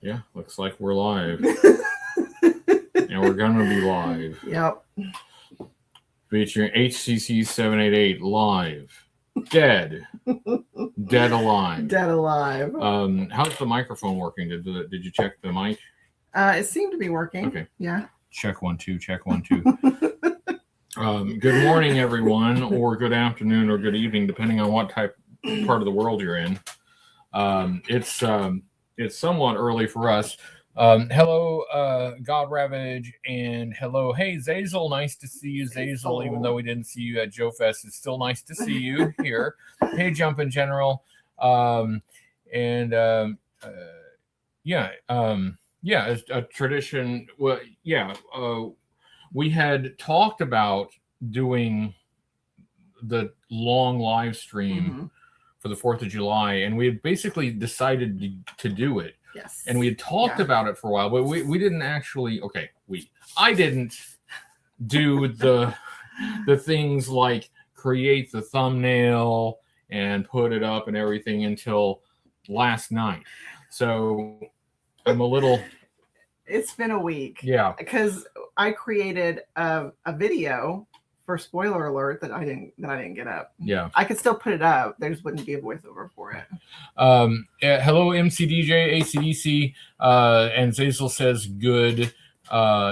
Yeah, looks like we're live. And we're going to be live. Yep. Featuring HCC788 live. Dead. Dead alive. Dead alive. How's the microphone working? Did you check the mic? It seemed to be working. Okay. Yeah. Check 1 2. Check 1 2. Good morning, everyone, or good afternoon, or good evening, depending on what part of the world you're in. It's somewhat early for us. Hello, God Ravage, and hello. Hey, Zazel, nice to see you, Zazel. Even though we didn't see you at Joe Fest, it's still nice to see you here. Hey, Jump in General. Yeah, it's a tradition. Well, yeah, we had talked about doing the long live stream for the 4th of July, and we had basically decided to do it. Yes. And we had talked about it for a while, but we didn't actually. Okay, I didn't do the things like create the thumbnail and put it up and everything until last night. So I'm a little. It's been a week. Yeah. Because I created a video for spoiler alert that I didn't get up. Yeah. I could still put it up. There just wouldn't be a voiceover for it. Hello, MCDJ, ACDC, and Zazel says good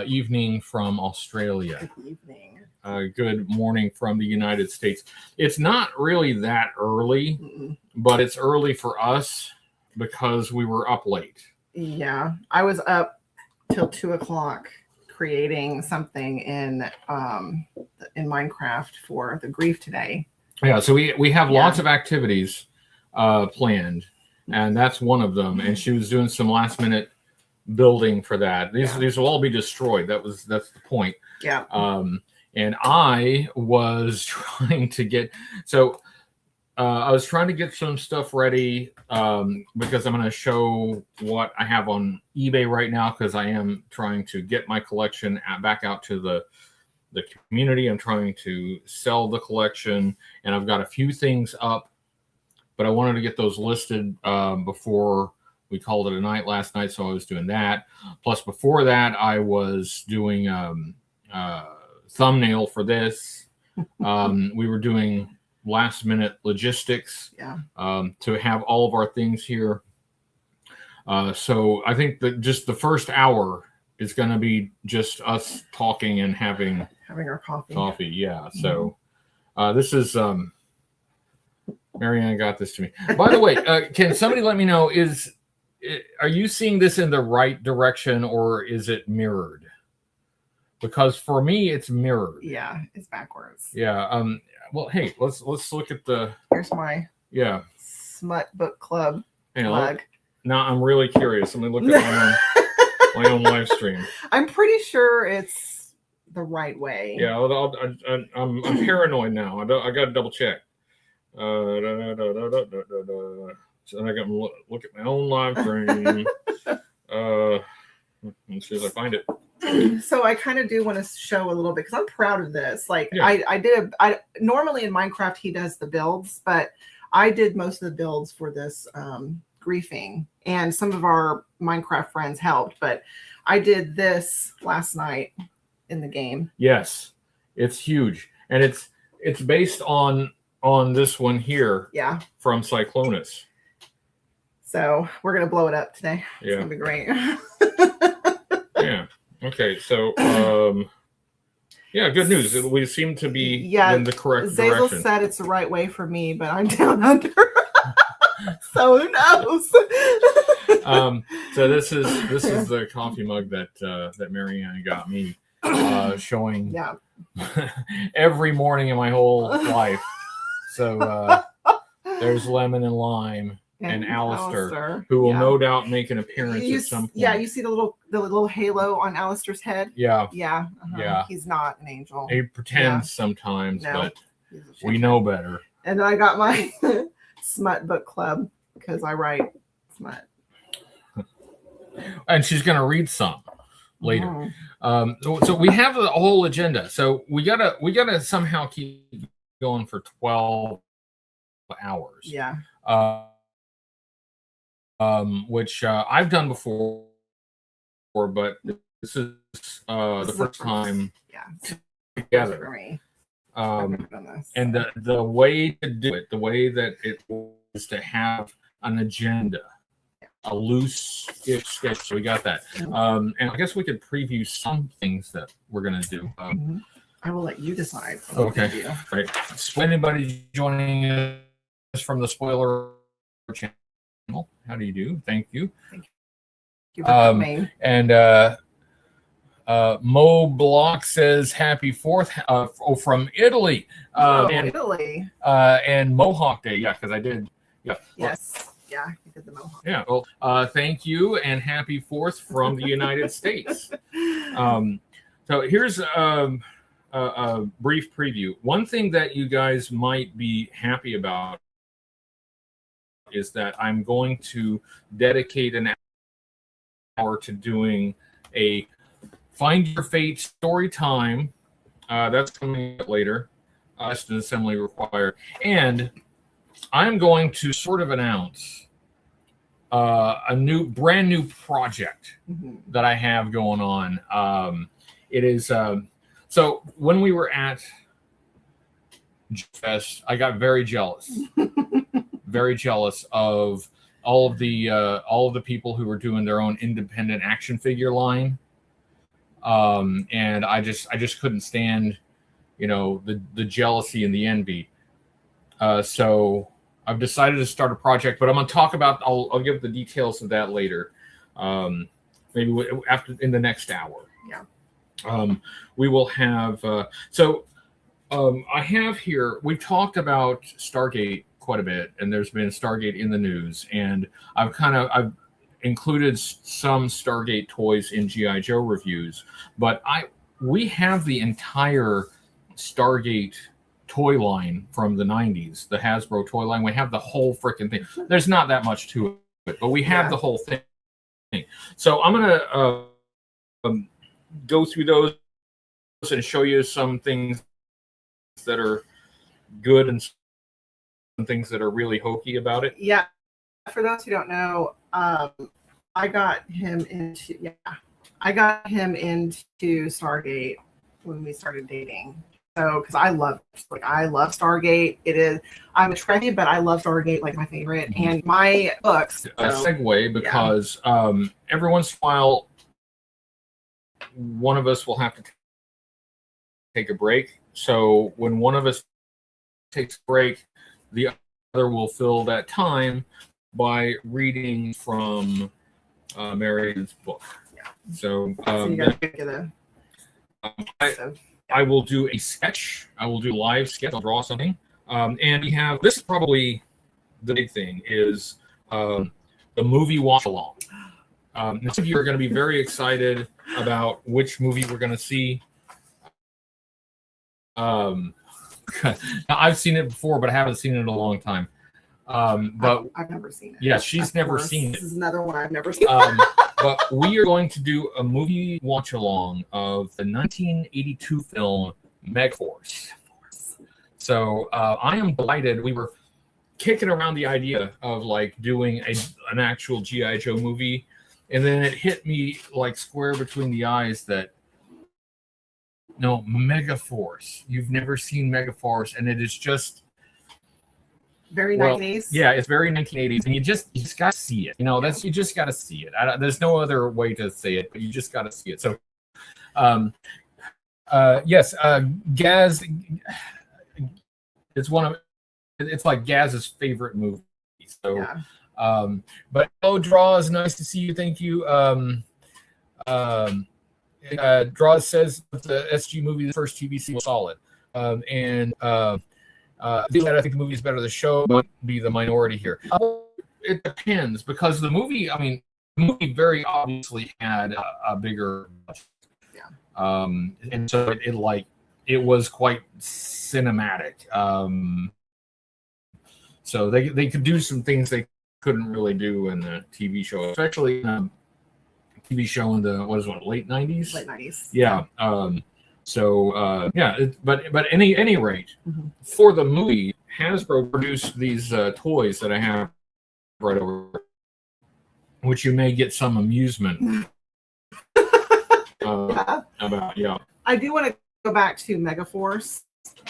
evening from Australia. Good evening. Good morning from the United States. It's not really that early, but it's early for us because we were up late. Yeah, I was up till 2:00 creating something in Minecraft for the grief today. Yeah, so we have lots of activities planned, and that's one of them. And she was doing some last minute building for that. These will all be destroyed. That's the point. Yeah. And I was trying to get some stuff ready because I'm going to show what I have on eBay right now, because I am trying to get my collection back out to the community. I'm trying to sell the collection, and I've got a few things up, but I wanted to get those listed before we called it a night last night, so I was doing that. Plus, before that, I was doing thumbnail for this. We were doing last minute logistics to have all of our things here. So I think that just the first hour is going to be just us talking and having our coffee. Yeah. So this is Marianne got this to me. By the way, can somebody let me know, are you seeing this in the right direction or is it mirrored? Because for me, it's mirrored. Yeah, it's backwards. Yeah. Well, hey, let's look at the. Here's my Smut Book Club plug. Now I'm really curious. Let me look at my own live stream. I'm pretty sure it's the right way. Yeah, I'm paranoid now. I got to double check. So I got to look at my own live stream. Let's see if I find it. So I kind of do want to show a little bit because I'm proud of this. Like I normally in Minecraft he does the builds, but I did most of the builds for this griefing, and some of our Minecraft friends helped, but I did this last night in the game. Yes, it's huge, and it's based on this one here. Yeah. From Cyclonus. So we're gonna blow it up today. Yeah. It's gonna be great. Yeah. Okay, so good news. We seem to be in the correct Zazel direction. said it's the right way for me, but I'm down under. So who knows? So this is the coffee mug that Marianne got me, showing every morning in my whole life. So there's lemon and lime. And Alistair, who will no doubt make an appearance at some point. Yeah, you see the little halo on Alistair's head? Yeah. Yeah. Yeah. He's not an angel. He pretends sometimes, but we know better. And then I got my Smut Book Club because I write smut. And she's going to read some later. So we have the whole agenda. So we gotta somehow keep going for 12 hours. Yeah. which I've done before, but this is the first time together. For me. And the way to do it, the way that it is to have an agenda, a loose-ish sketch. So we got that. And I guess we could preview some things that we're going to do. I will let you decide. Okay. Right. So anybody joining us from the spoiler channel, how do you do? Thank you. Thank you for coming. And Mo Block says happy 4th from Italy. Italy. And Mohawk Day. Yeah, because I did. Yeah. Yes. Yeah, you did the Mohawk. Yeah. Well, thank you and happy 4th from the United States. So here's a brief preview. One thing that you guys might be happy about is that I'm going to dedicate an hour to doing a Find Your Fate story time. That's coming up later. Just an assembly required. And I'm going to sort of announce a brand new project that I have going on. It is so when we were at Fest, I got very jealous, very jealous of all of the people who were doing their own independent action figure line. And I just couldn't stand, the jealousy and the envy. So I've decided to start a project, but I'm going to talk about. I'll give the details of that later. Maybe after in the next hour. Yeah. We will have. I have here. We've talked about Stargate quite a bit, and there's been Stargate in the news, and I've included some Stargate toys in G.I. Joe reviews, but we have the entire Stargate toy line from the 90s, the Hasbro toy line. We have the whole freaking thing. There's not that much to it, but we have the whole thing. So I'm going to go through those and show you some things that are good and some things that are really hokey about it. Yeah. For those who don't know, I got him into Stargate when we started dating. So, because I love Stargate. I'm a Trekkie, but I love Stargate, like my favorite. And my books. A segue, because every once in a while, one of us will have to take a break. So when one of us takes a break, the other will fill that time by reading from Marion's book. Yeah. So, so you gotta get a. I will do a sketch. I will do a live sketch. I'll draw something. And we have, this is probably the big thing, is the movie watch along. Some of you are going to be very excited about which movie we're going to see. Now, I've seen it before, but I haven't seen it in a long time. But I've never seen it. Yeah, she's never seen it. This is another one I've never seen. But we are going to do a movie watch along of the 1982 film Megaforce. So I am delighted. We were kicking around the idea of like doing an actual G.I. Joe movie, and then it hit me like square between the eyes that no, Megaforce. You've never seen Megaforce, and it is just very 90s. Yeah, it's very 1980s, and you just got to see it. You just got to see it. There's no other way to say it, but you just got to see it. So, yes, Gaz. It's like Gaz's favorite movie. So, yeah. But Draws, nice to see you. Thank you. Draws says the SG movie, the first TVC, was solid. I think the movie is better. The show would be the minority here. It depends, because the movie very obviously had a bigger budget. Yeah. And so it was quite cinematic. So they could do some things they couldn't really do in the TV show, especially in a TV show in the late 90s. Late 90s. Yeah. But any rate, for the movie, Hasbro produced these toys that I have right over. which you may get some amusement Yeah. about. Yeah. I do want to go back to Megaforce.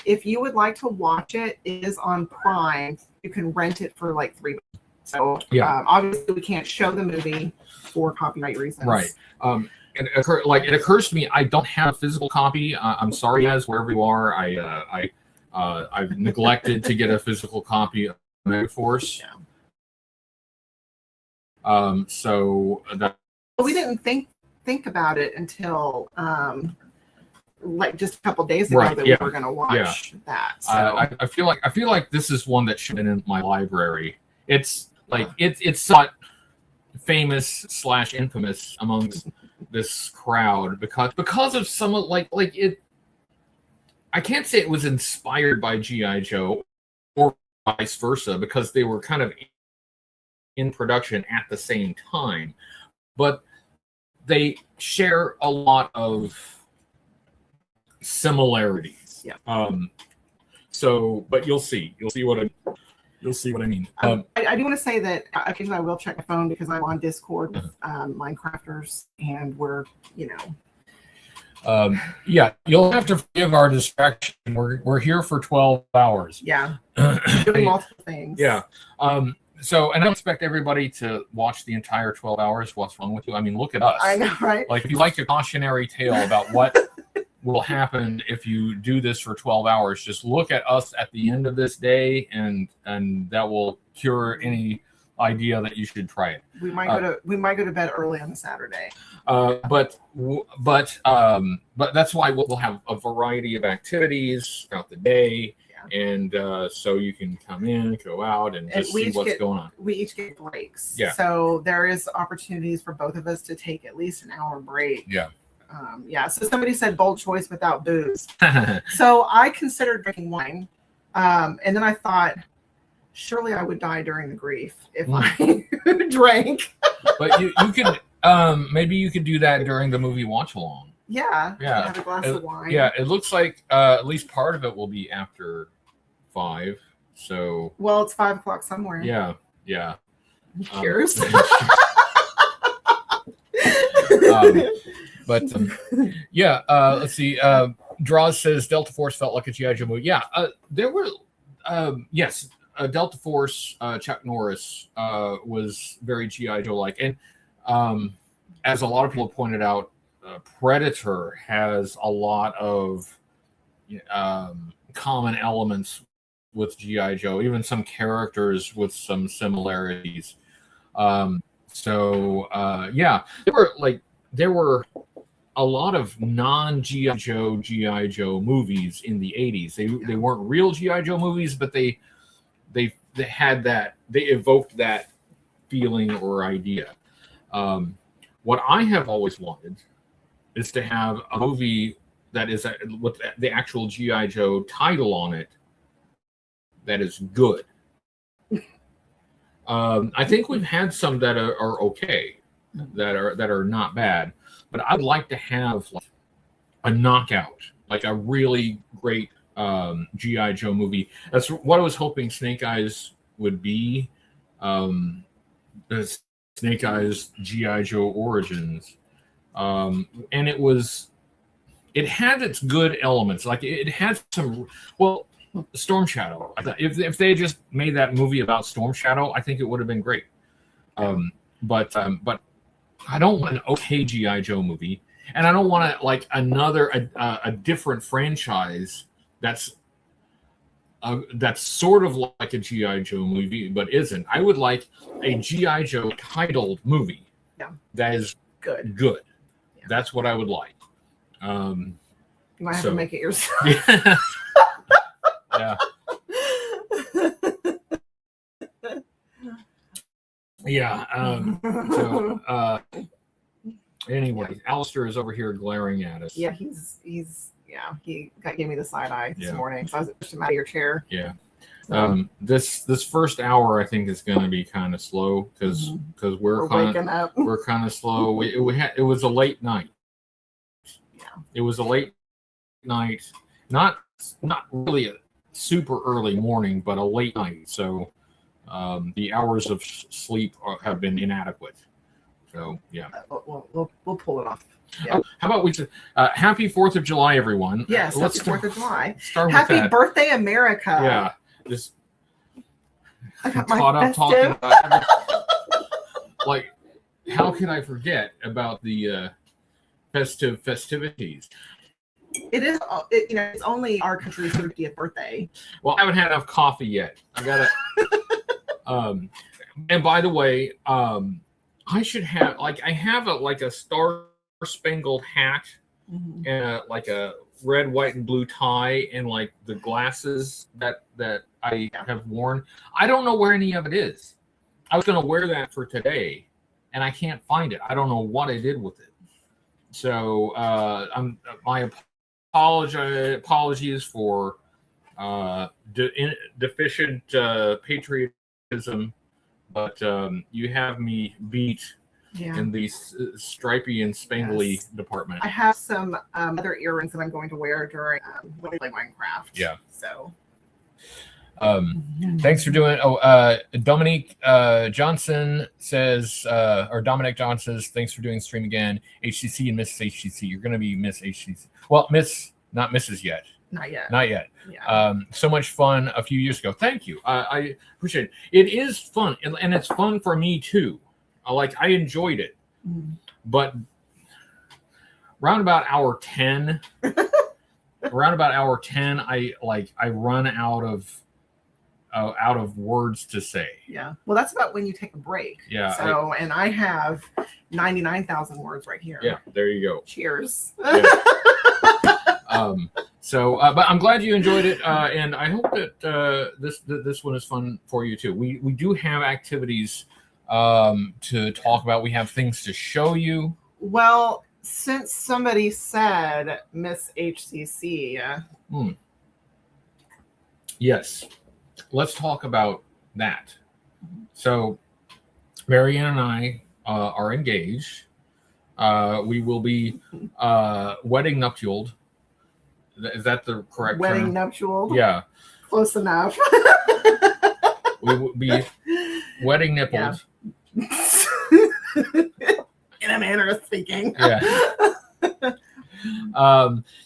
If you would like to watch it, it is on Prime. You can rent it for like $3. So Yeah. Obviously we can't show the movie for copyright reasons. Right. It occurs to me I don't have a physical copy. I'm sorry, guys, wherever you are. I've neglected to get a physical copy of Megaforce. Yeah. So that we didn't think about it until like just a couple days ago that we were going to watch that. So. I feel like this is one that should have been in my library. It's like it's not famous / infamous amongst this crowd because of some like it. I can't say it was inspired by G.I. Joe or vice versa because they were kind of in production at the same time, but they share a lot of similarities. Yeah. But you'll see what I mean. I do want to say that occasionally I will check my phone because I'm on Discord with Minecrafters, and we're, yeah, you'll have to forgive our distraction. We're here for 12 hours. Yeah. Doing multiple things. Yeah. So, and I don't expect everybody to watch the entire 12 hours. What's wrong with you? I mean, look at us. I know, right? Like, if you like a cautionary tale about what will happen if you do this for 12 hours, just look at us at the end of this day, and that will cure any idea that you should try it. We might go to bed early on a Saturday. But that's why we'll have a variety of activities throughout the day. And so you can come in, go out, and just see what's going on. We each get breaks. Yeah. So there is opportunities for both of us to take at least an hour break. Yeah. So somebody said bold choice without booze. So I considered drinking wine. And then I thought, surely I would die during the grief if I drank. But you could, maybe you could do that during the movie watch along. Yeah. Have a glass of wine. Yeah. It looks like at least part of it will be after 5. So. Well, it's 5 o'clock somewhere. Yeah. Yeah. Cheers. Yeah. Let's see. Draws says Delta Force felt like a G.I. Joe movie. Yeah. There were. Yes. Delta Force. Chuck Norris was very G.I. Joe like, and as a lot of people pointed out, Predator has a lot of common elements with G.I. Joe, even some characters with some similarities. Yeah, there were a lot of non-G.I. Joe movies in the 80s. They weren't real G.I. Joe movies, but they had that, they evoked that feeling or idea. What I have always wanted is to have a movie that is with the actual G.I. Joe title on it that is good. I think we've had some that are okay, that are not bad, but I'd like to have like a knockout, like a really great G.I. Joe movie. That's what I was hoping Snake Eyes would be. The Snake Eyes G.I. Joe Origins. And it had its good elements. Like it had some, well, Storm Shadow. If they had just made that movie about Storm Shadow, I think it would have been great. But I don't want an okay G.I. Joe movie, and I don't want like a different franchise that's sort of like a G.I. Joe movie but isn't. I would like a G.I. Joe titled movie that is good. Yeah. That's what I would like. You might have to make it yourself. Yeah. Yeah. Anyway, Alistair is over here glaring at us. Yeah, he gave me the side eye this morning. So I was pushed him out of your chair. Yeah. This first hour I think is going to be kind of slow because we're waking up. We're kind of slow. It was a late night. Yeah. It was a late night. Not really a super early morning, but a late night. So the hours of sleep have been inadequate. So yeah, we'll pull it off. Yeah. Oh, how about we happy 4th of July, everyone. Yes, happy 4th of July. Start Happy with that. birthday, America. Yeah, just I got caught my up talking about like, how can I forget about the festivities? It is, it's only our country's 50th birthday. Well, I haven't had enough coffee yet. I gotta. And by the way, I should have I have a star-spangled hat and like a red, white, and blue tie, and like the glasses that I have worn. I don't know where any of it is. I was going to wear that for today, and I can't find it. I don't know what I did with it. So my apologies for deficient patriotism, but you have me beat in the stripy and spangly department. I have some other earrings that I'm going to wear during when we play Minecraft. Yeah. So. Thanks for doing. Dominique Johnson says, or Dominic Johnson says, thanks for doing stream again. HCC and Mrs. HCC. You're going to be Miss HCC. Well, not Mrs. yet. Not yet. Not yet. Yeah. So much fun a few years ago. Thank you. I appreciate it. It is fun, and it's fun for me too. I enjoyed it, but around about hour 10, I run out of words to say. Yeah. Well, that's about when you take a break. Yeah. So, and I have 99,000 words right here. Yeah. There you go. Cheers. Yeah. But I'm glad you enjoyed it, and I hope that this one is fun for you too. We do have activities to talk about. We have things to show you. Well, since somebody said Miss HCC, yes, let's talk about that. So, Marianne and I are engaged. We will be wedding nuptialed. Is that the correct wedding term? Nuptial? Yeah. Close enough. We will be wedding nippled. Yeah. In a manner of speaking. Yeah.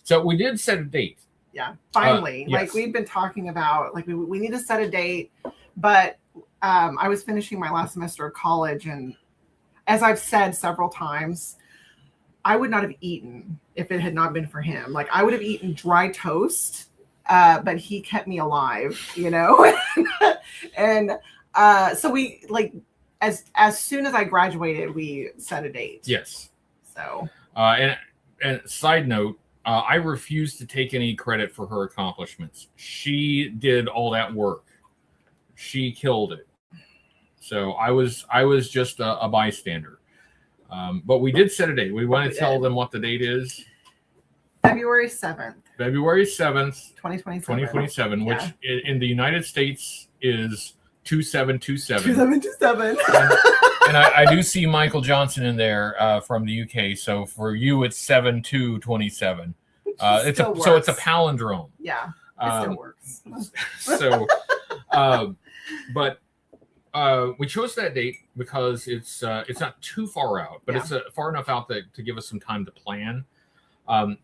So we did set a date. Yeah. Finally. Yes. We've been talking about, we need to set a date, but I was finishing my last semester of college, and as I've said several times, I would not have eaten if it had not been for him. I would have eaten dry toast, but he kept me alive, and so we as soon as I graduated, we set a date. Yes. So. And side note, I refuse to take any credit for her accomplishments. She did all that work. She killed it. So I was just a bystander. But we did set a date. We want to tell them what the date is. February 7th. February 7th, 2027. Which in the United States is 2727. 2727. And I do see Michael Johnson in there from the UK. So for you, it's 7227. It's a palindrome. Yeah, it still works. So, but we chose that date because it's not too far out, but it's far enough out to give us some time to plan.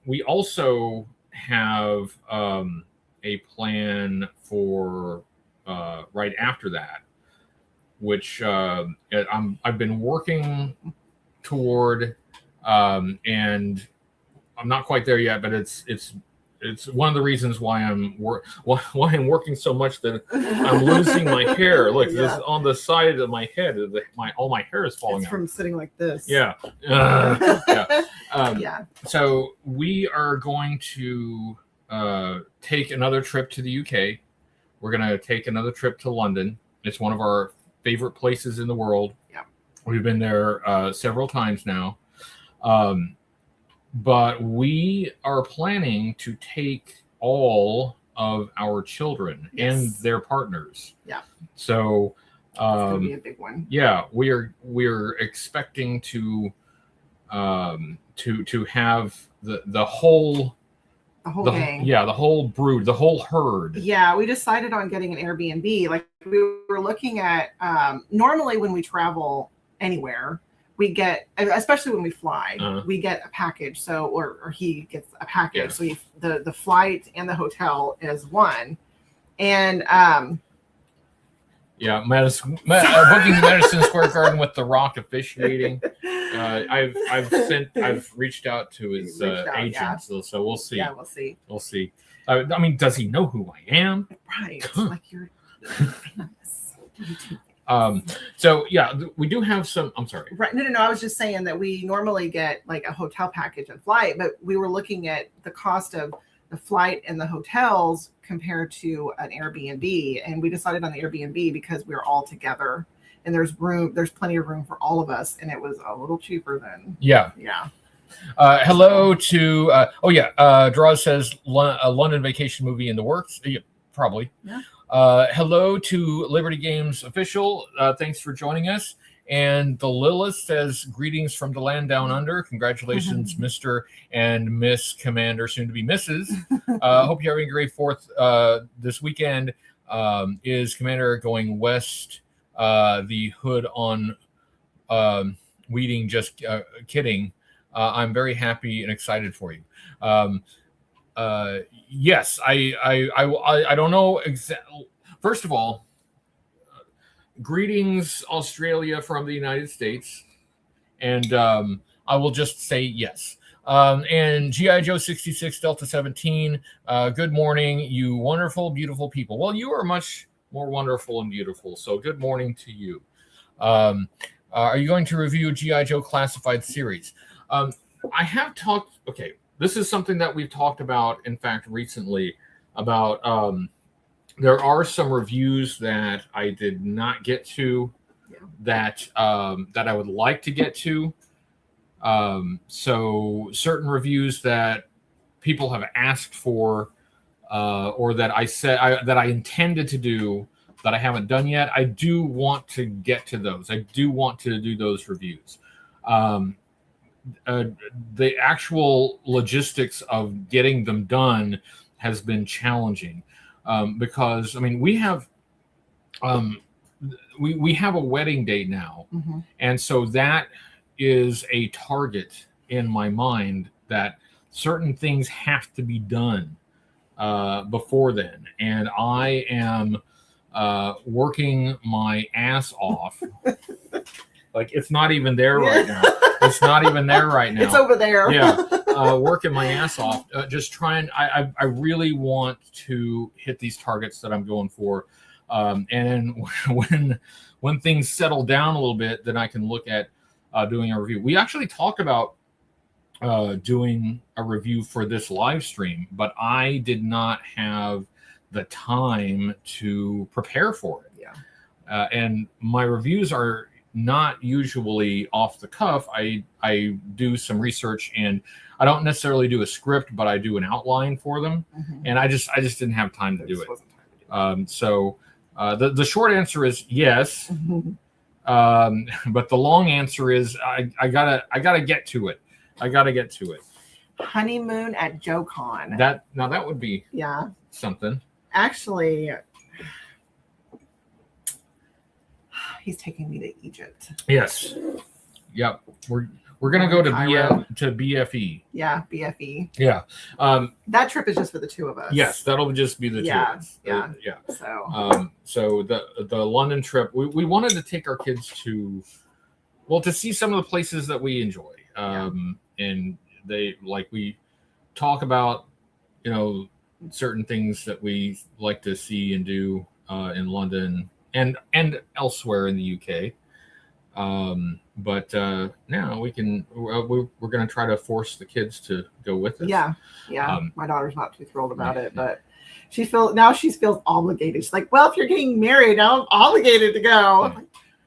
We also have a plan for right after that, which I've been working toward, and I'm not quite there yet, but it's one of the reasons why I'm working so much that I'm losing my hair. Look, this is on the side of my head. All my hair is falling out from sitting like this. Yeah. So we are going to take another trip to the UK. We're going to take another trip to London. It's one of our favorite places in the world. Yeah. We've been there several times now. But we are planning to take all of our children and their partners. Yeah. So it's gonna be a big one. Yeah, we're expecting to have the whole gang. Yeah, the whole brood, the whole herd. Yeah, we decided on getting an Airbnb. We were looking at normally when we travel anywhere, we get, especially when we fly, we get a package. So, or he gets a package. So the flight and the hotel is one. And booking Madison Square Garden with The Rock officiating. I've reached out to his agent, so we'll see. Yeah, we'll see. I mean, does he know who I am? Right, like you're famous. So yeah, we do have some. I'm sorry. Right. No. I was just saying that we normally get like a hotel package and flight, but we were looking at the cost of the flight and the hotels compared to an Airbnb, and we decided on the Airbnb because we were all together and there's plenty of room for all of us, and it was a little cheaper than. Yeah. Hello to Draws says a London vacation movie in the works. Yeah, probably. Yeah. Hello to Liberty Games official. Thanks for joining us. And the Lilith says, greetings from the land down under. Congratulations, Mr. and Miss Commander, soon to be Mrs. Hope you're having a great 4th this weekend. Is Commander going west? The hood on Weeding, just kidding. I'm very happy and excited for you. Yes, I don't know exactly. First of all, greetings, Australia from the United States, and I will just say yes. And GI Joe 66 Delta 17. Good morning, you wonderful, beautiful people. Well, you are much more wonderful and beautiful. So good morning to you. Are you going to review GI Joe Classified series? I have talked. Okay. This is something that we've talked about, in fact, recently, about there are some reviews that I did not get to that I would like to get to. So certain reviews that people have asked for or that I said that I intended to do that I haven't done yet, I do want to get to those. I do want to do those reviews. The actual logistics of getting them done has been challenging because I mean we have we have a wedding date now, and so that is a target in my mind that certain things have to be done before then, and I am working my ass off. Like it's not even there right now. It's not even there right now. It's over there. Yeah, working my ass off. Just trying. I really want to hit these targets that I'm going for. And then when things settle down a little bit, then I can look at doing a review. We actually talked about doing a review for this live stream, but I did not have the time to prepare for it. Yeah. And my reviews are not usually off the cuff. I do some research, and I don't necessarily do a script, but I do an outline for them. And I just didn't have time to do it. So the short answer is yes. But the long answer is I gotta get to it. I gotta get to it. Honeymoon at JoeCon. That would be something. Actually, he's taking me to Egypt. Yes. Yep. We're gonna go to BFE. Yeah, BFE. Yeah. That trip is just for the two of us. Yes, that'll just be the two of us. Yeah. So the London trip, we wanted to take our kids to see some of the places that we enjoy. And we talk about, certain things that we like to see and do in London and elsewhere in the UK. But now we can. We're going to try to force the kids to go with us. Yeah. My daughter's not too thrilled about it, but she feels obligated. She's like, "Well, if you're getting married, now I'm obligated to go." I'm like,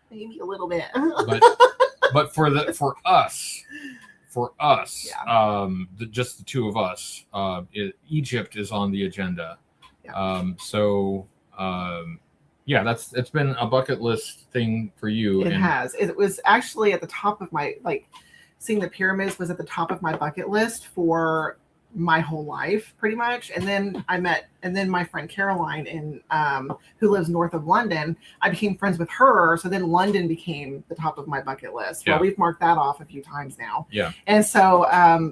maybe a little bit. but for us, just the two of us, Egypt is on the agenda. It's been a bucket list thing for you. It has. It was actually at the top of my, seeing the pyramids was at the top of my bucket list for my whole life pretty much. And then my friend Caroline who lives north of London, I became friends with her. So then London became the top of my bucket list. Well, we've marked that off a few times now. Yeah. And so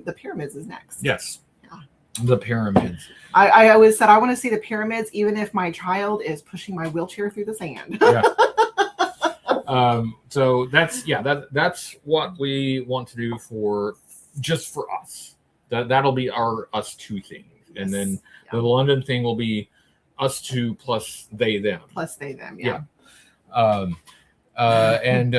the pyramids is next. Yes. Yeah. The pyramids. I always said I want to see the pyramids, even if my child is pushing my wheelchair through the sand. Yeah. So that's what we want to do for us. That'll be our us two things, and then the London thing will be us two plus they them. Plus they them, yeah. And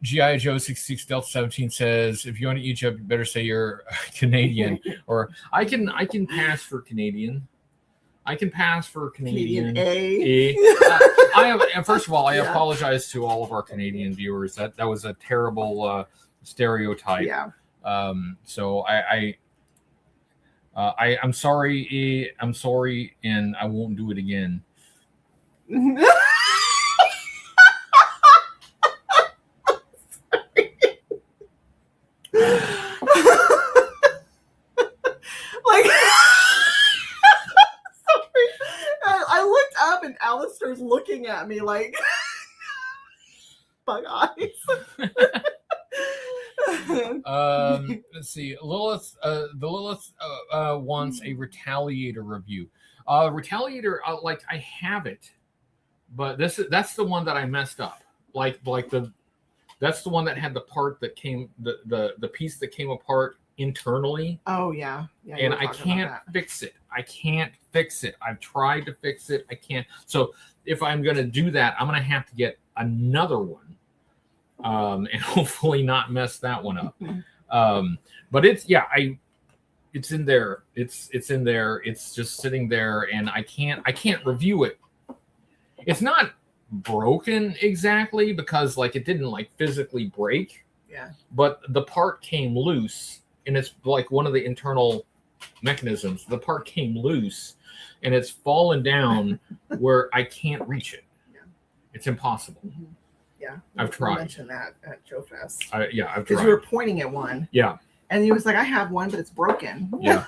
GI Joe 66 Delta 17 says, if you want to Egypt, you better say you're Canadian, or I can pass for Canadian. I can pass for Canadian. First of all, I apologize to all of our Canadian viewers. That was a terrible stereotype. Yeah. So I'm sorry. I'm sorry, and I won't do it again. I looked up and Alistair's looking at me like bug eyes. Let's see. Lilith wants a Retaliator review. Retaliator, I have it, but that's the one that I messed up. That's the one that had the part that came the piece that came apart internally. Oh yeah. And I can't fix it. I've tried to fix it. I can't. So if I'm going to do that, I'm going to have to get another one, and hopefully not mess that one up. But it's in there. It's in there. It's just sitting there, and I can't review it. It's not broken exactly because it didn't physically break. Yeah. But the part came loose, and it's one of the internal mechanisms. The part came loose, and it's fallen down where I can't reach it. Yeah. It's impossible. Mm-hmm. Yeah. I've tried. I mentioned that at Joe Fest. I've tried. Because you were pointing at one. Yeah. And he was like, I have one, but it's broken. Yeah.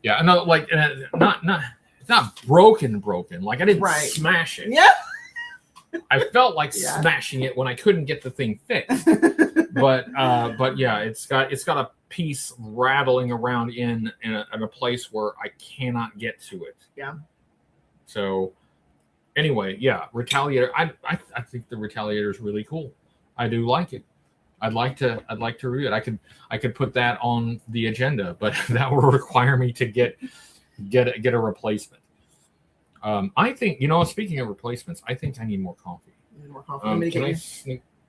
Yeah. No, it's not broken. I didn't smash it. Yeah. I felt like smashing it when I couldn't get the thing fixed. but yeah, it's got a piece rattling around in a place where I cannot get to it. Yeah. So anyway, yeah, Retaliator. I think the Retaliator is really cool. I do like it. I'd like to read it. I could put that on the agenda, but that will require me to get a replacement. I think, speaking of replacements, I think I need more coffee. More coffee. Or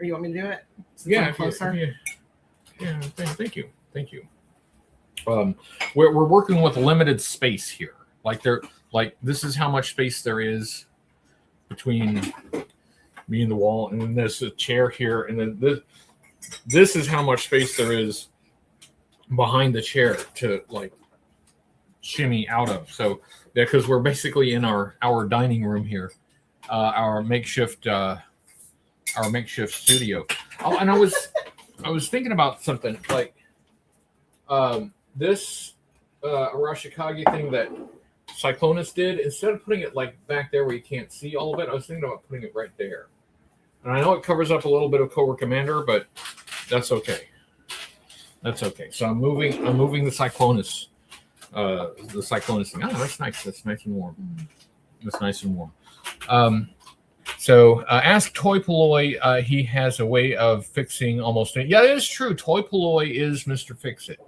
you want me to do it? Yeah, closer. Yeah. Thank you. We're working with limited space here. This is how much space there is between me and the wall, and then there's a chair here, and then this is how much space there is behind the chair to shimmy out of. So because we're basically in our dining room here, our makeshift studio. Oh, and I was thinking about something this Arashikage thing that Cyclonus did. Instead of putting it back there where you can't see all of it, I was thinking about putting it right there. And I know it covers up a little bit of Cobra Commander, but that's okay. So I'm moving the Cyclonus. The Cyclonus thing. Oh, that's nice. That's nice and warm. So ask Toy Polloy. He has a way of fixing almost anything. Yeah, it is true. Toy Polloy is Mr. Fix-It.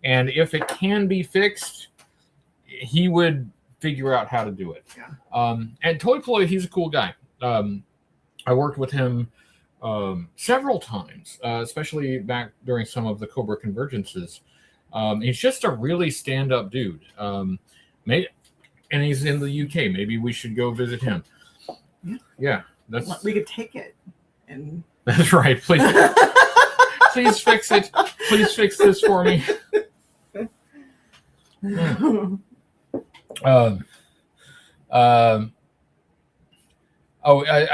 And if it can be fixed, he would figure out how to do it. Yeah. And Toy Polloy, he's a cool guy. I worked with him several times, especially back during some of the Cobra Convergences. He's just a really stand-up dude. And he's in the UK. Maybe we should go visit him. Yeah, we could take it. And that's right. Please, please fix it. Please fix this for me. I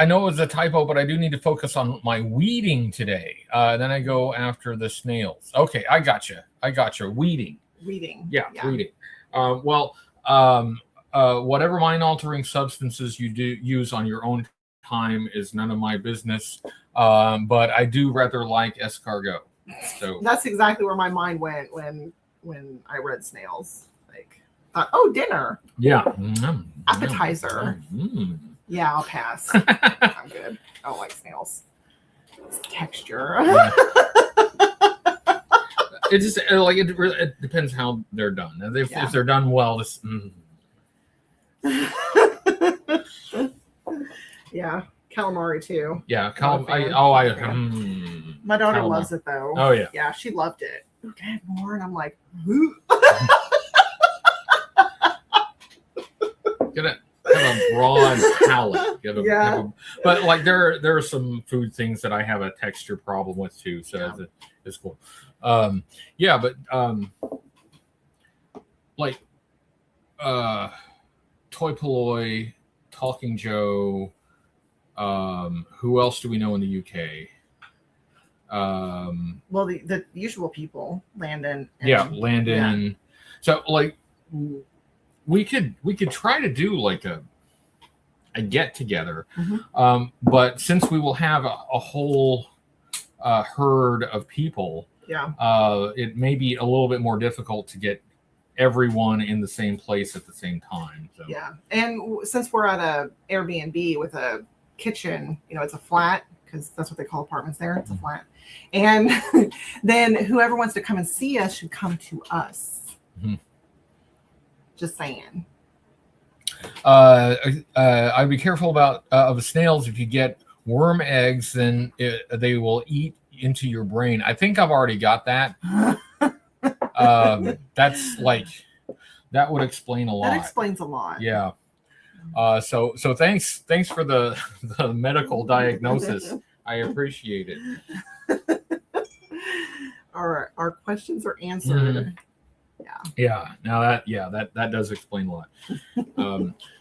know it was a typo, but I do need to focus on my weeding today. Then I go after the snails. Okay, I gotcha. Weeding. Reading. Yeah. Reading. Whatever mind-altering substances you do use on your own time is none of my business. But I do rather like escargot. So that's exactly where my mind went when I read snails. Like, oh, dinner. Yeah. Appetizer. Yeah, I'll pass. I'm good. I don't like snails. It's texture. Yeah. It just it depends how they're done. If they're done well, this. Yeah, calamari too. Yeah, my daughter calamari. loves it though. Oh yeah, yeah, she loved it. Okay, have more, and I'm like, get a broad palate. But like there are some food things that I have a texture problem with too. So it's cool. Like Toy Polloi, Talking Joe. Who else do we know in the UK? Well, the usual people, Landon. Landon. Yeah. So like we could try to do like a get together, but since we will have a whole herd of people, it may be a little bit more difficult to get everyone in the same place at the same time. So. Yeah, and since we're at a Airbnb with a kitchen, it's a flat, because that's what they call apartments there. It's a flat. And then whoever wants to come and see us should come to us. Just saying. I'd be careful about of snails. If you get worm eggs, then they will eat into your brain. I think I've already got that. That's like, that would explain a lot. That explains a lot. Yeah. So thanks for the medical diagnosis. I appreciate it. Our questions are answered. Yeah. Now that does explain a lot.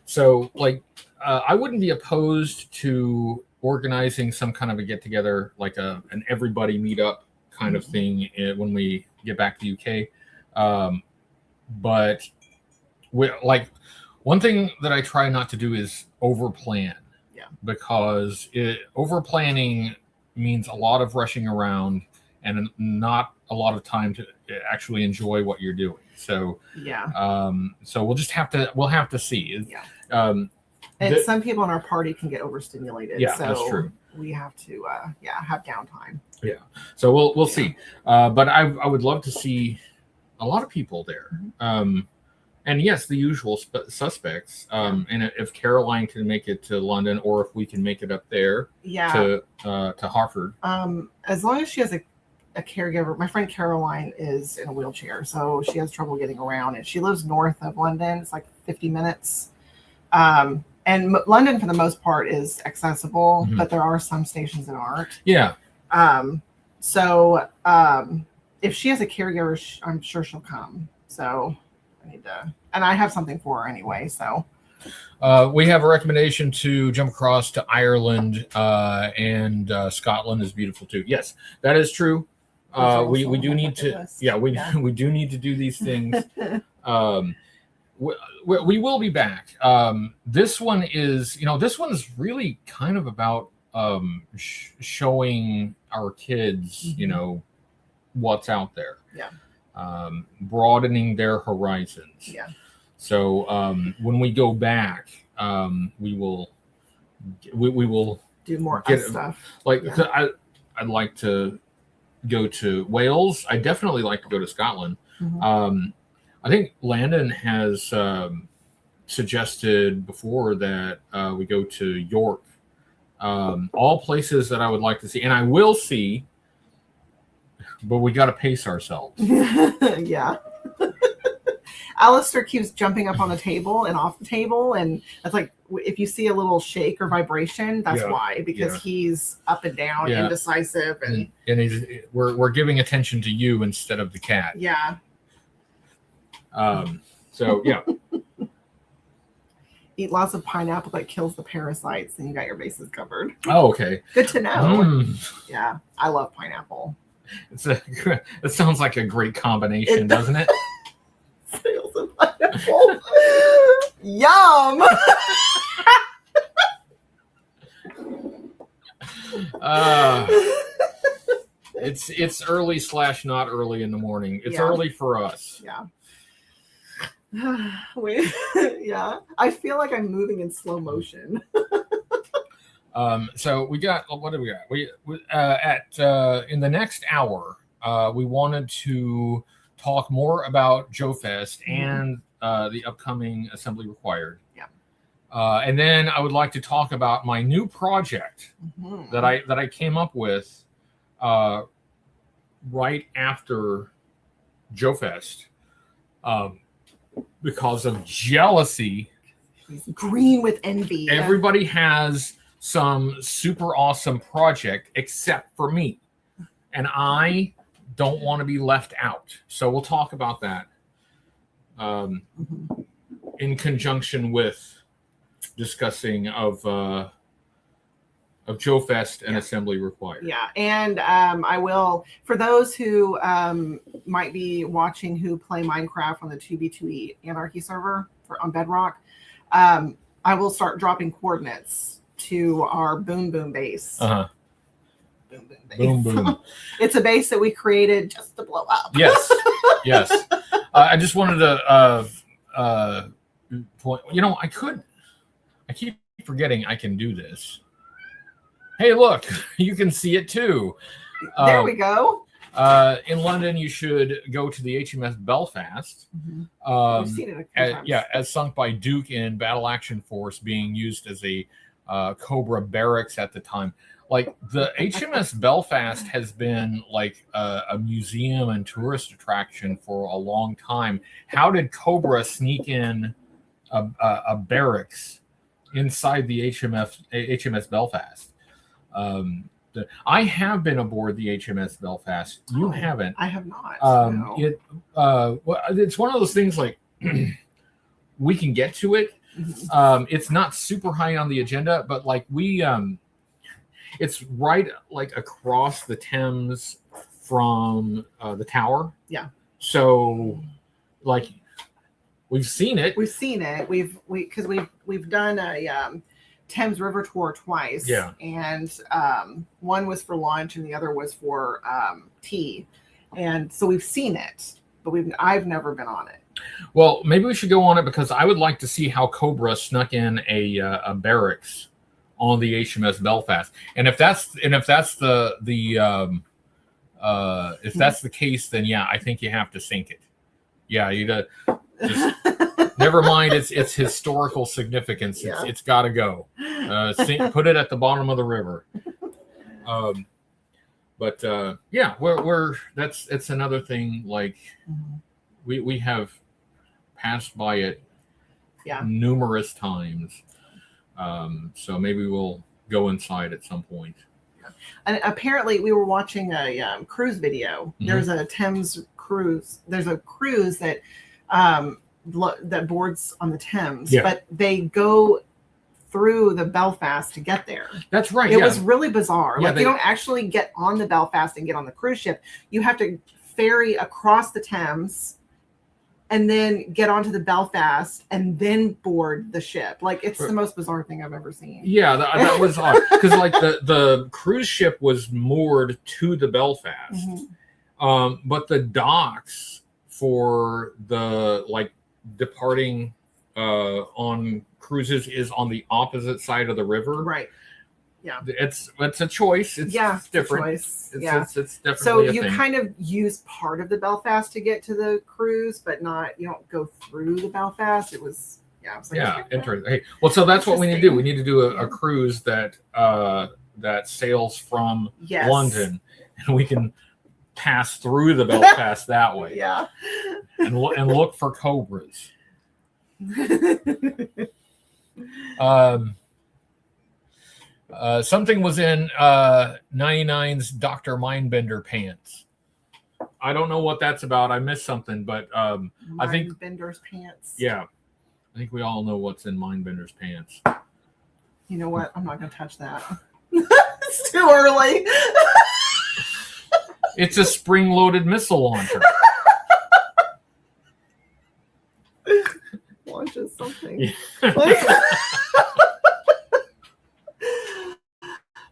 So like, I wouldn't be opposed to organizing some kind of a get together, like an everybody meetup kind of thing when we get back to the UK. But one thing that I try not to do is over plan. Yeah. Because over planning means a lot of rushing around and not a lot of time to actually enjoy what you're doing. So so we'll have to see. Yeah. And some people in our party can get overstimulated. Yeah, so that's true. We have to have downtime. Yeah. So we'll see. But I would love to see a lot of people there. And yes, the usual suspects. And if Caroline can make it to London, or if we can make it up there to Hartford. As long as she has a caregiver. My friend Caroline is in a wheelchair, so she has trouble getting around, and she lives north of London. It's like 50 minutes. And London, for the most part, is accessible, but there are some stations that aren't. Yeah. So if she has a caregiver, I'm sure she'll come. So I need to, and I have something for her anyway. So we have a recommendation to jump across to Ireland, and Scotland is beautiful too. Yes, that is true. We do need to. Yeah, we do need to do these things. We will be back. This one is, this one is really kind of about showing our kids, what's out there. Yeah. Broadening their horizons. Yeah. So we go back, we will do more stuff. Like I'd like to go to Wales. I definitely like to go to Scotland. I think Landon has suggested before that we go to York. All places that I would like to see, and I will see, but we got to pace ourselves. Yeah. Alistair keeps jumping up on the table and off the table, and that's like, if you see a little shake or vibration, that's why, because he's up and down, indecisive, and we're giving attention to you instead of the cat. Yeah. So yeah. Eat lots of pineapple that kills the parasites, and you got your bases covered. Oh, okay. Good to know. Yeah, I love pineapple. It sounds like a great combination, doesn't it? Sails and pineapple. Yum. It's early / not early in the morning. It's early for us. Yeah. Wait. Yeah. I feel like I'm moving in slow motion. So we got, what do we got? We in the next hour, we wanted to talk more about Joe Fest and the upcoming Assembly Required. Yeah. And then I would like to talk about my new project that I came up with right after Joe Fest because of jealousy. He's green with envy. Everybody has some super awesome project except for me, and I don't want to be left out. So we'll talk about that in conjunction with discussing of Joe Fest and Assembly Required. Yeah, and I will, for those who might be watching who play Minecraft on the 2B2E Anarchy server on Bedrock, I will start dropping coordinates to our Boom Boom base. Uh-huh. Boom Boom base. Boom Boom. It's a base that we created just to blow up. Yes, yes. I just wanted to point. You know, I keep forgetting I can do this. Hey, look, you can see it too. There we go. In London, you should go to the HMS Belfast. We've seen it a few times. Yeah, as sunk by Duke in Battle Action Force, being used as a Cobra barracks at the time. Like the HMS Belfast has been like a museum and tourist attraction for a long time. How did Cobra sneak in a barracks inside the HMS Belfast? I have been aboard the HMS Belfast. You haven't. I have not. No. It's one of those things like we can get to it. It's not super high on the agenda, but like it's right like across the Thames from the tower. Yeah. So like we've seen it. We've seen it. We've done a Thames River tour twice. Yeah. And one was for lunch and the other was for tea. And so we've seen it, but I've never been on it. Well, maybe we should go on it because I would like to see how Cobra snuck in a barracks on the HMS Belfast. And if that's the case, then yeah, I think you have to sink it. Yeah, just never mind its historical significance. It's got to go. Put it at the bottom of the river. But yeah, it's another thing. Like we have passed by it numerous times. So maybe we'll go inside at some point. And apparently we were watching a cruise video. There's a Thames cruise. There's a cruise that that boards on the Thames, but they go through the Belfast to get there. That's right. It was really bizarre. Yeah, like you don't actually get on the Belfast and get on the cruise ship. You have to ferry across the Thames and then get onto the Belfast and then board the ship. Like it's the most bizarre thing I've ever seen. Yeah, that was odd because like the cruise ship was moored to the Belfast, but the docks for the like departing on cruises is on the opposite side of the river. Right. Yeah. It's a choice. It's different. It's definitely so you kind of use part of the Belfast to get to the cruise, but you don't go through the Belfast. It was interesting. Hey, well, so that's what we need to do. We need to do a cruise that sails from London, and we can pass through the Belfast that way. Yeah. And look for cobras. Something was in 99's Dr. Mindbender pants. I don't know what that's about. I missed something, but I think Mindbender's pants. Yeah, I think we all know what's in Mindbender's pants. You know what? I'm not going to touch that. It's too early. It's a spring-loaded missile launcher. something. Yeah. Like,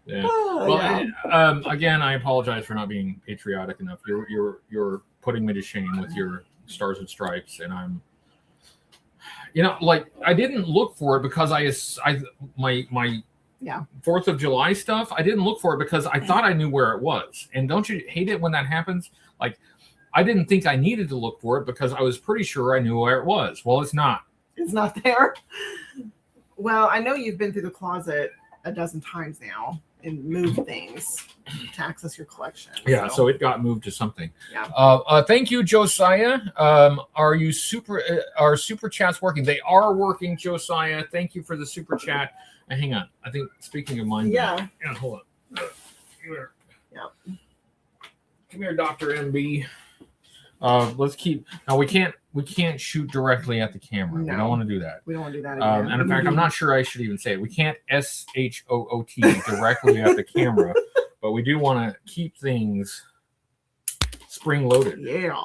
yeah. oh, Well, yeah. again, I apologize for not being patriotic enough. You're putting me to shame with your Stars and Stripes, and I'm, like I didn't look for it because my Yeah. 4th of July stuff. I didn't look for it because I thought I knew where it was. And don't you hate it when that happens? Like, I didn't think I needed to look for it because I was pretty sure I knew where it was. Well, it's not. It's not there. Well, I know you've been through the closet a dozen times now and moved things to access your collection. Yeah, so it got moved to something. Yeah. Thank you, Josiah. Are super chats working? They are working, Josiah. Thank you for the super chat. Hang on. I think speaking of mine. Yeah. Hold on. Come here. Yeah. Come here, Dr. MB. Let's keep. Now we can't shoot directly at the camera. No. We don't want to do that. We don't want to do that again. And in fact, I'm not sure I should even say it. We can't SHOOT directly at the camera, but we do want to keep things spring loaded. Yeah.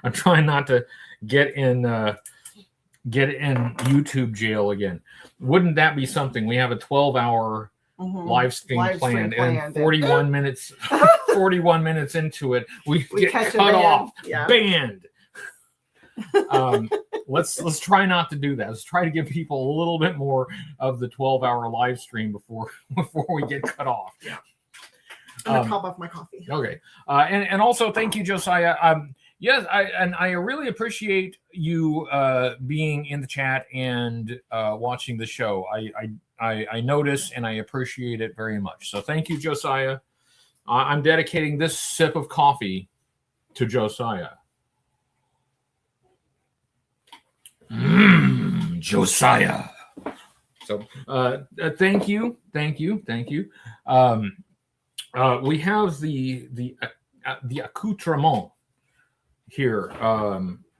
I'm trying not to get in YouTube jail again. Wouldn't that be something? We have a 12-hour live stream planned, and 41 minutes 41 minutes into it, we get cut off, banned. Let's try not to do that. Let's try to give people a little bit more of the 12-hour live stream before we get cut off. Yeah. I'm gonna top off my coffee. Okay. And also thank you, Josiah. Yes, I really appreciate you being in the chat and watching the show. I notice and I appreciate it very much. So thank you, Josiah. I'm dedicating this sip of coffee to Josiah. Josiah. So thank you. We have the accoutrement here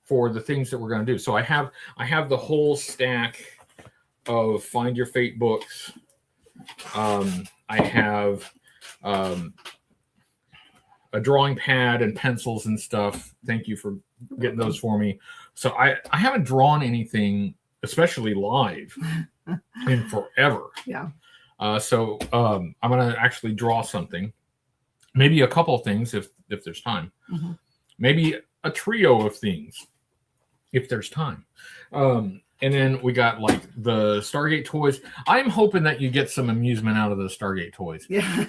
for the things that we're going to do. So I have the whole stack of Find Your Fate books. I have a drawing pad and pencils and stuff. Thank you for getting those for me. So I haven't drawn anything, especially live, in forever. Yeah. So I'm going to actually draw something, maybe a couple of things if there's time, maybe a trio of things if there's time. And then we got like the Stargate toys. I'm hoping that you get some amusement out of the Stargate toys. Yeah.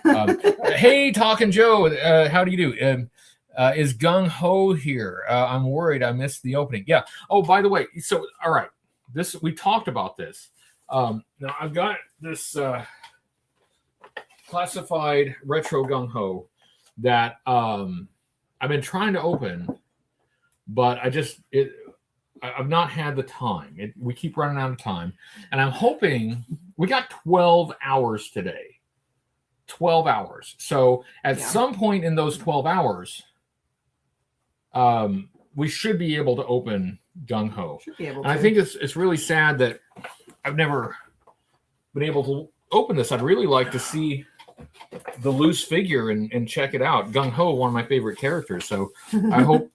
Hey, Talking Joe, how do you do? Is Gung Ho here? I'm worried I missed the opening. Yeah. Oh, by the way, so all right, we talked about this. Now I've got this classified retro Gung Ho that I've been trying to open, but I've not had the time. We keep running out of time, and I'm hoping we got 12 hours today. 12 hours. So at some point in those 12 hours, we should be able to open Gung Ho. And I think it's really sad that I've never been able to open this. I'd really like to see the loose figure and check it out. Gung Ho, one of my favorite characters. So I hope.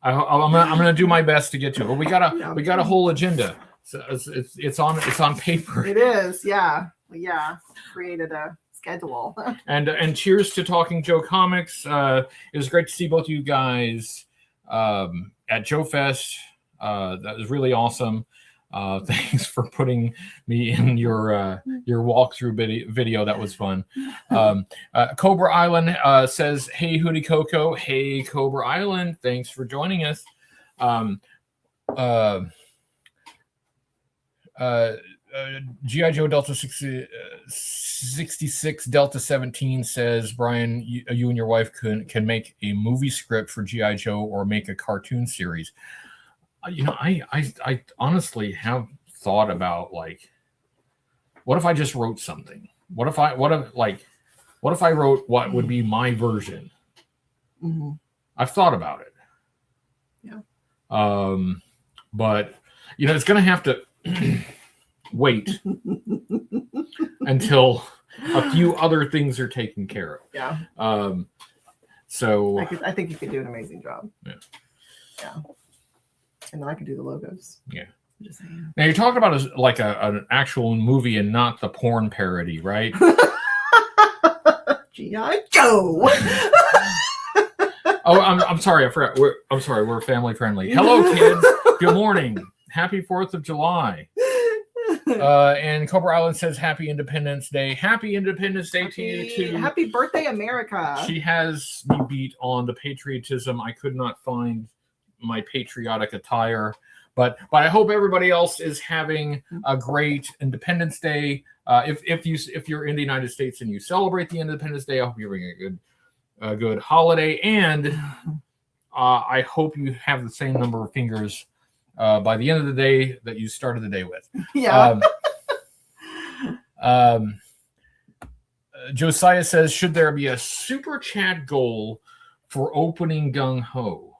I'm gonna do my best to get to it. But we got a whole agenda. So it's on paper. It is, yeah. Created a schedule. and cheers to Talking Joe Comics. It was great to see both of you guys at Joe Fest. That was really awesome. Thanks for putting me in your walkthrough video. That was fun. Cobra Island says, "Hey, Hootie Coco." Hey, Cobra Island. Thanks for joining us. G.I. Joe Delta 66 Delta 17 says, Brian, you and your wife can make a movie script for G.I. Joe or make a cartoon series. I honestly have thought about, like, what if I just wrote something? What if I wrote what would be my version? Mm-hmm. I've thought about it. Yeah. But it's going to have to wait until a few other things are taken care of. Yeah. So I think you could do an amazing job. Yeah. Yeah. And then I can do the logos. Yeah. Just saying. Now you're talking about an actual movie and not the porn parody, right? G.I. Joe. Oh, I'm sorry. I forgot. I'm sorry. We're family friendly. Hello, kids. Good morning. Happy 4th of July. And Cobra Island says Happy Independence Day. Happy Independence Day to you too. Happy birthday, America. She has me beat on the patriotism. I could not find my patriotic attire. But I hope everybody else is having a great Independence Day. If you're in the United States and you celebrate the Independence Day, I hope you're having a good holiday. And I hope you have the same number of fingers by the end of the day that you started the day with. Yeah. Josiah says, should there be a super chat goal for opening gung ho?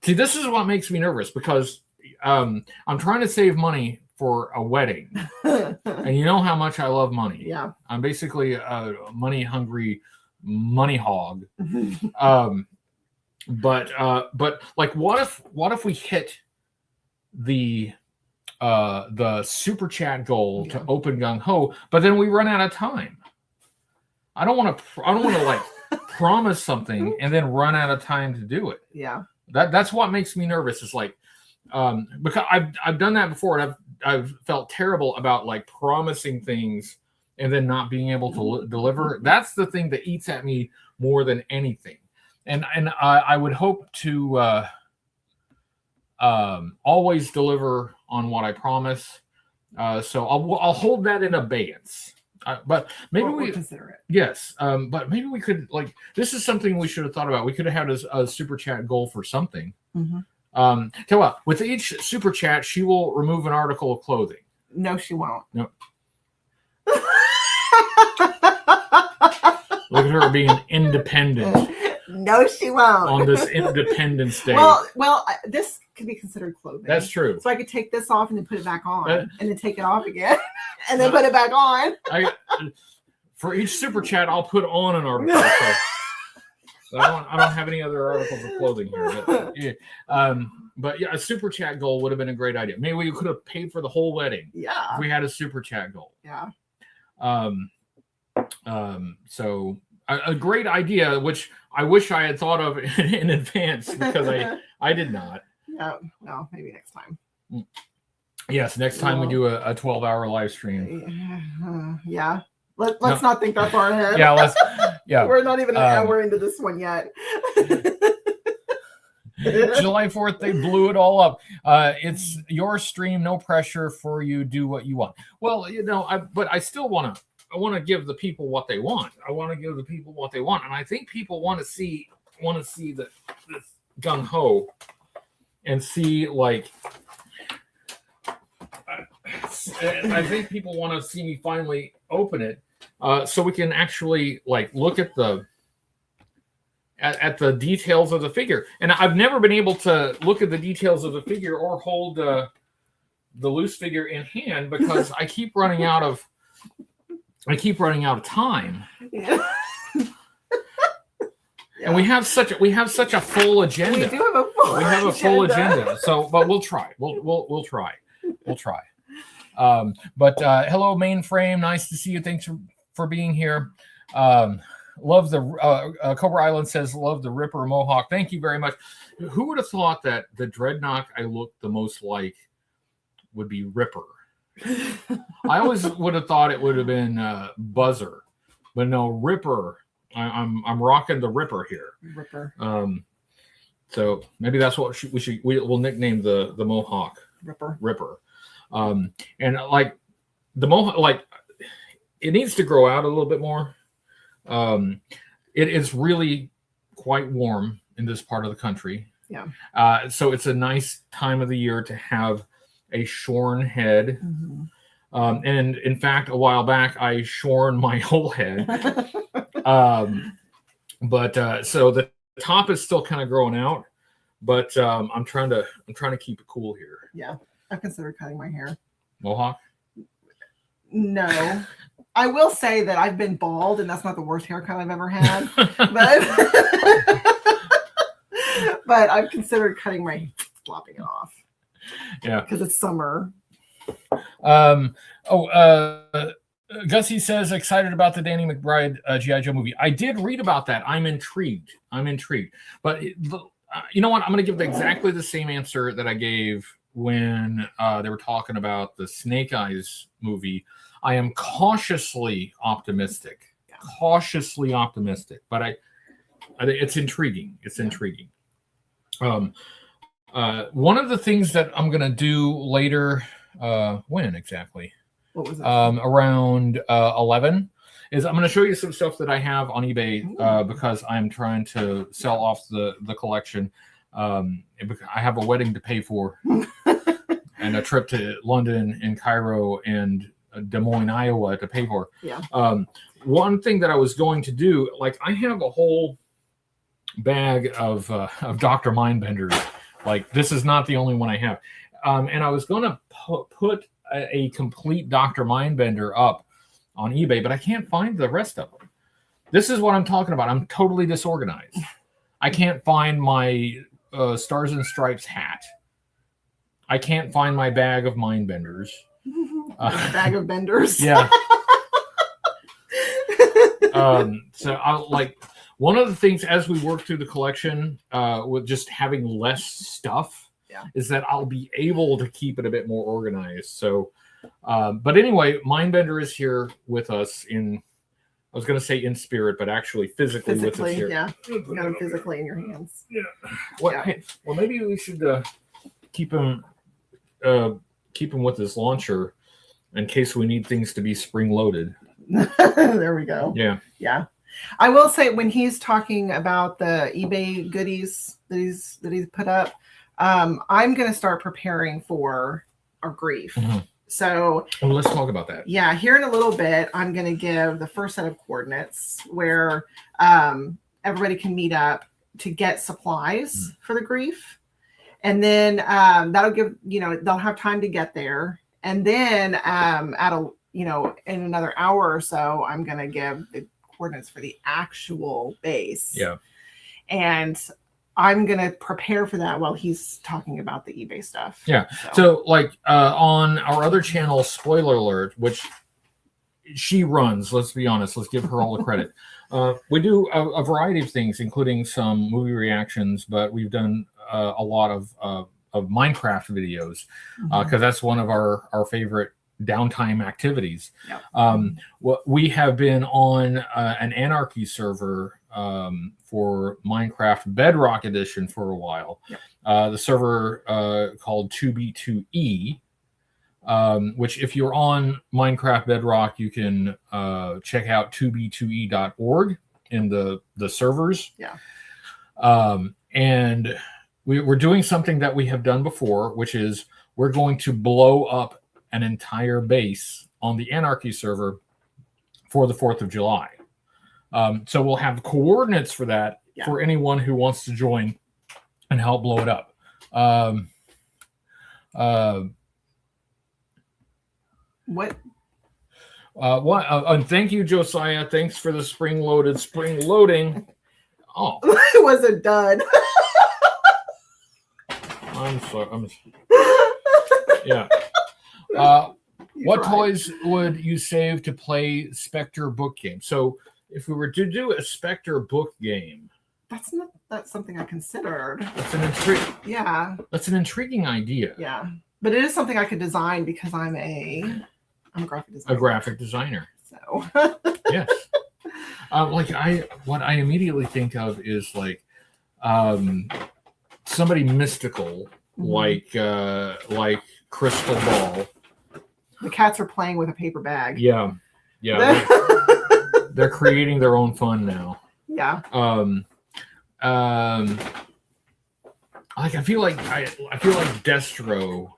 See, this is what makes me nervous because I'm trying to save money for a wedding, and you know how much I love money. Yeah, I'm basically a money hungry money hog. But like, what if we hit the super chat goal to open gung ho, but then we run out of time? I don't want to like promise something and then run out of time to do it. Yeah, that's what makes me nervous. Is like. Because I've done that before, and I've felt terrible about like promising things and then not being able to deliver. That's the thing that eats at me more than anything. And I would hope to always deliver on what I promise. So I'll hold that in abeyance. But maybe we'll consider it. Yes, but maybe we could, like, this is something we should have thought about. We could have had a super chat goal for something. Mm-hmm. Tell you what, with each super chat, she will remove an article of clothing. No, she won't. No. Look at her being independent. No, she won't. On this Independence Day. Well, this could be considered clothing. That's true. So I could take this off and then put it back on, and then take it off again, and then put it back on. For each super chat, I'll put on an article. So I don't have any other articles of clothing here. But yeah, a super chat goal would have been a great idea. Maybe we could have paid for the whole wedding. Yeah. If we had a super chat goal. Yeah. So a great idea, which I wish I had thought of in advance, because I did not. No, maybe next time. Yes, next time we do a 12-hour live stream. Yeah. Let's not think that far ahead. Yeah. We're not even an hour into this one yet. July 4th, they blew it all up. It's your stream, no pressure for you. Do what you want. Well, but I still want to give the people what they want. I want to give the people what they want, and I think people want to see this gung ho, and see, like. I think people want to see me finally open it, so we can actually like look at the details of the figure. And I've never been able to look at the details of the figure or hold the loose figure in hand because I keep running out of time. Yeah. And we have such a full agenda. We do have a full agenda. So, but we'll try. We'll try. But hello, Mainframe. Nice to see you. Thanks for being here. Love the Cobra Island says, love the Ripper Mohawk. Thank you very much. Who would have thought that the dreadnought I look the most like would be Ripper? I always would have thought it would have been Buzzer, but no, Ripper. I'm rocking the Ripper here. Ripper. So maybe that's what we'll nickname the Mohawk. Ripper. And like the Mohawk, like it needs to grow out a little bit more. It is really quite warm in this part of the country. Yeah. So it's a nice time of the year to have a shorn head. Mm-hmm. And in fact, a while back, I shorn my whole head. But so the top is still kind of growing out, but I'm trying to keep it cool here. Yeah. I've considered cutting my hair. Mohawk? No. I will say that I've been bald, and that's not the worst haircut I've ever had. But I've considered cutting my flopping it off. Yeah, because it's summer. Gussie says excited about the Danny McBride G.I. Joe movie. I did read about that. I'm intrigued. But you know what? I'm going to give exactly the same answer that I gave when they were talking about the Snake Eyes movie. I am cautiously optimistic. But I it's intriguing. One of the things that I'm going to do later, when exactly? What was it? Around 11 is I'm going to show you some stuff that I have on eBay because I'm trying to sell off the collection. I have a wedding to pay for and a trip to London and Cairo and Des Moines, Iowa to pay for. Yeah. One thing that I was going to do, like I have a whole bag of Dr. Mindbenders. Like this is not the only one I have. And I was going to put a complete Dr. Mindbender up on eBay, but I can't find the rest of them. This is what I'm talking about. I'm totally disorganized. I can't find my Stars and Stripes hat. I can't find my bag of Mindbenders. Bag of benders. Yeah. So I like one of the things as we work through the collection with just having less stuff is that I'll be able to keep it a bit more organized. So, but anyway, Mindbender is here with us I was going to say in spirit, but actually physically with us here. Yeah. You got him physically in your hands. Yeah. Hey, well, maybe we should keep him with his launcher in case we need things to be spring loaded. There we go. Yeah. Yeah. I will say when he's talking about the eBay goodies that he's put up, I'm going to start preparing for our grief. Mm-hmm. So let's talk about that. Yeah. Here in a little bit, I'm going to give the first set of coordinates where everybody can meet up to get supplies for the grief. And then that'll give, they'll have time to get there. And then in another hour or so, I'm going to give the coordinates for the actual base. Yeah. And I'm going to prepare for that while he's talking about the eBay stuff. Yeah. So like on our other channel, Spoiler Alert, which she runs, let's be honest, let's give her all the credit. We do a variety of things, including some movie reactions, but we've done a lot of Minecraft videos because that's one of our favorite downtime activities. Yep. We have been on an Anarchy server for Minecraft Bedrock Edition for a while. Yep. The server called 2B2E, which if you're on Minecraft Bedrock, you can check out 2b2e.org in the servers. Yeah. And we're doing something that we have done before, which is we're going to blow up an entire base on the Anarchy server for the 4th of July. So we'll have coordinates for that for anyone who wants to join and help blow it up. What? And thank you, Josiah. Thanks for the spring loading. Oh, it wasn't done. I'm sorry. Yeah. What toys would you save to play Spectre book game? So if we were to do a Spectre book game, that's something I considered. That's an intriguing idea. Yeah. But it is something I could design because I'm a graphic designer. A graphic designer. So yes. What I immediately think of is like somebody mystical, like Crystal Ball. The cats are playing with a paper bag. Yeah. They're creating their own fun now. Yeah. I feel like Destro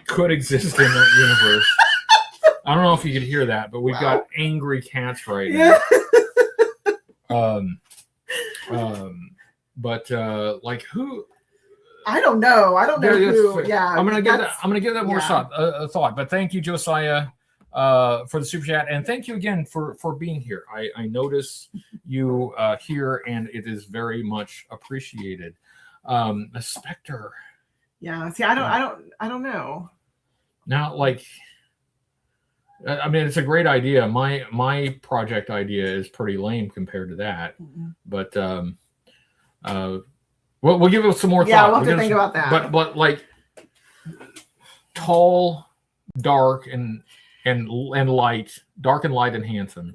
could exist in that universe. I don't know if you could hear that, but we've got angry cats right now. But like who? I don't know. I don't know who. Yeah, I'm gonna give that more thought. But thank you, Josiah, for the super chat, and thank you again for being here. I notice you here, and it is very much appreciated. A specter. Yeah. See, I don't know. Now, like, I mean, it's a great idea. My project idea is pretty lame compared to that, but we'll give it some more thought. Yeah, we'll have to think about that. But like tall, dark, and light, dark and light and handsome.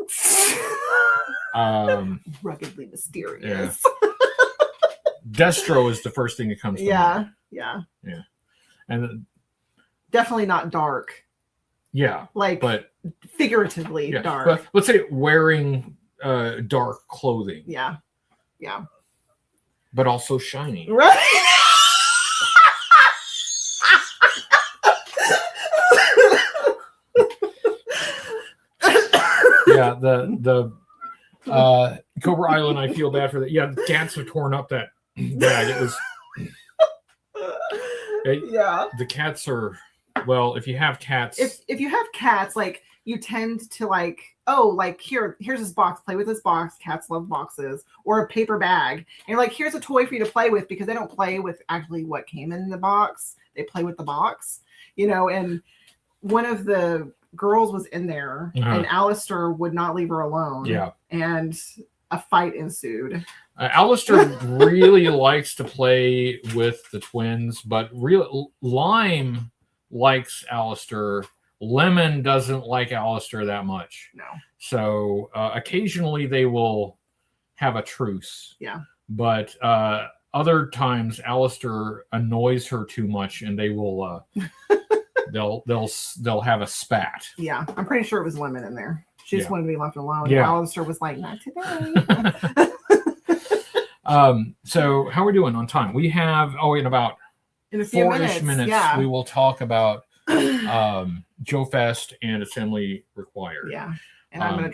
Ruggedly mysterious. Yeah. Destro is the first thing that comes to mind. Yeah. And definitely not dark. Yeah. But figuratively dark. But let's say wearing dark clothing. Yeah. But also shiny. Right. Yeah, the Cobra Island, I feel bad for that. Yeah, the cats have torn up that bag. It was the cats are, well, if you have cats, if you have cats, like, you tend to like, oh, like, here's this box, play with this box. Cats love boxes. Or a paper bag, and you're like, here's a toy for you to play with, because they don't play with actually what came in the box. They play with the box, and one of the girls was in there, and Alistair would not leave her alone. Yeah. And a fight ensued. Alistair really likes to play with the twins, but Lime likes Alistair. Lemon doesn't like Alistair that much. No. So occasionally they will have a truce. Yeah. But other times Alistair annoys her too much, and they will they'll have a spat. Yeah, I'm pretty sure it was Lemon in there. She just wanted to be left alone. Yeah. Alistair was like, not today. So how are we doing on time? We have in about in a few 4-ish minutes, yeah. we will talk about Joe Fest and Assembly Required. Yeah, and I'm going to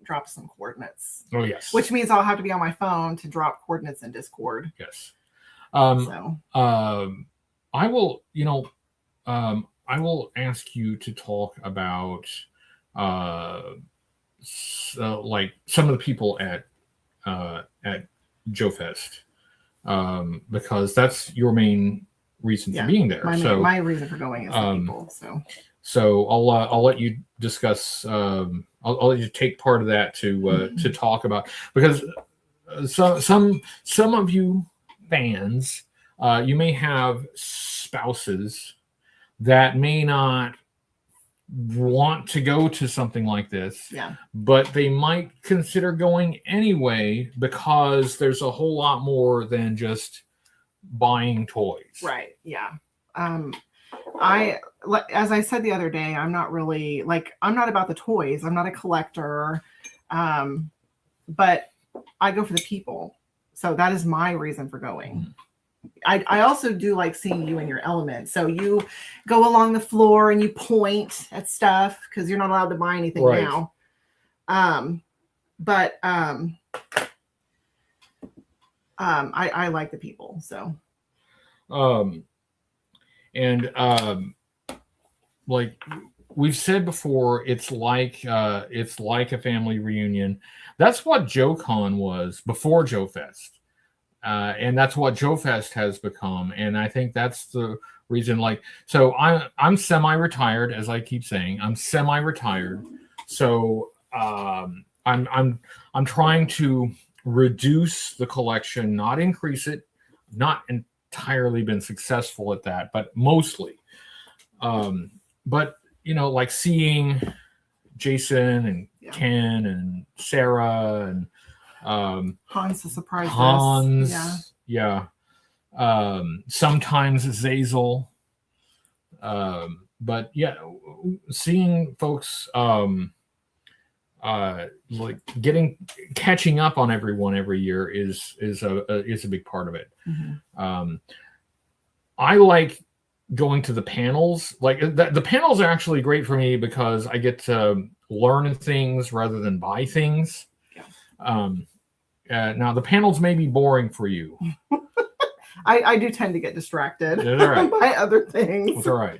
drop some coordinates. Oh yes, which means I'll have to be on my phone to drop coordinates in Discord. Yes. I will. I will ask you to talk about like some of the people at Joe Fest, because that's your main reason for being there. My reason for going is the people. So I'll let you discuss. I'll let you take part of that to talk about, because some of you fans, you may have spouses that may not want to go to something like this, but they might consider going anyway, because there's a whole lot more than just buying toys. Right. Yeah. As I said the other day, I'm not really I'm not about the toys. I'm not a collector. But I go for the people. So that is my reason for going. I also do like seeing you in your element. So you go along the floor and you point at stuff, because you're not allowed to buy anything now. I like the people. So. Like we've said before, it's like a family reunion. That's what JoeCon was before Joe Fest. And that's what Joe Fest has become. And I think that's the reason, so I'm semi-retired, as I keep saying. I'm semi-retired. So I'm trying to reduce the collection, not increase it, not entirely been successful at that, but mostly. But like seeing Jason and Ken and Sarah and Hans to surprise us. Yeah. Sometimes Zazel. But yeah, seeing folks catching up on everyone every year is a big part of it. I like going to the panels. The panels are actually great for me, because I get to learn things rather than buy things. Now the panels may be boring for you. I do tend to get distracted right. by other things. That's all right.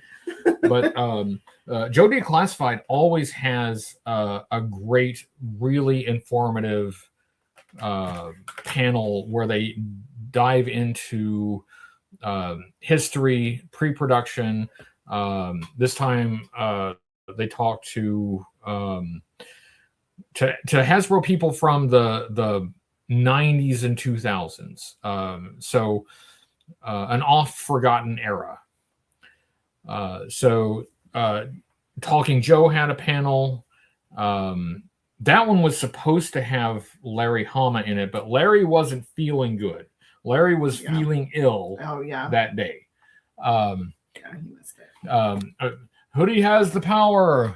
But Joe Declassified always has a great, really informative panel where they dive into history, pre-production. This time they talked to Hasbro people from the 90s and 2000s. So an oft-forgotten era. Talking Joe had a panel. That one was supposed to have Larry Hama in it, but Larry wasn't feeling good. Larry was feeling ill that day. He missed it. Hoodie has the power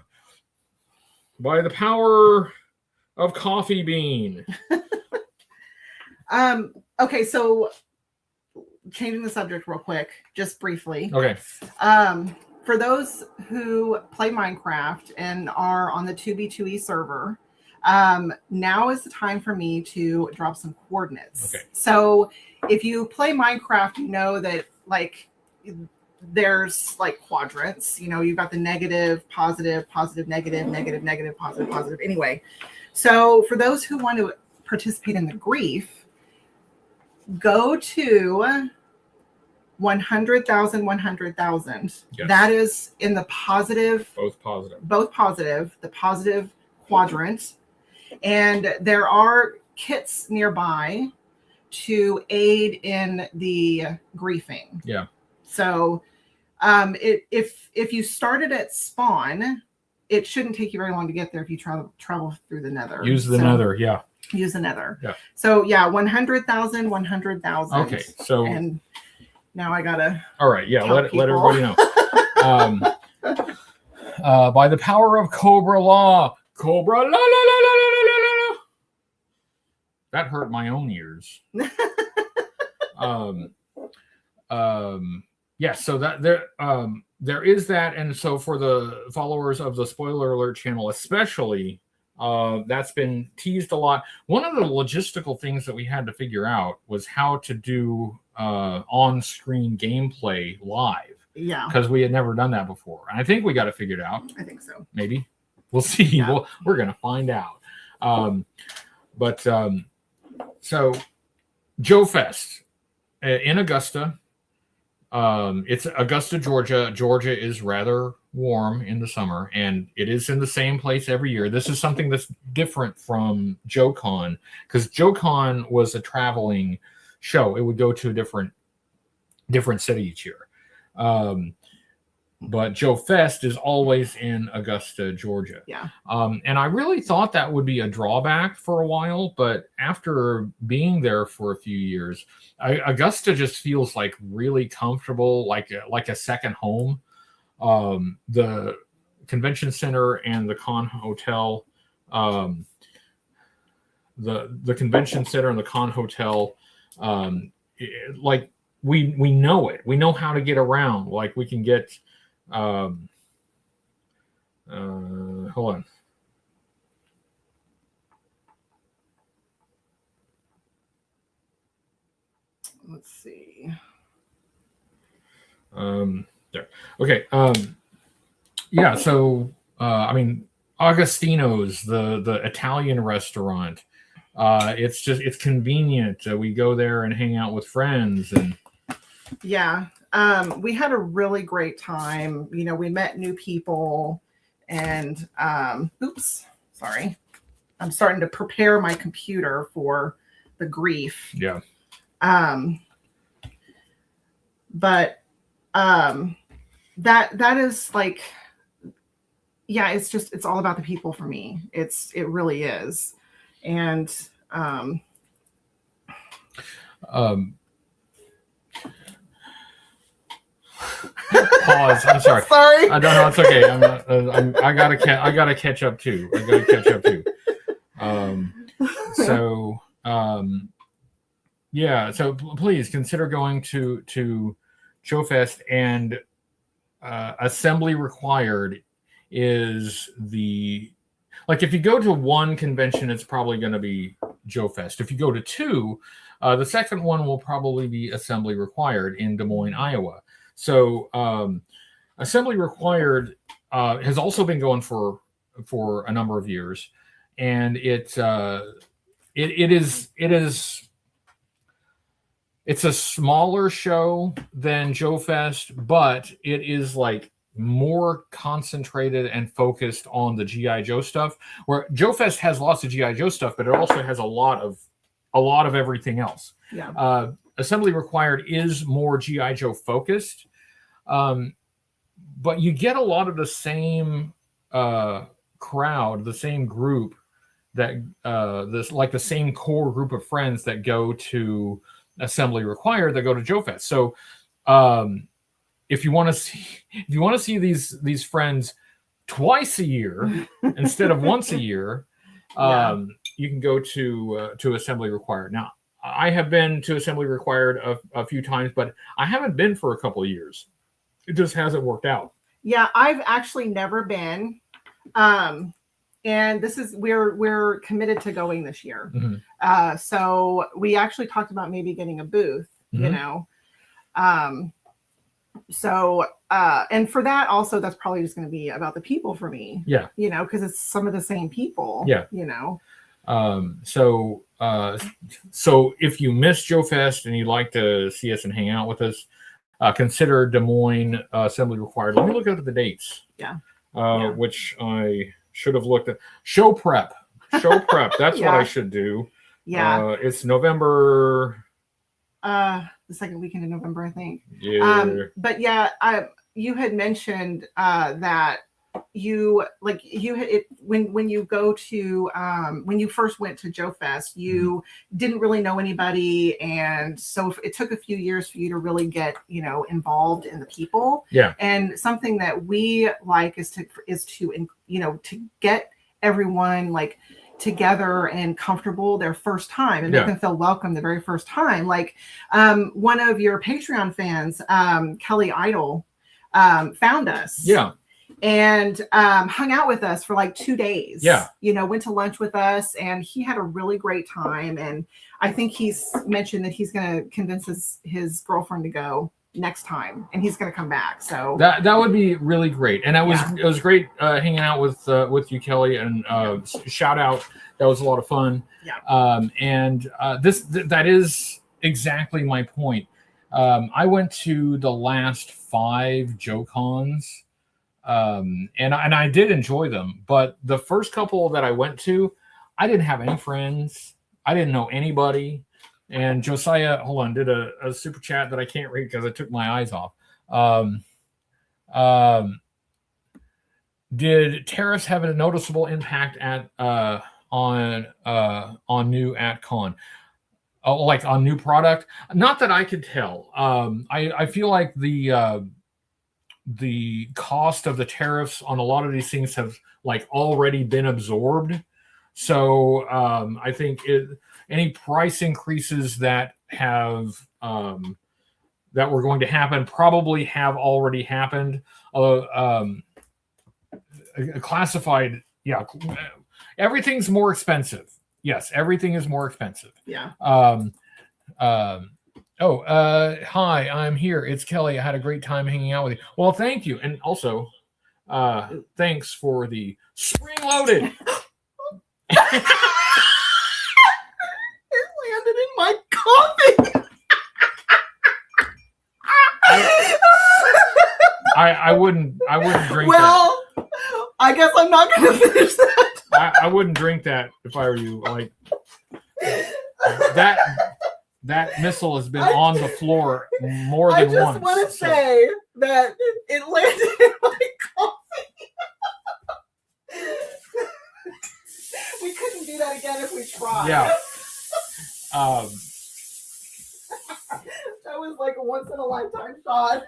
by the power of Coffee Bean. Okay, so changing the subject real quick, just briefly. Okay. For those who play Minecraft and are on the 2B2E server, now is the time for me to drop some coordinates. Okay. So if you play Minecraft, you know that like there's like quadrants. You know, you've got the negative, positive, positive, negative, negative, negative, positive, positive. Anyway, so for those who want to participate in the grief, go to 100,000, 100,000. Yes. That is in the positive. Both positive. Both positive. The positive quadrant. And there are kits nearby to aid in the griefing. Yeah. So if you started at spawn, it shouldn't take you very long to get there if you travel through the nether. Use the nether, yeah. Use the nether. Yeah. So yeah, 100,000, 100,000. Okay, so and now I gotta. All right, yeah. Let everybody know. By the power of Cobra Law, Cobra la la la la la la la. That hurt my own ears. Yeah. So that there is that, and so for the followers of the Spoiler Alert channel, especially. That's been teased a lot. One of the logistical things that we had to figure out was how to do on-screen gameplay live. Yeah. Because we had never done that before. And I think we got it figured out. I think so. Maybe. We'll see. Yeah. We're going to find out. So Joe Fest in Augusta. It's Augusta, Georgia. Georgia is rather warm in the summer, and it is in the same place every year. This is something that's different from JoeCon, because JoeCon was a traveling show. It would go to a different city each year. But Joe Fest is always in Augusta, Georgia. Yeah. And I really thought that would be a drawback for a while, but after being there for a few years, Augusta just feels like really comfortable, like a second home. The convention center and the con hotel, the convention center and the con hotel, like we know it. We know how to get around. Like we can get. Hold on. Let's see. There. Okay. Yeah. So, I mean, Agostino's, the Italian restaurant. It's convenient. We go there and hang out with friends and. Yeah. We had a really great time. You know, we met new people and, oops, sorry. I'm starting to prepare my computer for the grief. Yeah. But that is like, yeah, it's all about the people for me. It really is. And, pause. I'm sorry. Sorry. I don't know. It's okay. I gotta catch up too. Yeah. So please consider going to Joe Fest, and assembly required is like if you go to one convention, it's probably going to be Joe Fest. If you go to two, the second one will probably be assembly required in Des Moines, Iowa. So assembly required has also been going for a number of years, and it's it's a smaller show than Joe Fest, but it is like more concentrated and focused on the GI Joe stuff. Where Joe Fest has lots of GI Joe stuff, but it also has a lot of everything else. Yeah. Assembly Required is more GI Joe focused, but you get a lot of the same crowd, the same group that the same core group of friends that go to Assembly Required that go to Joe Fest. So if you want to see these friends twice a year instead of once a year, you can go to Assembly Required. Now, I have been to Assembly Required a few times, but I haven't been for a couple of years. It just hasn't worked out. Yeah, I've actually never been. And we're committed to going this year. Mm-hmm. So we actually talked about maybe getting a booth, Mm-hmm. And for that also, that's probably just going to be about the people for me. Yeah. Because it's some of the same people. Yeah. So if you missed Joe Fest and you'd like to see us and hang out with us, consider Des Moines Assembly Required. Let me look up the dates. Yeah. Which I should have looked at. Show prep. That's what I should do. Yeah. It's November. The second weekend in November, I think. Yeah. But yeah, you had mentioned that when you go to when you first went to Joe Fest, you didn't really know anybody, and so it took a few years for you to really get involved in the people. Yeah. And something that we like is to get everyone like together and comfortable their first time and make them feel welcome the very first time. Like one of your Patreon fans, Kelly Idol, found us. Yeah. And hung out with us for like 2 days. Yeah. Went to lunch with us, and he had a really great time. And I think he's mentioned that he's going to convince his girlfriend to go next time, and he's going to come back. So that would be really great. And it was great hanging out with you, Kelly. And shout out, that was a lot of fun. Yeah. That is exactly my point. I went to the last 5 JoeCons. And I did enjoy them, but the first couple that I went to, I didn't have any friends. I didn't know anybody. And Josiah, hold on, did a super chat that I can't read because I took my eyes off. Did tariffs have a noticeable impact on new AtCon? Like on new product? Not that I could tell. I feel like the cost of the tariffs on a lot of these things have like already been absorbed. So I think any price increases that have that were going to happen probably have already happened. Classified, everything's more expensive. Yes, everything is more expensive. Yeah. Hi, I'm here. It's Kelly. I had a great time hanging out with you. Well, thank you. And also, thanks for the spring-loaded. It landed in my coffee. I wouldn't drink that. Well, I guess I'm not going to finish that. I wouldn't drink that if I were you. Like that missile has been on the floor more than once. I just want to say that it landed in my coffee. We couldn't do that again if we tried. Yeah. That was like a once in a lifetime shot.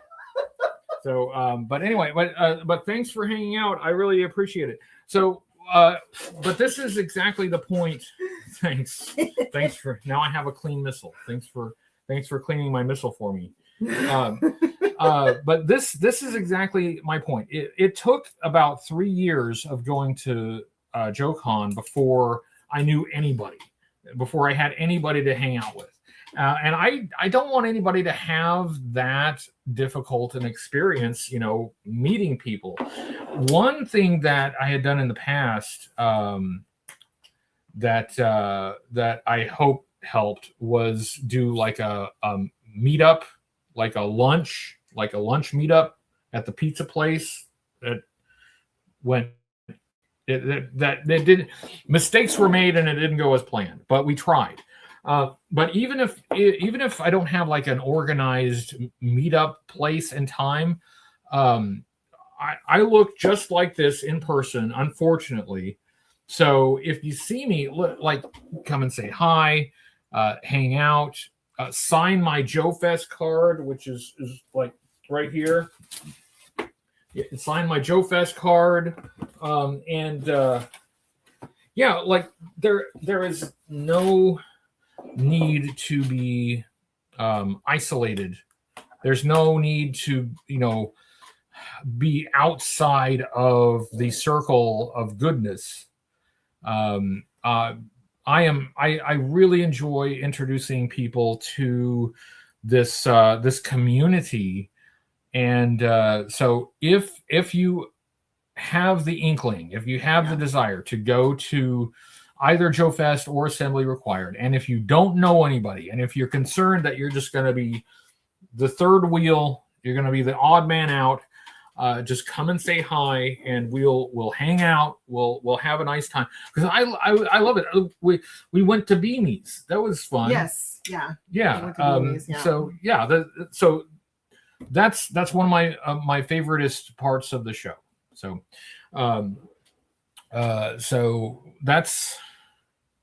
So, but anyway, but thanks for hanging out. I really appreciate it. So, but this is exactly the point. Thanks for, now I have a clean missile. Thanks for cleaning my missile for me. But this is exactly my point. It took about 3 years of going to JoeCon before I knew anybody, before I had anybody to hang out with. And I don't want anybody to have that difficult an experience, meeting people. One thing that I had done in the past that I hope helped was do like a meetup, like a lunch meetup at the pizza place that went. That did mistakes were made and it didn't go as planned, but we tried. But even if I don't have like an organized meetup place and time, I look just like this in person, unfortunately. So if you see me, like, come and say hi, hang out, sign my Joe Fest card, which is like right here. Yeah, sign my Joe Fest card, yeah, like there is no need to be isolated. There's no need to be outside of the circle of goodness. I really enjoy introducing people to this community. And so if you have the inkling, if you have the desire to go to either Joe Fest or Assembly Required, and if you don't know anybody, and if you're concerned that you're just going to be the third wheel, you're going to be the odd man out, just come and say hi, and we'll hang out. We'll have a nice time, because I love it. We went to Beanie's. That was fun. Yes. Yeah. Yeah. Beanie's, yeah. So yeah. So that's one of my favoriteest parts of the show. So, so that's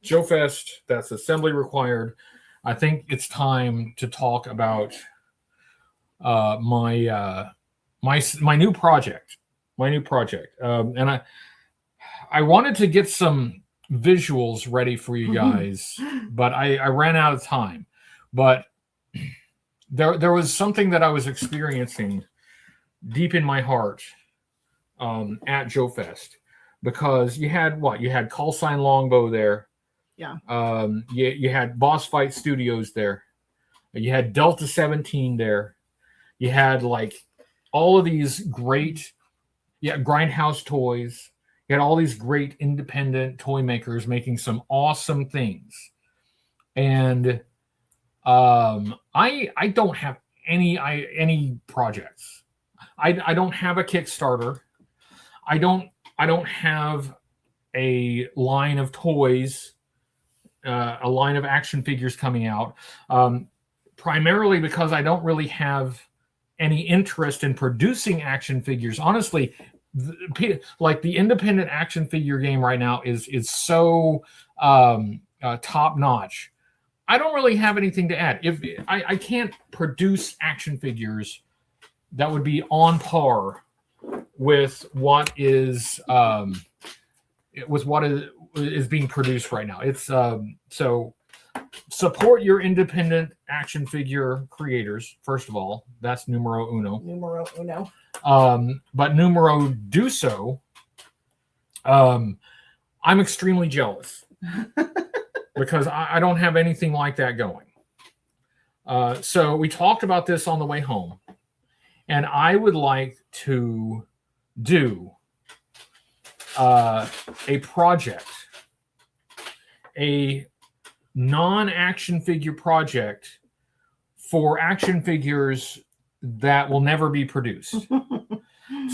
Joe Fest. That's Assembly Required. I think it's time to talk about my new project. And I wanted to get some visuals ready for you guys, but I ran out of time. But there was something that I was experiencing deep in my heart at Joe Fest, because you had Call Sign Longbow there. Yeah. You had Boss Fight Studios there. You had Delta 17 there. You had like all of these great, Grindhouse Toys. You had all these great independent toy makers making some awesome things. And I don't have any projects. I don't have a Kickstarter. I don't have a line of toys, a line of action figures coming out, primarily because I don't really have any interest in producing action figures. Honestly, like the independent action figure game right now is so top notch. I don't really have anything to add. If I can't produce action figures that would be on par with what is being produced right now. It's so support your independent action figure creators, first of all. That's numero uno. But numero do so, I'm extremely jealous because I don't have anything like that going. So we talked about this on the way home, and I would like to do a project, a non-action figure project for action figures that will never be produced.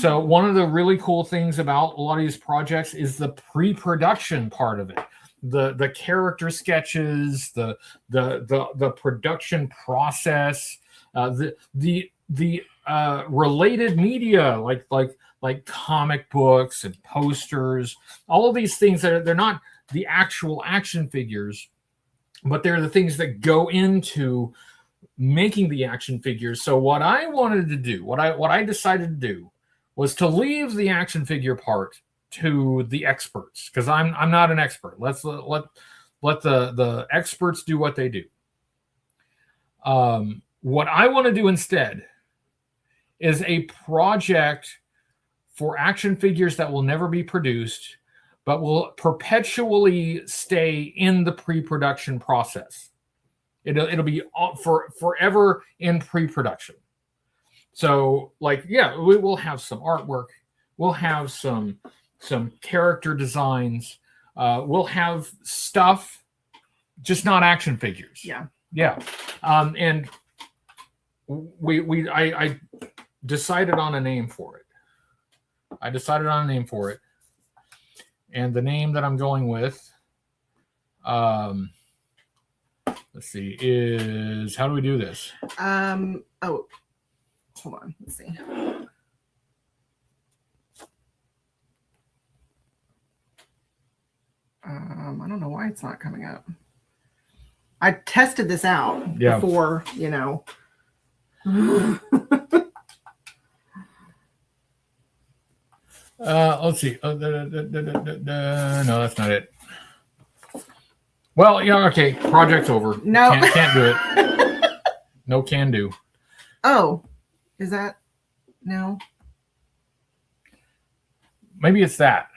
So one of the really cool things about a lot of these projects is the pre-production part of it. The character sketches, the production process, the related media like comic books and posters, all of these things that they're not the actual action figures, but they're the things that go into making the action figures. So what I wanted to do, what I decided to do, was to leave the action figure part to the experts, because I'm not an expert. Let the experts do what they do. What I want to do instead is a project for action figures that will never be produced, but will perpetually stay in the pre-production process. It'll be forever in pre-production. So, we will have some artwork. We'll have some character designs. We'll have stuff, just not action figures. Yeah. Yeah. And I decided on a name for it. And the name that I'm going with, let's see, is, how do we do this? Oh, hold on. Let's see. I don't know why it's not coming up. I tested this out before, you know. Let's see. No, that's not it. Well, yeah, okay. Project's over. No, can't do it. No, can do. Oh, is that no? Maybe it's that.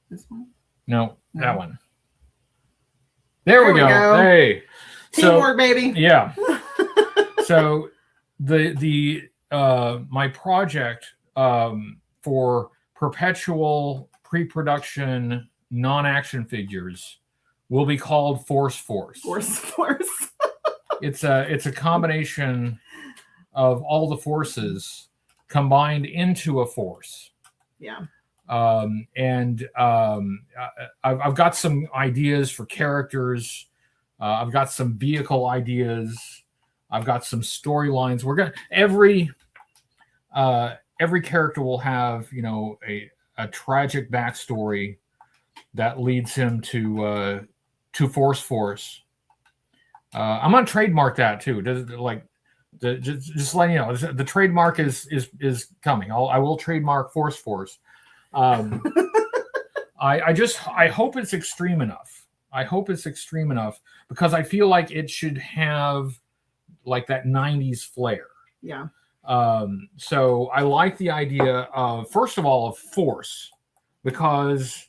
This one? No, that one. There we go. Hey, teamwork, baby. Yeah. So the my project for perpetual pre-production non-action figures will be called Force. It's a combination of all the forces combined into a force. Yeah. I've got some ideas for characters. I've got some vehicle ideas. I've got some storylines. We're gonna every character will have, you know, a tragic backstory that leads him to Force. I'm gonna trademark that too. Just letting you know, the trademark is coming. I will trademark Force. I hope it's extreme enough. Because I feel like it should have like that 90s flair. Yeah. So I like the idea of, first of all, of force, because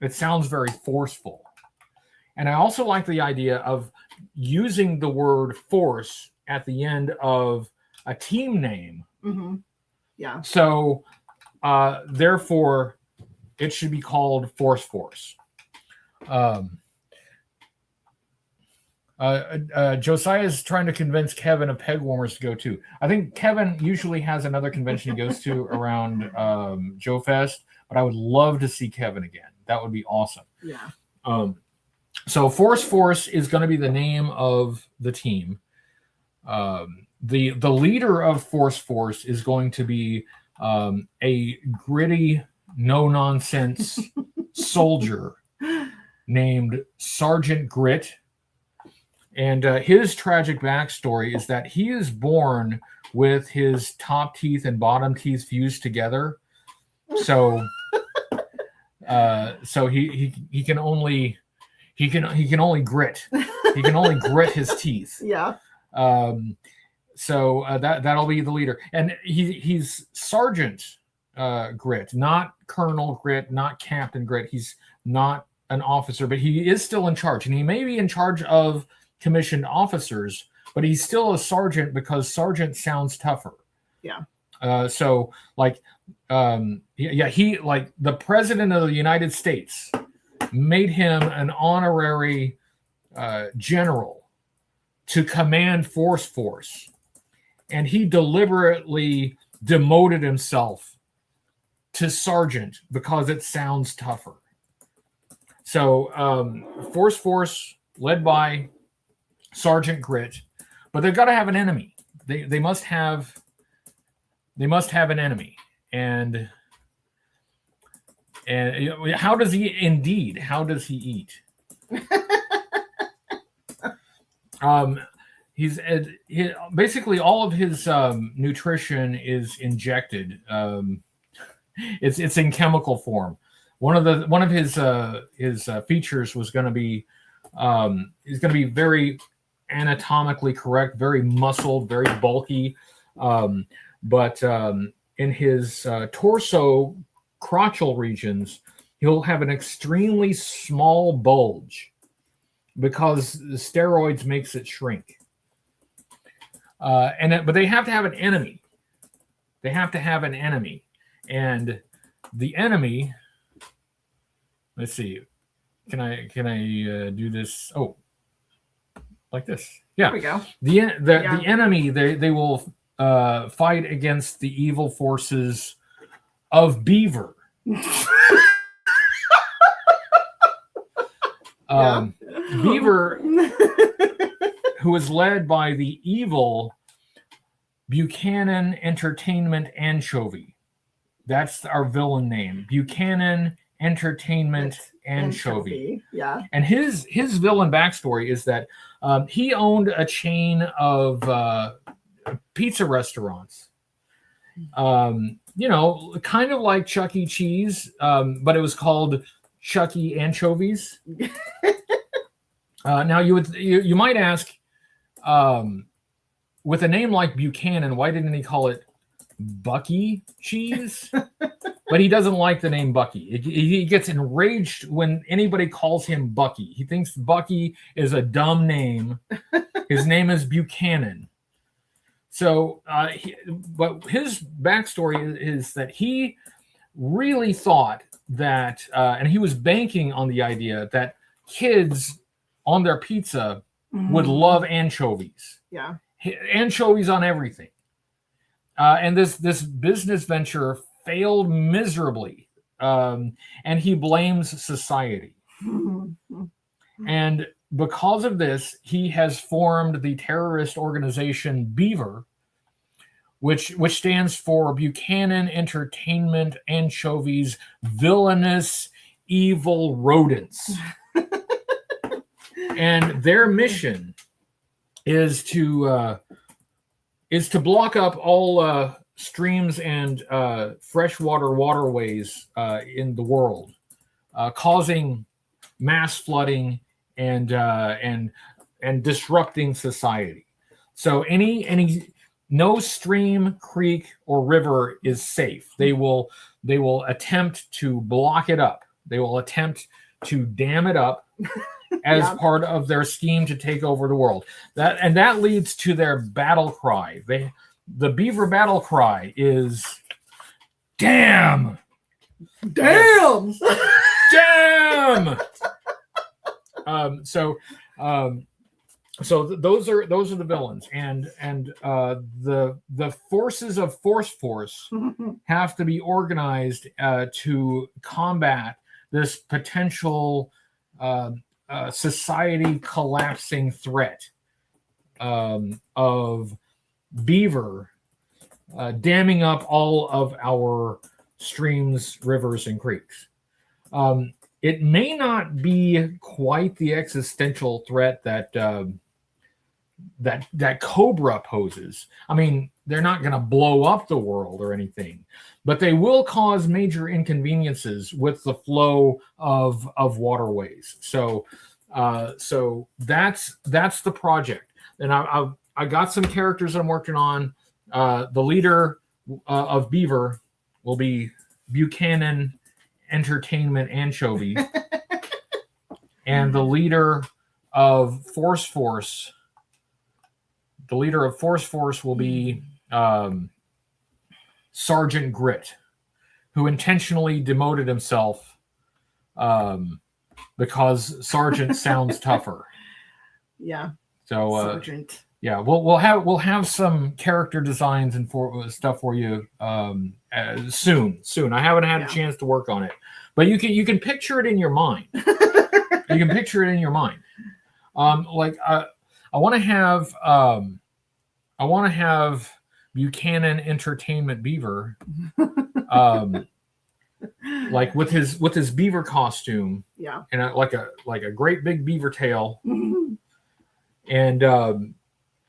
it sounds very forceful. And I also like the idea of using the word force at the end of a team name. Mm-hmm. Yeah. So therefore, it should be called Force. Josiah is trying to convince Kevin of Peg Warmers to go to. I think Kevin usually has another convention he goes to around Joe Fest, but I would love to see Kevin again. That would be awesome. Yeah. So Force is going to be the name of the team. The leader of Force is going to be a gritty, no-nonsense soldier named Sergeant Grit. And his tragic backstory is that he is born with his top teeth and bottom teeth fused together. So he can only grit. He can only grit his teeth. Yeah. So that'll be the leader, and he's Sergeant Grit, not Colonel Grit, not Captain Grit. He's not an officer, but he is still in charge, and he may be in charge of commissioned officers, but he's still a sergeant because sergeant sounds tougher. Yeah. So like, he like the president of the United States made him an honorary general to command Force, and he deliberately demoted himself to sergeant because it sounds tougher. So Force led by Sergeant Grit, but they've got to have an enemy. They must have an enemy. And how does he eat? He's basically all of his nutrition is injected. It's in chemical form. One of his features was going to be is going to be very anatomically correct, very muscled, very bulky, but in his torso crotchal regions, he'll have an extremely small bulge because the steroids makes it shrink. But they have to have an enemy. And the enemy. Let's see. Can I do this? Oh, like this. Yeah. There we go. The enemy, they will fight against the evil forces of Beaver. Beaver, who is led by the evil Buchanan Entertainment Anchovy. That's our villain name. Buchanan Entertainment Anchovy. Yeah. And his villain backstory is that he owned a chain of pizza restaurants. Kind of like Chuck E. Cheese, but it was called Chuck E. Anchovies. Now you might ask, with a name like Buchanan, why didn't he call it Bucky Cheese? But he doesn't like the name Bucky. He gets enraged when anybody calls him Bucky. He thinks Bucky is a dumb name. His name is Buchanan. So, but his backstory is that he really thought that, and he was banking on the idea that kids on their pizza would love anchovies. Yeah. Anchovies on everything. And this business venture failed miserably. And he blames society. And because of this, he has formed the terrorist organization Beaver, which stands for Buchanan Entertainment Anchovies Villainous Evil Rodents. And their mission is to block up all streams and freshwater waterways in the world, causing mass flooding and disrupting society. So no stream, creek, or river is safe. They will attempt to block it up. They will attempt to dam it up as part of their scheme to take over the world. That leads to their battle cry. The Beaver battle cry is damn. Damn. Damn. So those are the villains, and the forces of Force have to be organized to combat this potential society collapsing threat of Beaver damming up all of our streams, rivers, and creeks. It may not be quite the existential threat that Cobra poses. I mean, they're not going to blow up the world or anything, but they will cause major inconveniences with the flow of waterways. So that's the project. And I got some characters that I'm working on. The leader of Beaver will be Buchanan Entertainment Anchovy, and the leader of Force will be Sergeant Grit, who intentionally demoted himself because Sergeant sounds tougher. Yeah. So Sergeant. Yeah, we'll have some character designs and stuff for you soon. I haven't had a chance to work on it, but you can picture it in your mind. You can picture it in your mind. I want to have Buchanan Entertainment Beaver, like with his beaver costume, and like a great big beaver tail, and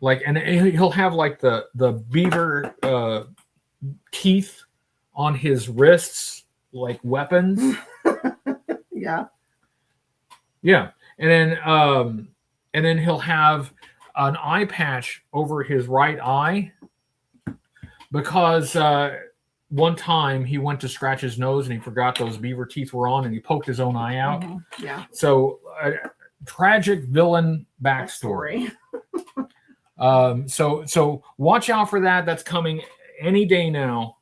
and he'll have like the beaver teeth on his wrists, like weapons. Yeah. And then he'll have an eye patch over his right eye because one time he went to scratch his nose and he forgot those beaver teeth were on and he poked his own eye out. Yeah. So tragic villain backstory. So watch out for that. That's coming any day now.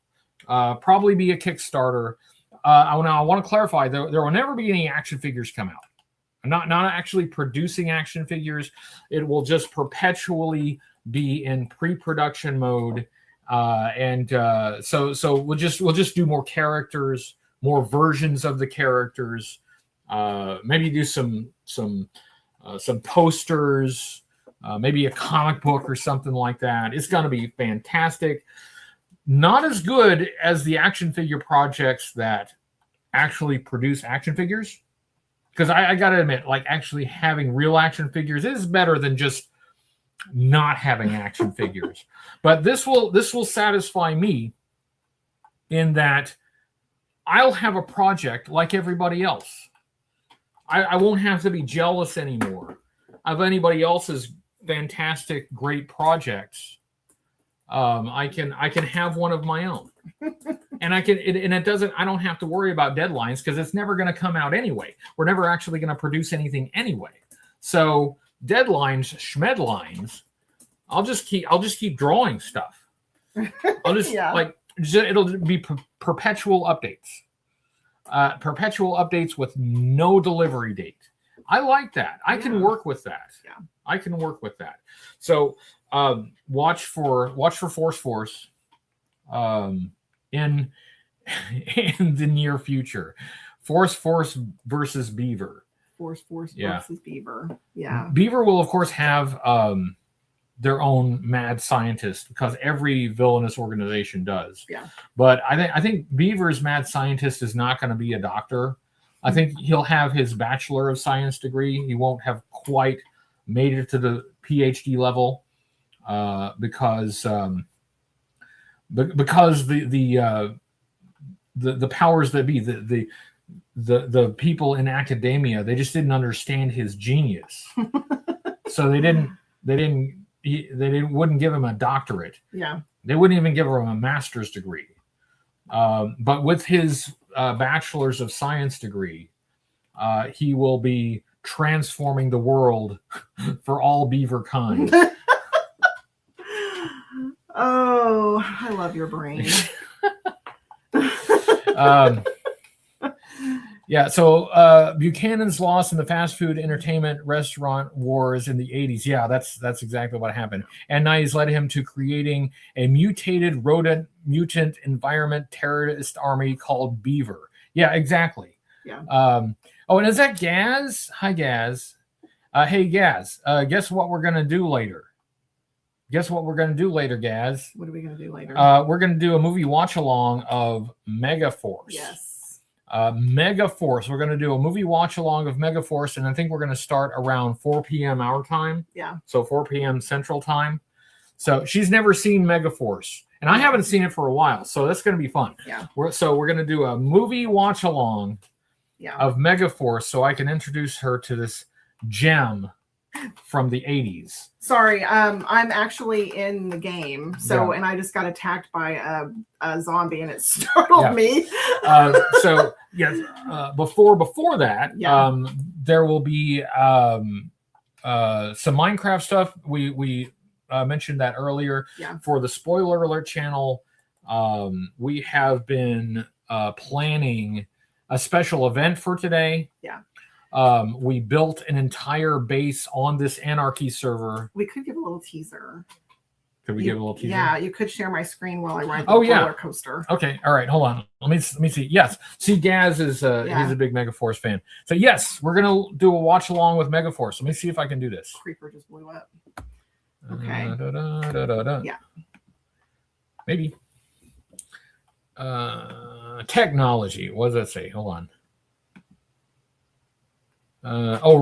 Probably be a Kickstarter. I want to clarify, there will never be any action figures come out. not actually producing action figures. It will just perpetually be in pre-production mode, so we'll just do more characters, more versions of the characters, maybe do some posters, maybe a comic book or something like that. It's going to be fantastic. Not as good as the action figure projects that actually produce action figures, because I got to admit, like, actually having real action figures is better than just not having action figures. But this will satisfy me in that I'll have a project like everybody else. I won't have to be jealous anymore of anybody else's fantastic, great projects. I can have one of my own, and I don't have to worry about deadlines, because it's never going to come out anyway. We're never actually going to produce anything anyway. So deadlines, schmedlines, I'll just keep drawing stuff. I'll just it'll be perpetual updates. Perpetual updates with no delivery date. I like that. I can work with that. Yeah. I can work with that. So watch for Force in the near future. Force versus Beaver. Force versus Beaver. Yeah. Beaver will of course have their own mad scientist, because every villainous organization does. Yeah. But I think Beaver's mad scientist is not going to be a doctor. I think he'll have his Bachelor of Science degree. He won't have quite made it to the PhD level, because the powers that be, the people in academia, they just didn't understand his genius. So they wouldn't give him a doctorate. Yeah. They wouldn't even give him a master's degree. But with his Bachelor's of Science degree, he will be transforming the world for all beaver kind. Oh, I love your brain. Yeah, so Buchanan's lost in the fast food entertainment restaurant wars in the 80s. Yeah, that's exactly what happened. And now he's led him to creating a mutated rodent mutant environment terrorist army called Beaver. Yeah, exactly. Yeah. Oh, and is that Gaz? Hi, Gaz. Hey, Gaz, guess what we're going to do later? Guess what we're going to do later, Gaz? What are we going to do later? We're going to do a movie watch-along of Megaforce. Yes. Megaforce. We're going to do a movie watch-along of Megaforce, and I think we're going to start around 4 p.m. our time. Yeah. So 4 p.m. Central Time. So she's never seen Megaforce, and I haven't seen it for a while, so that's going to be fun. Yeah. We're going to do a movie watch-along of Megaforce, so I can introduce her to this gem from the 80s. Sorry, I'm actually in the game, and I just got attacked by a zombie, and it startled me. So yes, before that, there will be some Minecraft stuff. We mentioned that earlier. Yeah. For the Spoiler Alert channel, we have been planning a special event for today. Yeah. We built an entire base on this Anarchy server. We could give a little teaser. Could we give a little teaser? Yeah, you could share my screen while I ride the roller coaster. Okay, all right, hold on. Let me see. Yes, see, Gaz is he's a big Megaforce fan. So yes, we're gonna do a watch along with Megaforce. Let me see if I can do this. Creeper just blew up. Okay. Yeah. Maybe. Technology. What does that say? Hold on.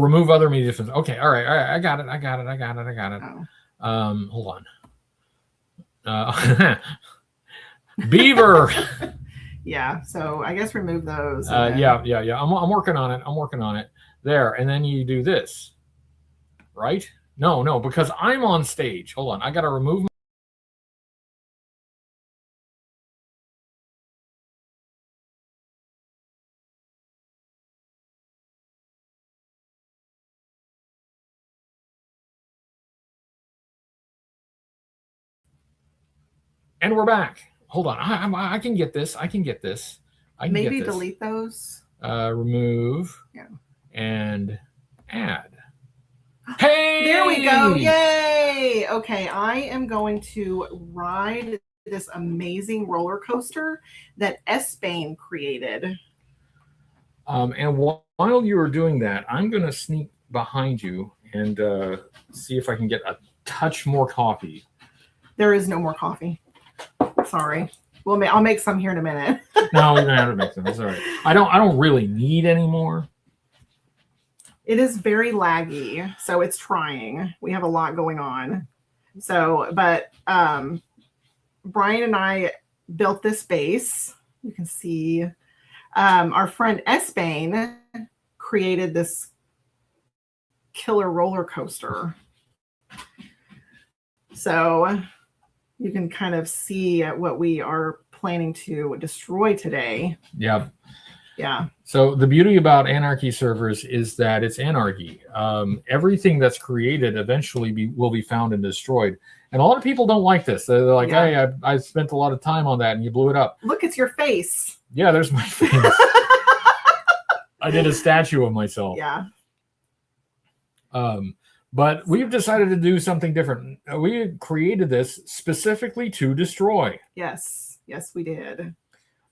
Remove other media. Okay, all right. I got it. Oh. Hold on. Beaver. Yeah. So I guess remove those. Yeah. I'm working on it. There, and then you do this, right? No, because I'm on stage. Hold on. I got to remove. And we're back. Hold on. I can get this. Maybe delete those. Remove. Yeah. And add. Hey! There we go. Yay! Okay, I am going to ride this amazing roller coaster that S-Bane created. And while you are doing that, I'm going to sneak behind you and see if I can get a touch more coffee. There is no more coffee. Sorry. Well, I'll make some here in a minute. No, you don't have to make them. It's all right. I don't really need any more. It is very laggy, so it's trying. We have a lot going on. So, but Brian and I built this base. You can see our friend S-Bane created this killer roller coaster. So you can kind of see what we are planning to destroy today. Yeah. Yeah. So the beauty about anarchy servers is that it's anarchy. Everything that's created eventually will be found and destroyed. And a lot of people don't like this. They're like, hey, I spent a lot of time on that and you blew it up. Look, it's your face. Yeah, there's my face. I did a statue of myself. Yeah. But we've decided to do something different. We created this specifically to destroy. Yes. Yes, we did.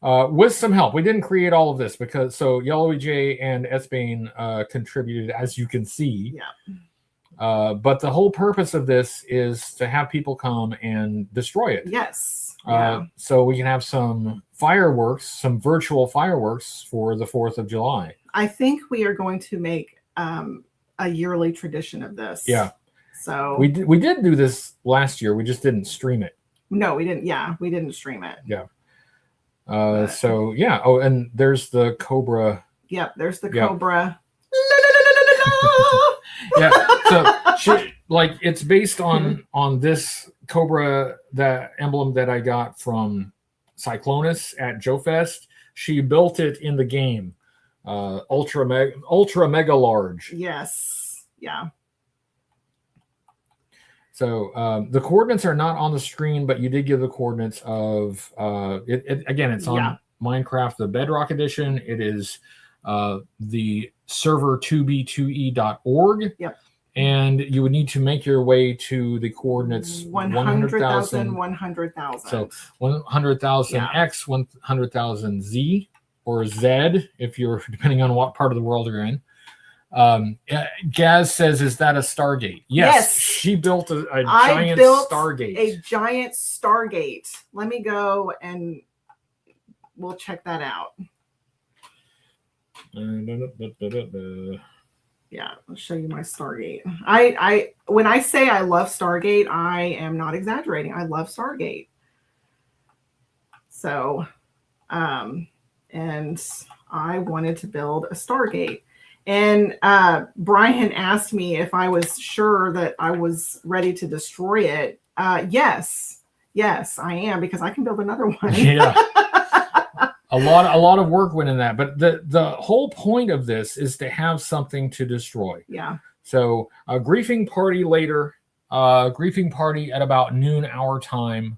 With some help. We didn't create all of this because Yellowy J and S-Bane contributed, as you can see. Yeah. But the whole purpose of this is to have people come and destroy it. Yes. So we can have some fireworks, some virtual fireworks for the 4th of July. I think we are going to make a yearly tradition of this. Yeah. So we did do this last year. We just didn't stream it. No, we didn't. Yeah, we didn't stream it. Yeah. So yeah. Oh, and there's the Cobra. Yep. There's the Cobra. Yeah. So it's based on this Cobra, that emblem that I got from Cyclonus at Joe Fest. She built it in the game. Ultra mega large. Yes. Yeah. So the coordinates are not on the screen, but you did give the coordinates of again, it's on Minecraft, the Bedrock edition. It is the server 2b2e.org. Yep. And you would need to make your way to the coordinates 100,000, 100,000. So 100,000 X, 100,000 Z, or Z, if you're depending on what part of the world you're in. Gaz says, "Is that a Stargate?" Yes. She built a giant Stargate. A giant Stargate. Let me go and we'll check that out. Yeah, I'll show you my Stargate. I when I say I love Stargate, I am not exaggerating. I love Stargate. So, and I wanted to build a Stargate. And Brian asked me if I was sure that I was ready to destroy it. Yes, I am, because I can build another one. Yeah. A lot of work went in that, but the whole point of this is to have something to destroy. Yeah. So a griefing party later, griefing party at about noon our time,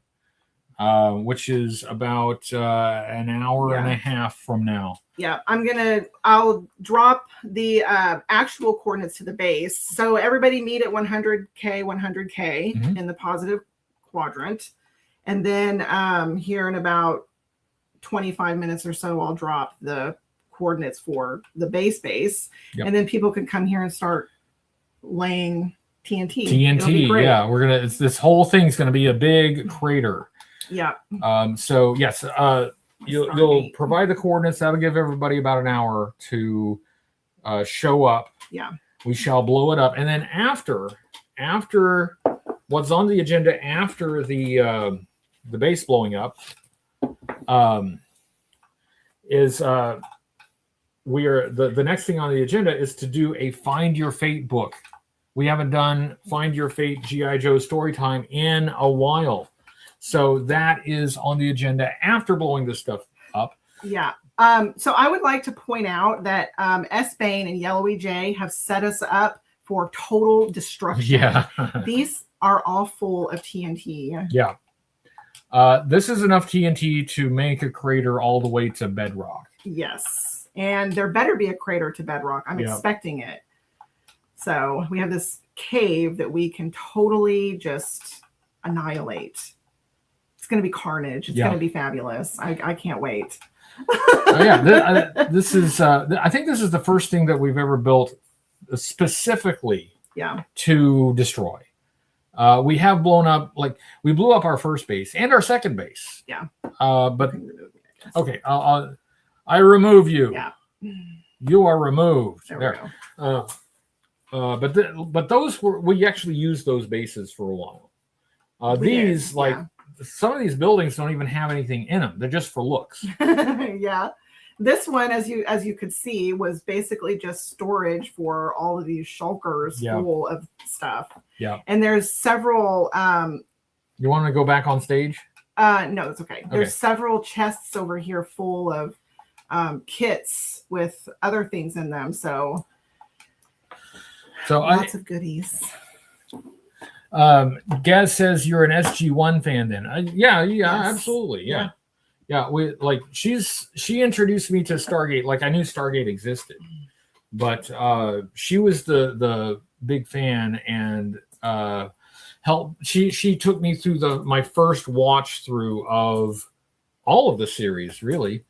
which is about an hour and a half from now. Yeah, I'll drop the actual coordinates to the base. So everybody meet at 100K in the positive quadrant. And then here in about 25 minutes or so, I'll drop the coordinates for the base. Yep. And then people can come here and start laying TNT. Yeah, this whole thing's gonna be a big crater. Yeah. So yes, you'll provide the coordinates. That'll give everybody about an hour to show up. Yeah. We shall blow it up, and then after what's on the agenda after the base blowing up, is we are the next thing on the agenda is to do a Find Your Fate book. We haven't done Find Your Fate G.I. Joe story time in a while. So that is on the agenda after blowing this stuff up. Yeah. So I would like to point out that S-Bane and Yellowy J have set us up for total destruction. Yeah. These are all full of TNT. Yeah. This is enough TNT to make a crater all the way to Bedrock. Yes. And there better be a crater to Bedrock. I'm expecting it. So we have this cave that we can totally just annihilate. It's going to be carnage. It's going to be fabulous. I can't wait. This is. I think this is the first thing that we've ever built specifically to destroy. We have blown up, like we blew up our first base and our second base. Yeah. But okay, I remove you. Yeah. You are removed. There. But those we actually used those bases for a while. These some of these buildings don't even have anything in them. They're just for looks. Yeah. This one, as you could see, was basically just storage for all of these shulkers full of stuff. Yeah. And there's several. You want to go back on stage? No, it's okay. There's several chests over here full of kits with other things in them. So lots of goodies. Gaz says you're an SG1 fan then. Yeah, absolutely. Yeah. We like she introduced me to Stargate. Like I knew Stargate existed, but she was the big fan and she took me through my first watch through of all of the series, really.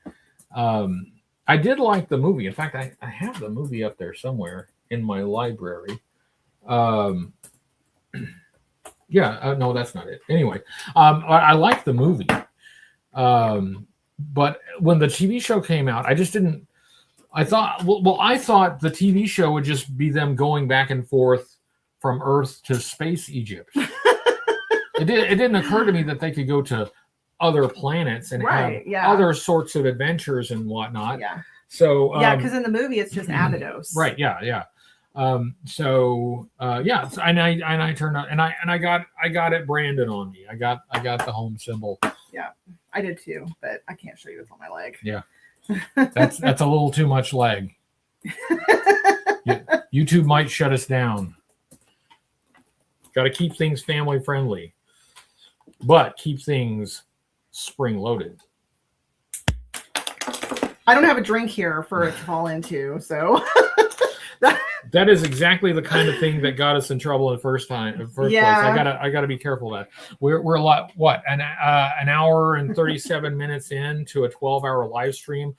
I did like the movie. In fact, I have the movie up there somewhere in my library. No, that's not it. Anyway, I like the movie. But when the TV show came out, I just didn't. I thought the TV show would just be them going back and forth from Earth to space Egypt. It didn't occur to me that they could go to other planets and have other sorts of adventures and whatnot. Yeah. So because in the movie it's just Abydos. Right. Yeah. And I turned out and I got it branded on me. I got the home symbol. Yeah, I did too, but I can't show you this on my leg. Yeah, that's a little too much leg. YouTube might shut us down. Got to keep things family friendly, but keep things spring loaded. I don't have a drink here for it to fall into, so. That is exactly the kind of thing that got us in trouble in the first place. I gotta be careful of that. We're a lot an hour and 37 minutes into a 12-hour live stream.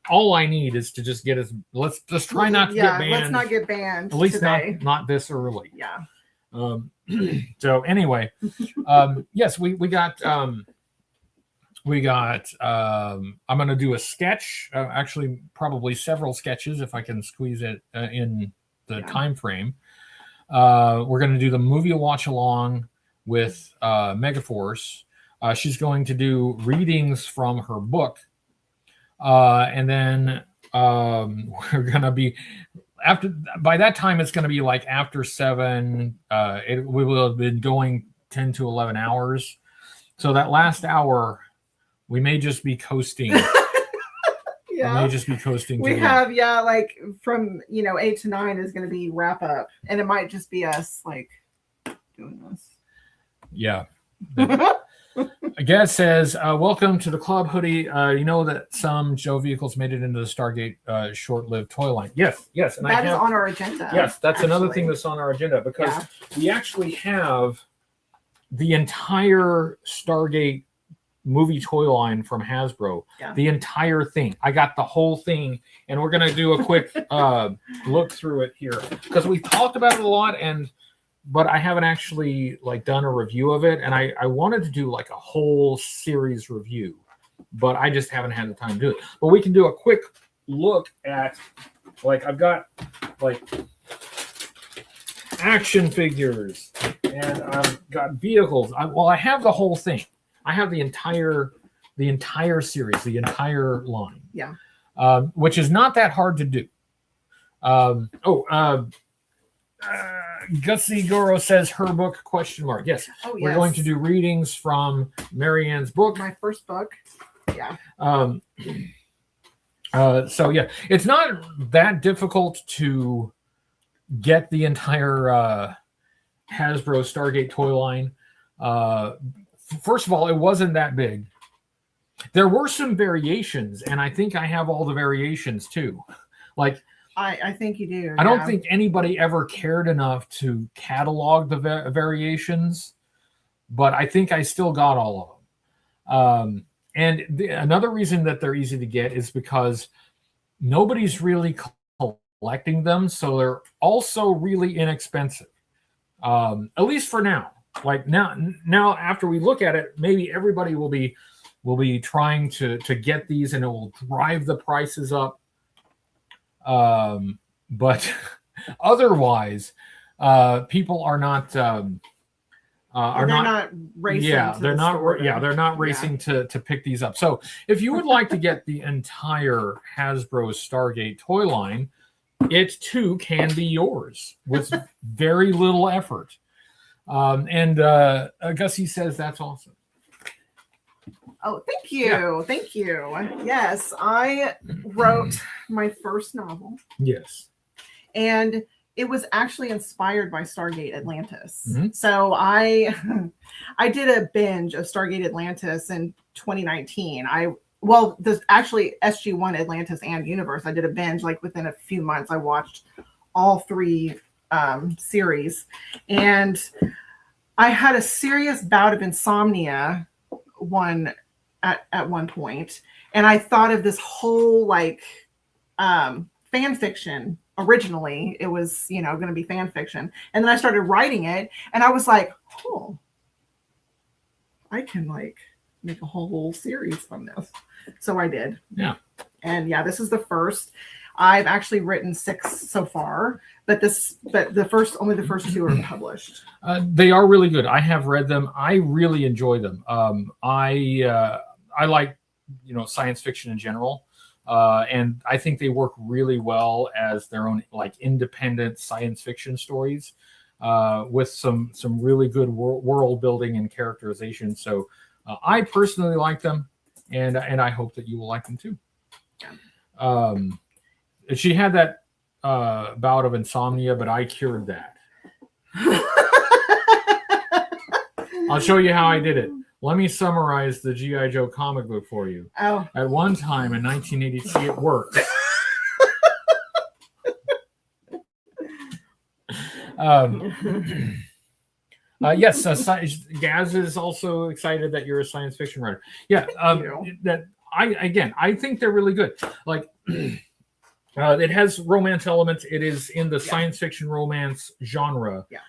All I need is to just get us. Let's just try not to get banned. Let's not get banned. At least today. not this early. Yeah. So anyway, yes, we got. I'm going to do a sketch, actually probably several sketches if I can squeeze it in the time frame. We're going to do the movie watch along with Megaforce. She's going to do readings from her book. And then we're going to be by that time, it's going to be like after 7, we will have been going 10 to 11 hours. So that last hour, we may just be coasting. We may just be coasting. We have, like from 8 to 9 is going to be wrap up, and it might just be us like doing this. Yeah. Gaz says, "Welcome to the club, hoodie. You know that some Joe vehicles made it into the Stargate short-lived toy line. Yes, and that is on our agenda. Yes, that's another thing that's on our agenda because we actually have the entire Stargate movie toy line from Hasbro, the entire thing. I got the whole thing, and we're gonna do a quick look through it here because we talked about it a lot, but I haven't actually done a review of it, and I wanted to do like a whole series review, but I just haven't had the time to do it. But we can do a quick look at I've got action figures and I've got vehicles. I have the whole thing. I have the entire series, the entire line. Yeah. Which is not that hard to do. Gussie Goro says her book ? Yes. Oh, yes. We're going to do readings from Marianne's book. My first book. Yeah. So yeah, it's not that difficult to get the entire Hasbro Stargate toy line. First of all, it wasn't that big. There were some variations, and I think I have all the variations too. I think you do. I don't think anybody ever cared enough to catalog the variations, but I think I still got all of them. And another reason that they're easy to get is because nobody's really collecting them, so they're also really inexpensive. At least for now. Like now after we look at it, maybe everybody will be trying to get these, and it will drive the prices up. But otherwise, people are not not racing. Yeah, they're not racing to pick these up. So if you would like to get the entire Hasbro Stargate toy line, it too can be yours with very little effort. And Gussie says that's awesome. Oh, thank you. Yeah. Thank you. Yes, I wrote my first novel. Yes. And it was actually inspired by Stargate Atlantis. Mm-hmm. So I did a binge of Stargate Atlantis in 2019. Actually SG-1 Atlantis and Universe. I did a binge like within a few months. I watched all 3 series, and I had a serious bout of insomnia at one point, and I thought of this whole like fan fiction. Originally it was going to be fan fiction, and then I started writing it, and I was like, oh, I can like make a whole series from this. So I did. Yeah. And yeah, this is the first. I've actually written 6 so far, but only the first 2 are published. They are really good. I have read them. I really enjoy them. I like science fiction in general, and I think they work really well as their own like independent science fiction stories, with some really good world building and characterization. So I personally like them, and I hope that you will like them too. Yeah. She had that bout of insomnia, but I cured that. I'll show you how I did it. Let me summarize the G.I. Joe comic book for you. Oh. At one time in 1983, it worked. Yes, Gaz is also excited that you're a science fiction writer. Yeah, I think they're really good. Like, it has romance elements. It is in the science fiction romance genre. Yeah.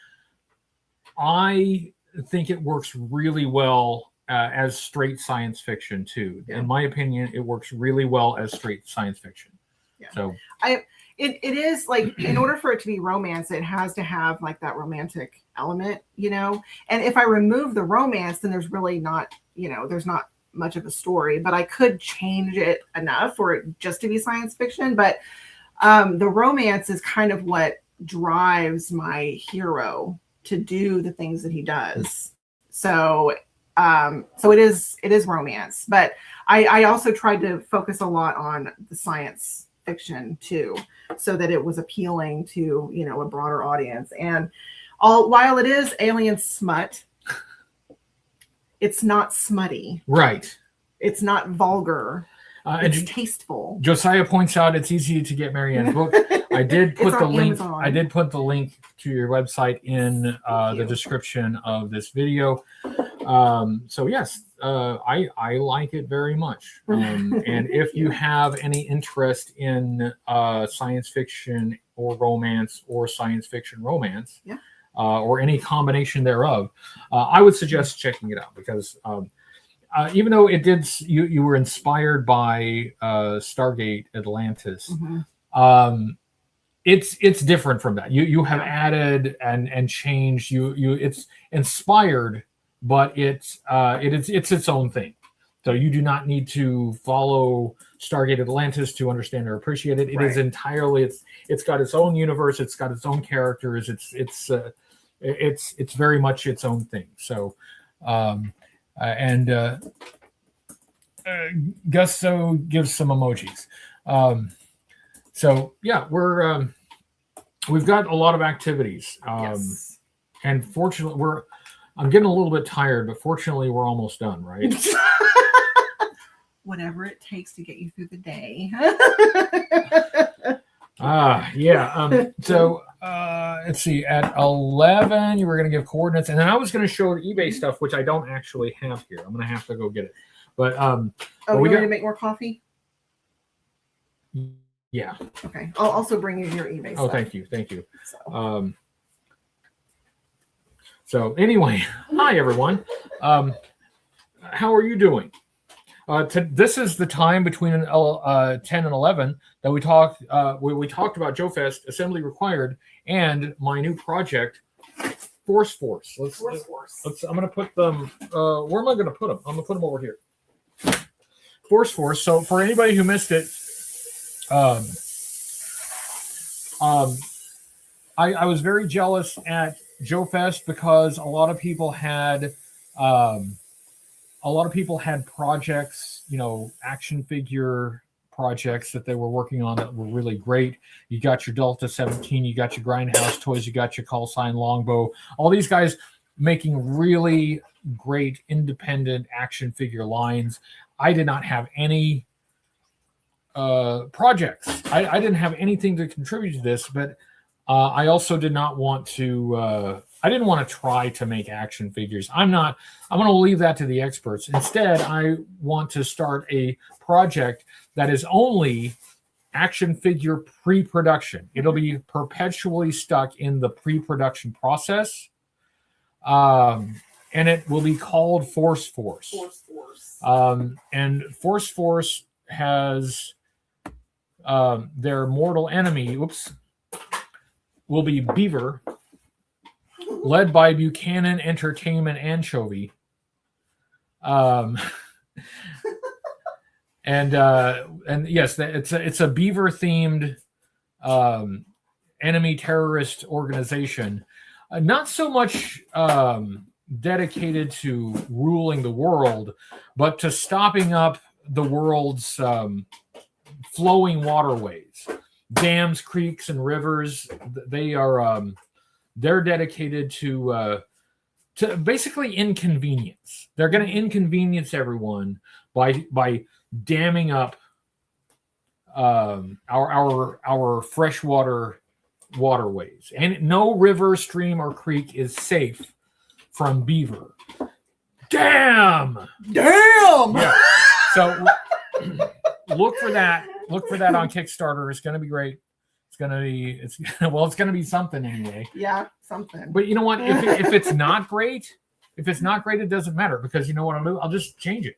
I think it works really well as straight science fiction too. Yeah. In my opinion, it works really well as straight science fiction. Yeah. So it is like, in order for it to be romance, it has to have like that romantic element, and if I remove the romance, then there's really not, there's not much of a story, but I could change it enough for it just to be science fiction. But the romance is kind of what drives my hero to do the things that he does. So it is romance, but I also tried to focus a lot on the science fiction too, so that it was appealing to, a broader audience. And while it is alien smut, it's not smutty. Right. It's not vulgar. It's tasteful. Josiah points out it's easy to get Marianne's book. I did put the link. Amazon. I did put the link to your website in the description of this video. So yes, I like it very much. And if you have any interest in science fiction or romance or science fiction romance, or any combination thereof, I would suggest checking it out, because even though it did, you were inspired by Stargate Atlantis. Mm-hmm. It's different from that. You have added and changed. It's inspired, but it's its own thing. So you do not need to follow Stargate Atlantis to understand or appreciate it. It is entirely, it's got its own universe. It's got its own characters. It's very much its own thing. So, Gusto gives some emojis. So yeah, we've got a lot of activities. Yes. And fortunately I'm getting a little bit tired, but fortunately we're almost done, right? Whatever it takes to get you through the day. Yeah. So let's see. At 11, you were going to give coordinates, and then I was going to show eBay stuff, which I don't actually have here. I'm going to have to go get it. But oh, but you we want me got to make more coffee? yeah. Okay. I'll also bring you your eBay Oh, stuff. thank you. So anyway, hi everyone. How are you doing? This is the time between 10 and 11 that we talked. We talked about Joe Fest, Assembly Required, and my new project, Force. Let's. I'm going to put them. Where am I going to put them? I'm going to put them over here. Force. So for anybody who missed it, I was very jealous at Joe Fest because a lot of people had projects, action figure projects that they were working on that were really great. You got your Delta 17, you got your Grindhouse toys, you got your Call Sign Longbow. All these guys making really great independent action figure lines. I did not have any projects. I didn't have anything to contribute to this, but I also did not want to. I didn't want to try to make action figures. I'm going to leave that to the experts. Instead, I want to start a project that is only action figure pre-production. It'll be perpetually stuck in the pre-production process, and it will be called Force. And Force has their mortal enemy. Will be Beaver, led by Buchanan Entertainment Anchovy. And yes, it's a beaver themed enemy terrorist organization. Not so much dedicated to ruling the world, but to stopping up the world's flowing waterways. Dams, creeks, and rivers. They're dedicated to basically inconvenience. They're going to inconvenience everyone by damming up our freshwater waterways. And no river, stream, or creek is safe from beaver. Damn. Yeah. So look for that. Look for that on Kickstarter. It's going to be great. It's going to be something anyway. Yeah, something. But you know what? If it's not great, it doesn't matter, because you know what I'll do? I'll just change it,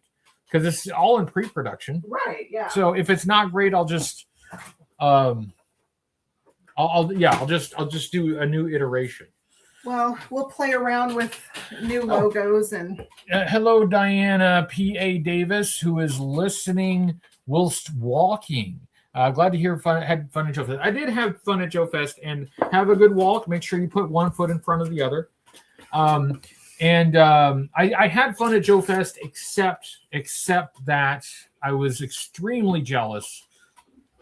because it's all in pre-production. Right. Yeah. So if it's not great, I'll just I'll just do a new iteration. Well, we'll play around with new logos and. Hello, Diana P.A. Davis, who is listening whilst walking. Glad to hear had fun at Joe Fest. I did have fun at Joe Fest, and have a good walk. Make sure you put one foot in front of the other. I had fun at Joe Fest, except that I was extremely jealous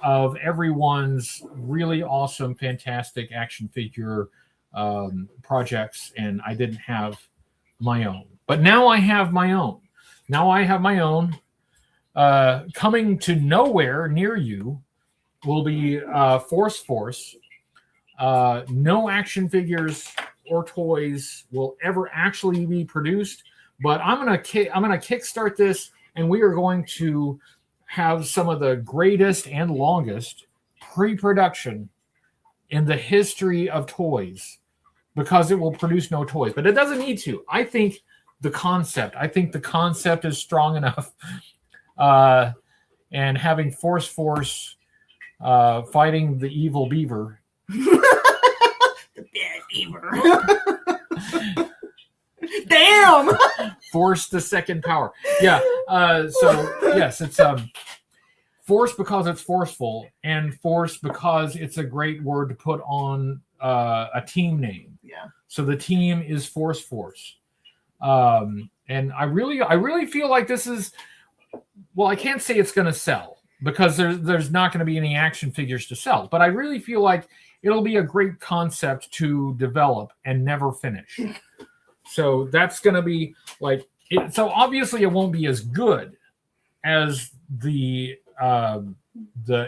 of everyone's really awesome, fantastic action figure projects, and I didn't have my own. But now I have my own. Coming to nowhere near you will be Force. No action figures or toys will ever actually be produced, but I'm gonna kickstart this, and we are going to have some of the greatest and longest pre-production in the history of toys, because it will produce no toys. But it doesn't need to. I think the concept is strong enough. And having Force fighting the evil beaver. The bad beaver. Damn! Force the second power. Yeah. So yes, it's Force because it's forceful, and Force because it's a great word to put on a team name. Yeah. So the team is Force. And I really feel like this is. Well, I can't say it's going to sell, because there's not going to be any action figures to sell. But I really feel like it'll be a great concept to develop and never finish. So that's going to be like it. So obviously it won't be as good as the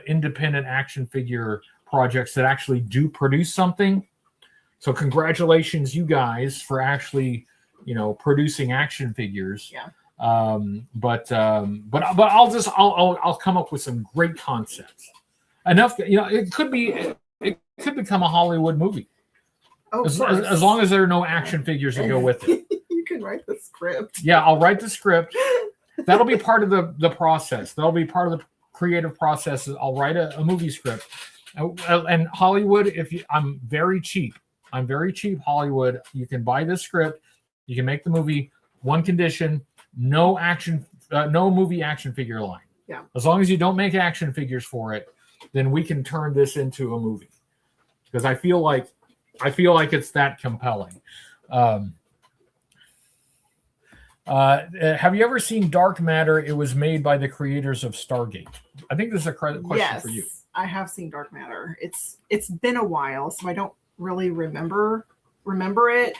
independent action figure projects that actually do produce something. So congratulations, you guys, for actually, producing action figures. Yeah. But I'll come up with some great concepts. Enough, it could become a Hollywood movie. Oh, as long as there are no action figures that go with it. You can write the script. Yeah, I'll write the script. That'll be part of the process. That'll be part of the creative process. I'll write a movie script. And Hollywood, I'm very cheap. Hollywood. You can buy this script. You can make the movie. One condition: no movie action figure line. Yeah. As long as you don't make action figures for it, then we can turn this into a movie. Because I feel like it's that compelling. Have you ever seen Dark Matter? It was made by the creators of Stargate. I think this is a question for you. Yes, I have seen Dark Matter. It's been a while, so I don't really remember it.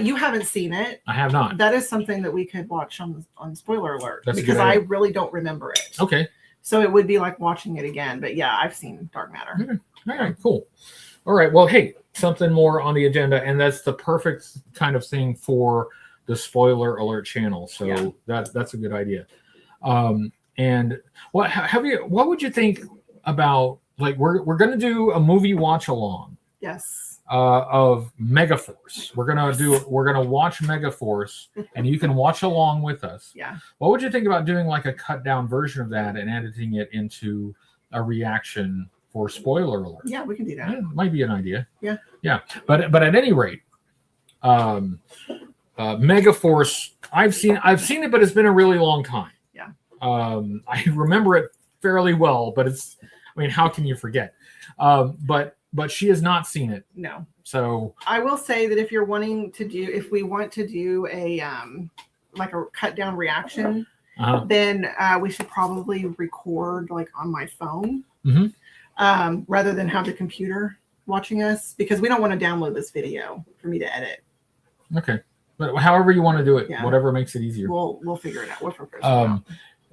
You haven't seen it. I have not. That is something that we could watch on Spoiler Alert. That's because I really don't remember it. Okay. So it would be like watching it again. But yeah, I've seen Dark Matter. Okay. All right, cool. All right. Well, hey, something more on the agenda, and that's the perfect kind of thing for the Spoiler Alert channel. So that's a good idea. And what would you think about, like, we're going to do a movie watch along? Yes. Of Megaforce. We're gonna watch Megaforce, and you can watch along with us. Yeah. What would you think about doing like a cut down version of that and editing it into a reaction for Spoiler Alert? Yeah, we can do that. Yeah, might be an idea. Yeah. Yeah. But at any rate, Megaforce, I've seen it, but it's been a really long time. Yeah. I remember it fairly well, but how can you forget? But she has not seen it. No. So I will say that if we want to do a like a cut down reaction, then we should probably record like on my phone, rather than have the computer watching us, because we don't want to download this video for me to edit. Okay. But however you want to do it, Yeah. whatever makes it easier. We'll figure it out. We'll figure it out.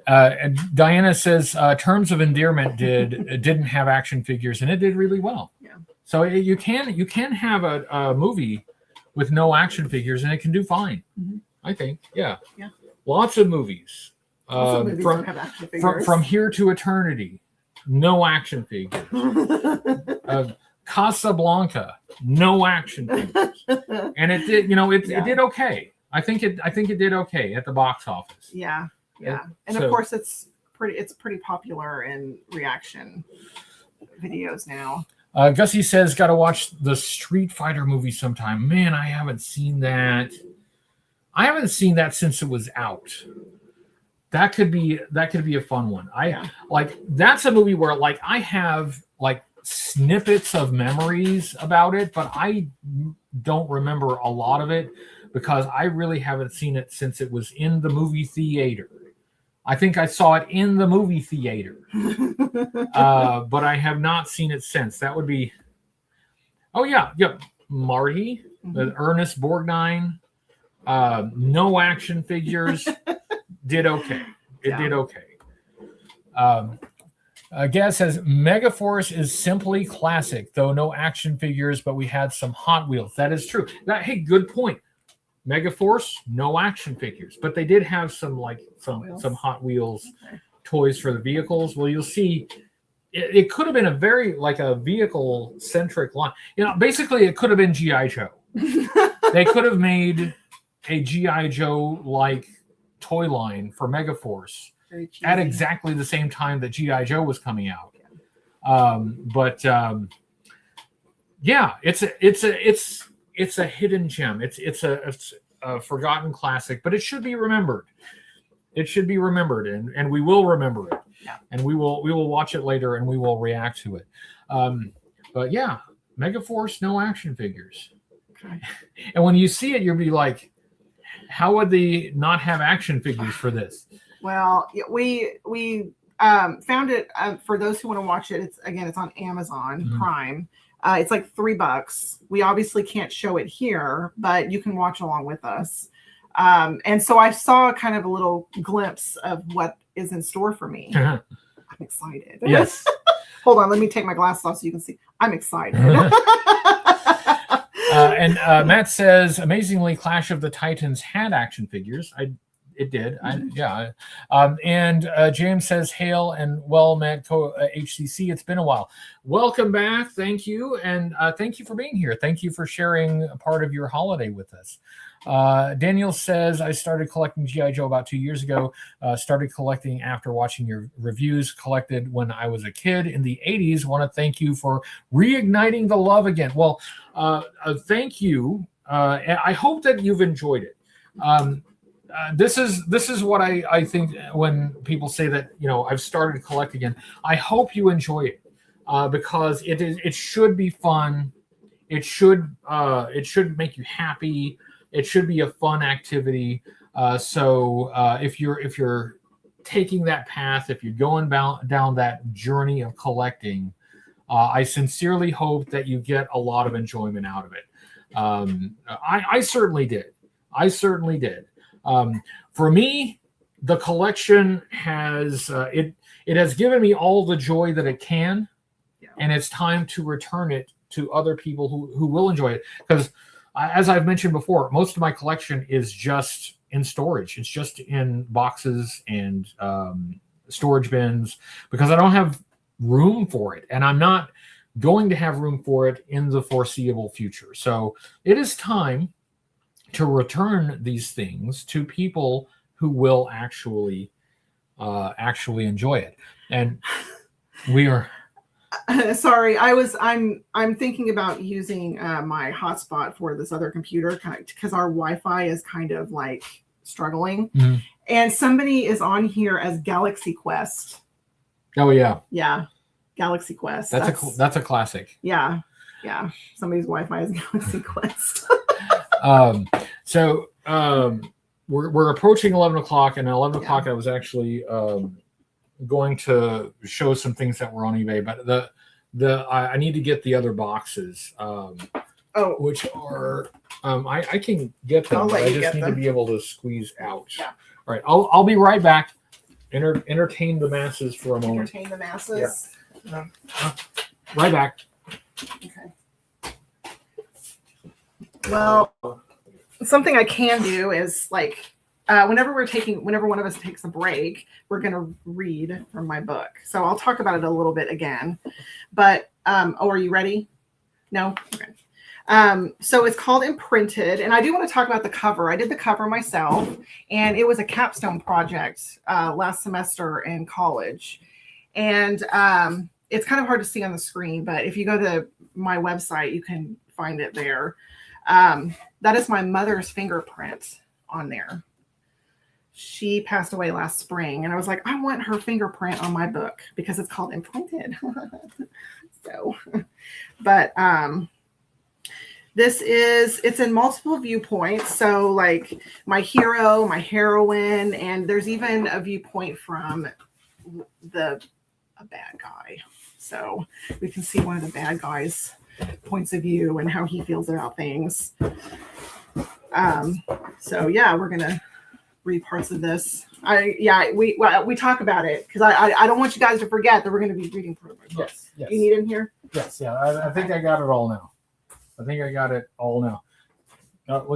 And Diana says Terms of Endearment didn't have action figures, and it did really well. Yeah. So you can have a movie with no action figures, and it can do fine. Mm-hmm. I think. Yeah. Yeah. Lots of movies. Don't have action figures. From Here to Eternity, no action figures. Casablanca, no action figures, and it did. It did okay. I think it did okay at the box office. Yeah. Yeah, and of course it's pretty popular in reaction videos now. Gussie says, "Got to watch the Street Fighter movie sometime." Man, I haven't seen that. I haven't seen that since it was out. That could be a fun one. That's a movie where like I have like snippets of memories about it, but I don't remember a lot of it because I really haven't seen it since it was in the movie theater. I think I saw it in the movie theater, but I have not seen it since. That would be, Marty, Ernest Borgnine, no action figures, did okay. It did okay. Gaz says Megaforce is simply classic, though no action figures, but we had some Hot Wheels. That is true. Hey, good point. Megaforce, no action figures, but they did have some Hot Wheels toys for the vehicles. Well, you'll see, it could have been a very a vehicle centric line. Basically, it could have been G.I. Joe. They could have made a G.I. Joe like toy line for Megaforce at exactly the same time that G.I. Joe was coming out. It's a hidden gem. It's a forgotten classic, but it should be remembered. It should be remembered, and we will remember it. Yeah. And we will watch it later, and we will react to it. But yeah, Megaforce, no action figures. Okay. And when you see it, you'll be like, how would they not have action figures for this? Well, we found it for those who want to watch it. It's on Amazon Prime. It's like $3. We obviously can't show it here, but you can watch along with us. And so I saw kind of a little glimpse of what is in store for me. I'm excited. Yes. Hold on, let me take my glasses off so you can see. I'm excited. And Matt says, amazingly, Clash of the Titans had action figures. It did. Yeah. And James says, hail and well met HCC. It's been a while. Welcome back. Thank you. And thank you for being here. Thank you for sharing a part of your holiday with us. Daniel says, I started collecting G.I. Joe about 2 years ago. Started collecting after watching your reviews. Collected when I was a kid in the 80s. Want to thank you for reigniting the love again. Well, thank you. I hope that you've enjoyed it. This is what I think when people say that, I've started to collect again. I hope you enjoy it because it should be fun. It should make you happy. It should be a fun activity. So if you're taking that path, if you're going down that journey of collecting, I sincerely hope that you get a lot of enjoyment out of it. I certainly did. For me, the collection has it has given me all the joy that it can, and it's time to return it to other people who will enjoy it. Because as I've mentioned before, most of my collection is just in storage. It's just in boxes and storage bins because I don't have room for it, and I'm not going to have room for it in the foreseeable future. So it is time to return these things to people who will actually enjoy it. And we are sorry, I'm thinking about using my hotspot for this other computer because our Wi-Fi is kind of like struggling. Mm-hmm. And somebody is on here as Galaxy Quest. Oh yeah. Yeah. Galaxy Quest. That's a classic. Yeah. Yeah. Somebody's Wi-Fi is Galaxy Quest. So we're approaching 11 o'clock, and at 11 o'clock I was actually going to show some things that were on eBay, but I need to get the other boxes, which are I can get them, but I just need to be able to squeeze out. Yeah. All right, I'll be right back. Entertain the masses for a moment. Entertain the masses. Yeah. Right back. Okay. Well, something I can do is like whenever one of us takes a break, we're going to read from my book. So I'll talk about it a little bit again. But are you ready? No? Okay. So it's called Imprinted, and I do want to talk about the cover. I did the cover myself, and it was a capstone project last semester in college. And it's kind of hard to see on the screen, but if you go to my website, you can find it there. That is my mother's fingerprint on there. She passed away last spring, and I was like, I want her fingerprint on my book because it's called Imprinted. So, but it's in multiple viewpoints. So like my hero, my heroine, and there's even a viewpoint from a bad guy. So we can see one of the bad guys' points of view and how he feels about things. So yeah, we're gonna read parts of this. We talk about it because I don't want you guys to forget that we're going to be reading part of my book. Yes. You need in here? Yes. Yeah. I think I got it all now. Look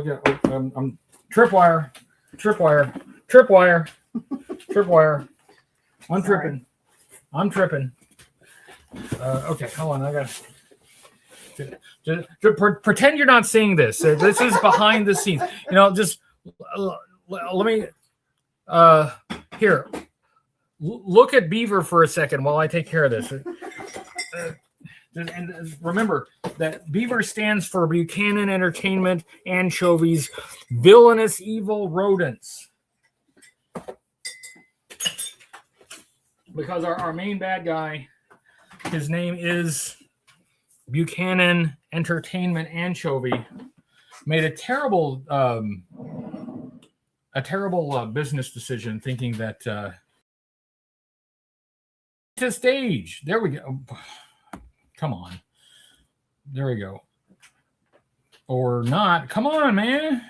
at I'm tripwire. I'm tripping. Okay, hold on. I got to pretend you're not seeing this. This is behind the scenes. Just let me here. Look at Beaver for a second while I take care of this. And remember that Beaver stands for Buchanan Entertainment Anchovies, Villainous Evil Rodents. Because our main bad guy, his name is Buchanan Entertainment Anchovy, made a terrible business decision, thinking that to stage. There we go. Come on. There we go. Or not. Come on, man.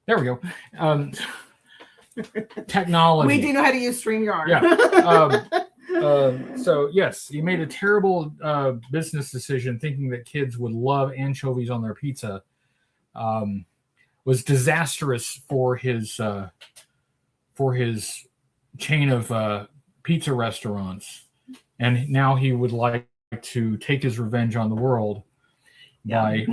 There we go. Technology. We do know how to use StreamYard. Yeah. So yes, he made a terrible business decision thinking that kids would love anchovies on their pizza. Was disastrous for his chain of pizza restaurants, and now he would like to take his revenge on the world by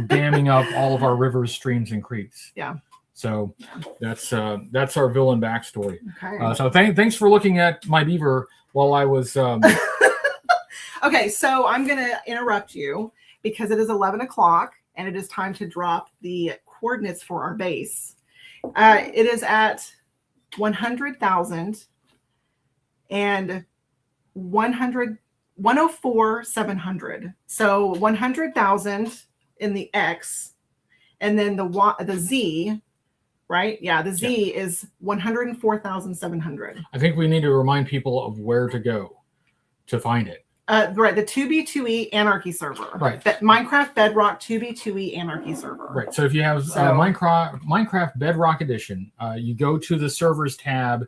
damming up all of our rivers, streams, and creeks. Yeah. So that's our villain backstory. Okay. So thanks for looking at my beaver while I was. Okay, so I'm going to interrupt you because it is 11 o'clock and it is time to drop the coordinates for our base. It is at 100,000 and 104,700. So 100,000 in the X, and then the Z, right? Yeah, the Z is 104,700. I think we need to remind people of where to go to find it. Right, the 2B2E Anarchy server. Right. Minecraft Bedrock 2B2E Anarchy server. Right. So if you have Minecraft Bedrock Edition, you go to the servers tab,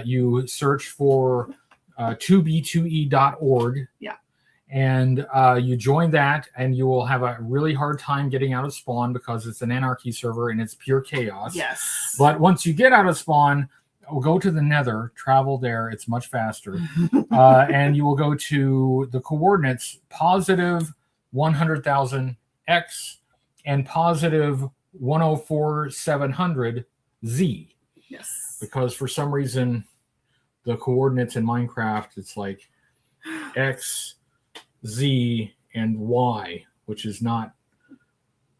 you search for 2b2e.org. Yeah. And you join that, and you will have a really hard time getting out of spawn because it's an anarchy server and it's pure chaos. Yes. But once you get out of spawn, we'll go to the nether, travel there. It's much faster. And you will go to the coordinates positive 100,000 X and positive 104,700 Z. Yes. Because for some reason, the coordinates in Minecraft, it's like X, Z, and Y, which is not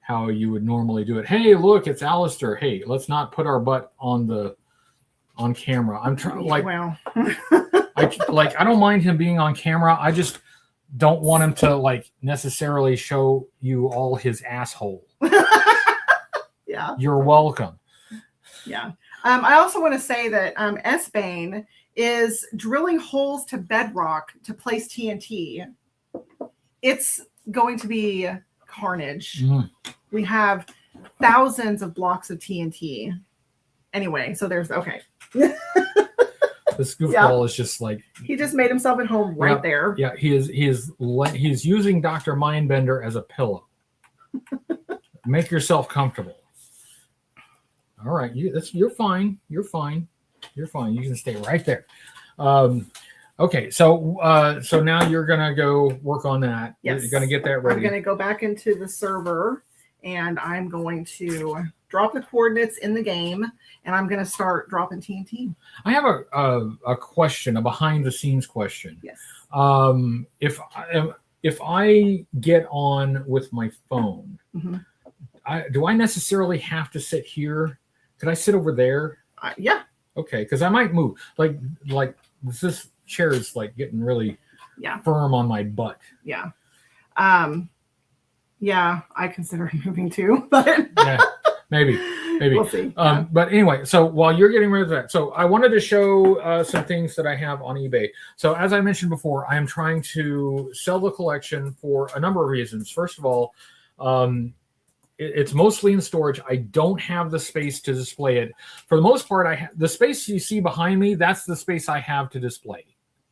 how you would normally do it. Hey, look, it's Alistair. Hey, let's not put our butt on camera. I'm trying I don't mind him being on camera. I just don't want him to necessarily show you all his asshole. Yeah. You're welcome. Yeah. I also want to say that S-Bane is drilling holes to bedrock to place TNT. It's going to be carnage. We have thousands of blocks of TNT. Anyway, so there's okay. This goofball is just he just made himself at home right there. Yeah, he's using Dr. Mindbender as a pillow. Make yourself comfortable. All right, you're fine. You're fine. You're fine. You can stay right there. Okay, so now you're gonna go work on that. Yes. You're gonna get that ready. I'm gonna go back into the server and I'm going to drop the coordinates in the game and I'm gonna start dropping TNT. I have a question, a behind the scenes question. Yes. If I get on with my phone, do I necessarily have to sit here? Could I sit over there? Yeah. Okay, because I might move. Like this chair is getting really firm on my butt. Yeah. Yeah, I consider moving too, but yeah, maybe. We'll see. But anyway, so while you're getting rid of that, so I wanted to show some things that I have on eBay. So as I mentioned before, I am trying to sell the collection for a number of reasons. First of all, it's mostly in storage. I don't have the space to display it. For the most part, the space you see behind me, that's the space I have to display.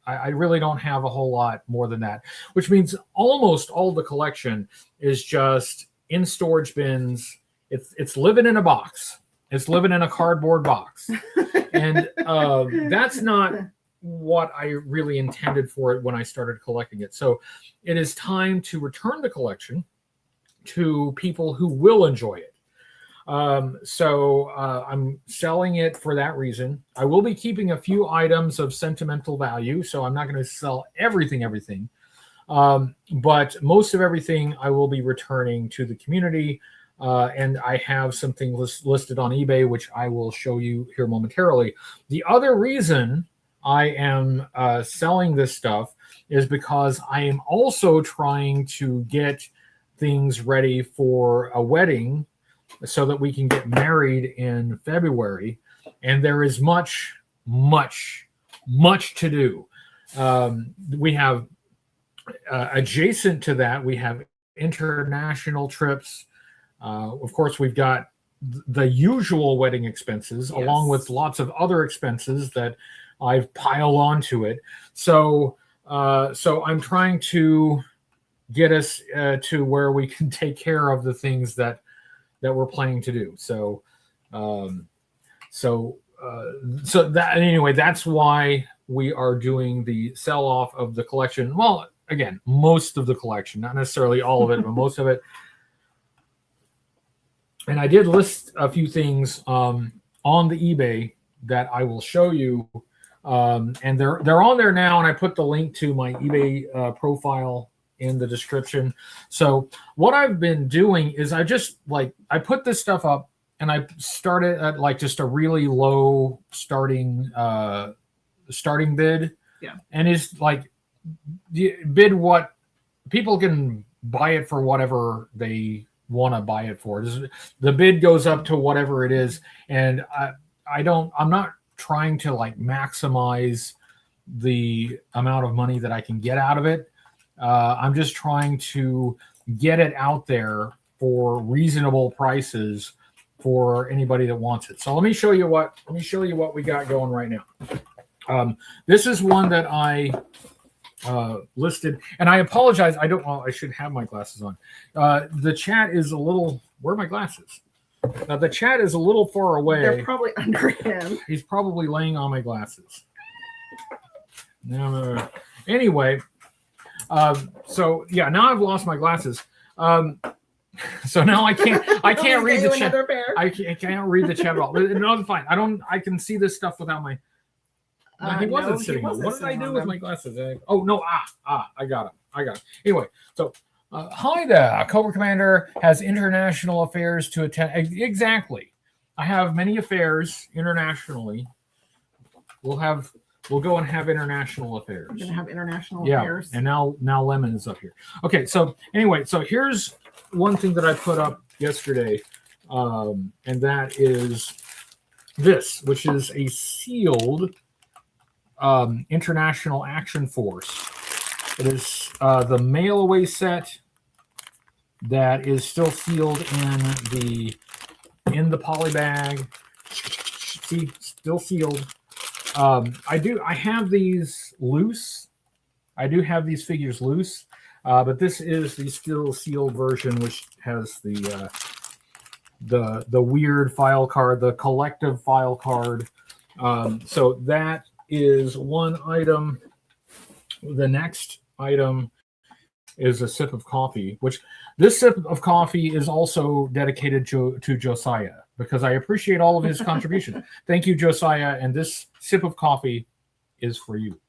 I really don't have a whole lot more than that, which means almost all the collection is just in storage bins. It's living in a box. It's living in a cardboard box. And that's not what I really intended for it when I started collecting it. So it is time to return the collection to people who will enjoy it. So I'm selling it for that reason. I will be keeping a few items of sentimental value, so I'm not going to sell everything. But most of everything I will be returning to the community. And I have something listed on eBay, which I will show you here momentarily. The other reason I am selling this stuff is because I am also trying to get things ready for a wedding so that we can get married in February. And there is much to do. We have adjacent to that, we have international trips. Of course, we've got the usual wedding expenses, along with lots of other expenses that I've piled onto it. So I'm trying to get us to where we can take care of the things that we're planning to do. So that anyway, that's why we are doing the sell off of the collection. Well, again, most of the collection, not necessarily all of it, but most of it. And I did list a few things on the eBay that I will show you, and they're on there now. And I put the link to my eBay profile in the description. So what I've been doing is I put this stuff up, and I started at like just a really low starting bid. Yeah. And it's like bid what people can buy it for, whatever they want to buy it for. The bid goes up to whatever it is, and I'm not trying to like maximize the amount of money that I can get out of it. I'm just trying to get it out there for reasonable prices for anybody that wants it. So let me show you what we got going right now. This is one that I listed, and I apologize. I should have my glasses on. The chat is a little. Where are my glasses? The chat is a little far away. They're probably under him. He's probably laying on my glasses. No. Anyway, so yeah, now I've lost my glasses. So now I can't read the chat. I can't read the chat at all. No, it's fine. I can see this stuff without my. He wasn't sitting. What did I do with my glasses? Oh no! I got him. Anyway, so hi there. Cobra Commander has international affairs to attend. Exactly. I have many affairs internationally. We'll go and have international affairs. We're gonna have international affairs. And now Lemon is up here. Okay, so anyway, so here's one thing that I put up yesterday, and that is this, which is a sealed International Action Force. It is the mail away set that is still sealed in the poly bag. See, still sealed. I have these loose. I do have these figures loose, but this is the still sealed version, which has the weird file card, the collective file card. So that is one item. The next item is a sip of coffee, which this sip of coffee is also dedicated to Josiah, because I appreciate all of his contribution. Thank you, Josiah. And this sip of coffee is for you.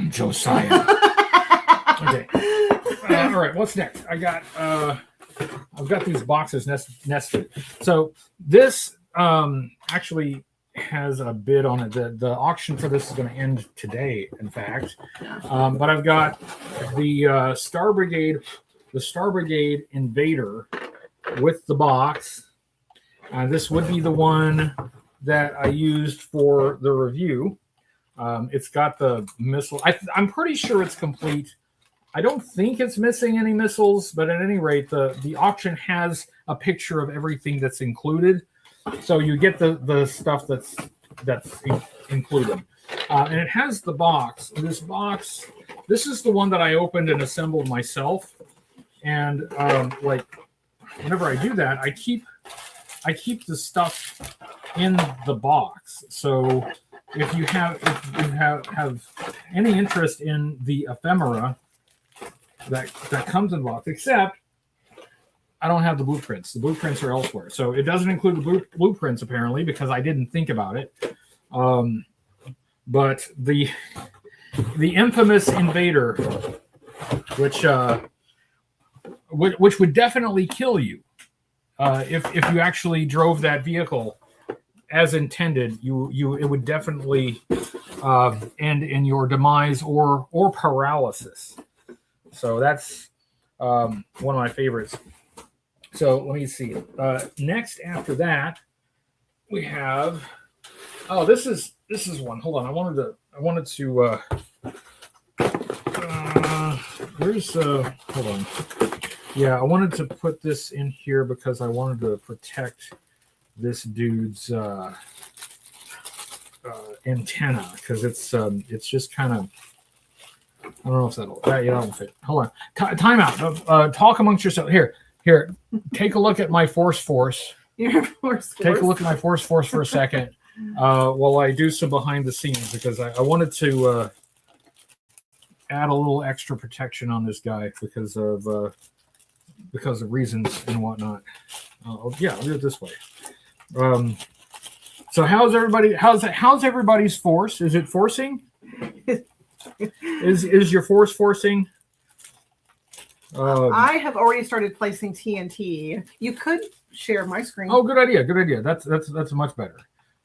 Josiah. Okay. All right. What's next? I've got these boxes nested. So this actually has a bid on it. The auction for this is going to end today, in fact. But I've got the Star Brigade Invader with the box. This would be the one that I used for the review. It's got the missile. I'm pretty sure it's complete. I don't think it's missing any missiles, but at any rate, the auction has a picture of everything that's included. So you get the stuff that's included. And it has the box. This box, this is the one that I opened and assembled myself. And like whenever I do that, I keep the stuff in the box. So if you have any interest in the ephemera that comes in the box, except I don't have the blueprints. The blueprints are elsewhere. So it doesn't include the blueprints, apparently, because I didn't think about it. But the infamous Invader, which would definitely kill you if you actually drove that vehicle as intended, it would definitely end in your demise or paralysis. So that's one of my favorites. So let me see. Next after that, we have. Oh, this is one. Hold on. I wanted to. Where's hold on. Yeah, I wanted to put this in here because I wanted to protect this dude's antenna because it's just kind of, I don't know if that'll fit. Hold on, time out. Talk amongst yourself. Here, take a look at my force. Your force. Take a look at my force for a second while I do some behind the scenes because I wanted to add a little extra protection on this guy because of reasons and whatnot. Yeah, I'll do it this way. So how's everybody's force? Is it forcing? Is your force forcing? I have already started placing TNT. You could share my screen. Oh, good idea. That's much better.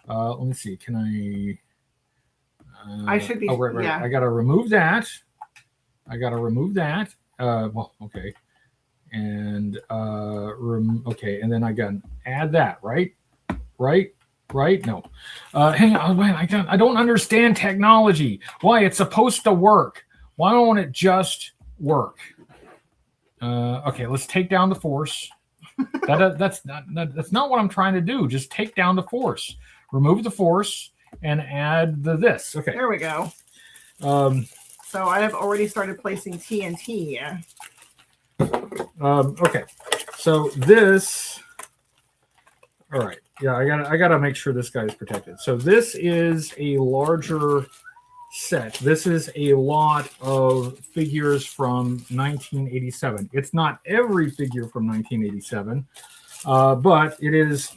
Let me see. Can I? I should be. Oh, right. Yeah. I gotta remove that. Well, okay. And okay, and then I can add that. Right. No. Hang on. I don't understand technology. Why it's supposed to work? Why don't it just work? Okay, let's take down the force. That's not what I'm trying to do. Just take down the force. Remove the force and add this. Okay. There we go. So I have already started placing TNT. Okay. So this. All right. Yeah, I gotta make sure this guy is protected. So this is a larger set. This is a lot of figures from 1987. It's not every figure from 1987, but it is.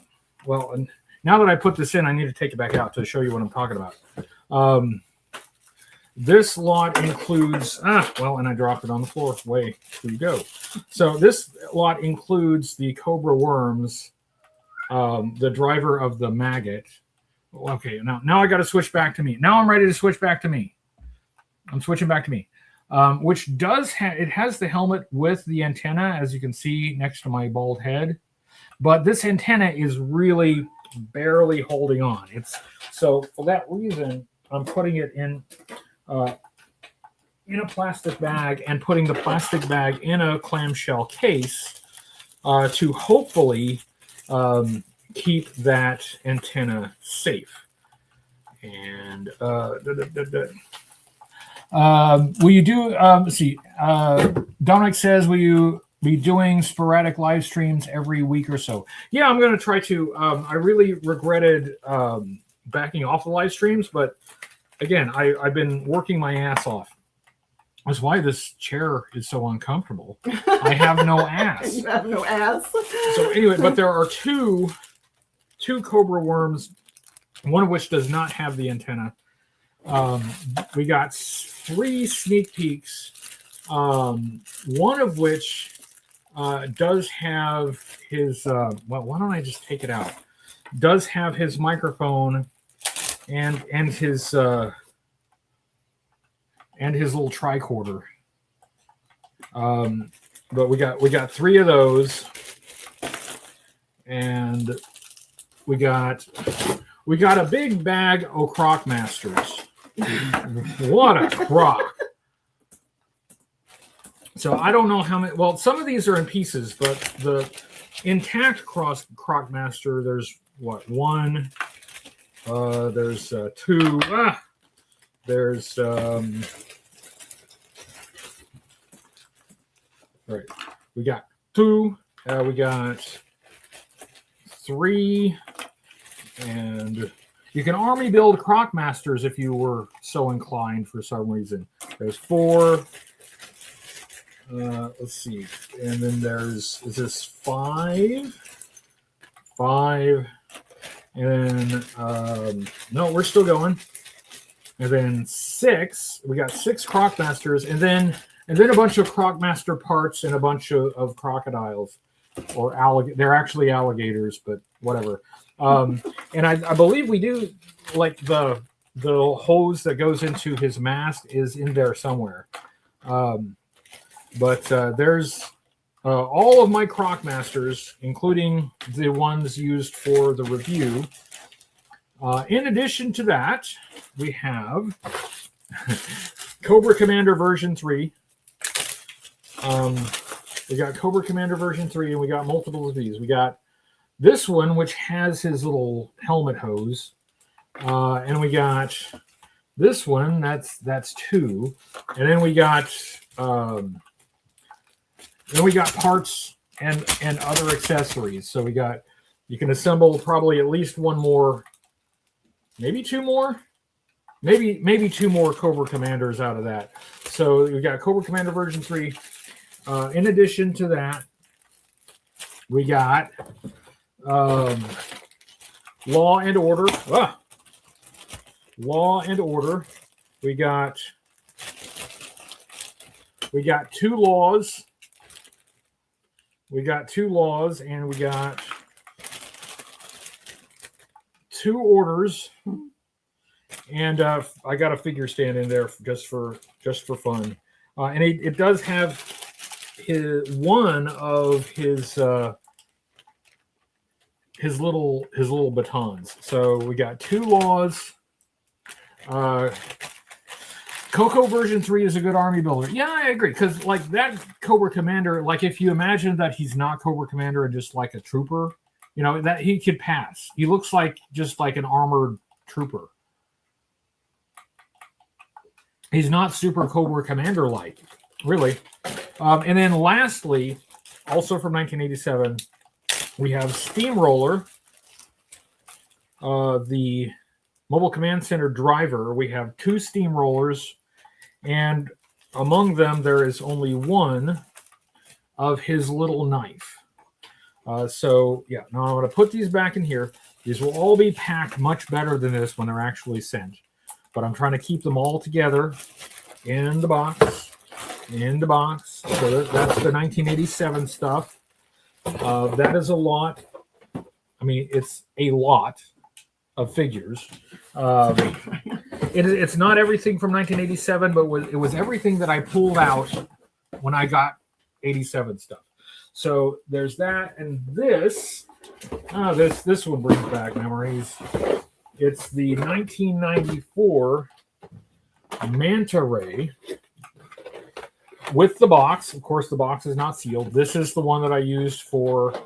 Well, and now that I put this in, I need to take it back out to show you what I'm talking about. This lot includes, and I dropped it on the floor. Way to go. So this lot includes the Cobra Worms, the driver of the Maggot. Okay, now I got to switch back to me. Now I'm ready to switch back to me. I'm switching back to me, which does it has the helmet with the antenna, as you can see next to my bald head. But this antenna is really barely holding on. So for that reason, I'm putting it in a plastic bag and putting the plastic bag in a clamshell case to hopefully keep that antenna safe. And will you do? Let's see. Dominic says, will you be doing sporadic live streams every week or so? Yeah, I'm going to try to. I really regretted backing off the live streams, but again, I've been working my ass off. That's why this chair is so uncomfortable. I have no ass. You have no ass. So anyway, but there are two Cobra Worms, one of which does not have the antenna. We got 3 sneak peeks, one of which does have his, why don't I just take it out? Does have his microphone and his little tricorder. But we got 3 of those, and we got a big bag of Croc Masters. What a crock! So I don't know how many. Well, some of these are in pieces, but the intact Croc Master, there's what, 1. There's 2. There's right. We got 2. We got 3, and you can army build Croc Masters if you were so inclined for some reason. There's 4. Let's see, and then is this 5? 5, and no, we're still going. And then 6. We got 6 Croc Masters, and then a bunch of Croc Master parts and a bunch of crocodiles, or they're actually alligators, but whatever. And I believe we do, like, the hose that goes into his mask is in there somewhere. But there's all of my Croc Masters, including the ones used for the review. In addition to that, we have Cobra Commander version 3. We got Cobra Commander version 3, and we got multiple of these. We got this one, which has his little helmet hose. And we got this one. That's 2. And then we got parts and other accessories. So you can assemble probably at least one more, maybe 2 more, maybe 2 more Cobra Commanders out of that. So we got Cobra Commander version 3. In addition to that, we got Law and Order. Law and Order. We got 2 laws. We got 2 laws, and we got 2 orders, and I got a figure stand in there just for fun. And it does have one of his little batons. So we got 2 laws. Coco version 3 is a good army builder. Yeah, I agree. Because like that Cobra Commander, like if you imagine that he's not Cobra Commander and just like a trooper, you know, that he could pass. He looks like just like an armored trooper. He's not super Cobra Commander like, really. And then lastly, also from 1987, we have Steamroller, the Mobile Command Center driver. We have 2 steamrollers, and among them there is only one of his little knife. So yeah, now I'm going to put these back in here. These will all be packed much better than this when they're actually sent. But I'm trying to keep them all together in the box. In the box. So that's the 1987 stuff. That is a lot. I mean, it's a lot of figures. It's not everything from 1987, but it was everything that I pulled out when I got 87 stuff. So there's that, and this one brings back memories. It's the 1994 Manta Ray with the box. Of course, the box is not sealed. This is the one that I used for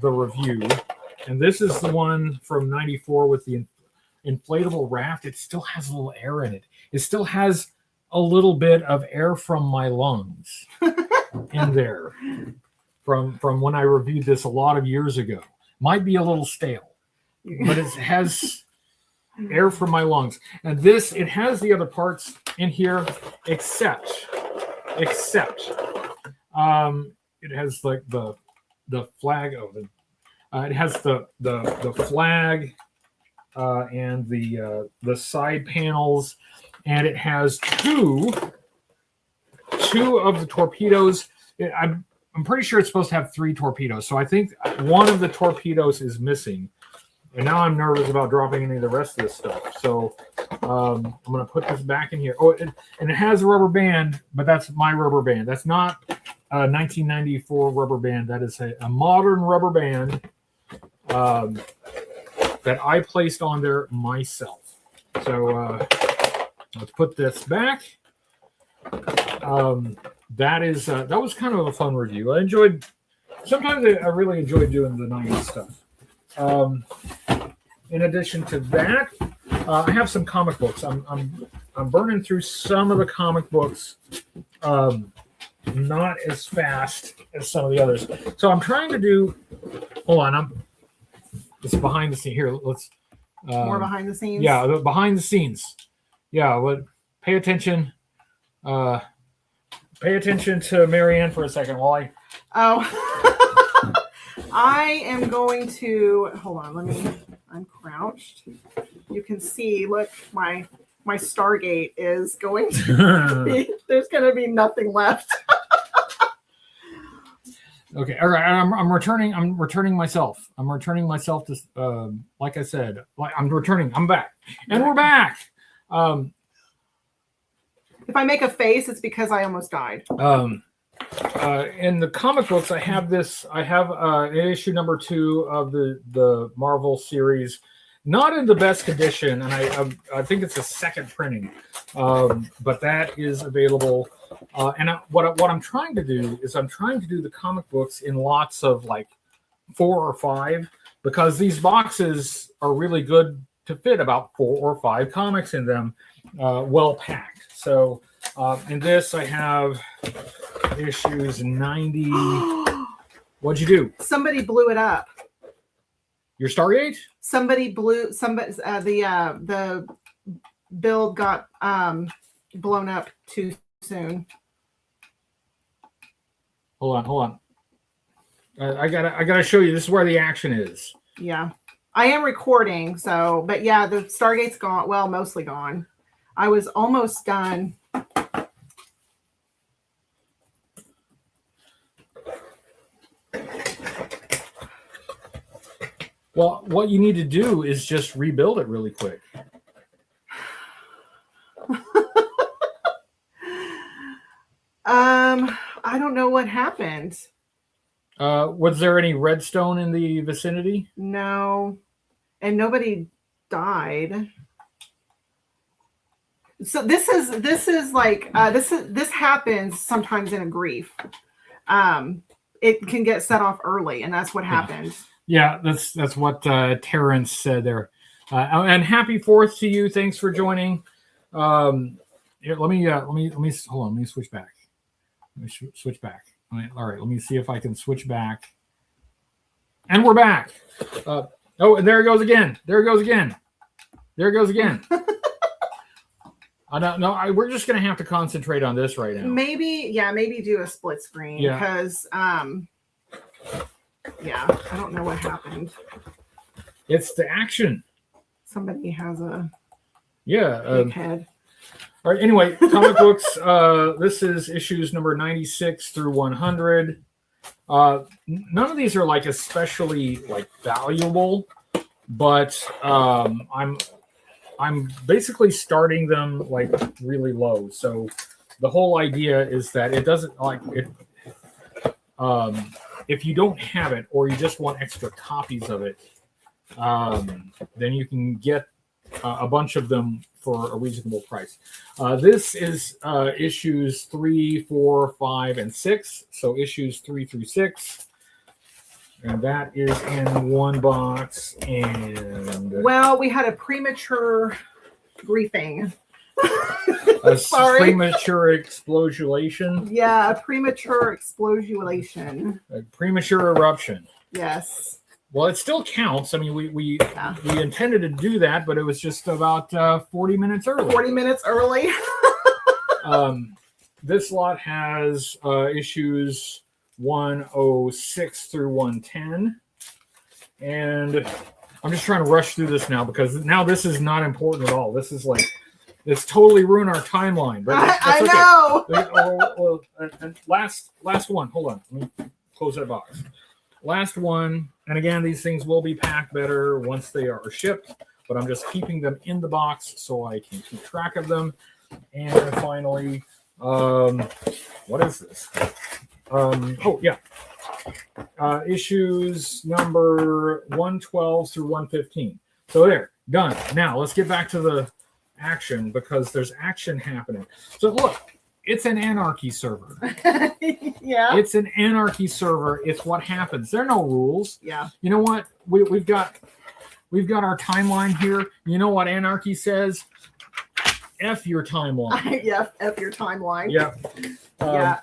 the review, and this is the one from 94 with the inflatable raft. It still has a little air in it. It still has a little bit of air from my lungs in there from when I reviewed this a lot of years ago. Might be a little stale, but it has air from my lungs. And this, it has the other parts in here, except it has like the flag of it. It has the flag and the side panels, and it has two of the torpedoes. I'm pretty sure it's supposed to have 3 torpedoes, so I think one of the torpedoes is missing. And now I'm nervous about dropping any of the rest of this stuff. So I'm going to put this back in here. Oh, and it has a rubber band, but that's my rubber band. That's not a 1994 rubber band. That is a modern rubber band that I placed on there myself. So let's put this back. That was kind of a fun review. Sometimes I really enjoy doing the 90s stuff. In addition to that, I have some comic books. I'm burning through some of the comic books, not as fast as some of the others. So I'm trying to do. Hold on, it's behind the scene here. Let's more behind the scenes. Yeah, the behind the scenes. Yeah, pay attention. Pay attention to Marianne for a second while I. Oh. I am going to hold on. I'm crouched. You can see. Look, my Stargate is going to be. There's going to be nothing left. Okay, all right. I'm returning. I'm returning myself. I'm returning myself to. Like I said, I'm returning. I'm back, and we're back. If I make a face, it's because I almost died. In the comic books, I have this. I have issue number 2 of the Marvel series, not in the best condition, and I think it's a second printing, but that is available. And what I'm trying to do is I'm trying to do the comic books in lots of like 4 or 5, because these boxes are really good to fit about 4 or 5 comics in them, well packed. So in this, I have issues 90. What'd you do? Somebody blew it up. Your Stargate? Somebody the build got blown up too soon. Hold on. I gotta show you. This is where the action is. Yeah, I am recording. So, but yeah, the Stargate's gone. Well, mostly gone. I was almost done. Well, what you need to do is just rebuild it really quick. I don't know what happened. Was there any redstone in the vicinity? No, and nobody died. So this happens sometimes in a grief. It can get set off early, and that's what happened. Yeah, that's what Terrence said there. And happy 4th to you. Thanks for joining. Here, let me hold on. Let me switch back. Switch back. All right. Let me see if I can switch back. And we're back. Oh, and there it goes again. There it goes again. I don't know. We're just gonna have to concentrate on this right now. Maybe do a split screen because yeah, I don't know what happened. It's the action. Somebody has a big head. All right. Anyway, comic books. This is issues number 96 through 100. None of these are like especially like valuable, but I'm basically starting them like really low. So the whole idea is that it doesn't like it. If you don't have it or you just want extra copies of it, then you can get a bunch of them for a reasonable price. This is issues 3, 4, 5, and 6. So issues 3 through 6. And that is in one box. And well, we had a premature griefing. Premature explosion. Yeah, a premature explosion. A premature eruption. Yes. Well, it still counts. I mean, we intended to do that, but it was just about 40 minutes early. 40 minutes early. This lot has issues 106 through 110. And I'm just trying to rush through this now because now this is not important at all. This is like, it's totally ruined our timeline. But I know. And last one. Hold on. Let me close that box. Last one. And again, these things will be packed better once they are shipped. But I'm just keeping them in the box so I can keep track of them. And finally, what is this? Issues number 112 through 115. So there, done. Now let's get back to the action because there's action happening. So look, it's an anarchy server. Yeah. It's an anarchy server. It's what happens. There are no rules. Yeah. You know what? We've got our timeline here. You know what anarchy says? F your timeline. Yeah, F your timeline. Yeah. Yeah.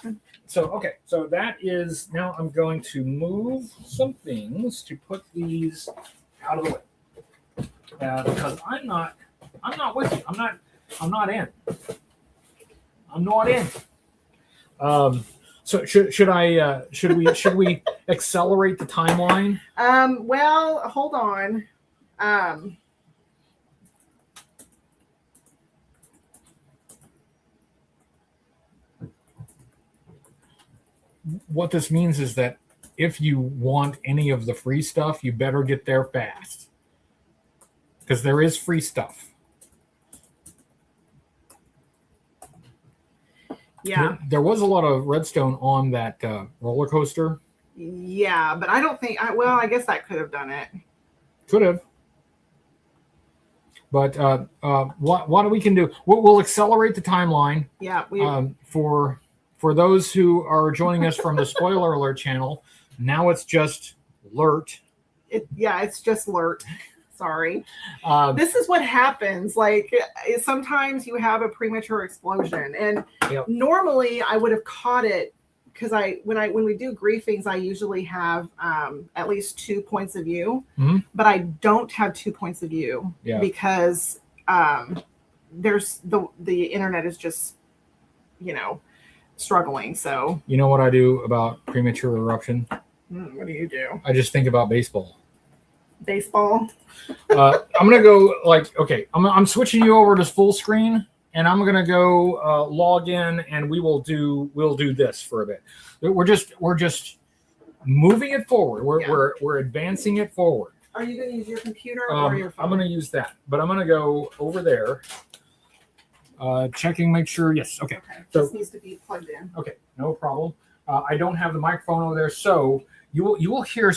So that is, now I'm going to move some things to put these out of the way. Because I'm not with you. I'm not in. So should we accelerate the timeline? Well, hold on. What this means is that if you want any of the free stuff, you better get there fast. Because there is free stuff. Yeah. There was a lot of redstone on that roller coaster. Yeah, but I don't think, I guess that could have done it. Could have. But what we can do, we'll accelerate the timeline. Yeah. For those who are joining us from the Spoiler Alert channel, now it's just Lurt. It's just Lurt. Sorry. This is what happens. Like sometimes you have a premature explosion, and normally I would have caught it because when we do griefings, I usually have at least 2 points of view, but I don't have 2 points of view because there's the internet is just struggling. So you know what I do about premature eruption? What do you do? I just think about baseball. Baseball. I'm gonna go I'm switching you over to full screen, and I'm gonna go log in, and we'll do this for a bit. We're just moving it forward. We're advancing it forward. Are you gonna use your computer or your phone? I'm gonna use that, but I'm gonna go over there. Checking, make sure. Yes. Okay. So this needs to be plugged in. Okay, no problem. I don't have the microphone over there, so you will hear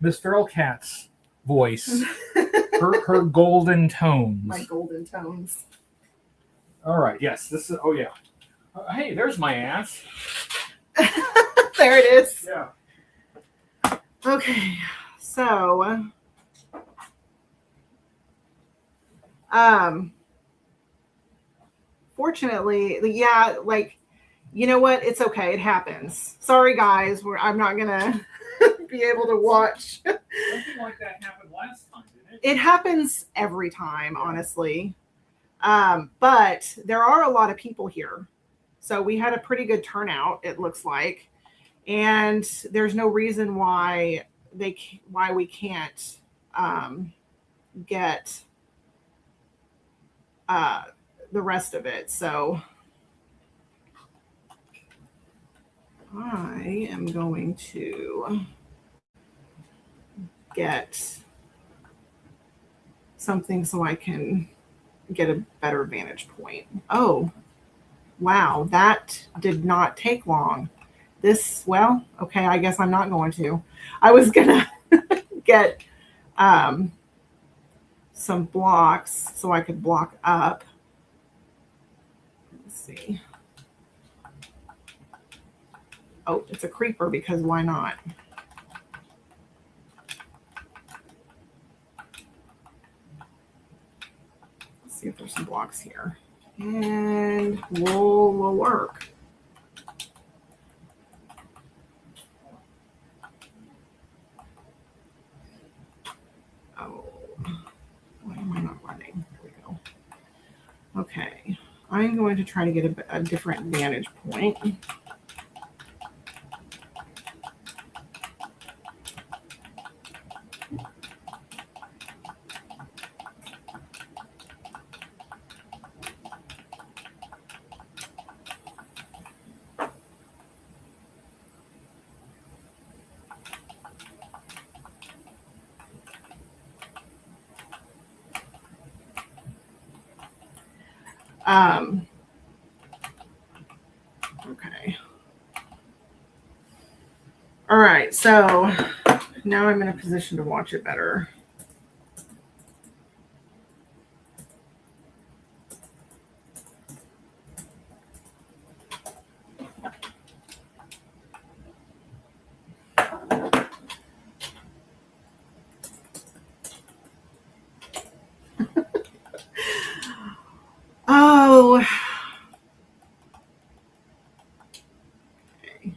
Miss Feral Cat's voice, her golden tones. My golden tones. All right. Yes. This is. Oh yeah. Hey, there's my ass. There it is. Yeah. Okay. So. Fortunately, you know what? It's okay. It happens. Sorry, guys. I'm not gonna be able to watch. Something like that happened last time, didn't it? It happens every time, honestly. But there are a lot of people here, so we had a pretty good turnout. It looks like, and there's no reason why we can't get the rest of it. So I am going to get something so I can get a better vantage point. Oh, wow. That did not take long. Okay, I guess I'm not going to. I was going to get some blocks so I could block up. Let's see. Oh, it's a creeper because why not? Let's see if there's some blocks here. And will work. Oh, why am I not running? There we go. Okay, I'm going to try to get a different vantage point. Okay. All right, so now I'm in a position to watch it better. Oh. Okay.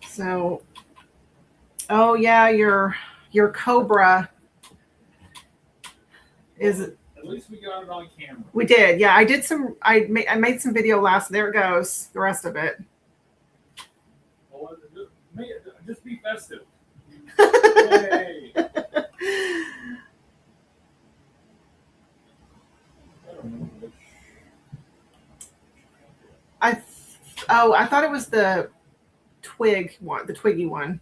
So, oh yeah, your Cobra is. At least we got it on camera. We did, yeah. I made some video last. There it goes. The rest of it. Well, just be festive. Yay. I thought it was the twig one, the twiggy one.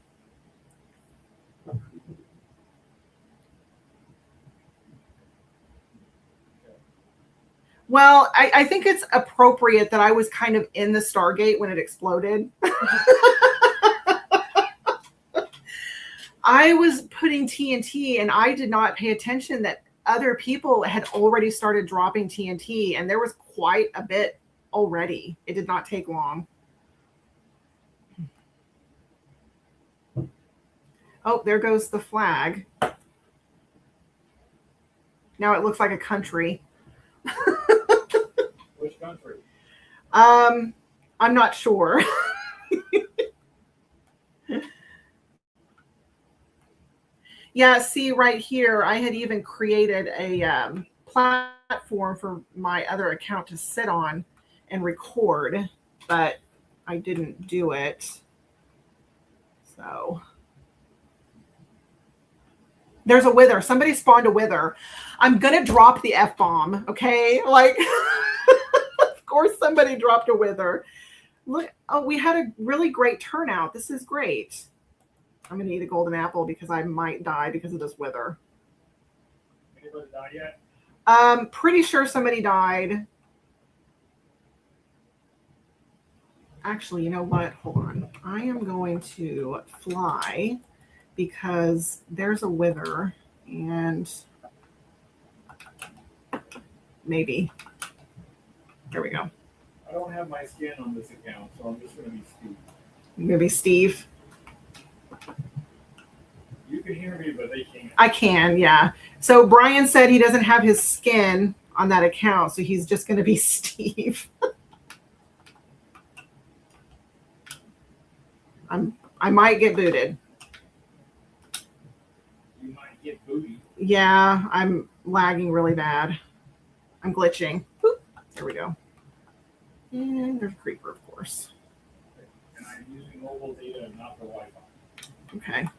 Well, I think it's appropriate that I was kind of in the Stargate when it exploded. I was putting TNT and I did not pay attention that other people had already started dropping TNT, and there was quite a bit already. It did not take long. Oh, there goes the flag. Now it looks like a country. Which country? I'm not sure. Yeah, see right here, I had even created a platform for my other account to sit on and record, but I didn't do it. So there's a wither. Somebody spawned a wither. I'm going to drop the F-bomb, okay? Like, of course somebody dropped a wither. Look, oh, we had a really great turnout. This is great. I'm going to eat a golden apple because I might die because of this wither. Anybody die yet? Pretty sure somebody died. Actually, you know what? Hold on. I am going to fly because there's a wither and maybe. There we go. I don't have my skin on this account, so I'm just going to be Steve. I'm going to be Steve. You can hear me, but they can't. I can, yeah. So Brian said he doesn't have his skin on that account, so he's just going to be Steve. I might get booted. You might get booty. Yeah, I'm lagging really bad. I'm glitching. Boop. There we go. And there's a creeper, of course. And I'm using mobile data and not the Wi-Fi. Okay.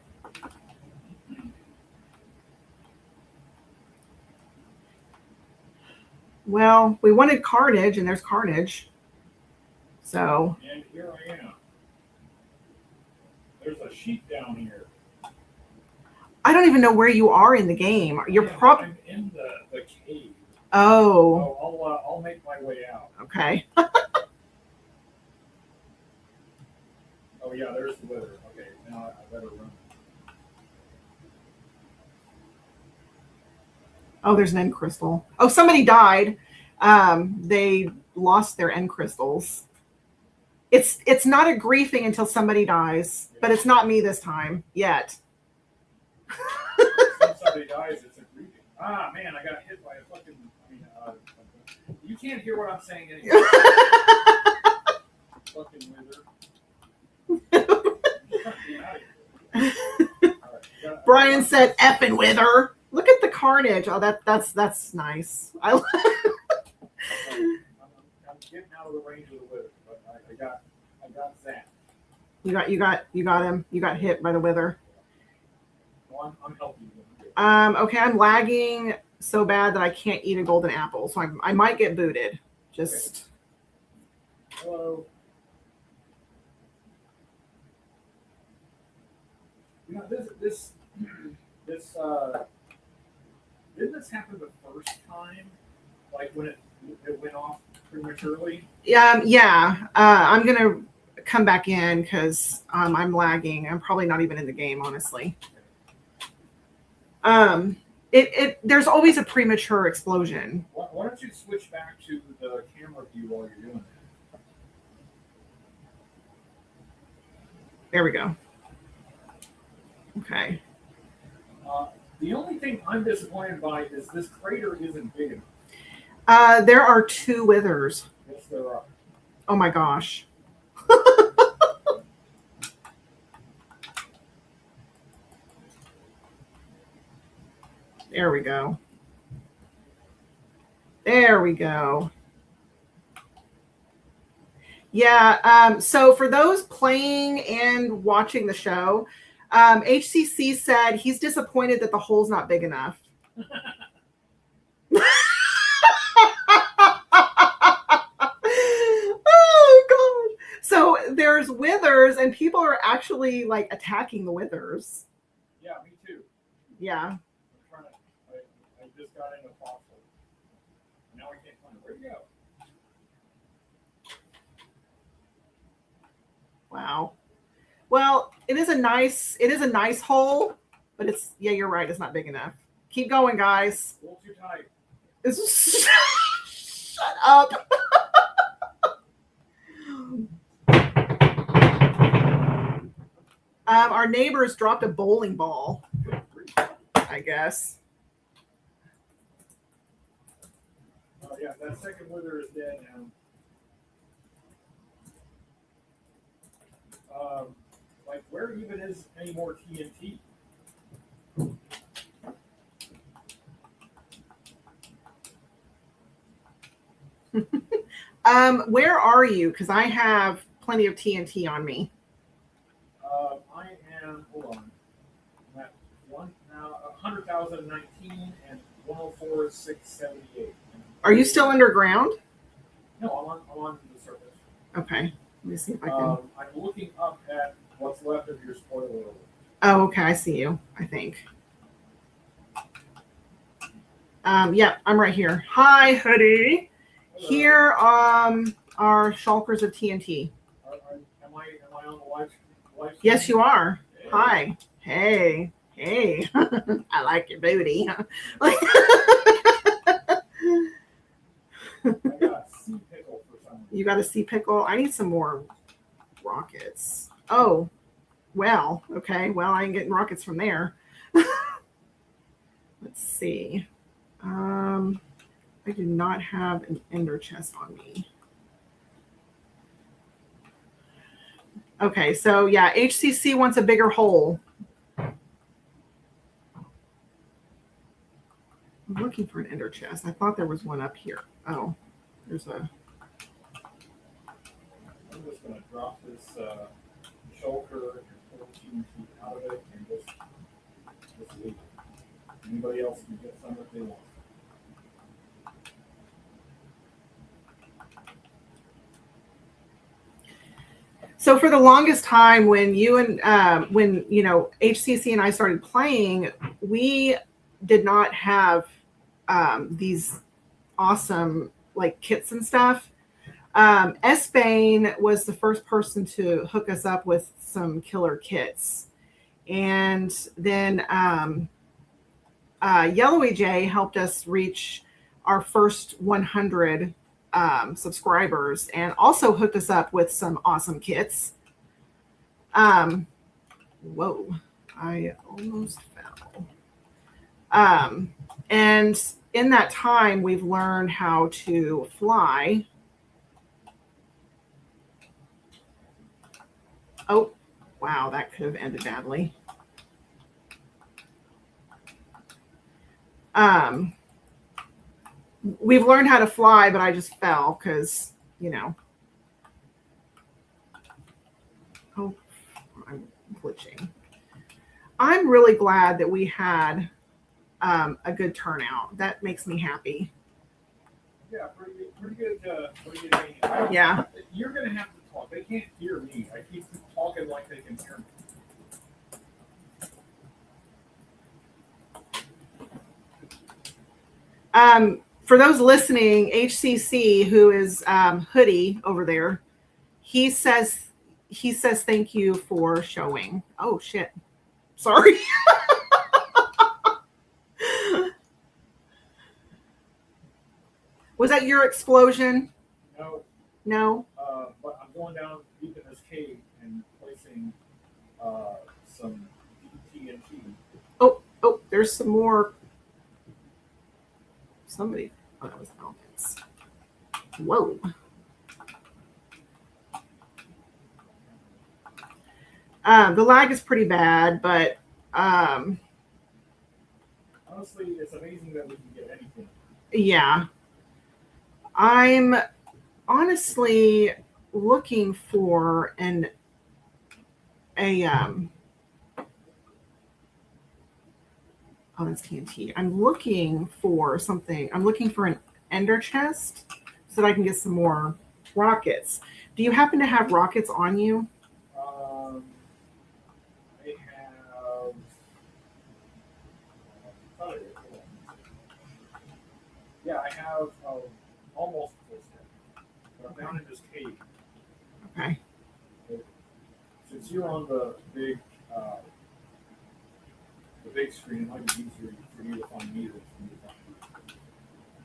Well, we wanted carnage, and there's carnage. So. And here I am. There's a sheep down here. I don't even know where you are in the game. You're probably. I'm in the cave. Oh. So I'll make my way out. Okay. Oh yeah, there's the wither. Okay, now I better run. Oh, there's an end crystal. Oh, somebody died. They lost their end crystals. It's not a griefing until somebody dies, but it's not me this time yet. If somebody dies, it's a grieving. Ah, man, I got hit by a fucking. You can't hear what I'm saying anymore. Fucking wither. Brian said, "Effing wither." Look at the carnage. Oh, that's nice. I'm getting out of the range of the wither, but I got that. You got him. You got hit by the wither. Well, I'm helping you. Okay, I'm lagging so bad that I can't eat a golden apple, so I might get booted. Just. Hello. You know, this didn't this happen the first time? Like when it went off prematurely? Yeah. I'm gonna come back in because I'm lagging. I'm probably not even in the game, honestly. There's always a premature explosion. Why don't you switch back to the camera view while you're doing that? There we go. Okay. The only thing I'm disappointed by is this crater isn't big enough. There are 2 withers. Yes, there are. Oh my gosh. There we go. There we go. Yeah, so for those playing and watching the show, HCC said he's disappointed that the hole's not big enough. Oh, God. So there's withers, and people are actually, like, attacking the withers. Yeah, me too. Yeah. I just got in a fossil. Now I can't find it. Where'd you go? Wow. Well, it is a nice hole, but yeah, you're right. It's not big enough. Keep going, guys. A little too tight. Shut up. our neighbors dropped a bowling ball, I guess. Yeah, that second wither is dead now. Like, where even is any more TNT? Where are you? Because I have plenty of TNT on me. I am, hold on, I'm at 100,019 and 104,678. Are you still underground? No, I'm on the surface. Okay. Let me see if I can. I'm looking up at what's left of your spoiler. Oh, okay. I see you, I think. Yeah, I'm right here. Hi, Hoodie. Hello. Here are shulkers of TNT. Am I on the live stream? Yes, you are. Hey. Hi. Hey. Hey. I like your booty. I got a sea pickle for some reason. You got a sea pickle? I need some more rockets. Oh, well, okay. Well, I ain't getting rockets from there. Let's see. I do not have an ender chest on me. Okay, so yeah, HCC wants a bigger hole. I'm looking for an ender chest. I thought there was one up here. Oh, there's a... I'm just going to drop this shulker and pull TNT out of it and just leave it. Anybody else can get some if they want. So for the longest time, when HCC and I started playing, we did not have these awesome like kits and stuff. S-Bane was the first person to hook us up with some killer kits, and then Yellowy J helped us reach our first 100 subscribers and also hooked us up with some awesome kits. Whoa, I almost fell. And in that time, we've learned how to fly. Oh, wow, that could have ended badly. We've learned how to fly, but I just fell because, oh, I'm glitching. I'm really glad that we had a good turnout. That makes me happy. Yeah, pretty good game. Yeah. You're going to have to talk. They can't hear me. I keep talking like they can hear me. For those listening, HCC, who is Hoodie over there, he says thank you for showing. Oh shit. Sorry. Was that your explosion? No. No. But I'm going down deep in this cave and placing some TNT. Oh, there's some more. Somebody. Oh, that was Falcons. Whoa. The lag is pretty bad, but honestly, it's amazing that we can get anything. Yeah. I'm honestly looking for oh, that's TNT. I'm looking for something. I'm looking for an ender chest so that I can get some more rockets. Do you happen to have rockets on you? I have. Yeah, I have almost full set. But I'm down in this cave. Okay. Since you're on the big screen, it might be easier for you to find me than for me to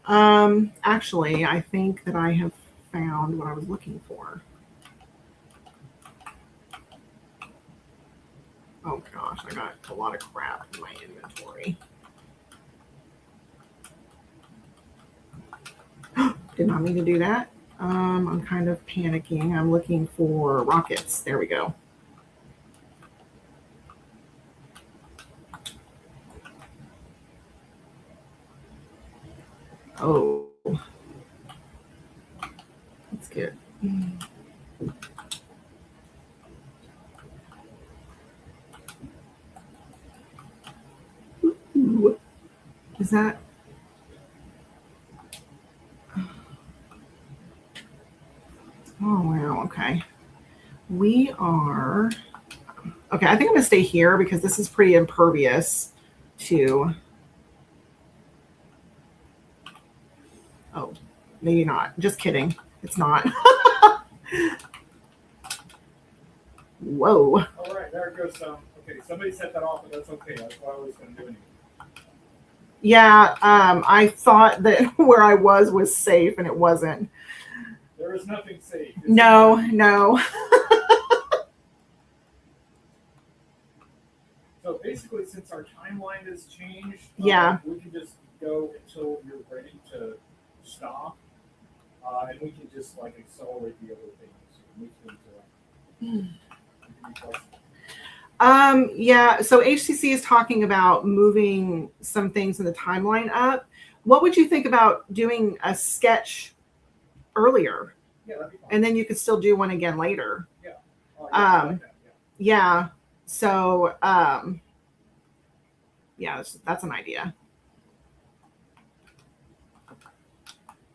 find you. Actually, I think that I have found what I was looking for. Oh gosh, I got a lot of crap in my inventory. Did not mean to do that. I'm kind of panicking. I'm looking for rockets. There we go. Oh, that's good. Ooh. Is that? Oh, wow. Okay. We are. Okay, I think I'm going to stay here because this is pretty impervious to. Oh, maybe not. Just kidding. It's not. Whoa. All right, there goes some. Okay, somebody set that off, but that's okay. That's what I was going to do anyway. Yeah, I thought that where I was safe, and it wasn't. There is nothing safe. No, no. So basically, since our timeline has changed, Yeah. We can just go until you're ready to stop, and we can just like accelerate the other things. Yeah, so HCC is talking about moving some things in the timeline up. What would you think about doing a sketch earlier? Yeah, that'd be fine. And then you could still do one again later. Yeah. Oh, yeah, I like that, yeah. Yeah. So, yeah, that's an idea.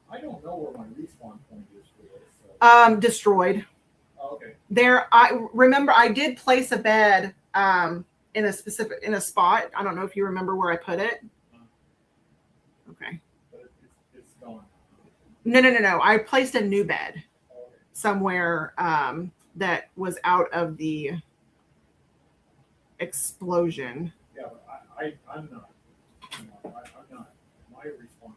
I don't know where my respawn point is for this. So. Destroyed. Oh, okay. There, I remember I did place a bed in a spot. I don't know if you remember where I put it. Okay. But it's gone. No. I placed a new bed somewhere that was out of the explosion. Yeah, but I'm not. I'm not. My respawn point.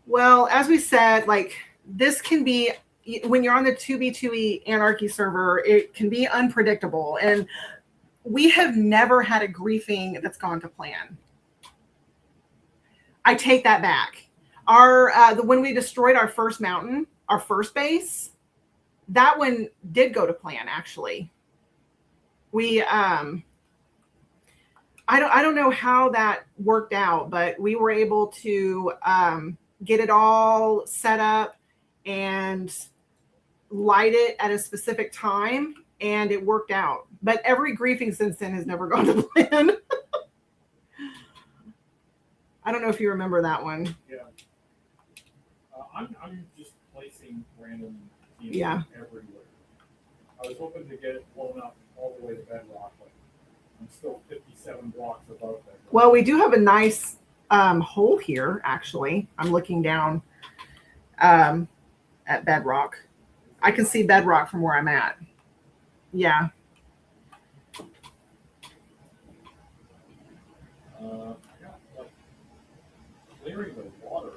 Well, as we said, like this can be when you're on the 2B2E Anarchy server, it can be unpredictable. And we have never had a griefing that's gone to plan. I take that back. When we destroyed our first mountain, our first base, that one did go to plan, actually. We I don't know how that worked out, but we were able to get it all set up and light it at a specific time, and it worked out. But every griefing since then has never gone to plan. I don't know if you remember that one. Yeah. I'm just placing random Yeah. everywhere. I was hoping to get it blown up all the way to Bedrock, but I'm still 57 blocks above Bedrock. Well, we do have a nice hole here, actually. I'm looking down at Bedrock. I can see Bedrock from where I'm at. Yeah. I got like clearing the water.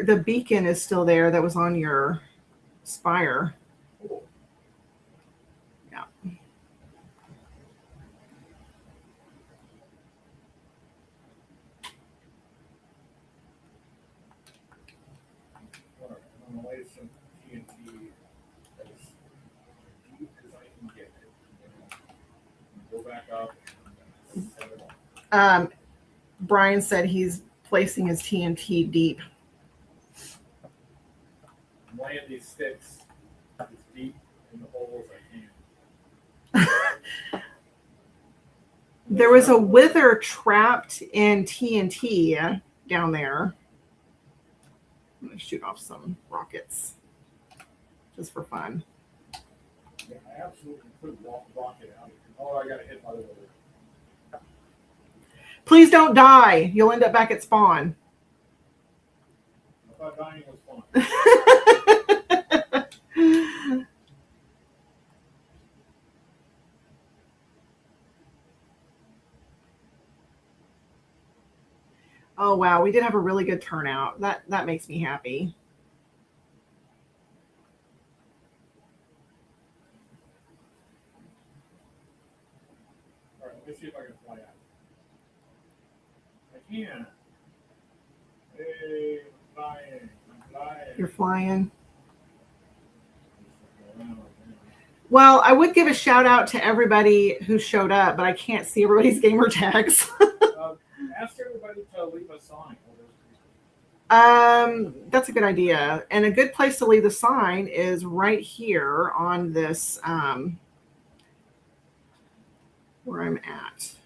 The beacon is still there that was on your spire. Cool. Yeah. I'm gonna lay some TNT as deep as I can get it. Go back up and set it off. Brian said he's placing his TNT deep. I'm laying these sticks as deep in the hole as I can. There was a wither trapped in TNT down there. I'm going to shoot off some rockets just for fun. Yeah, I absolutely couldn't rock it out. Oh, I got hit by the way. Please don't die. You'll end up back at spawn. I thought dying was fun. Oh wow, we did have a really good turnout. That makes me happy. All right, let me see if I can fly out. I can. Hey, I'm flying. I'm flying. You're flying. Well, I would give a shout out to everybody who showed up, but I can't see everybody's gamer tags. Ask everybody to leave a sign. That's a good idea. And a good place to leave the sign is right here on this, where I'm at.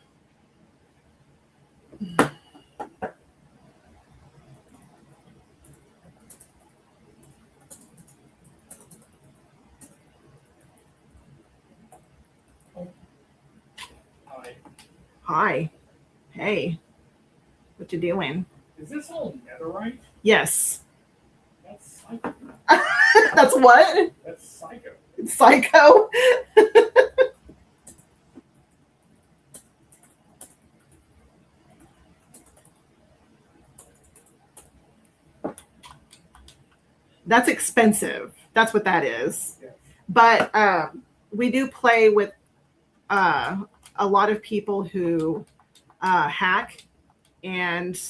Hi. Hi. Hey. What you doing? Is this all netherite? Yes. That's psycho. That's what? That's psycho. Psycho. That's expensive. That's what that is. Yeah. But we do play with a lot of people who hack and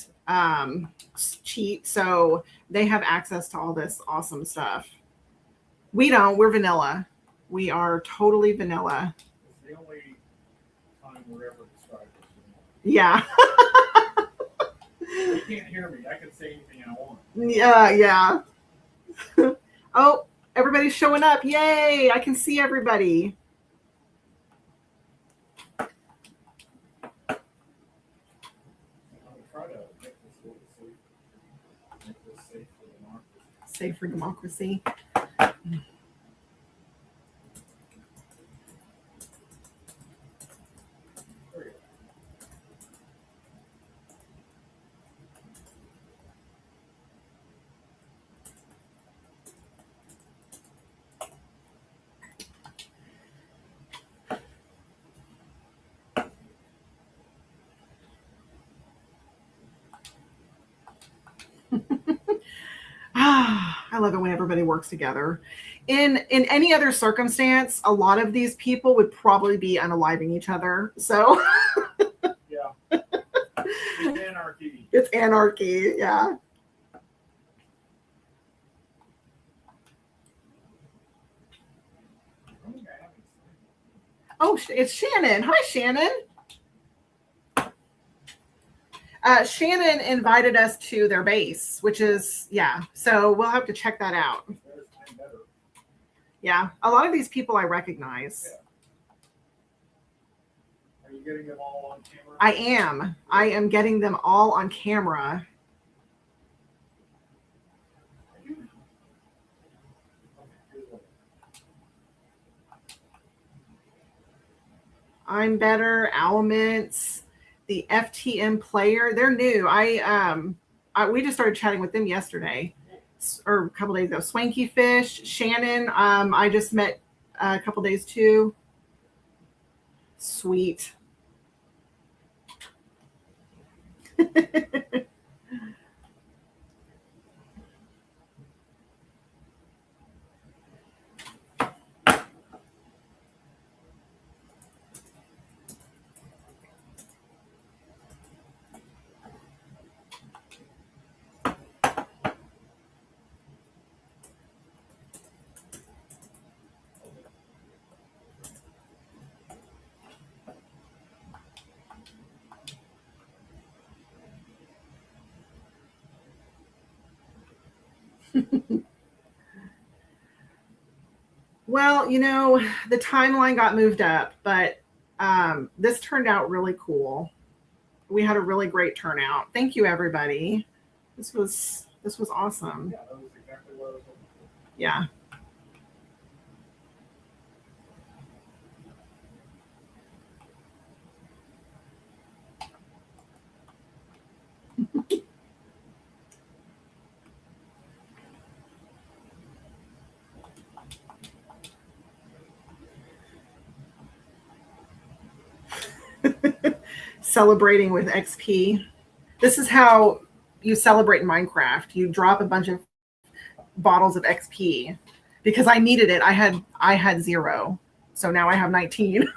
cheat, so they have access to all this awesome stuff. We don't. We're vanilla. We are totally vanilla. It's the only time we're ever described as Yeah. you can't hear me. I can say anything I want. Yeah. Oh, everybody's showing up. Yay. I can see everybody. I'm going to try to make this a little safe. Make this safe for democracy. Safe for democracy. There you go. I love it when everybody works together. In any other circumstance, a lot of these people would probably be unaliving each other. So Yeah. It's anarchy. it's anarchy. Yeah. I don't think I have any sign. Oh, it's Shannon. Hi, Shannon. Shannon invited us to their base, which is, yeah. So we'll have to check that out. There's I'm better. Yeah. A lot of these people I recognize. Yeah. Are you getting them all on camera? I am. I am getting them all on camera. I'm better. Owlmints, the FTM player. They're new. We just started chatting with them yesterday or a couple days ago. Swanky Fish, Shannon. I just met a couple days too. Sweet. Well, the timeline got moved up, but this turned out really cool. We had a really great turnout. Thank you, everybody. This was awesome. Yeah, that was exactly what I was looking for. Yeah. celebrating with XP. This is how you celebrate in Minecraft. You drop a bunch of bottles of XP because I needed it. I had 0. So now I have 19.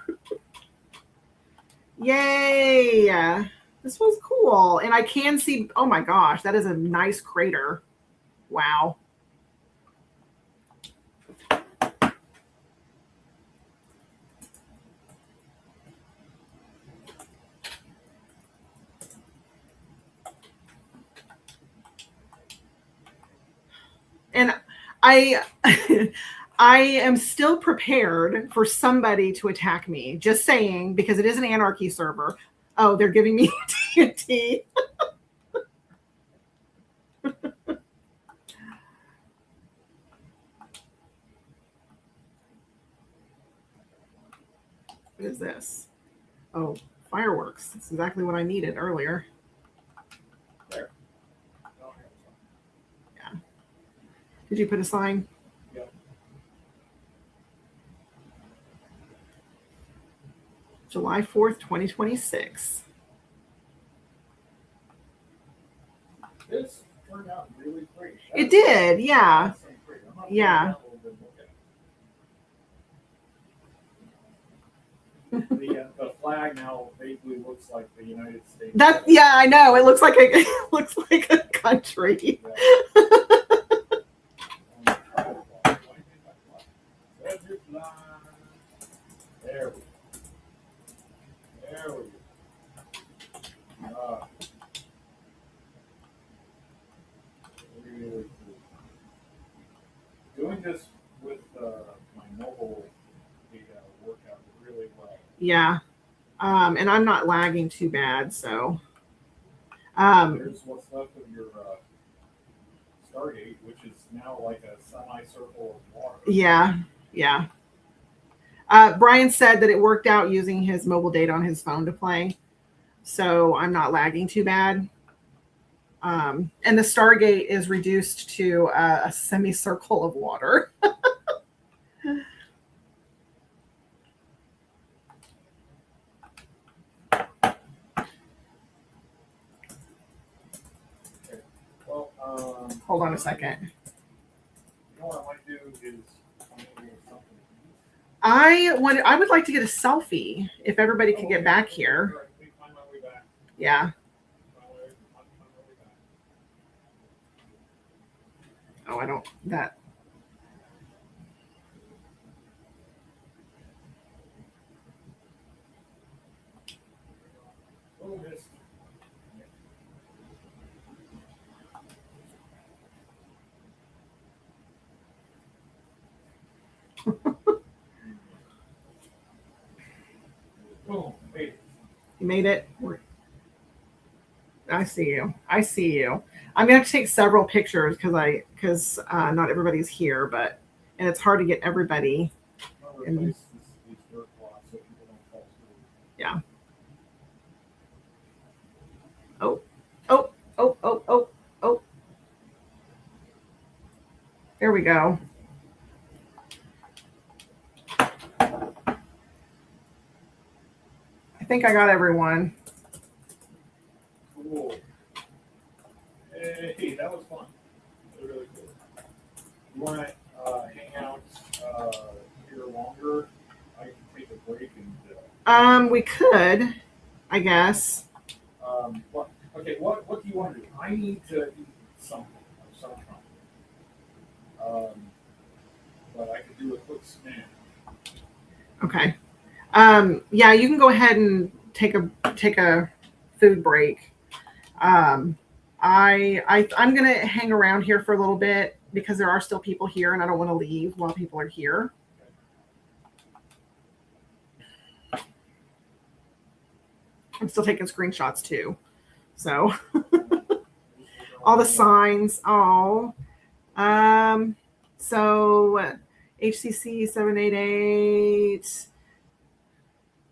Yay. This was cool. And I can see, oh my gosh, that is a nice crater. Wow. And I I am still prepared for somebody to attack me. Just saying, because it is an anarchy server. Oh, they're giving me TNT. What is this? Oh, fireworks. That's exactly what I needed earlier. There. Yeah. Did you put a sign? Yep. July 4th, 2026. This turned out really great. It did, yeah. Yeah. The flag now vaguely looks like the United States. Yeah, I know. It looks like a country. There we go. There we go. Really cool. Doing this with my mobile data worked out really well. Yeah. And I'm not lagging too bad, so. Here's what's left of your Stargate, which is now like a semicircle of water. Yeah, yeah. Brian said that it worked out using his mobile data on his phone to play, so I'm not lagging too bad. And the Stargate is reduced to a semicircle of water. Well, Hold on a second. You know what I might do is something. I would like to get a selfie if everybody could get back here. Right, let me find my way back. Yeah. Find my way back. Oh, I don't that. Oh, missed. Boom, made it. You made it. I see you. I see you. I'm gonna have to take several pictures because not everybody's here, and it's hard to get everybody. I'll replace these dirt blocks so people don't fall through. Yeah. Oh. There we go. I think I got everyone. Cool. Hey, that was fun. That was really cool. You want to hang out here longer? I can take a break and. We could, I guess. What? Okay. What do you want to do? I need to eat something of some kind. But I could do a quick snack. Okay. Yeah, you can go ahead and take a food break. I'm gonna hang around here for a little bit because there are still people here and I don't want to leave while people are here. I'm still taking screenshots too. So all the signs. Oh. So HCC788,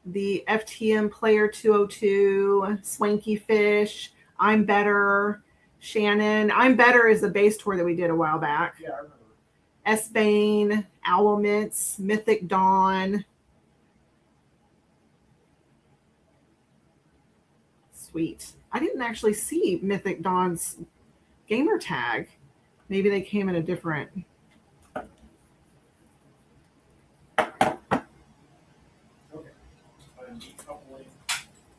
the FTM Player 202, Swanky Fish, I'm Better, Shannon. I'm Better is the base tour that we did a while back. Yeah, I remember. S-Bane, Owl Mitts, Mythic Dawn. Sweet. I didn't actually see Mythic Dawn's gamer tag. Maybe they came in a different. Okay. I'm decoupling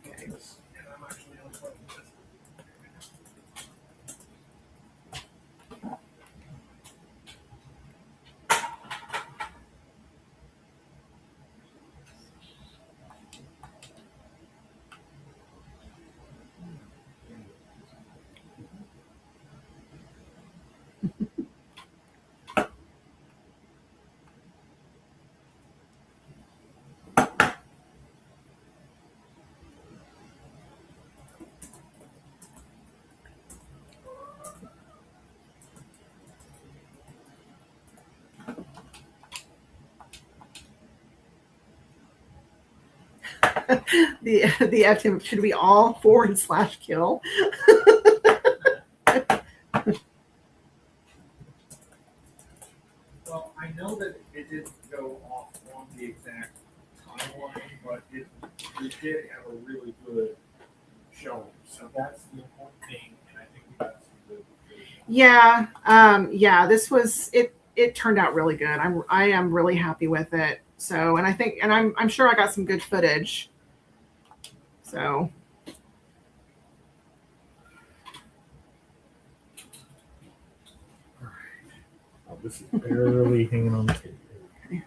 this, and I'm actually unplugging this. the F team, should we all /kill? Well, I know that it didn't go off on the exact timeline, but it did have a really good showing. So that's the important thing, and I think we got some good. Yeah, yeah. This was it. It turned out really good. I am really happy with it. So, and I think, and I'm sure I got some good footage. So. Oh, this is barely hanging on the table. Okay.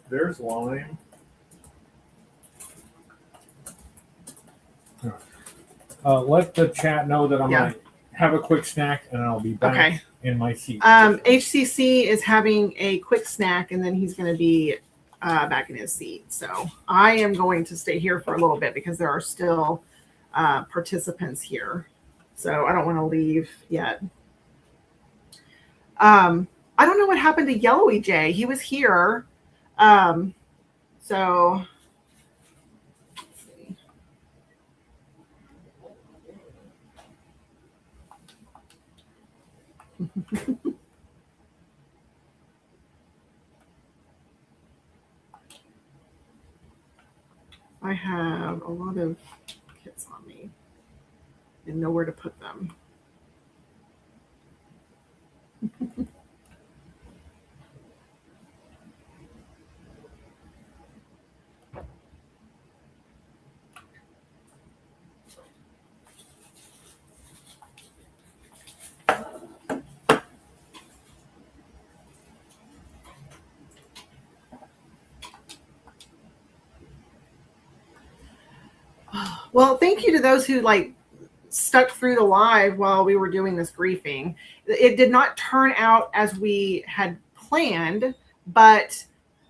There's lime. Let the chat know that I'm gonna have a quick snack and I'll be back in my seat. HCC is having a quick snack and then he's going to be back in his seat. So I am going to stay here for a little bit because there are still participants here. So I don't want to leave yet. I don't know what happened to Yellowy J. He was here. So let's see. I have a lot of kits on me and nowhere to put them. Well, thank you to those who stuck through the live while we were doing this griefing. It did not turn out as we had planned, but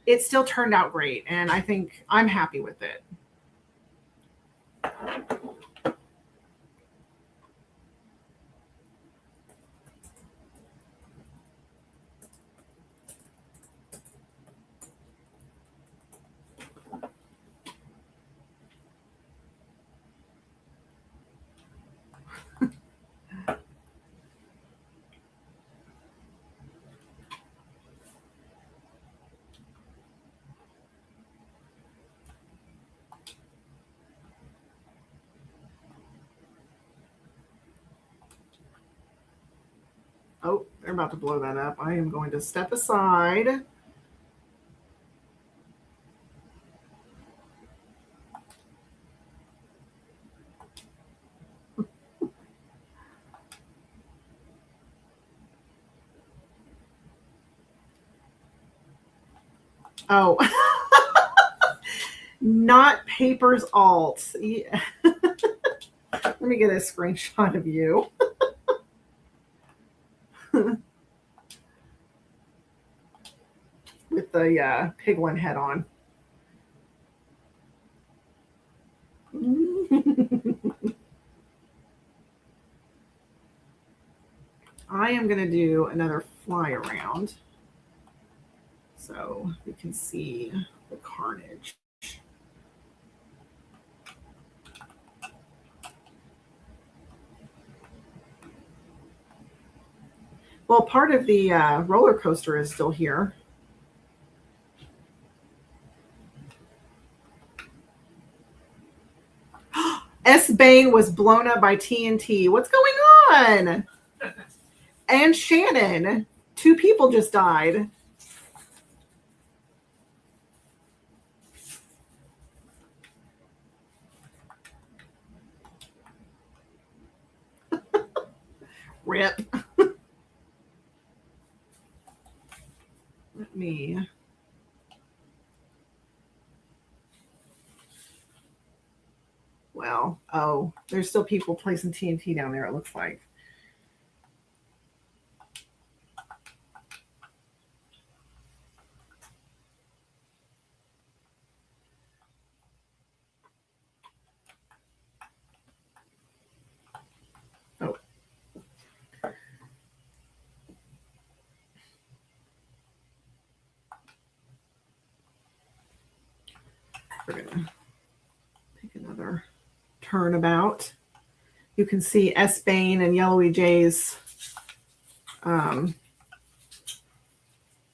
it still turned out great. And I think I'm happy with it. Oh, they're about to blow that up. I am going to step aside. Oh, not Papers Alt. Yeah. Let me get a screenshot of you. With the piglin head on. I am going to do another fly around so we can see the carnage. Well, part of the roller coaster is still here. S. Bane was blown up by TNT. What's going on? And Shannon. 2 people just died. Rip. Let me. Well, oh, there's still people placing TNT down there, it looks like. Oh. We're going to take another turnabout. You can see S. Bane and Yellowy J's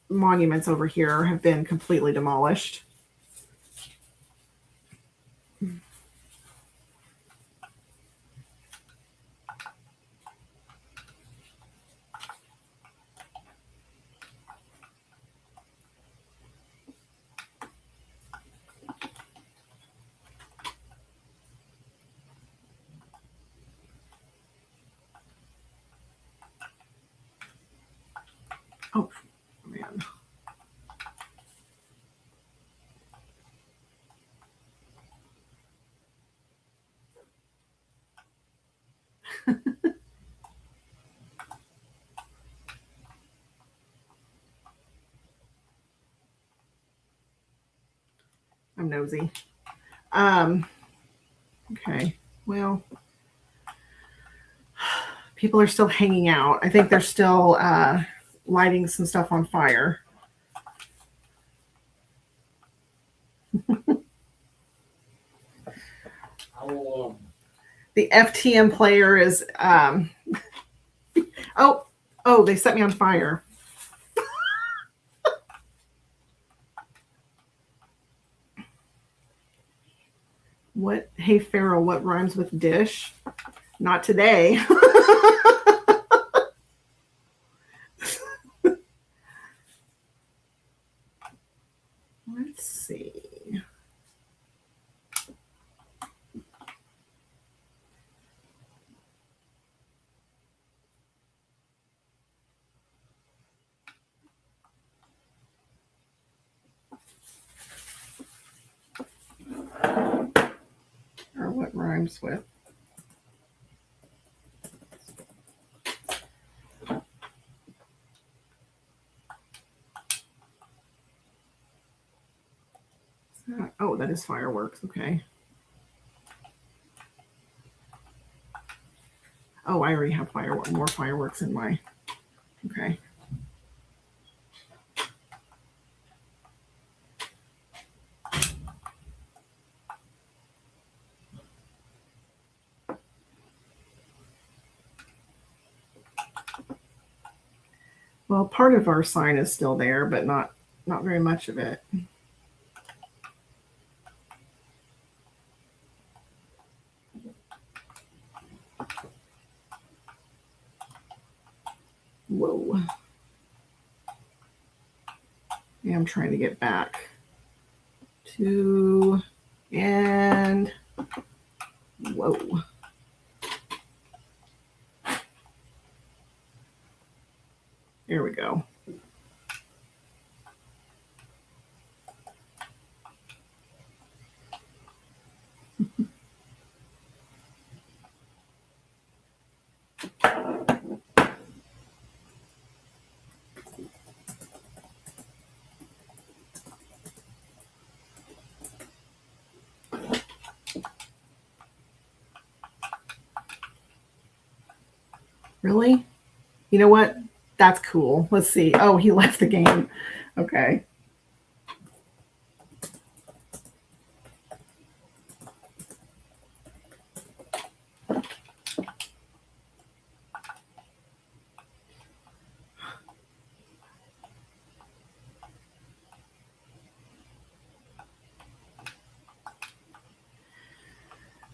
monuments over here have been completely demolished. Oh, man. I'm nosy. Okay, well, people are still hanging out. I think they're still lighting some stuff on fire. The FTM player is oh, they set me on fire. What? Hey, Pharaoh, what rhymes with dish? Not today. Let's see. Or what rhymes with? Oh, that is fireworks. Okay. Oh, I already have more fireworks in my. Okay. Well, part of our sign is still there, but not very much of it. Whoa. Yeah, I'm trying to get back to, and whoa. There we go. Really? You know what? That's cool. Let's see. Oh, he left the game. Okay.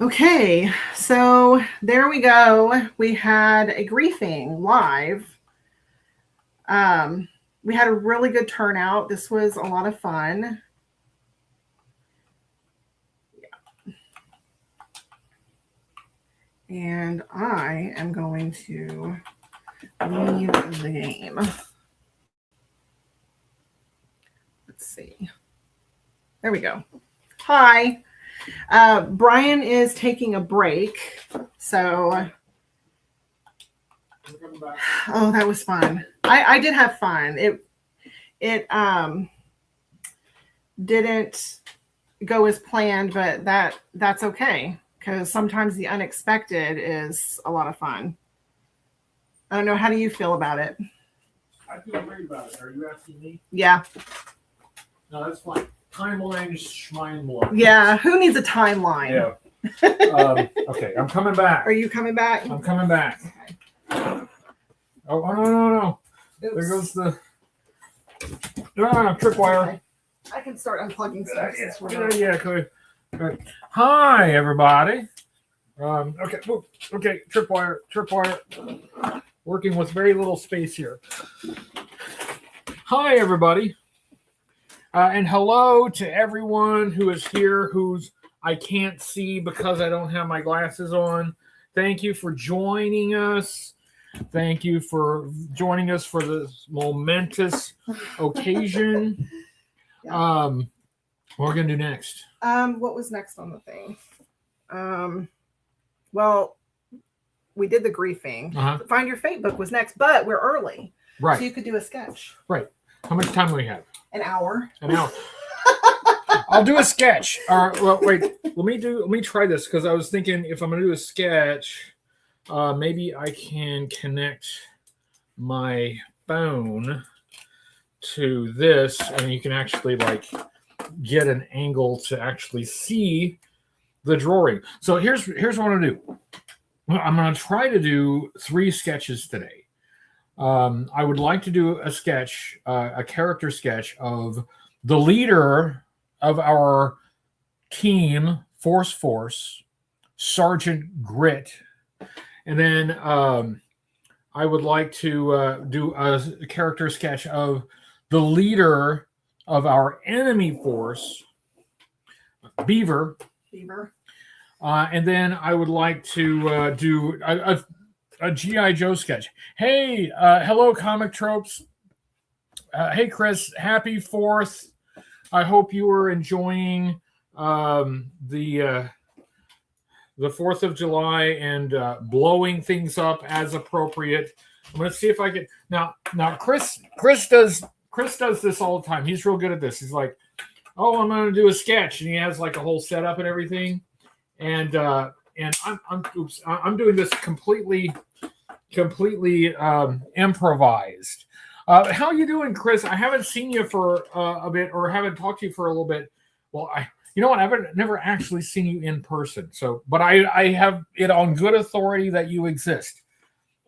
Okay, so there we go. We had a griefing live. We had a really good turnout. This was a lot of fun. Yeah. And I am going to leave the game. Let's see. There we go. Hi. Brian is taking a break. So, oh, that was fun. I did have fun. It didn't go as planned, but that's okay because sometimes the unexpected is a lot of fun. I don't know. How do you feel about it? I feel great about it. Are you asking me? Yeah. No, that's fine. Timeline is schmine. Yeah. Who needs a timeline? Yeah. Okay, I'm coming back. Are you coming back? I'm coming back. Okay. Oh, no. Oops. There goes the tripwire. Okay. I can start unplugging stuff. Yeah, good. Hi, everybody. Okay, tripwire. Working with very little space here. Hi, everybody. And hello to everyone who is here who's I can't see because I don't have my glasses on. Thank you for joining us. Thank you for joining us for this momentous occasion. Yeah. What we're gonna do next? What was next on the thing? Well, we did the griefing. Find Your Fate book was next, but we're early. Right. So you could do a sketch. Right. How much time do we have? An hour. An hour. I'll do a sketch. Well, wait. Let me try this because I was thinking if I'm gonna do a sketch, maybe I can connect my phone to this, and you can actually like get an angle to actually see the drawing. So here's what I'm gonna do. I'm gonna try to do 3 sketches today. I would like to do a sketch, a character sketch of the leader of our team, Force, Sergeant Grit. And then I would like to do a character sketch of the leader of our enemy force, Beaver. And then I would like to do a G.I. Joe sketch. Hey, hello, Comic Tropes. Hey, Chris, happy 4th. I hope you were enjoying the 4th of July and blowing things up as appropriate. I'm going to see if I can. Now, Chris does this all the time. He's real good at this. He's like, oh, I'm going to do a sketch, and he has like a whole setup and everything. And I'm doing this completely improvised. How you doing, Chris? I haven't seen you for a bit, or haven't talked to you for a little bit. Well, you know what? I've never actually seen you in person. So, but I have it on good authority that you exist.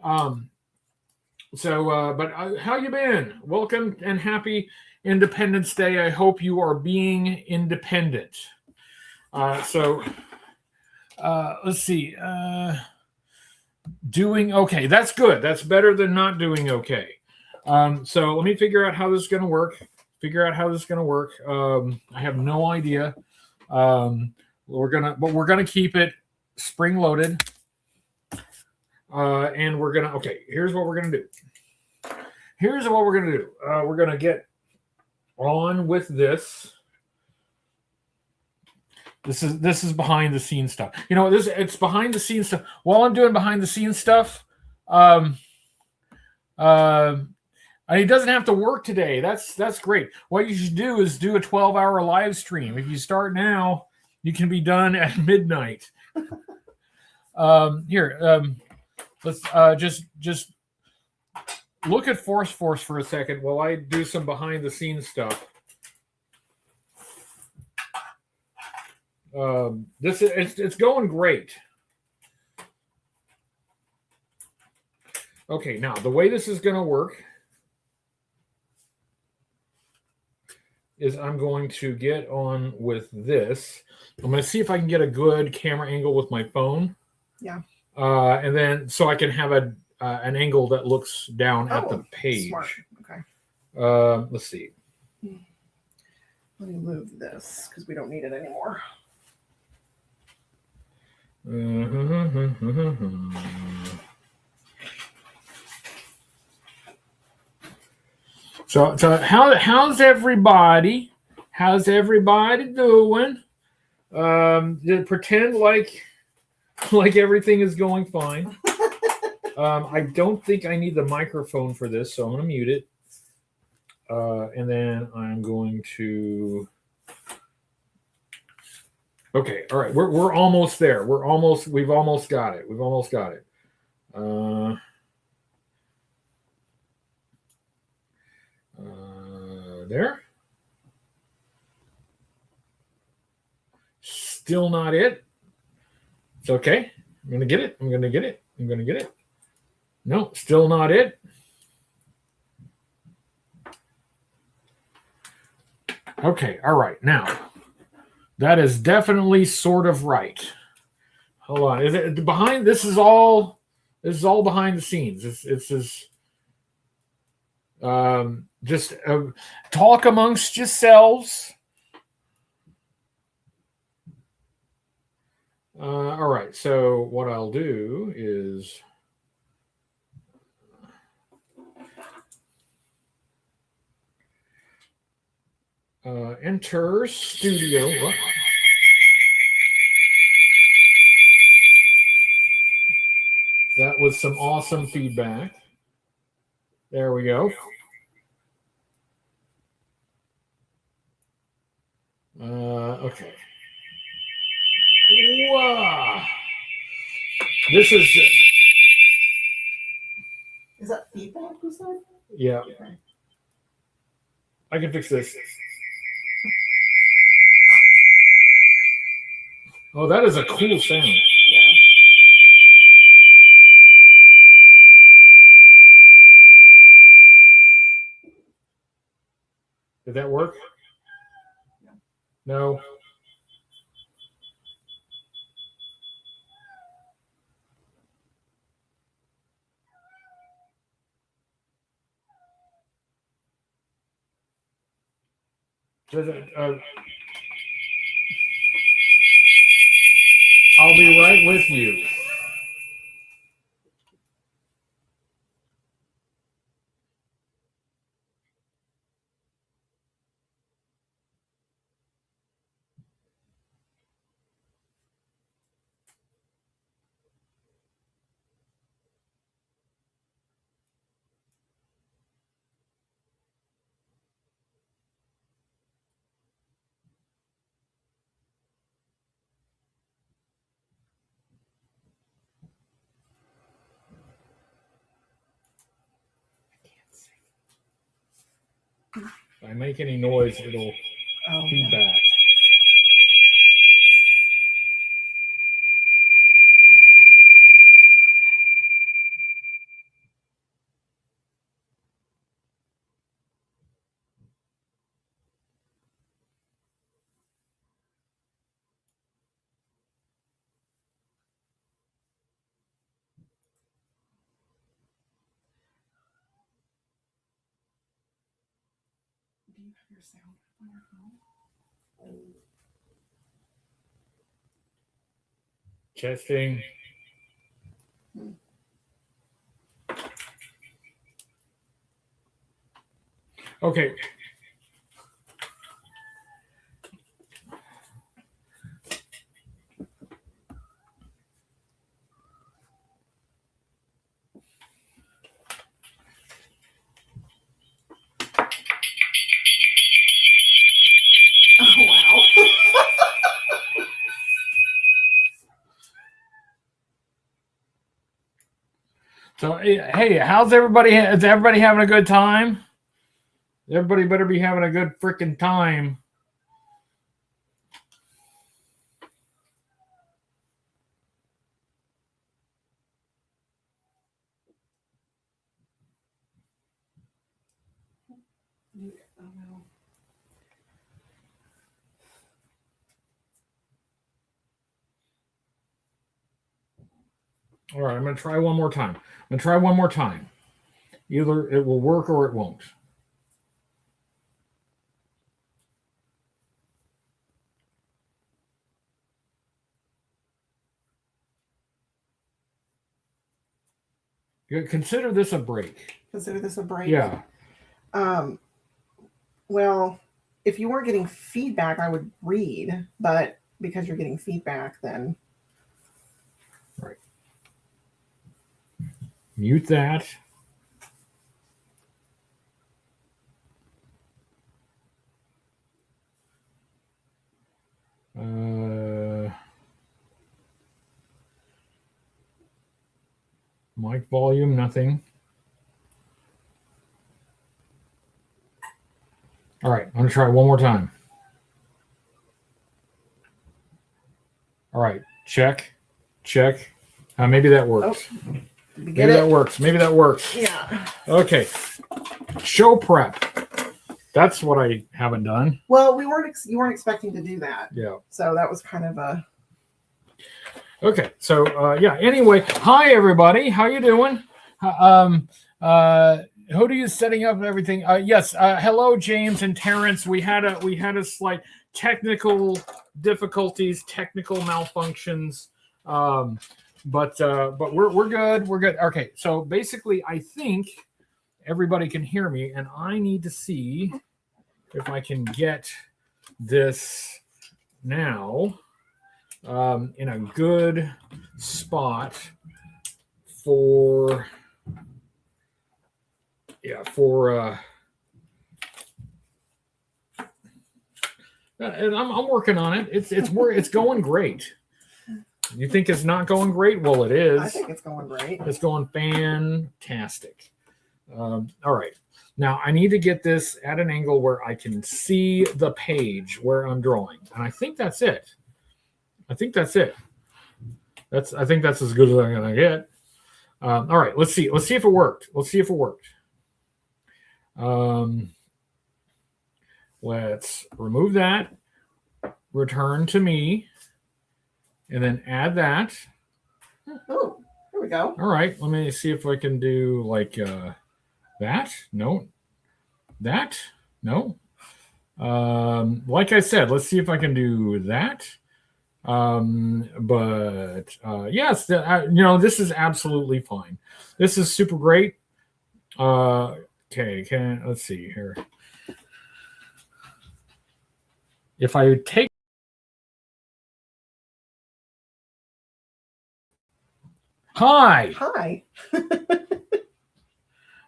But how you been? Welcome and happy Independence Day. I hope you are being independent. Let's see. Doing okay. That's good. That's better than not doing okay. So let me figure out how this is going to work. I have no idea. We're gonna keep it spring loaded. And we're gonna. Okay. Here's what we're gonna do. We're gonna get on with this. This is behind the scenes stuff. You know, it's behind the scenes stuff. While I'm doing behind the scenes stuff, and he doesn't have to work today. That's great. What you should do is do a 12-hour live stream. If you start now, you can be done at midnight. Let's just look at Force for a second while I do some behind the scenes stuff. It's going great. Okay, now the way this is going to work is I'm going to get on with this. I'm going to see if I can get a good camera angle with my phone. Yeah. And then so I can have an angle that looks down at the page. Smart. Okay. Let's see. Let me move this because we don't need it anymore. So how's everybody? How's everybody doing? Pretend like everything is going fine. I don't think I need the microphone for this, so I'm going to mute it. And then I'm going to. Okay, all right. We're almost there. We've almost got it. We've almost got it. There. Still not it. It's okay. I'm going to get it. I'm going to get it. I'm going to get it. No, still not it. Okay, all right. Now, that is definitely sort of right. Hold on. Is it behind? This is all behind the scenes. It's just talk amongst yourselves. All right. So what I'll do is enter studio. That was some awesome feedback. There we go. Okay. Wow. This is. Is that feedback you said? Yeah. Okay. I can fix this. Oh, that is a cool sound. Yeah. Did that work? No. Does it, I'll be right with you. If I make any noise, it'll feedback. Do you have your sound on your phone? Testing. Okay. Oh, wow. So, hey, how's everybody? Is everybody having a good time? Everybody better be having a good freaking time. All right, I'm going to try one more time. Either it will work or it won't. Consider this a break. Consider this a break? Yeah. Well, if you weren't getting feedback, I would read, but because you're getting feedback, then. Right. Mute that. Mic volume, nothing. All right, I'm going to try one more time. All right, check. Maybe that works. Oh, maybe that works. Yeah. Okay. Show prep. That's what I haven't done. Well, you weren't expecting to do that. Yeah. So that was kind of a. Okay. So yeah. Anyway, hi everybody. How you doing? Who are you setting up everything? Yes. Hello, James and Terrence. We had a slight technical difficulties, technical malfunctions. But we're good. We're good. Okay. So basically, I think everybody can hear me, and I need to see if I can get this now in a good spot for and I'm working on it. It's going great. You think it's not going great? Well, it is. I think it's going great. It's going fantastic. All right. Now I need to get this at an angle where I can see the page where I'm drawing, and I think that's it. I think that's as good as I'm gonna get. All right. Let's see if it worked. Let's remove that. Return to me. And then add that. Oh, here we go. All right. Let me see if I can do like that. No. That. No. Like I said, let's see if I can do that. Yes, this is absolutely fine. This is super great. Okay. Let's see here. If I take Hi.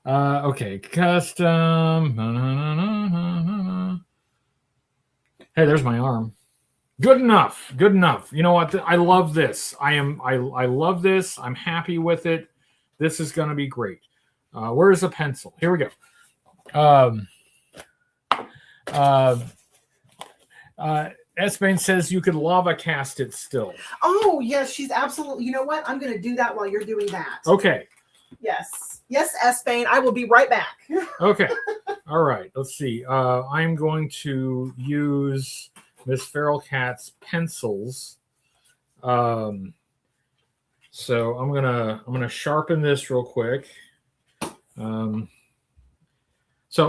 Okay. Custom. Hey, there's my arm. Good enough. You know what? I love this. I love this. I'm happy with it. This is going to be great. Where's the pencil? Here we go. S-Bane says you could lava cast it still. Oh, yes, she's absolutely. You know what? I'm going to do that while you're doing that. Okay. Yes, S-Bane. I will be right back. Okay. All right. Let's see. I'm going to use Miss Feral Cat's pencils. So I'm gonna sharpen this real quick. So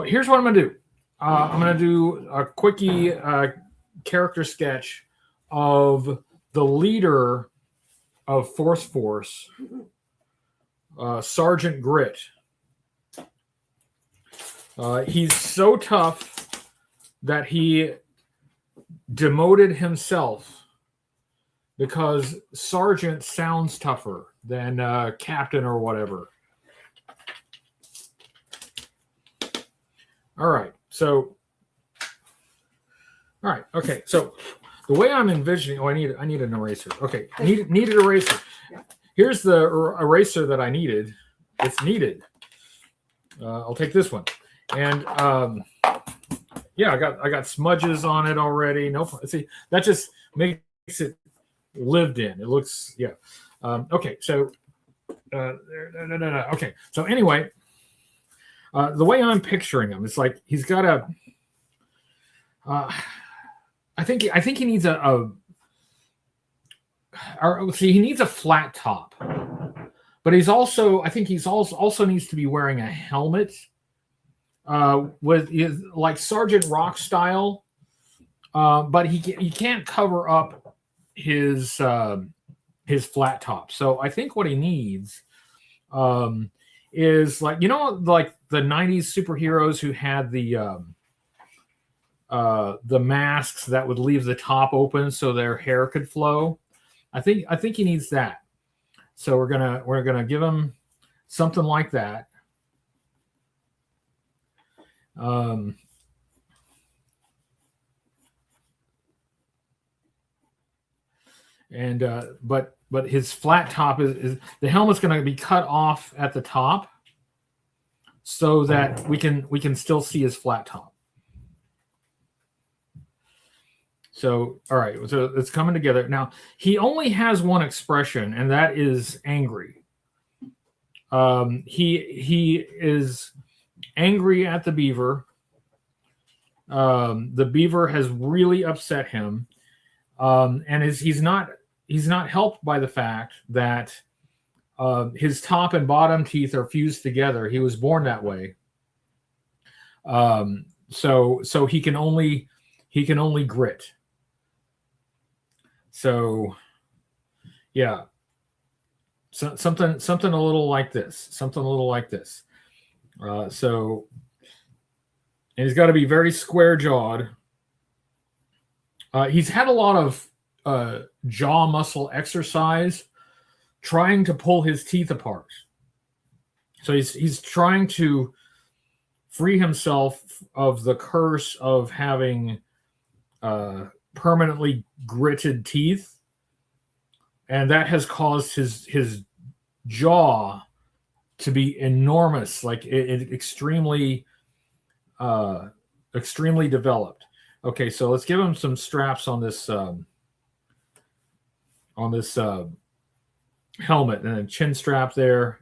here's what I'm gonna do. I'm gonna do a quickie character sketch of the leader of Force, Sergeant Grit. He's so tough that he demoted himself because Sergeant sounds tougher than Captain or whatever. All right. Okay. So the way I'm envisioning, I need an eraser. Okay. Needed eraser. Yeah. Here's the eraser that I needed. it's needed. I'll take this one. And yeah, I got smudges on it already. Nope. See, that just makes it lived in. It looks, yeah. Okay, so okay. So anyway, the way I'm picturing him, it's like he's got a. I think he needs he needs a flat top, but he's also, I think he's also needs to be wearing a helmet, with his, like Sergeant Rock style, but he can't cover up his flat top. So I think what he needs is, like, like the 90s superheroes who had the masks that would leave the top open so their hair could flow. I think he needs that. So we're gonna give him something like that. But his flat top is the helmet's going to be cut off at the top so that we can still see his flat top. So, all right, so it's coming together. Now, he only has one expression, and that is angry. He is angry at the beaver. The beaver has really upset him, and he's not helped by the fact that his top and bottom teeth are fused together. He was born that way. So he can only grit. So, yeah, something a little like this. So, and he's got to be very square jawed. He's had a lot of jaw muscle exercise trying to pull his teeth apart. So he's trying to free himself of the curse of having permanently gritted teeth, and that has caused his jaw to be enormous, like it extremely developed. Okay, so let's give him some straps on this helmet, and a chin strap there,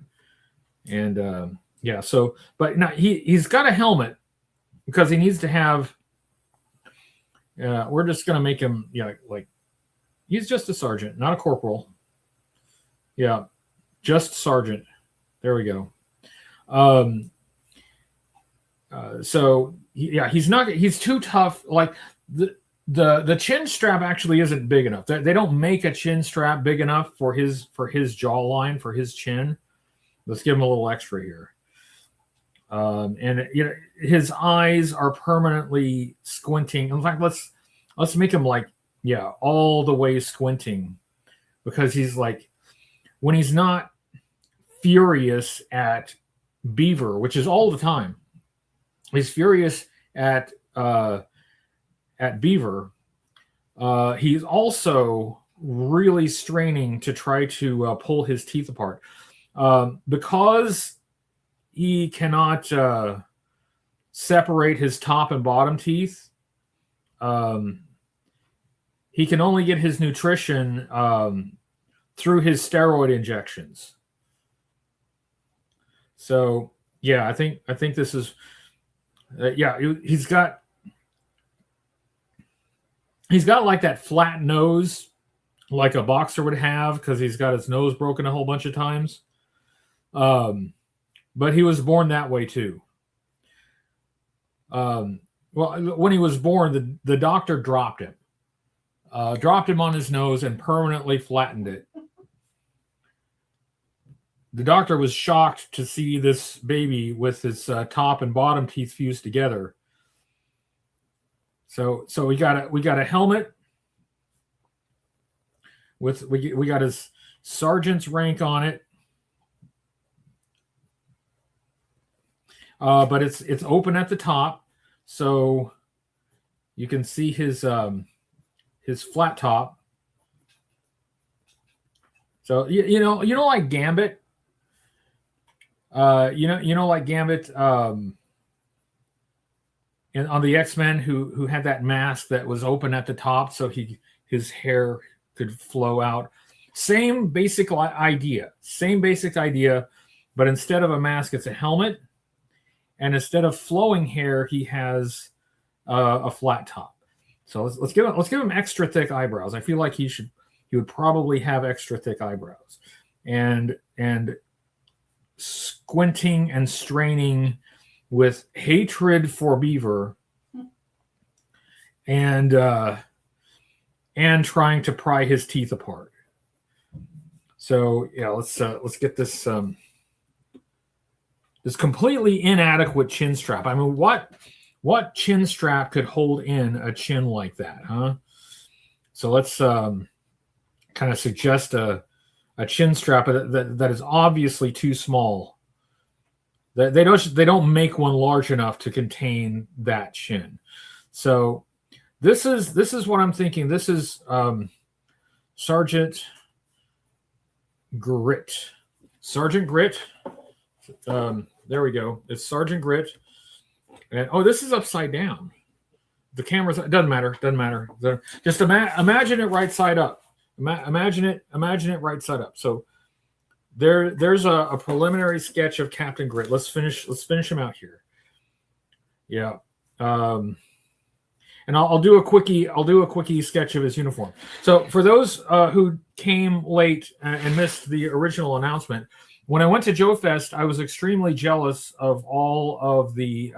and yeah. So, but now he's got a helmet because he needs to have. We're just gonna make him, like he's just a sergeant, not a corporal. Yeah, just sergeant. There we go. So he's too tough. Like the chin strap actually isn't big enough. They don't make a chin strap big enough for his jawline, for his chin. Let's give him a little extra here. And his eyes are permanently squinting. In fact, let's make him all the way squinting, because he's like, when he's not furious at Beaver, which is all the time, he's furious at Beaver. He's also really straining to try to pull his teeth apart, because he cannot separate his top and bottom teeth. He can only get his nutrition through his steroid injections. So yeah, I think this is he's got like that flat nose, like a boxer would have, because he's got his nose broken a whole bunch of times. But he was born that way too. Well, when he was born, the doctor dropped him on his nose and permanently flattened it. The doctor was shocked to see this baby with his top and bottom teeth fused together. So we got a helmet with we got his sergeant's rank on it. But it's open at the top, so you can see his flat top. So like Gambit, like Gambit, on the X-Men, who had that mask that was open at the top, so his hair could flow out. Same basic idea, but instead of a mask, it's a helmet, and instead of flowing hair, he has a flat top. So let's give him extra thick eyebrows. I feel like he would probably have extra thick eyebrows, and squinting and straining with hatred for Beaver, and trying to pry his teeth apart. So yeah, let's get this this completely inadequate chin strap. I mean, what chin strap could hold in a chin like that, huh? So let's kind of suggest a chin strap that is obviously too small. They don't make one large enough to contain that chin. So this is what I'm thinking. This is Sergeant Grit. Sergeant Grit. There we go. It's Sergeant Grit. And this is upside down. The camera's doesn't matter. Just imagine it right side up. Imagine it right side up. So there's a preliminary sketch of Captain Grit. Let's finish him out here. Yeah. And I'll do a quickie sketch of his uniform. So for those who came late and missed the original announcement, when I went to Joe Fest, I was extremely jealous of all of the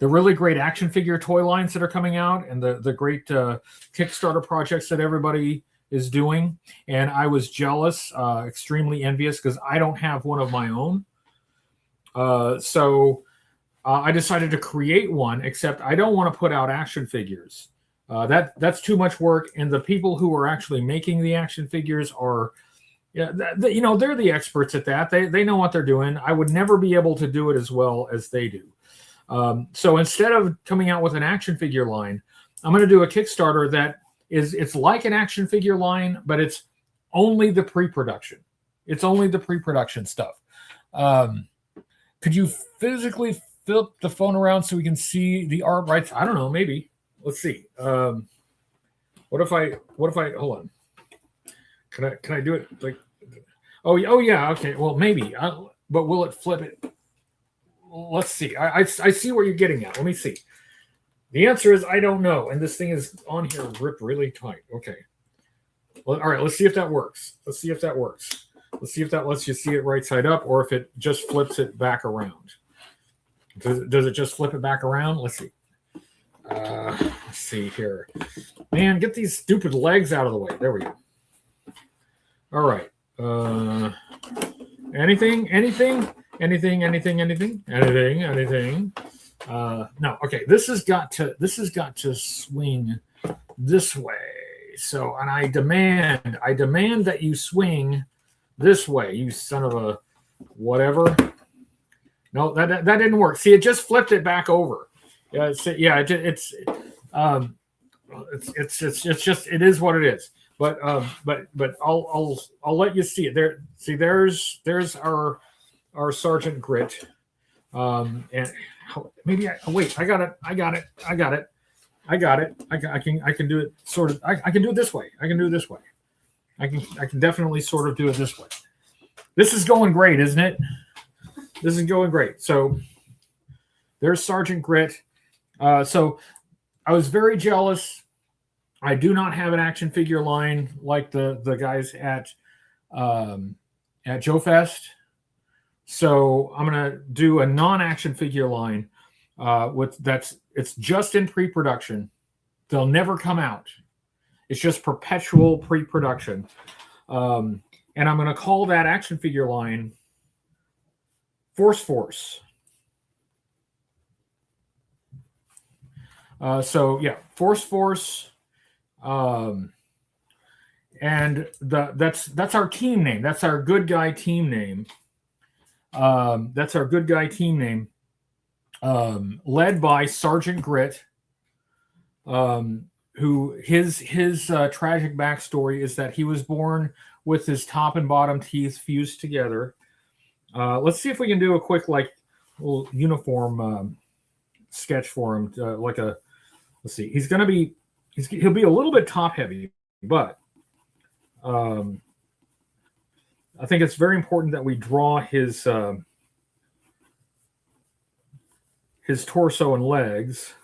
really great action figure toy lines that are coming out, and the great Kickstarter projects that everybody is doing. And I was jealous, extremely envious, because I don't have one of my own. So I decided to create one, except I don't want to put out action figures. That's too much work, and the people who are actually making the action figures are, they're the experts at that. They know what they're doing. I would never be able to do it as well as they do. So instead of coming out with an action figure line, I'm going to do a Kickstarter it's like an action figure line, but it's only the pre-production. It's only the pre-production stuff. Could you physically flip the phone around so we can see the art right? I don't know, maybe. Let's see. What if I hold on. Can I do it like, oh yeah, okay. Well, maybe, but will it flip it? Let's see. I see where you're getting at. Let me see. The answer is I don't know, and this thing is on here ripped really tight. Okay. Well, all right. Let's see if that works. Let's see if that lets you see it right side up, or if it just flips it back around. Does it just flip it back around? Let's see. Let's see here. Man, get these stupid legs out of the way. There we go. All right. Anything? No. Okay. This has got to swing this way. So, and I demand that you swing this way. You son of a whatever. No, that didn't work. See, it just flipped it back over. Yeah. It's just it is what it is. But I'll let you see it there. See, there's our Sergeant Grit, and maybe wait. I got it. I can do it sort of. I can do it this way. I can definitely sort of do it this way. This is going great, isn't it? This is going great. So there's Sergeant Grit. So I was very jealous. I do not have an action figure line like the guys at Joe Fest. So I'm gonna do a non-action figure line it's just in pre-production. They'll never come out. It's just perpetual pre-production. And I'm gonna call that action figure line Force. So yeah, Force. And that's our team name. That's our good guy team name. Led by Sergeant Grit, who his tragic backstory is that he was born with his top and bottom teeth fused together. Let's see if we can do a quick little uniform sketch for him. Let's see. He'll be a little bit top heavy, but I think it's very important that we draw his torso and legs,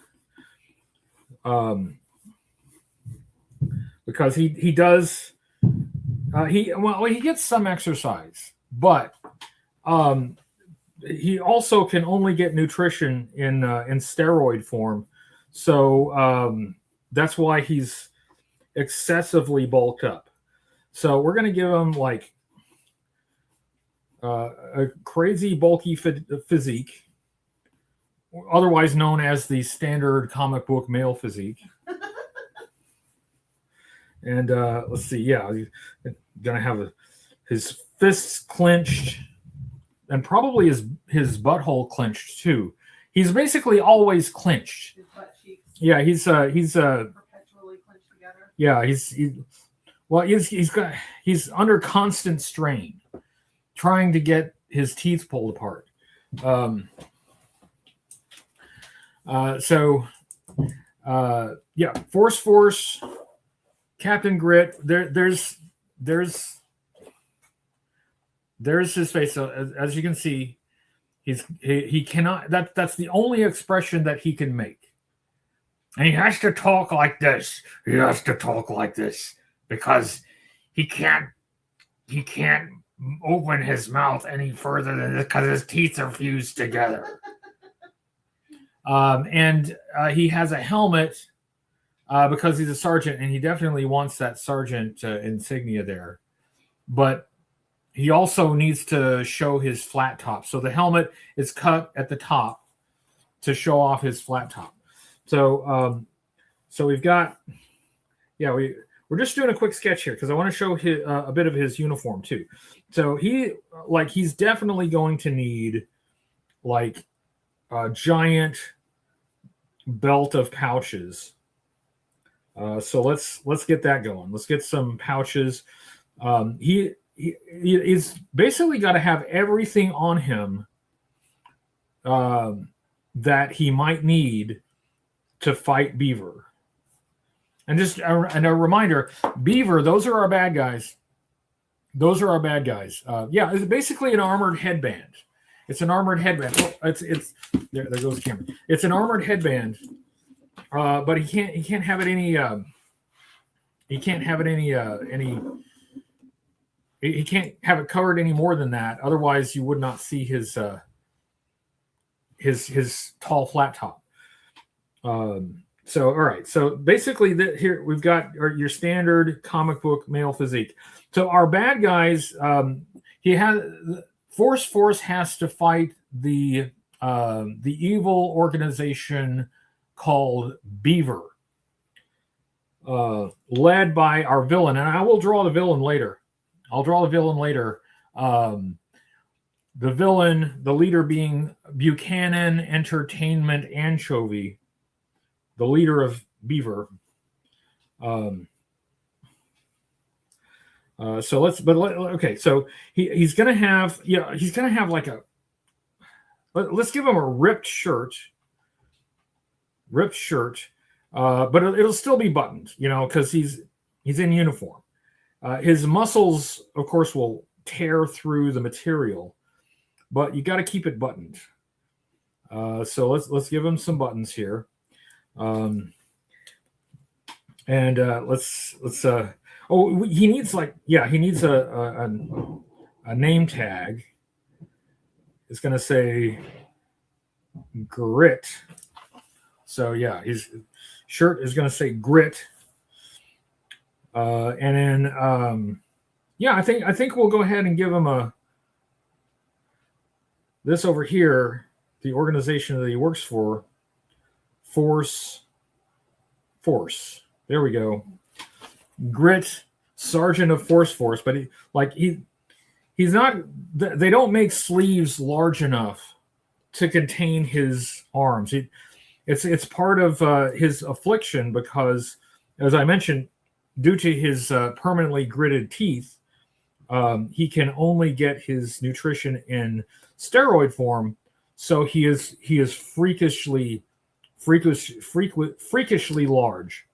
because he does he gets some exercise, but he also can only get nutrition in steroid form, so that's why he's excessively bulked up. So we're going to give him a crazy bulky physique, otherwise known as the standard comic book male physique. And let's see, yeah, he's gonna have his fists clenched, and probably his butthole clenched too. He's basically always clenched. His butt cheeks. Yeah, he's Perpetually clenched together. Yeah, he's under constant strain, trying to get his teeth pulled apart. Yeah, Force, Captain Grit. There's his face. So as you can see, he cannot. That's the only expression that he can make, and he has to talk like this. He has to talk like this because he can't open his mouth any further than this because his teeth are fused together. And he has a helmet because he's a sergeant, and he definitely wants that sergeant insignia there. But he also needs to show his flat top. So the helmet is cut at the top to show off his flat top. So we've got, we're just doing a quick sketch here because I want to show a bit of his uniform too. So he's definitely going to need a giant belt of pouches. So let's get that going. Let's get some pouches. He's basically got to have everything on him that he might need to fight Beaver. And just a reminder, Beaver, those are our bad guys. Those are our bad guys. It's basically an armored headband. It's an armored headband. Oh, it's there goes the camera. It's an armored headband, but he can't have it any. He can't have it covered any more than that. Otherwise, you would not see his tall flat top. So all right. So basically, here we've got your standard comic book male physique. So our bad guys, Force has to fight the evil organization called Beaver, led by our villain, and I will draw the villain later. The villain, the leader being Buchanan Entertainment Anchovy, the leader of Beaver. So he's gonna have let's give him a ripped shirt, but it'll still be buttoned, because he's in uniform. His muscles, of course, will tear through the material, but you got to keep it buttoned. So let's give him some buttons here, and let's. Oh, he needs a name tag. It's going to say Grit. So yeah, his shirt is going to say Grit. And then I think we'll go ahead and give him this over here, the organization that he works for, Force. There we go. Grit, Sergeant of Force, but he's not. They don't make sleeves large enough to contain his arms. It's part of his affliction because, as I mentioned, due to his permanently gritted teeth, he can only get his nutrition in steroid form, so he is freakishly large,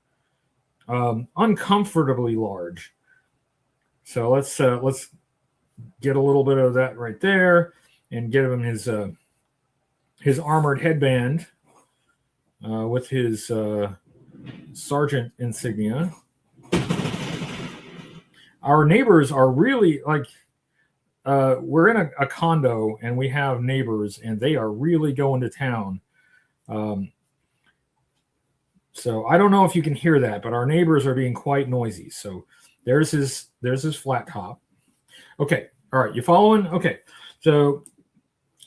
uncomfortably large. So let's get a little bit of that right there, and give him his armored headband with his sergeant insignia. Our neighbors are really like, we're in a condo and we have neighbors and they are really going to town. So I don't know if you can hear that, but our neighbors are being quite noisy. So there's his flat top. Okay. All right. You following? Okay. So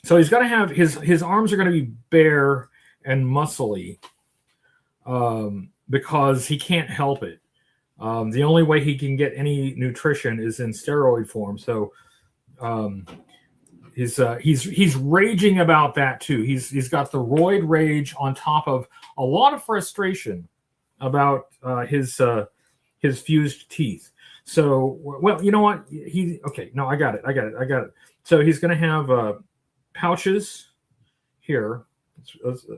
he's got to have his arms are going to be bare and muscly, because he can't help it. The only way he can get any nutrition is in steroid form. So he's raging about that too. He's got the roid rage on top of a lot of frustration about his fused teeth. So, well, you know what? I got it. So he's going to have pouches here.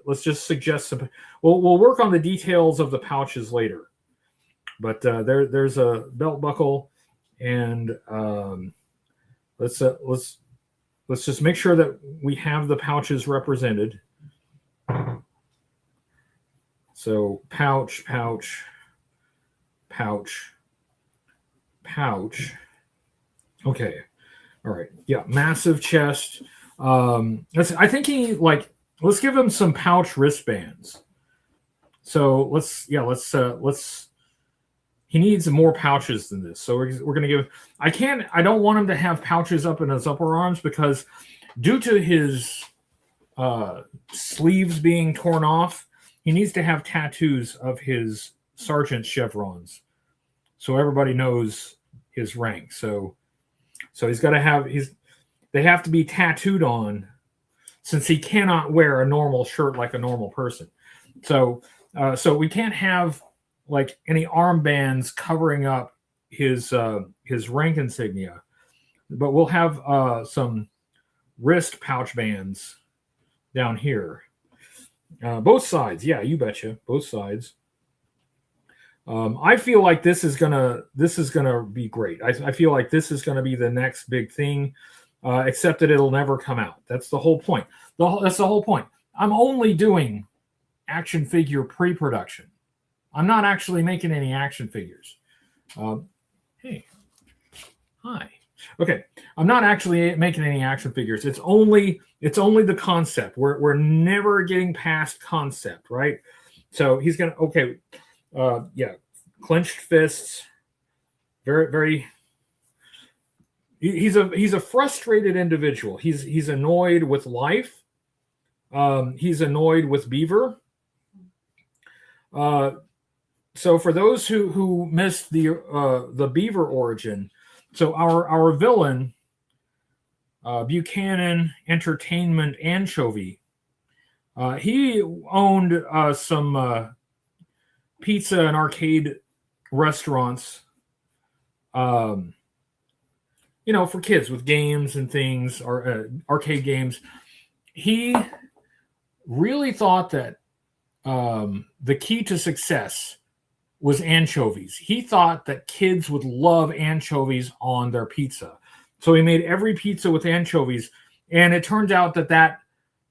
Let's just suggest some. We'll work on the details of the pouches later. But there's a belt buckle, and let's just make sure that we have the pouches represented. So pouch. Okay. All right. Yeah. Massive chest. I think let's give him some pouch wristbands. So let's he needs more pouches than this. So we're going to give, I don't want him to have pouches up in his upper arms, because due to his sleeves being torn off, he needs to have tattoos of his sergeant chevrons, so everybody knows his rank. So he's got to have they have to be tattooed on, since he cannot wear a normal shirt like a normal person. So we can't have like any armbands covering up his rank insignia, but we'll have some wrist pouch bands down here, both sides. Yeah, you betcha, both sides. I feel like this is gonna be great. I feel like this is gonna be the next big thing, except that it'll never come out. That's the whole point. That's the whole point. I'm only doing action figure pre-production. I'm not actually making any action figures. Hey, hi. Okay, I'm not actually making any action figures. It's only the concept. We're never getting past concept, right? So he's gonna clenched fists. Very, very. He's a frustrated individual. He's annoyed with life. He's annoyed with Beaver. So for those who missed the Beaver origin, so our villain, Buchanan Entertainment Anchovy, he owned some pizza and arcade restaurants, for kids with games and things, or arcade games. He really thought that the key to success was anchovies. He thought that kids would love anchovies on their pizza. So he made every pizza with anchovies, and it turned out that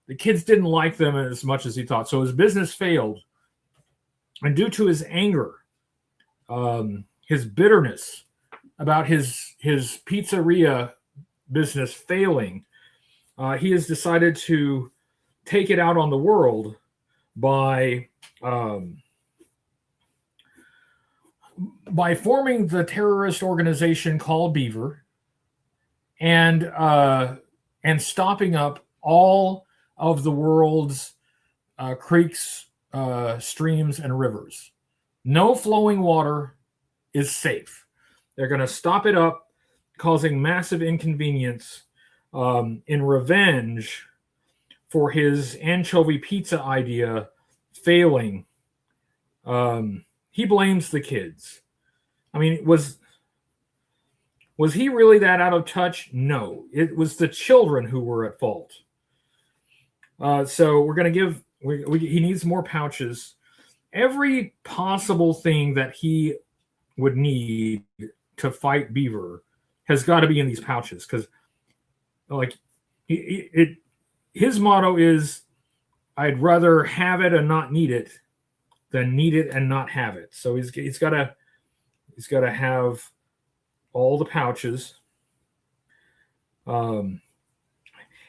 the kids didn't like them as much as he thought. So his business failed. And due to his anger, his bitterness about his pizzeria business failing, he has decided to take it out on the world by forming the terrorist organization called Beaver, and stopping up all of the world's creeks, streams, and rivers. No flowing water is safe. They're going to stop it up, causing massive inconvenience, in revenge for his anchovy pizza idea failing. He blames the kids. I mean, Was he really that out of touch? No, it was the children who were at fault. So we're going to give, he needs more pouches. Every possible thing that he would need to fight Beaver has got to be in these pouches, because like his motto is, I'd rather have it and not need it than need it and not have it. So he's got to have all the pouches.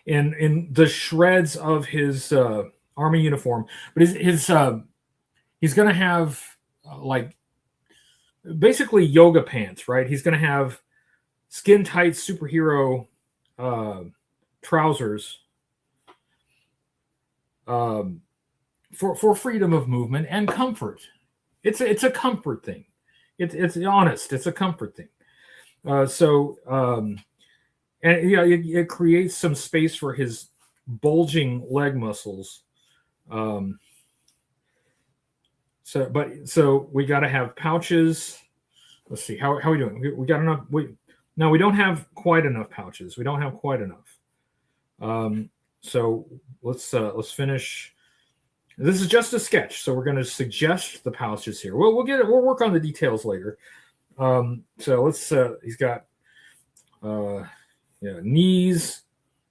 In the shreds of his army uniform, but he's going to have like basically yoga pants, right? He's going to have skin tight superhero trousers for freedom of movement and comfort. It's a comfort thing. It's honest. It's a comfort thing. And yeah, it creates some space for his bulging leg muscles. So we got to have pouches. Let's see, how are we doing? We got enough. No, we don't have quite enough pouches. We don't have quite enough. So let's finish. This is just a sketch, so we're going to suggest the pouches here. We'll work on the details later. So let's. He's got knees.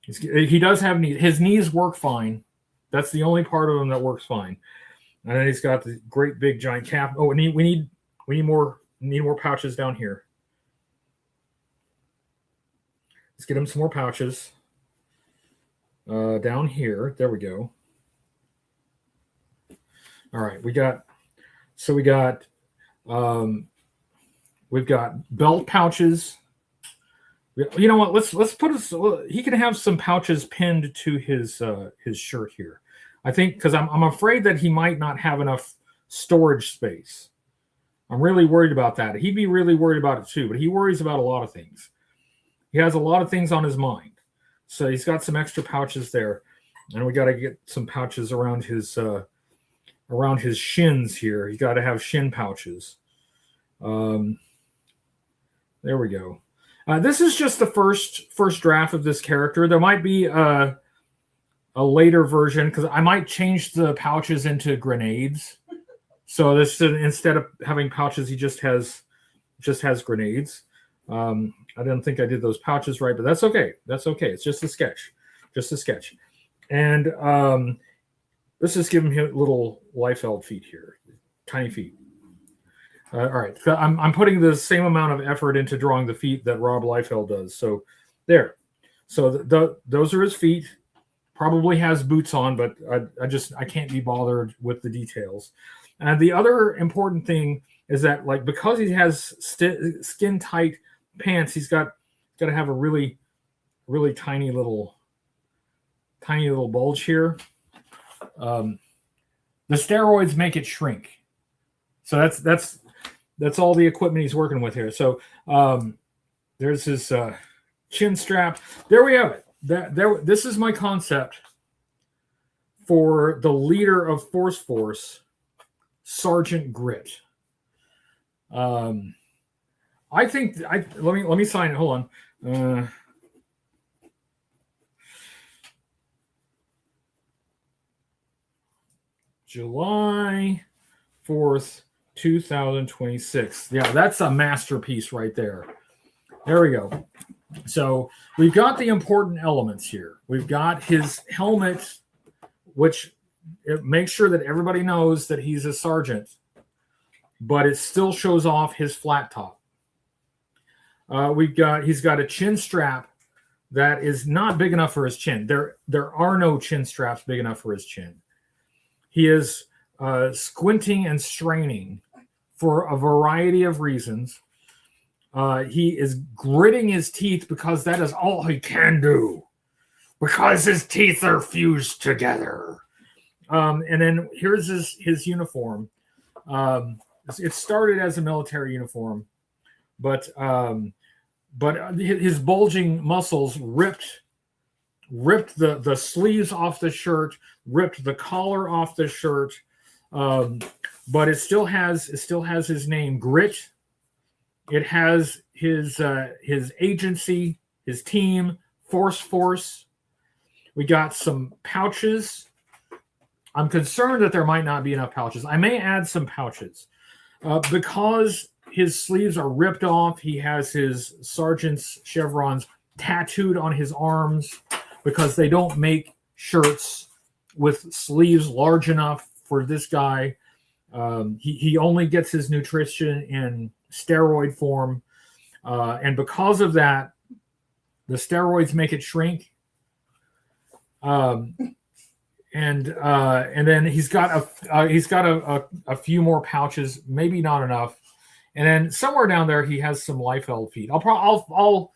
He does have knees. His knees work fine. That's the only part of him that works fine. And then he's got the great big giant calf. Oh, we need more pouches down here. Let's get him some more pouches. Down here. There we go. All right, we've got belt pouches. You know what? Let's put he can have some pouches pinned to his shirt here. I think, because I'm afraid that he might not have enough storage space. I'm really worried about that. He'd be really worried about it too, but he worries about a lot of things. He has a lot of things on his mind. So he's got some extra pouches there, and we got to get some pouches around his shins here. You got to have shin pouches. There we go. This is just the first draft of this character. There might be a later version, because I might change the pouches into grenades. So this, instead of having pouches, he just has grenades. I don't think I did those pouches right, but that's okay. That's okay. It's just a sketch. And let's just give him little Liefeld feet here, tiny feet. All right, so I'm putting the same amount of effort into drawing the feet that Rob Liefeld does. So there. So those are his feet. Probably has boots on, but I can't be bothered with the details. And the other important thing is that, like, because he has skin tight pants, he's got to have a really tiny little bulge here. The steroids make it shrink. So that's all the equipment he's working with here. So there's his chin strap. There we have it. This is my concept for the leader of Force, Sergeant Grit. I think let me sign it. Hold on. July 4th, 2026. Yeah, that's a masterpiece right there. There we go. So we've got the important elements here. We've got his helmet, which it makes sure that everybody knows that he's a sergeant, but it still shows off his flat top. He's got a chin strap that is not big enough for his chin. There are no chin straps big enough for his chin. He is squinting and straining for a variety of reasons. He is gritting his teeth because that is all he can do, because his teeth are fused together. And then here's his uniform. It started as a military uniform, but his bulging muscles ripped the sleeves off the shirt, ripped the collar off the shirt, but it still has his name, Grit, It has his agency, his team, Force. We got some pouches. I'm concerned that there might not be enough pouches. I may add some pouches. Because his sleeves are ripped off, he has his sergeant's chevrons tattooed on his arms because they don't make shirts with sleeves large enough for this guy. He only gets his nutrition in steroid form. And because of that, the steroids make it shrink. And then he's got a few more pouches, maybe not enough. And then somewhere down there he has some Liefeld feet. I'll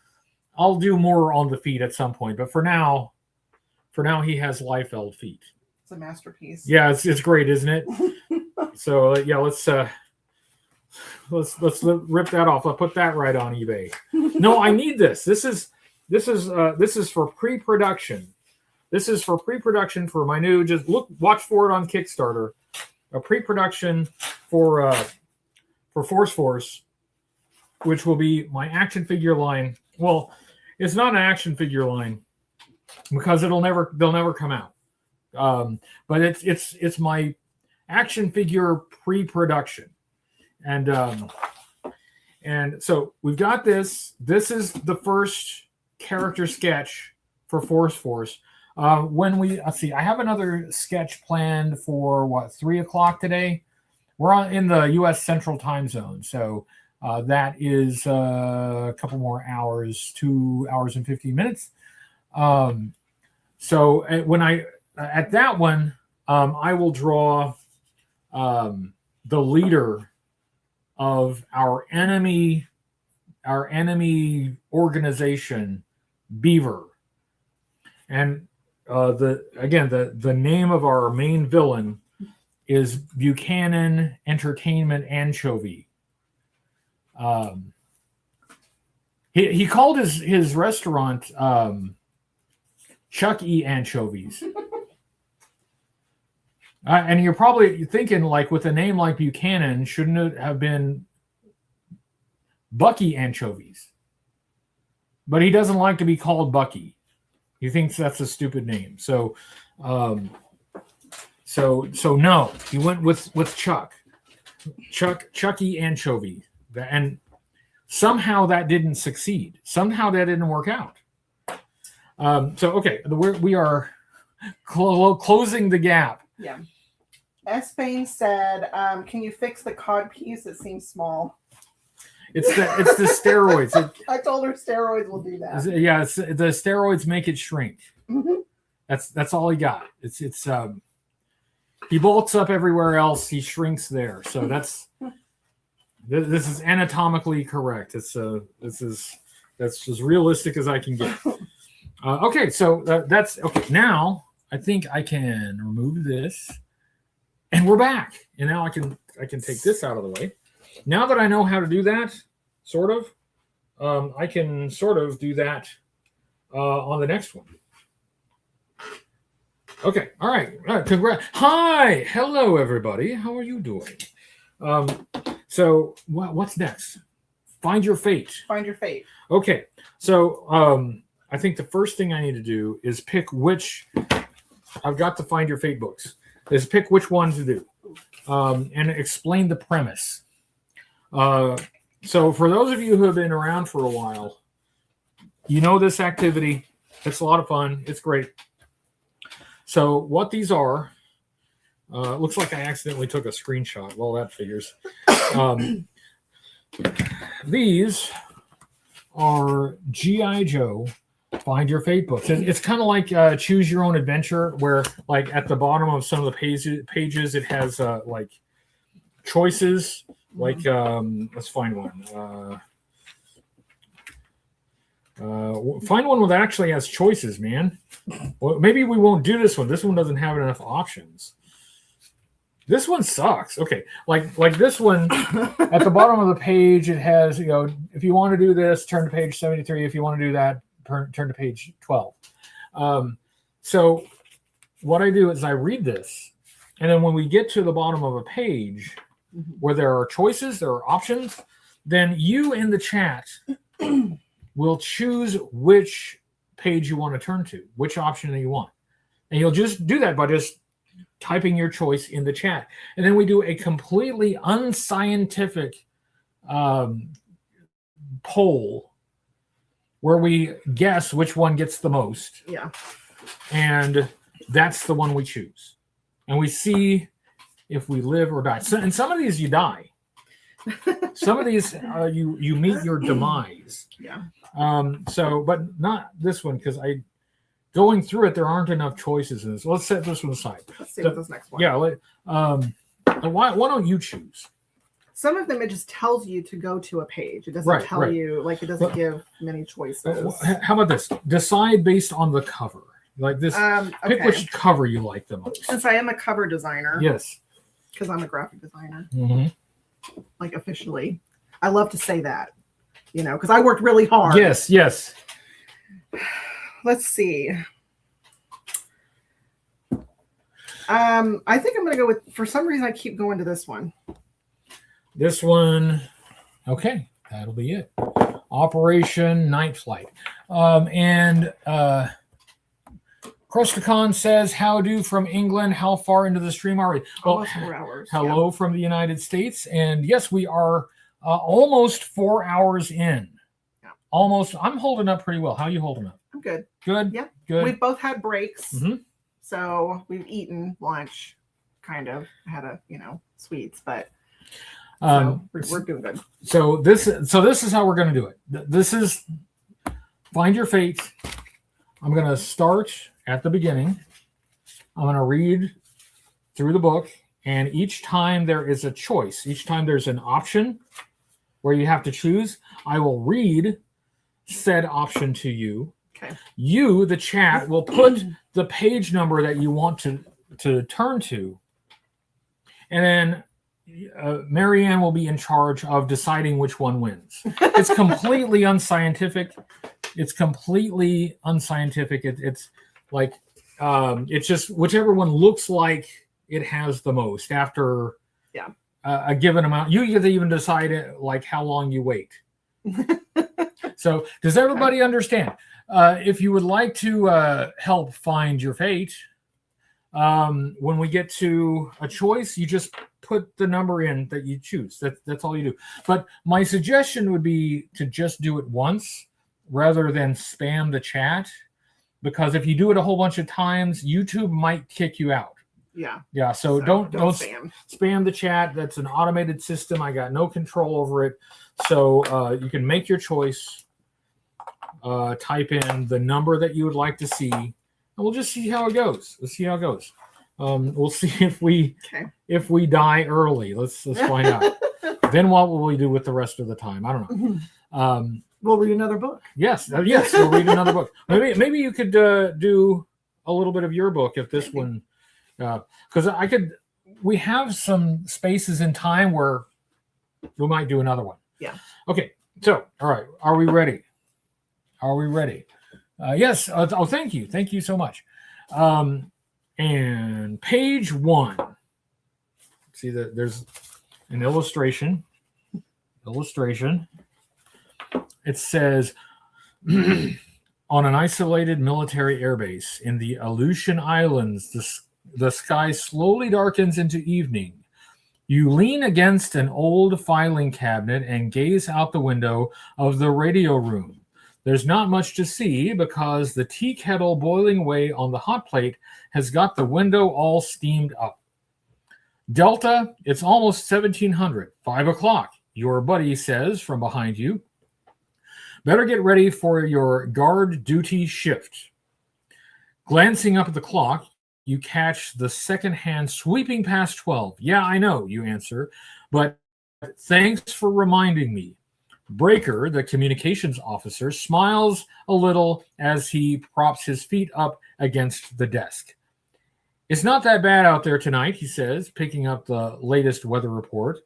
do more on the feet at some point, but for now he has Liefeld feet. It's a masterpiece. Yeah, it's great, isn't it? So yeah, let's rip that off. I'll put that right on eBay. No, I need this. This is for pre-production. This is for pre-production for my new. Just watch for it on Kickstarter. A pre-production for Force, which will be my action figure line. Well, it's not an action figure line because they'll never come out. But it's my action figure pre-production, and so we've got this. This is the first character sketch for Force. Let's see, I have another sketch planned for 3:00 today. We're in the U.S. Central Time Zone, so that is a couple more hours, 2 hours and 15 minutes. So when at that one, I will draw the leader of our enemy organization, Beaver, and the name of our main villain is Buchanan Entertainment Anchovy. He called his restaurant Chuck E. Anchovies. And you're probably thinking, like, with a name like Buchanan, shouldn't it have been Bucky Anchovies? But he doesn't like to be called Bucky. He thinks that's a stupid name. So no, he went with Chucky Anchovy, and somehow that didn't succeed. Somehow that didn't work out. Okay, we are closing the gap. Yeah. S. Payne said, "Can you fix the cod piece? It seems small." It's the steroids. I told her steroids will do that. Yeah, the steroids make it shrink. Mm-hmm. That's all he got. It's he bulks up everywhere else. He shrinks there. So this is anatomically correct. This is that's as realistic as I can get. Okay, so that's okay. Now I think I can remove this, and we're back. And now I can take this out of the way. Now that I know how to do that, sort of, I can sort of do that on the next one. Okay, all right. Congrats. Hi, hello, everybody. How are you doing? So what's next? Find your fate. Find your fate. Okay, so I think the first thing I need to do is pick which. I've got the Find Your Fate books. Is pick which one to do, and explain the premise. So for those of you who have been around for a while, you know this activity. It's a lot of fun. It's great. So what these are, looks like I accidentally took a screenshot. Well, that figures. These are G.I. Joe Find Your Fate books. It's kind of like Choose Your Own Adventure, where like at the bottom of some of the pages it has like choices. Like let's find one. Find one that actually has choices, man. Well, maybe we won't do this one. This one doesn't have enough options. This one sucks. Okay, like this one at the bottom of the page, it has, if you want to do this, turn to page 73. If you want to do that, turn to page 12. So what I do is I read this, and then when we get to the bottom of a page where there are choices, there are options, then you in the chat will choose which page you want to turn to, which option that you want. And you'll just do that by just typing your choice in the chat. And then we do a completely unscientific poll where we guess which one gets the most. Yeah. And that's the one we choose. And we see if we live or die. So, and some of these you die. Some of these you meet your demise. Yeah. So, but not this one, because going through it, there aren't enough choices in this. Let's set this one aside. Let's see what this next one. Yeah. Why don't you choose? Some of them, it just tells you to go to a page. It doesn't tell you, like, it doesn't give many choices. How about this? Decide based on the cover. Like this, pick which cover you like the most. Since I am a cover designer. Yes. Because I'm a graphic designer. Mm-hmm. Like, officially. I love to say that, because I worked really hard. Yes, yes. Let's see. I think I'm going to go with, for some reason, I keep going to this one. This one, okay, that'll be it. Operation Night Flight. Crusticon says, how do from England? How far into the stream are we? Well, almost 4 hours. Hello from the United States. And yes, we are almost 4 hours in. Yeah. Almost. I'm holding up pretty well. How are you holding up? I'm good. Good? Yeah. Good. We've both had breaks. Mm-hmm. So we've eaten lunch, kind of. Had sweets, but we're doing good. So this is how we're going to do it. This is Find Your Fate. I'm going to start at the beginning. I'm going to read through the book, and each time there is a choice, each time there's an option where you have to choose, I will read said option to you. Okay. You, the chat, will put the page number that you want to turn to, and then Marianne will be in charge of deciding which one wins. It's completely unscientific. It's like it's just whichever one looks like it has the most after a given amount. You get to even decide like how long you wait. So does everybody understand? If you would like to help find your fate, when we get to a choice, you just put the number in that you choose. That's all you do. But my suggestion would be to just do it once rather than spam the chat, because if you do it a whole bunch of times, YouTube might kick you out. Yeah. Yeah. So don't spam the chat. That's an automated system. I got no control over it. So you can make your choice. Type in the number that you would like to see, and we'll just see how it goes. We'll see how it goes. We'll see if we die early. Let's find out. Then what will we do with the rest of the time? I don't know. We'll read another book. Yes, we'll read another book. Maybe you could do a little bit of your book if this one, because we have some spaces in time where we might do another one. Yeah. Okay. So, all right. Are we ready? Are we ready? Yes. Thank you. Thank you so much. And page 1. See that there's an illustration. It says, on an isolated military airbase in the Aleutian Islands, the sky slowly darkens into evening. You lean against an old filing cabinet and gaze out the window of the radio room. There's not much to see because the tea kettle boiling away on the hot plate has got the window all steamed up. Delta, it's almost 1700, 5 o'clock, your buddy says from behind you. Better get ready for your guard duty shift. Glancing up at the clock, you catch the second hand sweeping past 12. Yeah, I know, you answer, but thanks for reminding me. Breaker, the communications officer, smiles a little as he props his feet up against the desk. It's not that bad out there tonight, he says, picking up the latest weather report.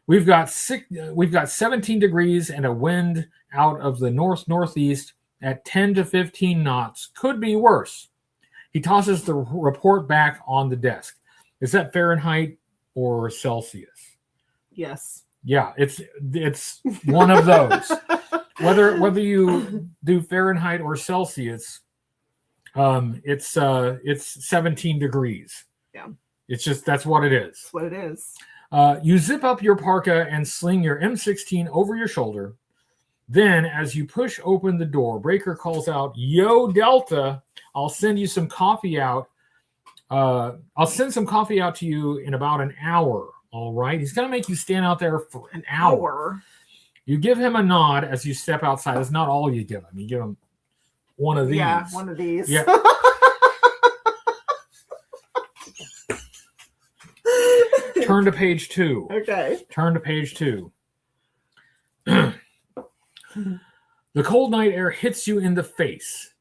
We've got 17 degrees and a wind out of the north-northeast at 10 to 15 knots. Could be worse. He tosses the report back on the desk. Is that Fahrenheit or Celsius? Yes. Yeah, it's one of those. Whether you do Fahrenheit or Celsius, it's 17 degrees. Yeah. It's just, that's what it is. That's what it is. You zip up your parka and sling your M16 over your shoulder. Then, as you push open the door, Breaker calls out, "Yo, Delta, I'll send you some coffee out. I'll send some coffee out to you in about an hour." All right. He's going to make you stand out there for an hour. You give him a nod as you step outside. That's not all you give him. You give him one of these. Yeah, one of these. Yeah. Turn to page 2. Okay. Turn to page 2. The cold night air hits you in the face.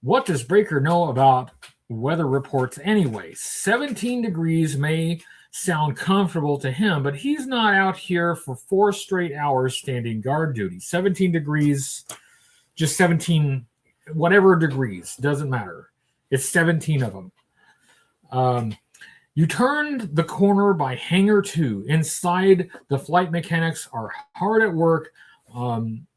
What does Breaker know about weather reports anyway? 17 degrees may sound comfortable to him, but he's not out here for 4 straight hours standing guard duty. 17 degrees, just 17, whatever degrees, doesn't matter. It's 17 of them. You turned the corner by Hangar 2. Inside, the flight mechanics are hard at work on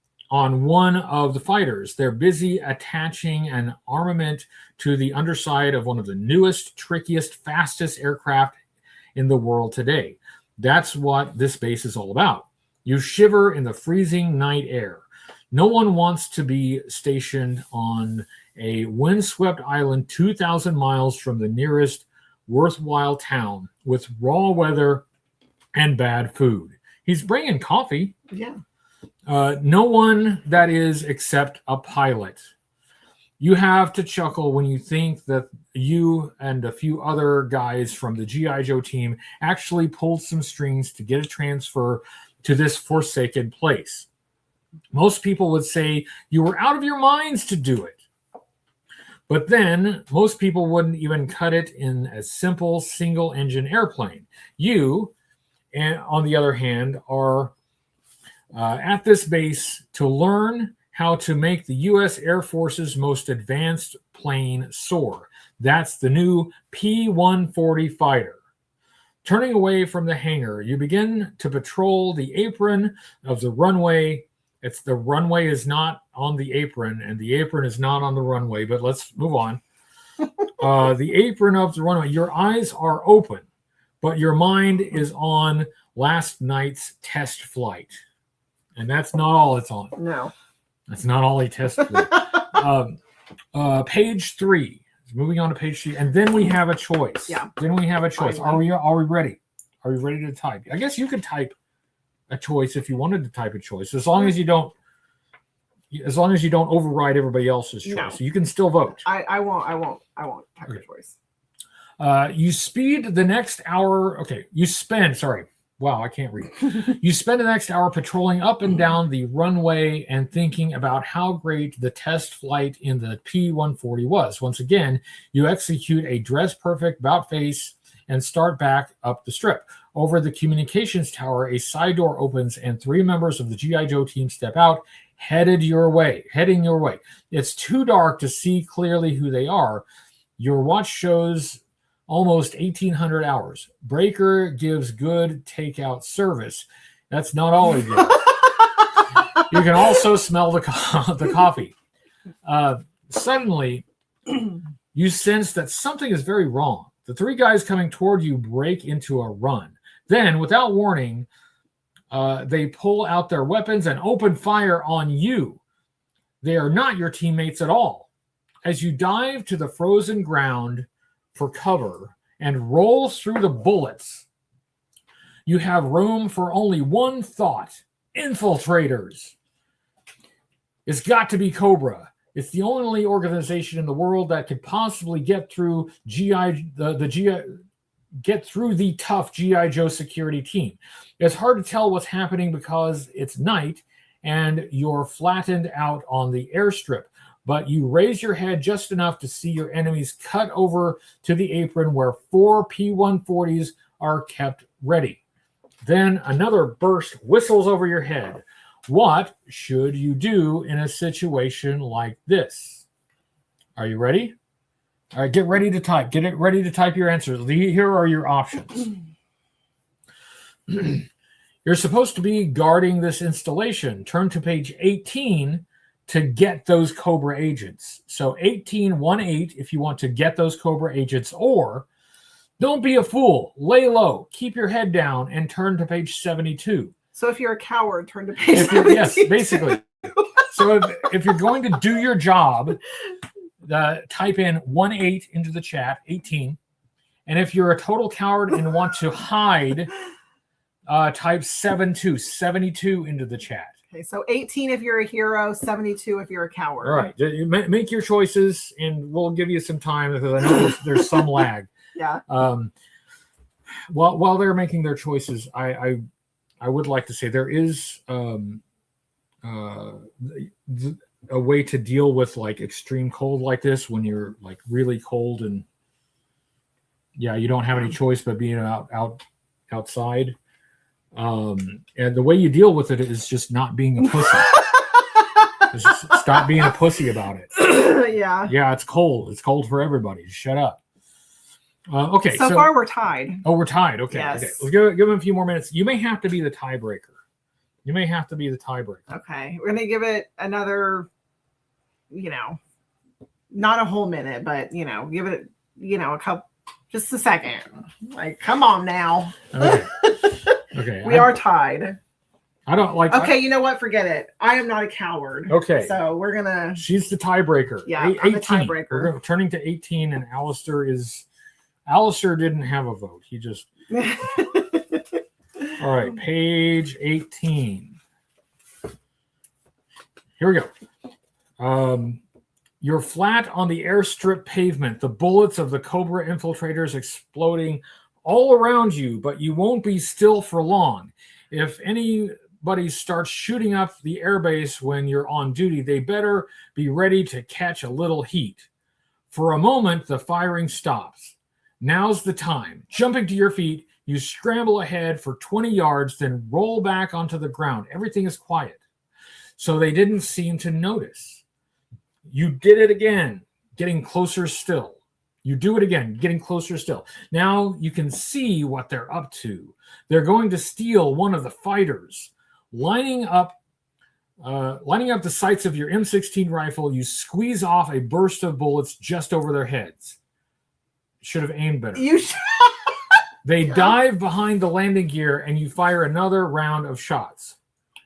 one of the fighters. They're busy attaching an armament to the underside of one of the newest, trickiest, fastest aircraft in the world today. That's what this base is all about. You shiver in the freezing night air. No one wants to be stationed on a windswept island 2,000 miles from the nearest worthwhile town with raw weather and bad food. He's bringing coffee. Yeah. No one, that is, except a pilot. You have to chuckle when you think that you and a few other guys from the G.I. Joe team actually pulled some strings to get a transfer to this forsaken place. Most people would say you were out of your minds to do it. But then most people wouldn't even cut it in a simple single-engine airplane. You, and on the other hand, are at this base to learn how to make the U.S. Air Force's most advanced plane soar. That's the new P-140 fighter. Turning away from the hangar, you begin to patrol the apron of the runway. The runway is not on the apron, and the apron is not on the runway, but let's move on. The apron of the runway. Your eyes are open, but your mind is on last night's test flight. And that's not all it's on. No. That's not all he tested. Page 3. Moving on to page 3, and then we have a choice. Yeah. Then we have a choice. Finally. Are we ready? Are we ready to type? I guess you could type a choice if you wanted to type a choice, as long as you don't override everybody else's choice. No. So you can still vote. I won't type Okay. a choice. You speed the next hour. Okay. You spend. Sorry. Wow, I can't read. You spend the next hour patrolling up and down the runway and thinking about how great the test flight in the P-140 was. Once again, you execute a dress-perfect about-face and start back up the strip. Over the communications tower, a side door opens and 3 members of the G.I. Joe team step out, heading your way. It's too dark to see clearly who they are. Your watch shows almost 1,800 hours. Breaker gives good takeout service. That's not all he gives. You can also smell the coffee. Suddenly, you sense that something is very wrong. The 3 guys coming toward you break into a run. Then, without warning, they pull out their weapons and open fire on you. They are not your teammates at all. As you dive to the frozen ground for cover and roll through the bullets, you have room for only one thought: infiltrators. It's got to be Cobra. It's the only organization in the world that could possibly get through get through the tough G.I. Joe security team. It's hard to tell what's happening because it's night and you're flattened out on the airstrip. But you raise your head just enough to see your enemies cut over to the apron where 4 P-140s are kept ready. Then another burst whistles over your head. What should you do in a situation like this? Are you ready? All right, get ready to type. Get ready to type your answers. Here are your options. You're supposed to be guarding this installation. Turn to page 18 to get those Cobra agents. So 1818 if you want to get those Cobra agents, or don't be a fool. Lay low. Keep your head down and turn to page 72. So if you're a coward, turn to page 72. Yes, basically. So if you're going to do your job, type in 18 into the chat, 18. And if you're a total coward and want to hide, type 72 into the chat. Okay, so 18 if you're a hero, 72 if you're a coward. All right. Make your choices, and we'll give you some time because I know there's some lag. Yeah. While they're making their choices, I would like to say there is a way to deal with like extreme cold like this when you're like really cold and you don't have any choice but being outside. And the way you deal with it is just not being a pussy. Just stop being a pussy about it. Yeah, it's cold. It's cold for everybody. Just shut up. Okay. So far we're tied. Oh, we're tied. Okay. Yes. Okay. Let's give him a few more minutes. You may have to be the tiebreaker. Okay. We're gonna give it another, not a whole minute, but give it, a couple, just a second. Like, come on now. Okay. Okay. We are tied. I don't like. Okay, you know what? Forget it. I am not a coward. Okay. So we're gonna. She's the tiebreaker. Yeah, I'm the tiebreaker. We're turning to 18, and Alistair didn't have a vote. He just. All right, page 18. Here we go. You're flat on the airstrip pavement. The bullets of the Cobra infiltrators exploding all around you, but you won't be still for long. If anybody starts shooting up the airbase when you're on duty, they better be ready to catch a little heat. For a moment, the firing stops. Now's the time. Jumping to your feet, you scramble ahead for 20 yards, then roll back onto the ground. Everything is quiet. So they didn't seem to notice. You did it again, getting closer still. You do it again, getting closer still. Now you can see what they're up to. They're going to steal one of the fighters. Lining up the sights of your M16 rifle, you squeeze off a burst of bullets just over their heads. Should have aimed better. They dive behind the landing gear, and you fire another round of shots.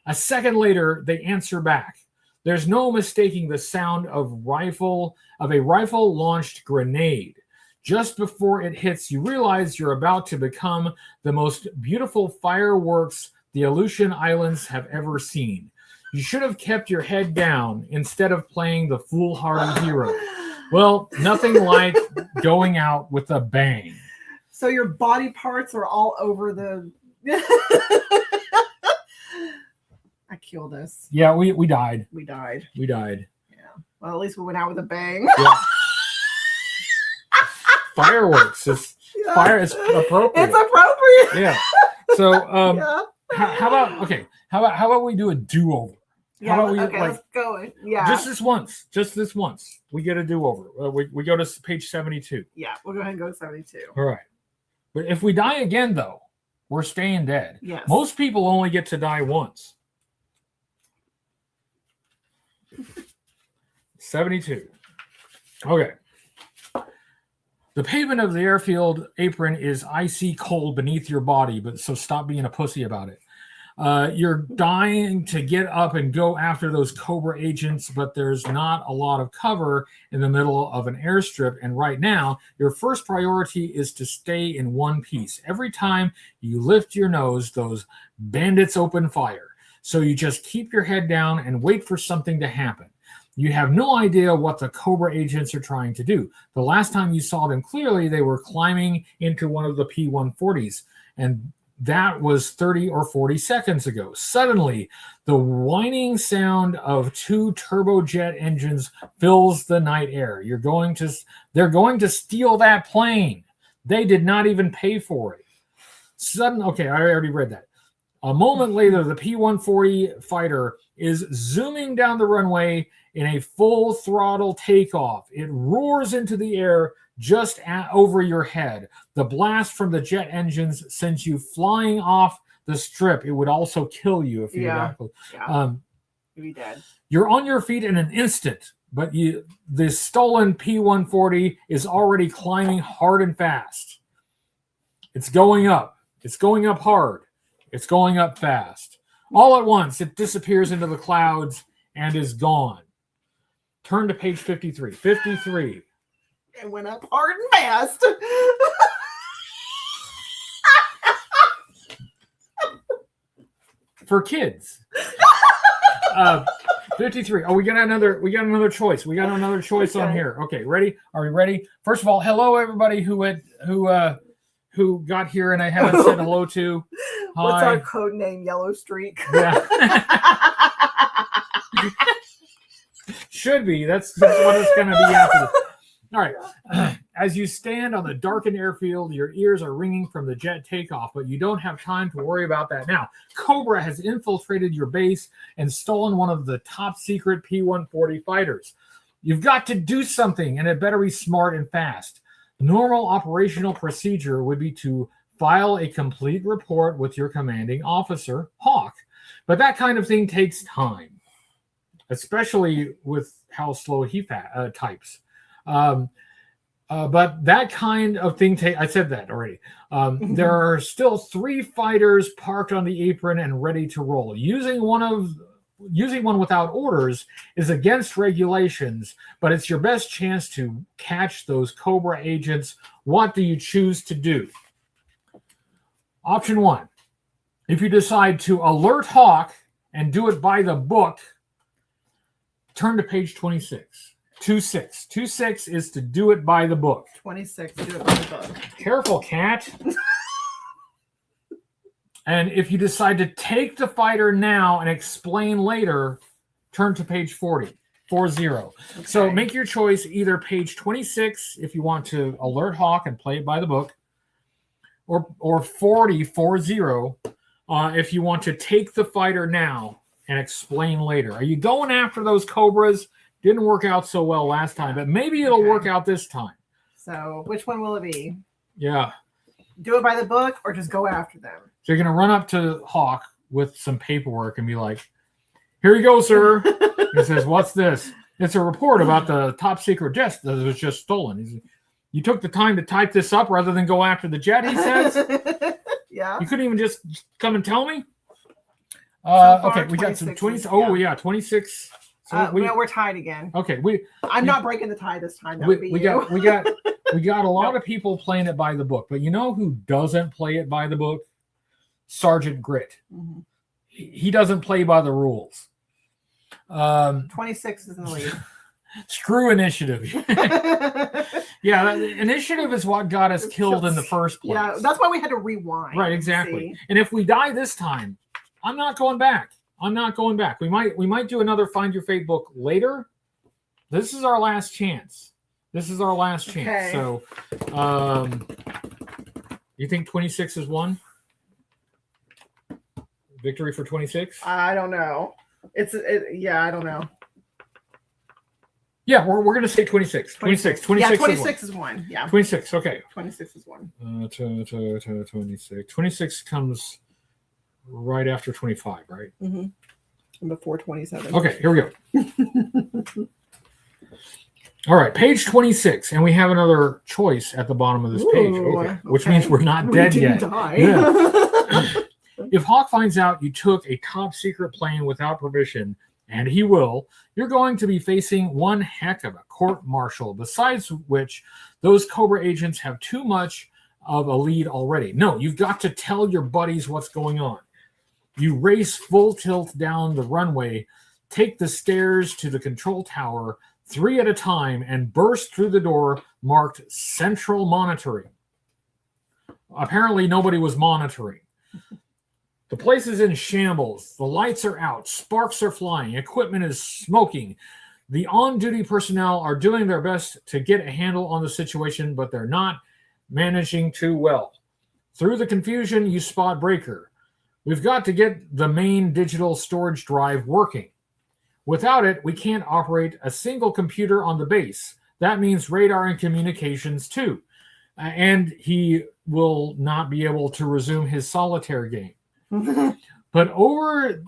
A second later, they answer back. There's no mistaking the sound of a rifle-launched grenade. Just before it hits, you realize you're about to become the most beautiful fireworks the Aleutian Islands have ever seen. You should have kept your head down instead of playing the foolhardy hero. Well, nothing like going out with a bang. So your body parts are all over the... I killed us. Yeah, we died. We died. Yeah. Well, at least we went out with a bang. Yeah. Fireworks. It's appropriate. It's appropriate. Yeah. So how about we do a do-over? Yeah, how about okay, let's go. Yeah. Just this once. We get a do-over. We go to page 72. Yeah, we'll go ahead and go to 72. All right. But if we die again, though, we're staying dead. Yes. Most people only get to die once. 72. Okay. The pavement of the airfield apron is icy cold beneath your body, so stop being a pussy about it. You're dying to get up and go after those Cobra agents, but there's not a lot of cover in the middle of an airstrip. And right now, your first priority is to stay in one piece. Every time you lift your nose, those bandits open fire. So you just keep your head down and wait for something to happen. You have no idea what the Cobra agents are trying to do. The last time you saw them clearly, they were climbing into one of the P-140s, and that was 30 or 40 seconds ago. Suddenly, the whining sound of two turbojet engines fills the night air. They're going to steal that plane. They did not even pay for it. Okay, I already read that. A moment later, the P-140 fighter is zooming down the runway in a full throttle takeoff. It roars into the air just over your head. The blast from the jet engines sends you flying off the strip, it would also kill you if you were that close. Yeah. You'd be dead. You're on your feet in an instant, but the stolen P-140 is already climbing hard and fast. It's going up. It's going up hard. It's going up fast. All at once, it disappears into the clouds and is gone. Turn to page 53. 53. It went up hard and fast. For kids. 53. Oh, we got another choice. We got another choice on here. Okay, ready? Are we ready? First of all, hello everybody who got here and I haven't said hello to. Hi. What's our code name? Yellow Streak. Yeah. Should be. That's what it's going to be after this. All right. As you stand on the darkened airfield, your ears are ringing from the jet takeoff, but you don't have time to worry about that now. Cobra has infiltrated your base and stolen one of the top secret P-140 fighters. You've got to do something, and it better be smart and fast. Normal operational procedure would be to file a complete report with your commanding officer, Hawk. But that kind of thing takes time, especially with how slow he types. But that kind of thing, I said that already. There are still 3 fighters parked on the apron and ready to roll. Using one without orders is against regulations, but it's your best chance to catch those Cobra agents. What do you choose to do? Option 1. If you decide to alert Hawk and do it by the book, turn to page 26. 26. 26 is to do it by the book. 26, do it by the book. Careful, cat. And if you decide to take the fighter now and explain later, turn to page 40. 40. Okay. So make your choice, either page 26 if you want to alert Hawk and play it by the book, or 40 if you want to take the fighter now and explain later. Are you going after those Cobras? Didn't work out so well last time, but maybe it'll work out this time. So which one will it be? Yeah. Do it by the book or just go after them? So you're going to run up to Hawk with some paperwork and be like, here you go, sir. He says, what's this? It's a report about the top secret jet that was just stolen. He's, you took the time to type this up rather than go after the jet, he says. Yeah. You couldn't even just come and tell me? Okay, we got some 20. Oh, yeah, 26. So we're tied again. Okay, I'm not breaking the tie this time. We got a lot of people playing it by the book, but you know who doesn't play it by the book? Sergeant Grit. Mm-hmm. He doesn't play by the rules. 26 is in the lead. Screw initiative. Yeah, initiative is what got us killed in the first place. Yeah, that's why we had to rewind. Right, exactly. And if we die this time, I'm not going back. We might do another Find Your Fate book later. This is our last chance. Okay. So, you think 26 is won? Victory for 26? I don't know. I don't know. Yeah, we're going to say 26. 26. 26 yeah, 26 is one. Yeah. 26, okay. 26 is one. 26. 26 comes right after 25, right? Mm-hmm. And before 27. Okay, here we go. All right, page 26, and we have another choice at the bottom of this page, which means we're not dead yet. Yeah. If Hawk finds out you took a top secret plane without permission, and he will, you're going to be facing one heck of a court-martial, besides which those Cobra agents have too much of a lead already. No, you've got to tell your buddies what's going on. You race full tilt down the runway, take the stairs to the control tower, 3 at a time, and burst through the door marked Central Monitoring. Apparently, nobody was monitoring. The place is in shambles. The lights are out. Sparks are flying. Equipment is smoking. The on-duty personnel are doing their best to get a handle on the situation, but they're not managing too well. Through the confusion, you spot Breaker. We've got to get the main digital storage drive working. Without it, we can't operate a single computer on the base. That means radar and communications too. And he will not be able to resume his solitaire game. But over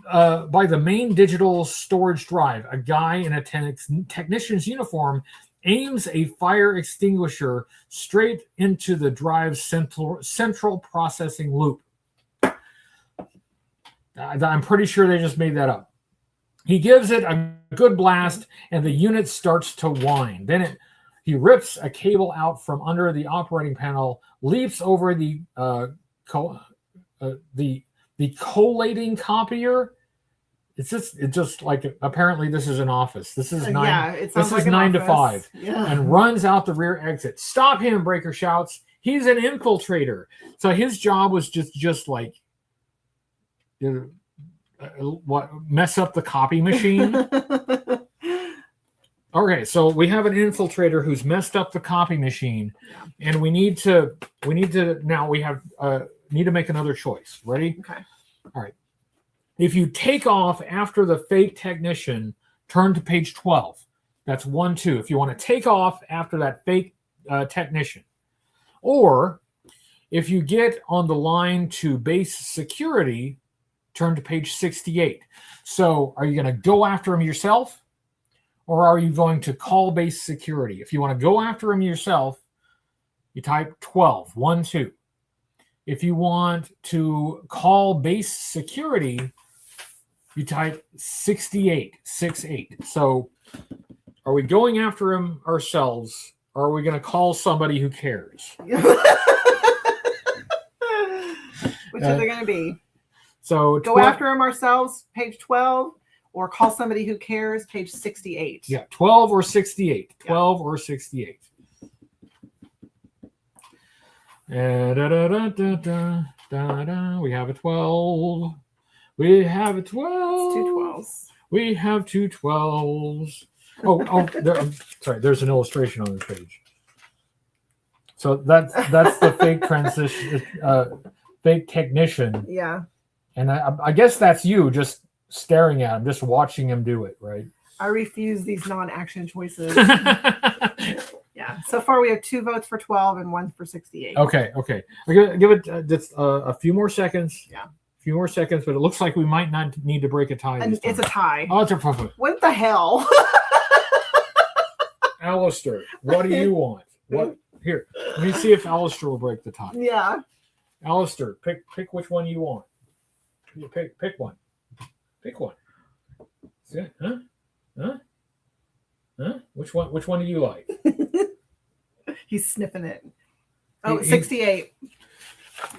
by the main digital storage drive, a guy in a technician's uniform aims a fire extinguisher straight into the drive's central processing loop. I'm pretty sure they just made that up. He gives it a good blast, and the unit starts to whine. Then he rips a cable out from under the operating panel, leaps over the collating copier. It's just like, apparently this is an office. This is 9. Yeah, it sounds this like is an 9 to office. 5, Yeah. and runs out the rear exit. Stop him! Breaker shouts. He's an infiltrator. So his job was just like, what, mess up the copy machine. Okay, so we have an infiltrator who's messed up the copy machine, and we need to need to make another choice. Ready? Okay. All right. If you take off after the fake technician, turn to page 12. That's 1, 2. If you want to take off after that fake technician, or if you get on the line to base security, turn to page 68. So, are you going to go after him yourself, or are you going to call base security? If you want to go after him yourself, you type 12, 1, 2. If you want to call base security, you type 68, 68. So are we going after him ourselves, or are we going to call somebody who cares? Which are they going to be? So go after him ourselves, page 12, or call somebody who cares, page 68. Yeah, 12 or 68. 12 or 68. We have a 12. We have a 12. It's 2 12s. We have 2 12s. I'm sorry. There's an illustration on this page. So that's the fake transition, fake technician. Yeah. And I guess that's you just staring at him, just watching him do it, right? I refuse these non-action choices. Yeah. So far, we have 2 votes for 12 and 1 for 68. Okay. I'll give it just a few more seconds. Yeah. A few more seconds, but it looks like we might not need to break a tie. And it's a tie. Oh, it's a perfect. What the hell? Alistair, what do you want? What? Here, let me see if Alistair will break the tie. Yeah. Alistair, pick which one you want. Pick one. Pick one. Huh? Which one do you like? He's sniffing it. Oh, 68.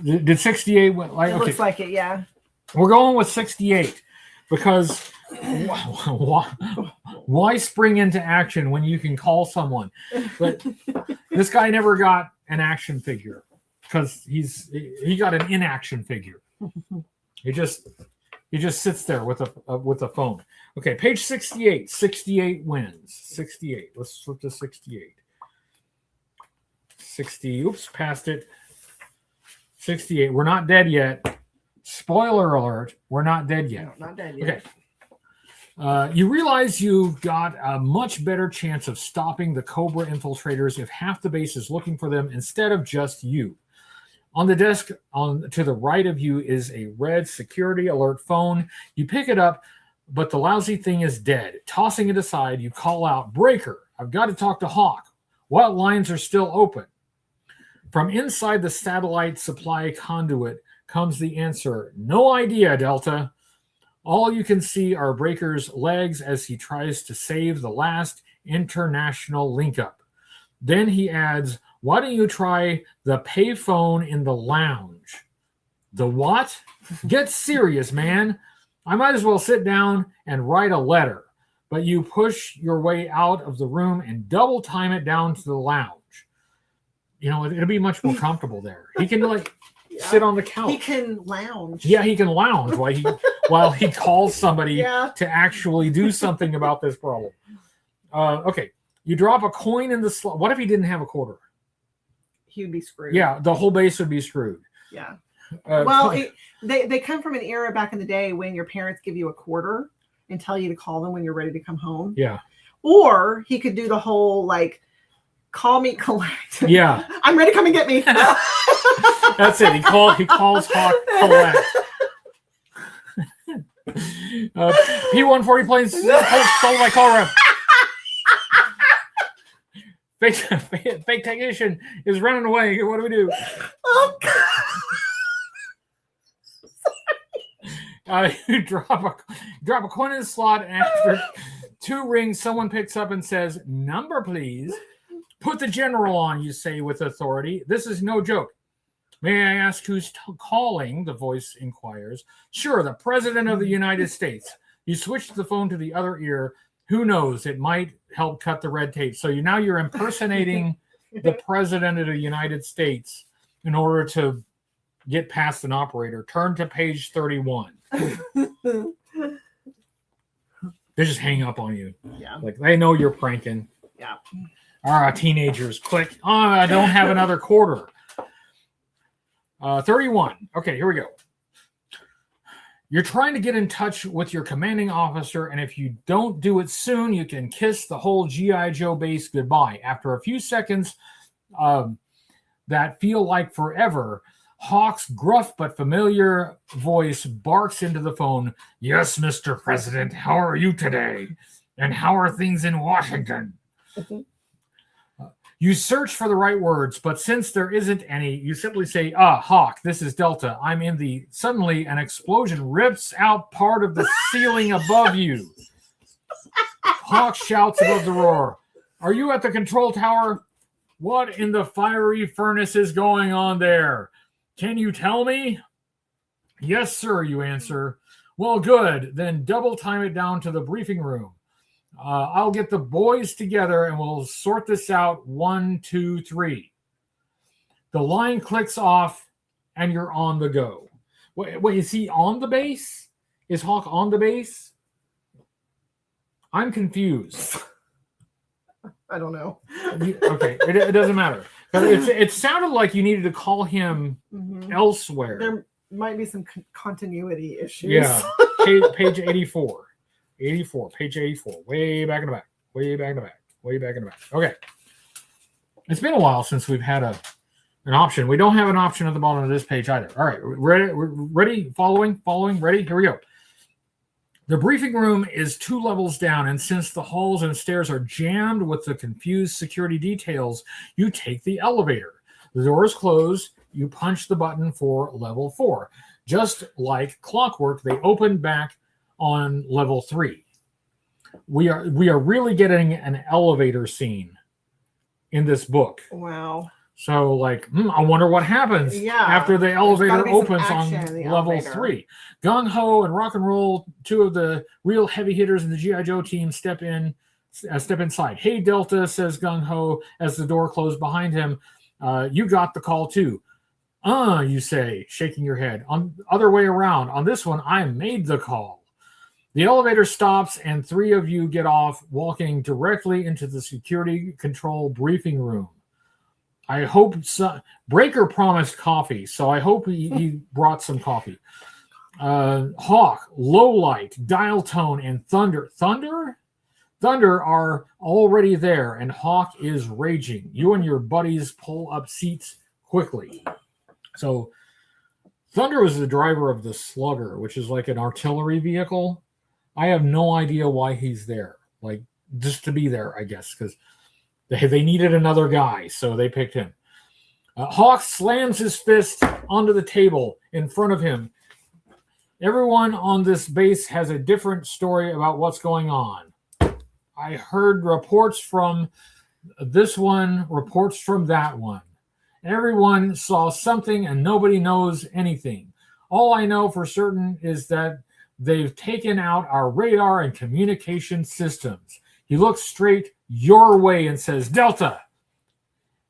Did 68 like? It looks like it, yeah. We're going with 68 because why spring into action when you can call someone? But this guy never got an action figure because he got an inaction figure. He just sits there with a phone. Okay, page 68. 68 wins. 68. Let's flip to 68. 60. Oops, passed it. 68. We're not dead yet. Spoiler alert. We're not dead yet. No, not dead yet. Okay. You realize you've got a much better chance of stopping the Cobra infiltrators if half the base is looking for them instead of just you. On the desk to the right of you is a red security alert phone. You pick it up, but the lousy thing is dead. Tossing it aside, you call out, "Breaker, I've got to talk to Hawk. What lines are still open?" From inside the satellite supply conduit comes the answer, "No idea, Delta." All you can see are Breaker's legs as he tries to save the last international link-up. Then he adds, "Why don't you try the payphone in the lounge?" The what? Get serious, man. I might as well sit down and write a letter. But you push your way out of the room and double time it down to the lounge. It'll be much more comfortable there. He can sit on the couch. He can lounge. Yeah, he can lounge while he calls somebody to actually do something about this problem. Okay, you drop a coin in the slot. What if he didn't have a quarter? He would be screwed. Yeah, the whole base would be screwed. Yeah. Well, they come from an era back in the day when your parents give you a quarter and tell you to call them when you're ready to come home. Yeah. Or he could do the whole call me, collect. Yeah. I'm ready, come and get me. That's it. He calls Hawk, collect. P-140 planes stolen by Colorado. Fake technician is running away. What do we do? Oh, God. You drop a coin in the slot, and after 2 rings, someone picks up and says, "Number, please." "Put the general on," you say with authority. "This is no joke." "May I ask who's calling?" the voice inquires. "Sure, the President of the United States." You switch the phone to the other ear. Who knows? It might help cut the red tape. So you're impersonating the President of the United States in order to get past an operator. Turn to page 31. They just hang up on you. Yeah. Like they know you're pranking. Yeah. Teenagers, click. Oh, I don't have another quarter. 31. Okay, here we go. You're trying to get in touch with your commanding officer, and if you don't do it soon, you can kiss the whole G.I. Joe base goodbye. After a few seconds that feel like forever, Hawk's gruff but familiar voice barks into the phone. "Yes, Mr. President, how are you today? And how are things in Washington?" You search for the right words, but since there isn't any, you simply say, "Hawk, this is Delta. I'm in the..." Suddenly, an explosion rips out part of the ceiling above you. Hawk shouts above the roar. "Are you at the control tower? What in the fiery furnace is going on there? Can you tell me?" "Yes, sir," you answer. "Well, good. Then double time it down to the briefing room. I'll get the boys together and we'll sort this out. 1, 2, 3. The line clicks off and you're on the go. Wait, is he on the base? Is Hawk on the base? I'm confused. I don't know. Okay, it doesn't matter. It sounded like you needed to call him elsewhere. There might be some continuity issues. Yeah, page 84. 84, page 84, way back in the back, way back in the back, way back in the back. Okay. It's been a while since we've had an option. We don't have an option at the bottom of this page either. All right, ready? Following, ready? Here we go. The briefing room is 2 levels down, and since the halls and stairs are jammed with the confused security details, you take the elevator. The doors close. You punch the button for level 4. Just like clockwork, they open back on level 3. We are really getting an elevator scene in this book. Wow. So like, I wonder what happens after the elevator opens on level 3. Gung Ho and Rock and Roll, 2 of the real heavy hitters in the G.I. Joe team, step inside. "Hey, Delta," says Gung Ho as the door closed behind him. "You got the call too." You say, shaking your head. "On other way around. On this one, I made the call." The elevator stops and 3 of you get off, walking directly into the security control briefing room. I hope Breaker promised coffee, so I hope he brought some coffee. Hawk, Low Light, Dial Tone, and Thunder. Thunder are already there, and Hawk is raging. You and your buddies pull up seats quickly. So Thunder was the driver of the Slugger, which is like an artillery vehicle. I have no idea why he's there. Like, just to be there, I guess, because they needed another guy, so they picked him. Hawk slams his fist onto the table in front of him. Everyone on this base has a different story about what's going on. I heard reports from this one, reports from that one. Everyone saw something and nobody knows anything. All I know for certain is that they've taken out our radar and communication systems. He looks straight your way and says, "Delta,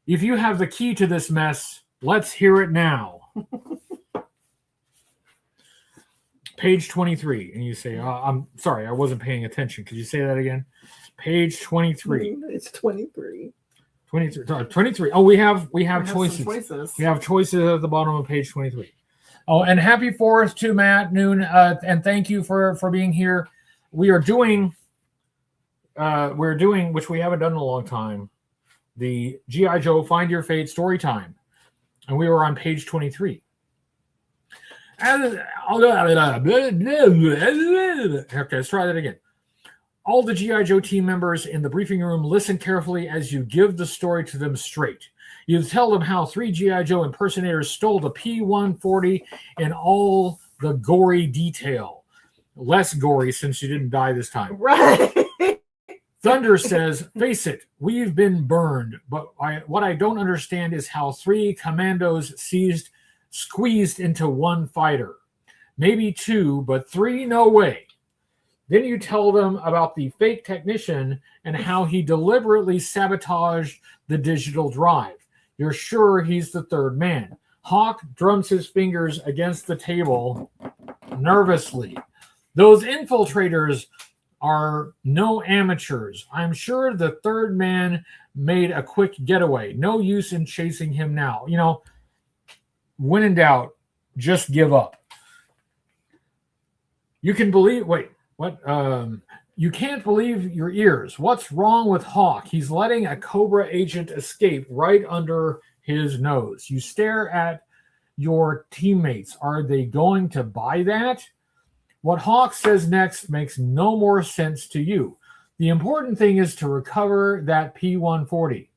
if you have the key to this mess, let's hear it now." Page 23. And you say, "I'm sorry, I wasn't paying attention. Could you say that again?" Page 23. It's 23. 23. Oh, we have choices. We have choices at the bottom of page 23. Oh, and happy 4th to Matt Noon, and thank you for being here. We're doing, which we haven't done in a long time, the G.I. Joe Find Your Fate story time, and we were on page 23. Okay, let's try that again. All the G.I. Joe team members in the briefing room listen carefully as you give the story to them straight. You tell them how 3 G.I. Joe impersonators stole the P-140 in all the gory detail. Less gory since you didn't die this time. Right. Thunder says, face it, we've been burned. But what I don't understand is how 3 commandos squeezed into 1 fighter. Maybe 2, but 3, no way. Then you tell them about the fake technician and how he deliberately sabotaged the digital drive. You're sure he's the 3rd man. Hawk drums his fingers against the table nervously. Those infiltrators are no amateurs. I'm sure the 3rd man made a quick getaway. No use in chasing him now. You know, when in doubt, just give up. You can believe, wait, what? You can't believe your ears. What's wrong with Hawk? He's letting a Cobra agent escape right under his nose. You stare at your teammates. Are they going to buy that? What Hawk says next makes no more sense to you. The important thing is to recover that P-140.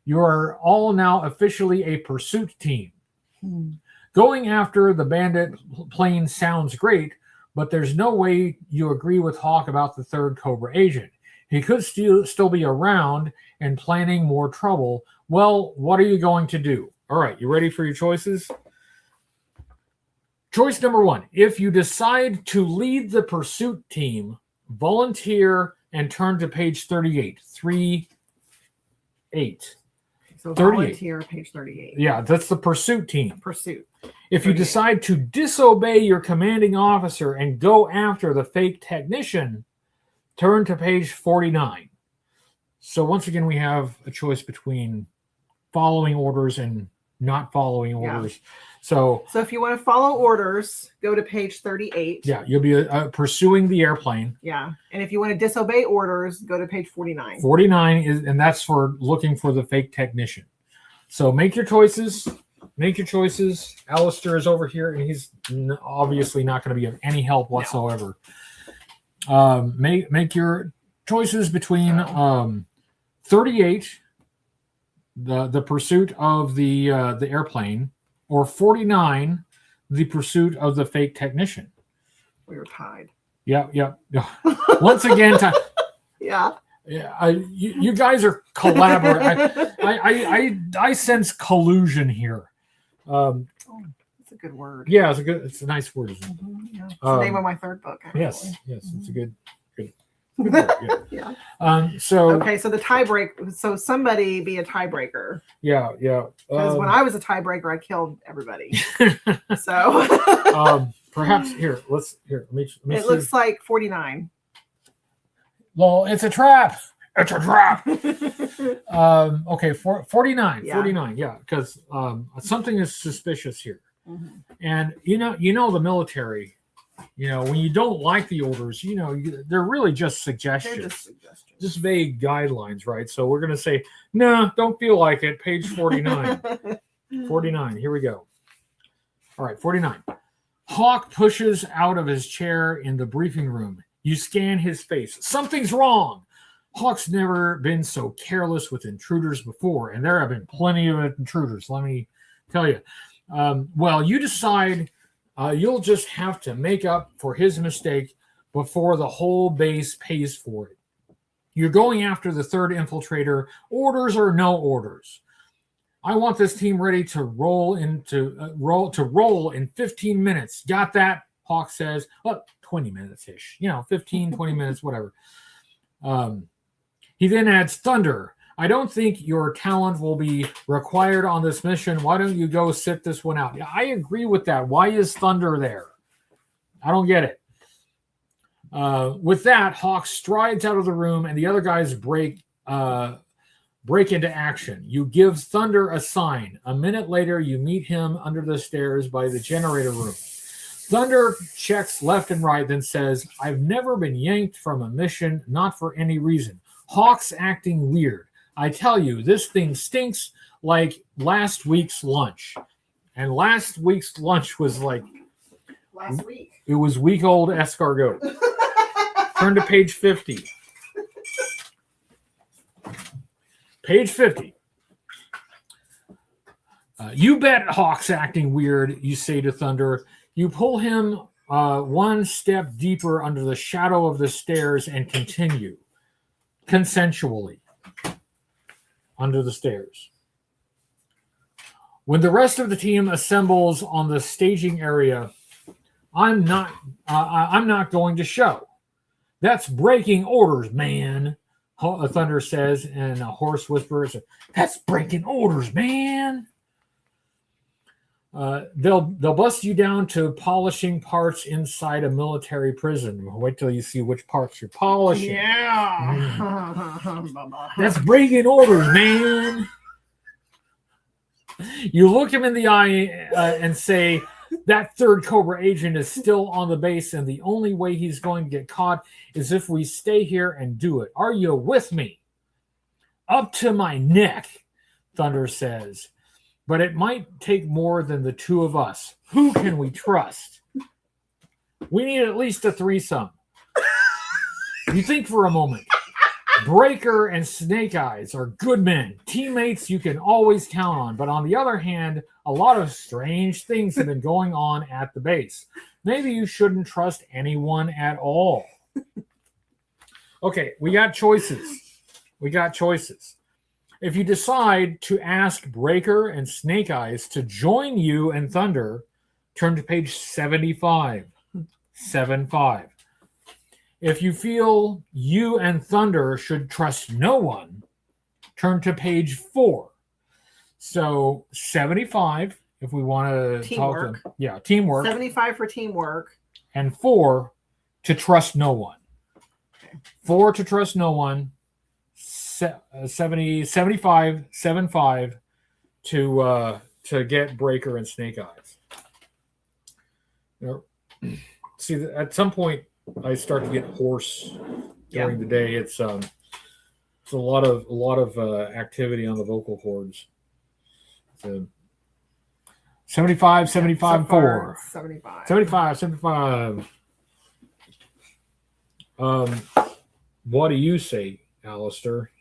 You are all now officially a pursuit team. Going after the bandit plane sounds great, but there's no way you agree with Hawk about the 3rd Cobra agent. He could still be around and planning more trouble. Well, what are you going to do? All right, you ready for your choices? Choice number 1, if you decide to lead the pursuit team, volunteer and turn to page 38. 38. So 38. volunteer, page 38. Yeah, that's the pursuit team. Pursuit. If you 38. decide to disobey your commanding officer and go after the fake technician, turn to page 49. So once again, we have a choice between following orders and not following orders. Yeah. So if you want to follow orders, go to page 38. yeah, you'll be pursuing the airplane. Yeah. And if you want to disobey orders, go to page 49. 49 is, and that's for looking for the fake technician. So make your choices. Make your choices. Alistair is over here, and he's obviously not going to be of any help whatsoever. No. Make your choices between 38, the pursuit of the airplane, or 49, the pursuit of the fake technician. We were tied. Yeah. Once again, Yeah. Yeah, you guys are collaborating. I sense collusion here. That's a good word. Yeah, it's a nice word, isn't it? Yeah. It's the name of my 3rd book. Actually. Yes, it's a good word. Yeah. Yeah. So okay, so the tiebreak. So somebody be a tiebreaker. Yeah. Because when I was a tiebreaker, I killed everybody. So perhaps here. Let me it see. looks like 49. Well, it's a trap. It's a trap. Okay, 49. Yeah. 49. Yeah, because something is suspicious here. Mm-hmm. And you know the military. When you don't like the orders, they're really just suggestions. They're just suggestions. Just vague guidelines, right? So we're going to say, no, don't feel like it. Page 49. 49. Here we go. All right, 49. Hawk pushes out of his chair in the briefing room. You scan his face. Something's wrong. Hawk's never been so careless with intruders before, and there have been plenty of intruders, let me tell you. Well, you decide you'll just have to make up for his mistake before the whole base pays for it. You're going after the 3rd infiltrator, orders or no orders. I want this team ready to roll in 15 minutes. Got that? Hawk says. 20 minutes-ish. 15, 20 minutes, whatever. He then adds, Thunder, I don't think your talent will be required on this mission. Why don't you go sit this one out? Yeah, I agree with that. Why is Thunder there? I don't get it. With that, Hawk strides out of the room, and the other guys break into action. You give Thunder a sign. A minute later, you meet him under the stairs by the generator room. Thunder checks left and right, then says, I've never been yanked from a mission, not for any reason. Hawk's acting weird. I tell you, this thing stinks like last week's lunch. And last week's lunch was like last week. It was week-old escargot. Turn to page 50. Page 50. You bet Hawk's acting weird, you say to Thunder. You pull him one step deeper under the shadow of the stairs and continue. Consensually. Under the stairs. When the rest of the team assembles on the staging area, I'm not going to show. That's breaking orders, man. Thunder says in a hoarse whisper. That's breaking orders, man. They'll bust you down to polishing parts inside a military prison. Wait till you see which parts you're polishing. Yeah. That's breaking orders, man. You look him in the eye and say, that third Cobra agent is still on the base, and the only way he's going to get caught is if we stay here and do it. Are you with me? Up to my neck, Thunder says. But it might take more than the two of us. Who can we trust? We need at least a threesome. You think for a moment. Breaker and Snake Eyes are good men, teammates you can always count on. But on the other hand, a lot of strange things have been going on at the base. Maybe you shouldn't trust anyone at all. Okay, we got choices. If you decide to ask Breaker and Snake Eyes to join you and Thunder, turn to page 75. 75. If you feel you and Thunder should trust no one, turn to page 4. So 75, if we want to Teamwork. talk to, yeah, teamwork. 75 for teamwork. And 4 to trust no one. Okay. 4 to trust no one. 75 to get Breaker and Snake Eyes. See, at some point I start to get hoarse during the day. It's a lot of activity on the vocal cords. So 75 So 4 far, 75. 75. What do you say, Alistair?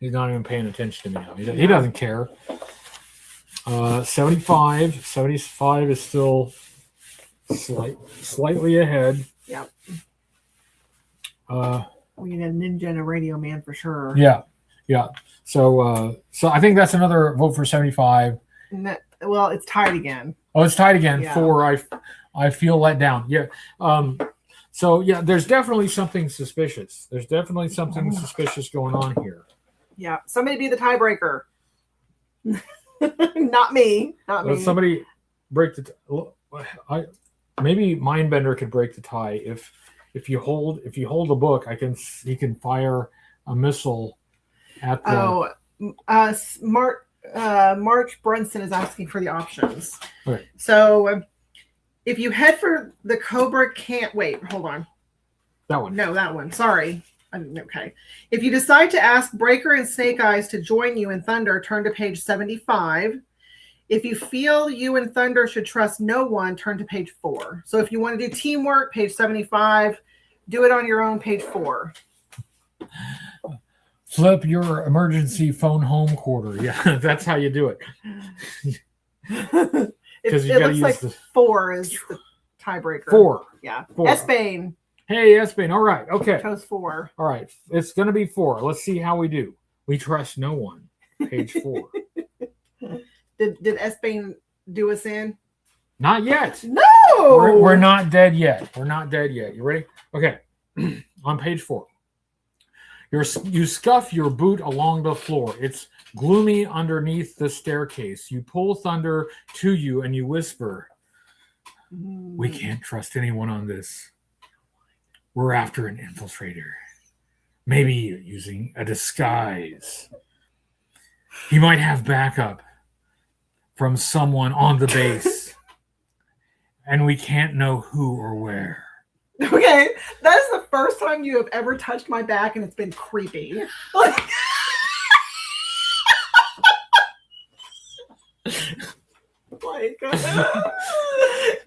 He's not even paying attention to me now. He doesn't care. 75 is still slightly ahead. Yep. We need a ninja and a radio man for sure. Yeah. So I think that's another vote for 75. Well, it's tied again. Oh, it's tied again. Yeah. 4. I feel let down. Yeah. So yeah, there's definitely something suspicious. Suspicious going on here. Yeah. Somebody be the tiebreaker. Not me. Somebody break the. Maybe Mindbender could break the tie if you hold the book. He can fire a missile at the. March Brunson is asking for the options. Okay. So if you head for the Cobra, can't wait. Hold on. That one. No, that one. Sorry. Okay. If you decide to ask Breaker and Snake Eyes to join you in Thunder, turn to page 75. If you feel you and Thunder should trust no one, turn to page 4. So if you want to do teamwork, page 75. Do it on your own, page 4. Flip your emergency phone home quarter. Yeah, that's how you do it. It looks like 4 is the tiebreaker. 4. Yeah. 4. Esbane. Hey, Esbane. All right. Okay. Chose 4. All right. It's going to be 4. Let's see how we do. We trust no one. Page 4. Did Esbane do us in? Not yet. No. We're not dead yet. You ready? Okay. On page 4. You scuff your boot along the floor. It's gloomy underneath the staircase. You pull Thunder to you and you whisper, "We can't trust anyone on this. We're after an infiltrator. Maybe using a disguise. He might have backup from someone on the base. And we can't know who or where." Okay, that is the first time you have ever touched my back, and it's been creepy. Like,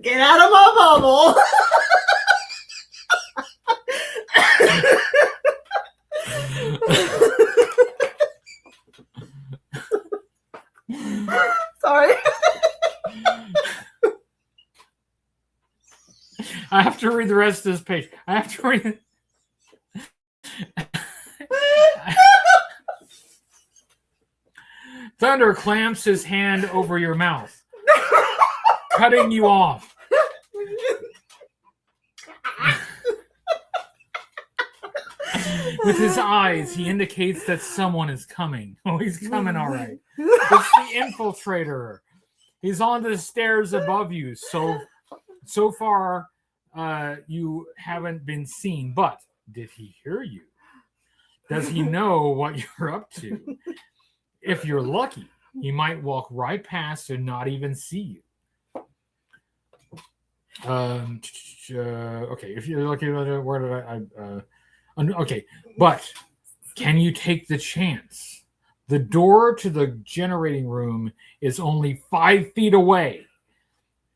Get out of my bubble. Sorry. I have to read the rest of this page. I have to read it. Thunder clamps his hand over your mouth, cutting you off. With his eyes, he indicates that someone is coming. Oh, he's coming all right. It's the infiltrator. He's on the stairs above you. So far, you haven't been seen. But did he hear you? Does he know what you're up to? If you're lucky, he might walk right past and not even see you. Okay, if you're lucky, where did okay, but can you take the chance? The door to the generating room is only 5 feet away,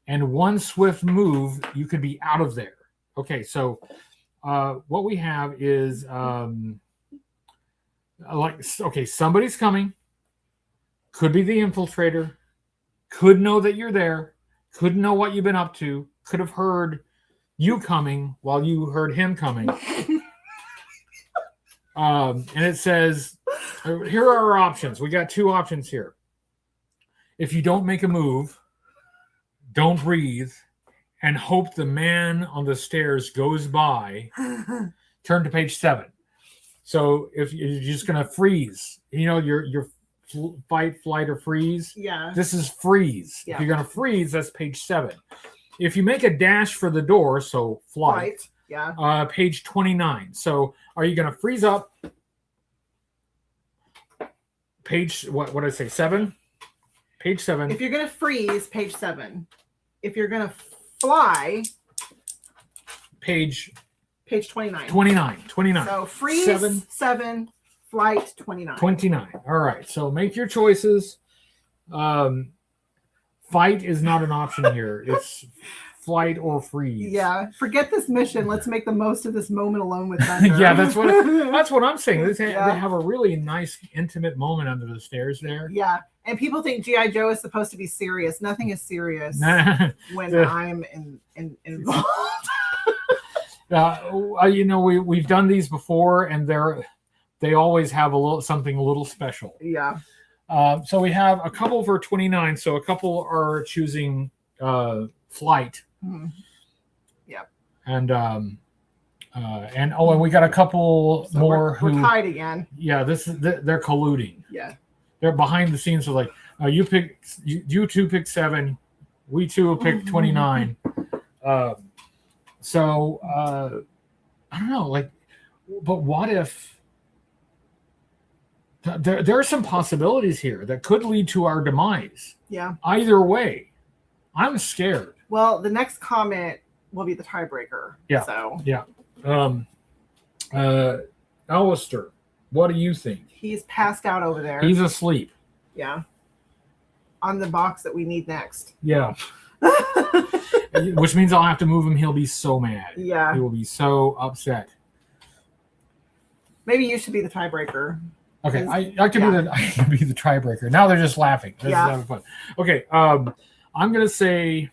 and one swift move, you could be out of there. Okay, so what we have is somebody's coming. Could be the infiltrator. Could know that you're there. Could know what you've been up to. Could have heard you coming while you heard him coming. And it says, here are our options. We got 2 options here. If you don't make a move, don't breathe, and hope the man on the stairs goes by, turn to page 7. So if you're just going to freeze, your fight, flight, or freeze. Yeah. This is freeze. Yeah. If you're going to freeze, that's page 7. If you make a dash for the door, so flight. Yeah. Page 29. So are you going to freeze up? Page, what did I say? 7? Page 7. If you're going to freeze, page 7. If you're going to fly, page 29. 29. So freeze, 7, flight, 29. 29. All right. So make your choices. Fight is not an option here. It's flight or freeze. Yeah. Forget this mission. Let's make the most of this moment alone with Thunder. Yeah, that's what I'm saying. They have a really nice, intimate moment under the stairs there. Yeah. And people think G.I. Joe is supposed to be serious. Nothing is serious when I'm involved. We've done these before, and they always have something a little special. Yeah. So we have a couple for 29. So a couple are choosing flight. Mm-hmm. Yeah. And we got a couple so more we're who tied again. Yeah, they're colluding. Yeah. They're behind the scenes. So like, you two pick 7, we 2 will pick 29. So I don't know, like, but what if there are some possibilities here that could lead to our demise? Yeah. Either way, I'm scared. Well, the next comment will be the tiebreaker. Yeah. So yeah. Alistair, what do you think? He's passed out over there. He's asleep. Yeah. On the box that we need next. Yeah. Which means I'll have to move him. He'll be so mad. Yeah. He will be so upset. Maybe you should be the tiebreaker. Okay, I can be the tiebreaker. Now they're just laughing. This is having fun. Okay, I'm gonna say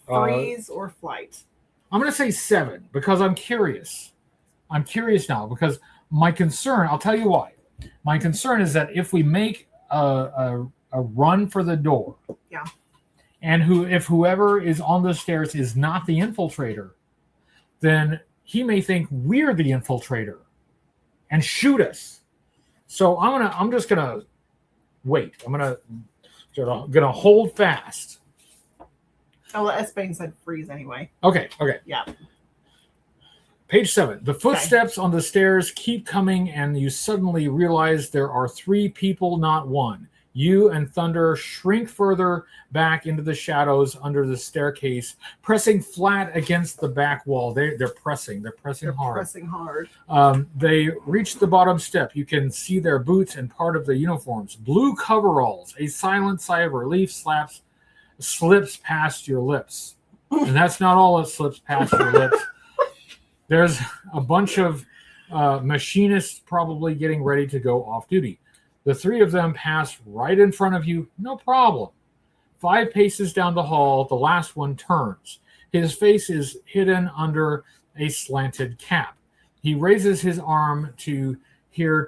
freeze or flight. I'm gonna say 7 because I'm curious. I'm curious now because my concern. I'll tell you why. My concern is that if we make a run for the door, yeah, and if whoever is on the stairs is not the infiltrator, then he may think we're the infiltrator and shoot us. So I'm just gonna wait. I'm gonna hold fast. Oh, well, S-Bane said freeze anyway. Okay. Yeah. Page 7. The footsteps on the stairs keep coming, and you suddenly realize there are 3 people, not 1. You and Thunder shrink further back into the shadows under the staircase, pressing flat against the back wall. They're pressing hard. Pressing hard. They reach the bottom step. You can see their boots and part of the uniforms. Blue coveralls. A silent sigh of relief slips past your lips. And that's not all that slips past your lips. There's a bunch of machinists probably getting ready to go off duty. The three of them pass right in front of you, no problem. 5 paces down the hall, the last one turns. His face is hidden under a slanted cap. He raises his arm to hear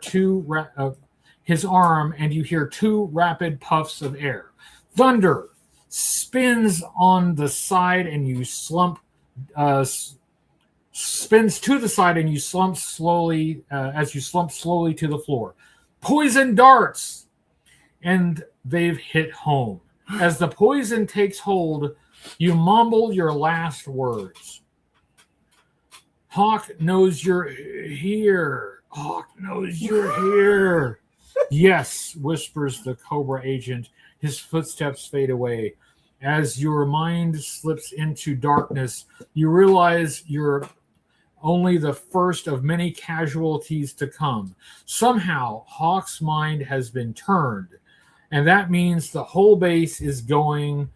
his arm, and you hear 2 rapid puffs of air. Thunder spins on the side, and you slump. Spins to the side, and you slump slowly as you slump slowly to the floor. Poison darts, and they've hit home. As the poison takes hold, you mumble your last words. Hawk knows you're here. Hawk knows you're here. Yes, whispers the Cobra agent. His footsteps fade away. As your mind slips into darkness, you realize you're only the first of many casualties to come. Somehow, Hawk's mind has been turned, and that means the whole base is going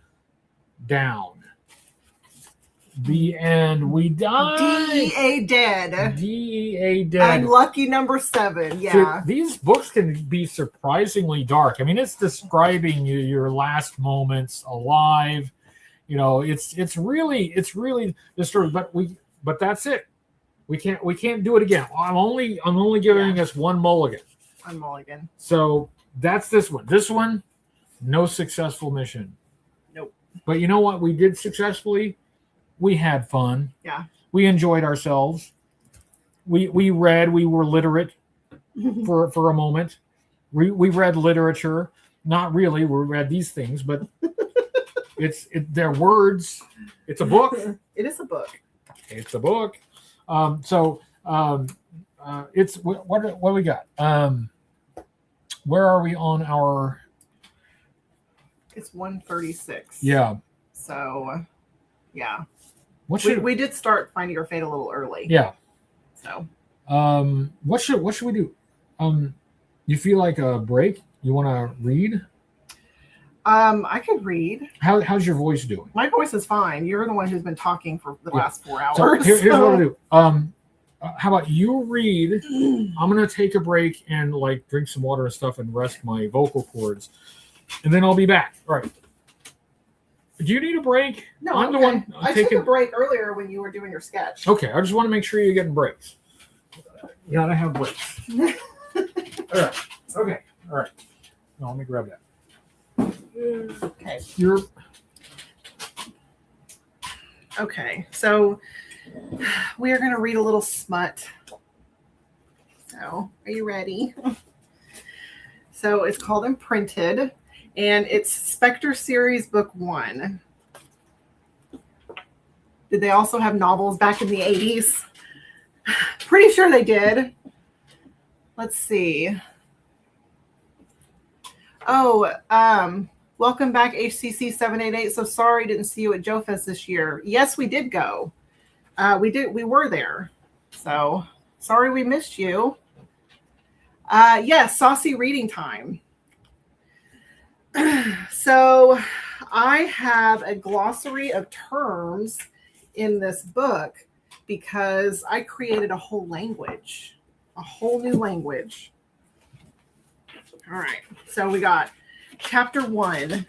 down. The end. We died. DEA dead. DEA dead. Unlucky number 7. Yeah. See, these books can be surprisingly dark. I mean, it's describing your last moments alive. You know, it's really disturbing. But that's it. We can't do it again. I'm only giving us one mulligan. One mulligan. So that's this one. This one, no successful mission. Nope. But you know what? We did successfully. We had fun. Yeah. We enjoyed ourselves. We read. We were literate for a moment. We read literature. Not really. We read these things, but they're words. It's a book. It is a book. It's a book. It's what do we got? Where are we on our? It's 1:36. Yeah. So, yeah. We did start Finding Your Fate a little early. Yeah. So. What should we do? You feel like a break? You want to read? I could read. How's your voice doing? My voice is fine. You're the one who's been talking for the last 4 hours. So here's what I'll do. How about you read? I'm gonna take a break and like drink some water and stuff and rest my vocal cords, and then I'll be back. All right. Do you need a break? No, I'm okay. the one. I took a break earlier when you were doing your sketch. Okay, I just want to make sure you're getting breaks. You gotta have breaks. All right. Okay. All right. No, let me grab that. Okay. Okay. So we are going to read a little smut. So, are you ready? So it's called Imprinted, and it's Spectre Series Book 1. Did they also have novels back in the 80s? Pretty sure they did. Let's see. Oh, welcome back, HCC788. So sorry didn't see you at Joe Fest this year. Yes, we did go. We were there. So sorry we missed you. Yes, saucy reading time. So I have a glossary of terms in this book because I created a whole language, a whole new language. All right, so we got chapter 1,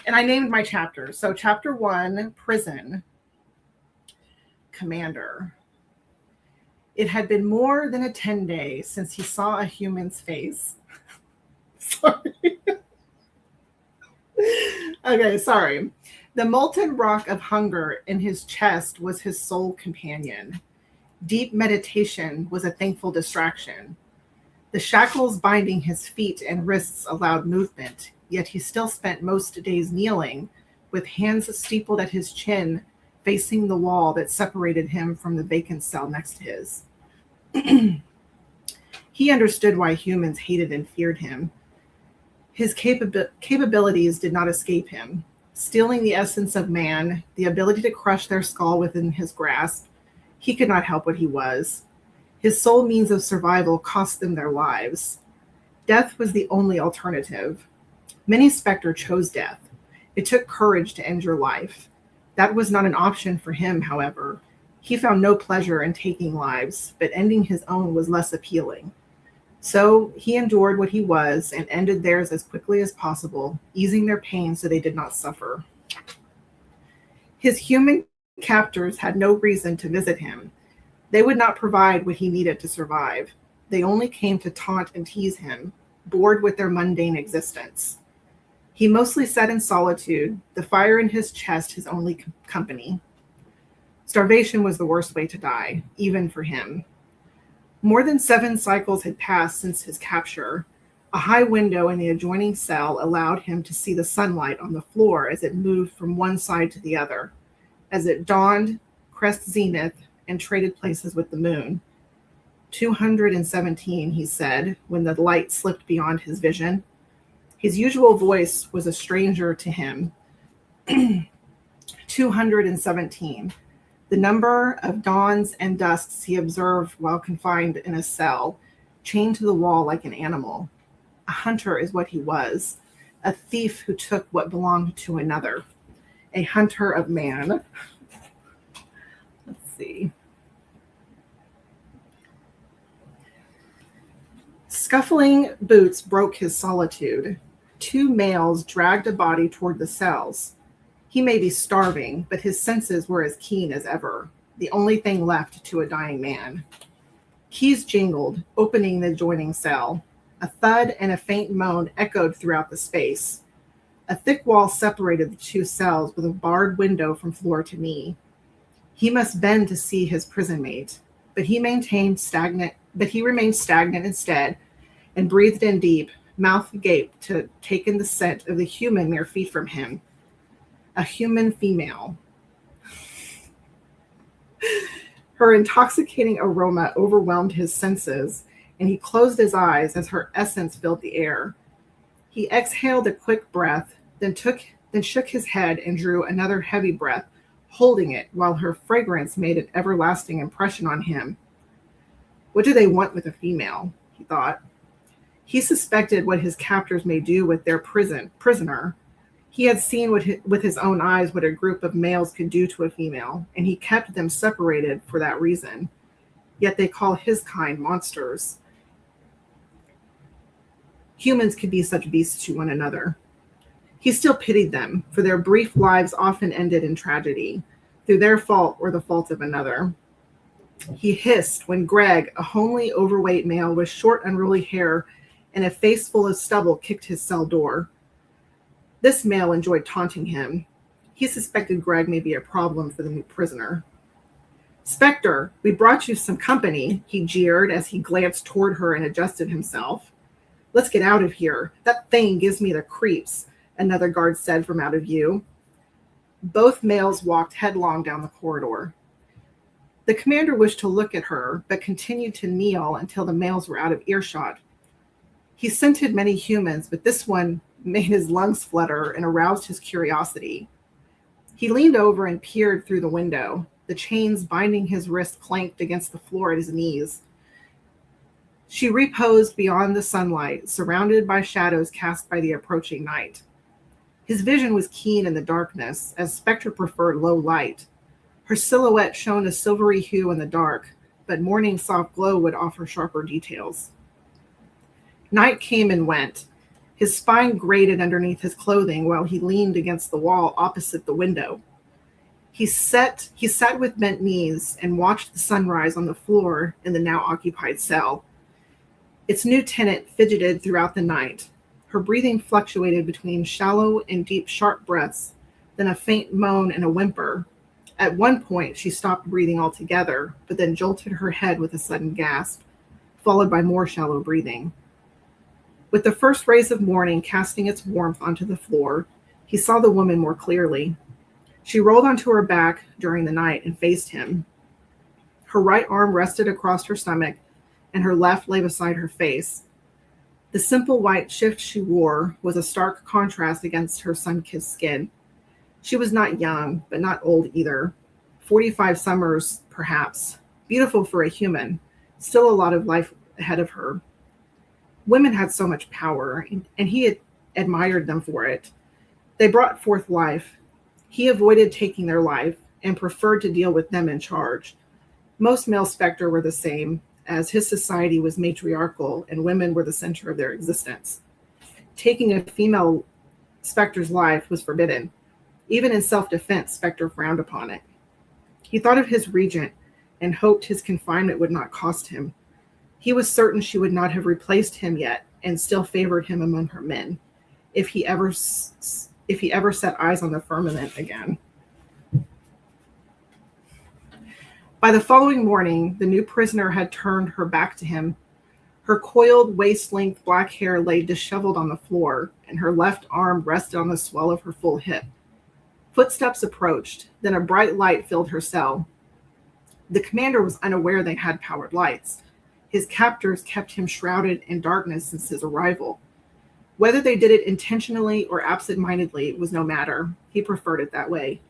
and I named my chapters. So chapter 1, prison, commander. It had been more than a 10 days since he saw a human's face. Sorry. Okay, sorry. The molten rock of hunger in his chest was his sole companion. Deep meditation was a thankful distraction. The shackles binding his feet and wrists allowed movement, yet he still spent most days kneeling, with hands steepled at his chin, facing the wall that separated him from the vacant cell next to his. He understood why humans hated and feared him, His capabilities did not escape him. Stealing the essence of man, the ability to crush their skull within his grasp, he could not help what he was. His sole means of survival cost them their lives. Death was the only alternative. Many Spectre chose death. It took courage to end your life. That was not an option for him, however. He found no pleasure in taking lives, but ending his own was less appealing. So he endured what he was and ended theirs as quickly as possible, easing their pain so they did not suffer. His human captors had no reason to visit him. They would not provide what he needed to survive. They only came to taunt and tease him, bored with their mundane existence. He mostly sat in solitude, the fire in his chest his only company. Starvation was the worst way to die, even for him. More than 7 cycles had passed since his capture. A high window in the adjoining cell allowed him to see the sunlight on the floor as it moved from one side to the other, as it dawned, crest zenith, and traded places with the moon. 217, he said, when the light slipped beyond his vision. His usual voice was a stranger to him. 217. The number of dawns and dusks he observed while confined in a cell, chained to the wall like an animal. A hunter is what he was, a thief who took what belonged to another, a hunter of man. Let's see. Scuffling boots broke his solitude. 2 males dragged a body toward the cells. He may be starving, but his senses were as keen as ever, the only thing left to a dying man. Keys jingled, opening the adjoining cell. A thud and a faint moan echoed throughout the space. A thick wall separated the 2 cells with a barred window from floor to knee. He must bend to see his prison mate, but he remained stagnant instead, and breathed in deep, mouth agape to take in the scent of the human mere feet from him. A human female. Her intoxicating aroma overwhelmed his senses, and he closed his eyes as her essence filled the air. He exhaled a quick breath, then shook his head and drew another heavy breath, holding it while her fragrance made an everlasting impression on him. What do they want with a female? He thought. He suspected what his captors may do with their prisoner. He had seen with his own eyes what a group of males could do to a female, and he kept them separated for that reason. Yet they call his kind monsters. Humans could be such beasts to one another. He still pitied them, for their brief lives often ended in tragedy, through their fault or the fault of another. He hissed when Greg, a homely, overweight male with short, unruly hair and a face full of stubble, kicked his cell door. This male enjoyed taunting him. He suspected Greg may be a problem for the new prisoner. "Spectre, we brought you some company," he jeered as he glanced toward her and adjusted himself. "Let's get out of here. That thing gives me the creeps," another guard said from out of view. Both males walked headlong down the corridor. The commander wished to look at her, but continued to kneel until the males were out of earshot. He scented many humans, but this one made his lungs flutter and aroused his curiosity. He leaned over and peered through the window. The chains binding his wrist clanked against the floor at his knees. She reposed beyond the sunlight, surrounded by shadows cast by the approaching night. His vision was keen in the darkness, as Spectre preferred low light. Her silhouette shone a silvery hue in the dark, but morning's soft glow would offer sharper details. Night came and went. His spine grated underneath his clothing while he leaned against the wall opposite the window. He sat with bent knees and watched the sunrise on the floor in the now occupied cell. Its new tenant fidgeted throughout the night. Her breathing fluctuated between shallow and deep, sharp breaths, then a faint moan and a whimper. At one point, she stopped breathing altogether, but then jolted her head with a sudden gasp, followed by more shallow breathing. With the first rays of morning casting its warmth onto the floor, he saw the woman more clearly. She rolled onto her back during the night and faced him. Her right arm rested across her stomach, and her left lay beside her face. The simple white shift she wore was a stark contrast against her sun-kissed skin. She was not young, but not old either. 45 summers, perhaps. Beautiful for a human. Still a lot of life ahead of her. Women had so much power, and he had admired them for it. They brought forth life. He avoided taking their life and preferred to deal with them in charge. Most male Spectre were the same, as his society was matriarchal and women were the center of their existence. Taking a female Spectre's life was forbidden. Even in self-defense, Spectre frowned upon it. He thought of his regent and hoped his confinement would not cost him. He was certain she would not have replaced him yet and still favored him among her men if he ever set eyes on the firmament again. By the following morning, the new prisoner had turned her back to him. Her coiled, waist-length black hair lay disheveled on the floor, and her left arm rested on the swell of her full hip. Footsteps approached, then a bright light filled her cell. The commander was unaware they had powered lights. His captors kept him shrouded in darkness since his arrival. Whether they did it intentionally or absent-mindedly was no matter. He preferred it that way.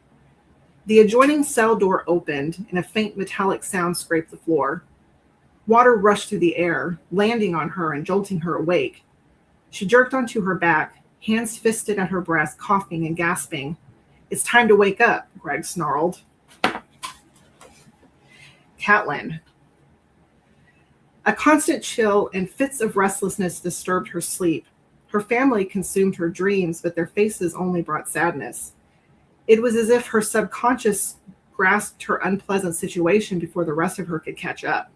The adjoining cell door opened, and a faint metallic sound scraped the floor. Water rushed through the air, landing on her and jolting her awake. She jerked onto her back, hands fisted at her breast, coughing and gasping. "It's time to wake up," Greg snarled. Catelyn. A constant chill and fits of restlessness disturbed her sleep. Her family consumed her dreams, but their faces only brought sadness. It was as if her subconscious grasped her unpleasant situation before the rest of her could catch up.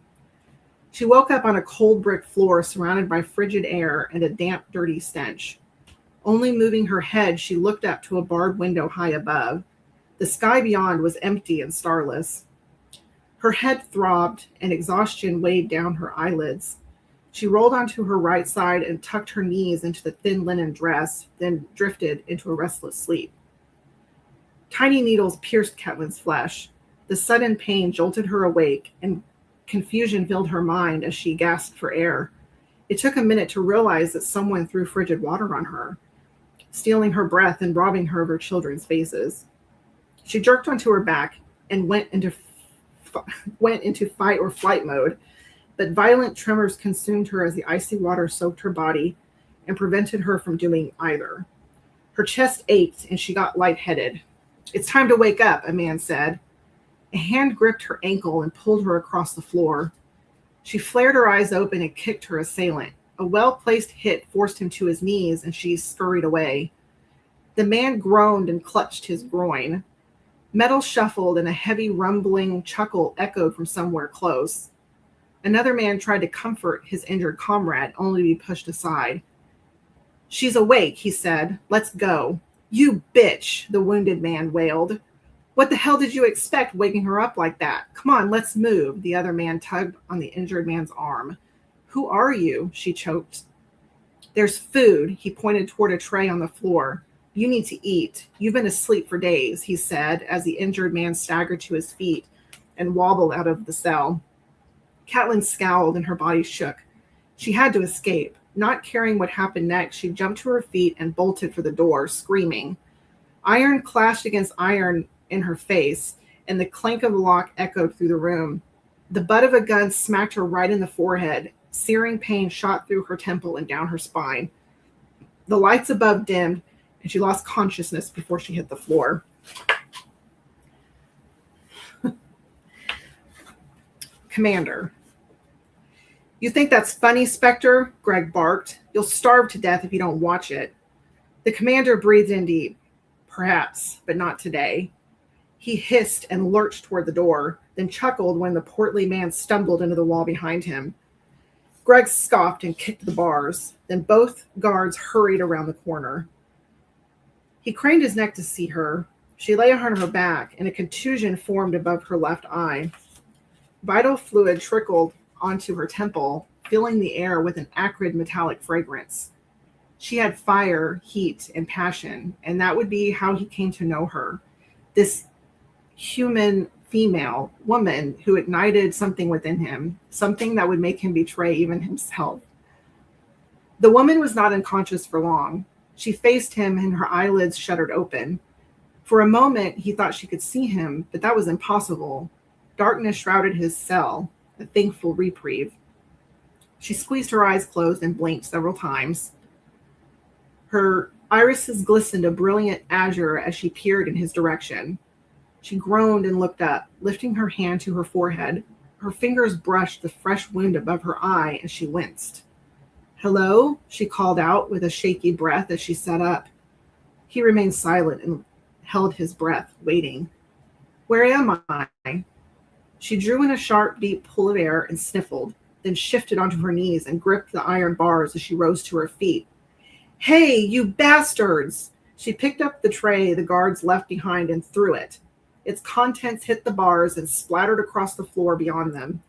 She woke up on a cold brick floor surrounded by frigid air and a damp, dirty stench. Only moving her head, she looked up to a barred window high above. The sky beyond was empty and starless. Her head throbbed, and exhaustion weighed down her eyelids. She rolled onto her right side and tucked her knees into the thin linen dress, then drifted into a restless sleep. Tiny needles pierced Catelyn's flesh. The sudden pain jolted her awake, and confusion filled her mind as she gasped for air. It took a minute to realize that someone threw frigid water on her, stealing her breath and robbing her of her children's faces. She jerked onto her back and went into fight or flight mode, but violent tremors consumed her as the icy water soaked her body and prevented her from doing either. Her chest ached and she got lightheaded. "It's time to wake up," a man said. A hand gripped her ankle and pulled her across the floor. She flared her eyes open and kicked her assailant. A well-placed hit forced him to his knees, and she scurried away. The man groaned and clutched his groin. Metal shuffled, and a heavy rumbling chuckle echoed from somewhere close. Another man tried to comfort his injured comrade, only to be pushed aside. "She's awake," he said. "Let's go." "You bitch," the wounded man wailed. "What the hell did you expect, waking her up like that? Come on, let's move." The other man tugged on the injured man's arm. "Who are you?" she choked. "There's food." He pointed toward a tray on the floor. "You need to eat. You've been asleep for days," he said, as the injured man staggered to his feet and wobbled out of the cell. Catelyn scowled and her body shook. She had to escape. Not caring what happened next, she jumped to her feet and bolted for the door, screaming. Iron clashed against iron in her face, and the clank of the lock echoed through the room. The butt of a gun smacked her right in the forehead. Searing pain shot through her temple and down her spine. The lights above dimmed, and she lost consciousness before she hit the floor. Commander. "You think that's funny, Spectre?" Greg barked. "You'll starve to death if you don't watch it." The commander breathed in deep. "Perhaps, but not today." He hissed and lurched toward the door, then chuckled when the portly man stumbled into the wall behind him. Greg scoffed and kicked the bars. Then both guards hurried around the corner. He craned his neck to see her. She lay on her back, and a contusion formed above her left eye. Vital fluid trickled onto her temple, filling the air with an acrid metallic fragrance. She had fire, heat, and passion, and that would be how he came to know her. This human female woman who ignited something within him, something that would make him betray even himself. The woman was not unconscious for long. She faced him and her eyelids shuddered open. For a moment, he thought she could see him, but that was impossible. Darkness shrouded his cell, a thankful reprieve. She squeezed her eyes closed and blinked several times. Her irises glistened a brilliant azure as she peered in his direction. She groaned and looked up, lifting her hand to her forehead. Her fingers brushed the fresh wound above her eye as she winced. "Hello?" she called out with a shaky breath as she sat up. He remained silent and held his breath, waiting. "Where am I?" She drew in a sharp, deep pull of air and sniffled, then shifted onto her knees and gripped the iron bars as she rose to her feet. "Hey, you bastards!" She picked up the tray the guards left behind and threw it. Its contents hit the bars and splattered across the floor beyond them.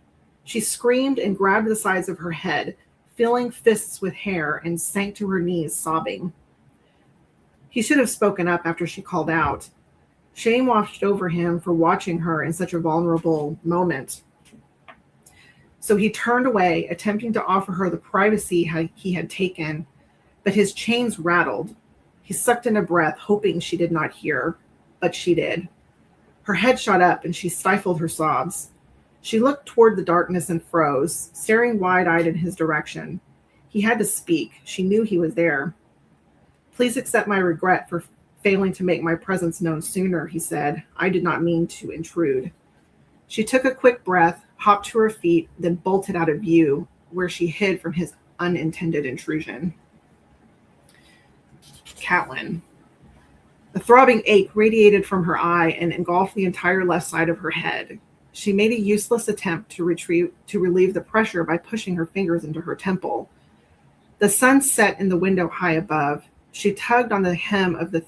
She screamed and grabbed the sides of her head, filling fists with hair, and sank to her knees, sobbing. He should have spoken up after she called out. Shame washed over him for watching her in such a vulnerable moment. So he turned away, attempting to offer her the privacy he had taken, but his chains rattled. He sucked in a breath, hoping she did not hear, but she did. Her head shot up and she stifled her sobs. She looked toward the darkness and froze, staring wide-eyed in his direction. He had to speak. She knew he was there. "Please accept my regret for failing to make my presence known sooner," he said. "I did not mean to intrude." She took a quick breath, hopped to her feet, then bolted out of view, where she hid from his unintended intrusion. Catelyn. A throbbing ache radiated from her eye and engulfed the entire left side of her head. She made a useless attempt to relieve the pressure by pushing her fingers into her temple. The sun set in the window high above. She tugged on the hem of the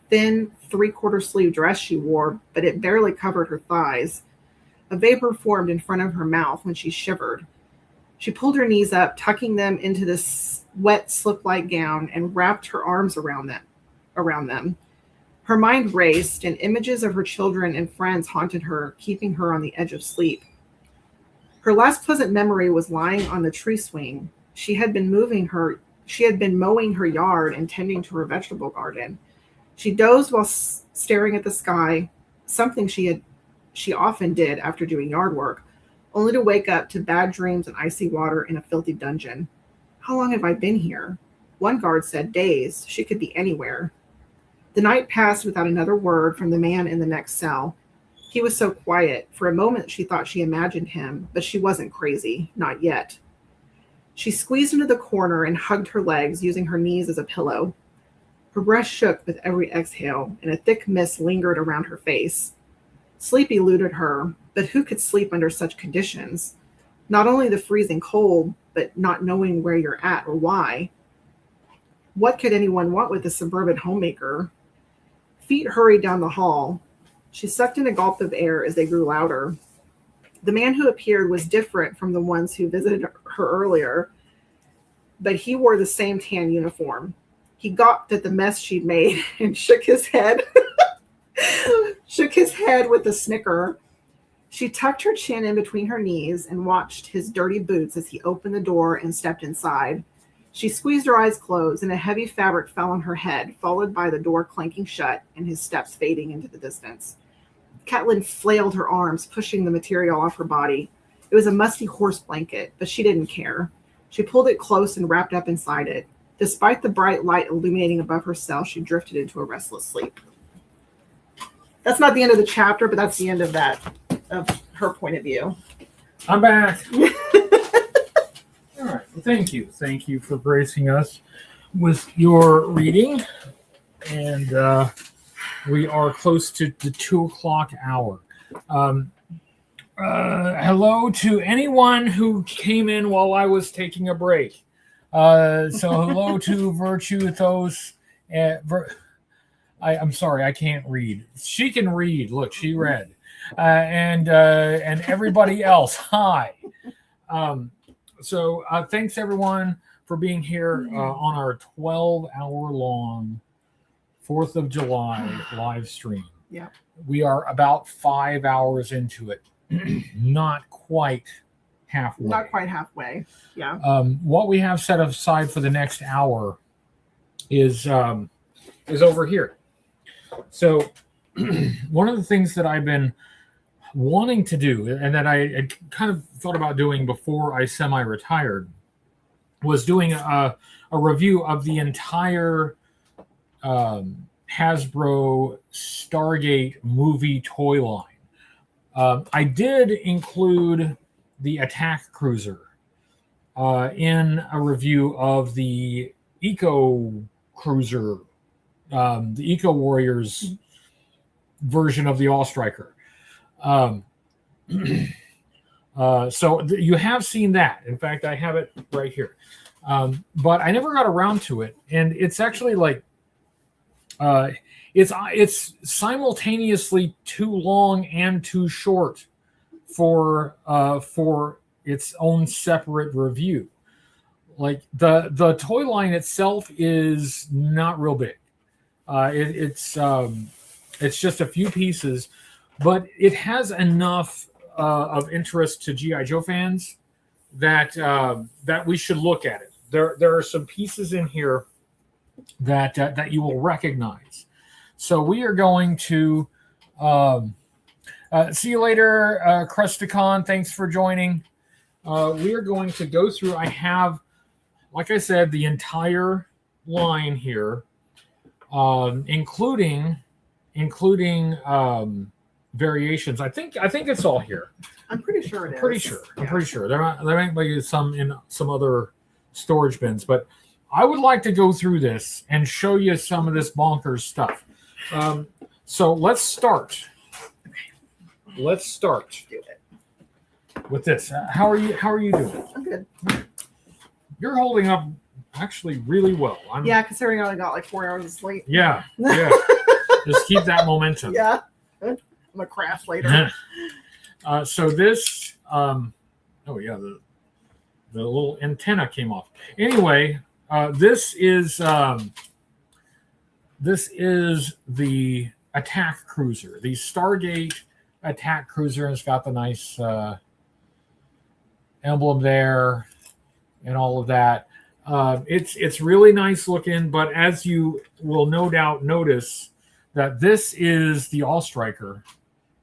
thin three-quarter sleeve dress she wore, but it barely covered her thighs. A vapor formed in front of her mouth when she shivered. She pulled her knees up, tucking them into this wet slip-like gown, and wrapped her arms around them. Her mind raced, and images of her children and friends haunted her, keeping her on the edge of sleep. Her last pleasant memory was lying on the tree swing. She had been mowing her yard and tending to her vegetable garden. She dozed while staring at the sky, something she often did after doing yard work, only to wake up to bad dreams and icy water in a filthy dungeon. How long have I been here? One guard said days. She could be anywhere. The night passed without another word from the man in the next cell. He was so quiet. For a moment, she thought she imagined him, but she wasn't crazy. Not yet. She squeezed into the corner and hugged her legs, using her knees as a pillow. Her breath shook with every exhale, and a thick mist lingered around her face. Sleep eluded her, but who could sleep under such conditions? Not only the freezing cold, but not knowing where you're at or why. What could anyone want with a suburban homemaker? Feet hurried down the hall. She sucked in a gulp of air as they grew louder. The man who appeared was different from the ones who visited her earlier, but he wore the same tan uniform. He gawped at the mess she'd made and shook his head with a snicker. She tucked her chin in between her knees and watched his dirty boots as he opened the door and stepped inside. She squeezed her eyes closed, and a heavy fabric fell on her head, followed by the door clanking shut and his steps fading into the distance. Catelyn flailed her arms, pushing the material off her body. It was a musty horse blanket, but she didn't care. She pulled it close and wrapped up inside it. Despite the bright light illuminating above her cell, she drifted into a restless sleep. That's not the end of the chapter, but that's the end of her point of view. I'm back. All right. Well, thank you. Thank you for gracing us with your reading. And we are close to the 2:00 hour. Hello to anyone who came in while I was taking a break. So hello to Virtuosos. I'm sorry, I can't read. She can read. Look, she read. And everybody else, hi. So thanks everyone for being here on our 12-hour-long 4th of July live stream. Yeah. We are about 5 hours into it. Not quite halfway. Not quite halfway. Yeah. What we have set aside for the next hour is over here. So one of the things that I've been wanting to do, and that I had kind of thought about doing before I semi-retired, was doing a review of the entire Hasbro Stargate movie toy line. I did include the Attack Cruiser in a review of the Eco Cruiser, the Eco Warriors version of the All Striker. So you have seen that. In fact, I have it right here. But I never got around to it, and it's actually like it's simultaneously too long and too short for its own separate review. Like the toy line itself is not real big. It's just a few pieces, but it has enough of interest to G.I. Joe fans that we should look at it. There are some pieces in here that you will recognize. So we are going to see you later, Crusticon. Thanks for joining. We are going to go through. I have, like I said, the entire line here, including variations. I think it's all here. I'm pretty sure it is. I'm pretty sure. There might be some in some other storage bins, but I would like to go through this and show you some of this bonkers stuff. So let's start. Let's start with this. How are you doing? I'm good. You're holding up actually really well. Yeah, considering I only got like 4 hours of sleep. Yeah. Just keep that momentum. Yeah. I'm gonna crash later. So this, the little antenna came off. Anyway, this is the Attack Cruiser, the Stargate Attack Cruiser, and it's got the nice emblem there and all of that. It's really nice looking, but as you will no doubt notice, that this is the All Striker.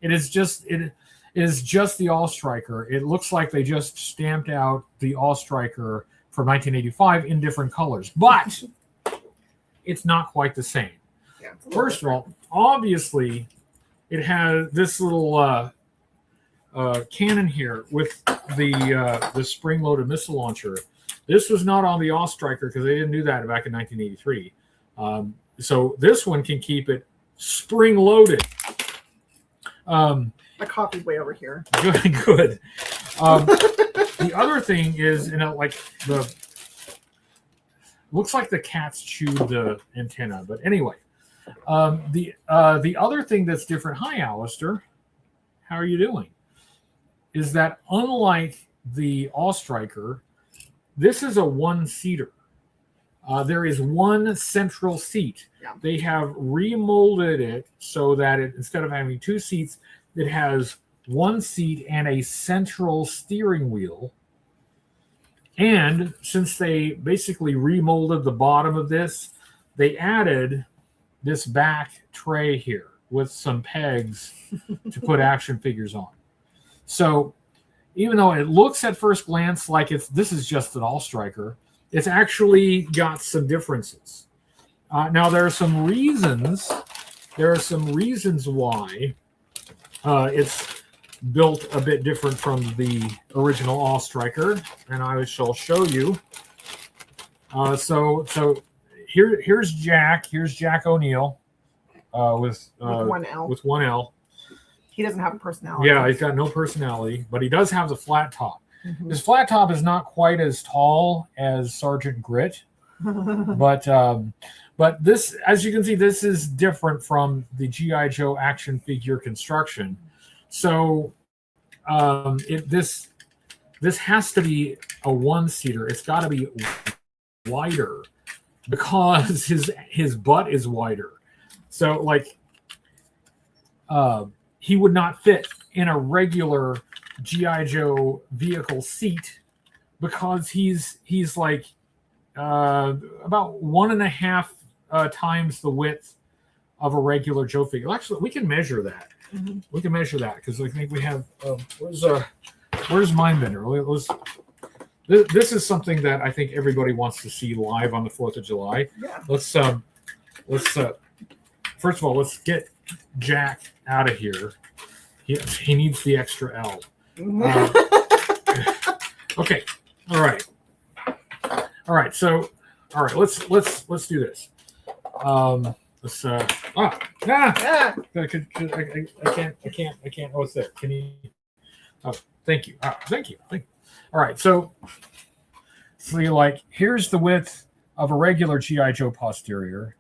It is just the All Striker. It looks like they just stamped out the All Striker from 1985 in different colors, but it's not quite the same. Yeah, First of all, obviously, it has this little cannon here with the spring-loaded missile launcher. This was not on the All Striker because they didn't do that back in 1983. So this one can keep it spring-loaded. My coffee's way over here. Good. The other thing is, looks like the cats chewed the antenna. But anyway, the other thing that's different. Hi, Alistair. How are you doing? Is that unlike the All Striker, this is a one-seater. There is one central seat. Yeah. They have remolded it so that instead of having two seats, it has one seat and a central steering wheel. And since they basically remolded the bottom of this, they added this back tray here with some pegs to put action figures on. So even though it looks at first glance like this is just an All Striker, it's actually got some differences. Now there are some reasons why it's built a bit different from the original All Striker, and I shall show you. So here's Jack. Here's Jack O'Neill with one L. With one L. He doesn't have a personality. Yeah, he's got no personality, but he does have the flat top. Mm-hmm. His flat top is not quite as tall as Sergeant Grit, but this, as you can see, this is different from the G.I. Joe action figure construction. So this has to be a one-seater. It's got to be wider because his butt is wider. So he would not fit in a regular GI Joe vehicle seat because he's like about 1.5 times the width of a regular Joe figure. Actually, we can measure that. Mm-hmm. We can measure that because I think we have. Where's Mindbender? This is something that I think everybody wants to see live on the 4th of July. Yeah. Let's first of all, let's get Jack out of here. He needs the extra L. Okay. All right. So, all right. Let's do this. I can't. Oh, it's there. Can you? Oh, thank you. Thank you. All right. So you're like, here's the width of a regular GI Joe posterior,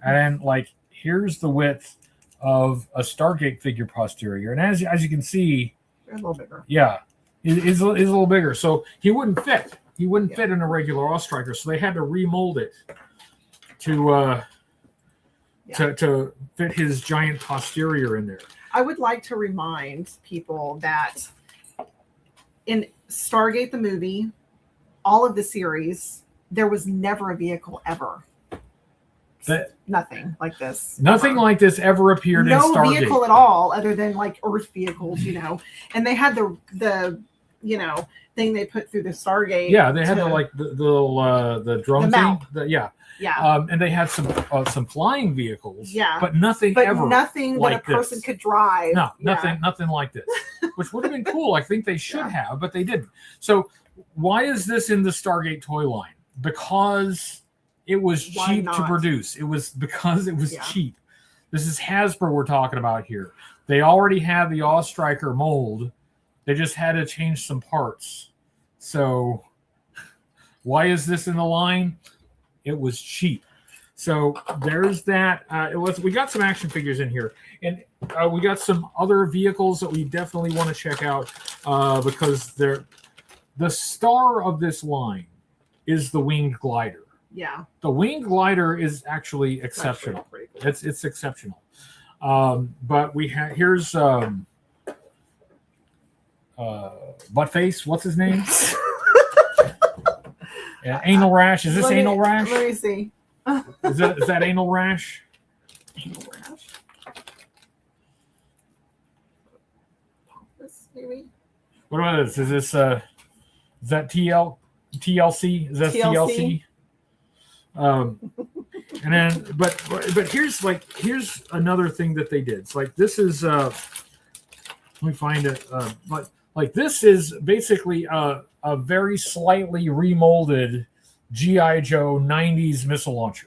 and then like here's the width of a Stargate figure posterior, and as you can see, a little bigger. Yeah, is a little bigger. So he wouldn't fit. He wouldn't fit in a regular Ostriker, so they had to remold it to fit his giant posterior in there. I would like to remind people that in Stargate the movie, all of the series, there was never a vehicle ever. Nothing like this. Nothing like this ever appeared in Stargate. No vehicle at all, other than like Earth vehicles, And they had the thing they put through the Stargate. Yeah, they had the drone thing. Yeah. And they had some flying vehicles. Yeah. But nothing ever. Nothing like that a person could drive. No, nothing like this. Which would have been cool. I think they should have, but they didn't. So why is this in the Stargate toy line? Because it was cheap to produce. It was because it was cheap. This is Hasbro we're talking about here. They already had the Ostriker mold. They just had to change some parts. So why is this in the line? It was cheap. So there's that. We got some action figures in here. And we got some other vehicles that we definitely want to check out because they're the star of this line is the winged glider. Yeah. The winged glider is actually exceptional. It's exceptional. But we have here's Buttface. What's his name? Anal Rash. Is this Anal Rash? Let me see. Is that Anal Rash? Anal Rash. This maybe. What about this? Is that TLC? Is that TLC? And then, but here's another thing that they did. It's like this is let me find it. But like this is basically a very slightly remolded GI Joe 90s missile launcher,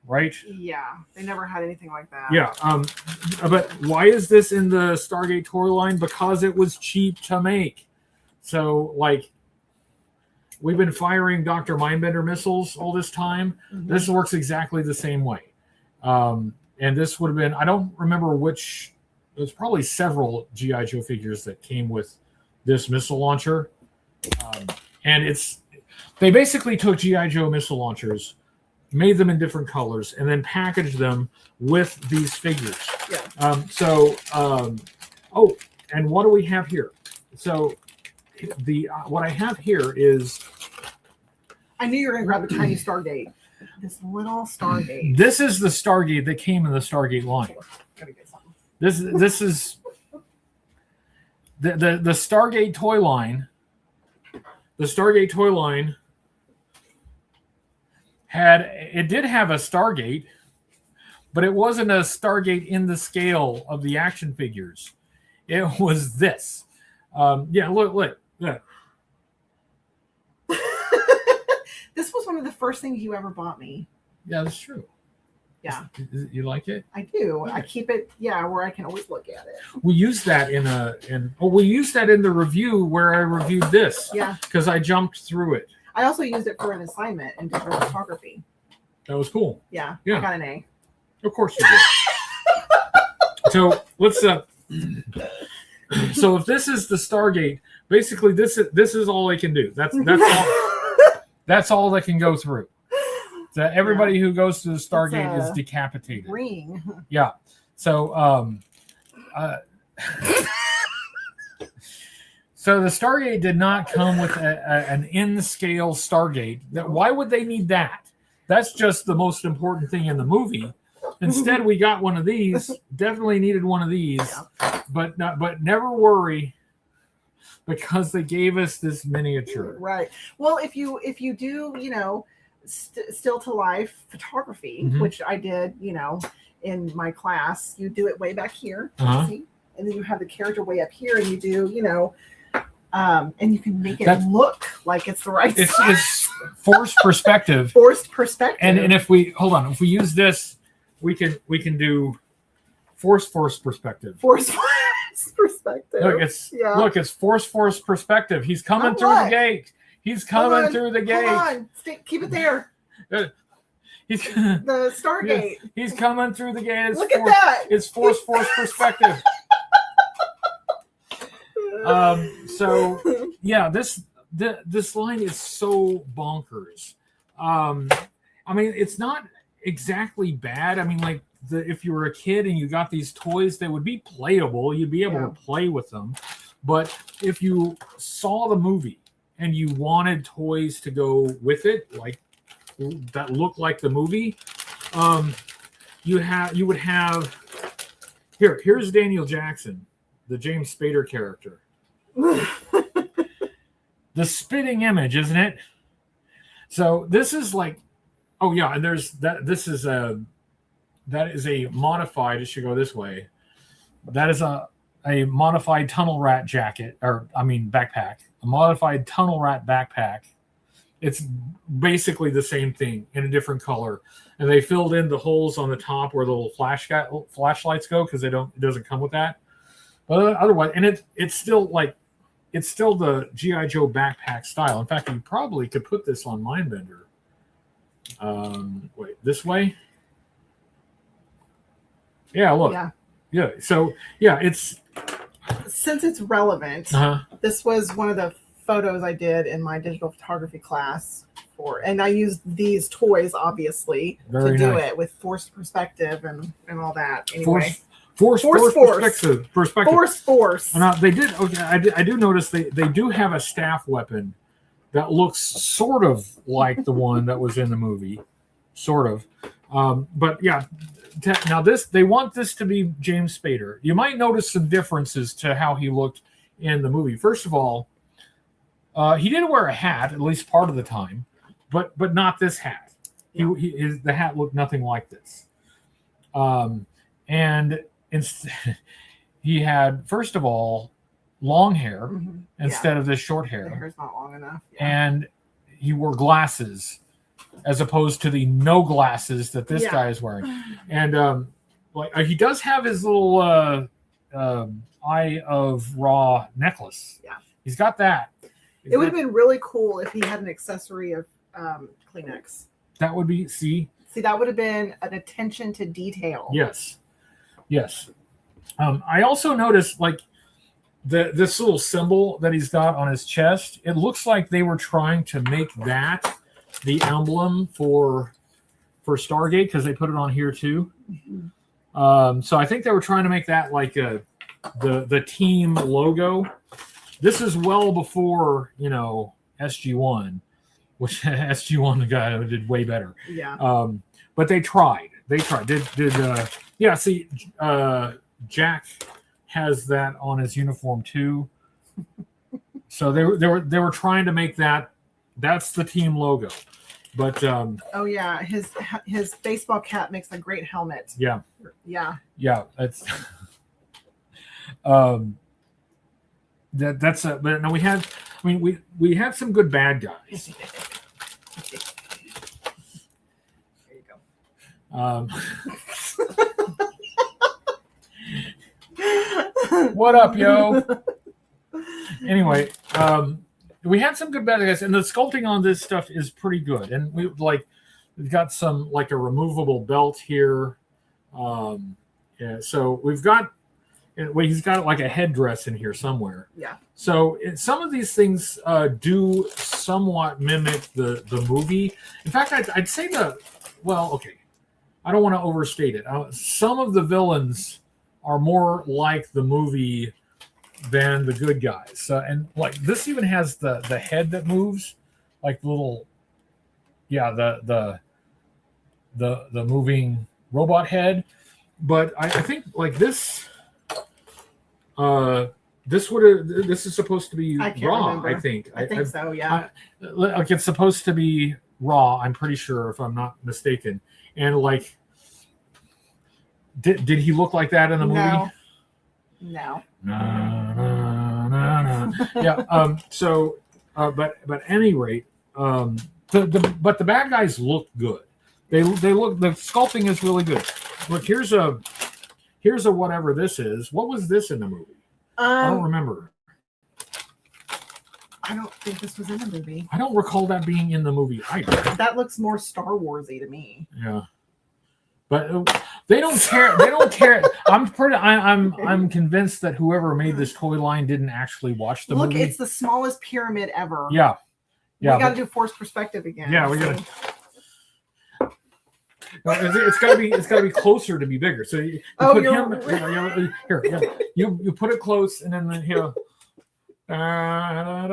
right? Yeah, they never had anything like that. Yeah. But why is this in the Stargate toy line? Because it was cheap to make. So like. We've been firing Dr. Mindbender missiles all this time. Mm-hmm. This works exactly the same way. And this would have been, I don't remember which, there's probably several G.I. Joe figures that came with this missile launcher. And they basically took G.I. Joe missile launchers, made them in different colors, and then packaged them with these figures. Yeah. And what do we have here? So, what I have here is. I knew you were going to grab a tiny Stargate. This little Stargate. This is the Stargate that came in the Stargate line. This is the Stargate toy line. The Stargate toy line did have a Stargate, but it wasn't a Stargate in the scale of the action figures. It was this. Look. This was one of the first things you ever bought me. Yeah, that's true. Yeah. You like it? I do. Yeah. I keep it, where I can always look at it. We used that we used that in the review where I reviewed this. Yeah. Because I jumped through it. I also used it for an assignment in digital photography. That was cool. Yeah. Yeah. I got an A. Of course you did. So let's so if this is the Stargate, basically this is all they can do. That's all. That's all that can go through. So everybody who goes to the Stargate is decapitated. Ring. Yeah. So So the Stargate did not come with an in-scale Stargate. Why would they need that? That's just the most important thing in the movie. Instead, we got one of these. Definitely needed one of these, but never worry, because they gave us this miniature. Right. Well, if you do, still to life photography, which I did, in my class, you do it way back here, see? And then you have the character way up here, and you do, and you can make it look like it's the right size. It's forced perspective. Forced perspective. And if we use this, we can do forced perspective. Forced perspective. Look, it's forced perspective. He's coming through the gate. He's coming through the gate. Hold on. Keep it there. The Stargate. He's coming through the gate. Look at that. It's forced perspective. So yeah, this line is so bonkers. I mean, it's not exactly bad. I mean, like if you were a kid and you got these toys, they would be playable. You'd be able to play with them. But if you saw the movie and you wanted toys to go with it, like that look like the movie, you would have here's Daniel Jackson, the James Spader character. The spitting image, isn't it? So this is like, oh yeah, and there's that. That is a modified. It should go this way. That is a modified tunnel rat jacket, backpack. A modified tunnel rat backpack. It's basically the same thing in a different color, and they filled in the holes on the top where the little flashlights go because it doesn't come with that. But otherwise, and it's still the G.I. Joe backpack style. In fact, you probably could put this on Mindbender. Wait, this way? Yeah, look. Yeah. So, yeah, since it's relevant, this was one of the photos I did in my digital photography class and I used these toys, obviously, to do it with forced perspective and all that. Anyway. Force. Perspective. Force. Now they did. Okay, I do notice they do have a staff weapon that looks sort of like the one that was in the movie, sort of. But yeah, now they want this to be James Spader. You might notice some differences to how he looked in the movie. First of all, he did wear a hat at least part of the time, but not this hat. Yeah. The hat looked nothing like this. And he had, first of all, long hair instead of this short hair. The hair's not long enough. Yeah. And he wore glasses as opposed to the no glasses that this guy is wearing. And he does have his little Eye of Ra necklace. Yeah. He's got that. It would have been really cool if he had an accessory of Kleenex. That would be, see, that would have been an attention to detail. Yes. I also noticed this little symbol that he's got on his chest. It looks like they were trying to make that the emblem for Stargate because they put it on here too. So I think they were trying to make that like the team logo. This is well before SG1, which SG1 the guy did way better. Yeah. But they tried. See, Jack has that on his uniform too. So they were trying to make that's the team logo. But his baseball cap makes a great helmet. Yeah. That's that's but no, we had some good bad guys. There you go. What up, yo? Anyway, we had some good bad guys, and the sculpting on this stuff is pretty good. And we've got some a removable belt here. So we've got. He's got a headdress in here somewhere. Yeah. So some of these things do somewhat mimic the movie. In fact, I'd say I don't want to overstate it. Some of the villains are more like the movie than the good guys. And like this even has the head that moves, like the little, the moving robot head. But I think like this, this is supposed to be raw. Remember. I think so. Yeah. Like it's supposed to be raw. I'm pretty sure, if I'm not mistaken. And like, did he look like that in the movie? No. Yeah. So, but at any rate, but the bad guys look good. They look. The sculpting is really good. Look, here's a whatever this is. What was this in the movie? I don't remember. I don't think this was in the movie. I don't recall that being in the movie either. That looks more Star Warsy to me. Yeah. But they don't care. They don't care. I'm convinced that whoever made this toy line didn't actually watch the movie. Look, it's the smallest pyramid ever. Yeah. We got to do forced perspective again. Yeah, we got to. It's got to be closer to be bigger. So you put him here. Yeah. You put it close, and then here. I'm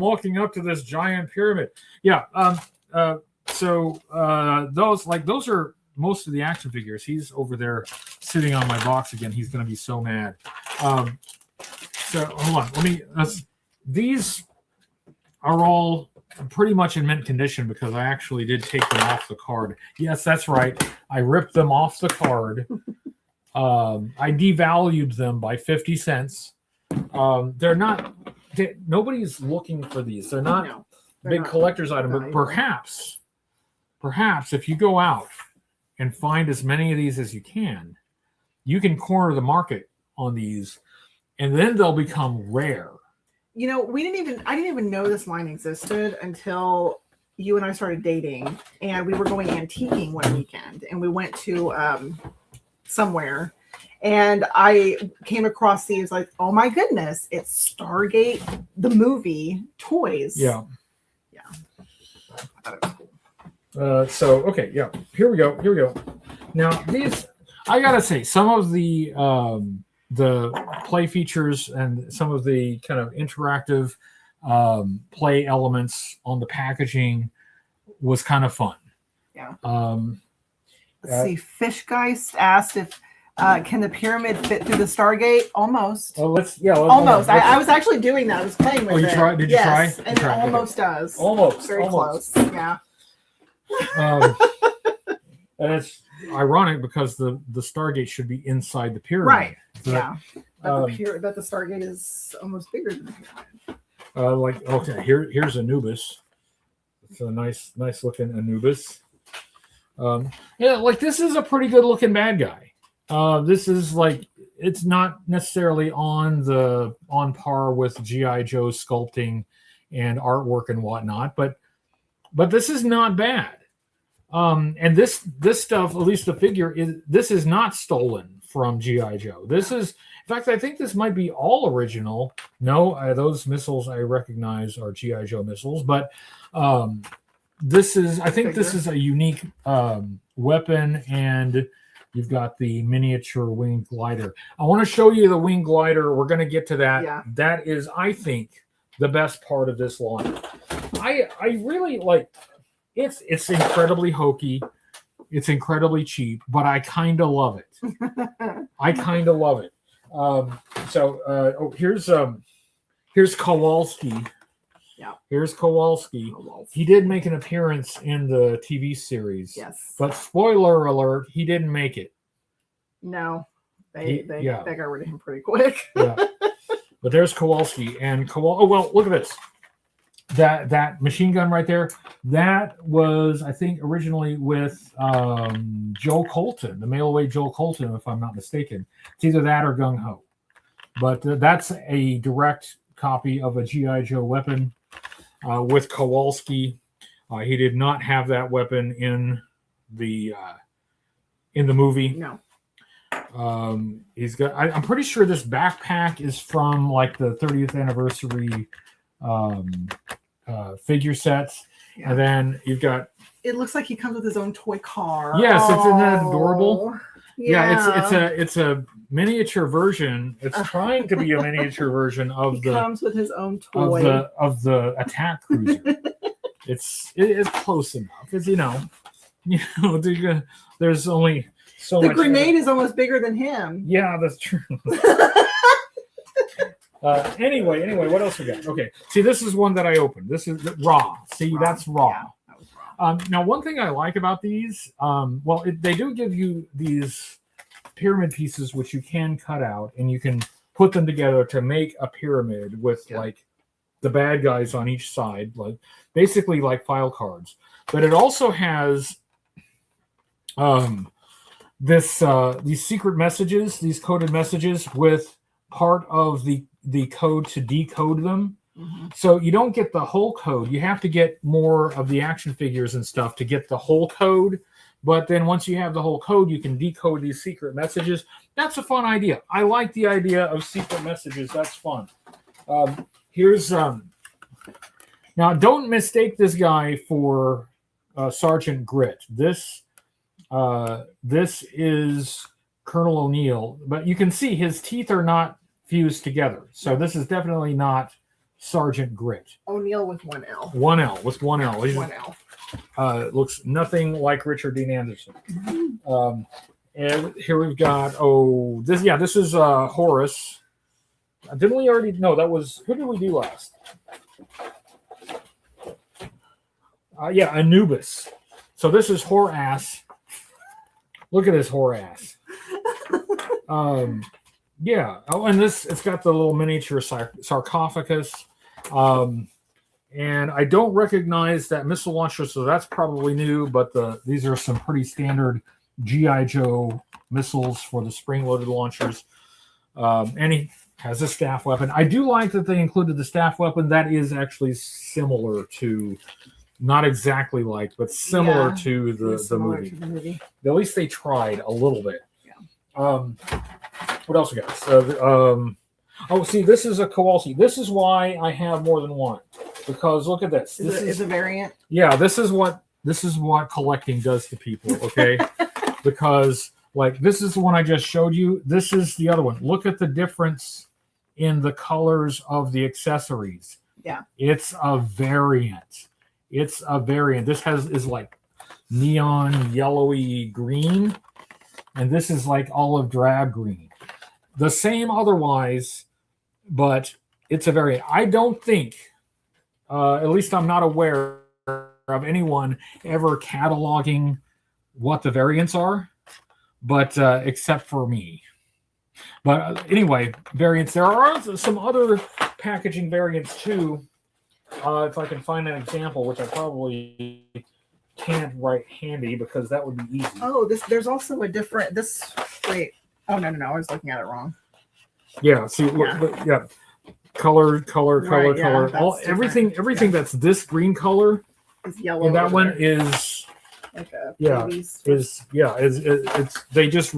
walking up to this giant pyramid. Yeah. So those are most of the action figures. He's over there sitting on my box again. He's going to be so mad. So hold on. These are all pretty much in mint condition because I actually did take them off the card. Yes, that's right. I ripped them off the card. I devalued them by 50 cents. Nobody's looking for these. They're not big collector's item, but perhaps if you go out and find as many of these as you can corner the market on these, and then they'll become rare. You know, I didn't even know this line existed until you and I started dating, and we were going antiquing one weekend, and we went to somewhere, and I came across these, like, oh my goodness, it's Stargate the movie toys. Yeah. I thought it was cool. So okay, yeah. Here we go. Now these, I gotta say, some of the play features and some of the kind of interactive play elements on the packaging was kind of fun. Yeah. Let's see. Fishgeist asked if can the pyramid fit through the Stargate? Almost. Oh, almost. I was actually doing that. I was playing with it. You tried? Did you try? Yes, and it almost does. Almost. Very close. Yeah. And it's ironic because the Stargate should be inside the pyramid. Right. So yeah. But the Stargate is almost bigger than the pyramid. Here's Anubis. It's a nice looking Anubis. This is a pretty good looking bad guy. This is like, it's not necessarily on par with G.I. Joe sculpting and artwork and whatnot, but this is not bad. And this stuff, at least the figure, this is not stolen from G.I. Joe. This is, in fact, I think this might be all original. No, those missiles I recognize are G.I. Joe missiles, but this is a unique weapon, and you've got the miniature wing glider. I want to show you the wing glider. We're going to get to that. Yeah. That is, I think, the best part of this line. I really like. It's incredibly hokey. It's incredibly cheap, but I kind of love it. Here's Kowalski. Yeah. Here's Kowalski. He did make an appearance in the TV series. Yes. But spoiler alert, he didn't make it. No. They got rid of him pretty quick. Yeah. But there's Kowalski and Oh well, look at this. That machine gun right there, that was, I think, originally with Joe Colton, the mail-away Joe Colton, if I'm not mistaken. It's either that or Gung Ho. But that's a direct copy of a G.I. Joe weapon with Kowalski. He did not have that weapon in the movie. No. He's got. I'm pretty sure this backpack is from like the 30th anniversary figure sets. Yeah. And then you've got. It looks like he comes with his own toy car. Yes, isn't that adorable? Yeah, it's a miniature version. It's trying to be a miniature version of he comes with his own toy of the attack cruiser. it's close enough. It's there's only so the much. grenade is almost bigger than him. Yeah, that's true. Anyway, what else we got? Okay, see, this is one that I opened. This is raw. See, that's raw. Yeah, that was raw. Now, one thing I like about these, they do give you these pyramid pieces, which you can cut out and you can put them together to make a pyramid with like the bad guys on each side, like basically like file cards. But it also has these secret messages, these coded messages with part of the code to decode them. Mm-hmm. So you don't get the whole code. You have to get more of the action figures and stuff to get the whole code. But then once you have the whole code, you can decode these secret messages. That's a fun idea. I like the idea of secret messages. That's fun. Here's now, don't mistake this guy for Sergeant Grit. This is Colonel O'Neill, but you can see his teeth are not fused together. So this is definitely not Sergeant Grit. O'Neill with one L. One L with one L. One L. Looks nothing like Richard Dean Anderson. Mm-hmm. And here we've got this is Horus. Didn't we already? No, that was, who did we do last? Anubis. So this is Horass. Look at this Horass. Yeah. Oh, and it's got the little miniature sarcophagus. And I don't recognize that missile launcher, so that's probably new, but these are some pretty standard G.I. Joe missiles for the spring-loaded launchers. And he has a staff weapon. I do like that they included the staff weapon. That is actually similar to, not exactly like, but similar to the movie. At least they tried a little bit. Yeah. What else we got? See, this is a Kowalski. This is why I have more than one. Because look at this. This is a variant. Yeah, this is what collecting does to people, okay? Because like this is the one I just showed you. This is the other one. Look at the difference in the colors of the accessories. Yeah. It's a variant. This is like neon yellowy green, and this is like olive drab green. The same otherwise, but it's a variant. I don't think, at least I'm not aware of anyone ever cataloging what the variants are, but except for me. But anyway, variants. There are some other packaging variants too. If I can find an example, which I probably can't right handy because that would be easy. Oh, there's also a different. Wait. Oh no! I was looking at it wrong. Yeah. See. Yeah. Color. Yeah, everything that's this green color is yellow. And that one is like a it's they just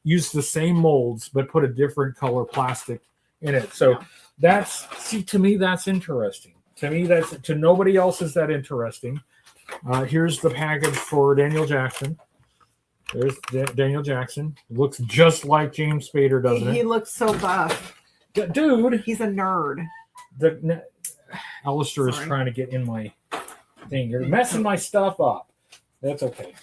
use the same molds but put a different color plastic in it. So to me that's interesting. To nobody else is that interesting. Here's the package for Daniel Jackson. There's Daniel Jackson. Looks just like James Spader, doesn't it? He looks so buff. Dude, he's a nerd. Alistair is trying to get in my thing. You're messing my stuff up. That's okay.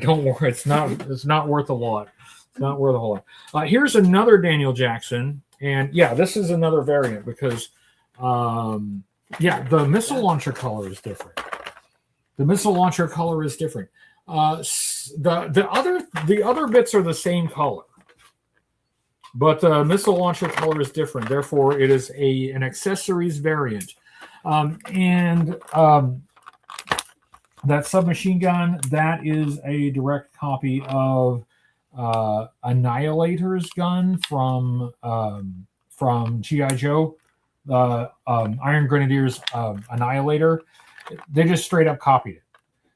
Don't worry. It's not worth a lot. It's not worth a whole lot. Here's another Daniel Jackson, and this is another variant because the missile launcher color is different. The other bits are the same color. But the missile launcher color is different. Therefore, it is an accessories variant. That submachine gun, that is a direct copy of Annihilator's gun from G.I. Joe, Iron Grenadiers Annihilator. They just straight up copied it.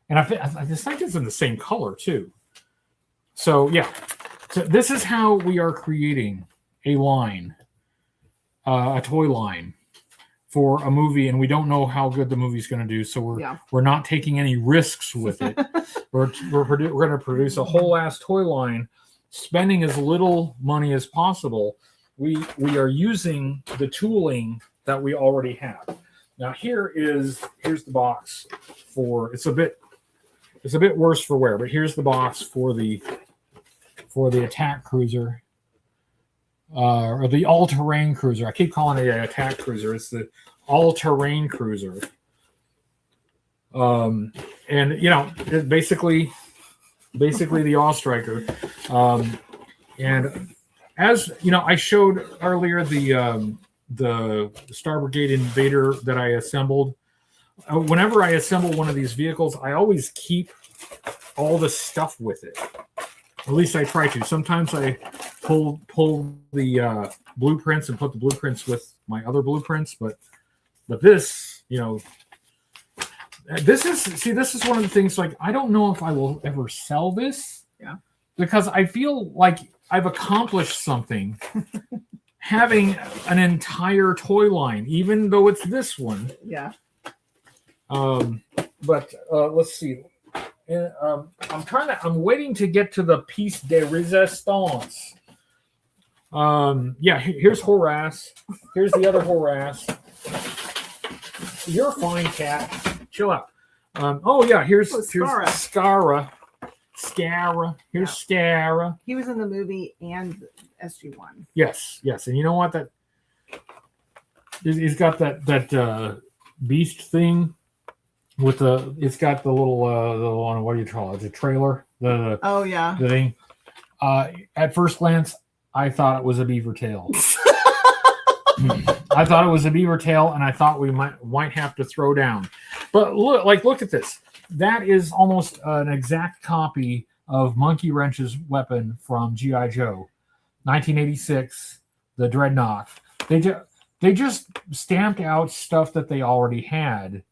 And I think it's in the same color, too. So, So this is how we are creating a line, a toy line for a movie, and we don't know how good the movie's going to do, so we're not taking any risks with it. we're going to produce a whole ass toy line, spending as little money as possible. We are using the tooling that we already have. Now here's the box for it's a bit worse for wear, but here's the box for the attack cruiser. Or the all-terrain cruiser. I keep calling it an attack cruiser. It's the all-terrain cruiser. And it basically the All-Striker. And as I showed earlier the Star Brigade Invader that I assembled. Whenever I assemble one of these vehicles, I always keep all the stuff with it. At least I try to. Sometimes I pull the blueprints and put the blueprints with my other blueprints, but this, this is one of the things, like, I don't know if I will ever sell this. Yeah. Because I feel like I've accomplished something having an entire toy line, even though it's this one. Yeah. But let's see. I'm waiting to get to the piece de resistance. Here's Horace. Here's the other Horace. You're fine, cat. Chill out. Here's Scara. Here's Scara. He was in the movie and SG-1. Yes. And you know what? That he's got that beast thing. It's got the little the one, what do you call it? The trailer. The thing. At first glance, I thought it was a beaver tail. I thought it was a beaver tail, and I thought we might have to throw down. But look at this. That is almost an exact copy of Monkey Wrench's weapon from G.I. Joe, 1986, the Dreadnought. They just stamped out stuff that they already had.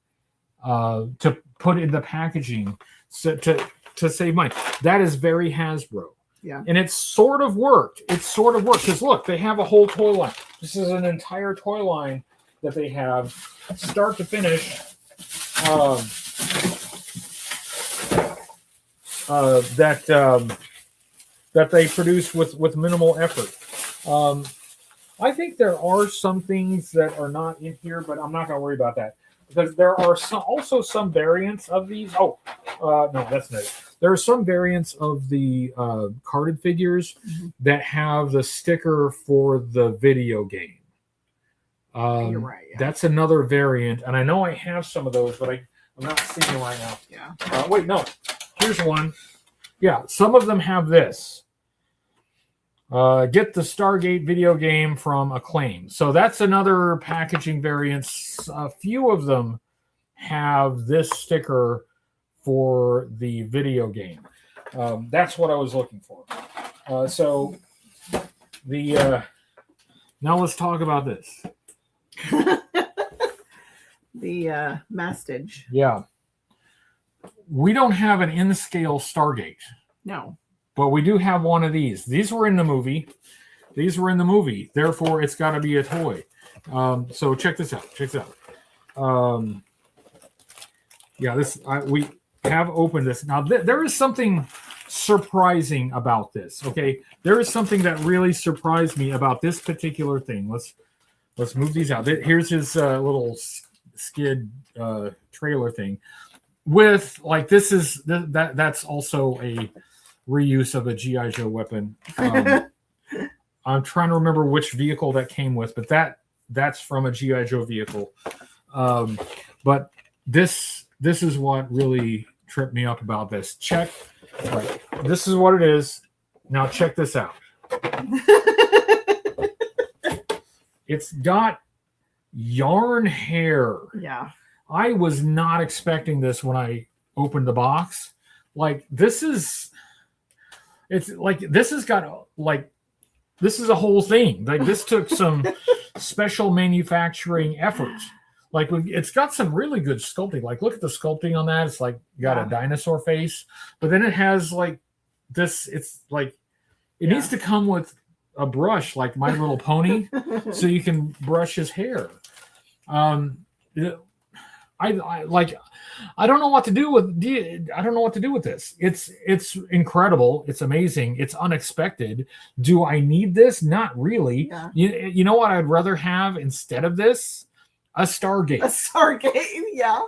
To put in the packaging to save money. That is very Hasbro. Yeah. And it sort of worked. Because look, they have a whole toy line. This is an entire toy line that they have, start to finish, that they produce with minimal effort. I think there are some things that are not in here, but I'm not going to worry about that. Because there are also some variants of these. No, that's not it. There are some variants of the carded figures that have the sticker for the video game. You're right. Yeah. That's another variant, and I know I have some of those, but I'm not seeing them right now. Yeah. Wait, no. Here's one. Yeah, some of them have this. Get the Stargate video game from Acclaim. So that's another packaging variant. A few of them have this sticker for the video game. That's what I was looking for. Now let's talk about this. The Mastage. Yeah. We don't have an in-scale Stargate. No. But we do have one of these. These were in the movie. Therefore, it's got to be a toy. So check this out. We have opened this. Now, there is something surprising about this. Okay, there is something that really surprised me about this particular thing. Let's move these out. Here's his little skid trailer thing. With that's also a reuse of a G.I. Joe weapon. I'm trying to remember which vehicle that came with, but that's from a G.I. Joe vehicle. But this is what really tripped me up about this. Check. Right. This is what it is. Now check this out. It's got yarn hair. Yeah. I was not expecting this when I opened the box. This is a whole thing. This took some special manufacturing efforts. It's got some really good sculpting. Look at the sculpting on that. It's got a dinosaur face, but then it has this. It's it needs to come with a brush, like My Little Pony, so you can brush his hair. I like. I don't know what to do with. I don't know what to do with this. It's incredible. It's amazing. It's unexpected. Do I need this? Not really. Yeah. You know what I'd rather have instead of this? A Stargate. A Stargate, yeah.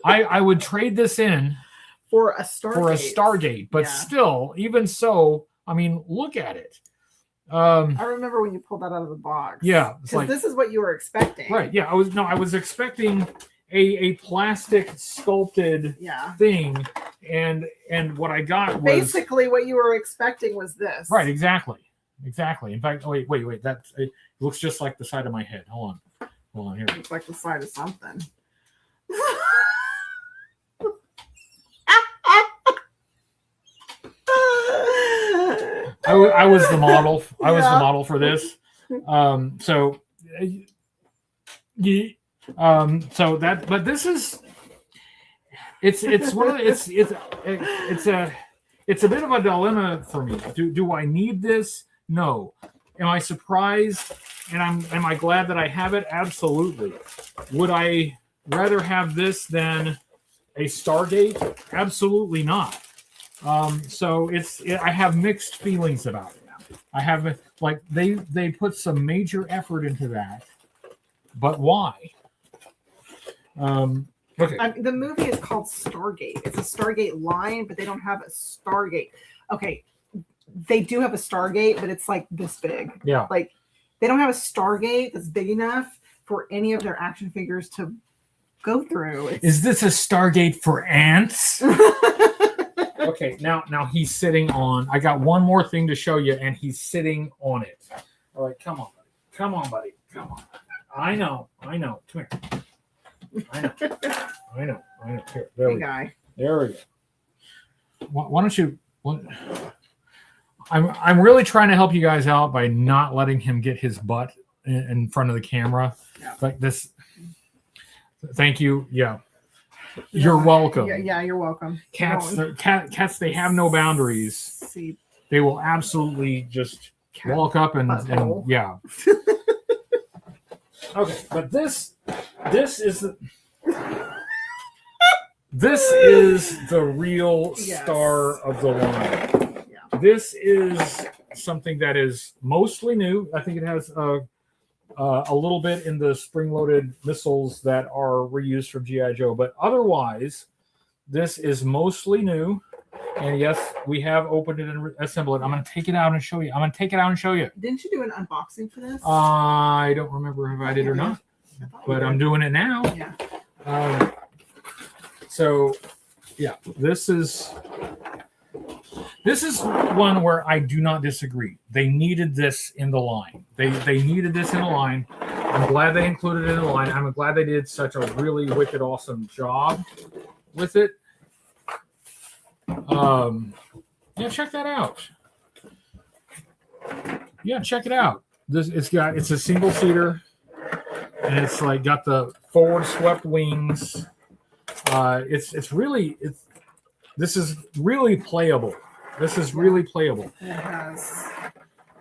I would trade this in For a Stargate. But Yeah. still, even so, I mean, look at it. I remember when you pulled that out of the box. Yeah, it's because like, this is what you were expecting. right. Yeah, I was expecting a plastic sculpted thing, and what I got was basically what you were expecting was this. right. Exactly. In fact, wait. That it looks just like the side of my head. Hold on. Here. Looks like the side of something. I was the model. I was the Yeah. model for this. So that, but this is, it's one of the, it's a bit of a dilemma for me. Do I need this? No. Am I surprised? And am I glad that I have it? Absolutely. Would I rather have this than a Stargate? Absolutely not. So I have mixed feelings about it. I have, like, they put some major effort into that, but why? Okay. The movie is called Stargate. It's a Stargate line, but they don't have a Stargate. Okay, they do have a Stargate, but it's like this big. Yeah. Like, they don't have a Stargate that's big enough for any of their action figures to go through. Is this a Stargate for ants? Okay, now he's sitting on. I got one more thing to show you, and he's sitting on it. All right, come on, buddy. Come on. I know. Come here. I know. Here, there Hey, we go. guy. There we go. Why don't you? I'm really trying to help you guys out by not letting him get his butt in front of the camera. Yeah. Like this. Thank you. Yeah. You're welcome. Yeah, you're welcome. Cats, cats, they have no boundaries. See, They will absolutely just cat walk up and butthole. yeah. Okay, but this is the real star of the line. Yeah. This is something that is mostly new. I think it has a little bit in the spring-loaded missiles that are reused from G.I. Joe, but otherwise, this is mostly new. And yes, we have opened it and assembled it. I'm going to take it out and show you. Didn't you do an unboxing for this? I don't remember if I did or not, but I'm doing it now. Yeah. So, yeah, this is one where I do not disagree. They needed this in the line. They needed this in the line. I'm glad they included it in the line. I'm glad they did such a really wicked awesome job with it. Yeah, check that out. Yeah, check it out. It's a single seater, and it's like got the forward swept wings. This is really playable. This is really playable. It has.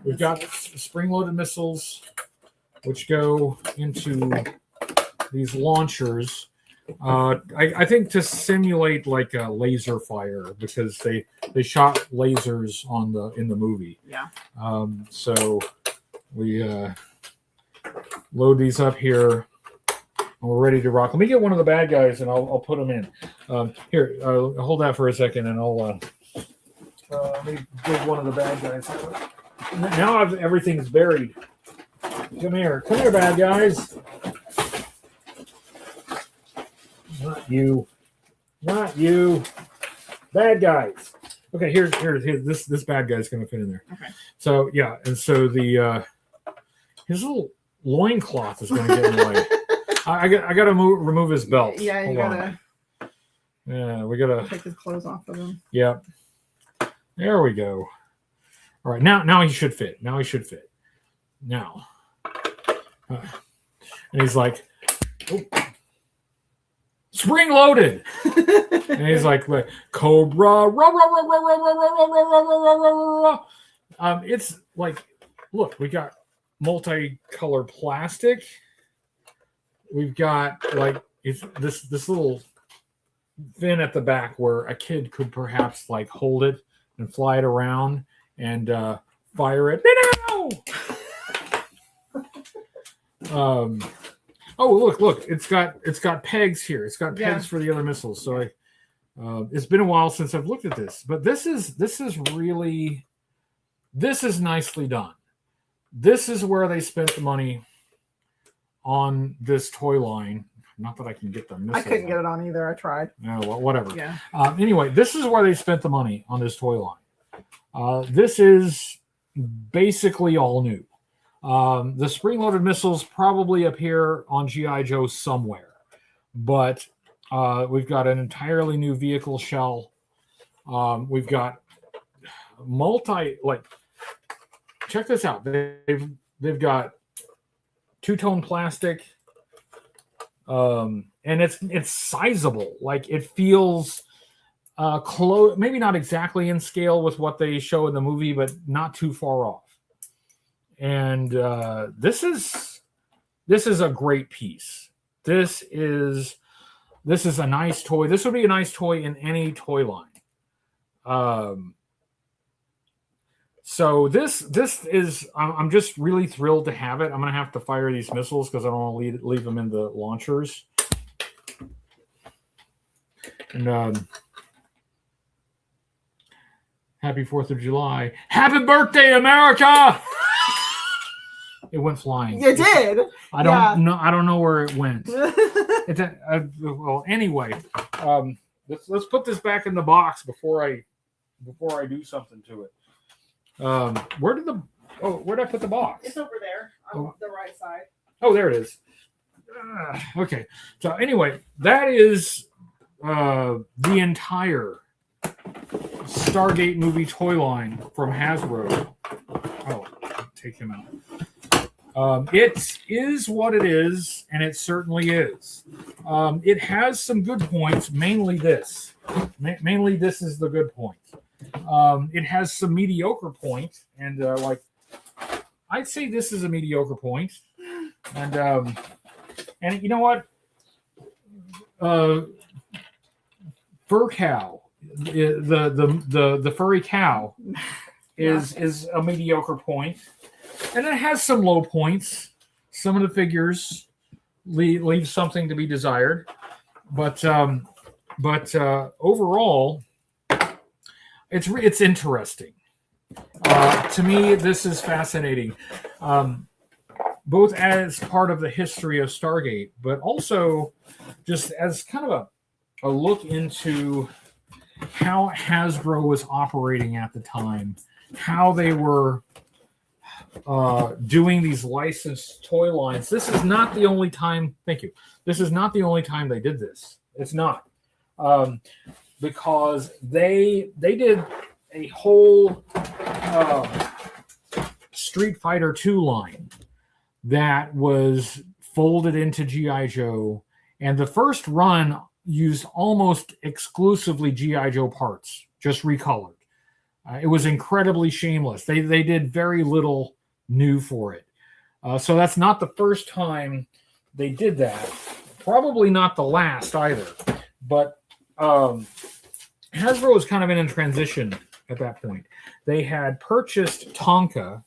We've got spring-loaded missiles, which go into these launchers. I think to simulate like a laser fire, because they shot lasers in the movie. Yeah. So we load these up here. And we're ready to rock. Let me get one of the bad guys, and I'll put them in. Here, hold that for a second, and I'll let me get one of the bad guys. Now everything's buried. Come here, bad guys. Not you, bad guys. Okay, here's this bad guy's gonna fit in there. Okay. So yeah, and so his little loincloth is gonna get in the way. I got to remove his belt. Yeah, you gotta. Yeah, we gotta take his clothes off of him. Yep. There we go. All right, now he should fit. Now, and he's like, oh. Spring loaded, and he's like Cobra. It's like, look, we got multicolored plastic. we've got like it's this little fin at the back where a kid could perhaps like hold it and fly it around and fire it. Oh, look! It's got pegs here. It's got pegs for the other missiles. So it's been a while since I've looked at this, but this is nicely done. This is where they spent the money on this toy line. Not that I can get the missile. I couldn't get it on either. I tried. No, well, whatever. Yeah. Anyway, this is where they spent the money on this toy line. This is basically all new. The spring-loaded missiles probably appear on G.I. Joe somewhere, but we've got an entirely new vehicle shell. We've got check this out. They've got two-tone plastic, and it's sizable. Like it feels close, maybe not exactly in scale with what they show in the movie, but not too far off. And this is a great piece. This is a nice toy. This would be a nice toy in any toy line. So this is, I'm just really thrilled to have it. I'm going to have to fire these missiles because I don't want to leave them in the launchers. And happy 4th of July. Happy birthday, America! It went flying. You did. I don't know where it went. Well, anyway, let's put this back in the box before I do something to it. Where did I put the box? It's over there on the right side. Oh, there it is. Okay. So anyway, that is the entire Stargate movie toy line from Hasbro. Oh, take him out. It is what it is, and it certainly is. It has some good points, mainly this. Mainly this is the good point. It has some mediocre points, and I'd say this is a mediocre point. And you know what? Fur cow, the furry cow, is a mediocre point. And it has some low points. Some of the figures leave something to be desired, but overall, it's interesting. To me, this is fascinating, both as part of the history of Stargate, but also just as kind of a look into how Hasbro was operating at the time, how they were doing these licensed toy lines. This is not the only time. Thank you. This is not the only time they did this. It's not, because they did a whole Street Fighter 2 line that was folded into G.I. Joe, and the first run used almost exclusively G.I. Joe parts, just recolored. It was incredibly shameless. They did very little new for it. So that's not the first time they did that. Probably not the last either. But Hasbro was kind of in a transition at that point. They had purchased Tonka,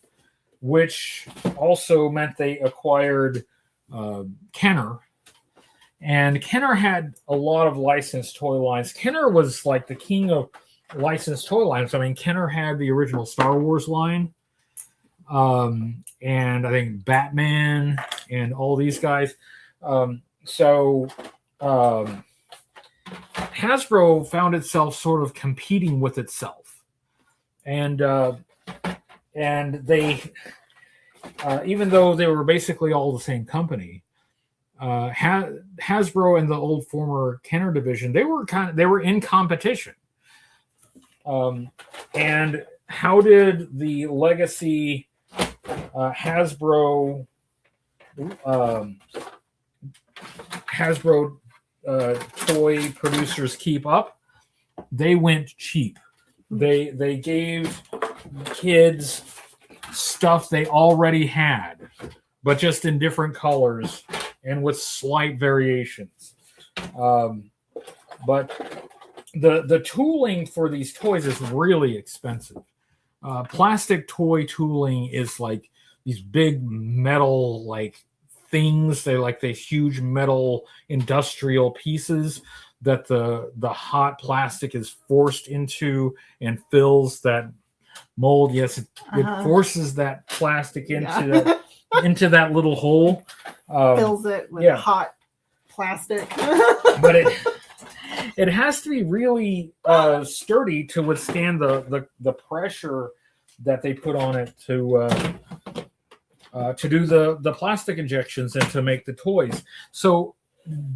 which also meant they acquired Kenner. And Kenner had a lot of licensed toy lines. Kenner was like the king of licensed toy lines. I mean, Kenner had the original Star Wars line, and I think Batman and all these guys. So Hasbro found itself sort of competing with itself, and they, even though they were basically all the same company, Hasbro and the old former Kenner division, they were in competition. And how did the legacy Hasbro toy producers keep up? They went cheap. They gave kids stuff they already had, but just in different colors and with slight variations. But the tooling for these toys is really expensive. Plastic toy tooling is like these big metal like things. They like these huge metal industrial pieces that the hot plastic is forced into and fills that mold. Yes, it forces that plastic into into that little hole. Fills it with hot plastic. But it has to be really sturdy to withstand the pressure that they put on it to do the plastic injections and to make the toys. So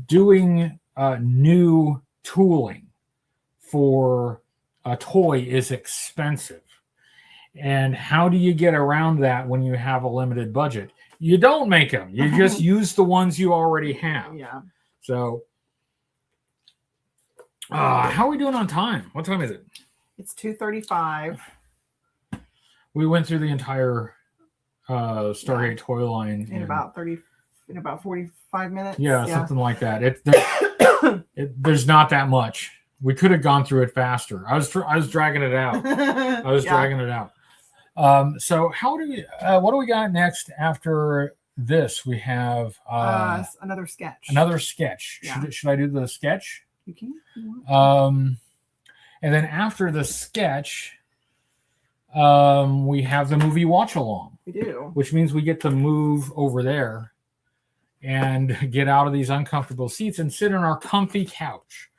doing new tooling for a toy is expensive. And how do you get around that when you have a limited budget? You don't make them. You just use the ones you already have. Yeah. So how are we doing on time? What time is it? It's 2:35. We went through the entire Stargate toy line in about 45 minutes. Yeah, something like that. There's not that much. We could have gone through it faster. I was dragging it out. Dragging it out. So what do we got next after this? We have another sketch. Another sketch. Yeah. Should I do the sketch? You can. And then after the sketch, we have the movie watch along. We do. Which means we get to move over there and get out of these uncomfortable seats and sit on our comfy couch.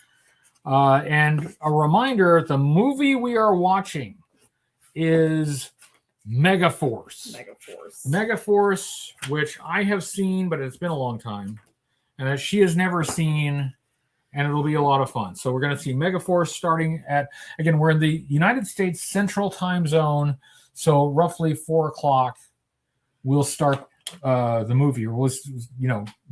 And a reminder, the movie we are watching is Megaforce. Megaforce, which I have seen, but it's been a long time, and that she has never seen, and it'll be a lot of fun. So we're going to see Megaforce starting at, again, we're in the United States Central Time Zone, so roughly 4 o'clock, we'll start the movie, or we'll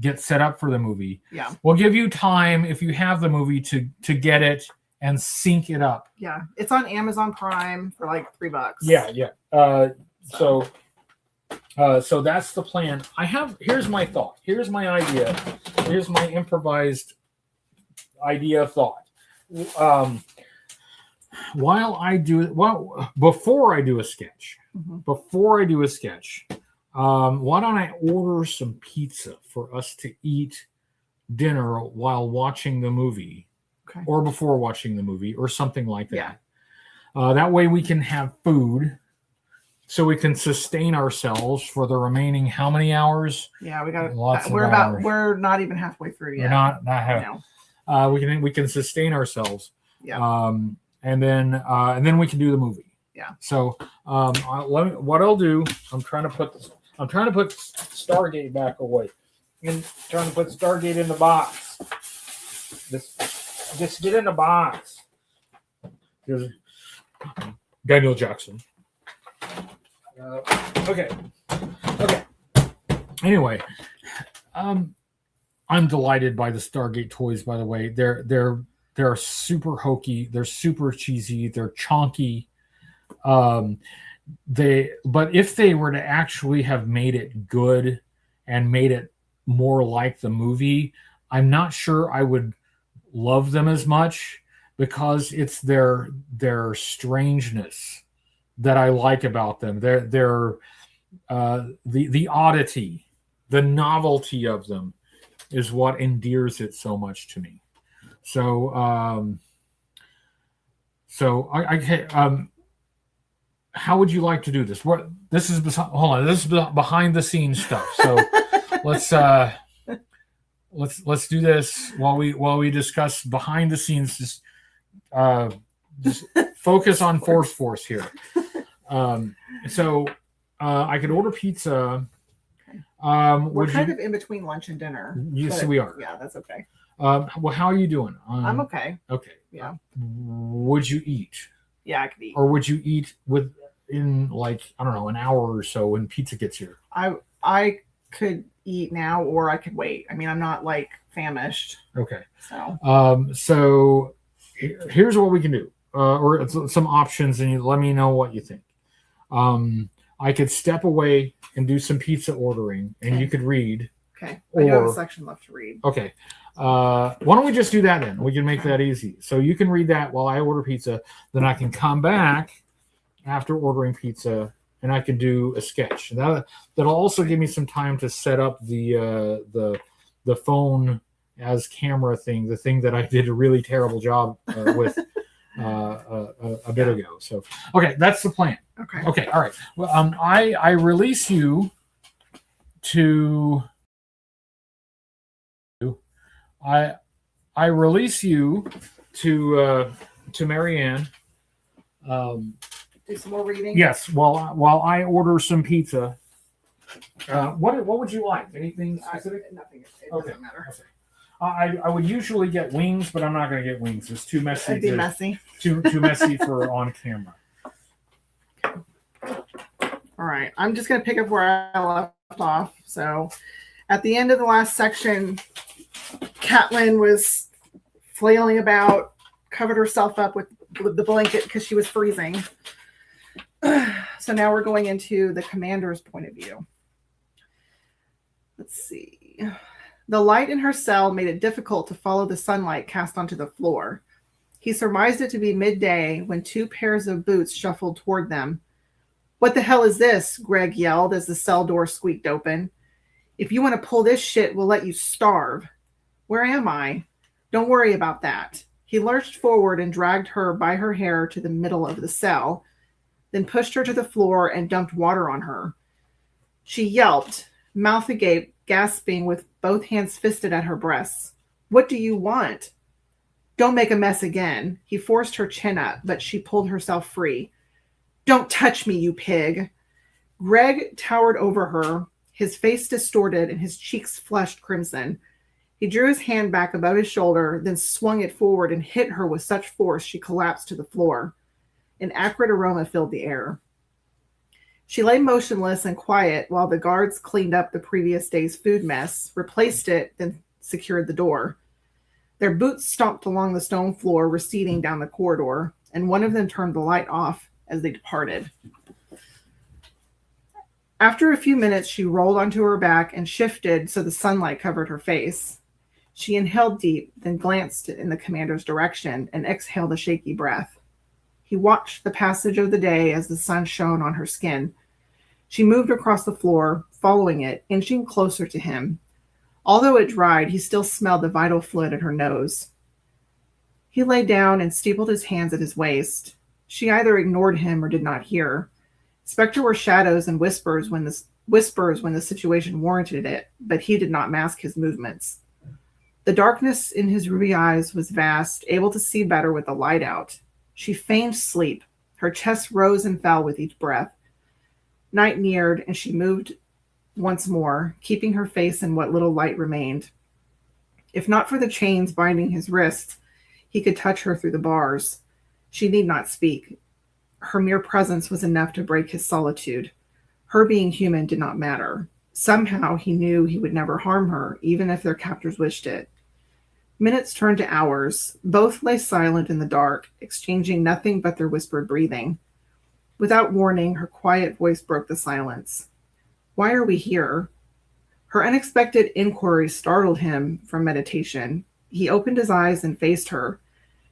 get set up for the movie. Yeah. We'll give you time, if you have the movie, to get it and sync it up. Yeah. It's on Amazon Prime for like $3. Yeah. So that's the plan. Here's my thought. Here's my idea. Here's my improvised idea thought. Before I do a sketch, why don't I order some pizza for us to eat dinner while watching the movie, or before watching the movie, or something like that. Yeah. That way we can have food, so we can sustain ourselves for the remaining how many hours? Yeah, we got lots of hours. We're not even halfway through yet. We're not half. No. We can sustain ourselves. Yeah. And then we can do the movie. Yeah. So what I'll do, I'm trying to put Stargate back away, and trying to put Stargate in the box. Just get in the box. Here's Daniel Jackson. Okay. Anyway, I'm delighted by the Stargate toys. By the way, they're super hokey. They're super cheesy. They're chonky. But if they were to actually have made it good and made it more like the movie, I'm not sure I would love them as much, because it's their strangeness that I like about them. They're the oddity, the novelty of them is what endears it so much to me. So how would you like to do this? This is behind the scenes stuff. So let's do this while we discuss behind the scenes. Just focus on force here. I could order pizza. We're kind of in between lunch and dinner. Yes, we are. Yeah, that's okay. Well, how are you doing? I'm okay. Okay. Yeah. Would you eat? Yeah, I could eat. Or would you eat in like, I don't know, an hour or so when pizza gets here? I could eat now, or I could wait. I mean, I'm not like famished. Okay. So here's what we can do, or some options, and you let me know what you think. I could step away and do some pizza ordering, and you could read. Okay. I do have a Or section left to read. okay. Why don't we just do that then? We can make that easy. So you can read that while I order pizza. Then I can come back after ordering pizza and I can do a sketch. That'll also give me some time to set up the phone as camera thing, the thing that I did a really terrible job with a bit ago. So okay, that's the plan. Okay, all right. Well, I release you to I release you to Marianne. Do some more reading. Yes, while I order some pizza. What would you like? Anything specific? Nothing. It Okay. doesn't matter. Okay. I would usually get wings, but I'm not going to get wings. It's too messy. It'd be messy. Too messy for on camera. All right. I'm just going to pick up where I left off. So at the end of the last section, Catelyn was flailing about, covered herself up with the blanket because she was freezing. So now we're going into the commander's point of view. Let's see. The light in her cell made it difficult to follow the sunlight cast onto the floor. He surmised it to be midday when two pairs of boots shuffled toward them. "What the hell is this?" Greg yelled as the cell door squeaked open. "If you want to pull this shit, we'll let you starve." "Where am I?" "Don't worry about that." He lurched forward and dragged her by her hair to the middle of the cell, then pushed her to the floor and dumped water on her. She yelped, mouth agape, gasping with both hands fisted at her breasts. "What do you want?" "Don't make a mess again." He forced her chin up, but she pulled herself free. "Don't touch me, you pig." Greg towered over her, his face distorted and his cheeks flushed crimson. He drew his hand back above his shoulder, then swung it forward and hit her with such force she collapsed to the floor. An acrid aroma filled the air. She lay motionless and quiet while the guards cleaned up the previous day's food mess, replaced it, then secured the door. Their boots stomped along the stone floor, receding down the corridor, and one of them turned the light off as they departed. After a few minutes, she rolled onto her back and shifted so the sunlight covered her face. She inhaled deep, then glanced in the commander's direction and exhaled a shaky breath. He watched the passage of the day as the sun shone on her skin. She moved across the floor, following it, inching closer to him. Although it dried, he still smelled the vital fluid at her nose. He lay down and steepled his hands at his waist. She either ignored him or did not hear. Spectre were shadows and whispers when the situation warranted it, but he did not mask his movements. The darkness in his ruby eyes was vast, able to see better with the light out. She feigned sleep. Her chest rose and fell with each breath. Night neared, and she moved once more, keeping her face in what little light remained. If not for the chains binding his wrists, he could touch her through the bars. She need not speak. Her mere presence was enough to break his solitude. Her being human did not matter. Somehow he knew he would never harm her, even if their captors wished it. Minutes turned to hours. Both lay silent in the dark, exchanging nothing but their whispered breathing. Without warning, her quiet voice broke the silence. "Why are we here?" Her unexpected inquiry startled him from meditation. He opened his eyes and faced her.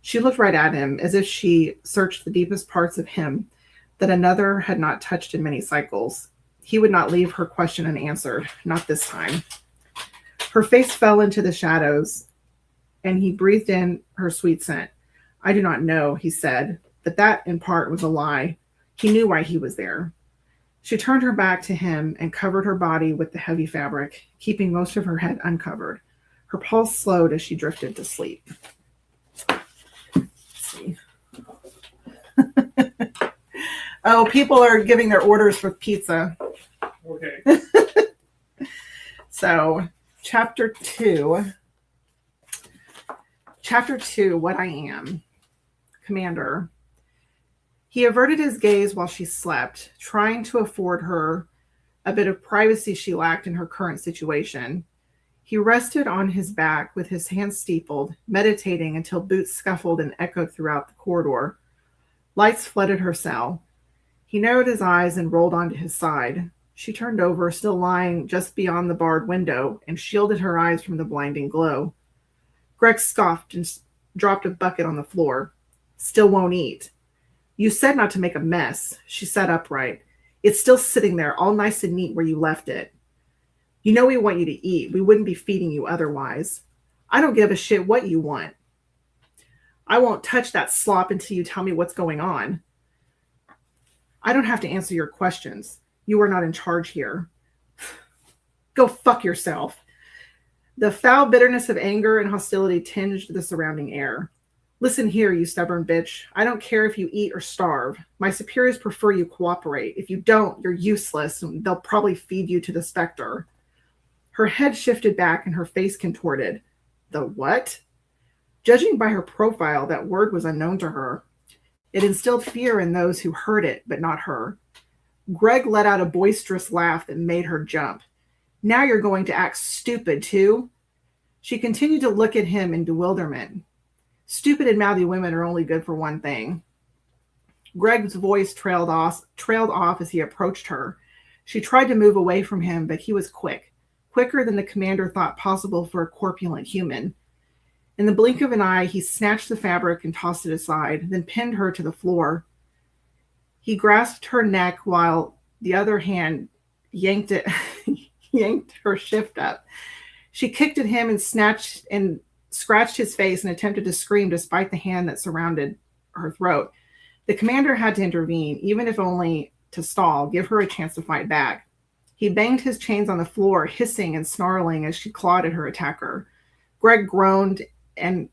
She looked right at him, as if she searched the deepest parts of him that another had not touched in many cycles. He would not leave her question unanswered, not this time. Her face fell into the shadows, and he breathed in her sweet scent. "I do not know," he said, but that in part was a lie. He knew why he was there. She turned her back to him and covered her body with the heavy fabric, keeping most of her head uncovered. Her pulse slowed as she drifted to sleep. Let's see. Oh, people are giving their orders for pizza. Okay. So, Chapter 2, What I Am. Commander. He averted his gaze while she slept, trying to afford her a bit of privacy she lacked in her current situation. He rested on his back with his hands steepled, meditating until boots scuffled and echoed throughout the corridor. Lights flooded her cell. He narrowed his eyes and rolled onto his side. She turned over, still lying just beyond the barred window, and shielded her eyes from the blinding glow. Greg scoffed and dropped a bucket on the floor. Still won't eat. You said not to make a mess. She sat upright. It's still sitting there, all nice and neat where you left it. You know we want you to eat. We wouldn't be feeding you otherwise. I don't give a shit what you want. I won't touch that slop until you tell me what's going on. I don't have to answer your questions. You are not in charge here. Go fuck yourself. The foul bitterness of anger and hostility tinged the surrounding air. Listen here, you stubborn bitch. I don't care if you eat or starve. My superiors prefer you cooperate. If you don't, you're useless, and they'll probably feed you to the specter. Her head shifted back and her face contorted. The what? Judging by her profile, that word was unknown to her. It instilled fear in those who heard it, but not her. Greg let out a boisterous laugh that made her jump. Now you're going to act stupid, too? She continued to look at him in bewilderment. Stupid and mouthy women are only good for one thing. Greg's voice trailed off as he approached her. She tried to move away from him, but he was quicker than the commander thought possible for a corpulent human. In the blink of an eye, he snatched the fabric and tossed it aside, then pinned her to the floor. He grasped her neck while the other hand yanked her shift up. She kicked at him and scratched his face and attempted to scream despite the hand that surrounded her throat. The commander had to intervene, even if only to stall, give her a chance to fight back. He banged his chains on the floor, hissing and snarling as she clawed at her attacker. Greg groaned and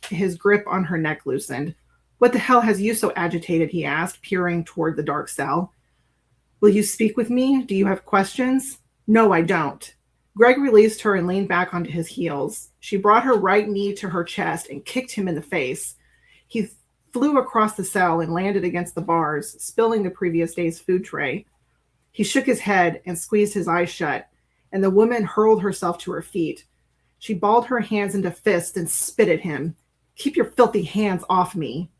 his grip on her neck loosened. What the hell has you so agitated? He asked, peering toward the dark cell. Will you speak with me? Do you have questions? No, I don't. Greg released her and leaned back onto his heels. She brought her right knee to her chest and kicked him in the face. He flew across the cell and landed against the bars, spilling the previous day's food tray. He shook his head and squeezed his eyes shut, and the woman hurled herself to her feet. She balled her hands into fists and spit at him. Keep your filthy hands off me.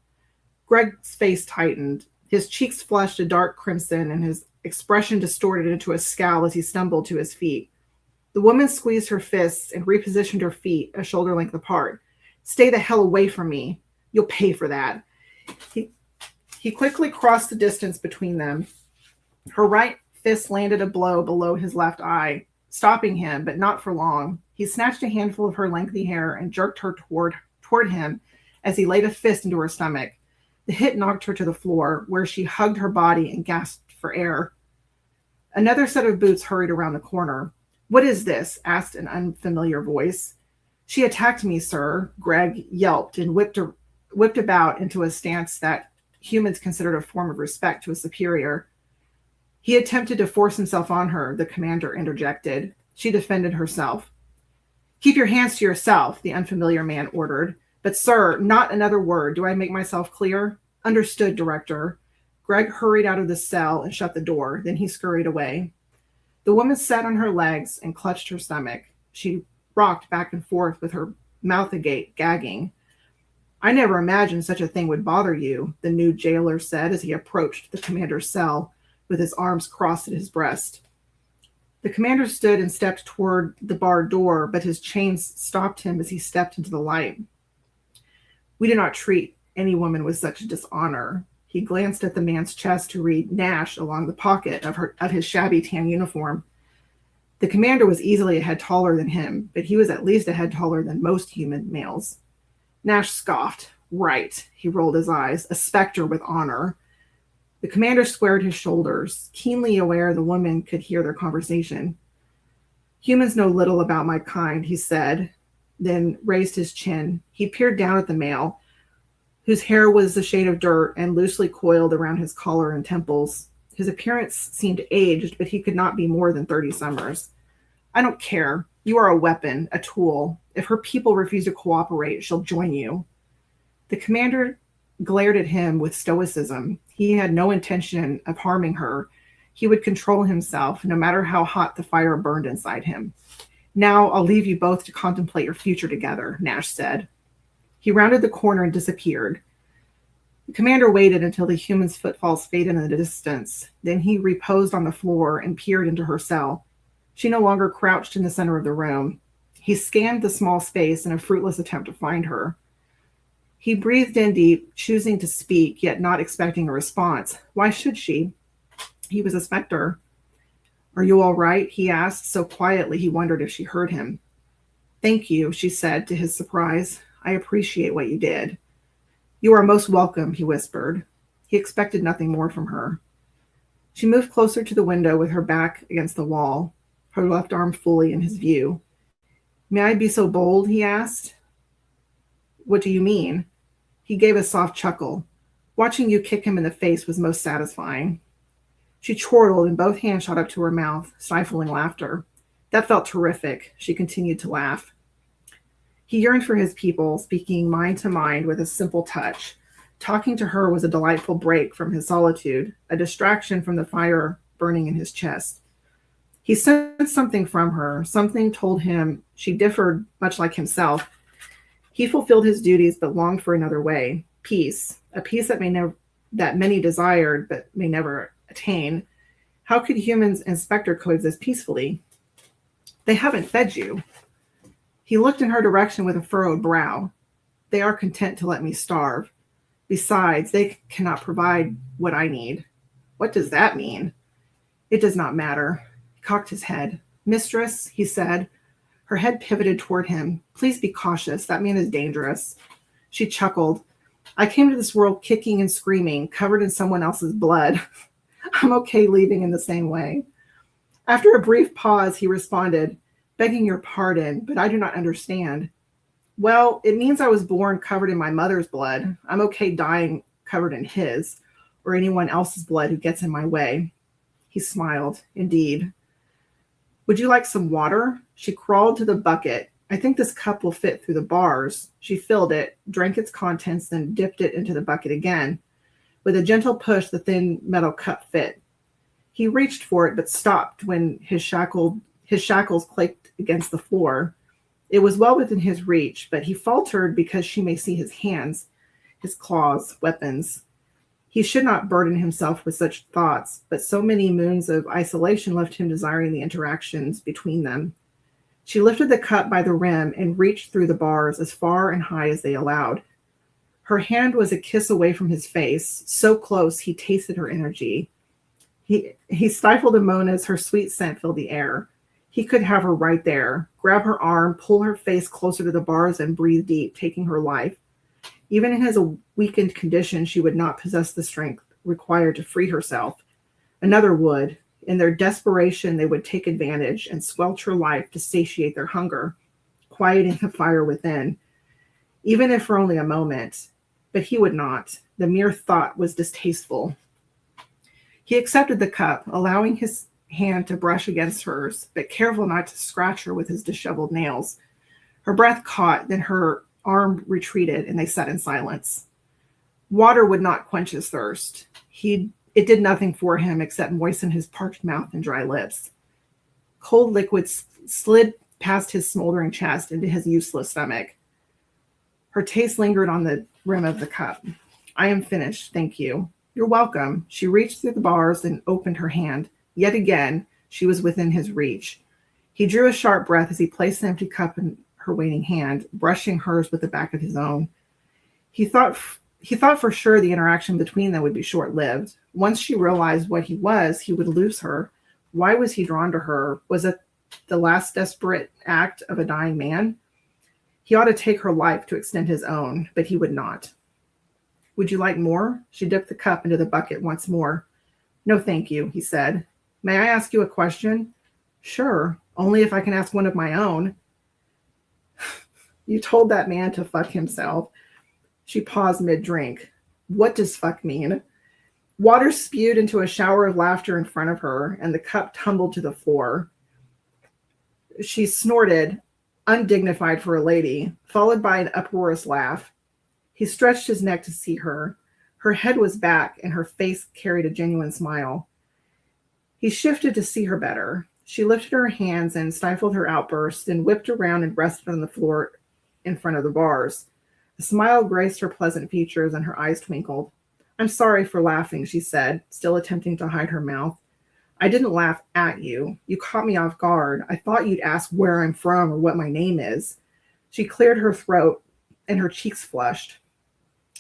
Greg's face tightened. His cheeks flushed a dark crimson, and his expression distorted into a scowl as he stumbled to his feet. The woman squeezed her fists and repositioned her feet a shoulder length apart. Stay the hell away from me. You'll pay for that. He quickly crossed the distance between them. Her right fist landed a blow below his left eye, stopping him, but not for long. He snatched a handful of her lengthy hair and jerked her toward him as he laid a fist into her stomach. The hit knocked her to the floor, where she hugged her body and gasped for air. Another set of boots hurried around the corner. What is this? Asked an unfamiliar voice. She attacked me, sir, Greg yelped and whipped about into a stance that humans considered a form of respect to a superior. He attempted to force himself on her, the commander interjected. She defended herself. Keep your hands to yourself, the unfamiliar man ordered. But, sir, not another word. Do I make myself clear? Understood, Director. Greg hurried out of the cell and shut the door. Then he scurried away. The woman sat on her legs and clutched her stomach. She rocked back and forth with her mouth agape, gagging. I never imagined such a thing would bother you, the new jailer said as he approached the commander's cell with his arms crossed at his breast. The commander stood and stepped toward the barred door, but his chains stopped him as he stepped into the light. We do not treat any woman with such dishonor. He glanced at the man's chest to read Nash along the pocket of his shabby tan uniform. The commander was easily a head taller than him, but he was at least a head taller than most human males. Nash scoffed. Right, he rolled his eyes, a specter with honor. The commander squared his shoulders, keenly aware the woman could hear their conversation. Humans know little about my kind, he said, then raised his chin. He peered down at the male, whose hair was a shade of dirt and loosely coiled around his collar and temples. His appearance seemed aged, but he could not be more than 30 summers. I don't care. You are a weapon, a tool. If her people refuse to cooperate, she'll join you. The commander glared at him with stoicism. He had no intention of harming her. He would control himself, no matter how hot the fire burned inside him. Now I'll leave you both to contemplate your future together, Nash said. He rounded the corner and disappeared. The commander waited until the human's footfalls faded in the distance. Then he reposed on the floor and peered into her cell. She no longer crouched in the center of the room. He scanned the small space in a fruitless attempt to find her. He breathed in deep, choosing to speak, yet not expecting a response. Why should she? He was a specter. Are you all right? He asked, so quietly he wondered if she heard him. Thank you, she said to his surprise. I appreciate what you did. You are most welcome, he whispered. He expected nothing more from her. She moved closer to the window with her back against the wall, her left arm fully in his view. May I be so bold? He asked. What do you mean? He gave a soft chuckle. Watching you kick him in the face was most satisfying. She chortled and both hands shot up to her mouth, stifling laughter. That felt terrific. She continued to laugh. He yearned for his people, speaking mind to mind with a simple touch. Talking to her was a delightful break from his solitude, a distraction from the fire burning in his chest. He sensed something from her. Something told him she differed much like himself. He fulfilled his duties but longed for another way. Peace, a peace that many desired but may never attain. How could humans and Spectre coexist peacefully? They haven't fed you. He looked in her direction with a furrowed brow. They are content to let me starve. Besides, they cannot provide what I need. What does that mean? It does not matter. He cocked his head. Mistress, he said. Her head pivoted toward him. Please be cautious. That man is dangerous. She chuckled. I came to this world kicking and screaming, covered in someone else's blood. I'm okay leaving in the same way. After a brief pause, he responded, begging your pardon, but I do not understand. Well, it means I was born covered in my mother's blood. I'm okay dying covered in his, or anyone else's blood who gets in my way. He smiled. Indeed. Would you like some water? She crawled to the bucket. I think this cup will fit through the bars. She filled it, drank its contents, then dipped it into the bucket again. With a gentle push, the thin metal cup fit. He reached for it, but stopped when his shackles clicked against the floor. It was well within his reach, but he faltered because she may see his hands, his claws, weapons. He should not burden himself with such thoughts, but so many moons of isolation left him desiring the interactions between them. She lifted the cup by the rim and reached through the bars as far and high as they allowed. Her hand was a kiss away from his face, so close he tasted her energy. He stifled a moan as her sweet scent filled the air. He could have her right there, grab her arm, pull her face closer to the bars, and breathe deep, taking her life. Even in his weakened condition, she would not possess the strength required to free herself. Another would. In their desperation, they would take advantage and squelch her life to satiate their hunger, quieting the fire within, even if for only a moment. But he would not. The mere thought was distasteful. He accepted the cup, allowing his hand to brush against hers, but careful not to scratch her with his disheveled nails. Her breath caught, then her arm retreated, and they sat in silence. Water would not quench his thirst. It did nothing for him except moisten his parched mouth and dry lips. Cold liquid slid past his smoldering chest into his useless stomach. Her taste lingered on the rim of the cup. I am finished, thank you. You're welcome. She reached through the bars and opened her hand. Yet again, she was within his reach. He drew a sharp breath as he placed the empty cup in her waiting hand, brushing hers with the back of his own. He thought for sure the interaction between them would be short-lived. Once she realized what he would lose her. Why was he drawn to her? Was it the last desperate act of a dying man? He ought to take her life to extend his own, but he would not. Would you like more? She dipped the cup into the bucket once more. No, thank you, he said. May I ask you a question? Sure, only if I can ask one of my own. You told that man to fuck himself. She paused mid-drink. What does fuck mean? Water spewed into a shower of laughter in front of her, and the cup tumbled to the floor. She snorted, undignified for a lady, followed by an uproarious laugh. He stretched his neck to see her. Her head was back, and her face carried a genuine smile. He shifted to see her better. She lifted her hands and stifled her outburst, then whipped around and rested on the floor in front of the bars. A smile graced her pleasant features, and her eyes twinkled. I'm sorry for laughing, she said, still attempting to hide her mouth. I didn't laugh at you. You caught me off guard. I thought you'd ask where I'm from or what my name is. She cleared her throat and her cheeks flushed.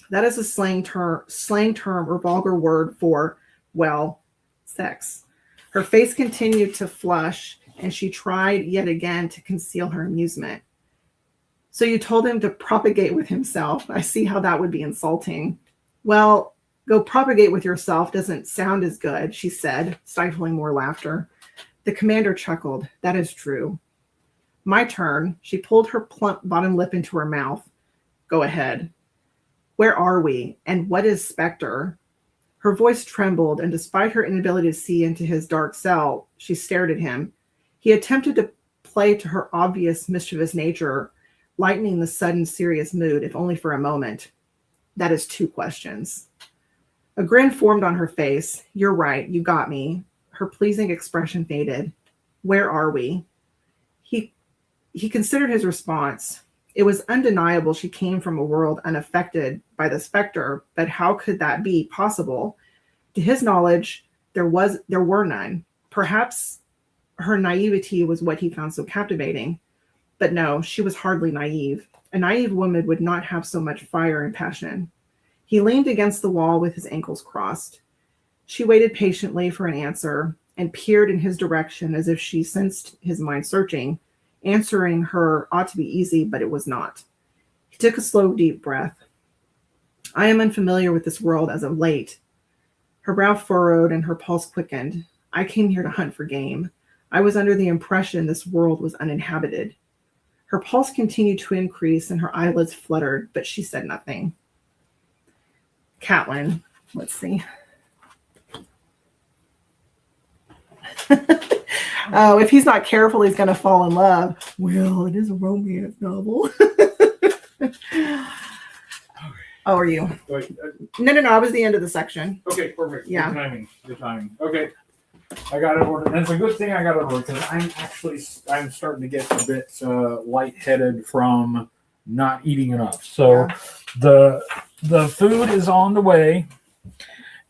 That is a slang term or vulgar word for, well, sex. Her face continued to flush, and she tried yet again to conceal her amusement. So you told him to propagate with himself. I see how that would be insulting. Well, go propagate with yourself doesn't sound as good, she said, stifling more laughter. The commander chuckled. That is true. My turn. She pulled her plump bottom lip into her mouth. Go ahead. Where are we? And what is Spectre? Her voice trembled, and despite her inability to see into his dark cell, she stared at him. He attempted to play to her obvious mischievous nature, lightening the sudden serious mood, if only for a moment. That is 2 questions. A grin formed on her face. You're right, you got me. Her pleasing expression faded. Where are we? He considered his response. It was undeniable she came from a world unaffected by the Spectre, but how could that be possible? To his knowledge, there were none. Perhaps her naivety was what he found so captivating. But no, she was hardly naive. A naive woman would not have so much fire and passion. He leaned against the wall with his ankles crossed. She waited patiently for an answer and peered in his direction as if she sensed his mind searching. Answering her ought to be easy, but it was not. He took a slow, deep breath. I am unfamiliar with this world as of late. Her brow furrowed and her pulse quickened. I came here to hunt for game. I was under the impression this world was uninhabited. Her pulse continued to increase and her eyelids fluttered, but she said nothing. Catelyn, let's see. Oh, if he's not careful, he's going to fall in love. Well, it is a romance novel. Oh, are you? No. I was the end of the section. Okay, perfect. Yeah. Good timing. Okay. I got it ordered. And it's a good thing I got it ordered because I'm starting to get a bit lightheaded from not eating enough. So the food is on the way.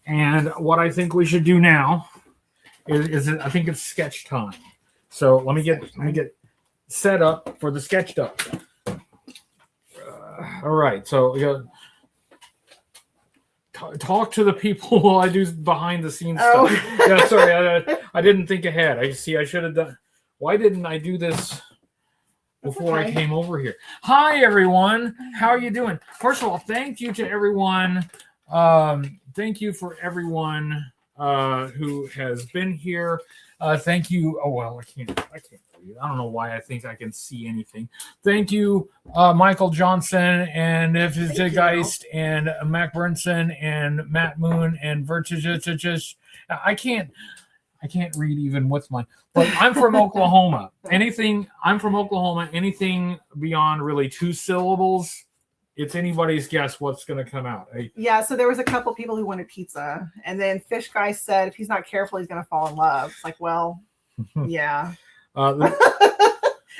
And what I think we should do now is I think it's sketch time. So let me get set up for the sketch up. All right. So we got talk to the people while I do behind the scenes stuff. Yeah, sorry, I didn't think ahead. I should have done. Why didn't I do this before I came over here? Hi everyone, how are you doing? First of all, thank you to everyone. Thank you for everyone who has been here. Thank you. Oh well, I can't read. I don't know why I think I can see anything. Thank you, Michael Johnson and Geist and Mac Burnson and Matt Moon and Vertiges. I can't read even what's mine. But I'm from Oklahoma. I'm from Oklahoma. Anything beyond really 2 syllables, it's anybody's guess what's going to come out. Yeah, so there was a couple people who wanted pizza, and then Fish Guy said if he's not careful, he's going to fall in love. It's like, well, yeah.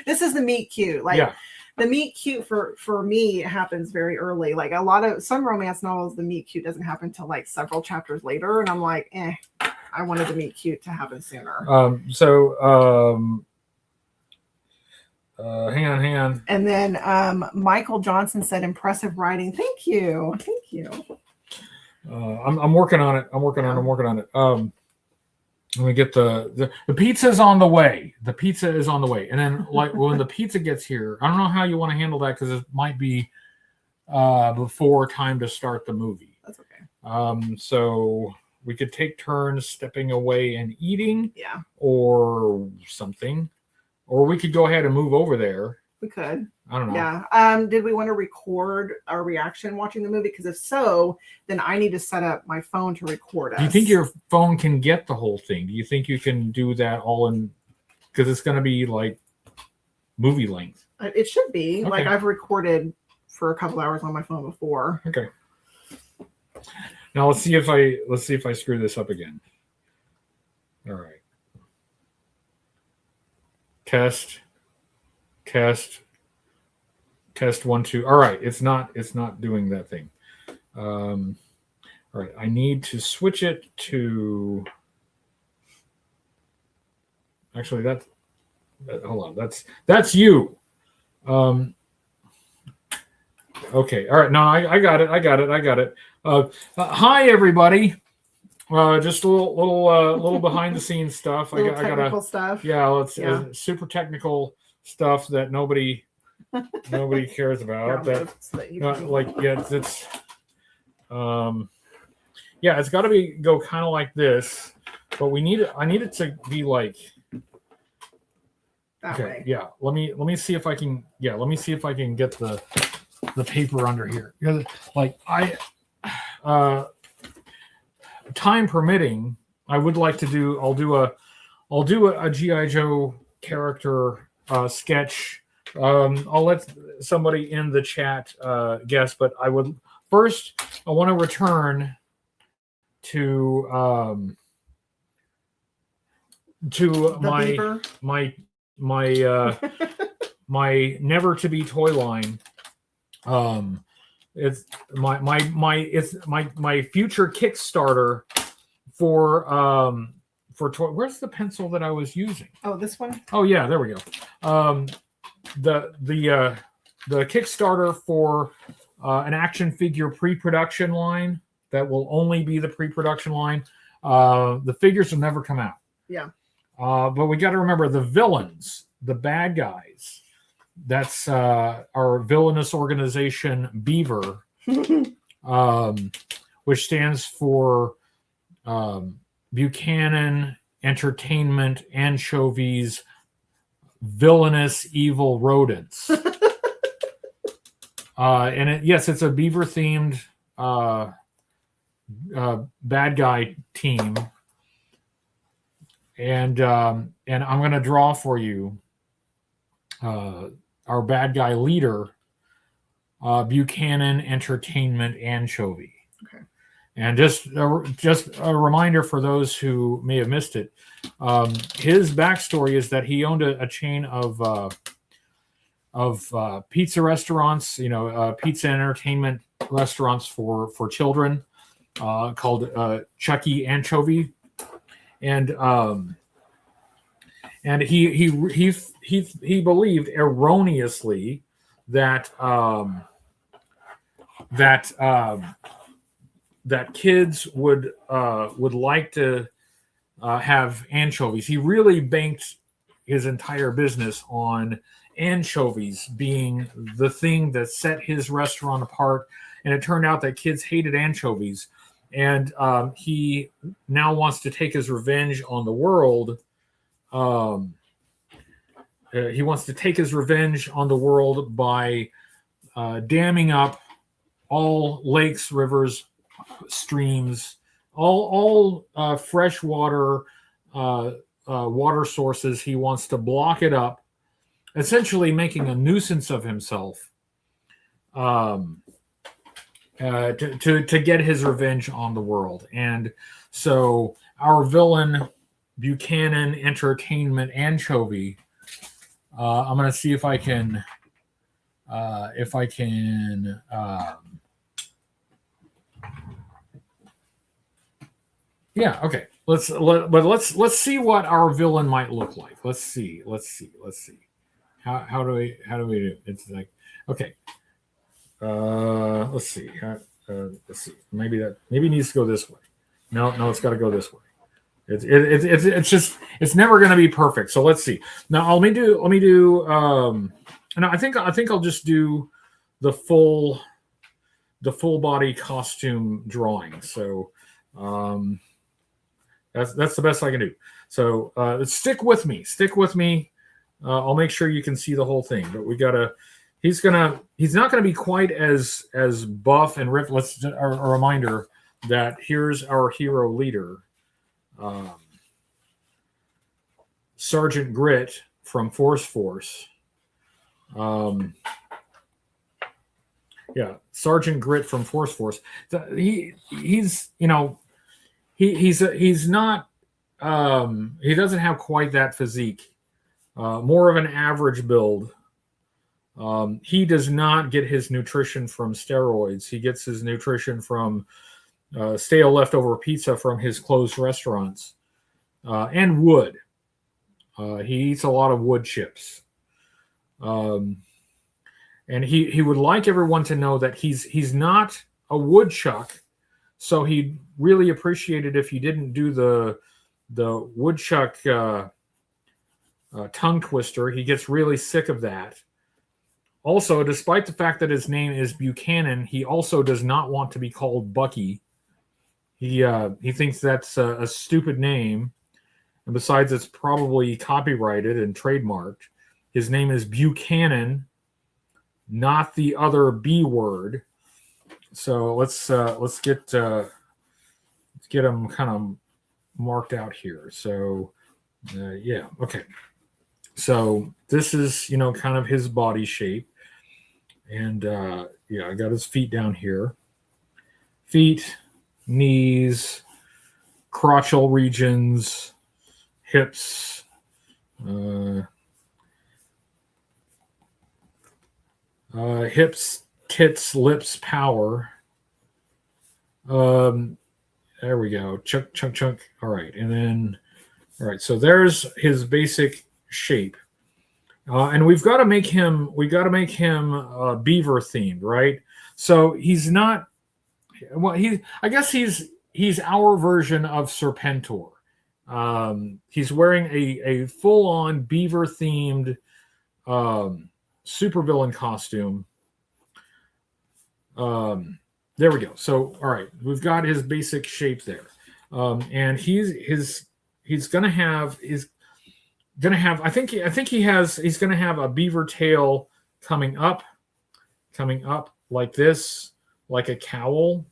This is the meet cute. Like the meet cute for me happens very early. Like some romance novels, the meet cute doesn't happen until like several chapters later, and I'm like, I wanted the meet cute to happen sooner. Hang on. And then Michael Johnson said, "Impressive writing." Thank you. I'm working on it. I'm working on it. Let me get the pizza's on the way. The pizza is on the way, and then like when the pizza gets here, I don't know how you want to handle that because it might be before time to start the movie. That's okay. So we could take turns stepping away and eating, or something. Or we could go ahead and move over there. We could. I don't know. Yeah. Did we want to record our reaction watching the movie? Because if so, then I need to set up my phone to record us. Do you think your phone can get the whole thing? Do you think you can do that all in? Because it's going to be like movie length. It should be. Okay. Like I've recorded for a couple hours on my phone before. Okay. Now let's see if I screw this up again. All right. Test 1 2. All right, it's not doing that thing. All right, I need to switch it to. Actually, hold on. That's you. Okay. All right. No, I got it. Hi, everybody. Just a little behind the scenes stuff. Little technical stuff. Yeah, it's super technical stuff that nobody cares about. It's got to go kind of like this, but I need it to be like that way. Yeah. Let me see if I can. Yeah. Let me see if I can get the paper under here, because time permitting, I would like to do. I'll do a GI Joe character sketch. I'll let somebody in the chat guess, but I want to return to my never to be toy line. It's my future Kickstarter for toy. Where's the pencil that I was using? Oh, this one. Oh yeah, there we go. The Kickstarter for an action figure pre-production line that will only be the pre-production line. The figures will never come out. Yeah. But we got to remember the villains, the bad guys. That's our villainous organization, Beaver, which stands for Buchanan Entertainment Anchovies Villainous Evil Rodents. It's a Beaver themed bad guy team, and I'm going to draw for you our bad guy leader, Buchanan Entertainment Anchovy. Okay. And just a reminder for those who may have missed it, his backstory is that he owned a chain of pizza restaurants, pizza entertainment restaurants for children, called Chucky Anchovy, and he believed erroneously that that kids would like to have anchovies. He really banked his entire business on anchovies being the thing that set his restaurant apart, and it turned out that kids hated anchovies, and he now wants to take his revenge on the world. He wants to take his revenge on the world by damming up all lakes, rivers, streams, all freshwater water sources. He wants to block it up, essentially making a nuisance of himself to get his revenge on the world. And so our villain, Buchanan Entertainment Anchovy, I'm going to see if I can yeah, okay. Let's see what our villain might look like. Let's see. How do we do? It's like, okay. Let's see. Let's see. Maybe it needs to go this way. No, it's got to go this way. It's never going to be perfect. So let's see. Now let me do. No, I think I'll just do the full body costume drawing. So that's the best I can do. So stick with me. I'll make sure you can see the whole thing. But we gotta. He's not gonna be quite as buff and ripped. Let's a reminder that here's our hero leader. Sergeant Grit from Force. Sergeant Grit from Force. He's not he doesn't have quite that physique. More of an average build. He does not get his nutrition from steroids. He gets his nutrition from stale leftover pizza from his closed restaurants, and wood. He eats a lot of wood chips. And he would like everyone to know that he's not a woodchuck, so he'd really appreciate it if you didn't do the woodchuck tongue twister. He gets really sick of that. Also, despite the fact that his name is Buchanan, he also does not want to be called Bucky. He thinks that's a stupid name, and besides, it's probably copyrighted and trademarked. His name is Buchanan, not the other B word. So let's get him kind of marked out here. So yeah, okay. So this is kind of his body shape, and yeah, I got his feet down here. Feet, knees, crotchal regions, hips. Hips, tits, lips, power. There we go. Chunk. All right, and then, all right. So there's his basic shape, and we've got to make him. Beaver themed, right? So he's not. Well, I guess he's our version of Serpentor. He's wearing a full-on beaver themed supervillain costume. There we go. So, all right, we've got his basic shape there, and he's gonna have. I think he's gonna have a beaver tail coming up like this, like a cowl.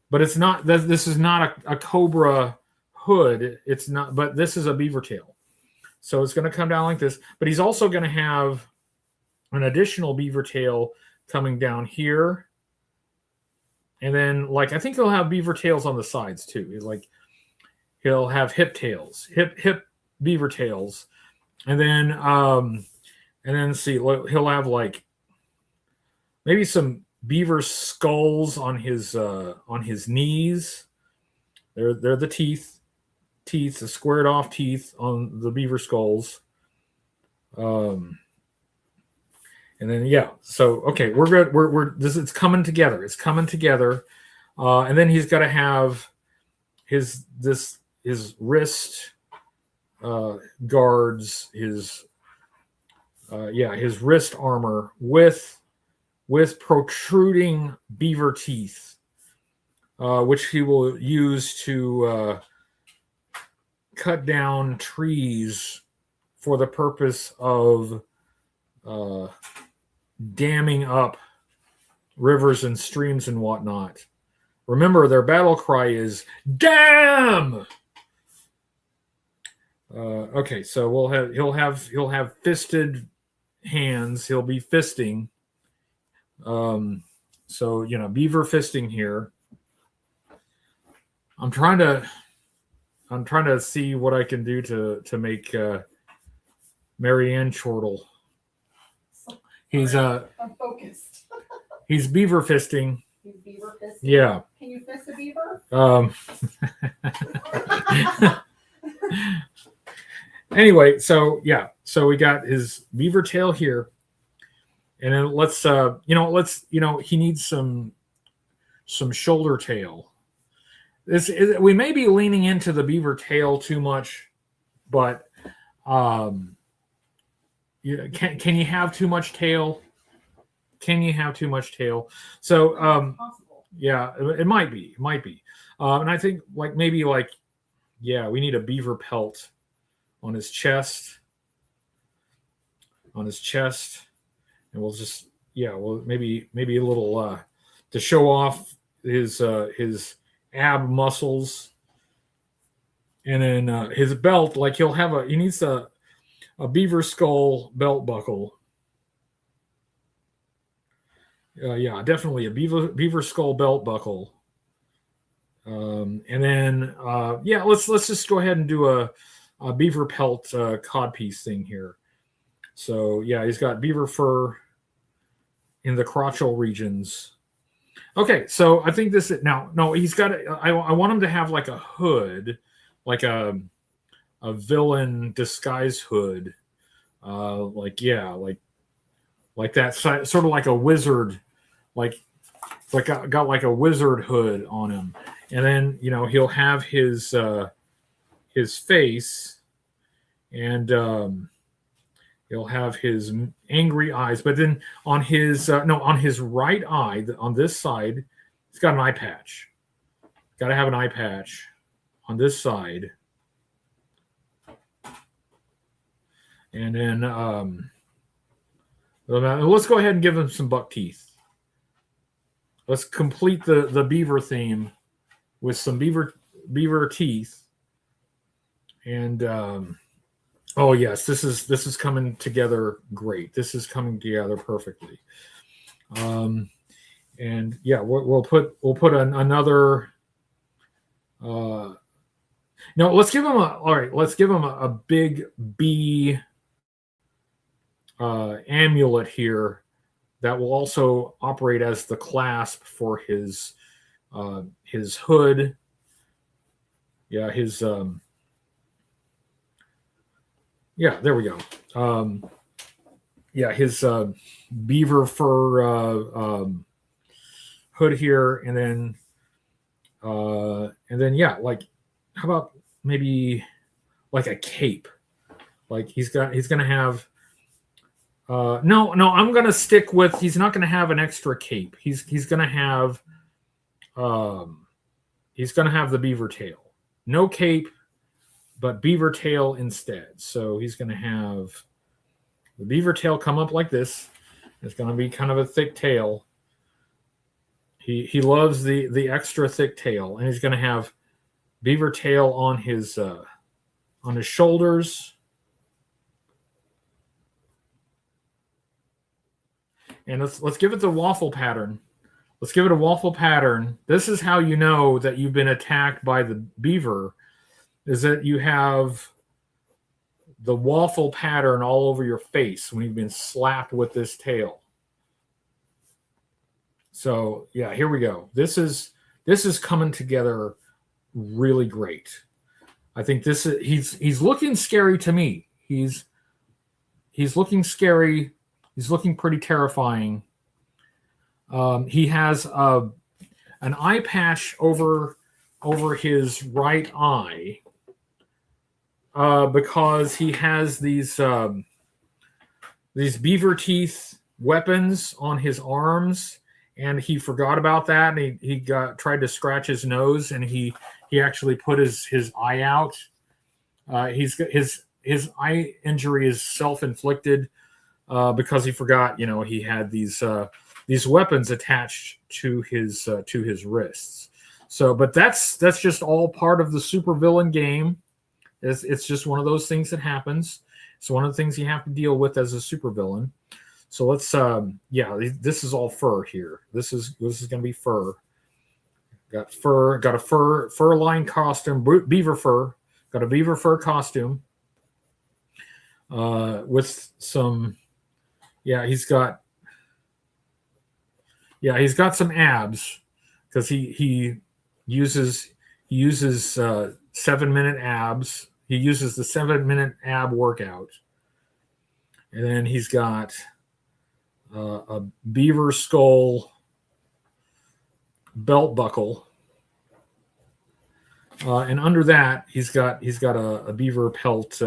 But it's not. This is not a cobra hood. It's not. But this is a beaver tail, so it's going to come down like this. But he's also going to have an additional beaver tail coming down here, and then I think he'll have beaver tails on the sides too. He'll have hip tails, hip beaver tails, and then see, he'll have maybe some beaver skulls on his knees. They're the teeth, the squared off teeth on the beaver skulls. And then yeah, so okay, we're good. It's coming together. It's coming together. And then he's got to have his wrist guards, his wrist armor with protruding beaver teeth, which he will use to cut down trees for the purpose of damming up rivers and streams and whatnot. Remember, their battle cry is "Damn!" Okay, so he'll have fisted hands. He'll be fisting. So beaver fisting here. I'm trying to see what I can do to make Marianne chortle. He's I'm focused. he's beaver fisting. He's beaver fisting. Yeah. Can you fist a beaver? Anyway, so yeah, so we got his beaver tail here. And then he needs some shoulder tail. We may be leaning into the beaver tail too much, but can you have too much tail? Can you have too much tail? So yeah, it might be. And I think maybe we need a beaver pelt on his chest. And we'll just maybe a little to show off his ab muscles, and then his belt. He needs a beaver skull belt buckle. Definitely a beaver skull belt buckle. And then let's just go ahead and do a beaver pelt codpiece thing here. So yeah, he's got beaver fur in the crotchal regions, Okay, so I think this is now. No, he's got. I want him to have like a hood, like a villain disguise hood. Like yeah, like that sort of like a wizard, like it's like got like a wizard hood on him, and then he'll have his face, and he'll have his angry eyes, but then on his on his right eye, on this side, he's got an eye patch. Got to have an eye patch on this side, and then let's go ahead and give him some buck teeth. Let's complete the beaver theme with some beaver teeth, and oh yes, this is coming together great. This is coming together perfectly. And yeah, we'll put another. No, let's give him let's give him a big B amulet here that will also operate as the clasp for his hood. Yeah, his yeah, there we go. Yeah, his beaver fur hood here, and then yeah, like how about maybe like a cape? Like he's gonna have no, I'm gonna stick with he's not gonna have an extra cape. He's gonna have the beaver tail. No cape, but beaver tail instead. So he's gonna have the beaver tail come up like this. It's gonna be kind of a thick tail. He loves the extra thick tail, and he's gonna have beaver tail on his shoulders. And let's give it the waffle pattern. Let's give it a waffle pattern. This is how you know that you've been attacked by the beaver, is that you have the waffle pattern all over your face when you've been slapped with this tail. So yeah, here we go. This is coming together really great. I think he's looking scary to me. He's looking scary. He's looking pretty terrifying. He has an eye patch over his right eye because he has these beaver teeth weapons on his arms, and he forgot about that. And he tried to scratch his nose, and he actually put his eye out. His eye injury is self-inflicted. Because he forgot, he had these weapons attached to his wrists. So, but that's just all part of the supervillain game. It's just one of those things that happens. It's one of the things you have to deal with as a supervillain. So let's, yeah, this is all fur here. This is going to be fur. Got a fur lined costume, beaver fur. Got a beaver fur costume. With some. Yeah, he's got some abs because he uses 7-minute abs. He uses the 7-minute ab workout, and then he's got a beaver skull belt buckle, and under that he's got a beaver pelt.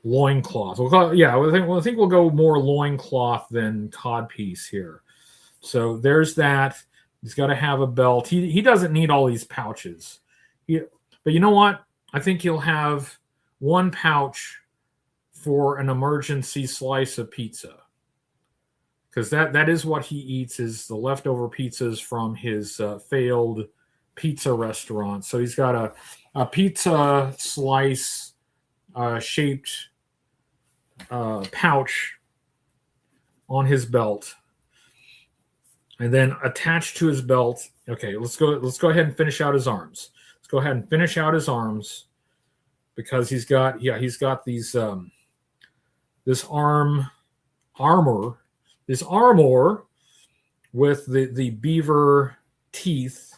Loincloth. I think we'll go more loincloth than codpiece here. So there's that. He's got to have a belt. He doesn't need all these pouches. But you know what? I think he'll have one pouch for an emergency slice of pizza. Because that is what he eats, is the leftover pizzas from his failed pizza restaurant. So he's got a pizza slice shaped pouch on his belt, and then attached to his belt. Okay, let's go ahead and finish out his arms. Let's go ahead and finish out his arms, because he's got these this armor with the beaver teeth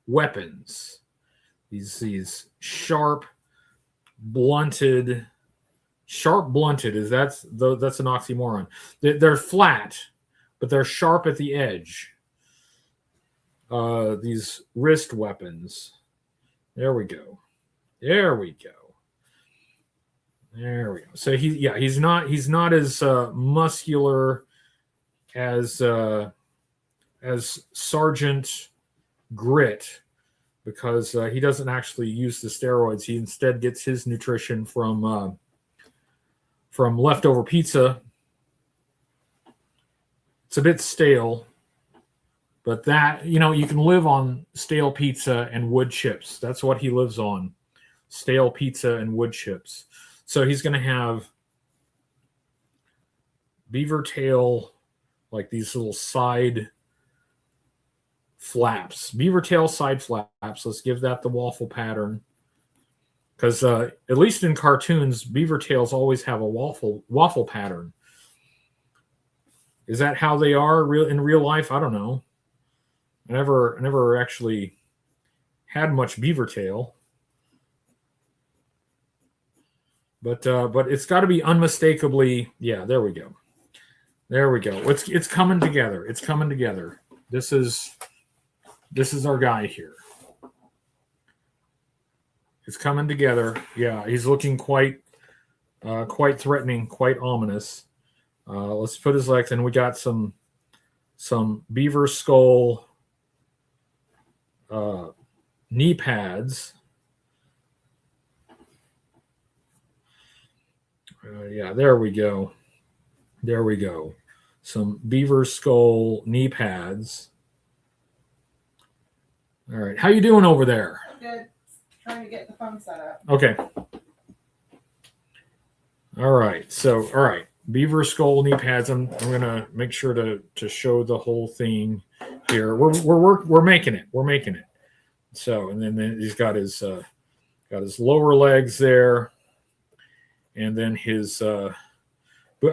weapons. These sharp blunted is that's an oxymoron. They're flat, but they're sharp at the edge. These wrist weapons. There we go. So he's not as muscular as Sergeant Grit, because he doesn't actually use the steroids. He instead gets his nutrition from leftover pizza. It's a bit stale, but that, you can live on stale pizza and wood chips. That's what he lives on. Stale pizza and wood chips. So he's going to have beaver tail, like these little side flaps. Beaver tail side flaps. Let's give that the waffle pattern. Because at least in cartoons, beaver tails always have a waffle pattern. Is that how they are in real life? I don't know. I never actually had much beaver tail. But it's got to be unmistakably, yeah, there we go. It's coming together. This is our guy here. It's coming together. Yeah, he's looking quite threatening, quite ominous. Let's put his legs in. We got some beaver skull knee pads. Yeah, there we go. Some beaver skull knee pads. All right, how you doing over there? Good. Trying to get the phone set up. Okay. All right. Beaver skull knee pads. I'm gonna make sure to show the whole thing here. We're making it. So, and then he's got his lower legs there, and then his. But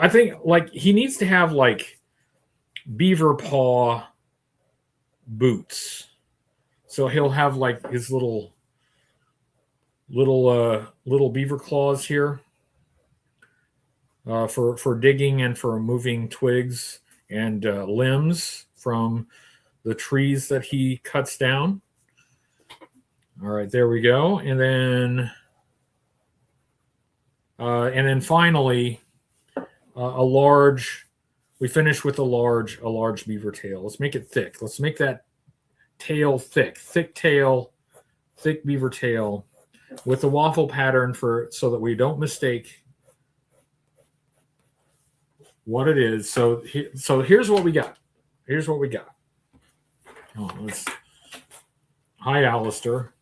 I think like he needs to have like beaver paw boots. So he'll have like his little beaver claws here for digging and for moving twigs and limbs from the trees that he cuts down. All right, there we go. And then finally we finish with a large beaver tail. Let's make it thick. Let's make that tail thick beaver tail with the waffle pattern so that we don't mistake what it is. So here's what we got. Oh, hi, Alistair.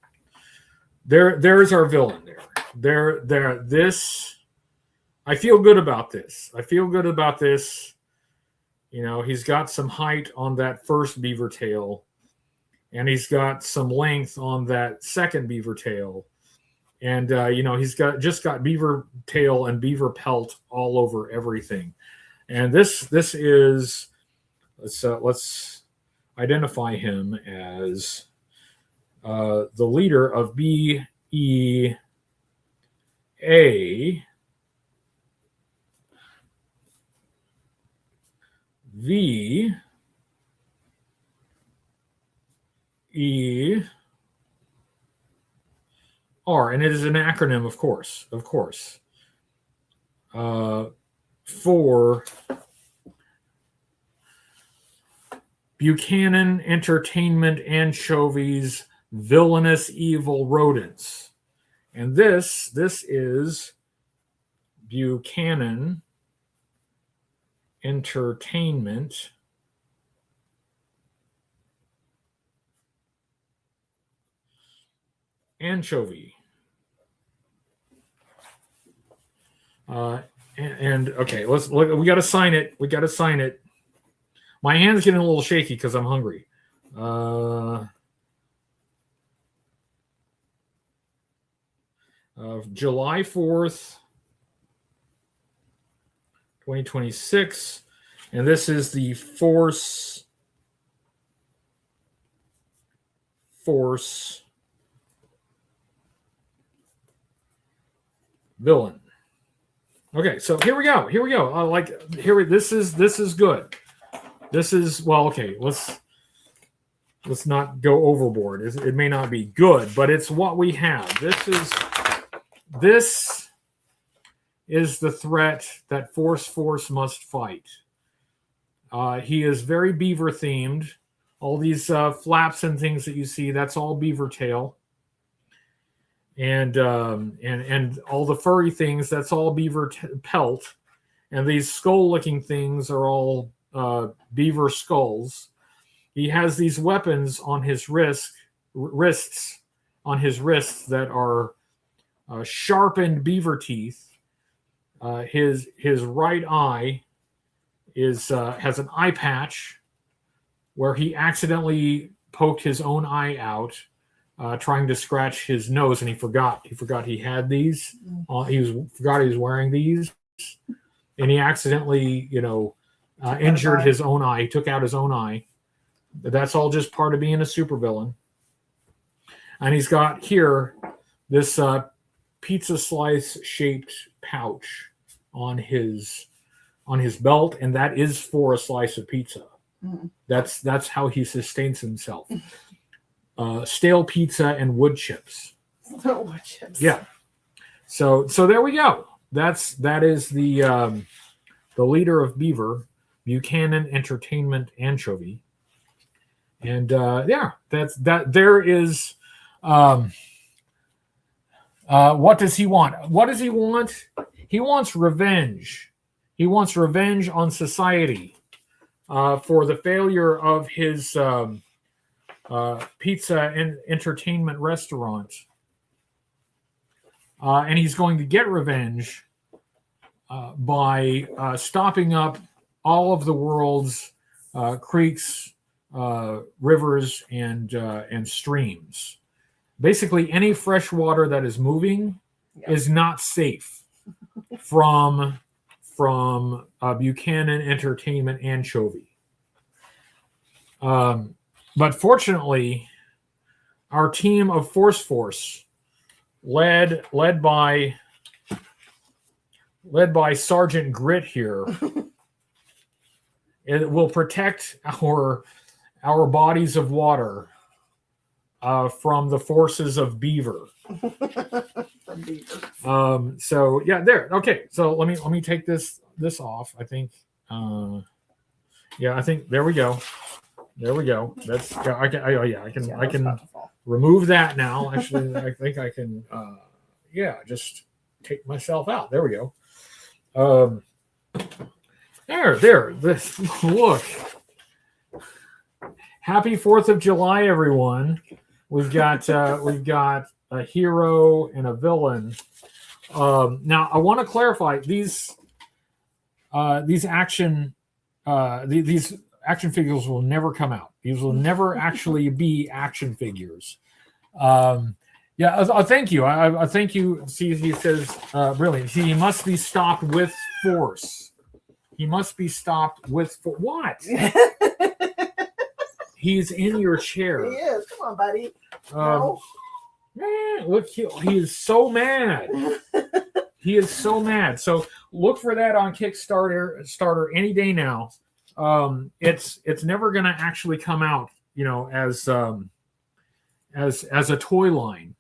There's our villain there. This, I feel good about this. He's got some height on that first beaver tail, and he's got some length on that second beaver tail. And, he's got beaver tail and beaver pelt all over everything. And this is, let's identify him as the leader of BEA VER, and it is an acronym, of course, for Buchanan Entertainment Anchovies Villainous Evil Rodents. And this is Buchanan Entertainment Anchovy. And okay, let's look. We got to sign it. My hand's getting a little shaky because I'm hungry. July 4th, 2026. And this is the Force Force villain. Okay, so here we go. Here we go. This is good. This is well. Okay, let's not go overboard. It may not be good, but it's what we have. This is the threat that Force must fight. He is very beaver themed. All these flaps and things that you see, that's all beaver tail. And all the furry things, that's all beaver pelt. And these skull-looking things are all beaver skulls. He has these weapons on his wrists that are sharpened beaver teeth. His right eye has an eye patch where he accidentally poked his own eye out, trying to scratch his nose, and he forgot he had these. Forgot he was wearing these, and he accidentally, injured his own eye. He took out his own eye. But that's all just part of being a supervillain. And he's got here this pizza slice shaped pouch on his belt, and that is for a slice of pizza. Mm. That's how he sustains himself. Stale pizza and wood chips. Wood chips. Yeah. So there we go. That is the leader of Beaver, Buchanan Entertainment Anchovy. And that's that. There is. What does he want? What does he want? He wants revenge. He wants revenge on society for the failure of his pizza and entertainment restaurant. And he's going to get revenge by stopping up all of the world's creeks, rivers, and streams. Basically, any fresh water that is moving is not safe from Buchanan Entertainment Anchovy. But fortunately, our team of Force, led by Sergeant Grit here, it will protect our bodies of water from the forces of Beaver. So yeah, there. Okay, so let me take this off. I think. I think there we go. There we go. That's I can remove that now. Actually, I think I can. Just take myself out. There we go. There. This look. Happy 4th of July, everyone. We've got a hero and a villain. Now, I want to clarify these action figures will never come out. These will never actually be action figures. Thank you. I thank you. See, he says, brilliant. See, he must be stopped with force. He must be stopped with what? He's in your chair. He is. Come on, buddy. No. Man, look, he is so mad. He is so mad. So look for that on Kickstarter any day now. It's never going to actually come out, as a toy line.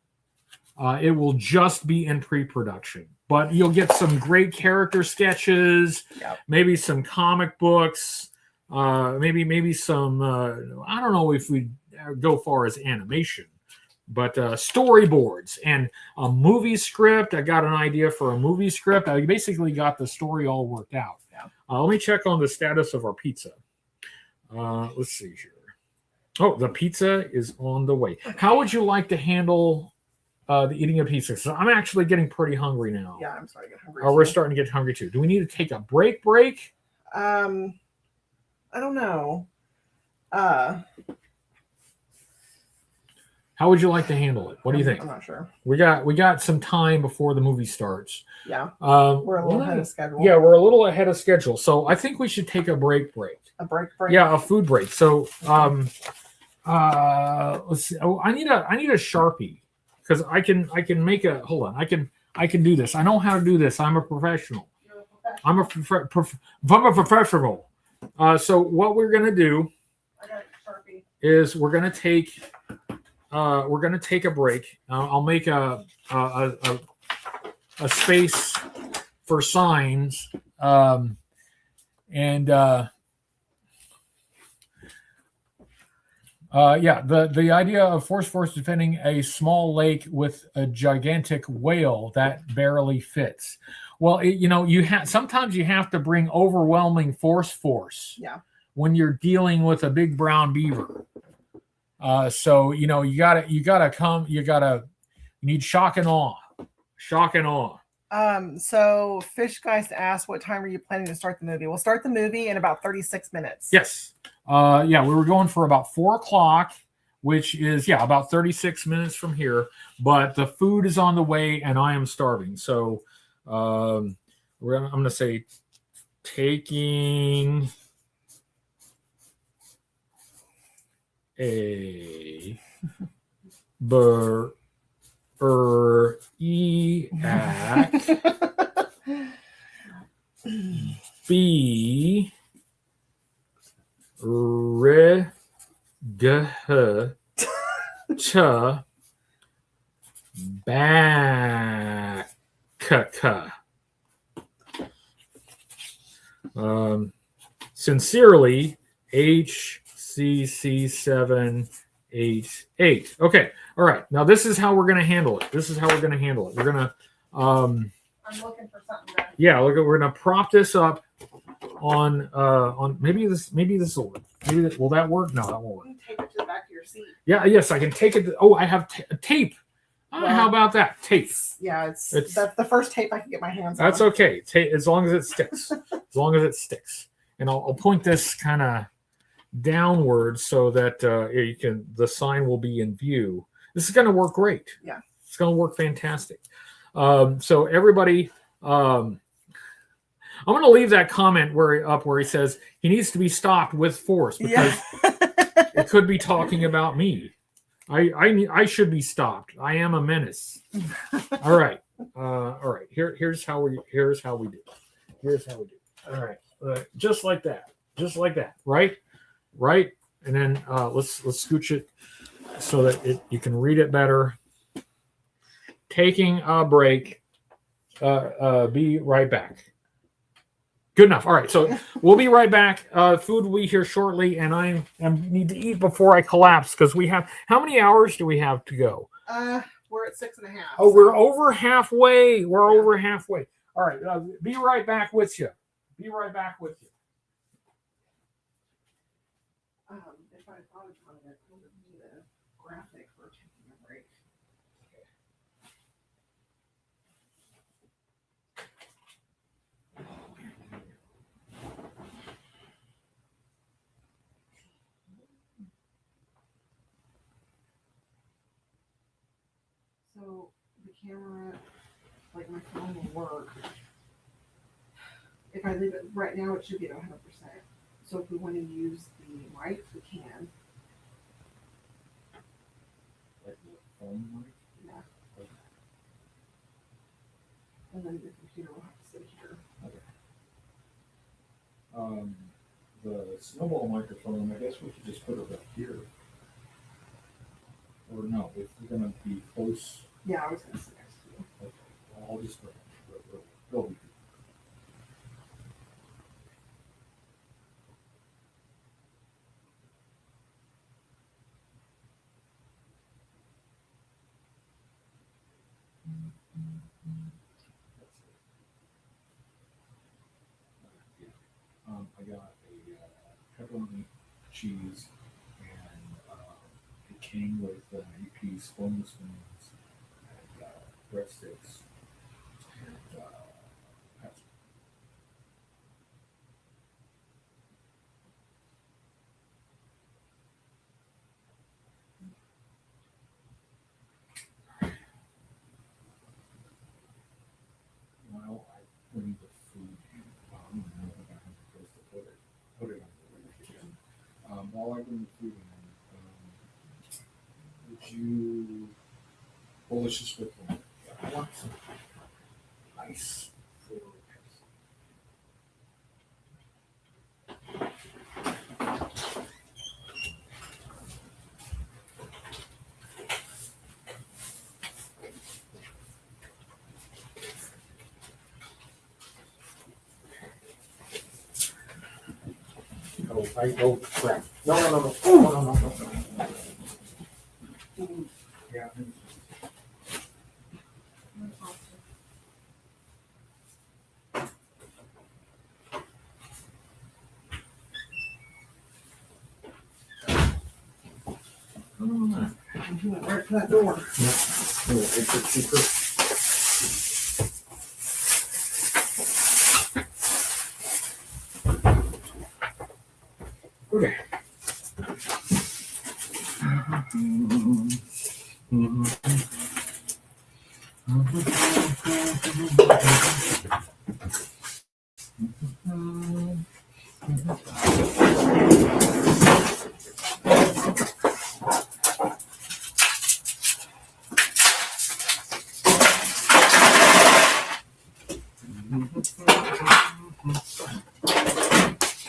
It will just be in pre-production. But you'll get some great character sketches, maybe some comic books, maybe some. I don't know if we go far as animation, but storyboards and a movie script. I got an idea for a movie script. I basically got the story all worked out. Let me check on the status of our pizza. Let's see here. Oh, the pizza is on the way. How would you like to handle the eating of pizza? So I'm actually getting pretty hungry now. Yeah, I'm starting to get hungry. Oh, we're starting to get hungry too. Do we need to take a break? I don't know. How would you like to handle it? What do you think? I'm not sure. We got some time before the movie starts. Yeah. We're a little ahead of schedule. Yeah, we're a little ahead of schedule. So I think we should take a break. A break? Yeah, a food break. So Let's see. Oh, I need a Sharpie because I can make a. Hold on. I can do this. I know how to do this. I'm a professional. I'm a professional. So what we're gonna do is we're gonna take a break. I'll make a space for signs, and the idea of force defending a small lake with a gigantic whale that barely fits. Well, sometimes you have to bring overwhelming force. Yeah. When you're dealing with a big brown beaver. So you need shock and awe. Shock and awe. So Fish Geist asked, what time are you planning to start the movie? We'll start the movie in about 36 minutes. Yes. We were going for about 4:00, which is about 36 minutes from here. But the food is on the way, and I am starving. So I'm going to say taking a be re cha back. Sincerely, HCC788. Okay. All right. Now this is how we're going to handle it. We're going to I'm looking for something. we're going to prop this up on maybe this will work. Will that work? No, that won't work. You can take it to the back of your seat. Yeah, yes, I can take it. Oh, I have tape. How about that? Tape. Yeah, it's that's the first tape I can get my hands on. That's okay. As long as it sticks. And I'll point this kind of downward so that the sign will be in view. This is going to work great. Yeah, it's going to work fantastic. So everybody, I'm going to leave that comment where he says he needs to be stopped with force because it could be talking about me. I should be stopped. I am a menace. All right. Here's how we do. All right. Just like that. Right. And then let's scooch it so that you can read it better. Taking a break. Be right back. Good enough. All right, so we'll be right back. Food will be here shortly, and I need to eat before I collapse because we have. How many hours do we have to go? We're at 6.5. Oh, so. We're over halfway. Over halfway. All right, be right back with you. If I thought about it, I would need a graphic for taking a break. So the camera, like my phone will work. If I leave it right now, it should be at 100%. So if we want to use the mic, we can. Like the phone mic? Yeah. Okay. And then the computer will have to sit here. Okay. The snowball microphone, I guess we could just put it up here. Or no, if we're going to be close. Yeah, I was going to sit next to you. Okay. I'll just go. I got a pepperoni cheese, and it came with 8-piece boneless wings and breadsticks and pepper. Well, I bring the food in. I don't know if I have a place to put it on the kitchen. While I bring the food in, delicious with them. I want some ice. Oh, crap. No. Yeah. He went right to that door. Okay.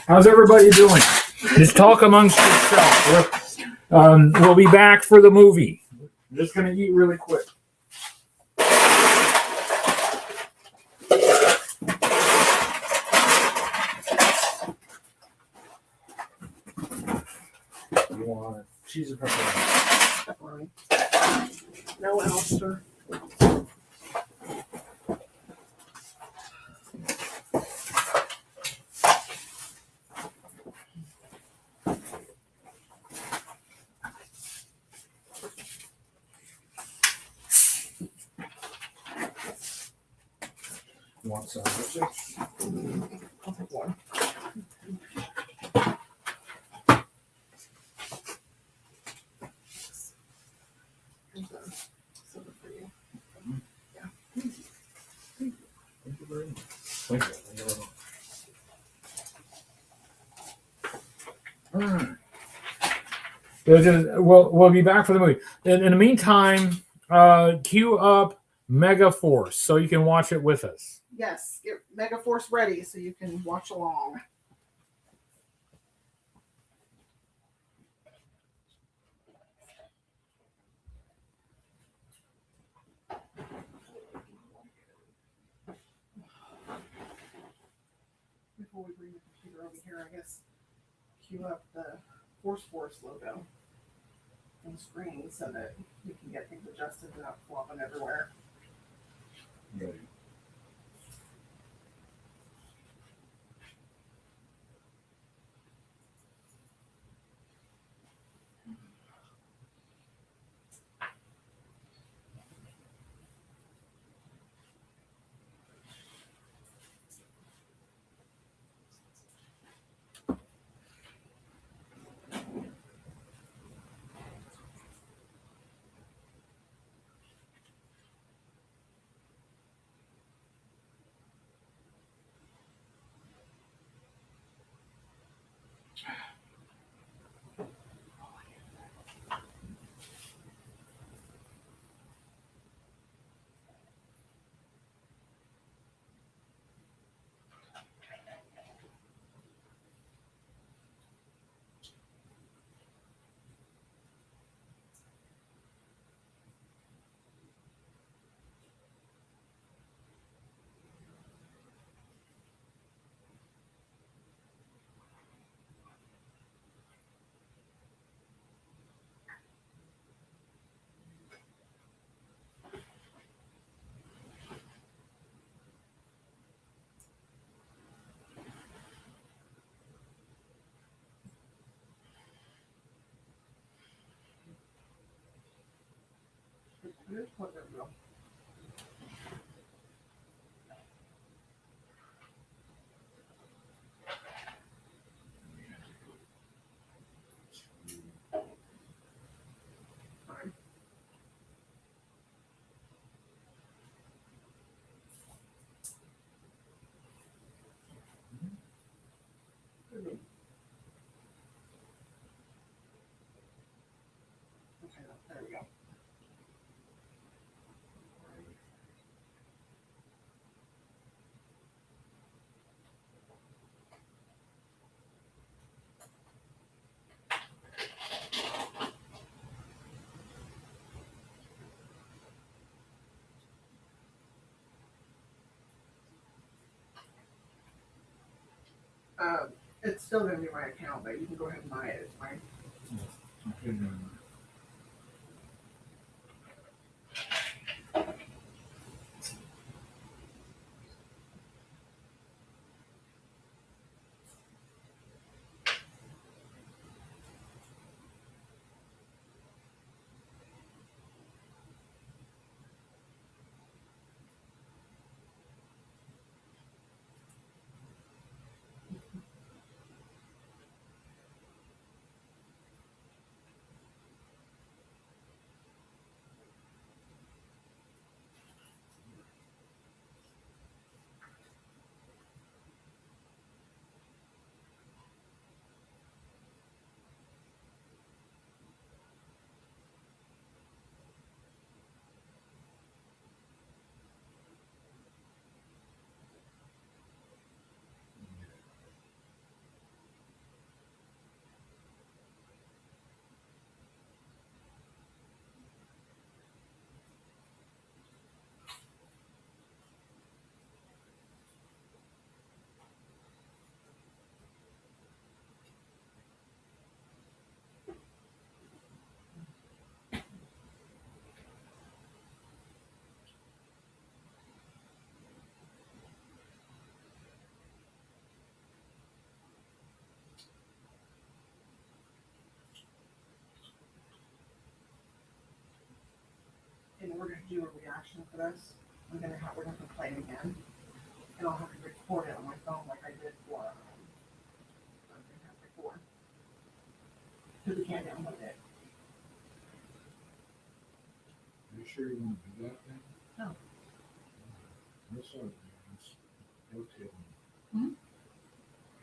How's everybody doing? Just talk amongst yourself. We'll be back for the movie. I'm just going to eat really quick. You want cheese or pepperoni? Pepperoni. No Alistair. You want sandwiches? I'll take one. Here's a soda for you. Yeah. Thank you very much. Thank you. Thank you very much. All right. We'll be back for the movie. In the meantime, queue up Mega Force so you can watch it with us. Yes, get Mega Force ready so you can watch along. Before we bring the computer over here, I guess queue up the Force logo on the screen so that you can get things adjusted without flopping everywhere. Ready. There we go. Okay, there we go. It's still gonna be my account, but you can go ahead and buy it. It's fine. Okay, In order to do a reaction for this, we're gonna play it again, and I'll have to record it on my phone like I did for before. Because we can't download it. Are you sure you want to do that then? No. This one, it's okay. Hmm?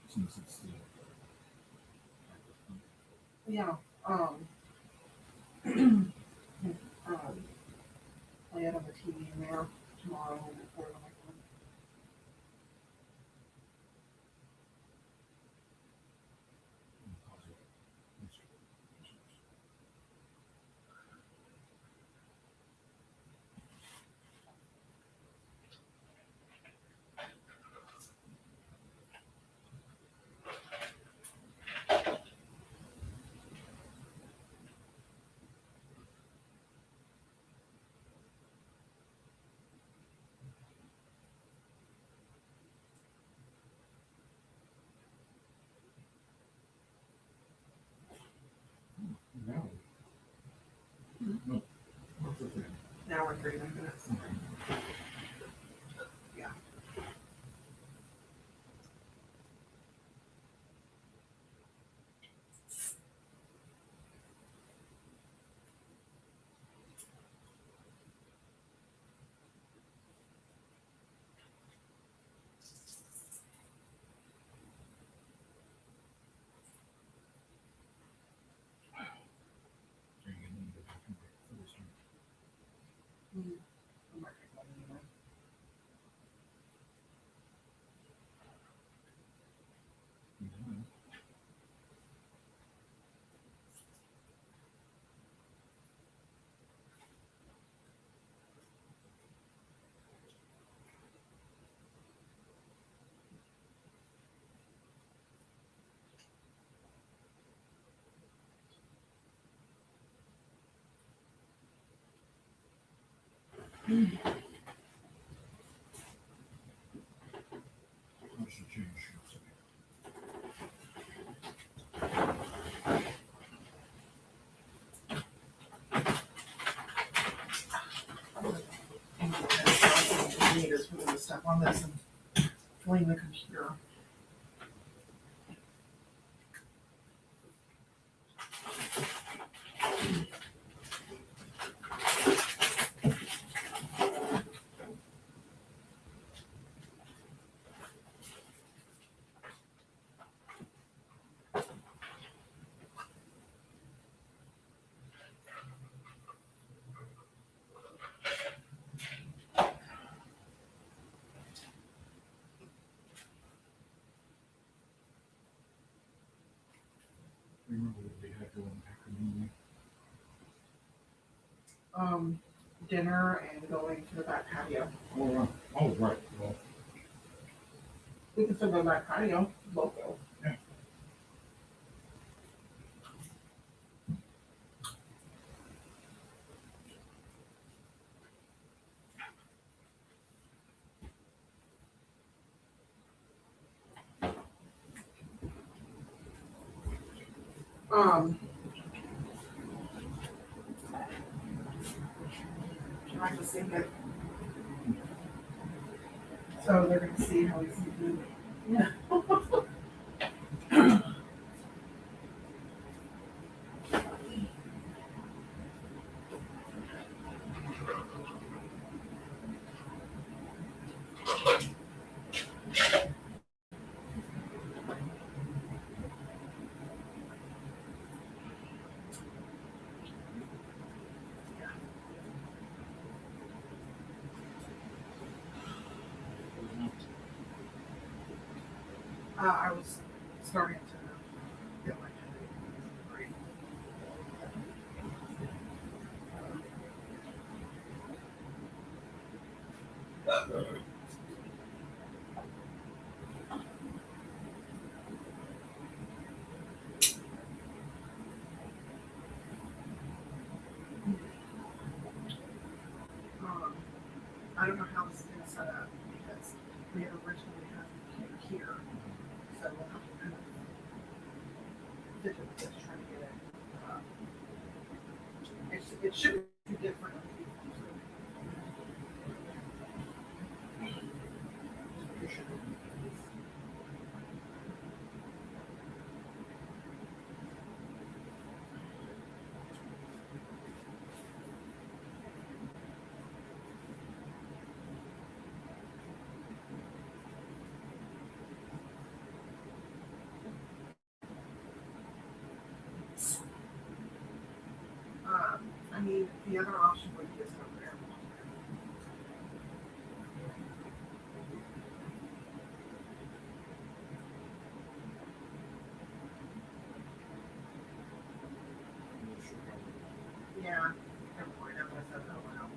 Since it's the. Yeah. Play it on the TV in there tomorrow and record it on my phone. No. No. What's the thing? Now we're 39 minutes. Yeah. I'm not gonna go anywhere. I should change shirts. Need is putting the stuff on this and filling the computer. Remember what they had going back in Dinner and going to the back patio. the. Oh, right. Well, We can still go back patio, local. I just think that. So they're gonna see how he's doing. Yeah. I was starting to get my head. I don't know how this is going to set up because we had originally had it here. So we'll have to kind of fidget with this, trying to get it. It should be different. I mean, the other option would be this over there. Yeah, never mind. I'm gonna set that one out.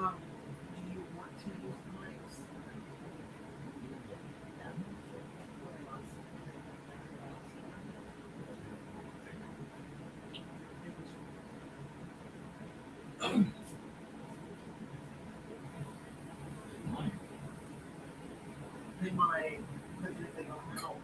Um, do you want to use the mics? They might, but if they don't help.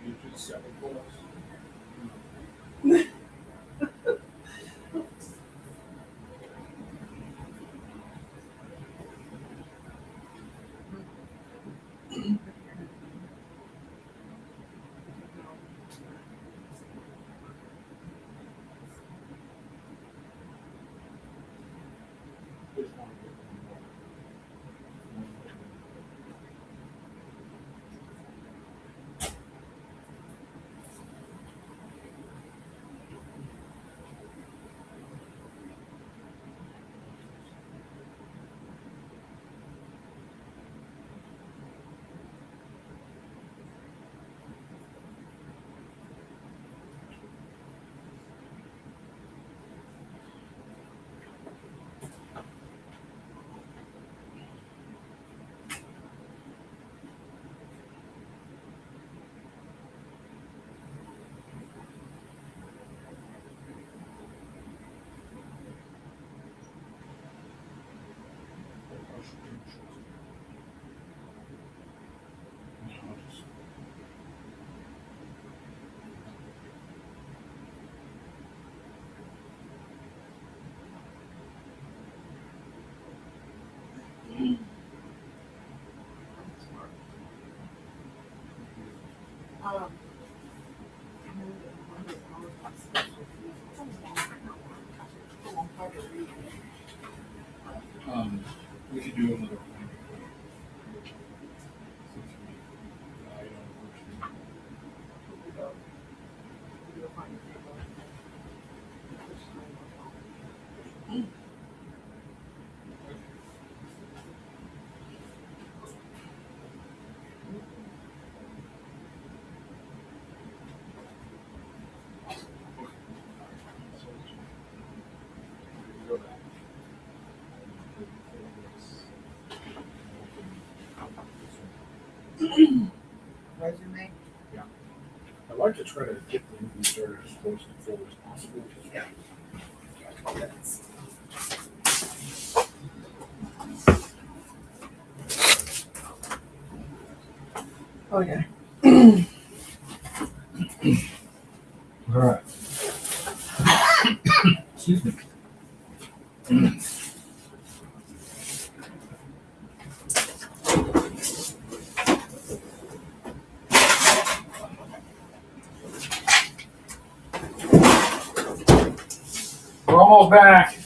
You just 7 plus. We could do another one. Resume. Yeah. I'd like to try to get the movie started as close to full as possible. Yeah. Okay. All right. Excuse me. We're almost back.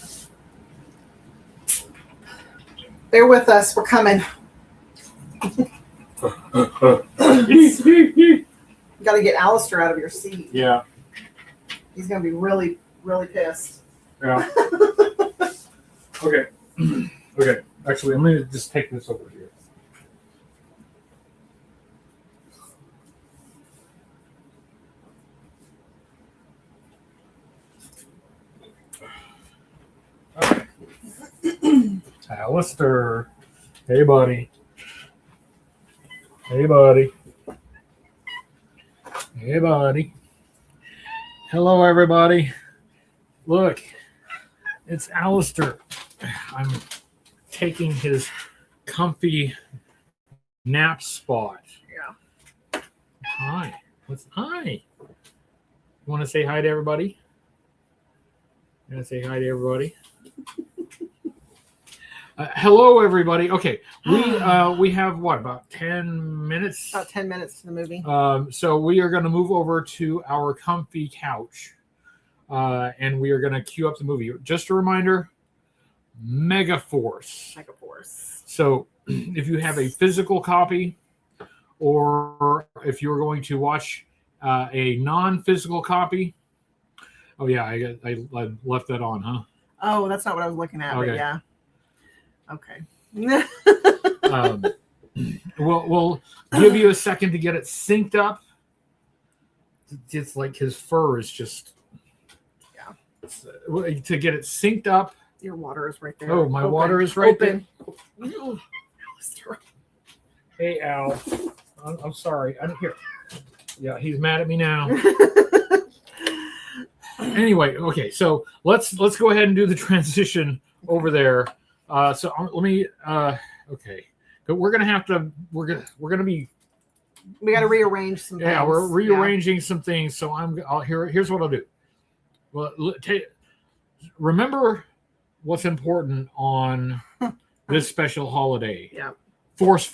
Bear with us. We're coming. You got to get Alistair out of your seat. Yeah. He's going to be really, really pissed. Yeah. Okay. Okay. Actually, I'm going to just take this over here. Okay. Alistair. Hey, buddy. Hey, buddy. Hey, buddy. Hello, everybody. Look, it's Alistair. I'm taking his comfy nap spot. Yeah. Hi. Hi? You want to say hi to everybody? You want to say hi to everybody? Hello, everybody. Okay, we have what, about 10 minutes? About 10 minutes to the movie. So we are going to move over to our comfy couch, and we are going to queue up the movie. Just a reminder, Megaforce. Megaforce. So if you have a physical copy, or if you're going to watch a non-physical copy, oh yeah, I left that on, huh? Oh, that's not what I was looking at, Okay. but yeah. Okay. We'll give you a second to get it synced up. It's like his fur is just, yeah. To get it synced up. Your water is right there. Oh, my water is right there. Hey, Al. I'm sorry. I didn't hear. Yeah, he's mad at me now. Anyway, okay, so let's go ahead and do the transition over there. So let me. Okay, but we're gonna be We got to rearrange some things. Yeah, we're rearranging some things. So here's what I'll do. Well, remember what's important on this special holiday. Yeah. Force.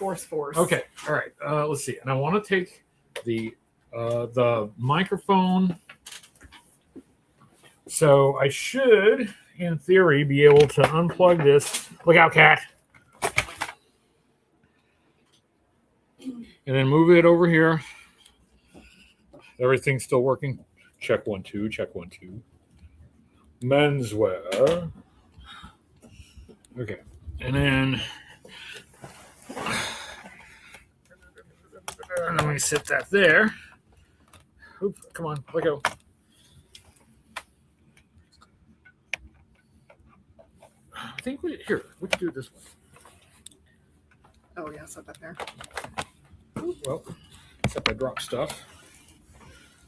Okay. All right. Let's see. And I want to take the microphone. So I should, in theory, be able to unplug this. Look out, cat. And then move it over here. Everything's still working. Check 1 2. Check 1 2. Menswear. Okay. And then let me sit that there. Oop, come on, let go. I think we can do it this way. Oh yeah, set that there. Well, set the drop stuff.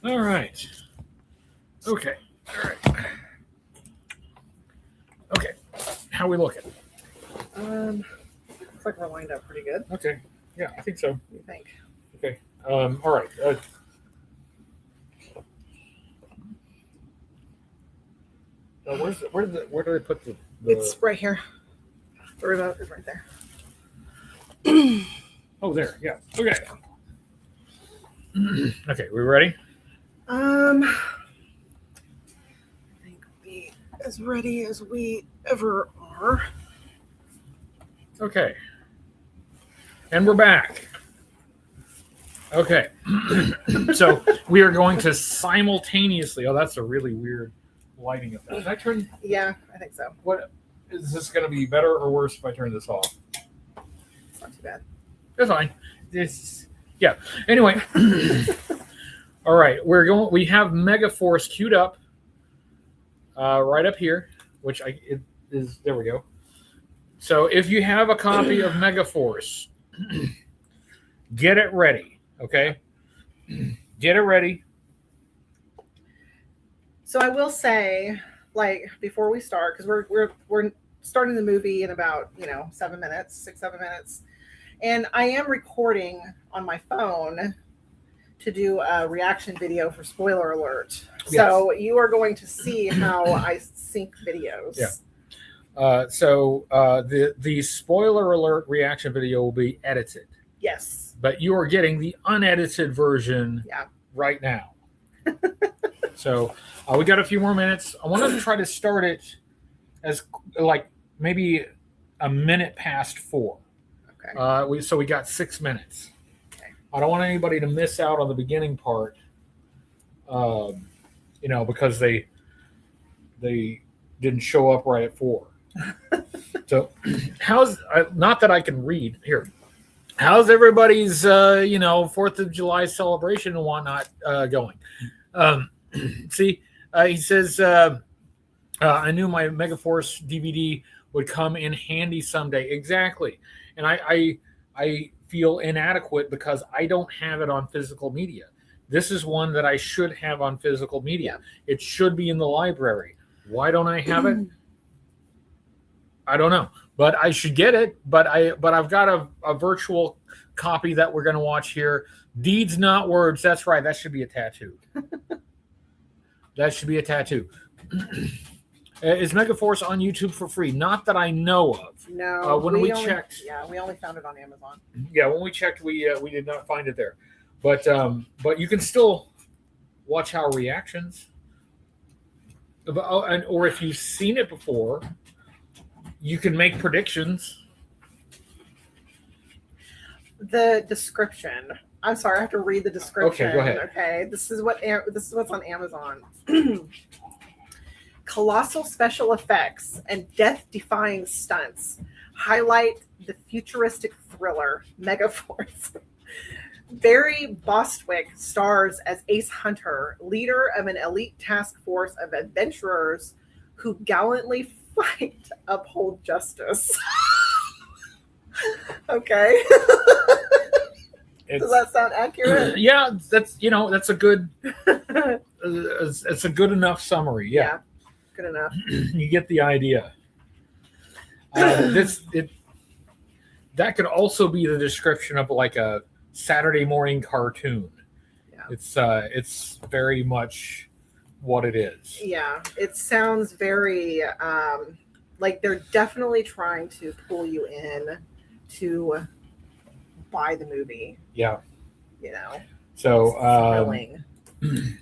All right. Okay. All right. Okay. How we looking? Looks like we're lined up pretty good. Okay. Yeah, I think so. What do you think? Okay. All right. Where did they put the? It's right here. The remote is right there. Oh, there. Yeah. Okay. Okay. We ready? I think we as ready as we ever are. Okay. And we're back. Okay. So we are going to simultaneously. Oh, that's a really weird lighting effect. Did I turn? Yeah, I think so. What is this going to be better or worse if I turn this off? It's not too bad. It's fine. Yeah. Anyway. All right. We have Megaforce queued up. Right up here, which there we go. So if you have a copy of Megaforce, get it ready. Okay. Get it ready. So I will say, like, before we start, because we're starting the movie in about 7 minutes, 6-7 minutes, and I am recording on my phone to do a reaction video for spoiler alert. Yes. So you are going to see how I sync videos. Yeah. So the spoiler alert reaction video will be edited. Yes. But you are getting the unedited version right now. So we got a few more minutes. I wanted to try to start it as like maybe a minute past 4. Okay. So we got 6 minutes. Okay. I don't want anybody to miss out on the beginning part, because they didn't show up right at 4. So not that I can read here. How's everybody's 4th of July celebration and whatnot going? See, he says I knew my Megaforce DVD would come in handy someday. Exactly. And I feel inadequate because I don't have it on physical media. This is one that I should have on physical media. It should be in the library. Why don't I have it? I don't know, but I should get it. But I've got a virtual copy that we're going to watch here. Deeds, not words. That's right. That should be a tattoo. That should be a tattoo. Is Megaforce on YouTube for free? Not that I know of. No. When we checked. Yeah, we only found it on Amazon. Yeah, when we checked, we did not find it there. But you can still watch our reactions. Or if you've seen it before, you can make predictions. The description. I'm sorry, I have to read the description. Okay, go ahead. Okay, this is what's on Amazon. Colossal special effects and death-defying stunts highlight the futuristic thriller Megaforce. Barry Bostwick stars as Ace Hunter, leader of an elite task force of adventurers who gallantly fight to uphold justice. Okay. Does that sound accurate? Yeah, that's a good it's a good enough summary. Yeah. Good enough. You get the idea. That could also be the description of like a Saturday morning cartoon. Yeah. It's very much what it is. Yeah, it sounds very like they're definitely trying to pull you in to buy the movie. Yeah. You know, So thrilling.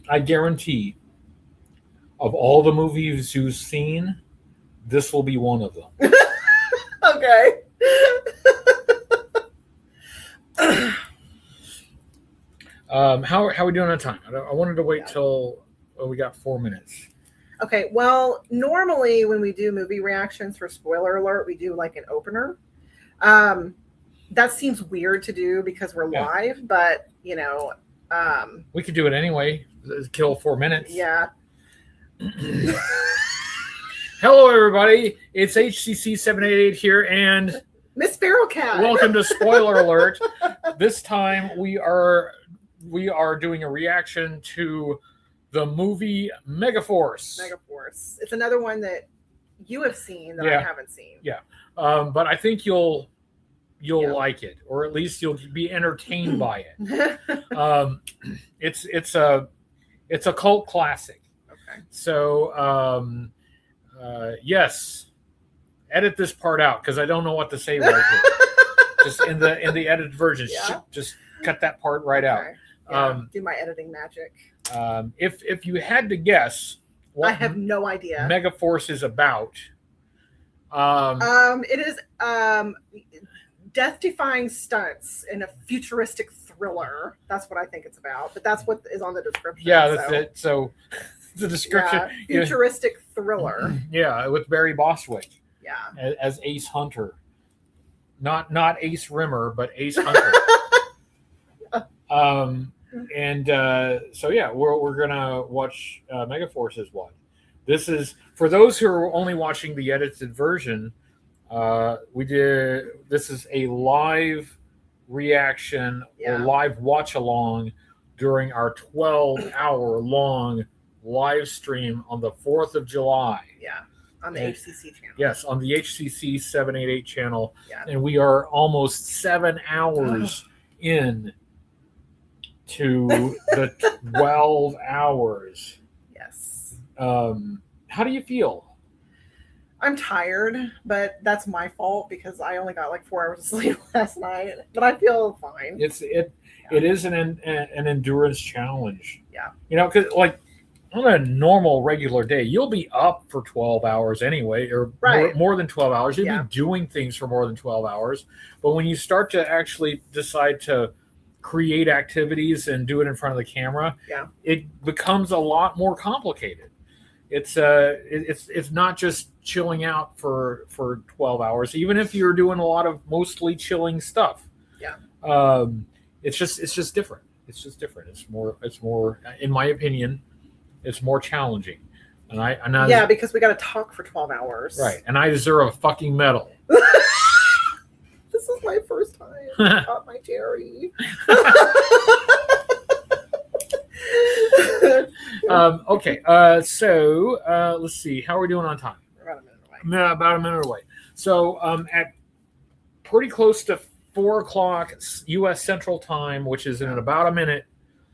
I guarantee, of all the movies you've seen, this will be one of them. Okay. How are we doing on time? I wanted to wait till we got 4 minutes. Okay, well, normally when we do movie reactions for spoiler alert, we do like an opener. That seems weird to do because we're live, but you know, we could do it anyway. Kill 4 minutes. Yeah. Hello, everybody. It's HCC788 here, and Miss Feral Cat. welcome to Spoiler Alert. This time we are doing a reaction to the movie Megaforce. Megaforce. It's another one that you have seen that I haven't seen. Yeah. But I think you'll like it, or at least you'll be entertained by it. It's a cult classic. Okay. So yes, edit this part out because I don't know what to say right here. Just in the edited version, just cut that part right out. Yeah. Do my editing magic. If you had to guess, what I have no idea. Megaforce is about. It is death-defying stunts in a futuristic thriller. That's what I think it's about. But that's what is on the description. Yeah, that's it. So the description, futuristic thriller. Yeah, with Barry Bostwick. Yeah, as Ace Hunter, not Ace Rimmer, but Ace Hunter. So yeah, we're gonna watch Megaforce is one. This is for those who are only watching the edited version. This is a live reaction or live watch along during our 12-hour long live stream on the 4th of July. Yeah, on the HCC channel. Yes, on the HCC788 channel. Yeah. And we are almost 7 hours in to the 12 hours. Yes. How do you feel? I'm tired, but that's my fault because I only got like 4 hours of sleep last night. But I feel fine. It is an endurance challenge. Yeah. You know, because like on a normal regular day, you'll be up for 12 hours anyway, or more than 12 hours. You'll be doing things for more than 12 hours. But when you start to actually decide to create activities and do it in front of the camera, it becomes a lot more complicated. It's not just chilling out for 12 hours, even if you're doing a lot of mostly chilling stuff. Yeah. It's just different. It's just different. It's more, in my opinion, it's more challenging. And I because we got to talk for 12 hours. Right. And I deserve a fucking medal. This is my first time. I got my cherry. Okay. So let's see. How are we doing on time? We're about a minute away. About a minute away. So at pretty close to 4 o'clock U.S. Central Time, which is in about a minute.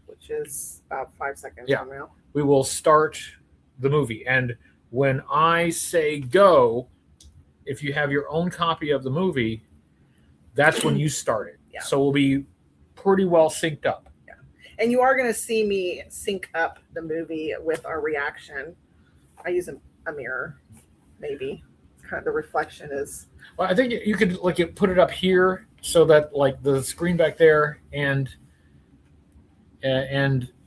Which is about 5 seconds from now. We will start the movie. And when I say go, if you have your own copy of the movie, that's when you start it. Yeah. So we'll be pretty well synced up. Yeah. And you are going to see me sync up the movie with our reaction. I use a mirror, maybe. Kind of the reflection is. Well, I think you could put it up here so that like the screen back there and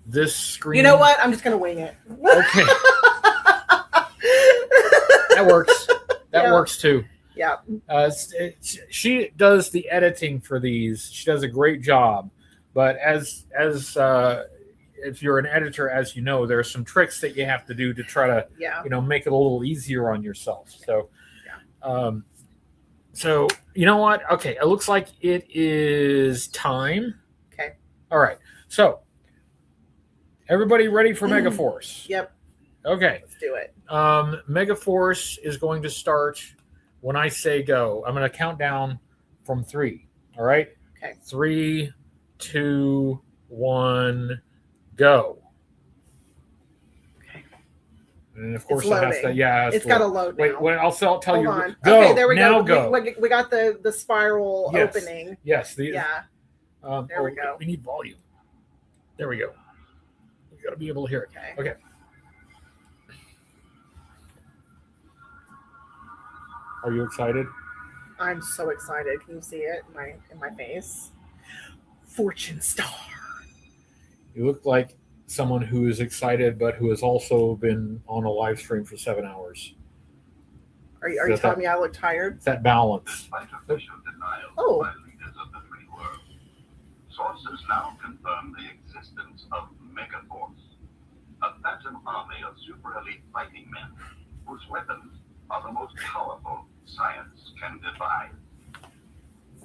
this screen. You know what? I'm just going to wing it. Okay. That works. That works too. Yeah. She does the editing for these. She does a great job. But as if you're an editor, as you know, there are some tricks that you have to do to try to make it a little easier on yourself. So, so you know what? Okay, it looks like it is time. Okay. All right. So everybody ready for Megaforce? Yep. Okay. Let's do it. Megaforce is going to start when I say go. I'm going to count down from 3. All right. Okay. 3, 2, 1, go. Okay. And of course, It's it has to. loading. Yeah, It's got to load now. Wait, I'll tell Hold you. on. Go. Okay, there we now go. Go. We got the spiral Yes. opening. Yes. Yeah. There we go. We need volume. There we go. You got to be able to hear it. Okay. Are you excited? I'm so excited. Can you see it in my face? Fortune star. You look like someone who is excited, but who has also been on a live stream for 7 hours. Are you telling me I look tired? It's that balance. Oh. Sources now confirm the existence of Megaforce, a phantom army of super elite fighting men whose weapons are the most powerful science can devise.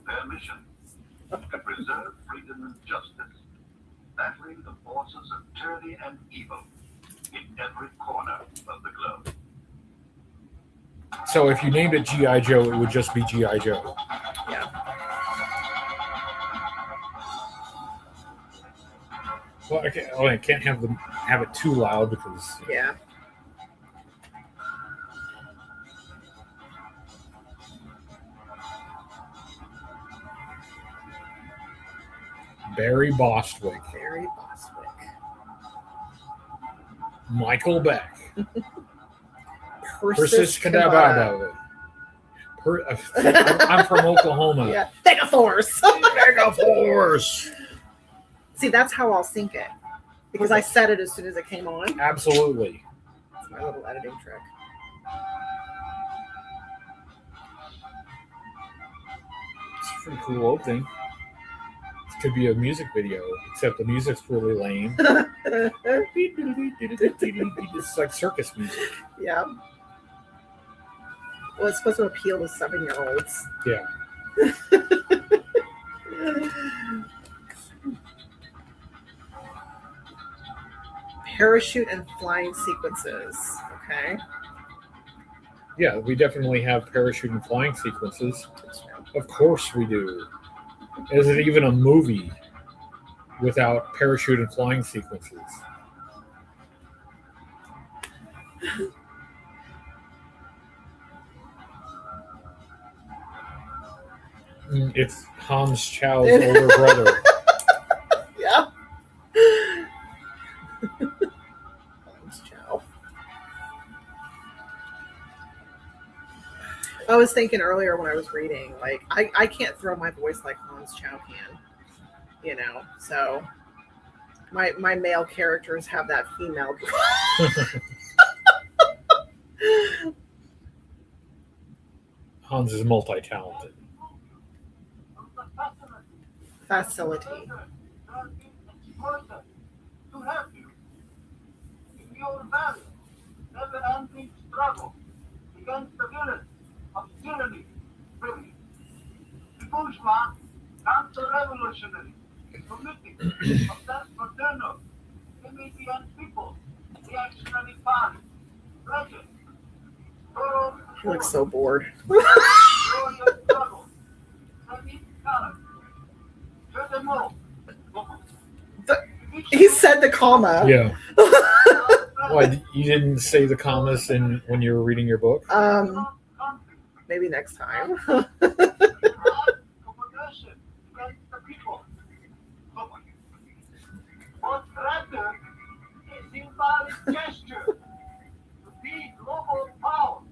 Their mission, to preserve freedom and justice, battling the forces of tyranny and evil in every corner of the globe. So if you named it G.I. Joe, it would just be G.I. Joe. Yeah. Well, I can't have it too loud because. Yeah. Barry Bostwick. Barry Bostwick. Michael Beck. Persis Cadabado. I'm from Oklahoma. Yeah. Megaforce. Megaforce. See, that's how I'll sync it. Because I said it as soon as it came on. Absolutely. That's my little editing trick. It's a pretty cool opening. This could be a music video, except the music's really lame. It's like circus music. Yeah. Well, it's supposed to appeal to 7-year-olds. Yeah. Parachute and flying sequences. Okay. Yeah, we definitely have parachute and flying sequences. Of course we do. Is it even a movie without parachute and flying sequences? It's Hans Chow's older brother. Yeah. Hans Chow. I was thinking earlier when I was reading, like, I can't throw my voice like Hans Chow can, you know, so my male characters have that female. Hans is multi-talented. Facility. To help you in your valley, never-ending struggle against the villains of tyranny, brilliance. The bourgeois, counter-revolutionary, committing of that fraternal, immediate people, reactionary party, legend, thorough, He looks so bored. glorious struggle, semi-color. Furthermore, He said the comma. Yeah. Why, you didn't say the commas when you were reading your book? Maybe next time. What rather is symbolic gesture to be global power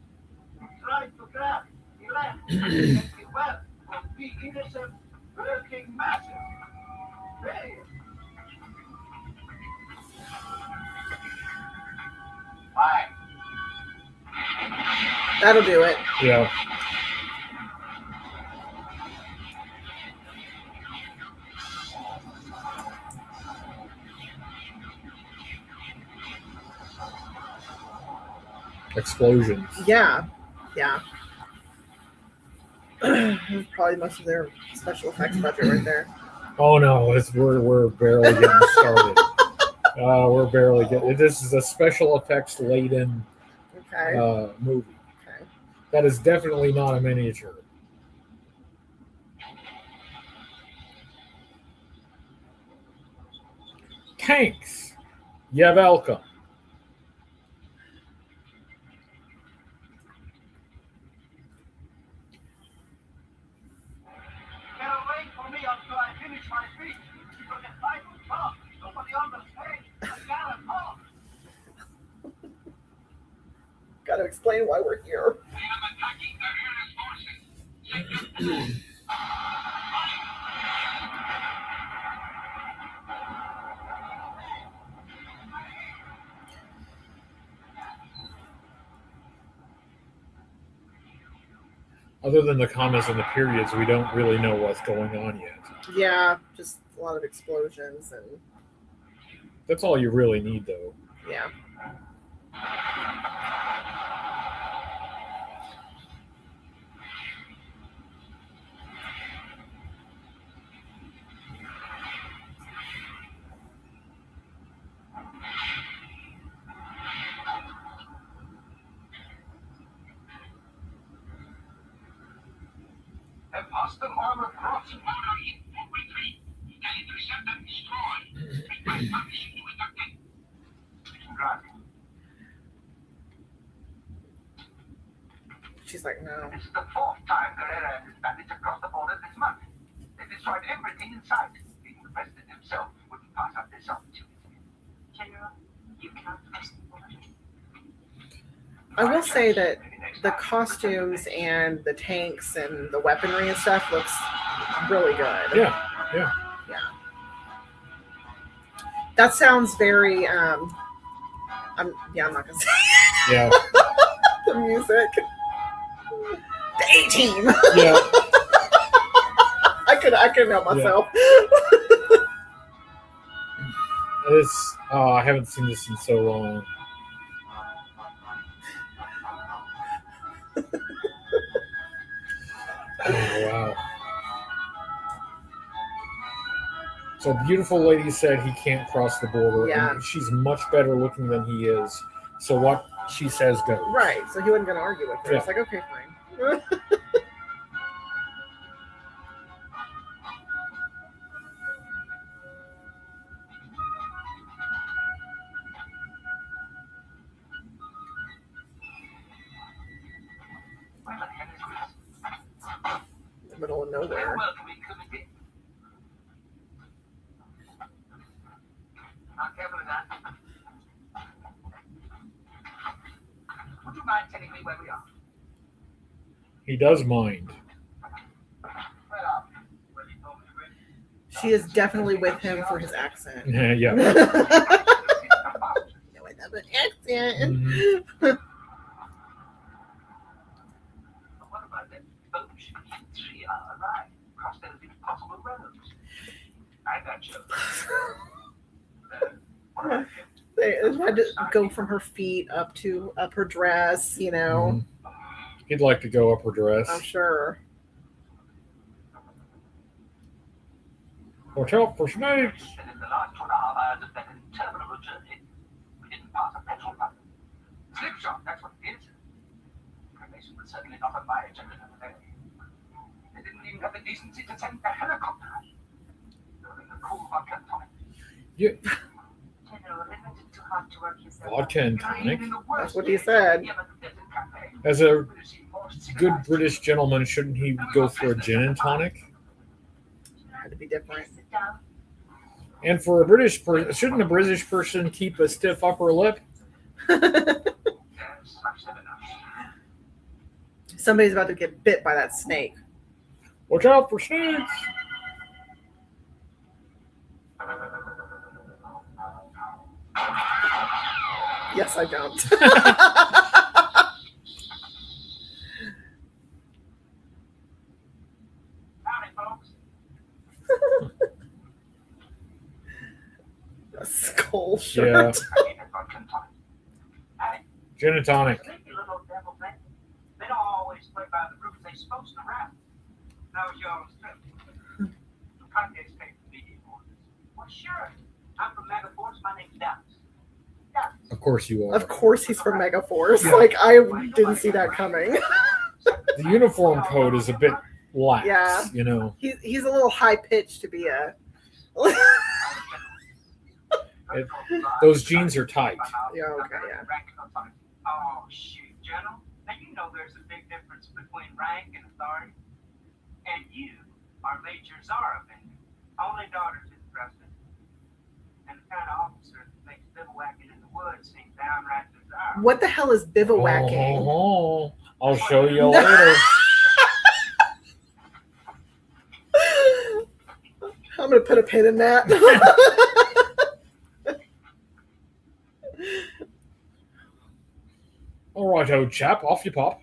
to try to grab, elect, and the wealth of the innocent working masses. Hey. Why? That'll do it. Yeah. Explosions. Yeah. Yeah. Probably most of their special effects budget right there. Oh no, we're barely getting started. We're barely getting. This is a special effects laden Okay. movie. Okay. That is definitely not a miniature. Tanks. You're welcome. Get away from me until I finish my speech. Because if I don't talk, nobody understands. I gotta talk. Got to explain why we're here. I am attacking the rearest forces. Other than the commas and the periods, we don't really know what's going on yet. Yeah, just a lot of explosions and That's all you really need, though. yeah. Imposter armor crossing order in 4.3. Can intercept and destroy. Make my permission to conduct it. Right. She's like, no. This is the fourth time Guerrera and his bandits have crossed the border this month. They destroyed everything in sight. Even the president himself wouldn't pass up this opportunity. General, you cannot cross the border. I will say that the costumes and the tanks and the weaponry and stuff looks really good. Yeah. That sounds very I'm not gonna say Yeah. the music. The A-Team. Yeah. I couldn't help myself. I haven't seen this in so long. Oh, wow. So beautiful lady said he can't cross the border. Yeah. And she's much better looking than he is. So what she says goes. Right. So he wasn't gonna argue with her. Yeah. It's like, okay, fine. Where the hell is this? In the middle of nowhere. Welcoming committee. Not careful of that. Would you mind telling me where we are? He does mind. Where are we? Where you told me to be? She is definitely with him for his accent. Yeah. No, I have an accent. Mhm. What about that boat? She arrived. Crossed every possible road. I got you. What about him? They had to go from her feet up her dress, you know. Mhm. He'd like to go up her dress. I'm sure. Watch out for snakes. And in the last 2.5 hours of that interminable journey, we didn't pass a petrol pump. Slipshot, that's what it is. Cremation was certainly not on my agenda today. They didn't even have the decency to send a helicopter. Building a cool vodka and tonic. Yeah. General, it makes it too hard to work yourself. Vodka and tonic. That's what he said. As a good British gentleman, shouldn't he go for a gin and tonic? Had to be different. And for a British person, shouldn't a British person keep a stiff upper lip? Somebody's about to get bit by that snake. Watch out for snakes. Yes, I don't. A skull shirt. Gin and tonic. They don't always play by the rules they're supposed to rap. Now it's your own script. You can't expect to be orders. Well, sure. I'm from Megaforce. My name's Dallas. Of course you are. Of course he's from Megaforce. Yeah. Like, I didn't see that coming. The uniform code is a bit lax, Yeah. you know. He's a little high pitched to be a. Those jeans are tight. Yeah, okay, yeah. Oh, shoot, General. Now, you know there's a big difference between rank and authority. And you are Major Zara Bender, only daughter to the president. And the kind of officer that makes bivouacking in the woods seem downright desirable. What the hell is bivouacking? Oh, I'll show you later. I'm gonna put a pin in that. All right, old chap, off you pop.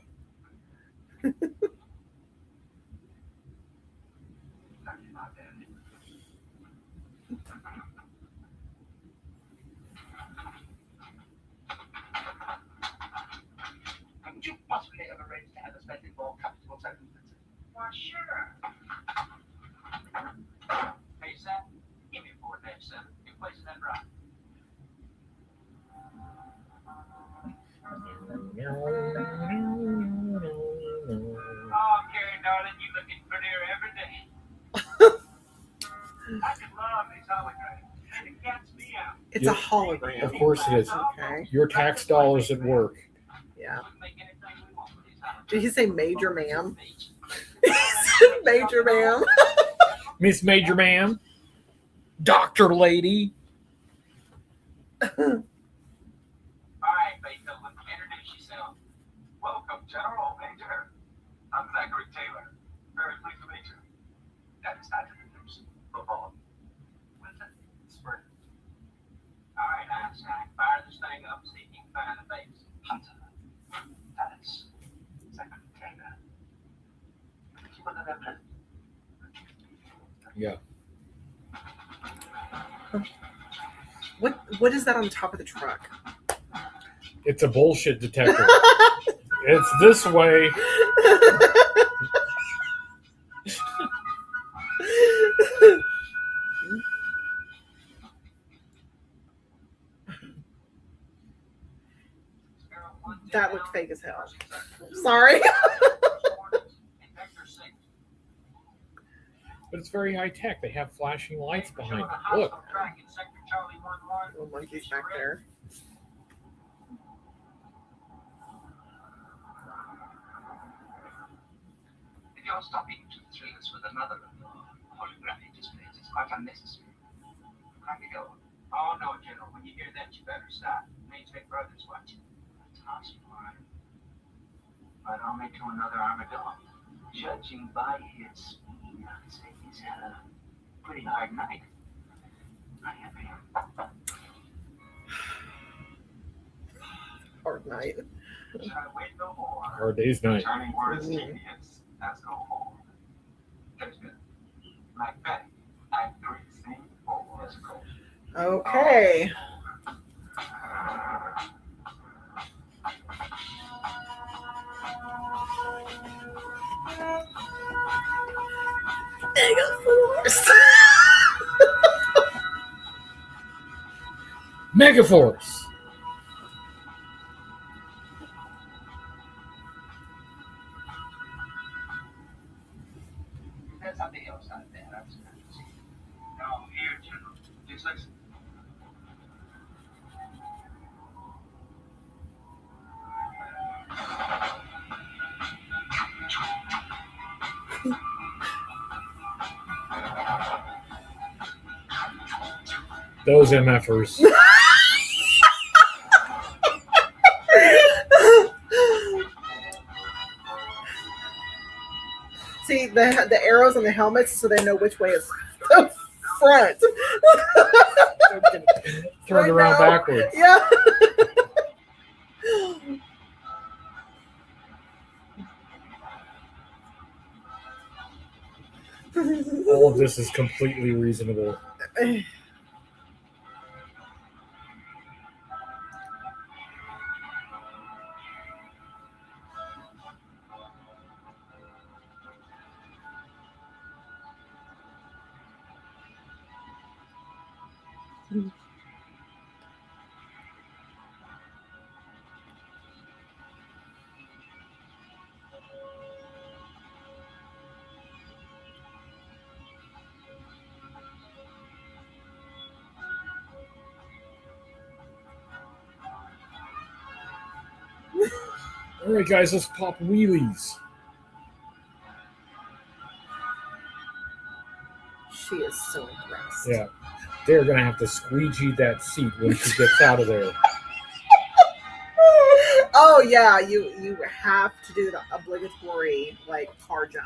Haven't you possibly ever arranged to have a spending more comfortable circumstances? Why, sure. Hey, Sam, give me a 4-7. Your place is that right. Oh, Carrie, darling, you looking prettier every day. I could love these holograms. And it gets me out. It's a hologram. Of course it is. Okay. Your tax dollars at work. Yeah. We can make anything we want with these holograms. Did he say Major Ma'am? He said Major Ma'am. Miss Major Ma'am. Doctor Lady. All right, Beethoven, introduce yourself. Welcome, General Major. I'm Zachary Taylor. Very pleased to meet you. That is not introduce. Football. Winter. Spring. All right, Einstein, fire this thing up, see if you can find the base. Hunter. Dallas. Zachary Taylor. Keep on the left. Yeah. What is that on the top of the truck? It's a bullshit detector. It's this way. That looked fake as hell. Sorry. But it's very high tech. They have flashing lights behind them. Look. Little monkeys back there. If you're stopping to thrill us with another holographic displays, it's quite unnecessary. Time to go. Oh, no, General. When you hear that, you better stop. Mainstream Brothers watching. That's fine. But only to another armadillo. Judging by his speed, I'd say he's had a pretty hard night. I have him. Hard night. Should I wait no more? Hard day's night. Turning words devious. That's go home. There's been Macbeth. Act 3, scene 4. Let's go. Okay. Megaforce. There's something else out there. That's no, here, General. Just listen. Those MFers. See the arrows on the helmets, so they know which way is the front. Turned around backwards. Yeah. All of this is completely reasonable. All right, guys, let's pop wheelies. She is so impressed. Yeah, they're gonna have to squeegee that seat when she gets out of there. Oh yeah, you have to do the obligatory like car jump.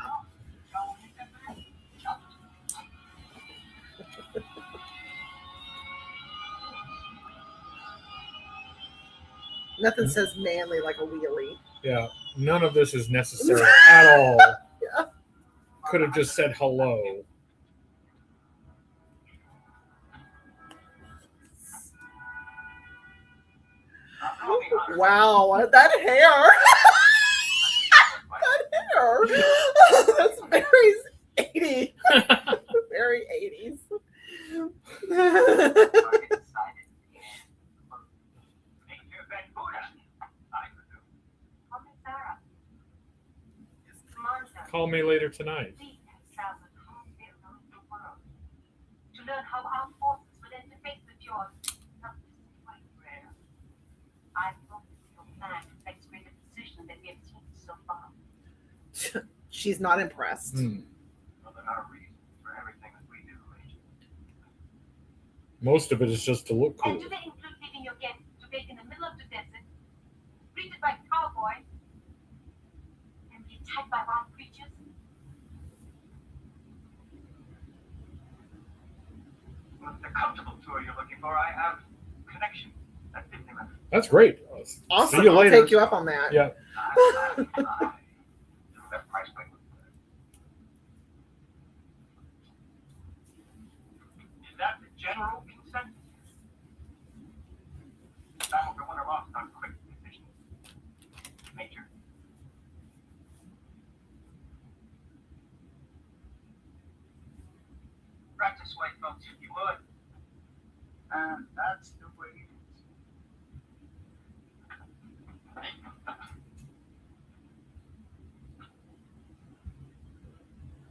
Nothing says manly like a wheelie. Yeah, none of this is necessary at all. Yeah. Could have just said hello. Wow, that hair. That hair. That's very 80s. Very 80s. Call me later tonight. To learn how our forces will interface with yours. Not quite rare. I hope your plan reflects greater precision than we have seen so far. She's not impressed. Well, there are reasons for everything that we do, Agent. Most of it is just to look cool. And do they include leaving your guests to bake in the middle of the desert, greeted by cowboys, and be attacked by wild creatures? Well, the comfortable tour you're looking for, I have connection at Disneyland. That's great. Awesome. See you I'll later. take you up on that. Yeah. That price point was good. Is that the general consensus? Time will go on or off on quick decisions. Major. Right this way, folks, if you would. And that's the way it is.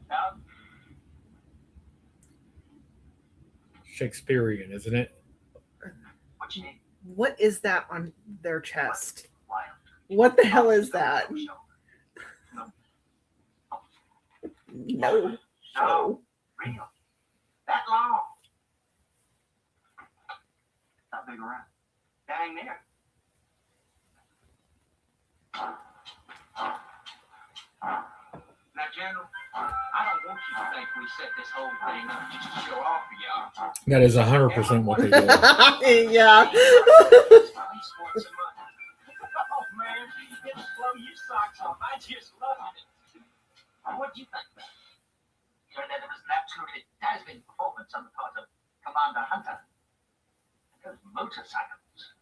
Now, Shakespearean, isn't it? what you need? What is that on their chest? Wild. What the hell is that? No. No. Real. That long. Not big around. Dang there. Now, General, I don't want you to think we set this whole thing up just to show off for y'all. That is 100% what they do. Yeah. I just want some money. Oh, man, it'll blow your socks off. I just love it. What'd you think about it? Sure that it was an absolutely dazzling performance on the part of Commander Hunter. Those motorcycles,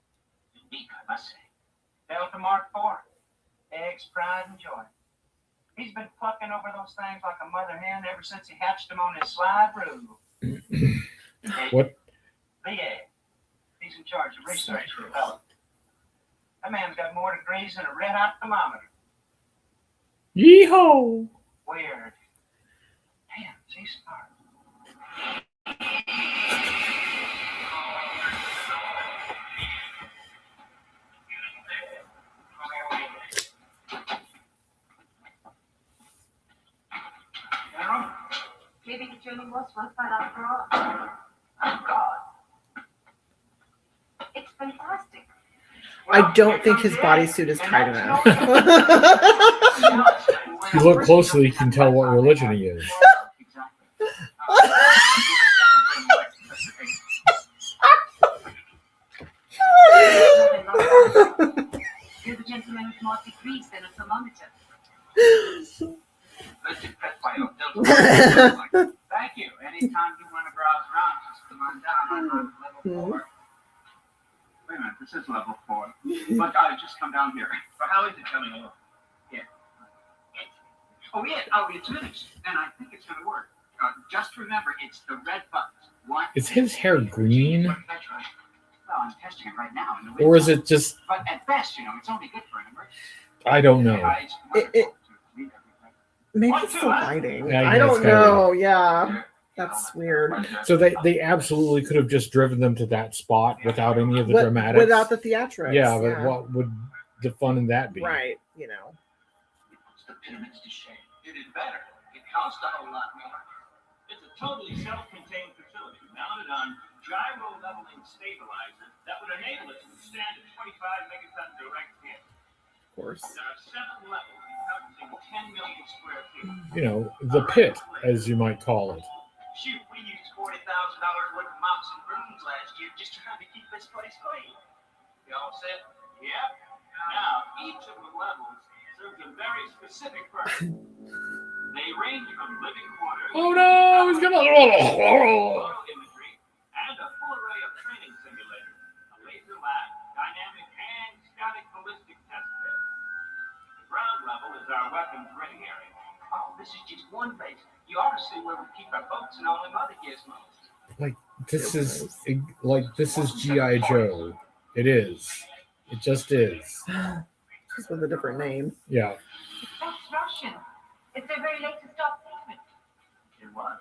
unique, I must say. Delta Mark IV, eggs, pride, and joy. He's been plucking over those things like a mother hen ever since he hatched them on his slide rule. What? BA. He's in charge of research for development. That man's got more degrees than a red-hot thermometer. Yeehaw! Weird. Damn, is he smart? General? Maybe the journey was worth it after all. Oh, God. It's fantastic. I don't think his bodysuit is tight enough. If you look closely, you can tell what religion he is. You're the gentleman with more degrees than a thermometer. Thank you. Anytime you want to browse around, just come on down. I'm on level 4. Wait a minute, this is level 4. But just come down here. So how is it coming along? Yeah. Oh, yeah. Oh, it's finished. And I think it's going to work. Just remember, it's the red buttons. One. Is his hair green? That's right. Well, I'm testing it right now. Or is it just... But at best, it's only good for an emergency. I don't know. It's wonderful to read everything. Maybe it's the lighting. Yeah, I it's don't gotta know. Yeah. That's weird. So they absolutely could have just driven them to that spot without any of the dramatics. Without the theatrics. Yeah, but what would the fun in that be? Right. you know. It puts the pyramids to shame. It is better. It costs a whole lot more. It's a totally self-contained facility mounted on gyro leveling stabilizers that would enable it to withstand a 25 megaton direct hit. Of course. There are 7 levels encompassing 10 million square feet. You know, the pit, as you might call it. Shoot, we used $40,000 worth of mops and brooms last year just trying to keep this place clean. You all set? Yep. Now, each of the levels serves a very specific purpose. They range from living quarters. Oh no, he's gonna. Photo imagery and a full array of training simulators, a laser lab, dynamic and static ballistic test bed. The ground level is our weapons ready area. Oh, this is just one base. You ought to see where we keep our boats and all them other gizmos. This is G.I. Joe. It is. It just is. Just with a different name. Yeah. That's Russian. It's their very latest top secret. It was.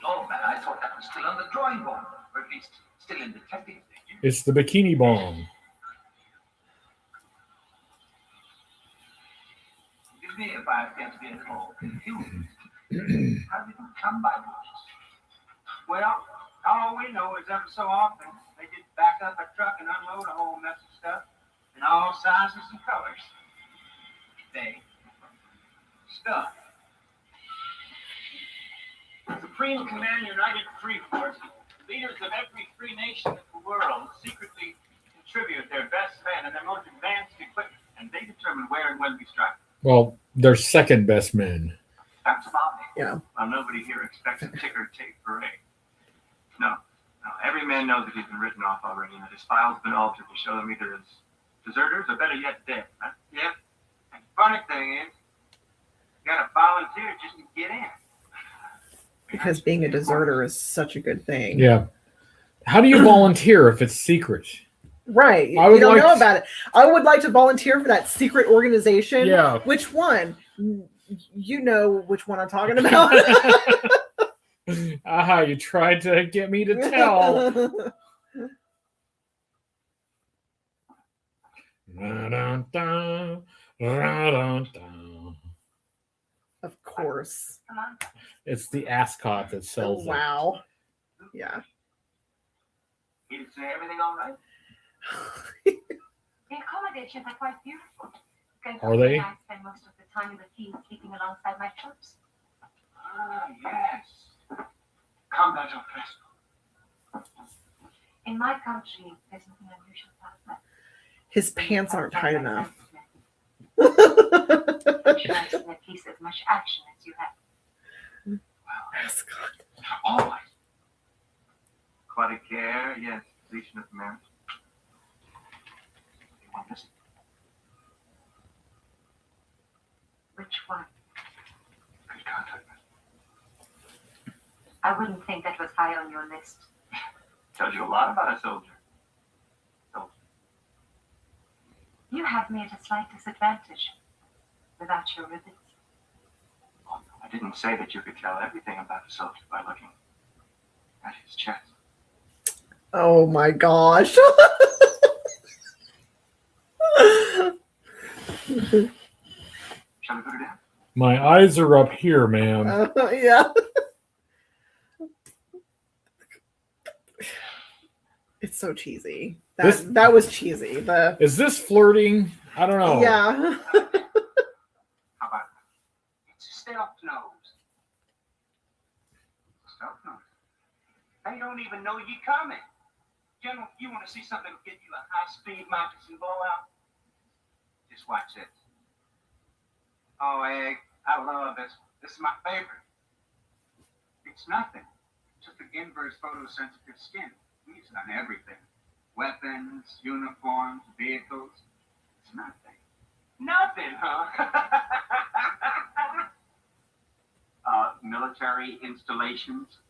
Oh, man, I thought that was still on the drawing board, or at least still in the testing stage. It's the bikini bomb. Forgive me if I appear to be a little confused. How did you come by this? Well, all we know is every so often they just back up a truck and unload a whole mess of stuff in all sizes and colors. Stuff. Supreme Command United Free Force, leaders of every free nation in the world secretly contribute their best men and their most advanced equipment, and they determine where and when we strike. Well, they're second best men. That's about it. Yeah. Well, nobody here expects a ticker tape parade. No. Every man knows that he's been written off already, and that his file's been altered to show them either as deserters or better yet dead. Huh? Yeah. And the funny thing is, you gotta volunteer just to get in. Because being a deserter is such a good thing. Yeah. How do you volunteer if it's secret? Right. I You would don't like know to- about it. I would like to volunteer for that secret organization. Yeah. Which one? You know which one I'm talking about. Aha, you tried to get me to tell. Ra-dun-dun, ra-dun-dun. Of course. Come on. It's the ascot that Oh, sells it. wow. Yeah. Is everything all right? The accommodations are quite beautiful. Are they? I spend most of the time in the field sleeping alongside my troops. Ah, yes. Combat or festival. In my country, there's nothing unusual about that. His pants aren't tight enough. I'm sure I've seen at least as much action as you have. Ascot. Always. Quite a care, yes. Legion of Merit. You want this? Which one? Good contact. I wouldn't think that was high on your list. Tells you a lot about a soldier. You have me at a slight disadvantage without your ribbons. Well, I didn't say that you could tell everything about a soldier by looking at his chest. Oh my gosh. Shall we put it down? My eyes are up here, ma'am. Yeah. It's so cheesy. That was cheesy. Is this flirting? I don't know. Yeah. How about that? It's a stealth nose. Stealth nose. They don't even know you're coming. General, you want to see something that'll get you a high-speed moccasin blowout? Just watch this. Oh, Egg, I love this. This is my favorite. It's nothing. Just an inverse photosensitive skin. We use it on everything. Weapons, uniforms, vehicles. It's nothing. Nothing, huh? Military installations.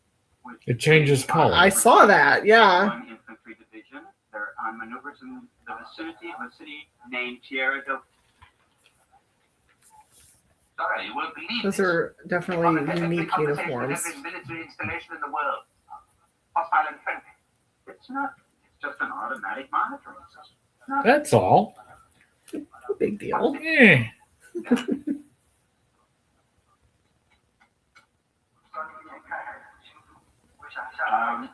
It changes color. I saw that. Yeah. One infantry division. They're on maneuvers in the vicinity of a city named Tierra del. Sorry, you won't believe Those this. are definitely unique uniforms. Every military installation in the world. Hostile and friendly. It's not. It's just an automatic monitoring system. That's all. No big deal. Eh.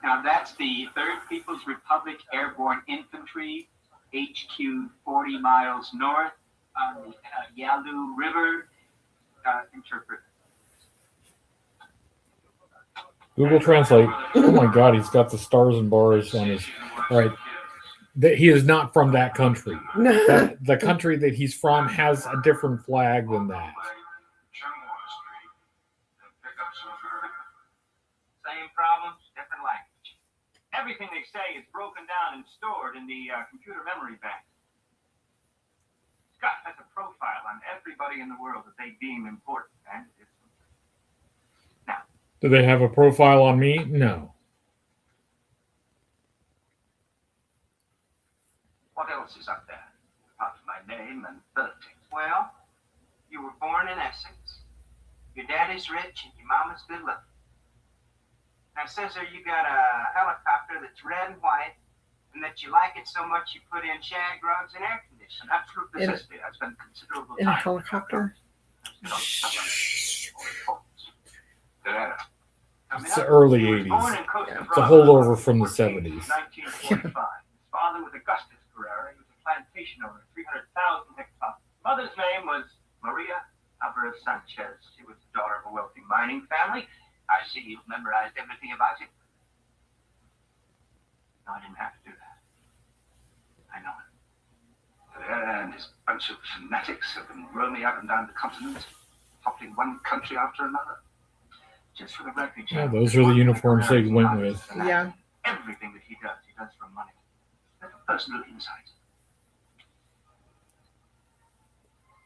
Now that's the 3rd People's Republic Airborne Infantry, HQ 40 miles north on the Yalu River. Interpret. Google Translate. Oh my God, he's got the stars and bars on his. All right. He is not from that country. The country that he's from has a different flag than that. Same problems, different language. Everything they say is broken down and stored in the computer memory bank. Scott has a profile on everybody in the world that they deem important, and it's now. Do they have a profile on me? No. What else is up there? Apart from my name and birthday. Well, you were born in Essex. Your daddy's rich and your mama's good looking. Now, it says there you got a helicopter that's red and white, and that you like it so much you put in shag rugs and air conditioning. That's proof of necessity. That's been considerable In a time. helicopter? It's the early 80s. It's a holdover from the 70s. 1945. His father was Augustus Carrera. He was a plantation owner, 300,000 hectares. Mother's name was Maria Alvarez Sanchez. She was the daughter of a wealthy mining family. I see you've memorized everything about it. No, I didn't have to do that. I know it. And this bunch of fanatics have been roaming up and down the continent, toppling one country after another. Just for the record, Yeah, those are the uniforms they went with. Yeah. Everything that he does for money. Like a personal insight.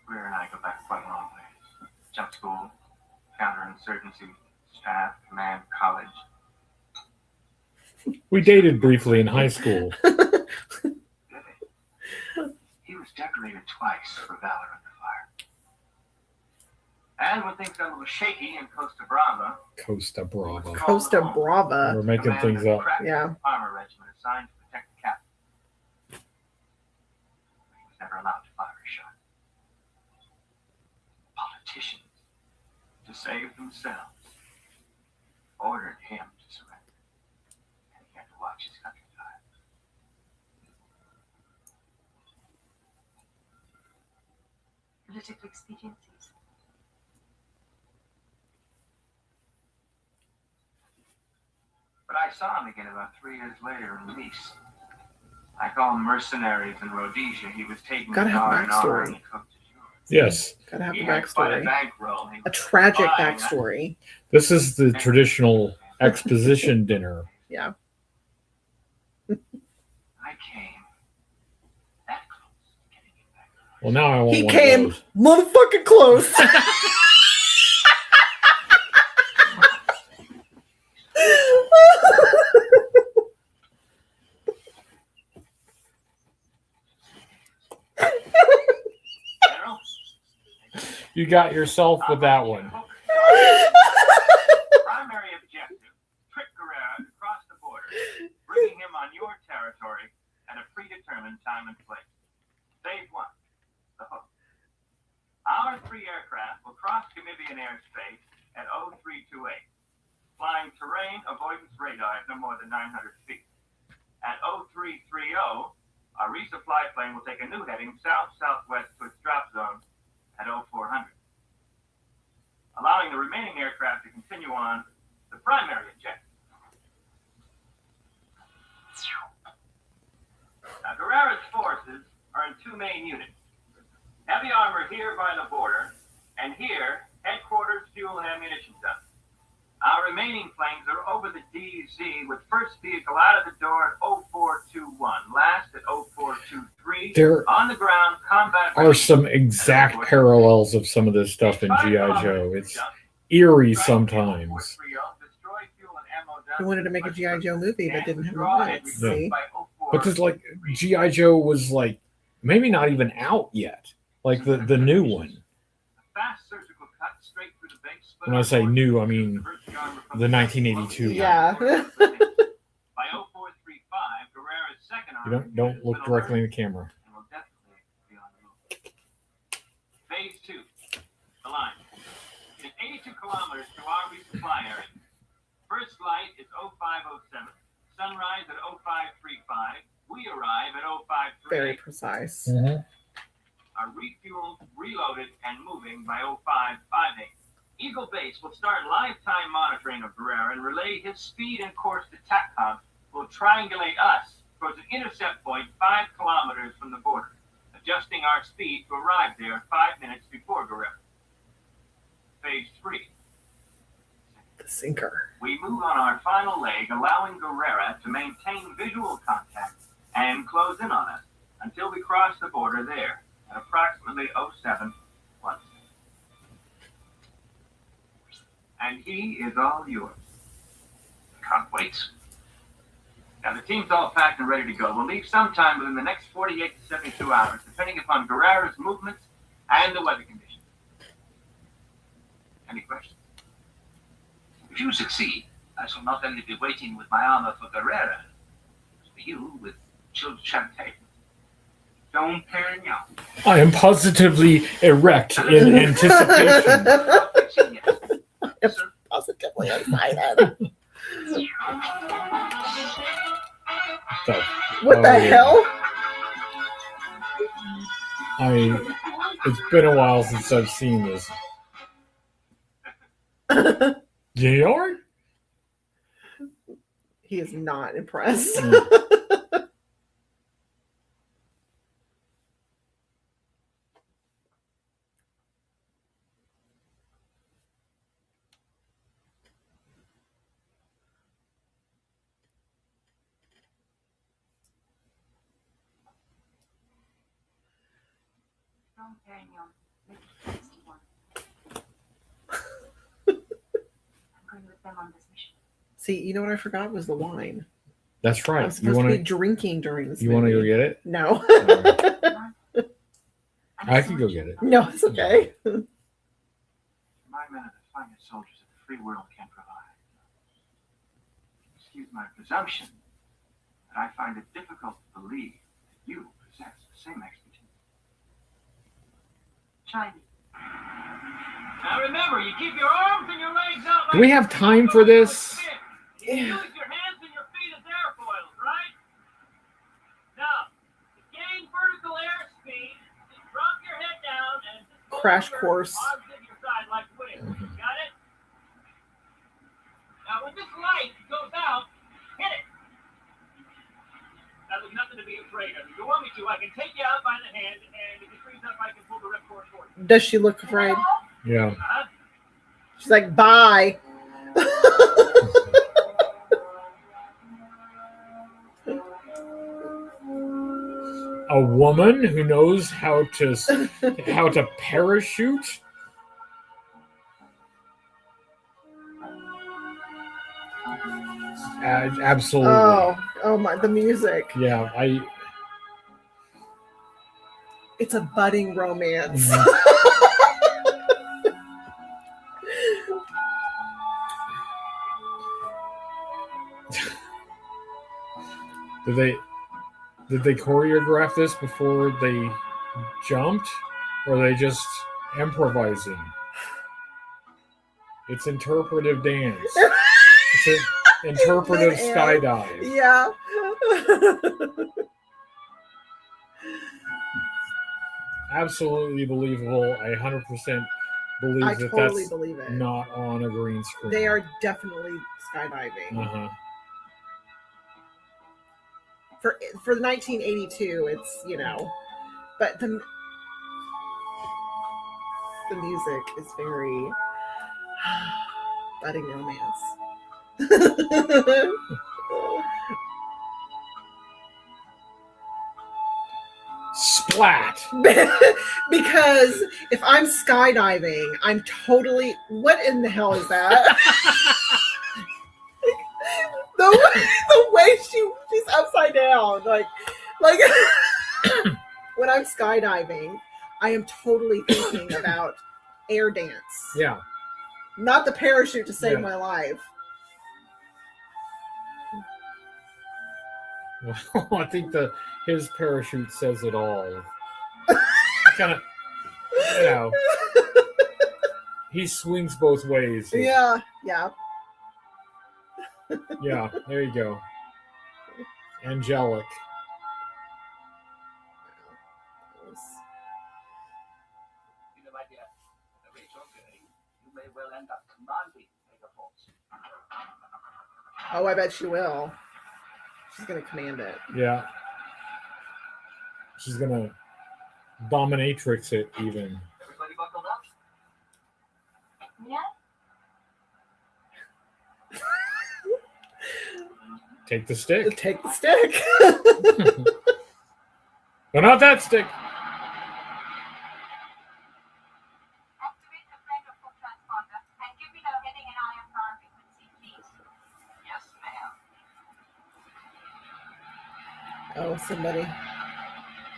Greer and I go back quite a long way. Jump school, counterinsurgency, staff, command, college. We dated briefly in high school. He was decorated twice for valor under fire. And when things got a little shaky in Costa Brava, Costa Brava. Costa Brava. We're making things up. Yeah. Armor regiment assigned to protect the capital. He was never allowed to fire a shot. Politicians, to save themselves, ordered him to surrender. And he had to watch his country die. Political expediencies. But I saw him again about 3 years later in Nice. I call them mercenaries in Rhodesia. He was taking Gotta have R&R backstory. in Côte d'Ivoire. Yes. Gotta have He the had quite a backstory. bankroll. He A was tragic buying that. backstory. This is the traditional exposition dinner. Yeah. I came that close to getting him back. Well, now I want He one came of those. motherfucking close. General, You got yourself with that one. primary objective, trick Guerrero to cross the border, bringing him on your territory at a predetermined time and place. Save one, the hook. Our 3 aircraft will cross Namibian airspace at 0328, flying terrain avoidance radar at no more than 900 feet. At 0330, our resupply plane will take a new heading south-southwest to its drop zone at 0400, allowing the remaining aircraft to continue on the primary objective. Now, Guerrera's forces are in 2 main units. Heavy armor here by the border, and here, headquarters, fuel, and ammunition dump. Our remaining planes are over the DZ with first vehicle out of the door at 0421, last at 0423. There On the ground, combat are some exact parallels of some of this stuff in G.I. Joe. It's eerie sometimes. He wanted to make a G.I. Joe movie, but didn't have the rights. See? Because like G.I. Joe was like maybe not even out yet. Like the new one. When I say new, I mean the 1982. Yeah. By 0435, Guerrera's second You don't look directly in the camera. kilometers to our resupply area. First light is 0507. Sunrise at 0535. We arrive at Very 0538. precise. Are refueled, reloaded, and moving by 0558. Eagle Base will start live-time monitoring of Guerrera and relay his speed and course to TACCOM, who will triangulate us towards an intercept point 5 kilometers from the border, adjusting our speed to arrive there 5 minutes before Guerrera. Phase 3. The sinker. We move on our final leg, allowing Guerrera to maintain visual contact and close in on us until we cross the border there at approximately 0717. And he is all yours. Can't wait. Now the team's all packed and ready to go. We'll leave sometime within the next 48 to 72 hours, depending upon Guerrera's movements and the weather conditions. Any questions? If you succeed, I shall not only be waiting with my armor for Guerrera, but for you with chilled champagne. Don't Perignon. I am positively erect in anticipation. I'm positively excited. What the hell? It's been a while since I've seen this. JR? He is not impressed. Don't Perignon. Make it tasty one. I'm going with them on this mission. See, you know what I forgot was the wine. That's I'm right. supposed to be drinking during this. You want to go get it? No. I can go get it. No, it's okay. My men are the finest soldiers that the free world can provide. Excuse my presumption, but I find it difficult to believe that you possess the same expertise. Try me. Now remember, you keep your arms and your legs out. Do we have time for this? You use your hands and your feet as airfoils, right? Now, to gain vertical airspeed, just drop your head down and just Crash your course. arms at your side like wings. Got it? Now, when this light goes out, hit it. Now, there's nothing to be afraid of. If you want me to, I can take you out by the hand, and if it frees up, I can pull the ripcord for you. Does she look afraid? Yeah. She's like, bye. A woman who knows how to parachute. Absolutely. Oh my, the music. Yeah, It's a budding romance. Did they choreograph this before they jumped, or are they just improvising? It's interpretive dance. It's an interpretive skydive. Yeah. Absolutely believable. I 100% believe I that totally that's believe it. not on a green screen. They are definitely skydiving. Uh-huh. For 1982, it's, but the music is very budding romance. Splat. Because if I'm skydiving, I'm totally, what in the hell is that? the way she's upside down, like when I'm skydiving, I am totally thinking about air dance. Yeah. Not the parachute to save Yeah. my life. Well, I think his parachute says it all. Kind of, He swings both ways. Yeah. Yeah, there you go. Angelic. You know, my dear, the rate you're going, you may well end up commanding megaforce. Oh, I bet she will. She's gonna command it. Yeah. She's gonna dominatrix it even. Everybody buckled up? Yeah? Take the stick. Take the stick. But not that stick. Activate the Bedrock transponder and give me the heading and IFR frequency, please. Yes, ma'am. Oh, somebody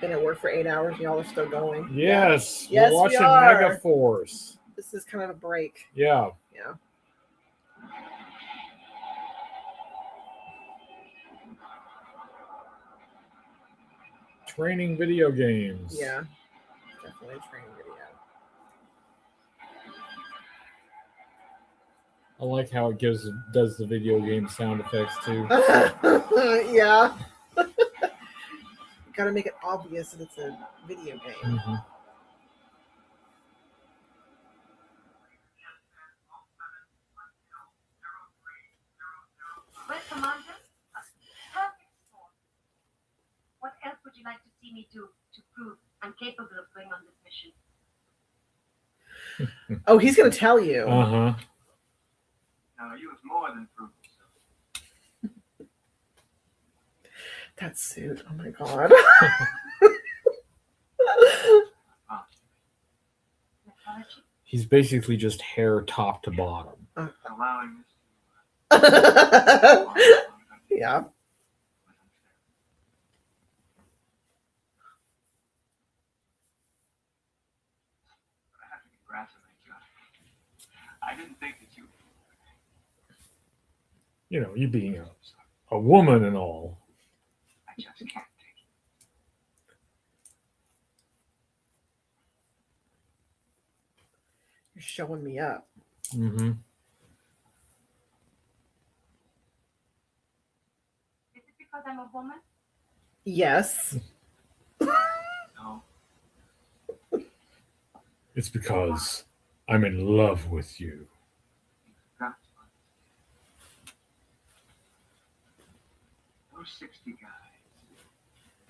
been at work for 8 hours and y'all are still going. Yes. Yes, We're we watching are. Megaforce. This is kind of a break. Yeah. Yeah. Training video games. Yeah. Definitely a training video. I like how it does the video game sound effects too. Yeah. Gotta make it obvious that it's a video game. Mm-hmm. Well, Commander, perfect score. What else would you like to see me do to prove I'm capable of going on this mission? Oh, he's gonna tell you. Uh-huh. No, you was more than proof. That suit. Oh my god. Mythology? He's basically just hair top to bottom. Allowing this. Yeah. I have to congratulate you. I didn't think that you. You know, you being a woman and all. I just can't take it. You're showing me up. Mm-hmm. Is it because I'm a woman? Yes. No. It's because I'm in love with you. That's fine. Those 60 guys,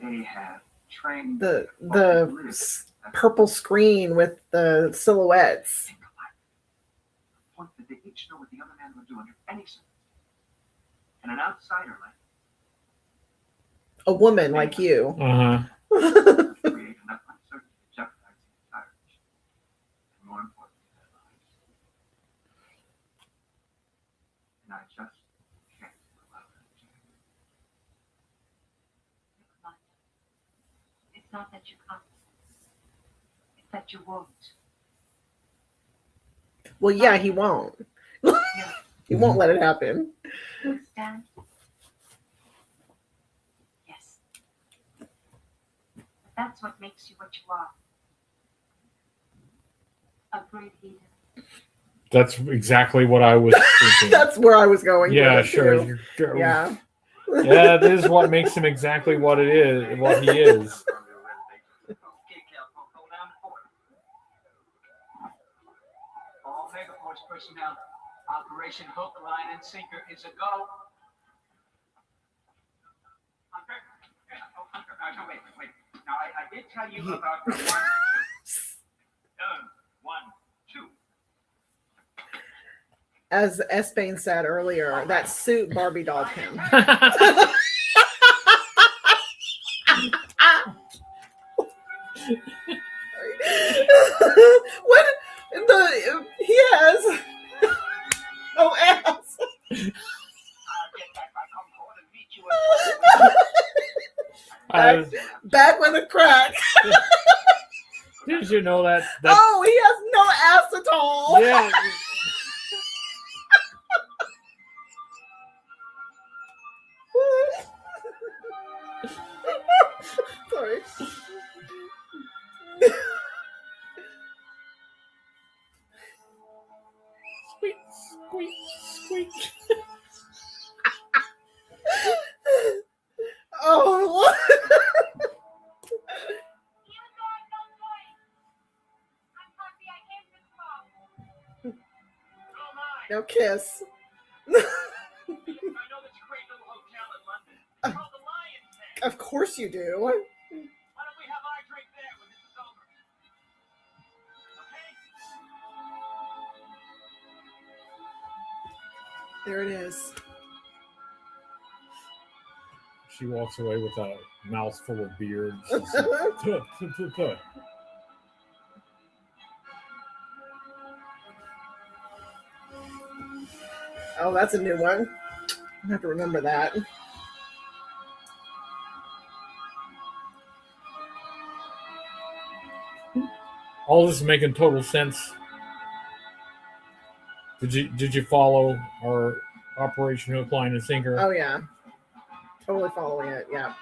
they have trained The fucking purple screen with the silhouettes. Think about it. The point that they each know what the other man would do under any circumstance. And an outsider like A woman like you. Uh-huh. create enough uncertainty to jeopardize the entire mission. And more importantly, their lives. And I just can't allow that to happen. It's not that you can't. It's that you won't. Well, yeah, he won't. He won't let it happen. Understand? Yes. But that's what makes you what you are. A great leader. That's exactly what I was thinking. That's where I was going. Yeah, with it, sure. too. Yeah. Yeah, that is what makes him exactly what it is, what he is. Okay, Cal, hold down the fort. All Megaforce personnel, Operation Hook, Line, and Sinker is a go. Hunter? Yeah, oh, Hunter. No, wait. Now, I did tell you about the 1, 2. Done. 1, 2. As Esbane said earlier, that suit Barbie dolled him. What the he has no ass. I'll get back my Concord and meet you at Back with a crack. Did you know that? Oh, he has no ass at all. Yeah. Sorry. kiss. I know this great little hotel in London. It's called the Lion's Head. Of course you do. Why don't we have our drink there when this is over? Okay? There it is. She walks away with a mouth full of beard. She's like, "Tuh, tuh, tuh, tuh." Oh, that's a new one. I have to remember that. All this is making total sense. Did you follow our Operation Hook, Line, and Sinker? Oh yeah, totally following it. Yeah.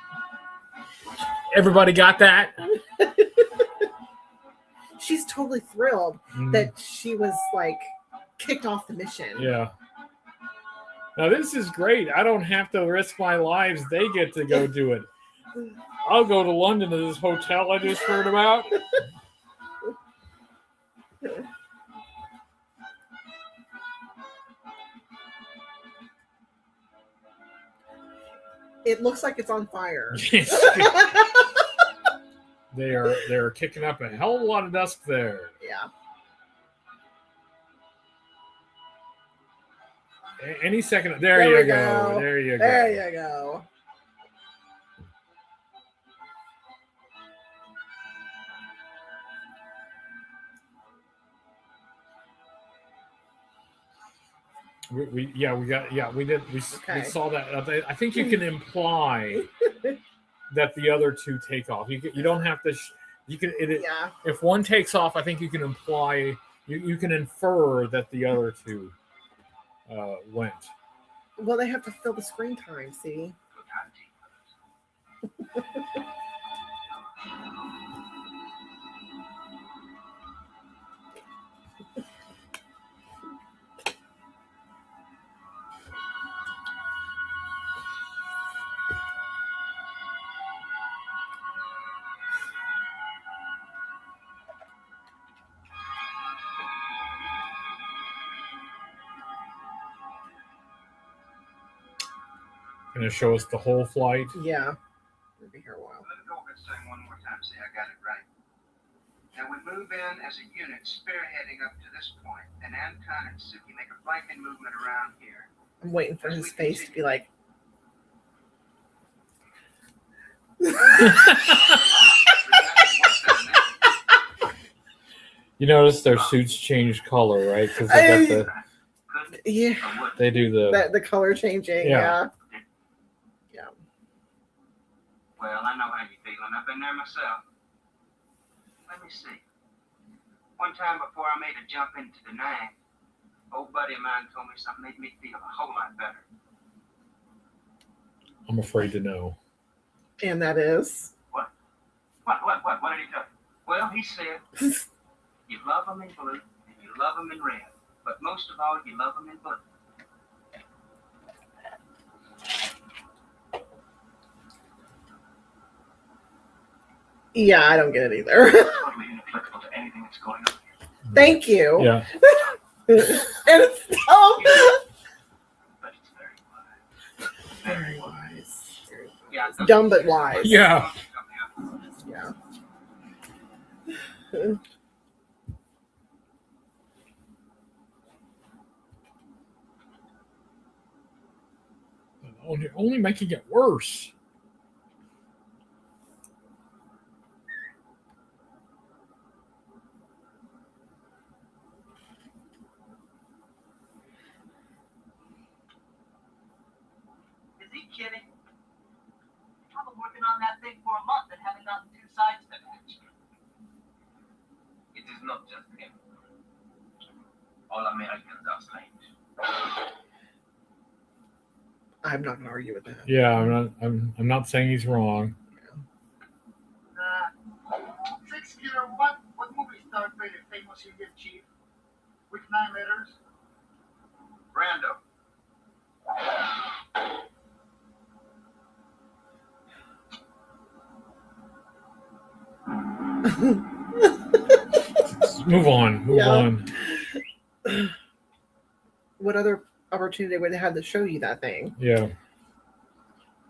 Everybody got that? She's totally thrilled that she was like kicked off the mission. Yeah. Now this is great. I don't have to risk my lives. They get to go do it. I'll go to London to this hotel I just heard about. It looks like it's on fire. They're kicking up a hell of a lot of dust there. Yeah. Any second. There we you go. There you go. There you go. We saw that. I think you can imply that the other two take off. You don't have to. Yeah. If one takes off, I think you can imply. You can infer that the other two went. Well, they have to fill the screen time. See. Going to show us the whole flight. Yeah. We'll be here a while. Let me go over this thing one more time, see I got it right. Now we move in as a unit, spearheading up to this point, and Anton and Suki make a flanking movement around here. I'm waiting for his face to be like. You notice their suits change color, right? Because they got Yeah. they do The color changing. Yeah. Yeah. Well, I know how you're feeling. I've been there myself. Let me see. One time before I made a jump into the night, old buddy of mine told me something made me feel a whole lot better. I'm afraid to know. And that is. What did he tell you? Well, he said, you love them in blue and you love them in red, but most of all, you love them in blue. Yeah, I don't get it either. Totally inapplicable to anything that's going on here. Thank you. Yeah. And it's But it's very wise. very wise. Yeah, Dumb but wise. Yeah. Yeah. Only making it worse. Is he kidding? I've been working on that thing for a month and haven't gotten two sides to match. It is not just him. All Americans are strange. I'm not gonna argue with that. Yeah, I'm not saying he's wrong. 6 Kilo, what movie star played a famous Indian chief with 9 letters? Brando. Move on. Move Yeah. on. what other opportunity would they have to show you that thing? Yeah.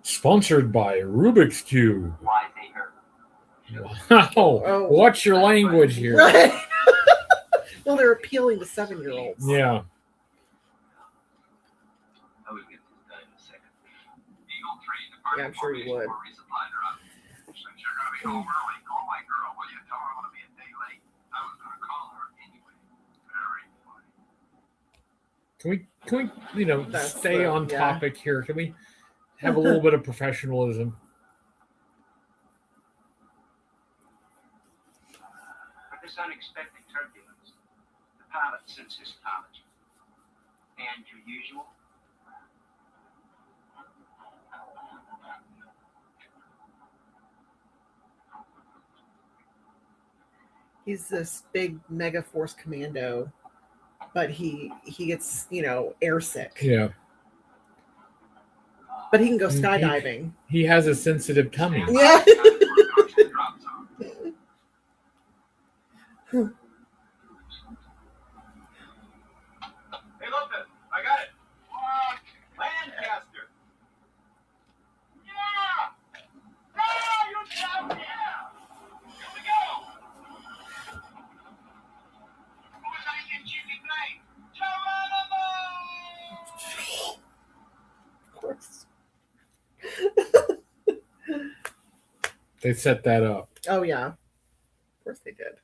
Sponsored by Rubik's Cube. Why they hurt? Wow. Oh. What's your language here? Right. Well, they're appealing to 7-year-olds. Yeah. I will get this done in a second. Eagle 3, departing Yeah, I'm sure you would. for resupply drop. Since you're going to be home early, call my girl. Will you tell her I'm going to be a day late? I was going to call her anyway. Very funny. Can we That's stay the- on yeah. topic here? Can we have a little bit of professionalism? For this unexpected turbulence, the pilot sends his apology. And your usual? He's this big mega force commando, but he gets, air sick. Yeah. But he can go skydiving. He has a sensitive tummy. Yeah. Drop zone. Hey, look, I got it. Lancaster. Yeah! Yeah, you got it. Yeah! Here we go. Who was I in chicken plane? Geronimo! Of course. They set that up. Oh yeah. Of course they did.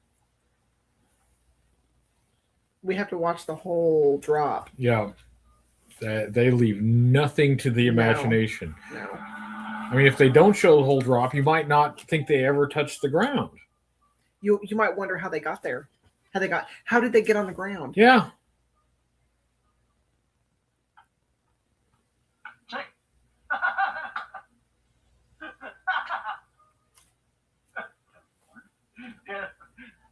We have to watch the whole drop. Yeah. They leave nothing to the No. imagination. No. I mean, if they don't show the whole drop, you might not think they ever touched the ground. You might wonder how they got there. How did they get on the ground? Yeah. Check. Yeah.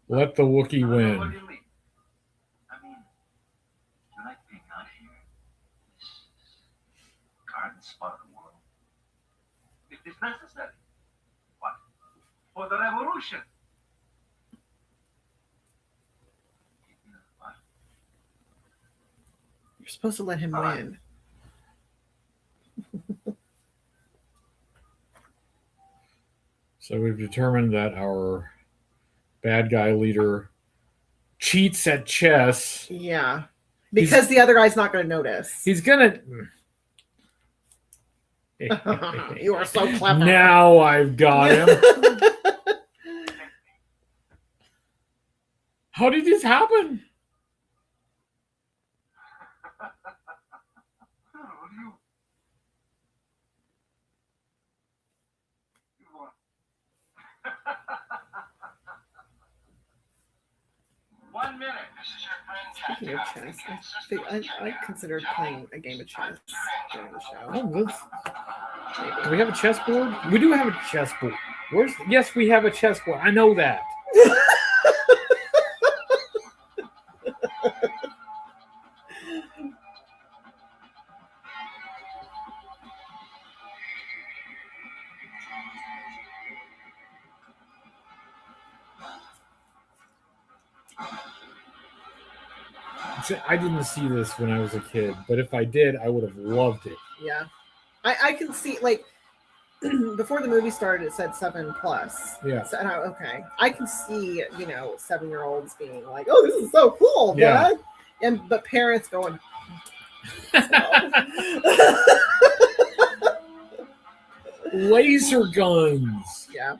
Let the Wookiee What win. do you mean? I mean, you like being out here? This garden spot of the world. It is necessary. What? For the revolution. What? You're supposed to let him All right. win. So we've determined that our bad guy leader cheats at chess. Yeah. Because the other guy's not going to notice. He's gonna. You are so clever. Now I've got him. How did this happen? Oh, you. You want. 1 minute. This is your friend. Speaking of chess, I considered playing a game of chess during the show. Oh, do we have a chessboard? We do have a chessboard. Yes, we have a chessboard. I know that. See, I didn't see this when I was a kid, but if I did, I would have loved it. Yeah. I can see, like, before the movie started, it said 7+. Yeah. So, and okay. I can see, 7-year-olds being like, oh, this is so cool, Yeah. Dad. But parents going, Laser guns. yeah.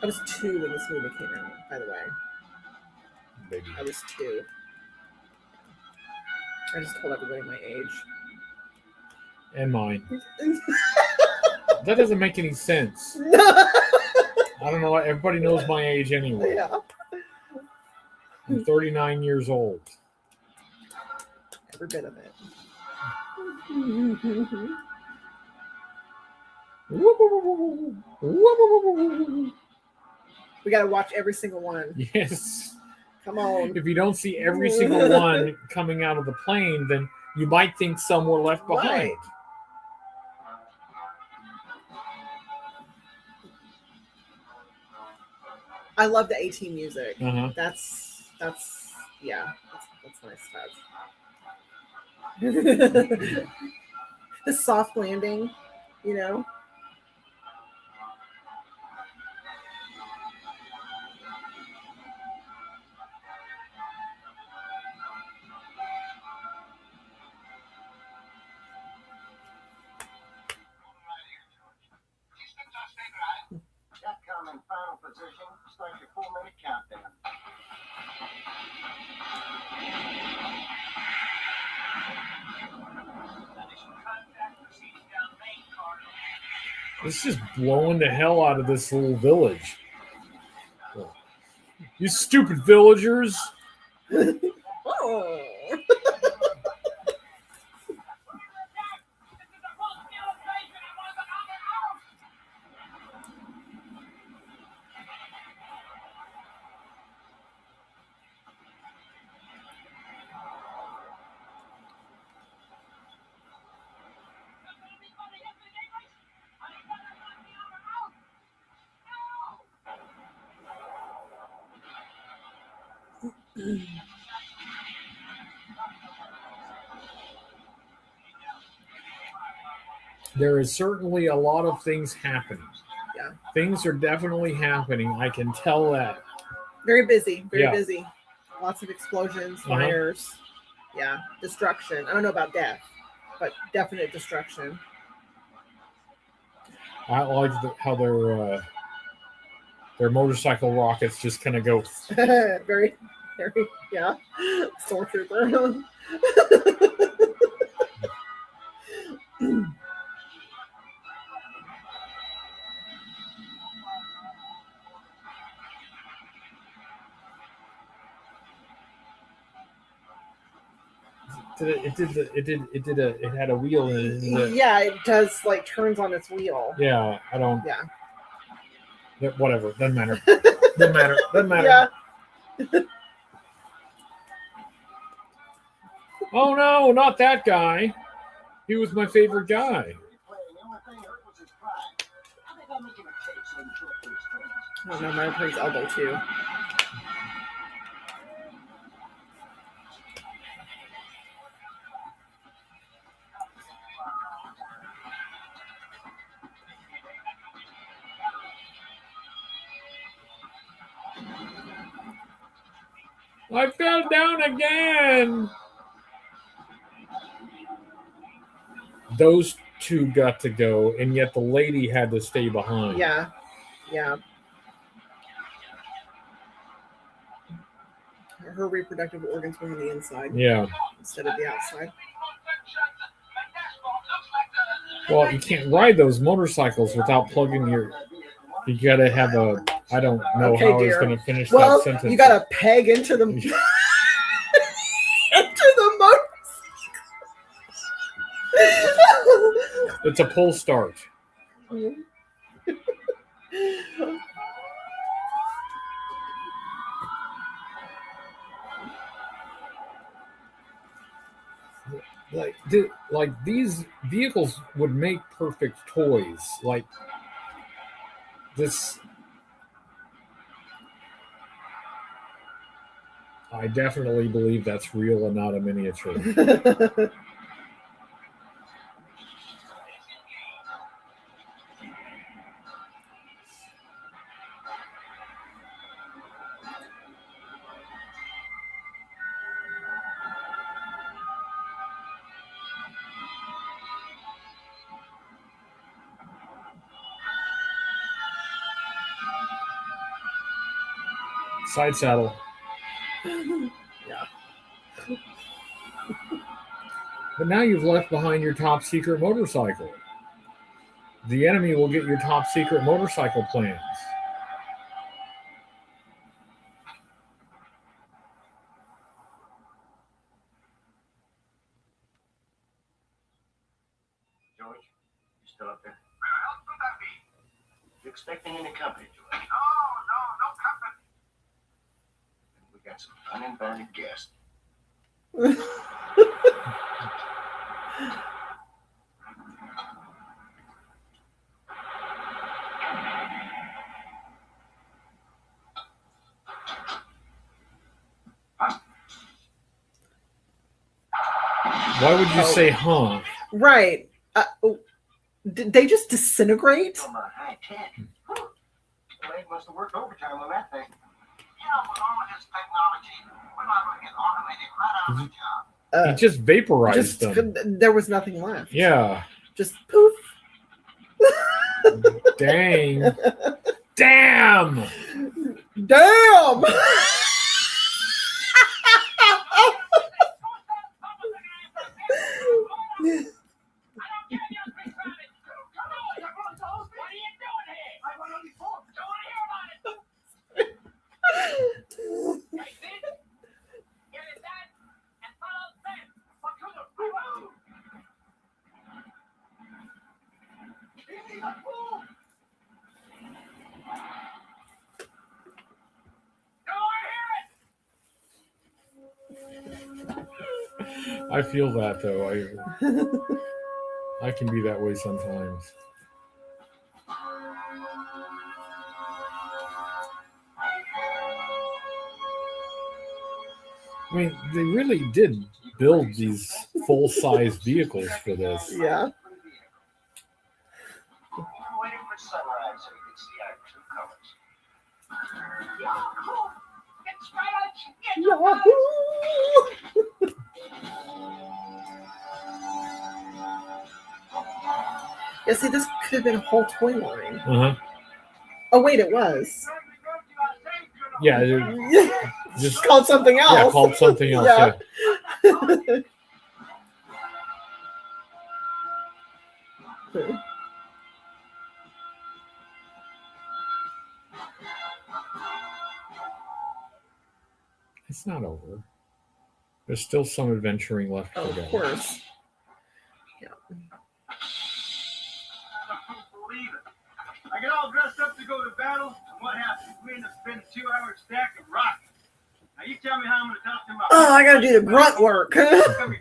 I was 2 when this movie came out, by the way. Baby. I was 2. I just told everybody my age. And mine. That doesn't make any sense. I don't know. Everybody knows my age anyway. Yeah. I'm 39 years old. Every bit of it. We got to watch every single one. Yes. Come on. If you don't see every single one coming out of the plane, then you might think some were left behind. Right. I love the AT music. Uh-huh. That's yeah, that's nice touch. The soft landing, you know. Capcom in final position. Start your 4-minute countdown. It's just blowing the hell out of this little village. You stupid villagers. Oh. There is certainly a lot of things happening. Yeah. Things are definitely happening. I can tell that. Very busy. Very Yeah. busy. Lots of explosions, fires. Yeah. Destruction. I don't know about death, but definite destruction. I like how their motorcycle rockets just kind of go. Very, yeah. Stormtrooper. It had a wheel in it. Yeah, it does like turns on its wheel. Yeah, I don't. Yeah. Whatever. Doesn't matter. Doesn't matter. Doesn't matter. Yeah. Oh no, not that guy. He was my favorite guy. Oh no, my plays elbow too. I fell down again. Those two got to go, and yet the lady had to stay behind. Yeah. Yeah. Her reproductive organs were on the inside. Yeah. Instead of the outside. Well, you can't ride those motorcycles without plugging your. You got to have a. I don't know how I was going to finish that sentence. You got to peg into the into the motor. It's a pull start. Like these vehicles would make perfect toys. Like this. I definitely believe that's real and not a miniature. Side saddle. Yeah. But now you've left behind your top secret motorcycle. The enemy will get your top secret motorcycle plans. George, you still up there? Where else would I be? You expecting any company, George? No company. We got some uninvited guests. Why would you Oh. say, huh? Right. Did they just disintegrate? From a high 10. Whew. Blade must have worked overtime on that thing. You know, with all of this technology, we're not going to get automated right out of the job. He just vaporized Just them. there was nothing left. Yeah. Just poof. Dang. Damn. Damn. I feel that though. I can be that way sometimes. I mean, they really did build these full-size vehicles for this. Yeah. We're waiting for sunrise so we can see our true colors. Yeah, see, this could have been a whole toy line. Uh-huh. Oh, wait, it was. Yeah, Just just called something else. yeah, called something else. Yeah. Yeah. It's not over. There's still some adventuring left Oh, to go. of course. I don't believe it. I get all dressed up to go to battle, and what happens? We end up spending 2 hours stacking rockets. Now you tell me how I'm going to talk to my... Oh, I gotta do the grunt work. Tell them anything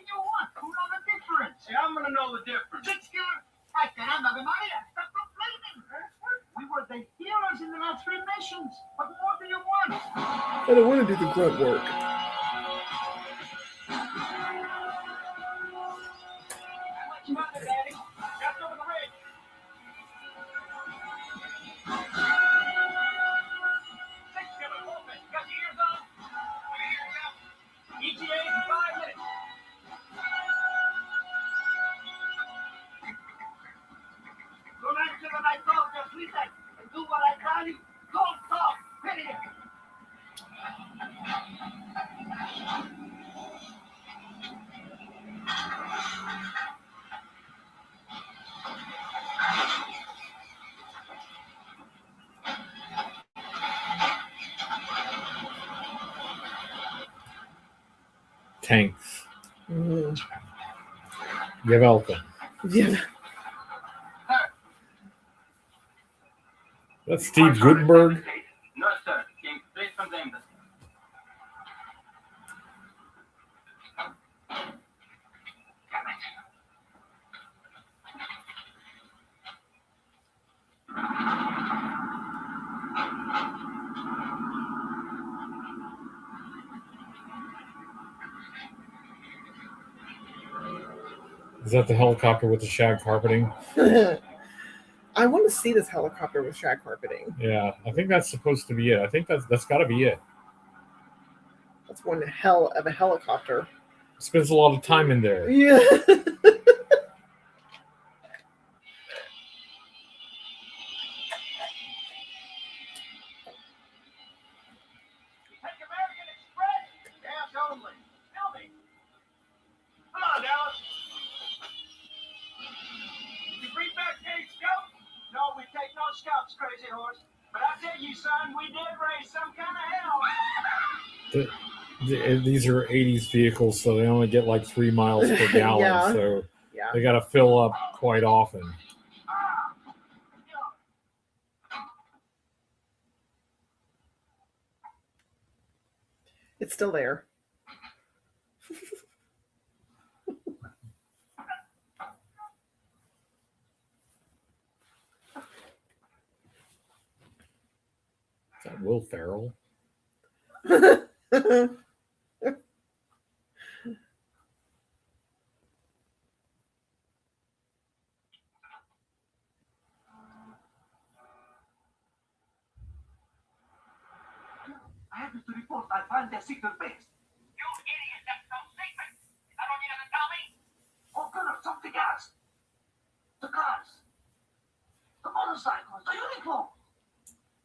you want. Who know the difference? Yeah, I'm going to know the difference. We were the heroes in the last 3 missions. What more do you want? I don't want to do the grunt work. How much money, Daddy? Just over the ridge. Got your ears on? ETA in 5 minutes. Don't answer when I talk, just listen and do what I tell you. Don't talk, period. Tanks. Mm. You're welcome. Yeah. That's Steve Gutenberg. No, sir. Came straight from the embassy. Damn it. Is that the helicopter with the shag carpeting? I want to see this helicopter with shag carpeting. Yeah, I think that's supposed to be it. I think that's got to be it. That's one hell of a helicopter. Spends a lot of time in there. Yeah. Take American Express. Cash only. Tell me. Come on, Dallas. You bring back Dave Scout? No, we take no scouts, crazy horse. But I tell you, son, we did raise some kind of hell. These are 80s vehicles, so they only get like 3 miles per gallon. Yeah. So Yeah. they got to fill up quite often. It's still there. Is that Will Ferrell? secret base. You idiot, that's no secret. Is that all you gonna tell me? Oh, goodness, something else. The cars, the motorcycles, the uniforms.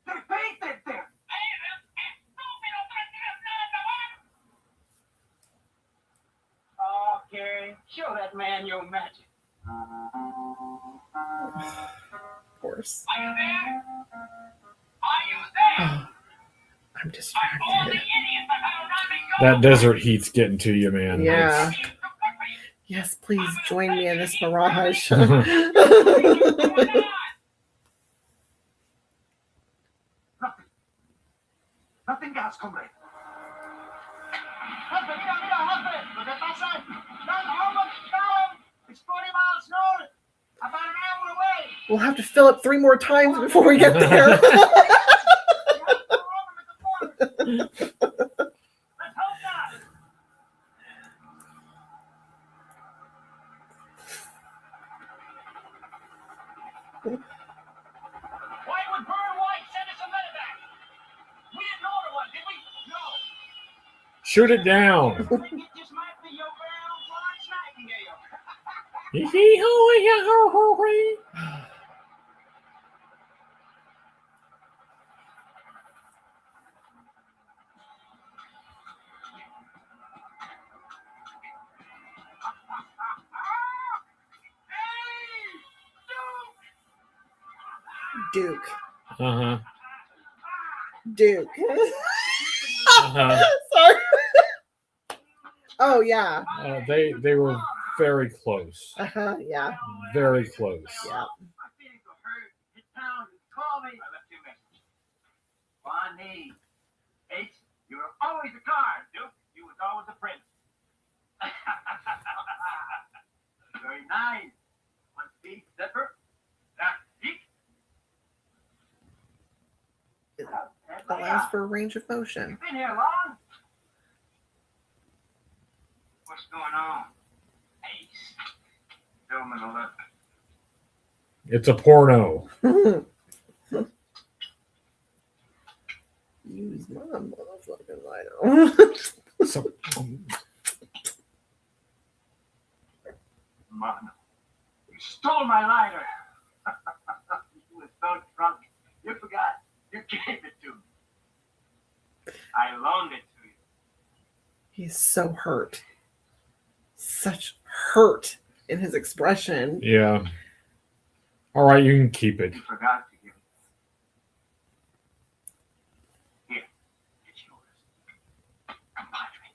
They're painted there. Okay, show that man your magic. Of course. Are you there? Are you there? Oh, I'm distracted. That desert heat's getting to you, man. Yeah. Yes, please join me in this mirage. Nothing else, comrade. Husband, mira, husband. Lo que pasa, not almost down. It's 40 miles north. About an hour away. We'll have to fill it 3 more times before we get there. Let's hope not. Why would Vern White send us a medevac? We didn't order one, did we? No. Shoot it down. It just might be your very own Florence Nightingale. Duke. Uh-huh. Duke. Uh-huh. Sorry. Oh, yeah. They were very close. Uh-huh, yeah. Very close. Yeah. My feelings were hurt. Hit town and call me. I left you a message. Bonnie. H, you were always a card, Duke. You was always a prince. Very nice. One speed zipper. That peak. Allows for a range of motion. Been here long? What's going on? Ace. Film in the left. It's a porno. Use my motherfucking lighter. So, Man, you stole my lighter. You were so drunk. You forgot. You gave it to me. I loaned it to you. He's so hurt. Such hurt in his expression. yeah. All right, you can keep it. You forgot to give it. Here, it's yours. Compadre.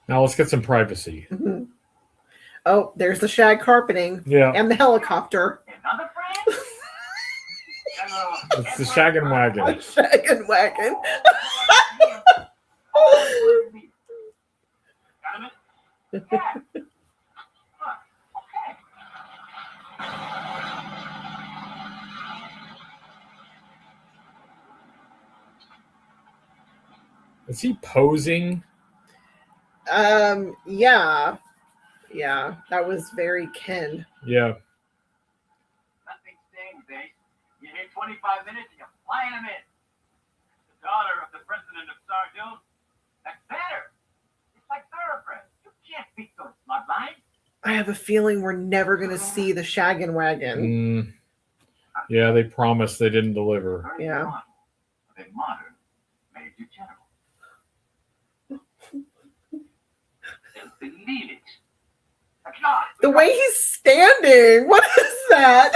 Now let's get some privacy. Mhm. Oh, there's the shag carpeting Yeah. and the helicopter. Another friend? It's the shaggin' wagon. Shag and wagon. Got him? Yeah. Huh, okay. Is he posing? Yeah. Yeah, that was very Ken. Yeah. Nothing stings, eh? You hit 25 minutes and you're flying them in. The daughter of the president of Sardune? That's better. It's like thoroughbred. You can't beat those bloodlines. I have a feeling we're never going to see the shag and wagon. Yeah, they promised they didn't deliver. Yeah. A modern Major General. They'll believe it. That's not. The way he's standing. What is that?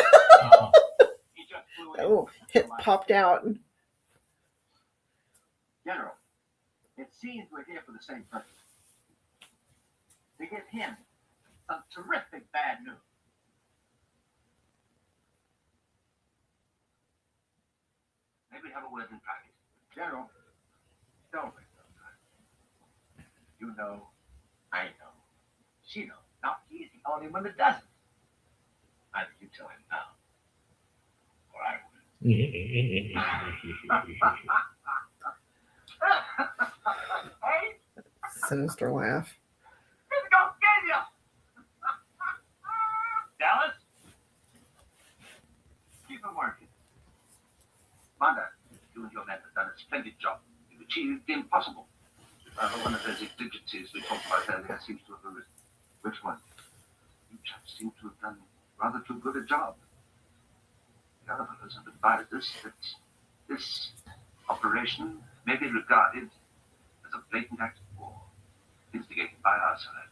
He just flew in. Oh, it popped out. General, it seems we're here for the same purpose. To give him some terrific bad news. Maybe have a word in private. General, don't waste no time. You know, I know, she knows. Now he's the only one that doesn't. Either you tell him now, or I will. Hey, Sinister laugh. he's gonna kill you. Dallas, keep him working. Wanda, you and your men have done a splendid job. You've achieved the impossible. One of those exigencies we talked about earlier seems to have arisen. Which one? You chaps seem to have done rather too good a job. The other fellows have advised us that this operation may be regarded as a blatant act of war, instigated by our side.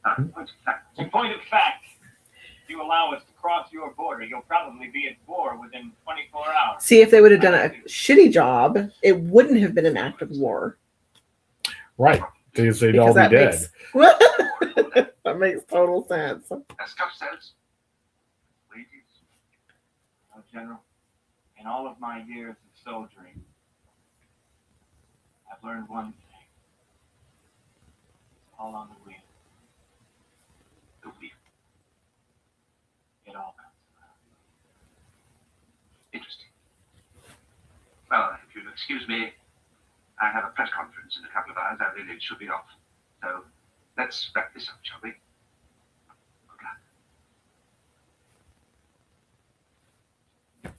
Now, in point of fact, In point of fact, if you allow us to cross your border, you'll probably be at war within 24 hours. See, if they would have done a shitty job, it wouldn't have been an act of war. Right. Because they'd all be that dead. makes that makes total sense. as Scott says, wages. Well, General, in all of my years of soldiering, I've learned one thing. It's all on the wheel. The wheel. It all comes around. Interesting. Well, if you'll excuse me, I have a press conference in a couple of hours. I really should be off. So let's wrap this up, shall we? Good luck.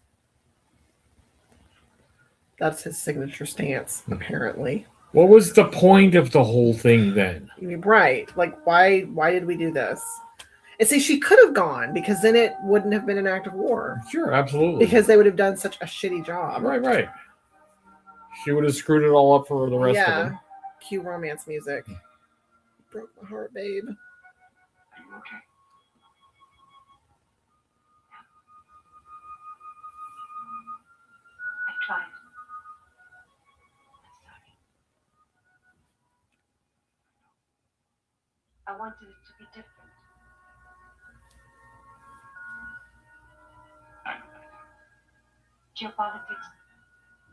That's his signature stance, apparently. What was the point of the whole thing then? Right. Like, why did we do this? And see, she could have gone, because then it wouldn't have been an act of war. Sure, absolutely. Because they would have done such a shitty job. Right. She would have screwed it all up for the rest of them. Cue romance music. Broke my heart, babe. Are you okay? I tried. I'm sorry. I wanted it to be different. I know that. Geopolitics,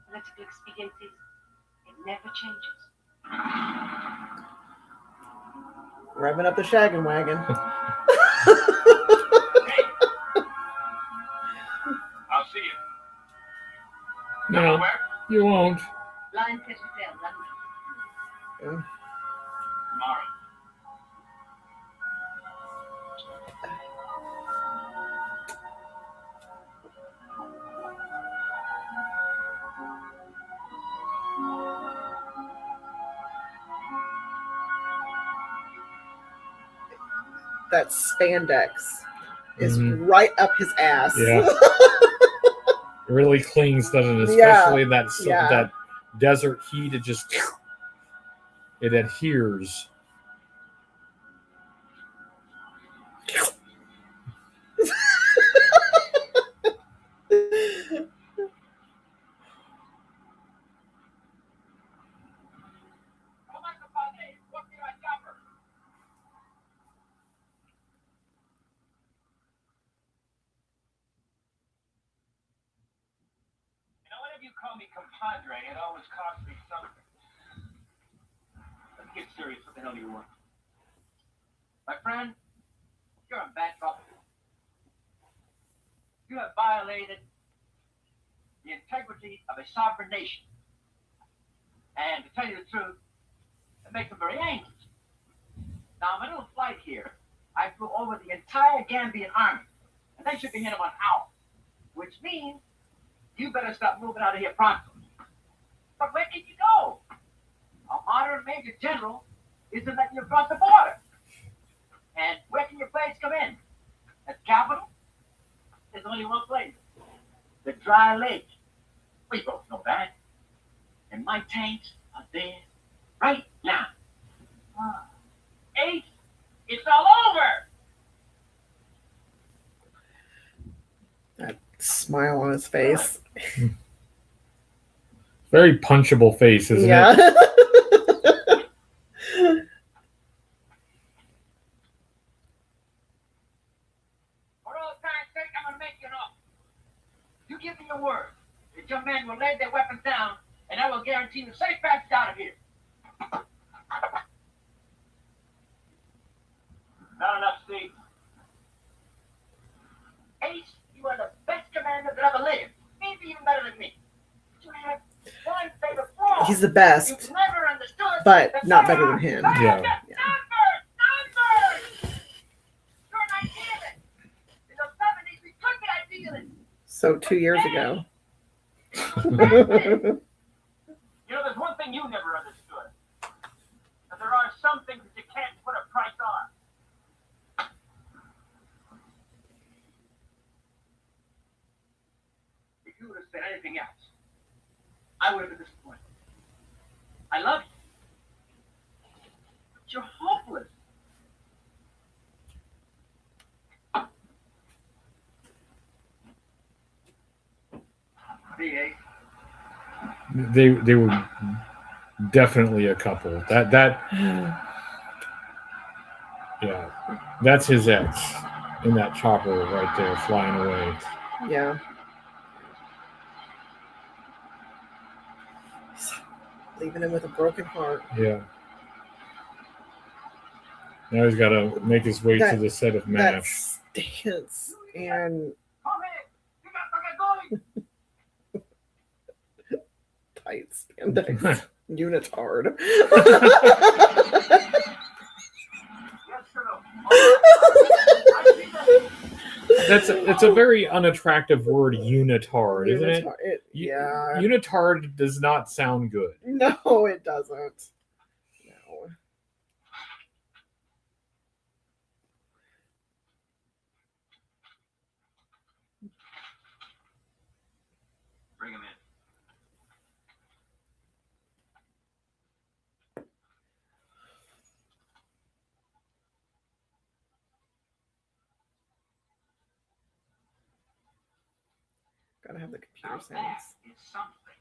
political expediencies, it never changes. Revving up the shaggin' wagon. I'll see you. No, Where? you won't. Line 57, London. Tomorrow. That spandex is right up his ass. Yeah. It really clings, doesn't it? Yeah. Especially in that Yeah. that desert heat. It just adheres. Whenever you call me compadre, it always costs me something. Let's get serious. What the hell do you want? My friend, you're in bad trouble. You have violated the integrity of a sovereign nation. And to tell you the truth, it makes them very angry. Now, on my little flight here, I flew over the entire Gambian army. And they should be here in about an hour. Which means you better start moving out of here pronto. But where can you go? A modern major general isn't letting you cross the border. And where can your planes come in? At the capital? There's only one place. The dry lake. We both know that. And my tanks are there right now. Ace, it's all over. That smile on his face. Very punchable face, isn't Yeah. it? For all time's sake, I'm gonna make you an offer. You give me your word that your men will lay their weapons down, and I will guarantee the safe passage out of here. Not enough, Steve. Ace, you are the best commander that ever lived. Maybe even better than me. But you have one favorite flaw. He's the best, You've never understood but that not there better than are him. Yeah. Numbers! You're an idealist. In the 70s, we could be idealists. So 2 years ago. You know, there's one thing you never understood. That there are some things that you can't put a price on. If you would have said anything else, I would have been disappointed. I love you. But you're hopeless. VA. They were definitely a couple. Yeah, that's his ex in that chopper right there flying away. Yeah. Leaving him with a broken heart. Yeah. Now he's got to make his way to the set of That MASH. stance and Come here. You got fucking going. tight spandex unitard. Yes, sir. I see that. It's a very unattractive word, unitard, isn't it? Yeah. Unitard does not sound good. No, it doesn't. No. Bring him in. Gotta have the computer Now that sounds. is something.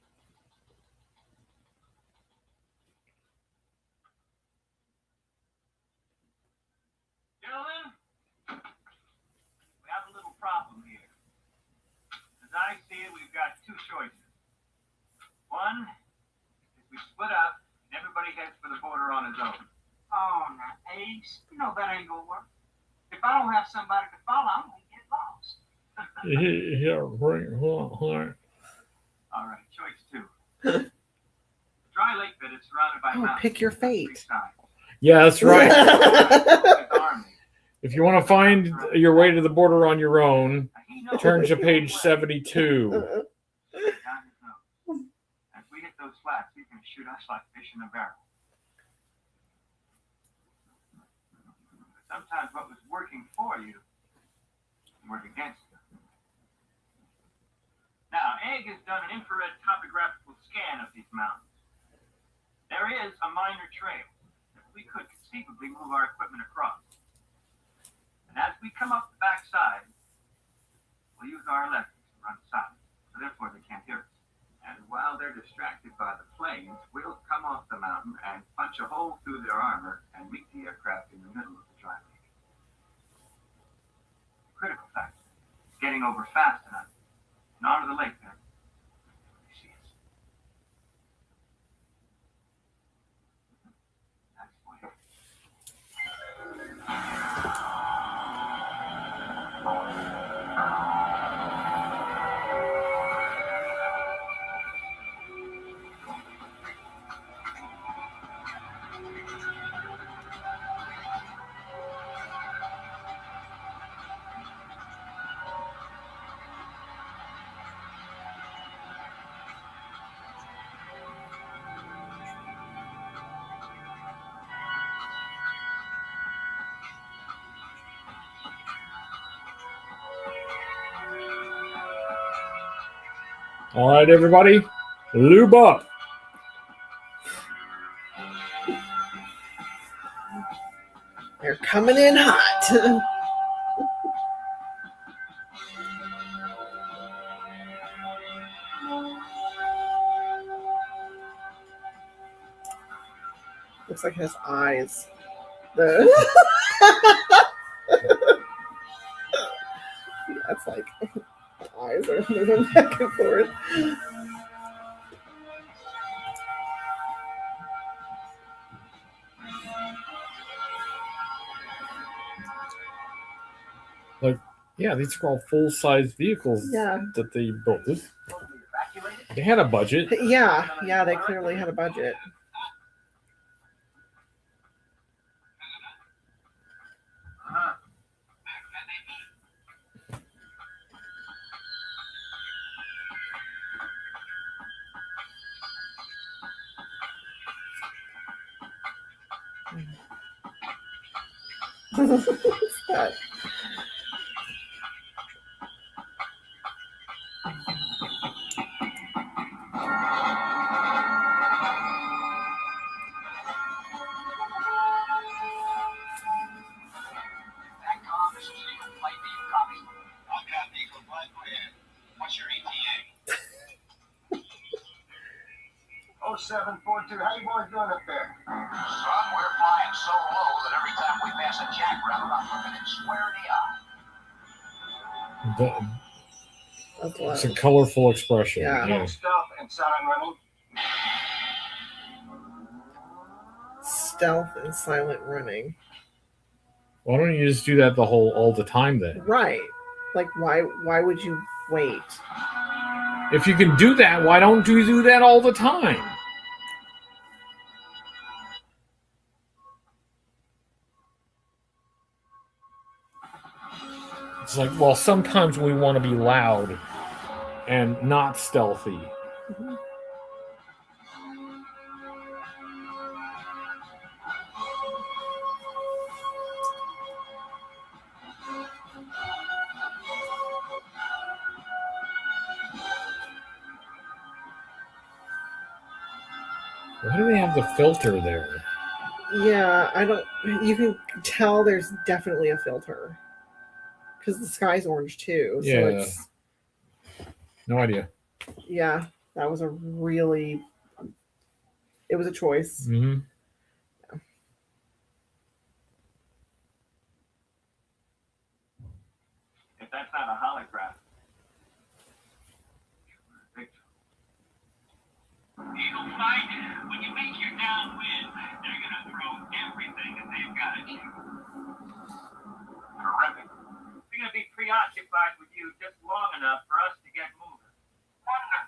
Gentlemen, we have a little problem here. As I see it, we've got two choices. One is we split up and everybody heads for the border on his own. Oh, now, Ace, you know that ain't gonna work. If I don't have somebody to follow, I'm gonna get lost. All right, choice two. Dry lake bed is surrounded by mountains. Pick your fate. Yeah, that's right. His army. If you want to find your way to the border on your own, turn to page 72. Down his nose. If we hit those flats, he can shoot us like fish in a barrel. Sometimes what was working for you can work against you. Now, Egg has done an infrared topographical scan of these mountains. There is a minor trail that we could conceivably move our equipment across. And as we come up the backside, we'll use our electrics to run silent, so therefore they can't hear us. And while they're distracted by the planes, we'll come off the mountain and punch a hole through their armor and meet the aircraft in the middle of the dry lake. Critical factor, getting over fast enough and onto the lake there. They see us. That's the way. All right, everybody, lube up. They're coming in hot. Looks like his eyes. That's like eyes are moving back and forth. Yeah, these are all full-size vehicles that they built. They had a budget. Yeah, they clearly had a budget. That- TACCOM, this is Eagle Flight B, copy. I'll copy Eagle Flight. Go ahead. What's your ETA? 0742. How you boys doing up there? Son, we're flying so low that every time we pass a jackrabbit, I'm looking it square in the eye. That's It's a low. colorful expression. Yeah. Stealth and silent running. Stealth and silent running. Why don't you just do that all the time then? Right. Like why would you wait? If you can do that, why don't you do that all the time? It's like, well, sometimes we want to be loud and not stealthy. Mhm. Why do they have the filter there? Yeah, I don't. You can tell there's definitely a filter because the sky's orange too. So Yeah. it's No idea. yeah. That was a really. It was a choice. Mm-hmm. If that's not a holograph. Eagle Flight, when you make your downwind, they're gonna throw everything that they've got at you. Terrific. We're going to be preoccupied with you just long enough for us to get moving. Wonder.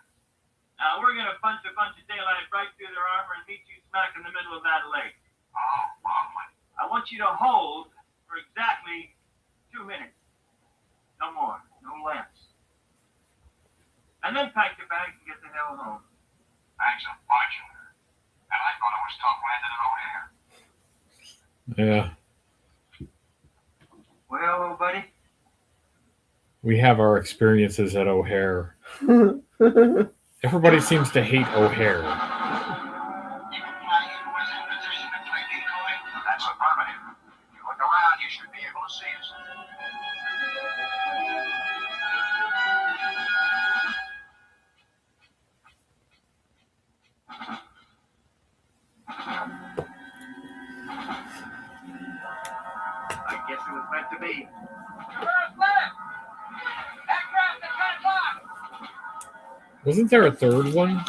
Now, we're going to punch a bunch of daylight right through their armor and meet you smack in the middle of that lake. Oh, lovely. I want you to hold for exactly 2 minutes. No more. No less. And then pack your bags and get the hell home. Thanks a bunch. And I thought it was tough landing in O'Hare. Yeah. Well, old buddy, We have our experiences at O'Hare. Everybody seems to hate O'Hare. You can fly in with that position and play decoy? That's affirmative. If you look around, you should be able to see us. I guess it was meant to be. Reverse left! Aircraft at 10 o'clock! Wasn't there a third one?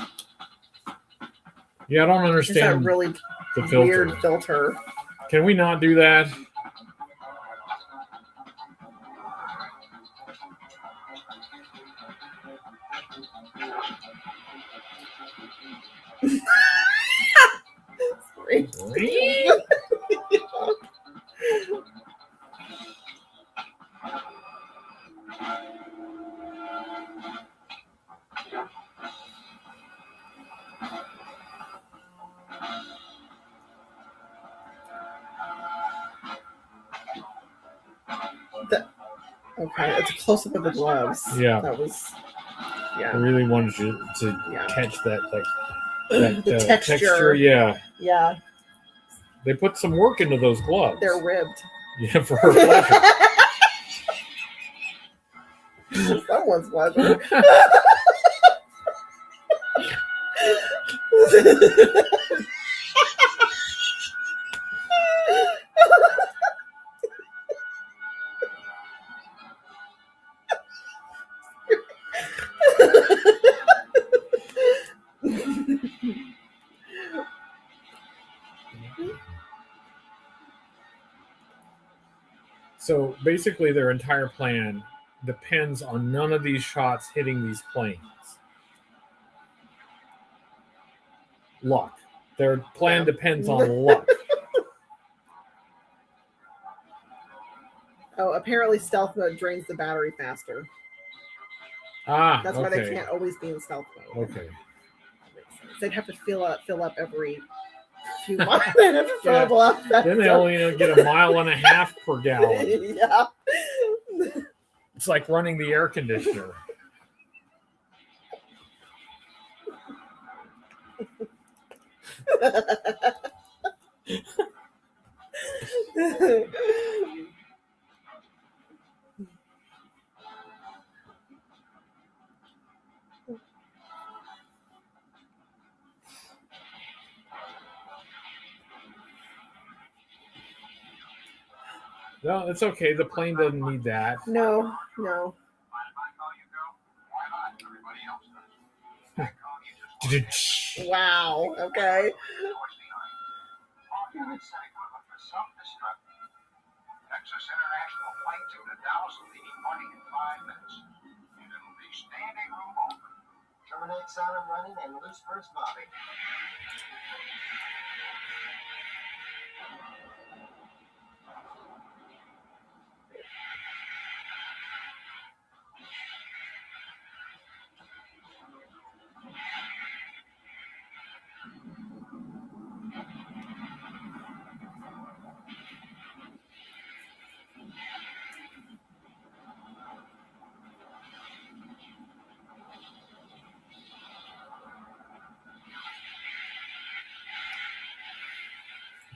Yeah, I don't It's that understand really the filter. weird filter. Can we not do that? Sorry. Okay, it's a close up of the gloves. Yeah. That was I yeah. really wanted you to Yeah. catch that, like The texture. Yeah, Yeah, they put some work into those gloves. they're ribbed. Yeah, for her pleasure. Someone's pleasure. So basically, their entire plan depends on none of these shots hitting these planes. Luck. Their plan depends on luck. Oh, apparently stealth mode drains the battery faster. Ah, That's why they can't always be in stealth mode. Okay. They'd have to fill up every few miles. They have to fill up that Then they only get 1.5 miles per gallon. yeah. It's like running the air conditioner. No, it's okay. The plane doesn't need that. No. Mind if I call you girl? Why not? Everybody else does. I call you just Wow. Okay. towards the eye. All units set equipment for self-destruct. Texas International Flight to the Dallas will be departing in 5 minutes. And it'll be standing room only. Terminate sound running and loose first body.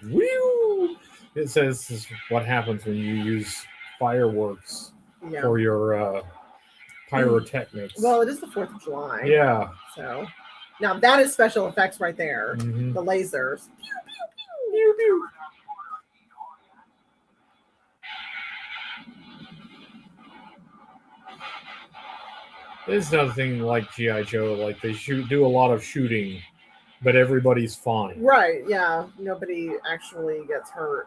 Woo! It says this is what happens when you use fireworks Yeah. for your pyrotechnics. Well, it is the 4th of July. yeah. So now that is special effects right there. Mhm. The lasers. There's another thing like G.I. Joe, like they do a lot of shooting, but everybody's fine. Right. Yeah. Nobody actually gets hurt.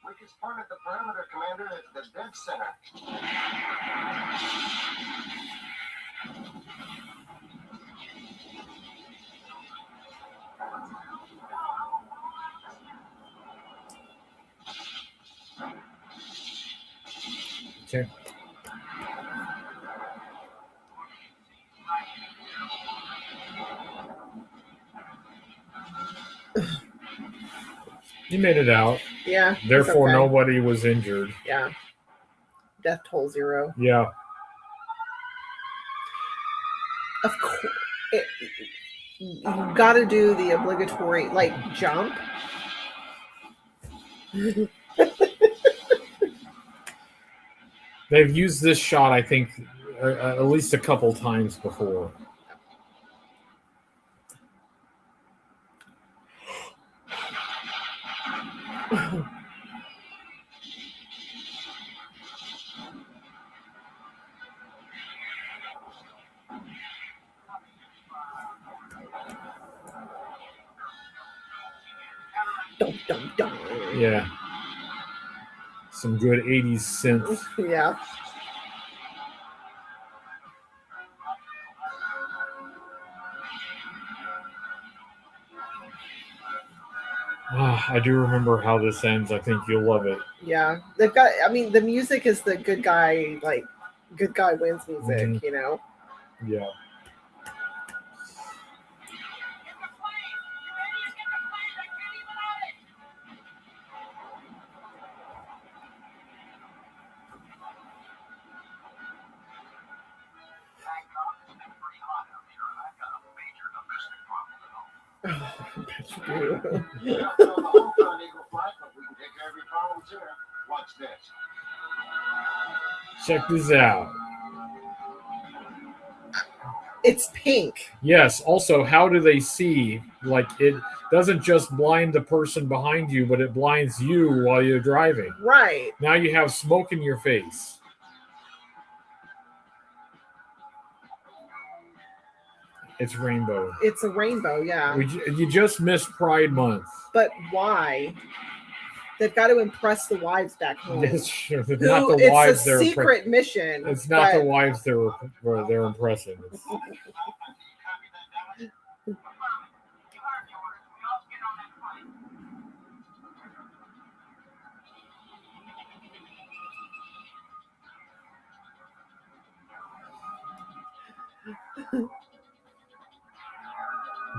Weakest part of the perimeter, Commander, is the dead center. Okay. You made it out. Yeah. it's Therefore, okay. nobody was injured. Yeah. Death toll 0. Yeah. Of course. You got to do the obligatory, like, jump. They've used this shot, I think, at least a couple times before. Dum, dum, dum. Yeah. Some good 80s synth. Yeah. I do remember how this ends. I think you'll love it. Yeah. They've got, I mean, the music is the good guy, like, good guy wins music, Mhm. you know? Yeah. Thank God it's been pretty hot out here, and I've got a major domestic problem at home. We don't know the whole front Eagle flight, but we can take care of your problems here. Watch this. Check this out. It's pink. Yes. Also, how do they see? Like, it doesn't just blind the person behind you, but it blinds you while you're driving. Right. Now you have smoke in your face. It's rainbow. It's a rainbow, yeah. You just missed Pride Month. But why? They've got to impress the wives back home. It's Who- not the wives it's a they're secret mission. It's not but- the wives they're impressing. It's, Copy that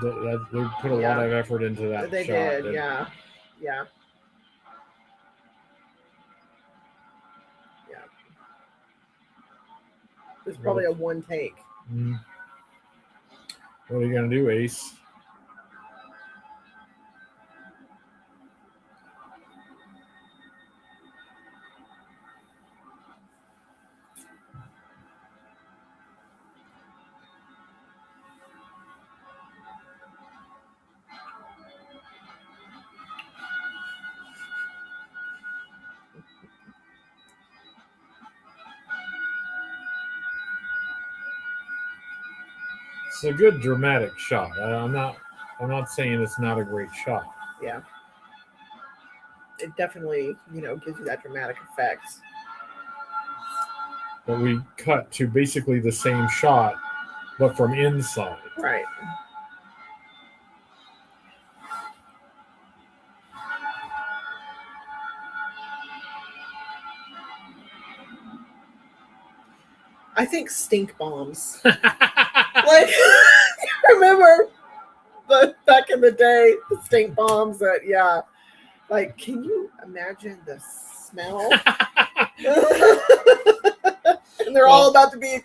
They put a lot of effort into that They shot. did, yeah. Yeah. Yeah. It's probably a one take. Mm. What are you going to do, Ace? It's a good dramatic shot. I'm not saying it's not a great shot. Yeah. It definitely, gives you that dramatic effect. But we cut to basically the same shot, but from inside. Right. I think stink bombs. Like, remember back in the day, the stink bombs that, yeah. Like, can you imagine the smell? And they're all about to be,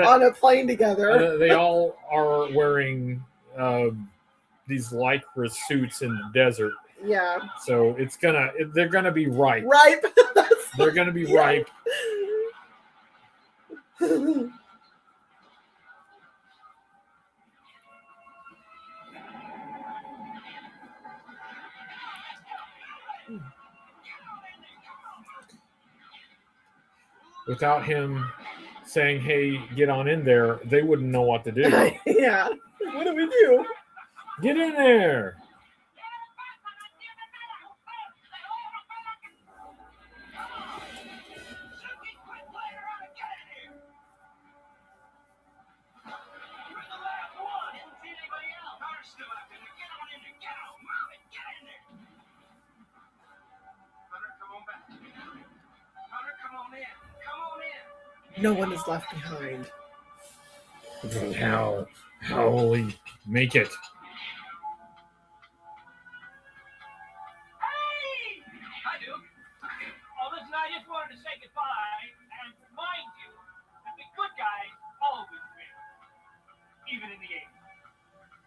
on a plane together. They all are wearing these lycra suits in the desert. Yeah. So they're gonna be ripe. Ripe. They're gonna be ripe. Without him saying, "Hey, get on in there," they wouldn't know what to do. Yeah. What do we do? Get in there. No one is left behind. How will he make it? Hey! Hi, Duke. Oh, listen, I just wanted to say goodbye and remind you that the good guys always win, even in the 80s.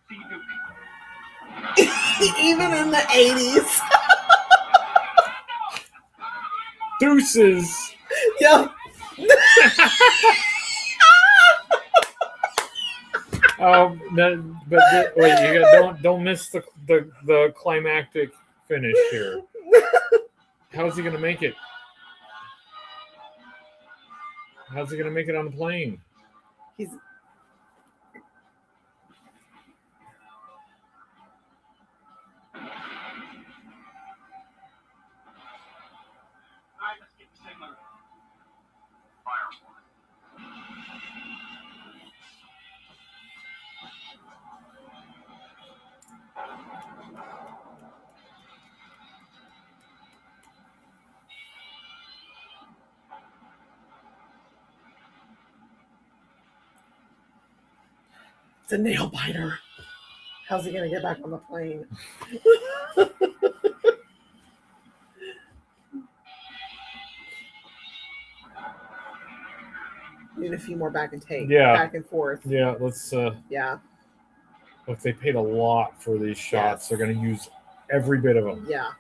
See you, Duke. Even in the 80s. Deuces. Yeah. Wait, don't miss the climactic finish here. How's he gonna make it? How's he gonna make it on the plane? He's Alright, let's get the signal. It's a nail biter. How's he gonna get back on the plane? Need a few more back and take. Yeah. Back and forth. Yeah, let's. Yeah. Look, they paid a lot for these shots. Yes. They're going to use every bit of them. Yeah.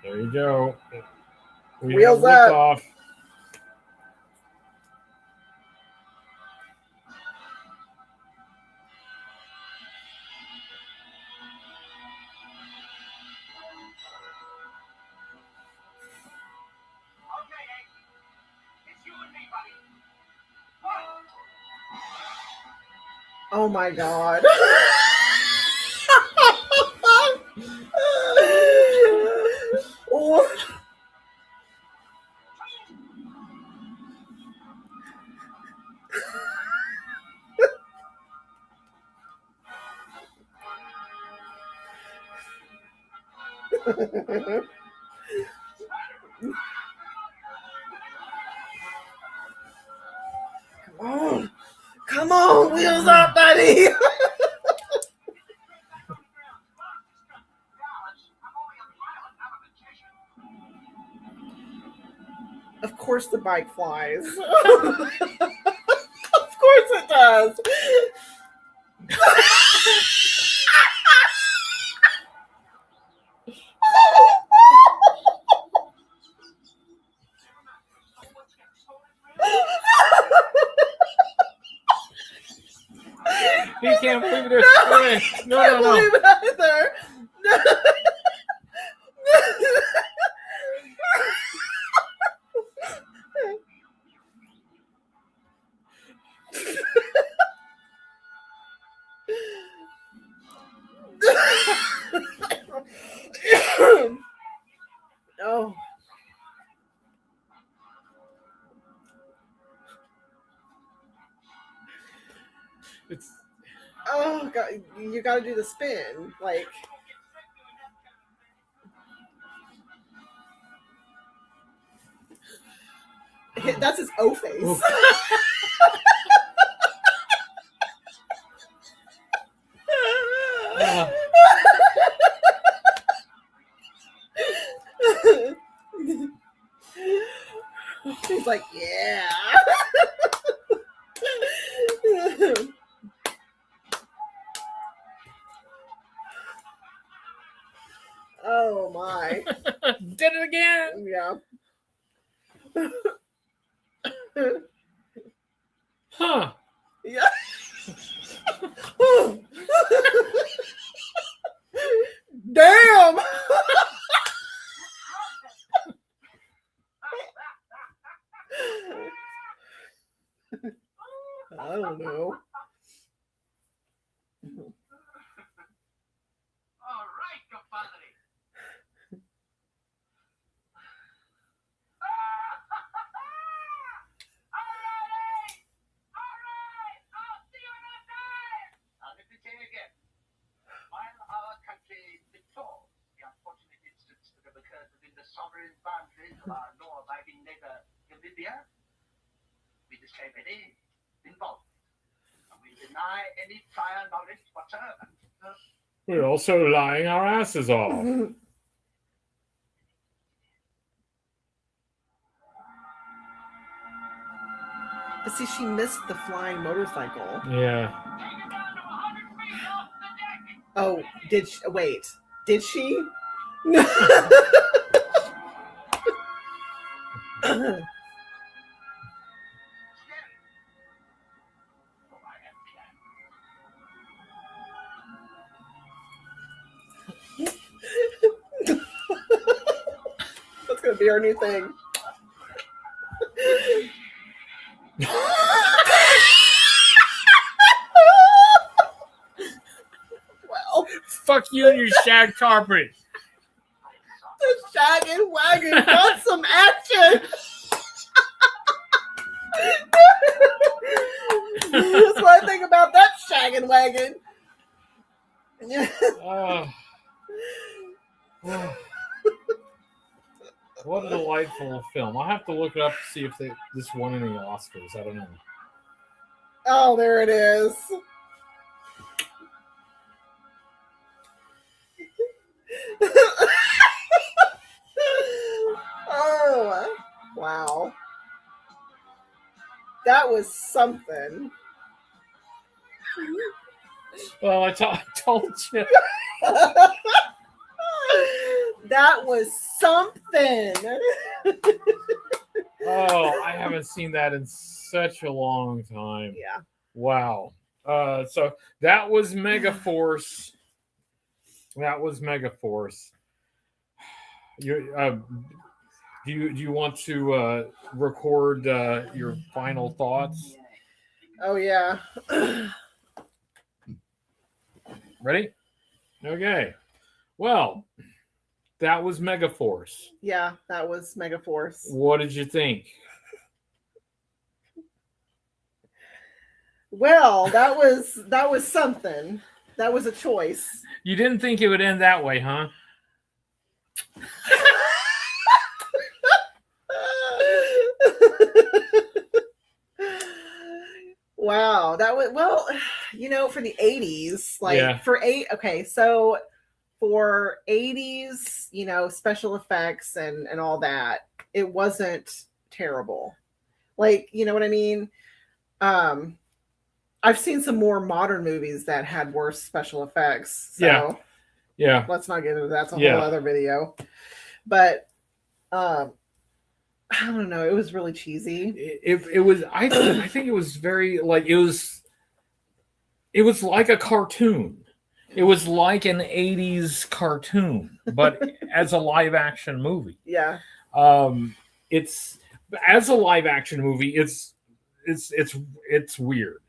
There you go. We Wheels have up. liftoff. Okay, it's you and me, buddy. Oh my God. Oh. Oh, come on, wheels up, buddy. Of course the bike flies. Of course it does. He can't believe it. No, I can't believe it either. Oh. It's Oh God, you got to do the spin, like. That's his O face. He's like, yeah. Oh my. did it again. Yeah. Huh. Yeah. Damn. I don't know. All right, compadre. All right. I'll see you another time. Now, let me tell you again. While our country deplores the unfortunate incidents that have occurred within the sovereign boundaries of our law-abiding neighbor, Namibia, we disclaim any involvement, and we deny any prior knowledge whatsoever. We're also lying our asses off. But see, she missed the flying motorcycle. Yeah. Take it down to 100 feet off the deck. Oh, did she? Wait, did she? That's gonna be our new thing. Well, Fuck you and your shag carpet. the shaggin' wagon got some action. That's what I think about that shaggin' wagon. What a delightful film. I'll have to look it up to see if this won any Oscars. I don't know. Oh, there it is. Oh, wow. That was something. Well, I told you. That was something. Oh, I haven't seen that in such a long time. Yeah. Wow. So that was Megaforce. That was Megaforce. Do you want to record your final thoughts? Oh, yeah. Ready? Okay. Well, that was Megaforce. Yeah, that was Megaforce. What did you think? Well, that was something. That was a choice. You didn't think it would end that way, huh? No, that was well, for the 80s, like Yeah. so for 80s, special effects and all that, it wasn't terrible. Like, you know what I mean? I've seen some more modern movies that had worse special effects. So Yeah. let's not get into that. That's a Yeah. whole other video. But I don't know. It was really cheesy. It was. I think it was very like it was. It was like a cartoon. It was like an '80s cartoon, but as a live action movie. Yeah. It's as a live action movie. It's weird.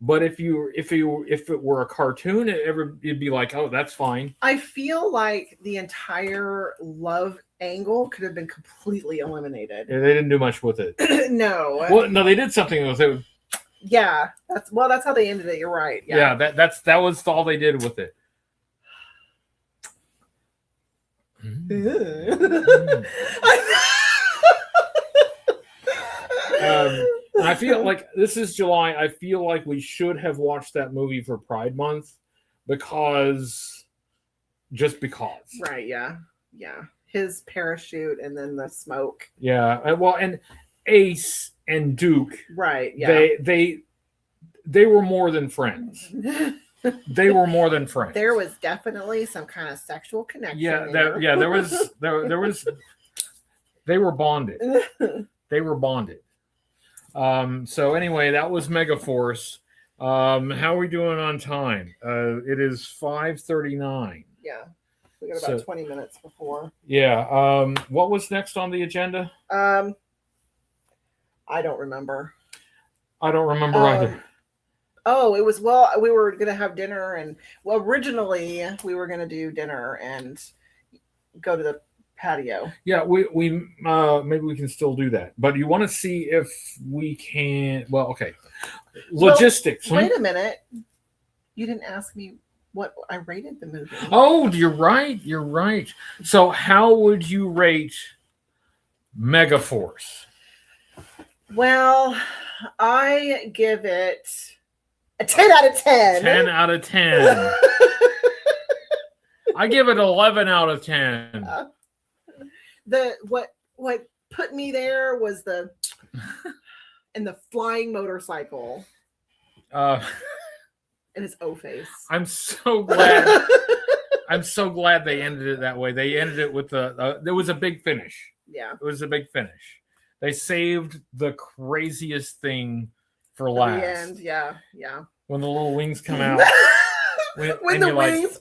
But if it were a cartoon, it'd be like, oh, that's fine. I feel like the entire love angle could have been completely eliminated. Yeah, they didn't do much with it. No. Well, no, they did something with it. Yeah, that's how they ended it. You're right. Yeah, that was all they did with it. And I feel like this is July. I feel like we should have watched that movie for Pride Month because. Right. Yeah. His parachute and then the smoke. Yeah. Well, and Ace and Duke. Right. Yeah. They were more than friends. They were more than friends. There was definitely some kind of sexual connection. There was. They were bonded. They were bonded. So anyway, that was Megaforce. How are we doing on time? It is 5:39. Yeah, we got about 20 minutes before. Yeah. What was next on the agenda? I don't remember. I don't remember either. Oh, it was we were gonna have dinner, and originally we were gonna do dinner and go to the patio. Yeah, we maybe we can still do that. But you want to see if we can. Well, okay. Logistics. Wait a minute. You didn't ask me what I rated the movie. Oh, you're right. You're right. So, how would you rate Megaforce? Well, I give it a 10 out of 10. 10 out of 10. I give it 11 out of 10. What put me there was the flying motorcycle. And his O-face. I'm so glad. I'm so glad they ended it that way. They ended it with there was a big finish. Yeah. It was a big finish. They saved the craziest thing for last. The end, yeah. When the little wings come out. when the wings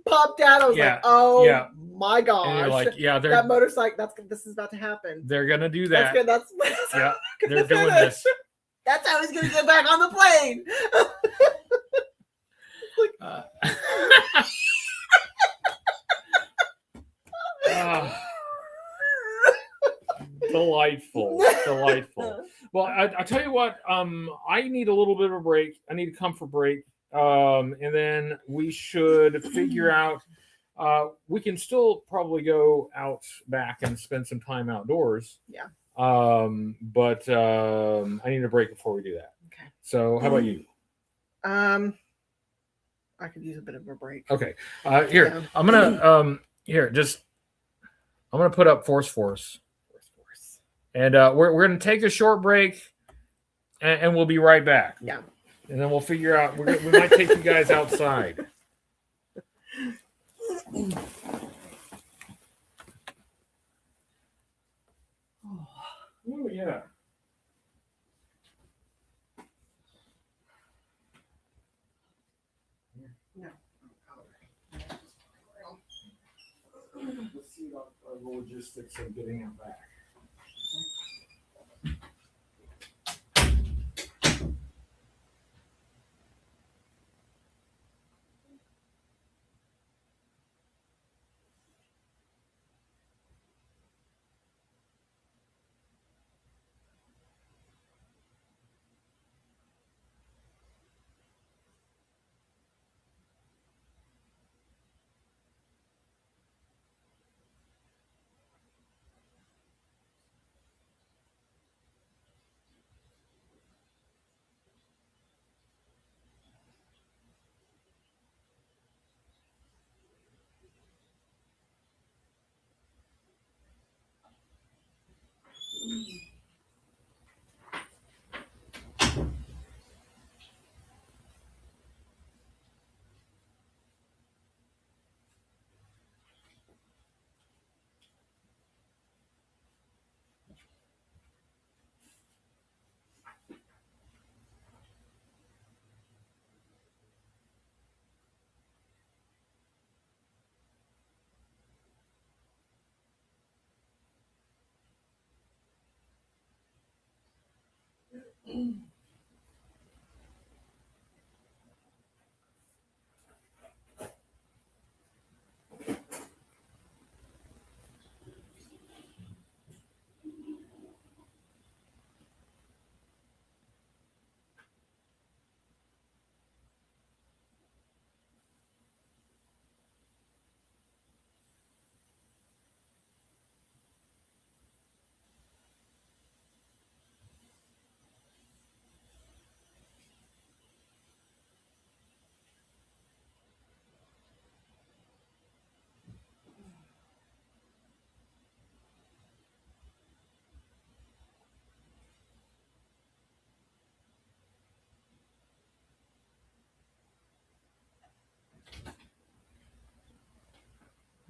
popped out, I was like, oh my gosh. And you're like, that motorcycle, this is about to happen. They're gonna do that. That's good. That's yeah, they're doing this. That's how he's gonna get back on the plane. Delightful. Well, I tell you what, I need a little bit of a break. I need a comfort break. And then we should figure out we can still probably go out back and spend some time outdoors. Yeah. But I need a break before we do that. Okay. So how about you? I could use a bit of a break. Okay. Here, I'm gonna I'm gonna put up Force. And we're gonna take a short break and we'll be right back. Yeah. And then we'll figure out we might take you guys outside. Oh yeah. No. Let's see about the logistics of getting it back.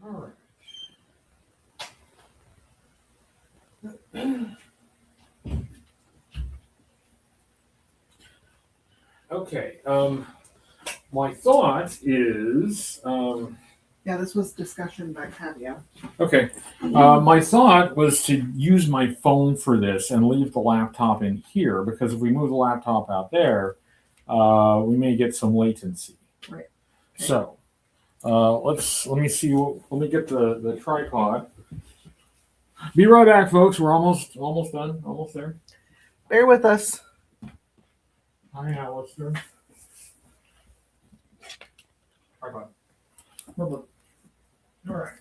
All right. Okay. My thought is, Yeah, this was discussion by Tavia. okay. My thought was to use my phone for this and leave the laptop in here, because if we move the laptop out there, we may get some latency. Right. Okay. So, let me see. Let me get the tripod. Be right back, folks. We're almost done. Almost there. Bear with us. Hi, Alistair. Tripod. All right.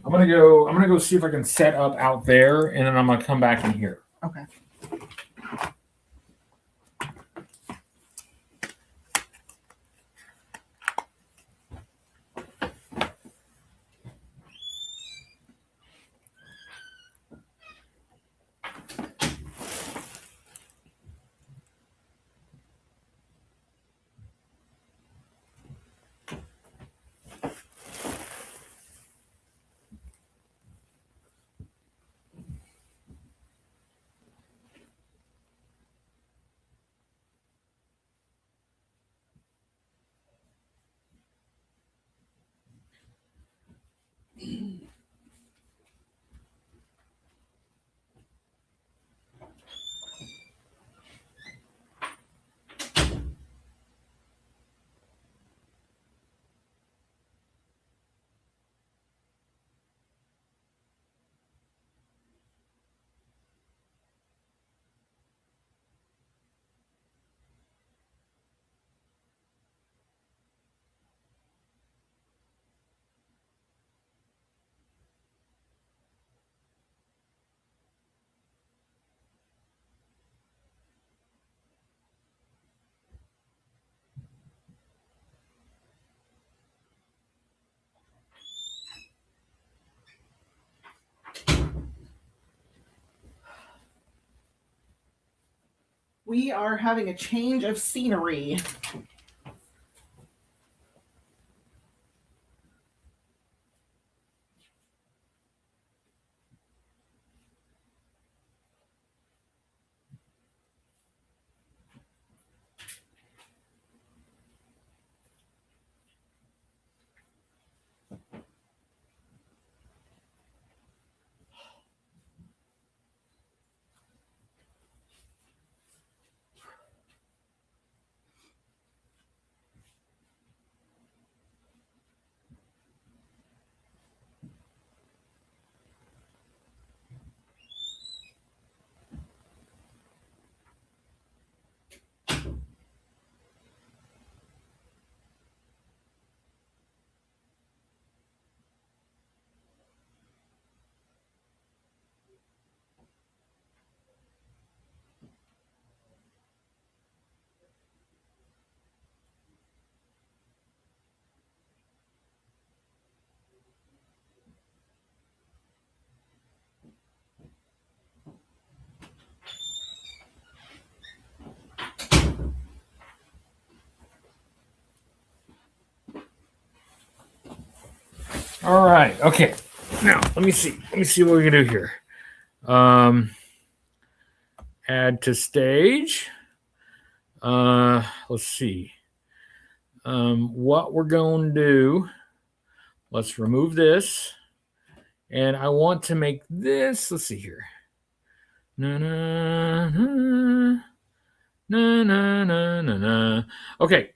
I'm gonna go see if I can set up out there, and then I'm gonna come back in here. Okay. We are having a change of scenery. All right. Okay. Now let me see. Let me see what we can do here. Add to stage. Let's see. What we're going to do. Let's remove this. And I want to make this, let's see here. Na, na, na, na, na, na, na, na. Okay.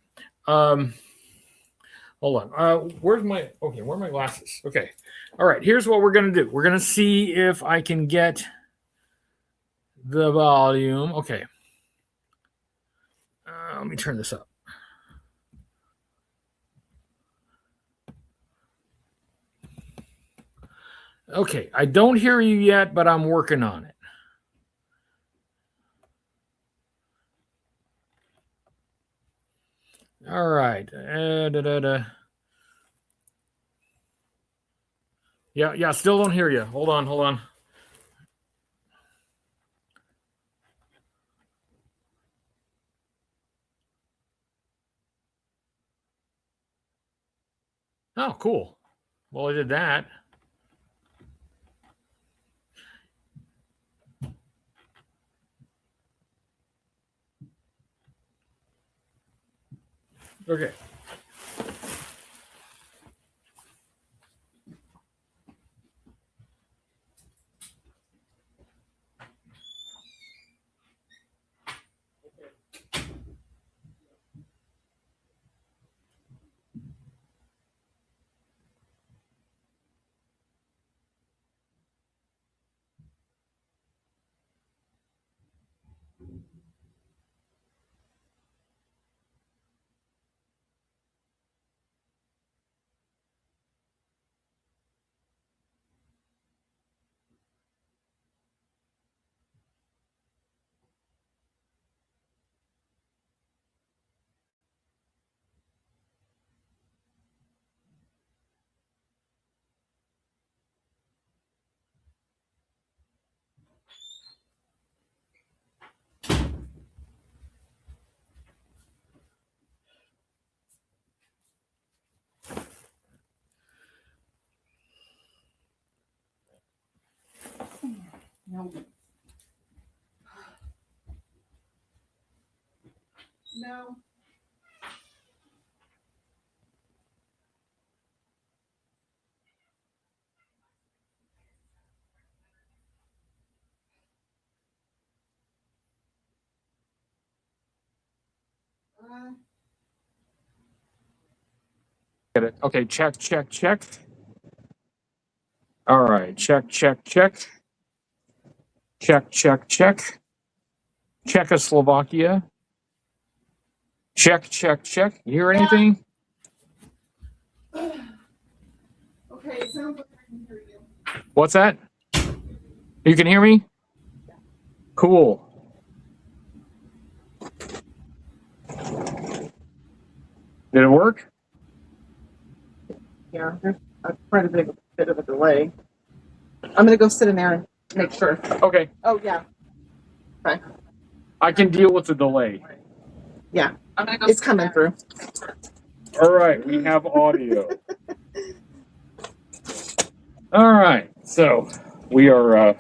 Hold on. Where are my glasses? Okay. All right. Here's what we're going to do. We're going to see if I can get the volume. Okay. Let me turn this up. Okay. I don't hear you yet, but I'm working on it. All right. Yeah, still don't hear you. Hold on. Oh, cool. Well, I did that. Okay. No. No. Get it. Okay, check. All right, check. Check. Czechoslovakia. Check. You hear anything? Okay, it sounds like I can hear you. What's that? You can hear me? Cool. Did it work? Yeah, there's quite a bit of a delay. I'm going to go sit in there and make sure. Okay. Oh, yeah. Okay. I can deal with the delay. Yeah. It's coming through. All right, we have audio. All right, so we are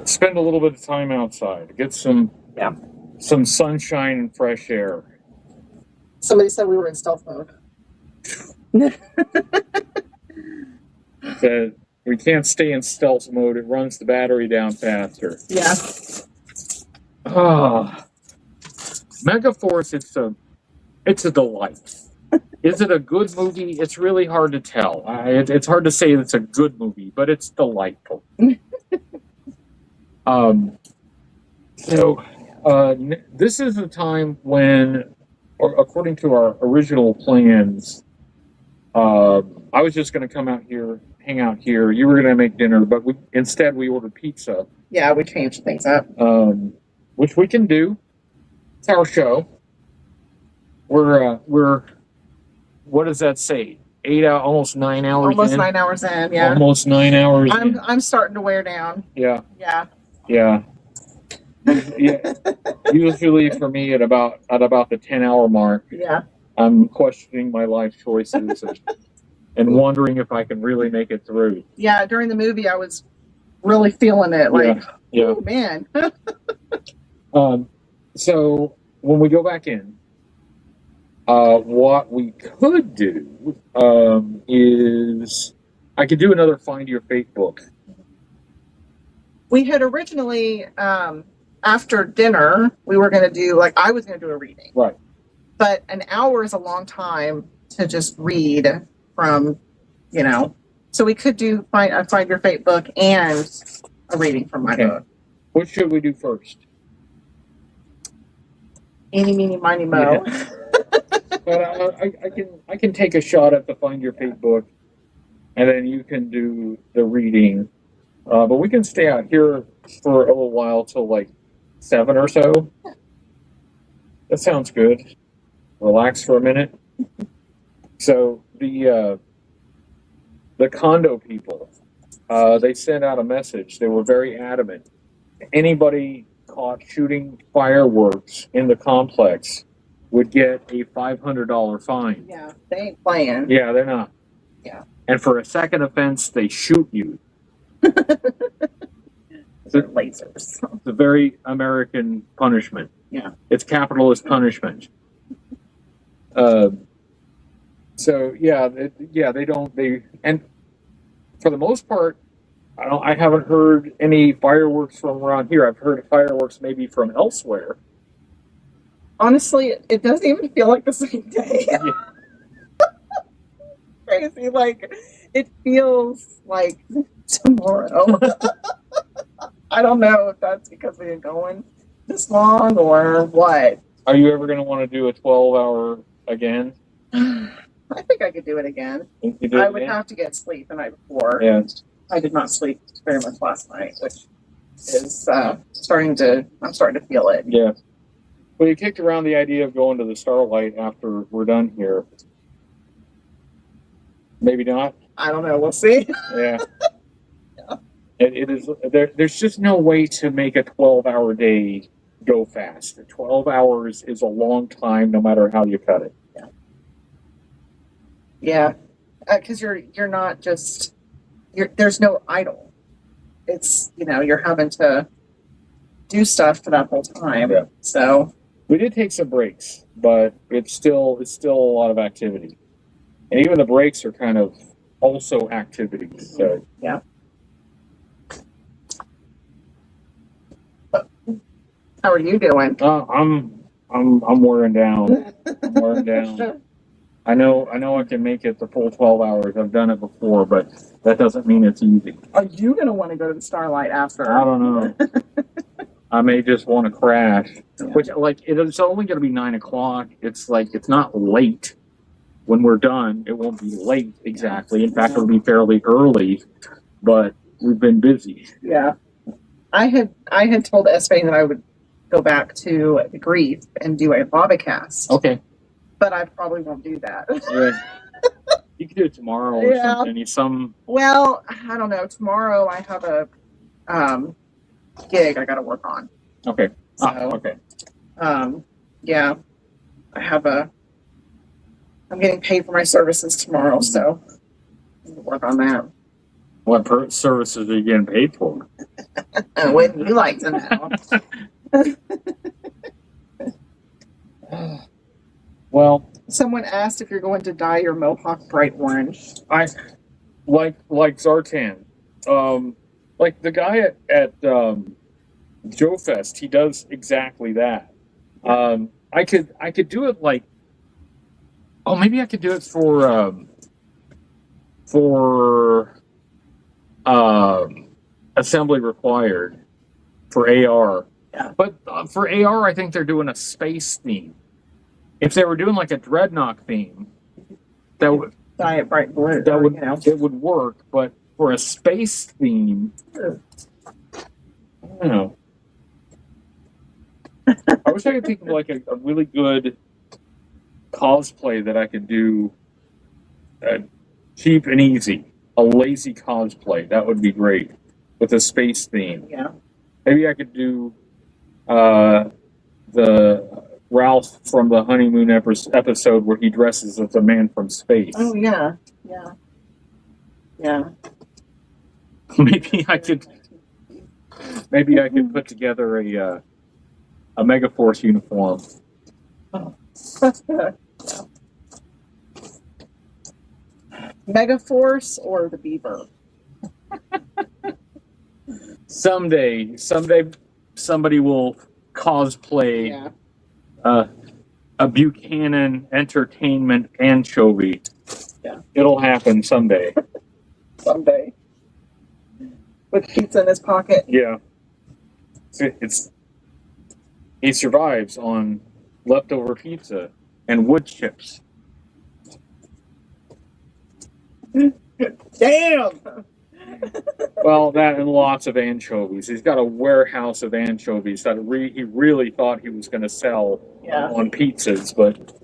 spend a little bit of time outside, get some sunshine and fresh air. Somebody said we were in stealth mode. That we can't stay in stealth mode. It runs the battery down faster. Yeah. Megaforce, it's a delight. Is it a good movie? It's really hard to tell. It's hard to say it's a good movie, but it's delightful. This is the time when, according to our original plans, I was just going to come out here, hang out here. You were going to make dinner, but instead we ordered pizza. Yeah, we changed things up. Which we can do. It's our show. We're what does that say? 8 hours, almost 9 hours. Almost in? 9 hours in. Yeah. Almost 9 hours. I'm starting to wear down. Yeah. Yeah. Yeah. Usually for me at about the 10-hour mark. Yeah. I'm questioning my life choices and wondering if I can really make it through. Yeah. During the movie, I was really feeling it. Like, yeah. Oh man. So when we go back in, What we could do is I could do another Find Your Fate book. We had originally, after dinner, we were going to do, like, I was going to do a reading. Right. But an hour is a long time to just read from, you know. So we could do Find Your Fate book and a reading from my book. What should we do first? Eeny, meeny, miny, mo. Yeah. But I can take a shot at the Find Your Fate book, and then you can do the reading. But we can stay out here for a little while till like 7 or so. That sounds good. Relax for a minute. So the condo people, they sent out a message. They were very adamant. Anybody caught shooting fireworks in the complex would get a $500 fine. Yeah, they ain't playing. Yeah, they're not. Yeah. And for a second offense, they shoot you. Lasers. It's a very American punishment. Yeah. It's capitalist punishment. So yeah, and for the most part, I haven't heard any fireworks from around here. I've heard fireworks maybe from elsewhere. Honestly, it doesn't even feel like the same day. Yeah. Crazy, like it feels like tomorrow. I don't know if that's because we've been going this long or what. Are you ever going to want to do a 12-hour again? I think I could do it again. I would have to get sleep the night before. Yeah. I did not sleep very much last night, which is I'm starting to feel it. Yeah. Well, you kicked around the idea of going to the Starlight after we're done here. Maybe not. I don't know. We'll see. Yeah. Yeah. It is. There's just no way to make a 12-hour day go fast. 12 hours is a long time, no matter how you cut it. Yeah. Yeah. Because you're not just there's no idle. It's you're having to do stuff for that whole time. Yeah. So we did take some breaks, but it's still a lot of activity, and even the breaks are kind of also activities. So yeah. How are you doing? I'm wearing down. I'm wearing down. I know I can make it the full 12 hours. I've done it before, but that doesn't mean it's easy. Are you going to want to go to the Starlight after? I don't know. I may just want to crash. Yeah. Which, it's only going to be 9 o'clock. It's not late. When we're done, it won't be late exactly. In fact, it'll be fairly early, but we've been busy. Yeah. I had told Espe that I would go back to the Grief and do a Bobcast. Okay. But I probably won't do that. Yeah. You can do it tomorrow or something. Well, I don't know. Tomorrow I have a gig I got to work on. Okay. So, okay. Yeah. I'm getting paid for my services tomorrow, so I need to work on that. What services are you getting paid for? Wouldn't you like to know? Well, someone asked if you're going to dye your mohawk bright orange. I like Zartan. Like the guy at Joe Fest, he does exactly that. I could do it maybe I could do it for assembly required for AR. Yeah. But for AR, I think they're doing a space theme. If they were doing like a Dreadnought theme, that would dye it bright blue. It would work. But for a space theme, I don't know. I wish I could think of like a really good cosplay that I could do cheap and easy. A lazy cosplay. That would be great with a space theme. Yeah. Maybe I could do the Ralph from the honeymoon episode where he dresses as a man from space. Oh yeah, yeah, yeah. Maybe I could put together a Megaforce uniform. Oh, that's good. Yeah. Megaforce or the Beaver? Someday, somebody will cosplay a Buchanan Entertainment anchovy. Yeah. It'll happen someday. Someday. With pizza in his pocket. Yeah. He survives on leftover pizza and wood chips. Damn! Well, that and lots of anchovies. He's got a warehouse of anchovies that he really thought he was going to sell on pizzas, but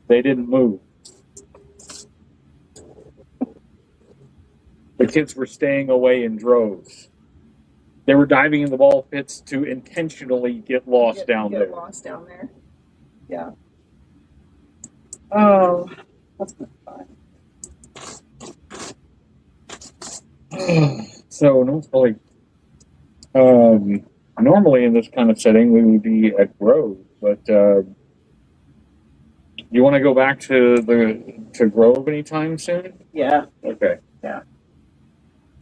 they didn't move. The kids were staying away in droves. They were diving in the ball pits to intentionally get lost down there. Get lost down there. Yeah. Oh, that's been fun. So normally in this kind of setting we would be at Grove, but you want to go back to Grove anytime soon? Yeah. Okay. Yeah.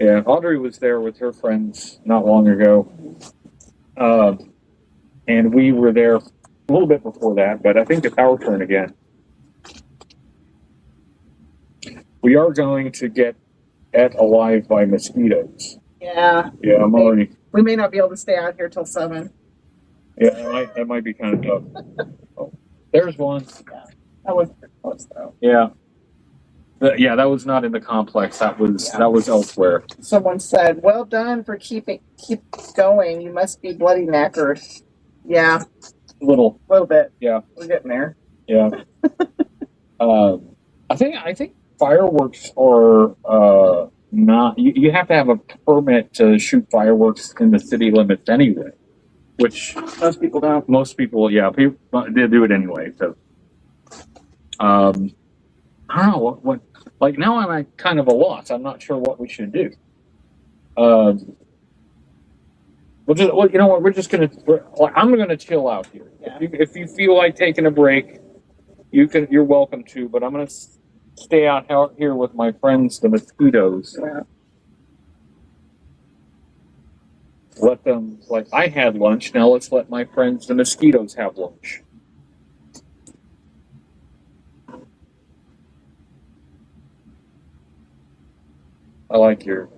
Yeah, Audrey was there with her friends not long ago, and we were there a little bit before that, but I think it's our turn again. We are going to get ate alive by mosquitoes. Yeah. Yeah, I'm already. We may not be able to stay out here till 7. Yeah, that might be kind of tough. Oh, there's one. Yeah. That was close though. Yeah. Yeah, that was not in the complex. That was elsewhere. Someone said, "Well done for keep going. You must be bloody knackered." Yeah. A little bit. Yeah. We're getting there. Yeah. I think fireworks are not. You have to have a permit to shoot fireworks in the city limits anyway, which most people don't. Most people, they do it anyway. So, I don't know what. Like now, I'm at kind of a loss. I'm not sure what we should do. You know what? I'm gonna chill out here. Yeah. If you feel like taking a break, you're welcome to. But I'm gonna stay out here with my friends, the mosquitoes. Yeah. Let them, like I had lunch. Now let's let my friends, the mosquitoes, have lunch. I like your.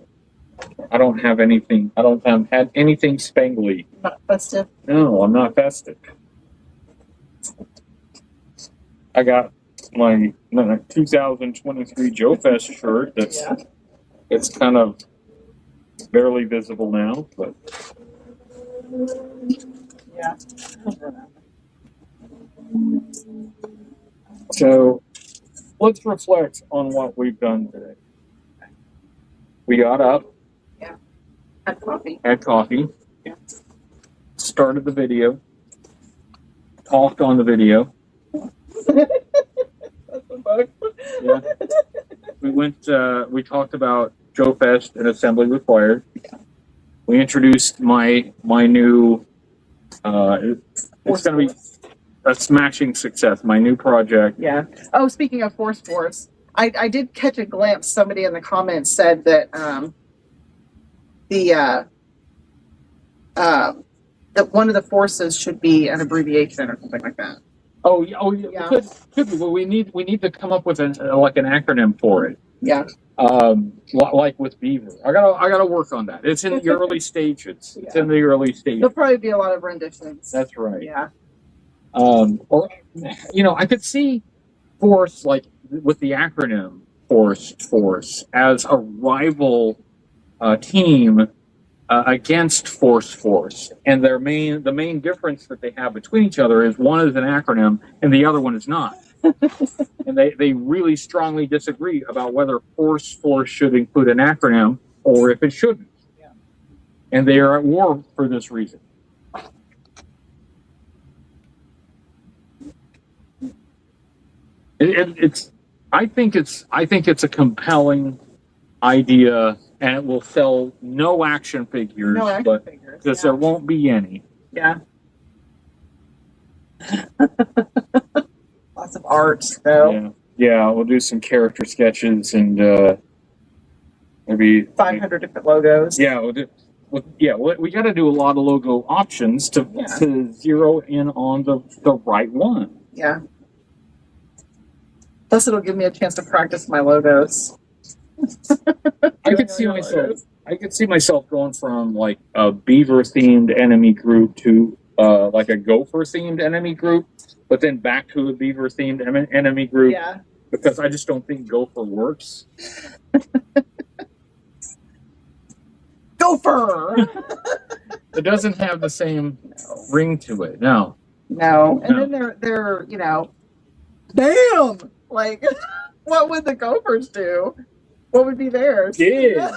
I don't have anything. I don't have had anything spangly. Not festive. No, I'm not festive. I got my 2023 Joe Fest shirt. It's kind of barely visible now, but yeah. So let's reflect on what we've done today. We got up. Yeah. Had coffee. Yeah. Started the video. Talked on the video. Yeah. We talked about Joe Fest and Assembly Required. We introduced my new, it's going to be a smashing success, my new project. Yeah. Oh, speaking of Force, I did catch a glimpse. Somebody in the comments said that that one of the forces should be an abbreviation or something like that. Oh yeah. Could be. Well, we need to come up with an acronym for it. Yeah. Like with Beaver, I gotta work on that. It's in the early stages. It's in the early stages. There'll probably be a lot of renditions. That's right. Yeah. Or I could see Force, like with the acronym Force as a rival team against Force, and the main difference that they have between each other is one is an acronym and the other one is not. And they really strongly disagree about whether Force should include an acronym or if it shouldn't. Yeah. And they are at war for this reason. I think it's a compelling idea, and it will sell no action figures, because there won't be any. Yeah. Lots of art, though. Yeah, we'll do some character sketches and maybe 500 different logos. Yeah, we got to do a lot of logo options to zero in on the right one. Yeah. Plus, it'll give me a chance to practice my logos. I could see myself going from like a beaver themed enemy group to like a gopher themed enemy group, but then back to a beaver themed enemy group. Yeah. Because I just don't think gopher works. Gopher. It doesn't have the same ring to it. No. And then they're damn. Like, what would the gophers do? What would be theirs? Yeah.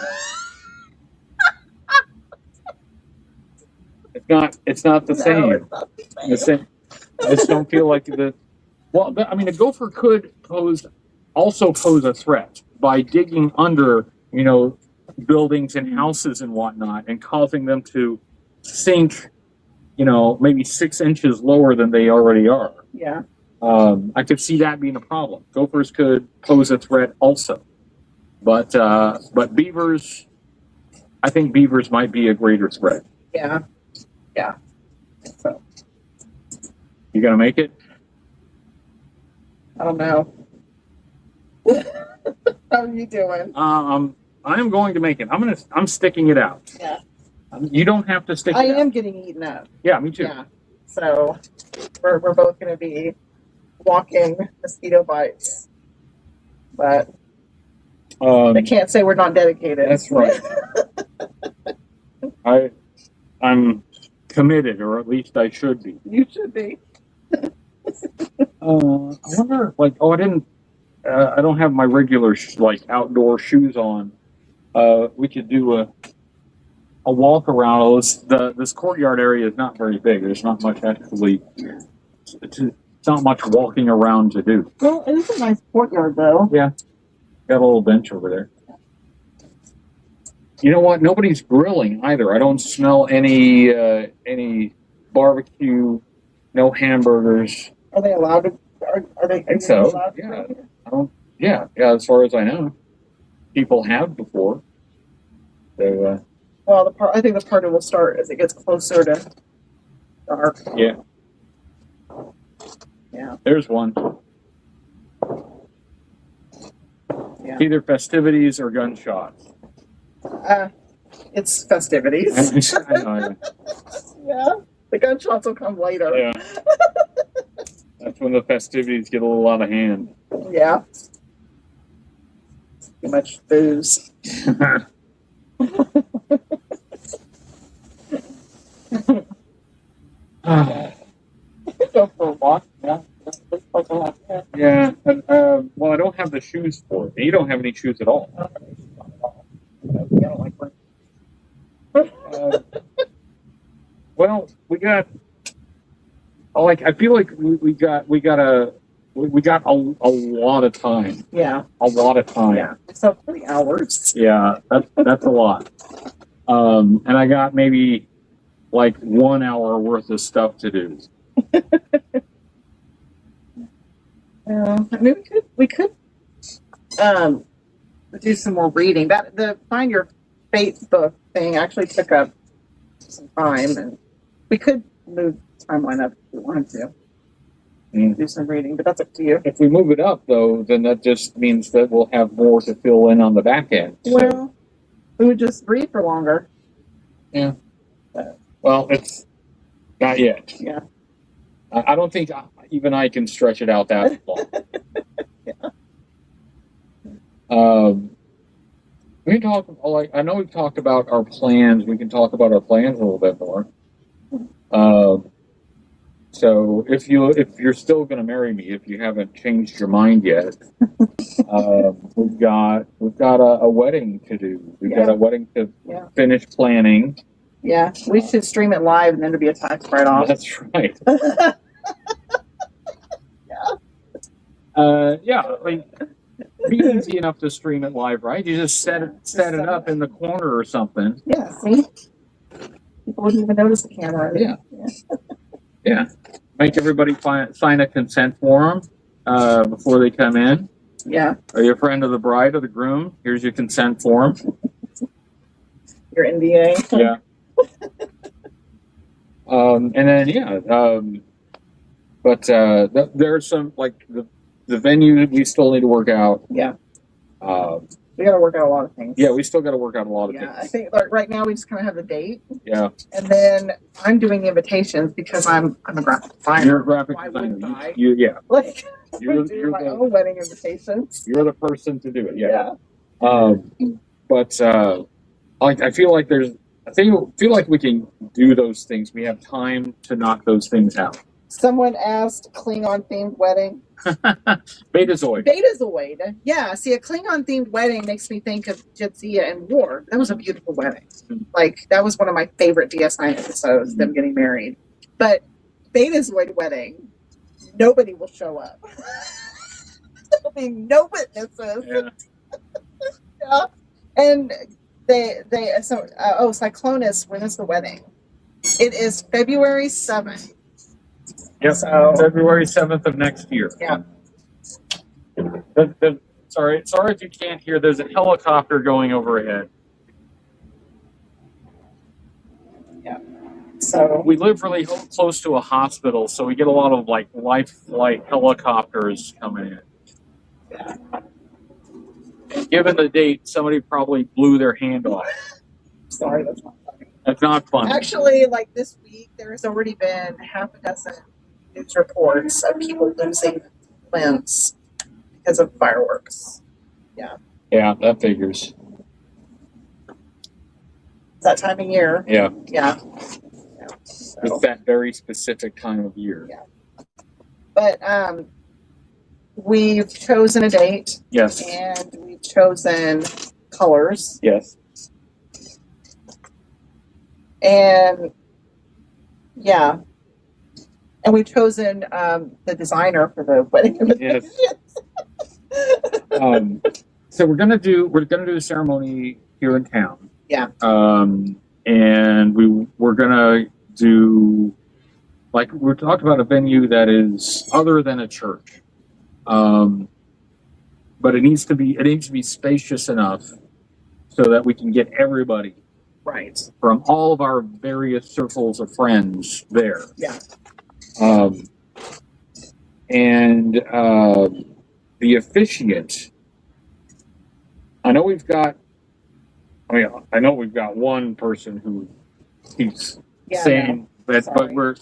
It's not the same. It's not the same. I just don't feel like the. Well, I mean, a gopher could also pose a threat by digging under, buildings and houses and whatnot, and causing them to sink, maybe 6 inches lower than they already are. Yeah. I could see that being a problem. Gophers could pose a threat also, but beavers, I think beavers might be a greater threat. Yeah. Yeah. So. You gonna make it? I don't know. How are you doing? I am going to make it. I'm sticking it out. Yeah. You don't have to stick it I out. am getting eaten up. Yeah, me too. Yeah. So we're both going to be walking mosquito bites. But they can't say we're not dedicated. That's right. I'm committed, or at least I should be. You should be. I wonder, I don't have my regular outdoor shoes on. We could do a walk around. This courtyard area is not very big. There's not much actually. It's not much walking around to do. Well, it is a nice courtyard, though. Yeah, got a little bench over there. You know what? Nobody's grilling either. I don't smell any barbecue. No hamburgers. Are they allowed to? Are they? I think so. Yeah. I don't. Yeah. As far as I know, people have before. So. Well, I think the party will start as it gets closer to dark. Yeah. Yeah. There's one. Yeah. Either festivities or gunshots. It's festivities. I know. Yeah. The gunshots will come later. Yeah. That's when the festivities get a little out of hand. Yeah. Too much booze. Go for a walk. Yeah. Yeah. Well, I don't have the shoes for it. You don't have any shoes at all. Well, we got. I feel like we got a lot of time. Yeah. A lot of time. Yeah. So 3 hours. Yeah, that's a lot. And I got maybe 1 hour worth of stuff to do. I mean, we could do some more reading. The Find Your Fate book thing actually took up some time, and we could move the timeline up if we wanted to. Do some reading, but that's up to you. If we move it up, though, then that just means that we'll have more to fill in on the back end. So. Well, we would just read for longer. Yeah. Well, it's not yet. Yeah. I don't think even I can stretch it out that long. Yeah. We can talk. I know we've talked about our plans. We can talk about our plans a little bit more. So if you're still going to marry me, if you haven't changed your mind yet, we've got a wedding to do. We've got a wedding to finish planning. Yeah, we should stream it live, and then it'll be a tax write-off. That's right. Be easy enough to stream it live, right? You just set it up in the corner or something. Yeah, see? People wouldn't even notice the camera. Yeah. Make everybody sign a consent form before they come in. Yeah. Are you a friend of the bride or the groom? Here's your consent form. Your NDA. Yeah. And then there's some like the venue we still need to work out. Yeah. Um, We got to work out a lot of things. yeah, we still got to work out a lot of Yeah, I things. think like right now we just kind of have the date, Yeah, and then I'm doing invitations because I'm a graphic designer. you're a graphic Why designer. wouldn't I? Yeah, Like you're do my own wedding invitations. you're the person to do it. Yeah. Yeah. But like I feel like feel like we can do those things. We have time to knock those things out. Someone asked Klingon themed wedding. Betazoid. Betazoid. Yeah. See, a Klingon themed wedding makes me think of Jadzia and War. That was a beautiful wedding. Like that was one of my favorite DS9 episodes. Them getting married. But Betazoid wedding, nobody will show up. There'll be no witnesses. Yeah. Yeah. And Cyclonus, when is the wedding? It is February 7th. Yep. So, February 7th of next year. Yeah. Sorry if you can't hear. There's a helicopter going overhead. Yeah. So we live really close to a hospital, so we get a lot of like life flight helicopters coming in. Yeah. And given the date, somebody probably blew their hand off. Sorry, that's not funny. That's not funny. Actually, like this week, there's already been half a dozen news reports of people losing limbs because of fireworks. Yeah. Yeah, that figures. It's that time of year. Yeah. Yeah. It's that very specific time of year. Yeah. But we've chosen a date. Yes. And we've chosen colors. Yes. And yeah. And we've chosen the designer for the wedding invitations. Yes. So we're gonna do the ceremony here in town. Yeah. And we're gonna do, like we talked about, a venue that is other than a church. But it needs to be spacious enough so that we can get everybody Right. from all of our various circles of friends there. Yeah. And the officiant, I know we've got one person who keeps saying that, but we're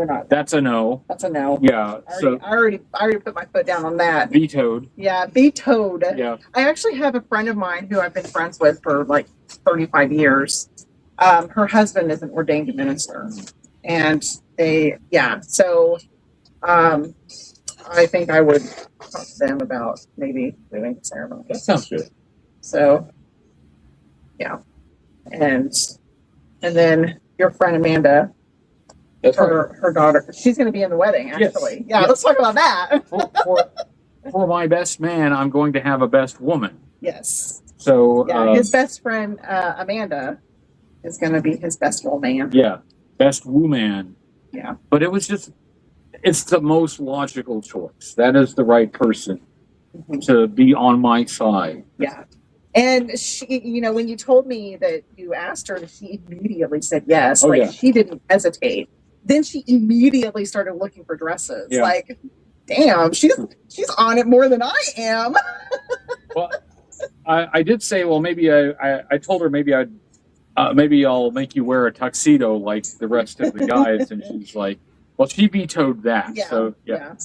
not. That's a no. That's a no. Yeah. I already put my foot down on that. Vetoed. Yeah, vetoed. Yeah. I actually have a friend of mine who I've been friends with for like 35 years. Her husband is an ordained minister, and so I think I would talk to them about maybe doing the ceremony. That sounds good. So, yeah, and then your friend Amanda, her daughter, she's going to be in the wedding. Actually, yes. Let's talk about that. For my best man, I'm going to have a best woman. Yes. So his best friend Amanda is going to be his best woman. Yeah, best woman. Yeah. But it's the most logical choice. That is the right person to be on my side. Yeah. And she, when you told me that you asked her, she immediately said yes. She didn't hesitate. Then she immediately started looking for dresses. Yeah. Like, damn, she's on it more than I am. Well, I did say, well, maybe I told her maybe I'll make you wear a tuxedo like the rest of the guys, and she's like, well, she vetoed that. Yeah. So yeah.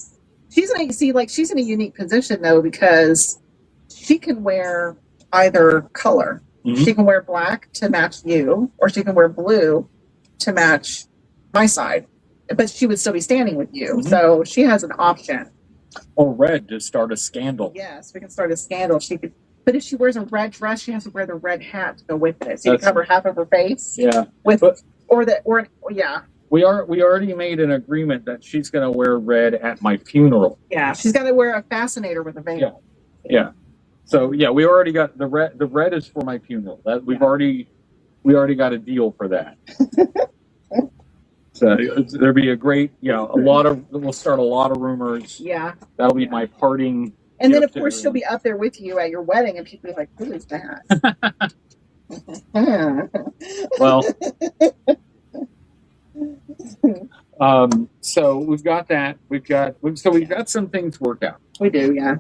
She's in a unique position though, because she can wear either color. Mm-hmm. She can wear black to match you, or she can wear blue to match my side, but she would still be standing with you. Mm-hmm. So she has an option. Or red to start a scandal. Yes, we can start a scandal. She could, but if she wears a red dress, she has to wear the red hat to go with it. So you cover half of her face. Yeah. Yeah. We already made an agreement that she's going to wear red at my funeral. Yeah, she's got to wear a fascinator with a veil. Yeah. So yeah, we already got the red. The red is for my funeral. That we already got a deal for that. So there'll be a great, we'll start a lot of rumors. Yeah. That'll be my parting. And then, gift of to course, she'll everyone. be up there with you at your wedding, and people be like, "Who is that?" Well, so we've got that. We've got some things worked out. We do, yeah.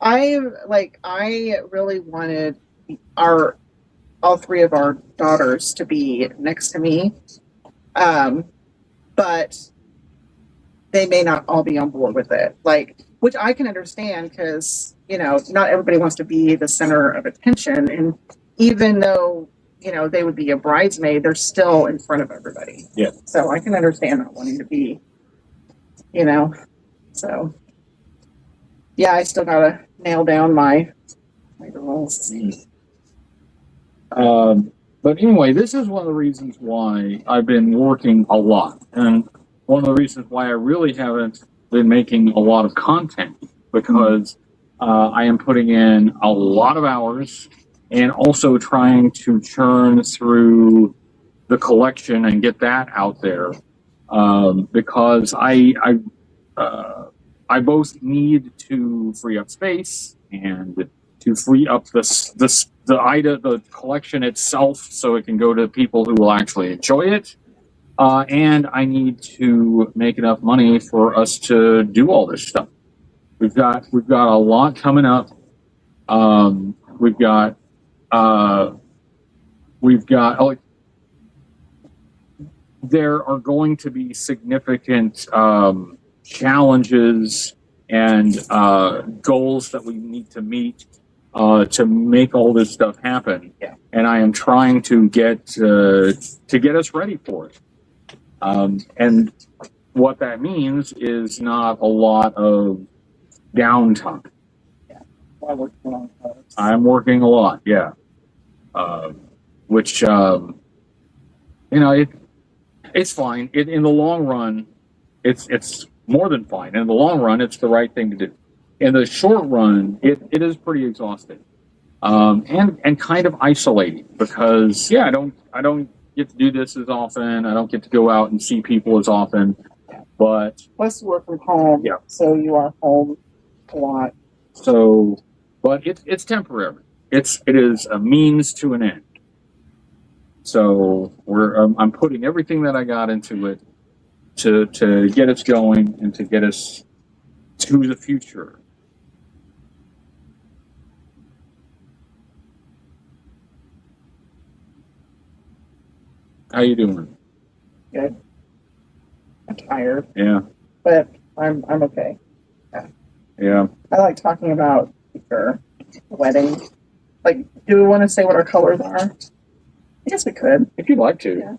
I really wanted all three of our daughters to be next to me, but they may not all be on board with it. Like, which I can understand because not everybody wants to be the center of attention, and even though they would be a bridesmaid, they're still in front of everybody. Yeah. So I can understand not wanting to be, So yeah, I still gotta nail down my girls. But anyway, this is one of the reasons why I've been working a lot, and one of the reasons why I really haven't been making a lot of content, because I am putting in a lot of hours and also trying to churn through the collection and get that out there, because I both need to free up space and to free up the collection itself so it can go to people who will actually enjoy it. And I need to make enough money for us to do all this stuff. We've got a lot coming up. There are going to be significant challenges and goals that we need to meet to make all this stuff happen. Yeah. And I am trying to get us ready for it. And what that means is not a lot of downtime. Yeah. I'm working a lot. Yeah. Which it's fine. In the long run, it's more than fine. In the long run, it's the right thing to do. In the short run, it is pretty exhausting, and kind of isolating, because I don't get to do this as often. I don't get to go out and see people as often. But plus, you work from home. Yeah. So you are home a lot. So, but it's temporary. It is a means to an end. So I'm putting everything that I got into it to get us going and to get us to the future. How you doing? Good. I'm tired, Yeah. but I'm okay. Yeah. I like talking about your wedding. Like, do we want to say what our colors are? I guess we could. If you'd like to. Yeah.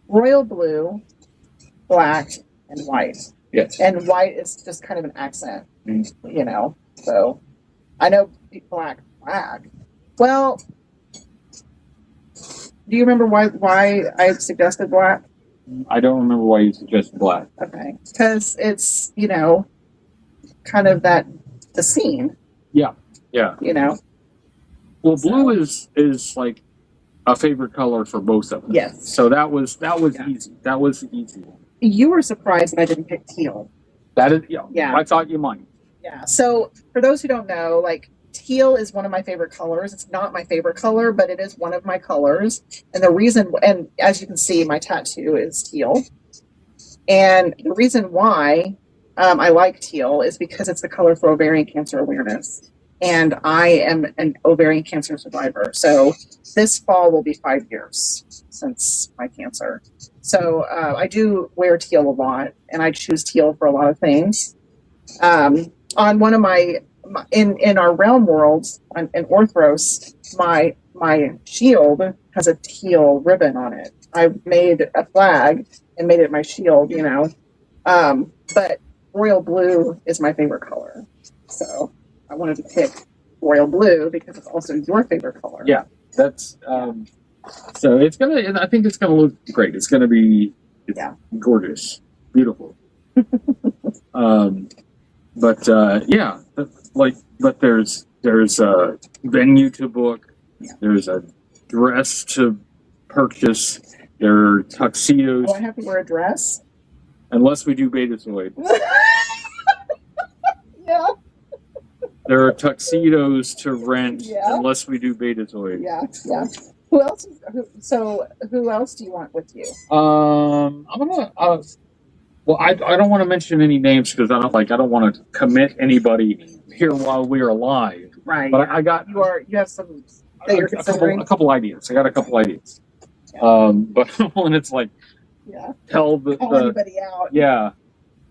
Royal blue, black, and white. Yes. And white is just kind of an accent, So I know black. Well, do you remember why I suggested black? I don't remember why you suggested black. Okay, because it's kind of the scene. Yeah. Yeah. Well, blue is like a favorite color for both of us. Yes. So that was easy. That was the easy one. You were surprised that I didn't pick teal. That is, Yeah. I thought you might. Yeah. So for those who don't know, teal is one of my favorite colors. It's not my favorite color, but it is one of my colors. And the reason, and as you can see, my tattoo is teal. And the reason why I like teal is because it's the color for ovarian cancer awareness. And I am an ovarian cancer survivor. So this fall will be 5 years since my cancer. So I do wear teal a lot, and I choose teal for a lot of things. On one of in our realm worlds, in Orthros, my shield has a teal ribbon on it. I made a flag and made it my shield, but royal blue is my favorite color. So I wanted to pick royal blue because it's also your favorite color. Yeah, that's so it's gonna. I think it's gonna look great. It's gonna be gorgeous, beautiful. But there's a venue to book. Yeah. There's a dress to purchase. There are tuxedos. Do I have to wear a dress? Unless we do Betazoid. Yeah. There are tuxedos to rent Yeah. unless we do Betazoid. Yeah, yeah. Who else? Who else do you want with you? I'm gonna. Well, I don't want to mention any names because I don't want to commit anybody here while we are live. Right. But I got You have some that you're considering. a couple ideas. I got a couple ideas. Yeah. But when it's like tell Call anybody out. Yeah.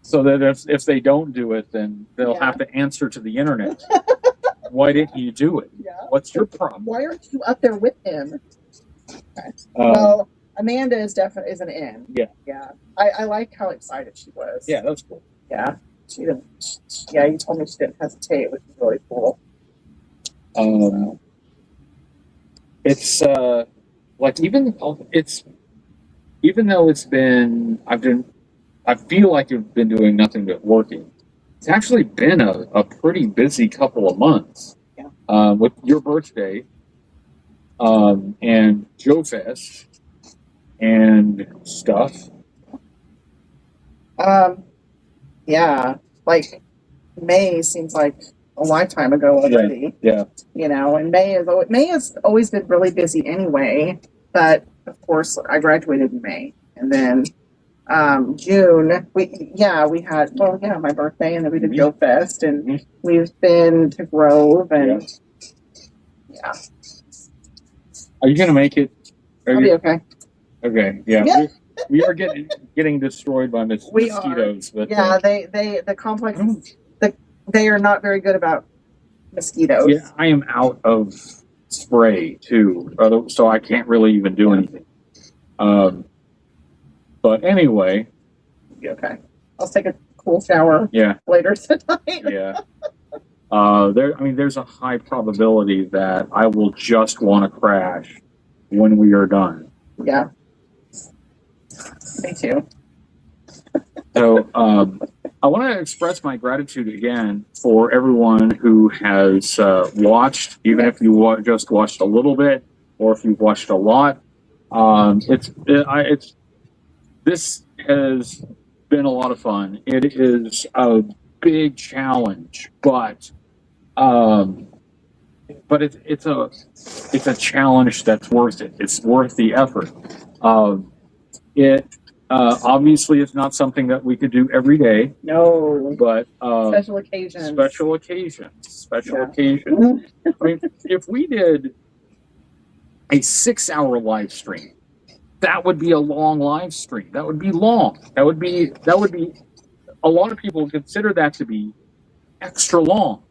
So that if they don't do it, then they'll have to answer to the internet. Why didn't you do it? Yeah. What's your problem? Why aren't you up there with him? Okay. Well, Amanda is definitely an in. Yeah. Yeah. I like how excited she was. Yeah, that's cool. Yeah. She didn't. Yeah, you told me she didn't hesitate, which is really cool. It's like even though I feel like I've been doing nothing but working. It's actually been a pretty busy couple of months. Yeah. With your birthday, and Joe Fest and stuff. Yeah, like May seems like a lifetime ago already. Yeah. You know, and May has always been really busy anyway. But of course, I graduated in May, and then June we had my birthday, and then we did Joe Fest, and we've been to Grove, and yeah. Are you gonna make it? I'll be okay. Okay. Yeah. We are getting destroyed by mosquitoes. But the complex they are not very good about mosquitoes. Yeah, I am out of spray too, so I can't really even do anything. But anyway, okay. I'll take a cool shower. Yeah. Later tonight. Yeah. There's a high probability that I will just want to crash when we are done. Yeah. Me too. So I want to express my gratitude again for everyone who has watched, even if you just watched a little bit or if you've watched a lot. This has been a lot of fun. It is a big challenge, but it's a challenge that's worth it. It's worth the effort. It obviously it's not something that we could do every day. No. But special occasions. Special occasions. I mean, if we did a 6-hour live stream, that would be a long live stream. That would be long. That would be a lot of people consider that to be extra long.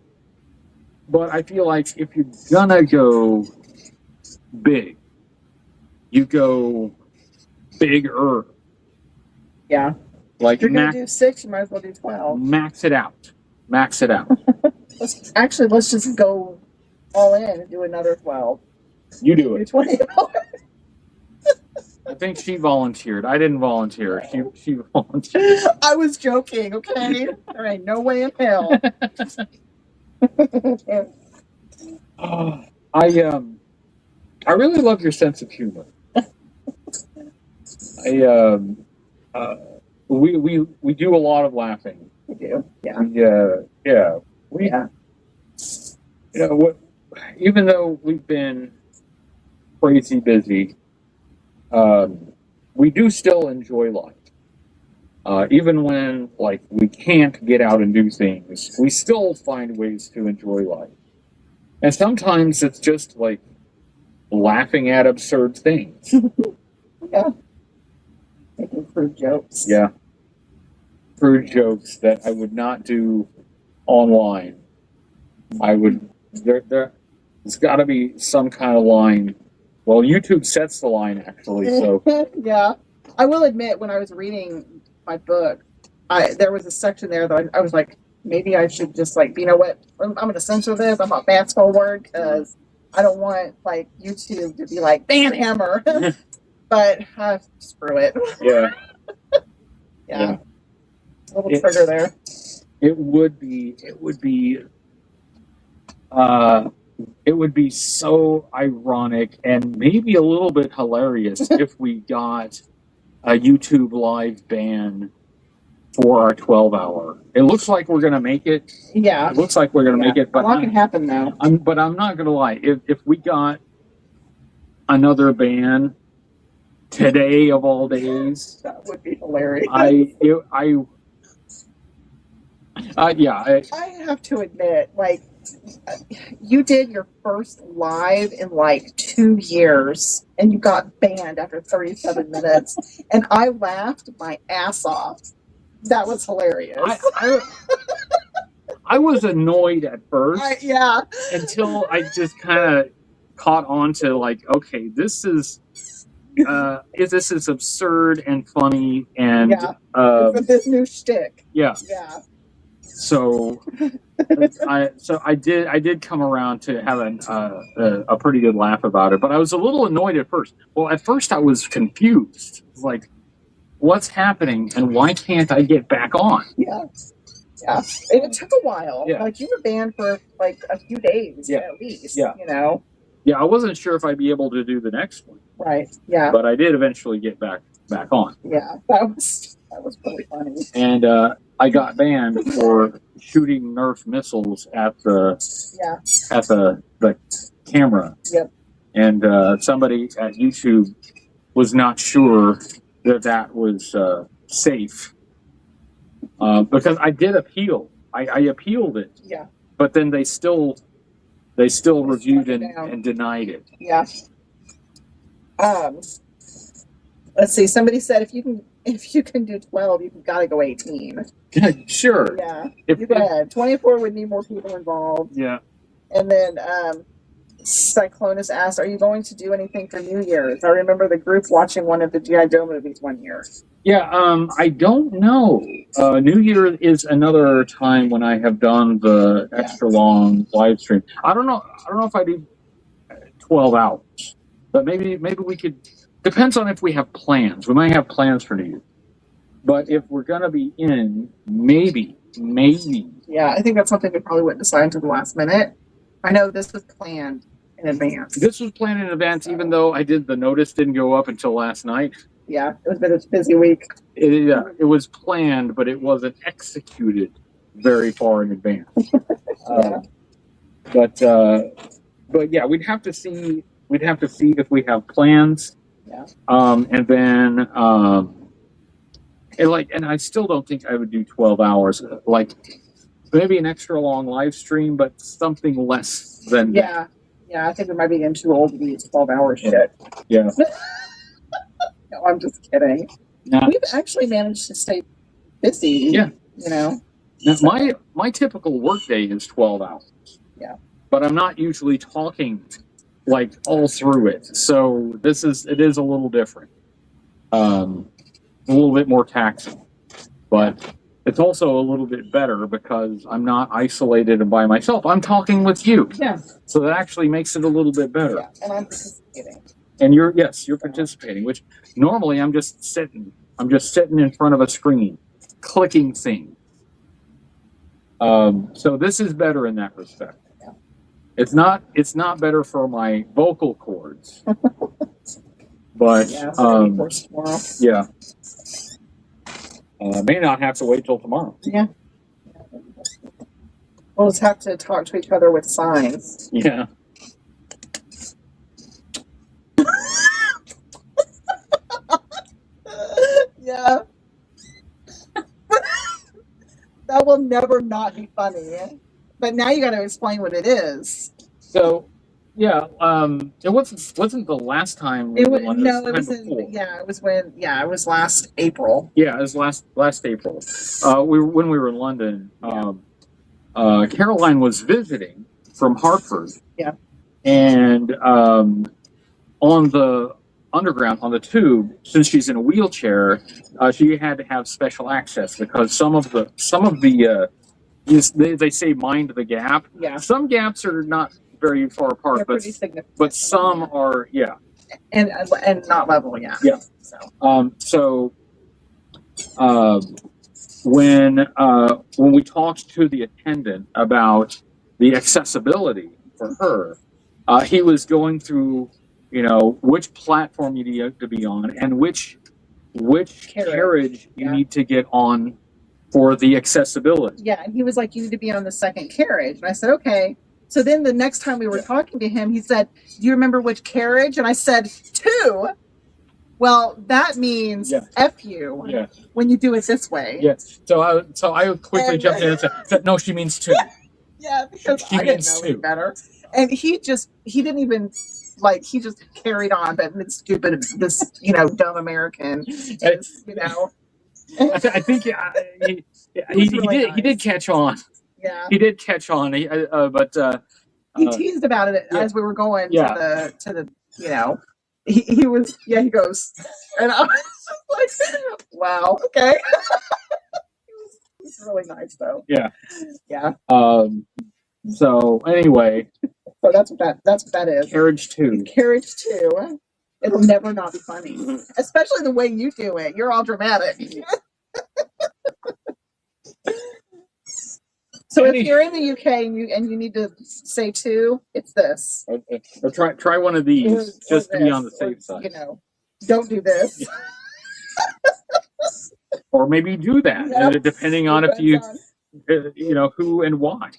But I feel like if you're gonna go big, you go bigger. Yeah. Like if you're gonna do 6, you might as well do 12. Max it out. Let's just go all in and do another 12. You do it. Do 20 hours. I think she volunteered. I didn't volunteer. She volunteered. I was joking, okay? There ain't no way in hell. I really love your sense of humor. We do a lot of laughing. We do, yeah. You know what? Even though we've been crazy busy, we do still enjoy life. Even when we can't get out and do things, we still find ways to enjoy life. And sometimes it's just laughing at absurd things. Yeah. Making crude jokes. Yeah. Crude jokes that I would not do online. There's got to be some kind of line. Well, YouTube sets the line, actually. So yeah. I will admit, when I was reading my book, there was a section there that I was like, maybe I should just you know what? I'm going to censor this. I'm not fast forward because I don't want YouTube to be like ban hammer. But screw it. Yeah. Yeah. A little trigger there. It would be so ironic and maybe a little bit hilarious if we got a YouTube live ban for our 12-hour. It looks like we're going to make it. Yeah. It looks like we're going to make it, A but lot can happen though. I'm not going to lie. If we got another band today of all days, That would be hilarious. I have to admit, like, you did your first live in like 2 years and you got banned after 37 minutes. And I laughed my ass off. That was hilarious. I was annoyed at first. Yeah. Until I just kind of caught on to like, okay, this is absurd and funny and it's this new shtick. Yeah. Yeah. So I did come around to having a pretty good laugh about it, but I was a little annoyed at first. Well, at first I was confused. Like, what's happening and why can't I get back on? Yeah. Yeah. And it took a while. Yeah. Like, you were banned for like a few days at least. Yeah. You know? Yeah, I wasn't sure if I'd be able to do the next one. Right. Yeah. But I did eventually get back on. Yeah. That was really funny. And I got banned for shooting Nerf missiles at the camera. Yep. And somebody at YouTube was not sure that was safe because I did appeal. I appealed it. Yeah. But then they still reviewed and denied it. Yeah. Let's see. Somebody said if you can do 12, you've got to go 18. Sure. Yeah. You go ahead. 24 would need more people involved. Yeah. And then Cyclonus asked, "Are you going to do anything for New Year's?" I remember the group watching one of the G.I. Joe movies one year. Yeah. I don't know. New Year is another time when I have done the extra long live stream. I don't know if I do 12 hours, but maybe we could. Depends on if we have plans. We might have plans for New Year. But if we're gonna be in, maybe. Yeah, I think that's something we probably wouldn't decide until the last minute. I know this was planned in advance. This was planned in advance, even though the notice didn't go up until last night. Yeah, it was been a busy week. It was planned, but it wasn't executed very far in advance. But yeah, we'd have to see if we have plans. Yeah. And then and I still don't think I would do 12 hours. Like maybe an extra long live stream, but something less than that. Yeah, I think we might be getting too old to be 12-hour shit. Yeah. No, I'm just kidding. No. We've actually managed to stay busy. Yeah. You know. Now, my typical workday is 12 hours. Yeah. But I'm not usually talking like all through it. So it is a little different. A little bit more taxing. But it's also a little bit better because I'm not isolated and by myself. I'm talking with you. Yeah. So that actually makes it a little bit better. Yeah, and I'm participating. And you're participating, which normally I'm just sitting in front of a screen, clicking things. So this is better in that respect. Yeah. It's not better for my vocal cords. But tomorrow. Yeah. May not have to wait till tomorrow. Yeah. We'll just have to talk to each other with signs. Yeah. Yeah. That will never not be funny. But now you got to explain what it is. So, yeah, it wasn't the last time. It was last April. Yeah, it was last April. When we were in London. Caroline was visiting from Hartford. Yeah. And on the underground, on the tube, since she's in a wheelchair, she had to have special access because some of the they say mind the gap. Yeah. Some gaps are not very far apart, They're pretty significant. but some are, yeah. And not level, yeah. Yeah. So. When we talked to the attendant about the accessibility for her, he was going through, which platform you need to be on and which carriage you need to get on for the accessibility. Yeah, and he was like, "You need to be on the second carriage." And I said, "Okay." So then the next time we were talking to him, he said, "Do you remember which carriage?" And I said, 2. Well, that means F you when you do it this way. Yeah. So I quickly jumped in and said, "No, she means 2." Yeah, because She I didn't means know 2. any better. And he didn't even he just carried on, but it's stupid, this, dumb American, I think he did catch on. Yeah. He did catch on. But he teased about it as we were going to the he was he goes, and I was just like, wow, okay. He's really nice though. Yeah. Yeah. So anyway, so that's what that is. Carriage 2. Carriage 2. It'll never not be funny, especially the way you do it. You're all dramatic. So if you're in the UK and you need to say 2, it's this. Or try one of these just to be on the safe side. Don't do this. Or maybe do that, depending on if you, who and why.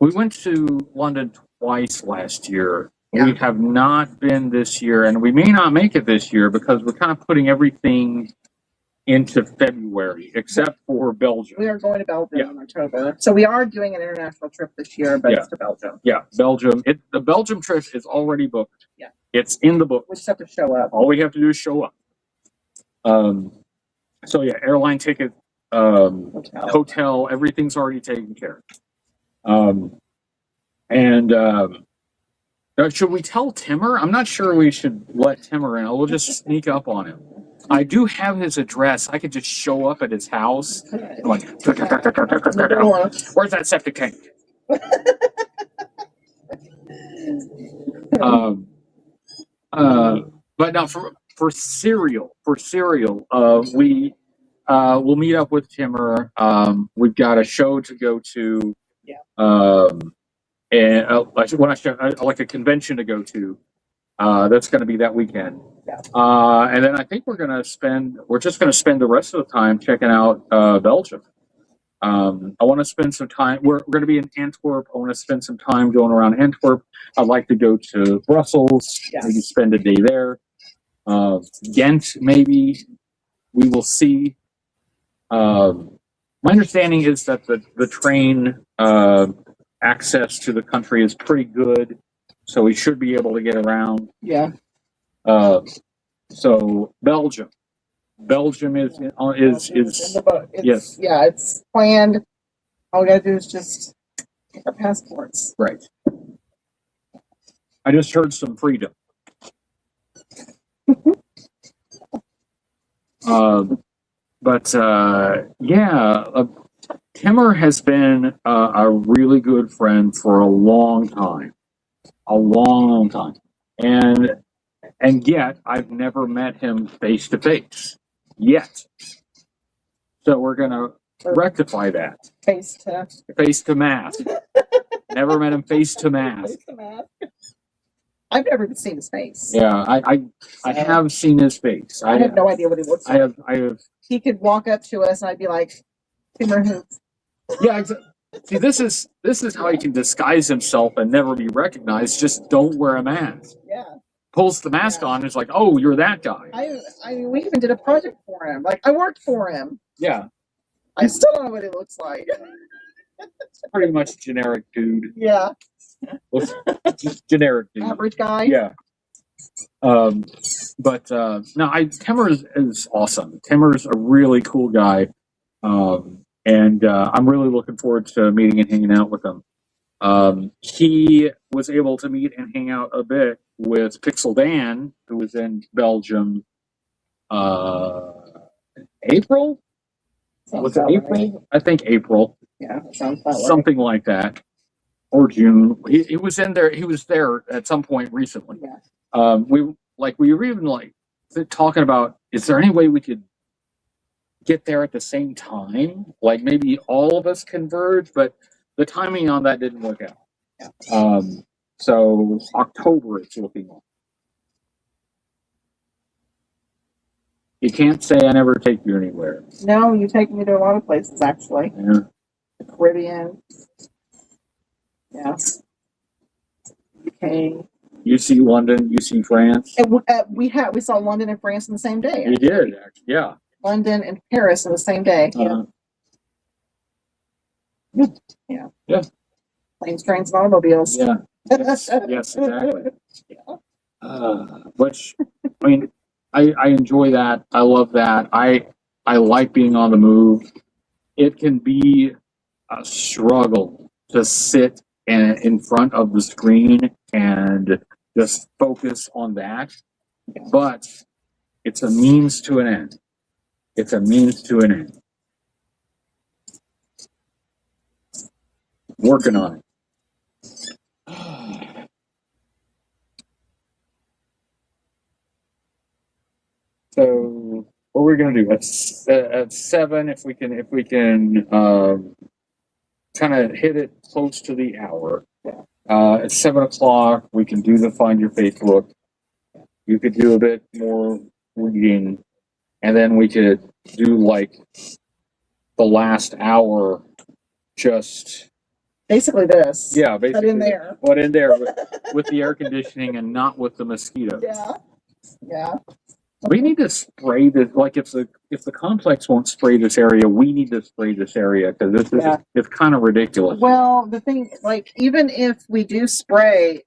We went to London twice last year. Yeah. We have not been this year, and we may not make it this year because we're kind of putting everything into February, except for Belgium. We are going to Belgium in October. So we are doing an international trip this year, but it's to Belgium. Yeah, Belgium. The Belgium trip is already booked. Yeah. It's in the book. We just have to show up. All we have to do is show up. Airline ticket, hotel, everything's already taken care of. Should we tell Timmer? I'm not sure we should let Timmer in. We'll just sneak up on him. I do have his address. I could just show up at his house. I'm like, where's that septic tank? But now for cereal, we we'll meet up with Timmer. We've got a show to go to. And like a convention to go to. That's going to be that weekend. And then I think we're just going to spend the rest of the time checking out Belgium. I want to spend some time. We're going to be in Antwerp. I want to spend some time going around Antwerp. I'd like to go to Brussels. Maybe spend a day there. Ghent, maybe. We will see. My understanding is that the train access to the country is pretty good, so we should be able to get around. Yeah. So Belgium is yes. Yeah, it's planned. All we gotta do is just get our passports. Right. I just heard some freedom. Timmer has been a really good friend for a long time, and yet I've never met him face to face yet. So we're gonna rectify that. Face to mask. Never met him face to mask. I've never even seen his face. Yeah, I have seen his face. I have no idea what he looks like. I have. He could walk up to us, and I'd be like, Timmer who? Yeah, exactly. See, this is how he can disguise himself and never be recognized. Just don't wear a mask. Yeah. Pulls the mask on. And it's like, oh, you're that guy. I mean, we even did a project for him. Like, I worked for him. Yeah. I still don't know what he looks like. It's pretty much generic dude. Yeah. Just generic dude. Average guy. Yeah. Timmer is awesome. Timmer's a really cool guy. And I'm really looking forward to meeting and hanging out with him. He was able to meet and hang out a bit with Pixel Dan, who was in Belgium. April? Was it April? Right. I think April. Yeah, sounds about something right. Like that, or June. He was in there. He was there at some point recently. Yeah. We were even talking about, is there any way we could get there at the same time? Like maybe all of us converge, but the timing on that didn't work out. Yeah. So October it's looking like. You can't say I never take you anywhere. No, you take me to a lot of places, actually. Yeah. The Caribbean. Yeah. UK. You see London, you see France. And we saw London and France in the same day. You did, actually. Yeah. London and Paris in the same day. Uh, Yeah. Yeah. Planes, trains, and automobiles. Yeah. Yes, yes, exactly. Which, I mean, I enjoy that. I love that. I like being on the move. It can be a struggle to sit in front of the screen and just focus on that. But it's a means to an end. It's a means to an end. Working on it. So what we're gonna do at 7, if we can kind of hit it close to the hour. At 7 o'clock, we can do the find your faith look. You could do a bit more reading, and then we could do like the last hour, just Basically this. yeah, basically But in there. What in there with the air conditioning and not with the mosquitoes. Yeah. Yeah. We need to spray this. Like if the complex won't spray this area, we need to spray this area because this is it's kind of ridiculous. Well, the thing, like, even if we do spray,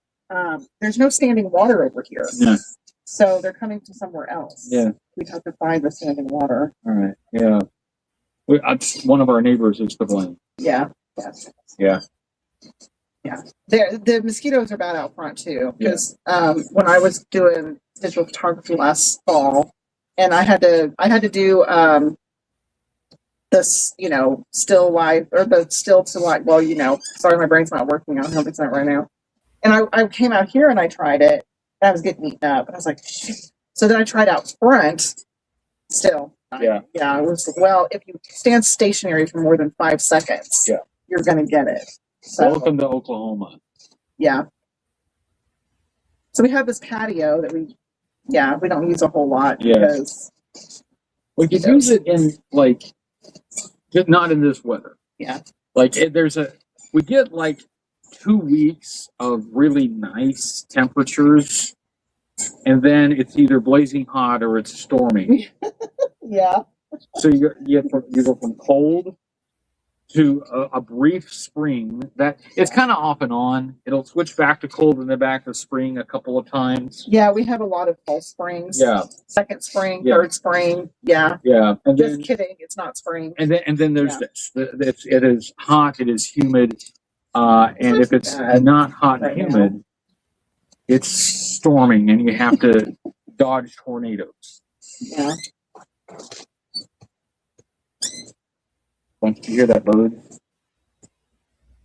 there's no standing water over here. Yeah. So they're coming from somewhere else. Yeah. We'd have to find the standing water. All right. Yeah. One of our neighbors is to blame. Yeah. Yes. Yeah. Yeah. The mosquitoes are bad out front too. Because when I was doing digital photography last fall, and I had to do this, still life or the still to life. Well, sorry, my brain's not working. I'm 100% right now. And I came out here and I tried it, and I was getting eaten up. And I was like, shit. So then I tried out front. Still. Yeah. Yeah. It was, well, if you stand stationary for more than 5 seconds, you're gonna get it. So, welcome to Oklahoma. Yeah. So we have this patio that we don't use a whole lot because we could use it in just not in this weather. Yeah. We get like 2 weeks of really nice temperatures, and then it's either blazing hot or it's storming. Yeah. So you go from cold to a brief spring that it's kind of off and on. It'll switch back to cold and then back to spring a couple of times. Yeah, we have a lot of false springs. Yeah. Second spring, third spring. Yeah. Yeah. And just kidding, it's not spring. And then there's this. It is hot. It is humid. And if it's not hot and humid, it's storming, and you have to dodge tornadoes. Yeah. Once you hear that bird,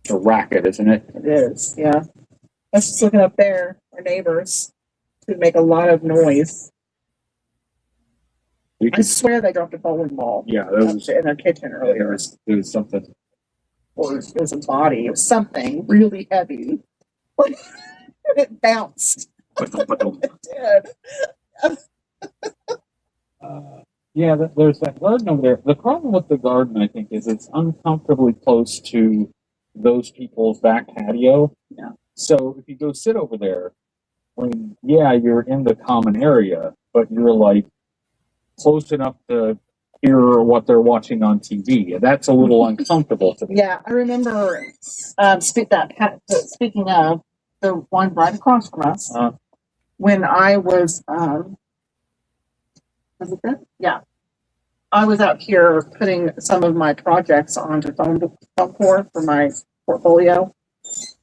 it's a racket, isn't it? It is, yeah. I was just looking up there, our neighbors, who make a lot of noise. I swear they dropped a bowling ball. Yeah, that was in their kitchen earlier. There was something. Or it was a body. It was something really heavy. It bounced. It did. Yeah, there's that garden over there. The problem with the garden, I think, is it's uncomfortably close to those people's back patio. Yeah. So if you go sit over there, you're in the common area, but you're like close enough to hear what they're watching on TV. And that's a little uncomfortable to me. Yeah, I remember speaking of the one right across from us, when I was it that? Yeah. I was out here putting some of my projects onto phone core for my portfolio.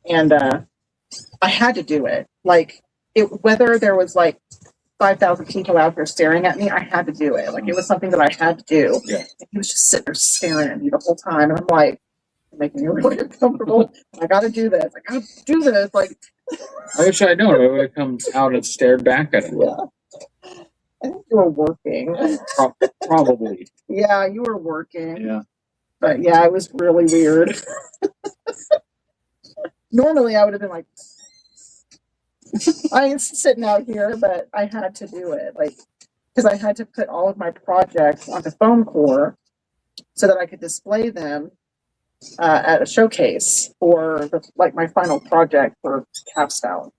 And I had to do it. Whether there was 5,000 people out there staring at me, I had to do it. It was something that I had to do. Yeah. And he was just sitting there staring at me the whole time. And I'm like, making me really uncomfortable. I got to do this. I got to do this. I wish I'd known. I would have come out and stared back at him. Yeah. I think you were working. Probably. Yeah, you were working. Yeah. But yeah, it was really weird. Normally I would have been like, I ain't sitting out here, but I had to do it. because I had to put all of my projects on the foam core so that I could display them at a showcase for my final project for capstone.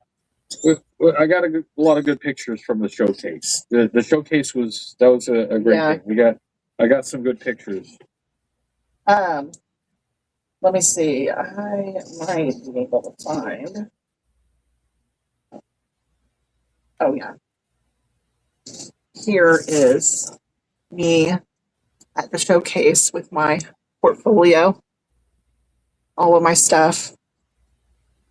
I got a lot of good pictures from the showcase. The showcase was a great thing. I got some good pictures. Let me see. I might be able to find. Oh yeah. Here is me at the showcase with my portfolio. All of my stuff.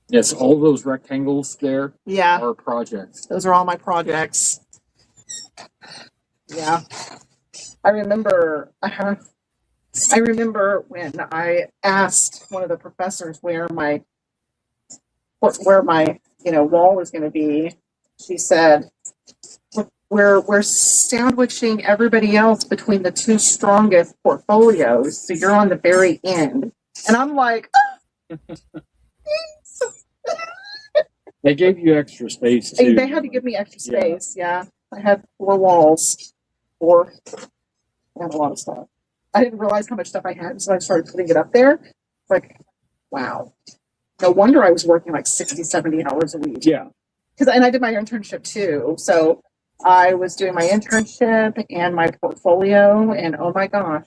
Yes, all those rectangles there are projects. Those are all my projects. Yeah. I remember when I asked one of the professors where my wall was going to be. She said, we're sandwiching everybody else between the two strongest portfolios, so you're on the very end. And I'm like, they gave you extra space too. They had to give me extra space. Yeah, I had 4 walls. I had a lot of stuff. I didn't realize how much stuff I had, so I started putting it up there. Like, wow. No wonder I was working like 60, 70 hours a week. Yeah. And I did my internship too. So I was doing my internship and my portfolio, and oh my gosh.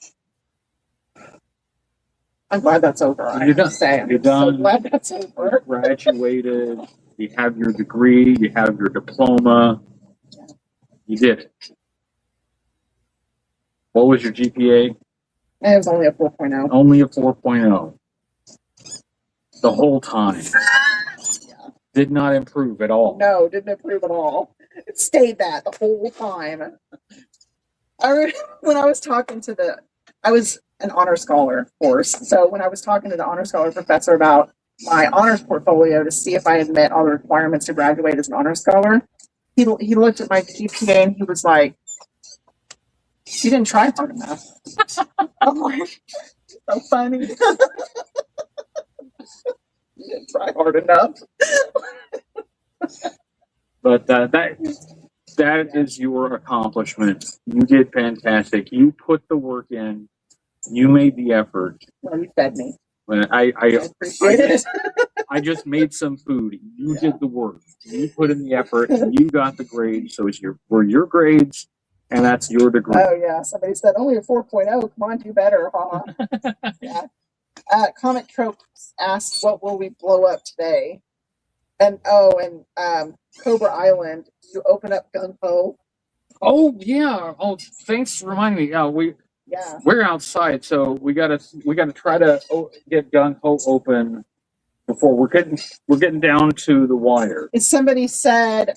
I'm glad that's over. You're done. You're done. So glad that's over. You graduated. You have your degree. You have your diploma. You did it. What was your GPA? It was only a 4.0. Only a 4.0. The whole time. Did not improve at all. No, didn't improve at all. It stayed that the whole time. When I was talking to I was an honor scholar, of course. So when I was talking to the honor scholar professor about my honors portfolio to see if I had met all the requirements to graduate as an honor scholar, he looked at my GPA and he was like, "You didn't try hard enough." I'm like, so funny. You didn't try hard enough. But that is your accomplishment. You did fantastic. You put the work in. You made the effort. Well, you fed me. I appreciate it. I just made some food. You did the work. You put in the effort. And you got the grades. So were your grades, and that's your degree. Oh yeah. Somebody said only a 4.0. Come on, do better, huh? Yeah. Comic Tropes asked, "What will we blow up today?" And Cobra Island. Did you open up Gung Ho? Oh yeah. Oh, thanks for reminding me. We're outside, so we gotta try to get Gung Ho open before we're getting down to the wire. Somebody said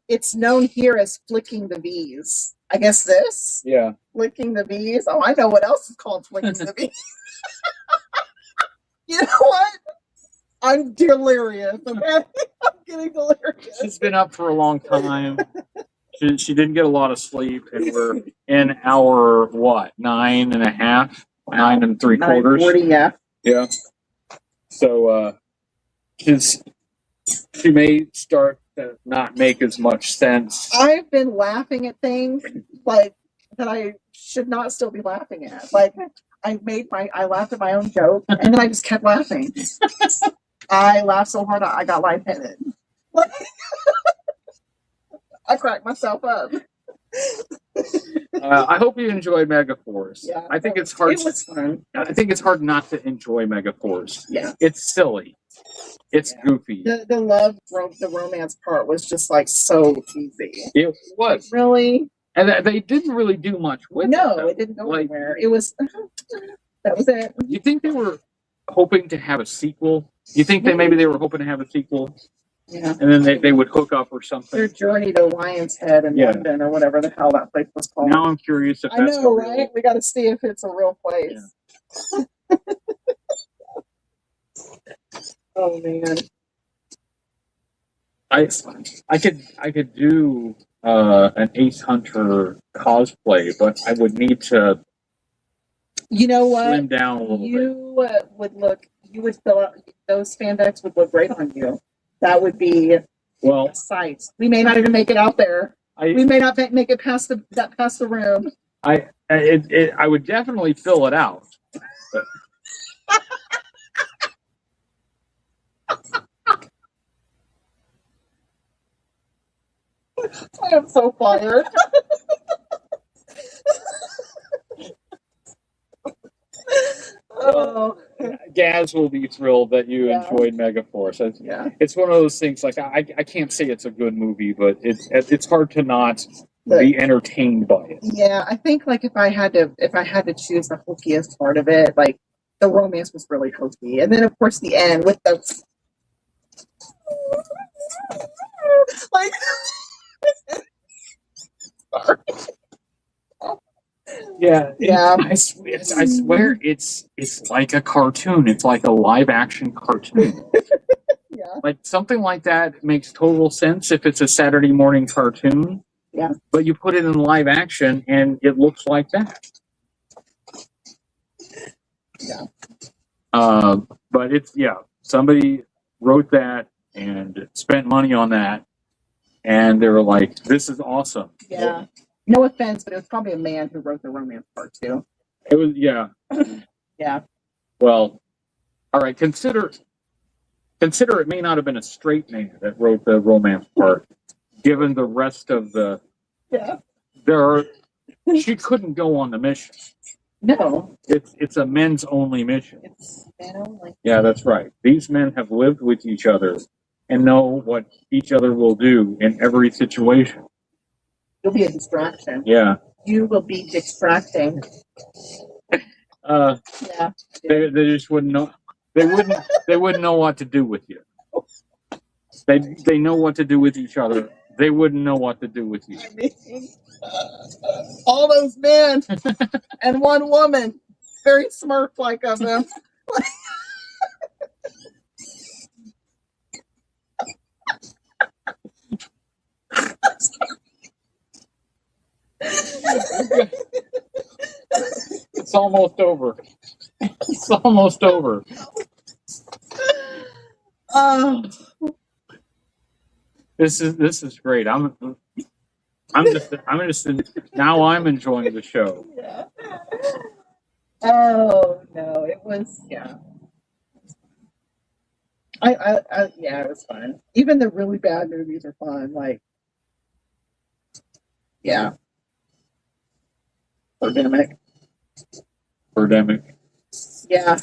it's known here as flicking the V's. I guess this. Yeah. Flicking the V's. Oh, I know what else is called flicking the V's. You know what? I'm delirious. Okay? I'm getting delirious. She's been up for a long time. She didn't get a lot of sleep, and we're in our 9 and a half, 9 and 3/4. 9:40, yeah. Yeah. So she may start to not make as much sense. I've been laughing at things like that I should not still be laughing at. Like I laughed at my own joke, and then I just kept laughing. I laughed so hard I got lightheaded. I cracked myself up. I hope you enjoyed Megaforce. Yeah, I think it's hard. It was fun. I think it's hard not to enjoy Megaforce. Yeah, it's silly. It's goofy. The romance part was just like so easy. It was really, and they didn't really do much with it. No, it didn't go anywhere. It was that was it. You think they were hoping to have a sequel? You think maybe they were hoping to have a sequel? Yeah. And then they would hook up or something. Their journey to Lion's Head in London or whatever the hell that place was called. Now I'm curious if that's right? We got to see if it's a real place. Yeah. Oh man. I could do an Ace Hunter cosplay, but I would need to. You know what? Slim down a little bit. You would fill out those spandex would look great on you. That would be a sight. We may not even make it out there. We may not make it past the room. I would definitely fill it out. But. I am so fired. Oh. Gaz will be thrilled that you enjoyed Megaforce. It's one of those things. Like I can't say it's a good movie, but it's hard to not be entertained by it. Yeah, I think like if I had to choose the hokiest part of it, like the romance was really hokey, and then of course the end with the like. Yeah. I swear it's like a cartoon. It's like a live action cartoon. Yeah. Like something like that makes total sense if it's a Saturday morning cartoon. Yeah. But you put it in live action and it looks like that. Yeah. But somebody wrote that and spent money on that, and they were like, "This is awesome." Yeah. No offense, but it was probably a man who wrote the romance part too. It was, yeah. Yeah. Well, all right. Consider it may not have been a straight man that wrote the romance part, given the rest of the. Yeah. She couldn't go on the mission. No. It's a men's only mission. It's men only. Yeah, that's right. These men have lived with each other and know what each other will do in every situation. You'll be a distraction. Yeah. You will be distracting. Yeah. They just wouldn't know. They wouldn't know what to do with you. They know what to do with each other. They wouldn't know what to do with you. I mean, all those men and one woman, very Smurf-like of them. It's almost over. It's almost over. This is great. I'm just now I'm enjoying the show. Yeah. Oh no, it was it was fun. Even the really bad movies are fun. Like Birdemic. Yeah.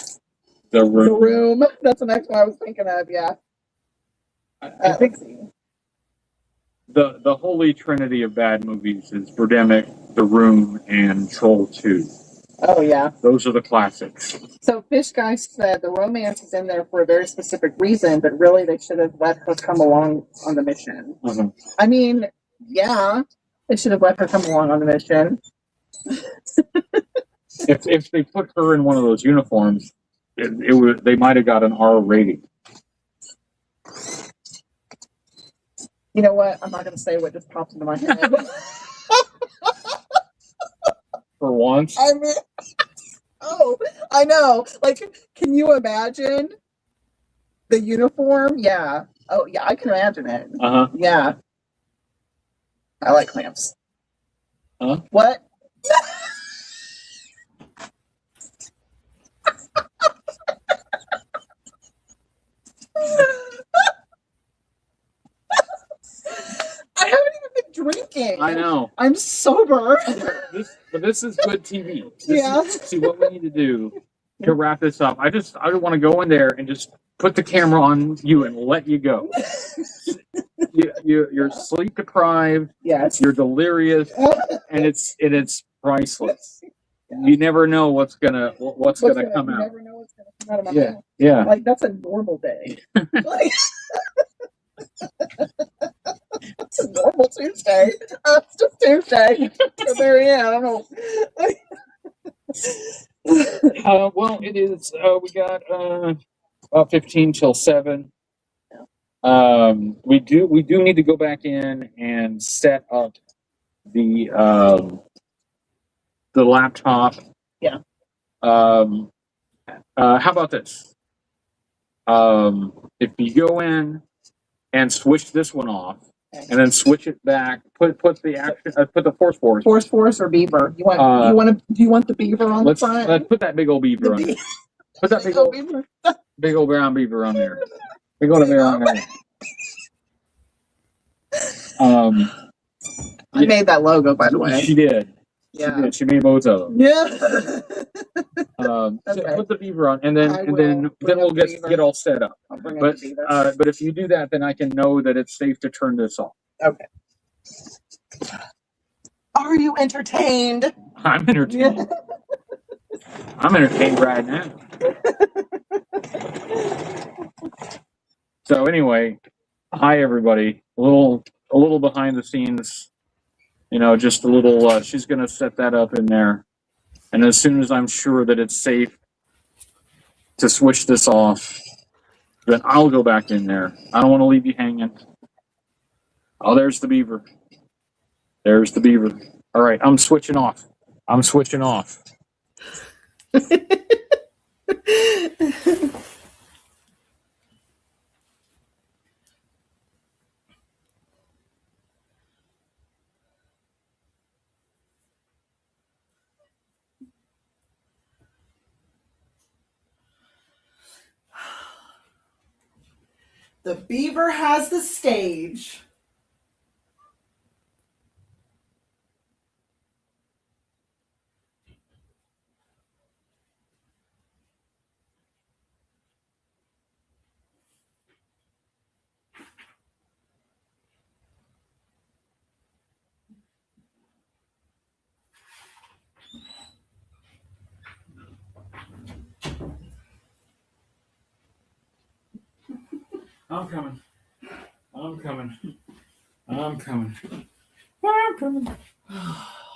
The Room. That's the next one I was thinking of. Yeah. I think the holy trinity of bad movies is Birdemic, The Room, and Troll 2. Oh yeah. Those are the classics. So Fish Guy said the romance is in there for a very specific reason, but really they should have let her come along on the mission. Uh-huh. I mean, yeah, they should have let her come along on the mission. If they put her in one of those uniforms, they might have got an R rating. You know what? I'm not going to say what just popped into my head. For once. I mean, I know. Like, can you imagine the uniform? Yeah. Oh, yeah, I can imagine it. Uh-huh. Yeah. I like clamps. Huh? What? I haven't even been drinking. I know. I'm sober. This is good TV. Yeah. See what we need to do to wrap this up. I don't want to go in there and just put the camera on you and let you go. You're sleep deprived. Yes. You're delirious, and it's priceless. You never know what's gonna come out. You never know what's gonna come out of my mouth. Yeah. Like that's a normal day. Like, it's a normal Tuesday. It's just Tuesday. The very end. I don't know. Well, it is. We got about 15 till 7. We do need to go back in and set up the laptop. Yeah. How about this? If you go in and switch this one off and then switch it back. Put the action. Put the force. Force or beaver? You want do you want the beaver on the front? Let's put that big old beaver on there. Put that big old brown beaver on there. Big old beaver on there. I made that logo, by the way. She did. Yeah. She did. She made both of them. Yeah. So Okay. put the beaver on, and then we'll get all set up. But if you do that, then I can know that it's safe to turn this off. Okay. Are you entertained? I'm entertained. Yeah. I'm entertained right now. So anyway, hi everybody. A little behind the scenes. Just a little. She's gonna set that up in there, and as soon as I'm sure that it's safe to switch this off, then I'll go back in there. I don't want to leave you hanging. Oh, there's the beaver. There's the beaver. All right, I'm switching off. The beaver has the stage. I'm coming.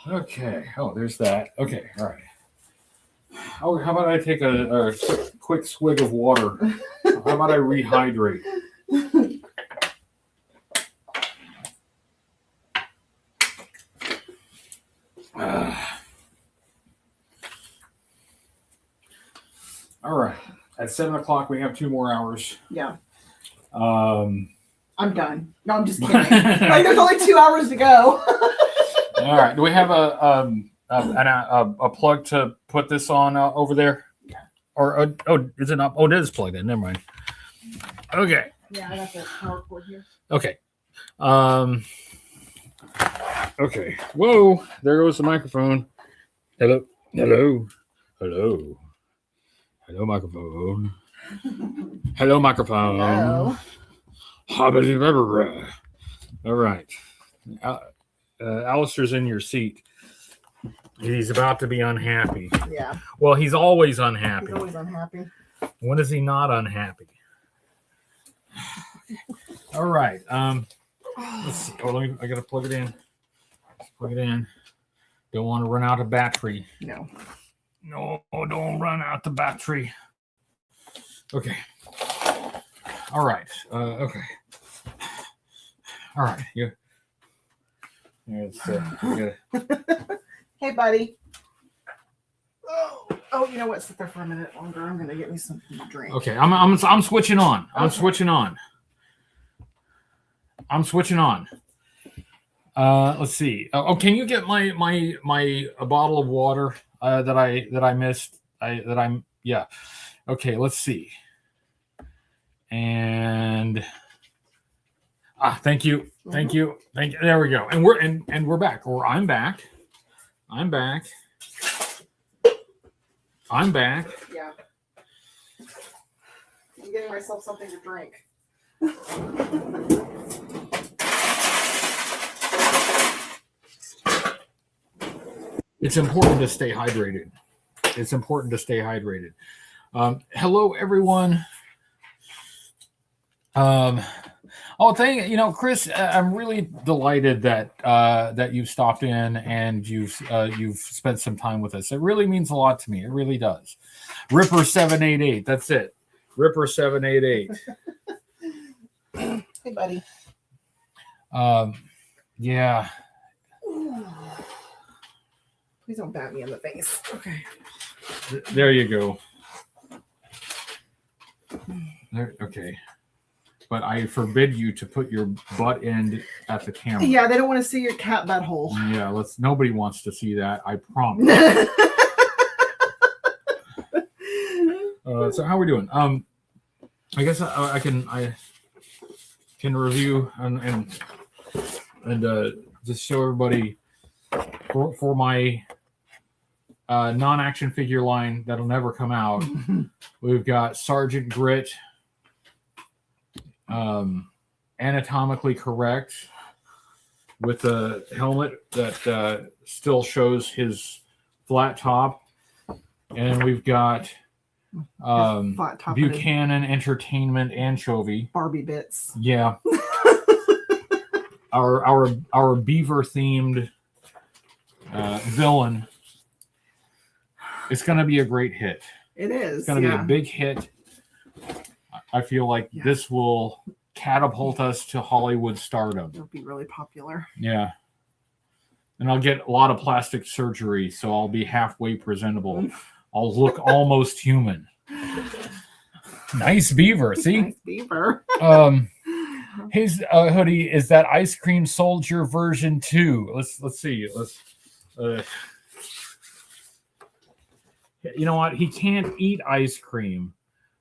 Okay. Oh, there's that. Okay. All right. Oh, how about I take a quick swig of water? How about I rehydrate? All right. At 7 o'clock, we have 2 more hours. Yeah. Um, I'm done. No, I'm just kidding. Like, there's only 2 hours to go. All right. Do we have a plug to put this on over there? Yeah. Or is it not? Oh, it is plugged in. Never mind. Okay. Yeah, I got the power cord here. Okay. Okay. Whoa! There goes the microphone. Hello. Microphone. Hello, microphone. Hello. All right. Alistair's in your seat. He's about to be unhappy. Yeah. Well, he's always unhappy. He's always unhappy. When is he not unhappy? All right. Let's see. Oh, I gotta plug it in. Don't want to run out of battery. No. No, don't run out the battery. Okay. All right. Okay. All right. Yeah. Hey, buddy. Oh, you know what? Sit there for a minute longer. I'm gonna get me something to drink. Okay. I'm switching on. I'm switching on. Let's see. Oh, can you get my a bottle of water that I missed? Yeah. Okay. Let's see. And thank you. There we go. And we're back. Or I'm back. Yeah. I'm getting myself something to drink. It's important to stay hydrated. Hello, everyone. Chris, I'm really delighted that you've stopped in and you've spent some time with us. It really means a lot to me. It really does. Ripper788. That's it. Ripper788. Hey, buddy. Yeah. Please don't bat me in the face. Okay. There you go. There. Okay. but I forbid you to put your butt end at the camera. Yeah, they don't want to see your cat butthole. Yeah, nobody wants to see that, I promise. So how are we doing? I guess I can review and just show everybody for my non-action figure line that'll never come out. We've got Sergeant Grit, anatomically correct, with a helmet that still shows his flat top, and we've got Buchanan Entertainment Anchovy. Barbie bits. Yeah. our beaver themed villain. It's going to be a great hit. It is. It's going to be a big hit. I feel like this will catapult us to Hollywood stardom. It'll be really popular. Yeah. And I'll get a lot of plastic surgery, so I'll be halfway presentable. I'll look almost human. Nice beaver. See? Nice beaver. His hoodie is that Ice Cream Soldier version 2. Let's see. You know what? He can't eat ice cream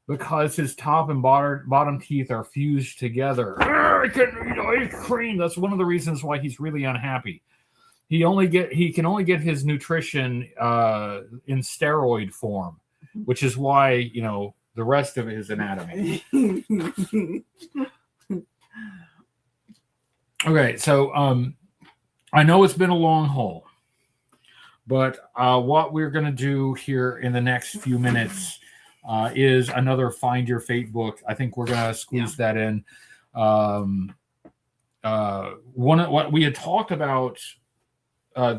because his top and bottom teeth are fused together. I can't eat ice cream. That's one of the reasons why he's really unhappy. He can only get his nutrition in steroid form, which is why, the rest of his anatomy. Okay, so I know it's been a long haul, but what we're going to do here in the next few minutes is another Find Your Fate book. I think we're going to squeeze that in. What we had talked about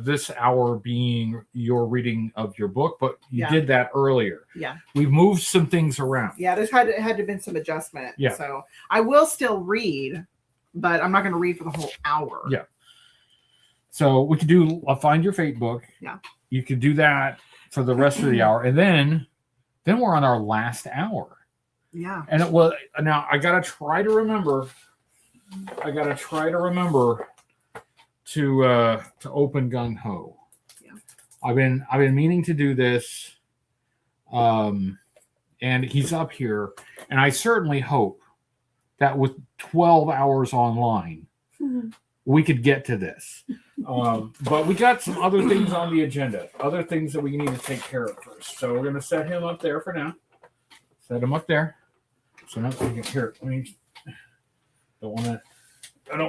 this hour being your reading of your book, but you did that earlier. Yeah. We've moved some things around. Yeah, there's had to have been some adjustment. Yeah. So I will still read, but I'm not going to read for the whole hour. Yeah. So we could do a Find Your Fate book. Yeah. You could do that for the rest of the hour. And then we're on our last hour. Yeah. And it was, now I got to try to remember to open Gung Ho. Yeah. I've been meaning to do this. And he's up here, and I certainly hope that with 12 hours online, we could get to this. But we got some other things on the agenda, other things that we need to take care of first. So we're going to set him up there for now. Set him up there. So now we can hear. I don't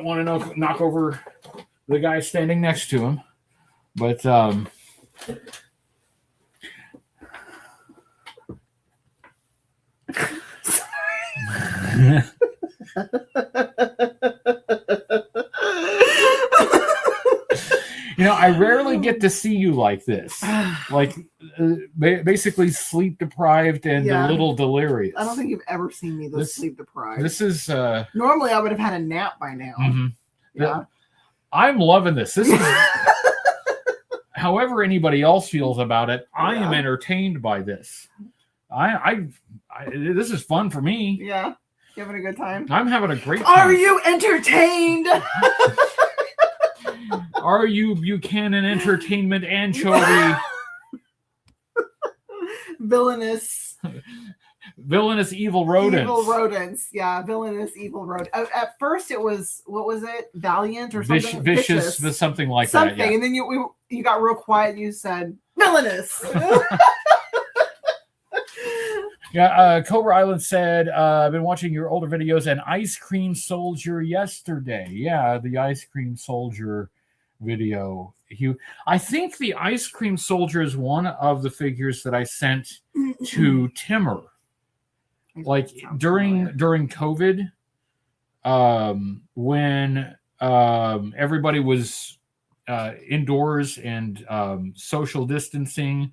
want to knock over the guy standing next to him, but I rarely get to see you like this, like basically sleep deprived and a little delirious. I don't think you've ever seen me this sleep deprived. This is normally I would have had a nap by now. Mm-hmm. Yeah. I'm loving this. This is however anybody else feels about it. I am entertained by this. I this is fun for me. Yeah. You having a good time? I'm having a great time. Are you entertained? Are you Buchanan Entertainment Anchovy? Villainous evil rodents. Evil rodents. Yeah, villainous evil rodents. At first it was, what was it? Valiant or something? Vicious, something like that. Yeah. And then you got real quiet and you said, villainous. Yeah, Cobra Island said, I've been watching your older videos and Ice Cream Soldier yesterday. Yeah, the Ice Cream Soldier video. I think the Ice Cream Soldier is one of the figures that I sent to Timmer. Like during COVID, when everybody was indoors and social distancing,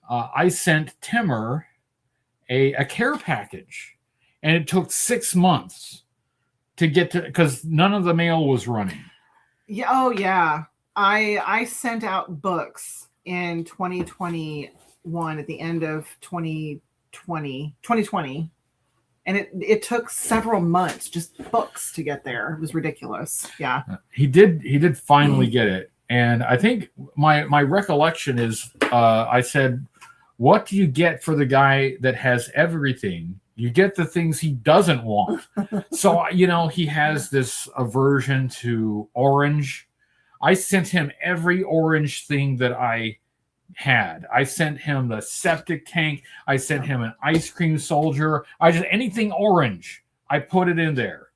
I sent Timmer a care package, and it took 6 months to get to, because none of the mail was running. Yeah. Oh yeah. I sent out books in 2021 at the end of 2020, And it took several months, just books to get there. It was ridiculous. Yeah. He did finally get it. And I think my recollection is I said, what do you get for the guy that has everything? You get the things he doesn't want. So, he has this aversion to orange. I sent him every orange thing that I had. I sent him the septic tank. I sent him an ice cream soldier. Anything orange, I put it in there.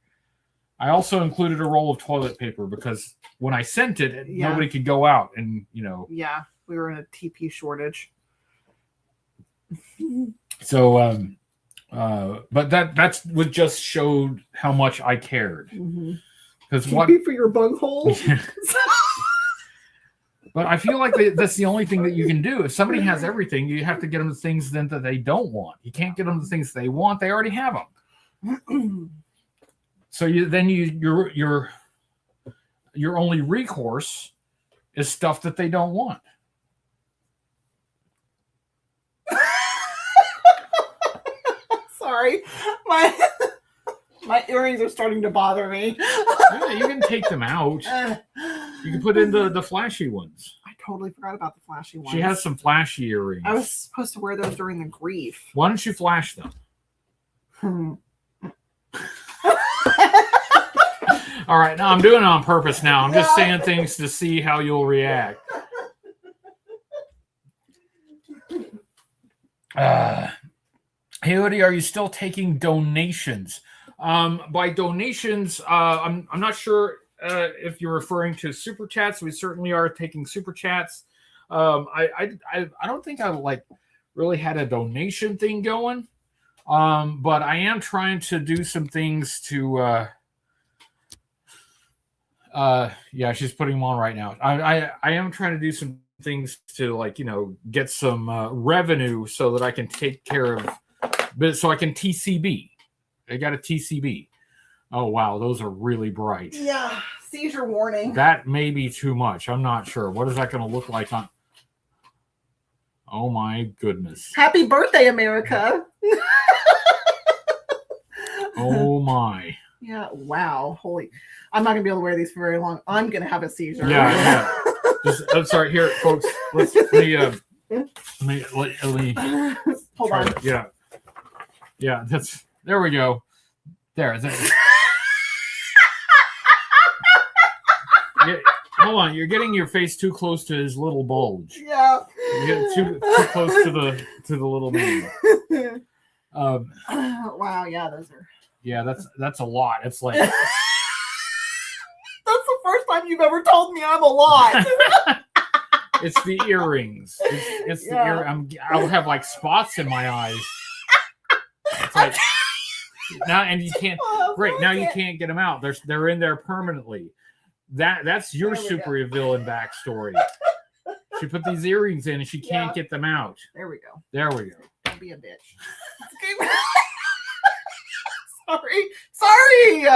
I also included a roll of toilet paper because when I sent it, nobody could go out and, Yeah, we were in a TP shortage. So, but that would just showed how much I cared. Because TP for your bunghole. But I feel like that's the only thing that you can do. If somebody has everything, you have to get them the things then that they don't want. You can't get them the things they want; they already have them. So your only recourse is stuff that they don't want. Sorry, my earrings are starting to bother me. Yeah, you can take them out. You can put in the flashy ones. I totally forgot about the flashy ones. She has some flashy earrings. I was supposed to wear those during the grief. Why don't you flash them? All right, now I'm doing it on purpose now. I'm just saying things to see how you'll react. Hey, Woody, are you still taking donations? By donations, I'm not sure if you're referring to super chats. We certainly are taking super chats. I don't think I really had a donation thing going, but I am trying to do some things to. Yeah, she's putting them on right now. I am trying to do some things to get some revenue so that I can take care of. But so I can TCB. I got a TCB. Oh, wow. Those are really bright. Yeah. Seizure warning. That may be too much. I'm not sure. What is that going to look like on? Oh, my goodness. Happy birthday, America. Oh, my. Yeah. Wow. Holy. I'm not going to be able to wear these for very long. I'm going to have a seizure. Yeah. I'm sorry. Here, folks. Let me Hold on. Yeah, there we go. There. Hold on, you're getting your face too close to his little bulge. Yeah. You get too close to the little man. Wow, yeah, those are. Yeah, that's a lot. It's like that's the first time you've ever told me I'm a lot. It's the earrings. It's the ear. I'll have spots in my eyes. It's like now, and you can't. Great, now you can't get them out. They're in there permanently. That's your supervillain backstory. She put these earrings in and she can't get them out. There we go. Don't be a bitch. Sorry.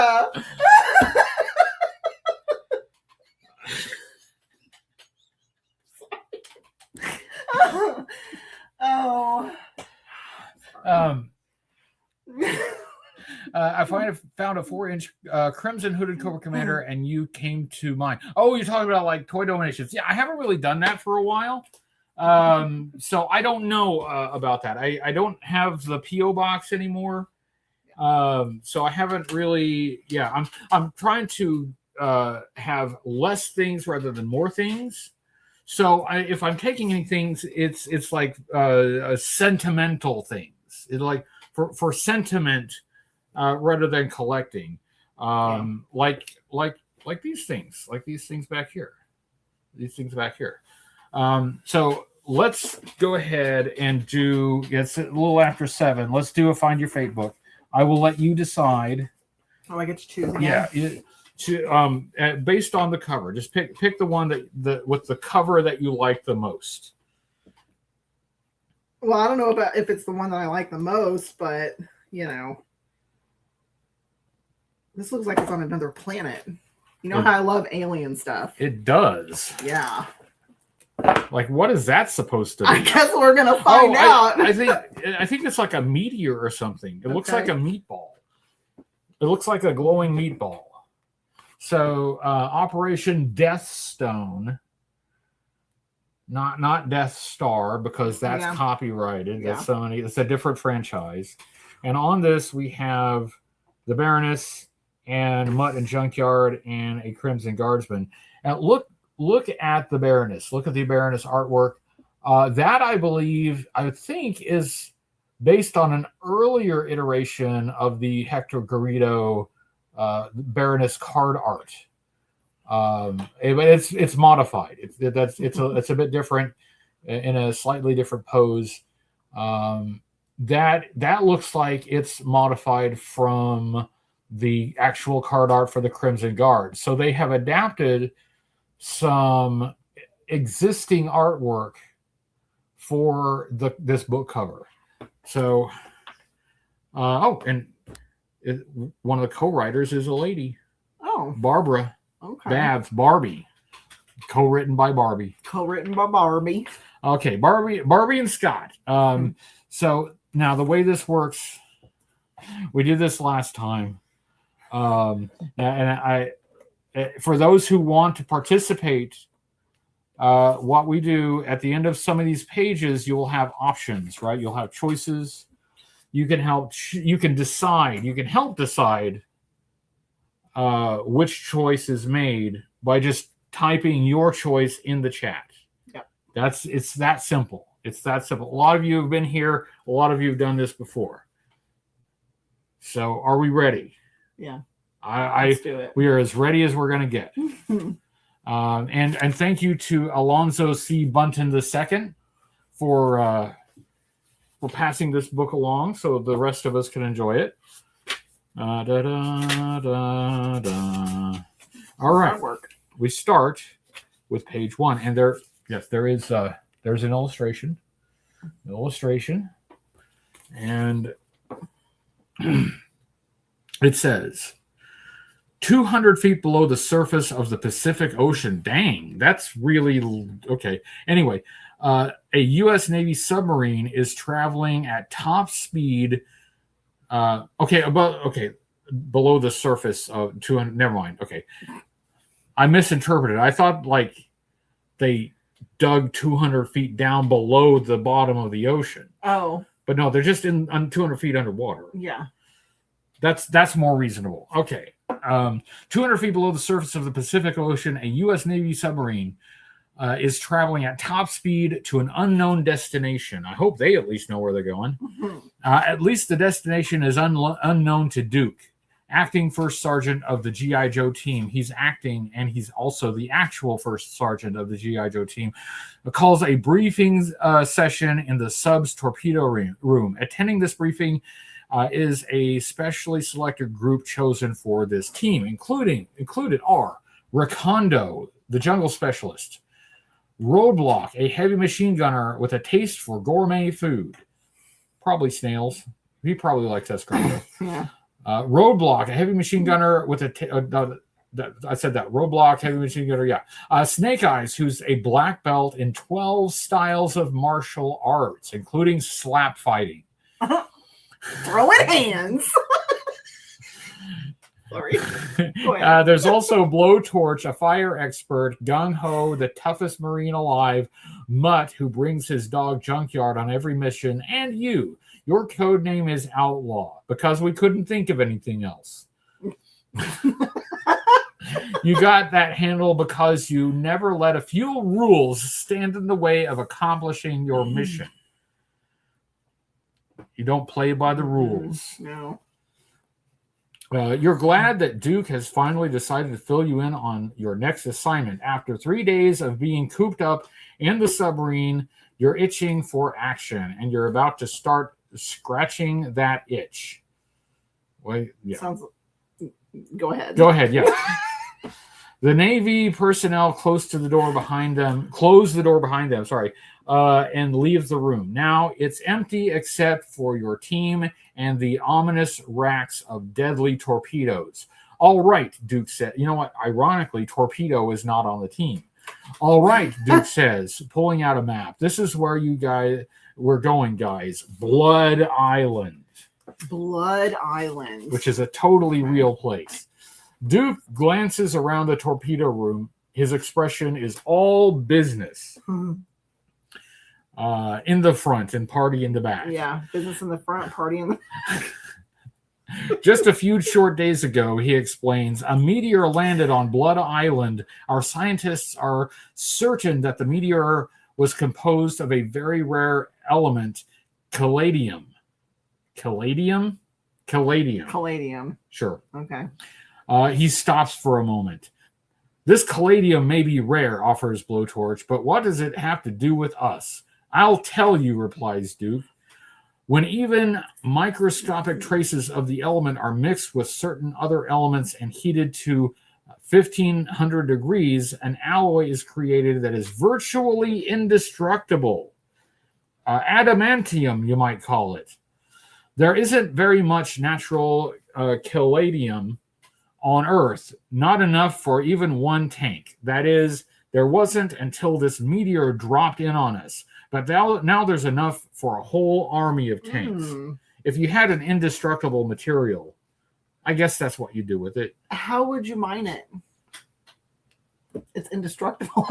Oh. I found a 4-inch Crimson Hooded Cobra Commander, and you came to mind. Oh, you're talking about toy donations. Yeah, I haven't really done that for a while. So I don't know about that. I don't have the P.O. box anymore. So I haven't really. Yeah, I'm trying to have less things rather than more things. So if I'm taking any things, it's like sentimental things. It for sentiment rather than collecting. Like these things, back here. So let's go ahead and do. It's a little after 7. Let's do a Find Your Fate book. I will let you decide. Oh, I get to choose. Yeah. Based on the cover, just pick the one that with the cover that you like the most. Well, I don't know about if it's the one that I like the most, but this looks like it's on another planet. You know how I love alien stuff. It does. Yeah. Like, what is that supposed to be? I guess we're gonna find out. I think it's like a meteor or something. It looks like a meatball. It looks like a glowing meatball. So Operation Death Stone, not Death Star, because that's copyrighted. Yeah. That's Sony. It's a different franchise. And on this we have the Baroness and Mutt and Junkyard and a Crimson Guardsman. And look at the Baroness. Look at the Baroness artwork. That I think is based on an earlier iteration of the Hector Garrido Baroness card art. It's modified. It's a bit different in a slightly different pose. That looks like it's modified from the actual card art for the Crimson Guard. So they have adapted some existing artwork for this book cover. So, and one of the co-writers is a lady. Oh, Barbara. Okay. Babs, Barbie. Co-written by Barbie. Co-written by Barbie. Okay, Barbie and Scott. So now the way this works, we did this last time. And I for those who want to participate, what we do at the end of some of these pages, you will have options, right? You'll have choices. You can help decide which choice is made by just typing your choice in the chat. Yep. It's that simple. It's that simple. A lot of you have been here. A lot of you have done this before. So are we ready? Yeah. Let's do it. We are as ready as we're going to get. And thank you to Alonzo C. Bunton II for passing this book along so the rest of us can enjoy it. All right. We start with page 1, and there's an illustration. And it says 200 feet below the surface of the Pacific Ocean. Dang, that's really okay. Anyway, a U.S. Navy submarine is traveling at top speed. Below the surface of 200. Never mind. Okay, I misinterpreted. I thought like they dug 200 feet down below the bottom of the ocean. Oh, but no, they're just on 200 feet underwater. Yeah, that's more reasonable. Okay. 200 feet below the surface of the Pacific Ocean, a U.S. Navy submarine is traveling at top speed to an unknown destination. I hope they at least know where they're going. At least the destination is unknown to Duke, acting first sergeant of the G.I. Joe team. He's acting, and he's also the actual first sergeant of the G.I. Joe team. Calls a briefing session in the sub's torpedo room. Attending this briefing is a specially selected group chosen for this team. Included are Recondo, the jungle specialist; Roadblock, a heavy machine gunner with a taste for gourmet food, probably snails. He probably likes escargot. Yeah. Roadblock, a heavy machine gunner with I said that. Roadblock, heavy machine gunner, yeah. Snake Eyes, who's a black belt in 12 styles of martial arts, including slap fighting. Throwing hands. Sorry. There's also Blowtorch, a fire expert; Gung Ho, the toughest Marine alive; Mutt, who brings his dog Junkyard on every mission; and you. Your code name is Outlaw because we couldn't think of anything else. You got that handle because you never let a few rules stand in the way of accomplishing your mission. You don't play by the rules. No. You're glad that Duke has finally decided to fill you in on your next assignment. After 3 days of being cooped up in the submarine, you're itching for action, and you're about to start scratching that itch. Well, yeah. Go ahead. Go ahead, yeah. The Navy personnel close the door behind them, and leave the room. Now it's empty except for your team and the ominous racks of deadly torpedoes. All right, Duke said. You know what? Ironically, Torpedo is not on the team. All right, Duke says, pulling out a map. This is where we're going, guys. Blood Island. Blood Island. Which is a totally real place. Duke glances around the torpedo room. His expression is all business. In the front and party in the back. Yeah, business in the front, party in the Just a few short days ago, he explains, a meteor landed on Blood Island. Our scientists are certain that the meteor was composed of a very rare element, caladium. Caladium? Caladium. Caladium. Sure. Okay. He stops for a moment. This caladium may be rare, offers Blowtorch, but what does it have to do with us? I'll tell you, replies Duke. When even microscopic traces of the element are mixed with certain other elements and heated to 1500 degrees, an alloy is created that is virtually indestructible. Adamantium, you might call it. There isn't very much natural caladium on Earth, not enough for even one tank. That is, there wasn't until this meteor dropped in on us. But now there's enough for a whole army of tanks. If you had an indestructible material, I guess that's what you do with it. How would you mine it? It's indestructible.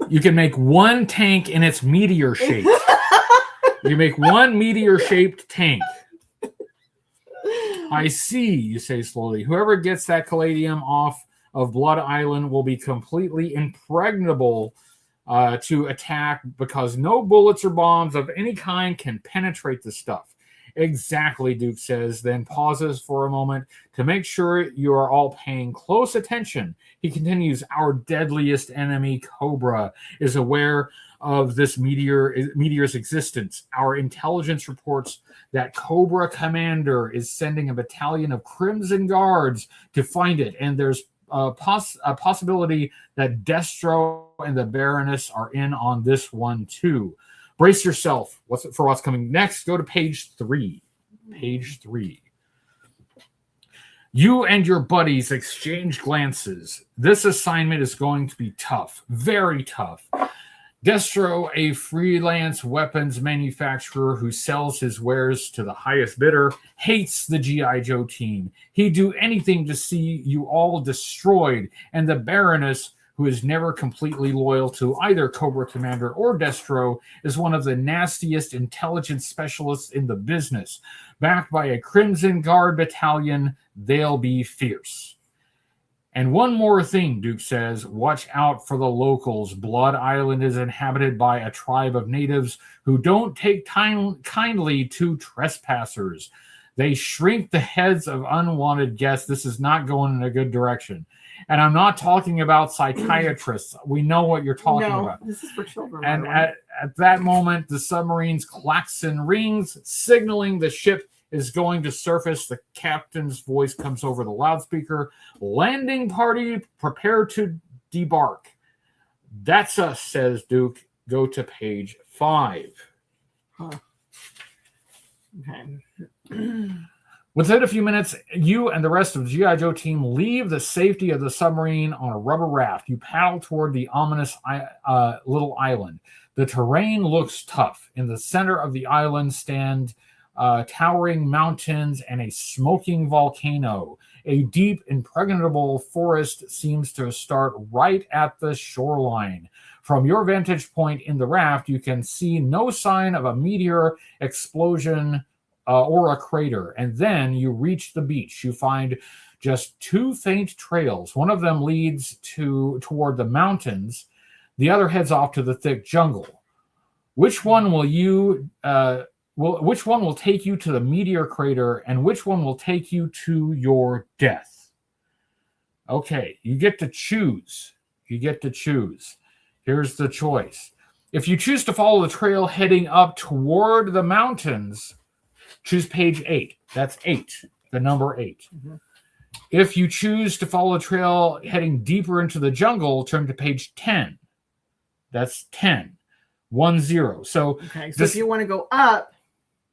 You can make one tank in its meteor shape. You make one meteor-shaped tank. I see, you say slowly. Whoever gets that caladium off of Blood Island will be completely impregnable to attack because no bullets or bombs of any kind can penetrate the stuff. Exactly, Duke says, then pauses for a moment to make sure you are all paying close attention. He continues, our deadliest enemy, Cobra, is aware of this meteor's existence. Our intelligence reports that Cobra Commander is sending a battalion of Crimson Guards to find it, and there's a possibility that Destro and the Baroness are in on this one too. Brace yourself for what's coming next. Go to page 3. Page 3. You and your buddies exchange glances. This assignment is going to be tough, very tough. Destro, a freelance weapons manufacturer who sells his wares to the highest bidder, hates the G.I. Joe team. He'd do anything to see you all destroyed. And the Baroness, who is never completely loyal to either Cobra Commander or Destro, is one of the nastiest intelligence specialists in the business. Backed by a Crimson Guard battalion, they'll be fierce. And one more thing, Duke says, watch out for the locals. Blood Island is inhabited by a tribe of natives who don't take kindly to trespassers. They shrink the heads of unwanted guests. This is not going in a good direction. And I'm not talking about psychiatrists. We know what you're talking about. This is for children. And at that moment, the submarine's klaxon rings, signaling the ship is going to surface. The captain's voice comes over the loudspeaker. Landing party, prepare to debark. That's us, says Duke. Go to page 5. Okay. Within a few minutes, you and the rest of the G.I. Joe team leave the safety of the submarine on a rubber raft. You paddle toward the ominous little island. The terrain looks tough. In the center of the island stand towering mountains and a smoking volcano. A deep, impregnable forest seems to start right at the shoreline. From your vantage point in the raft, you can see no sign of a meteor explosion or a crater. And then you reach the beach. You find just 2 faint trails. One of them leads toward the mountains. The other heads off to the thick jungle. Which one will take you to the meteor crater, and which one will take you to your death? Okay, you get to choose. Here's the choice. If you choose to follow the trail heading up toward the mountains, choose page 8. That's 8, the number 8. Mm-hmm. If you choose to follow the trail heading deeper into the jungle, turn to page 10. That's 10. 10. So if you want to go up,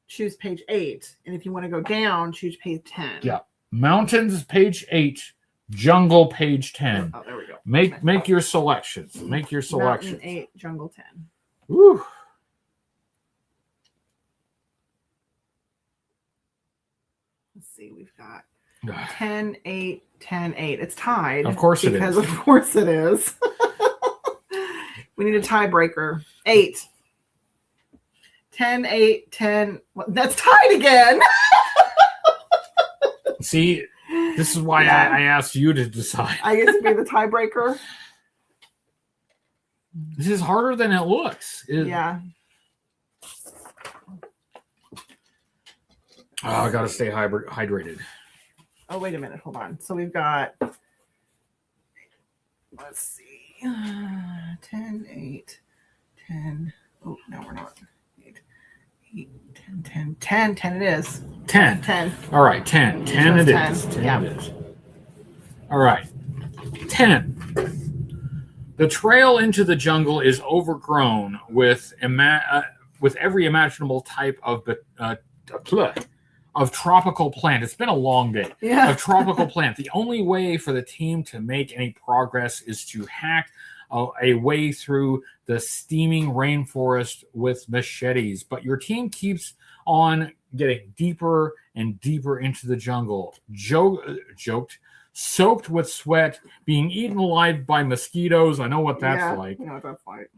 choose page 8. And if you want to go down, choose page 10. Yeah. Mountains, page 8. Jungle, page 10. Oh, there we go. Make your selections. Make your selections. Mountain 8, Jungle 10. Woo. Let's see, we've got 10, 8, 10, 8. It's tied. Of course it is. Because of course it is. We need a tiebreaker. 8. 10, 8, 10. Well, that's tied again. See, this is why I asked you to decide. I get to be the tiebreaker. This is harder than it looks. Yeah. Oh, I got to stay hydrated. Oh, wait a minute. Hold on. So we've got, let's see, 10, 8, 10. Oh, no, we're not. 8, 8, 10, 10, 10, 10 it is. 10. 10. All right, 10. 10 it is. 10 Yeah. it is. All right. 10. The trail into the jungle is overgrown with every imaginable type of tropical plant. It's been a long day. Yeah. Of tropical plant. The only way for the team to make any progress is to hack a way through the steaming rainforest with machetes. But your team keeps on getting deeper and deeper into the jungle. Joked, soaked with sweat, being eaten alive by mosquitoes. I know what that's like. You know what that's like.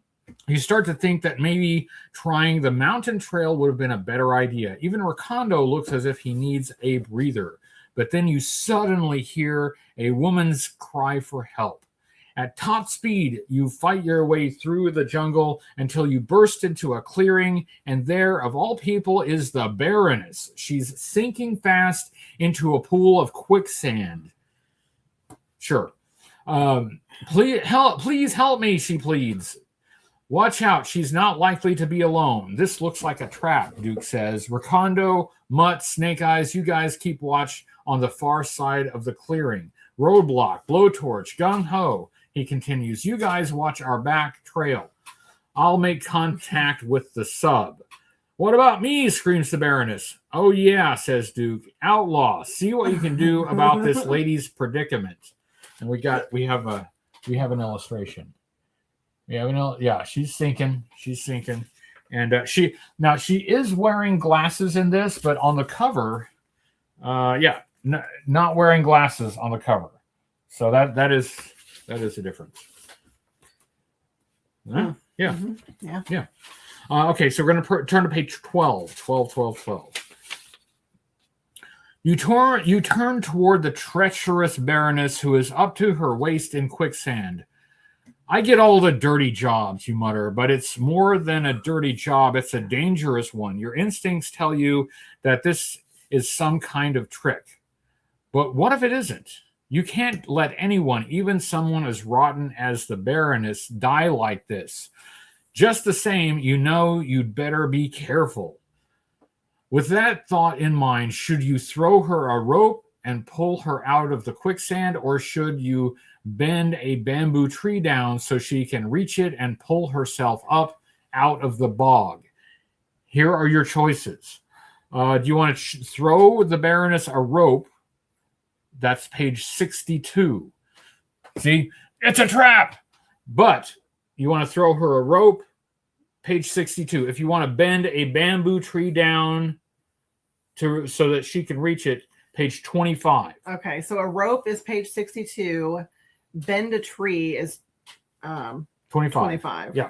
You start to think that maybe trying the mountain trail would have been a better idea. Even Ricondo looks as if he needs a breather. But then you suddenly hear a woman's cry for help. At top speed, you fight your way through the jungle until you burst into a clearing, and there, of all people, is the Baroness. She's sinking fast into a pool of quicksand. Sure. Please help me, she pleads. Watch out, she's not likely to be alone. This looks like a trap, Duke says. Ricondo, Mutt, Snake Eyes, you guys keep watch on the far side of the clearing. Roadblock, blowtorch, gung-ho, he continues. You guys watch our back trail. I'll make contact with the sub. What about me? Screams the Baroness. Oh yeah, says Duke. Outlaw, see what you can do about this lady's predicament. And we have an illustration. Yeah, she's sinking. She's sinking, and she is wearing glasses in this, but on the cover, not wearing glasses on the cover. So that is a difference. Yeah. Mm-hmm. Yeah. Okay, so we're going to turn to page 12. 12. You turn toward the treacherous Baroness, who is up to her waist in quicksand. I get all the dirty jobs, you mutter, but it's more than a dirty job. It's a dangerous one. Your instincts tell you that this is some kind of trick. But what if it isn't? You can't let anyone, even someone as rotten as the Baroness, die like this. Just the same, you know you'd better be careful. With that thought in mind, should you throw her a rope and pull her out of the quicksand, or should you bend a bamboo tree down so she can reach it and pull herself up out of the bog? Here are your choices. Do you want to throw the Baroness a rope? That's page 62. See, it's a trap. But you want to throw her a rope? Page 62. If you want to bend a bamboo tree down so that she can reach it, page 25. Okay, so a rope is page 62. Bend a tree is 25. Yeah.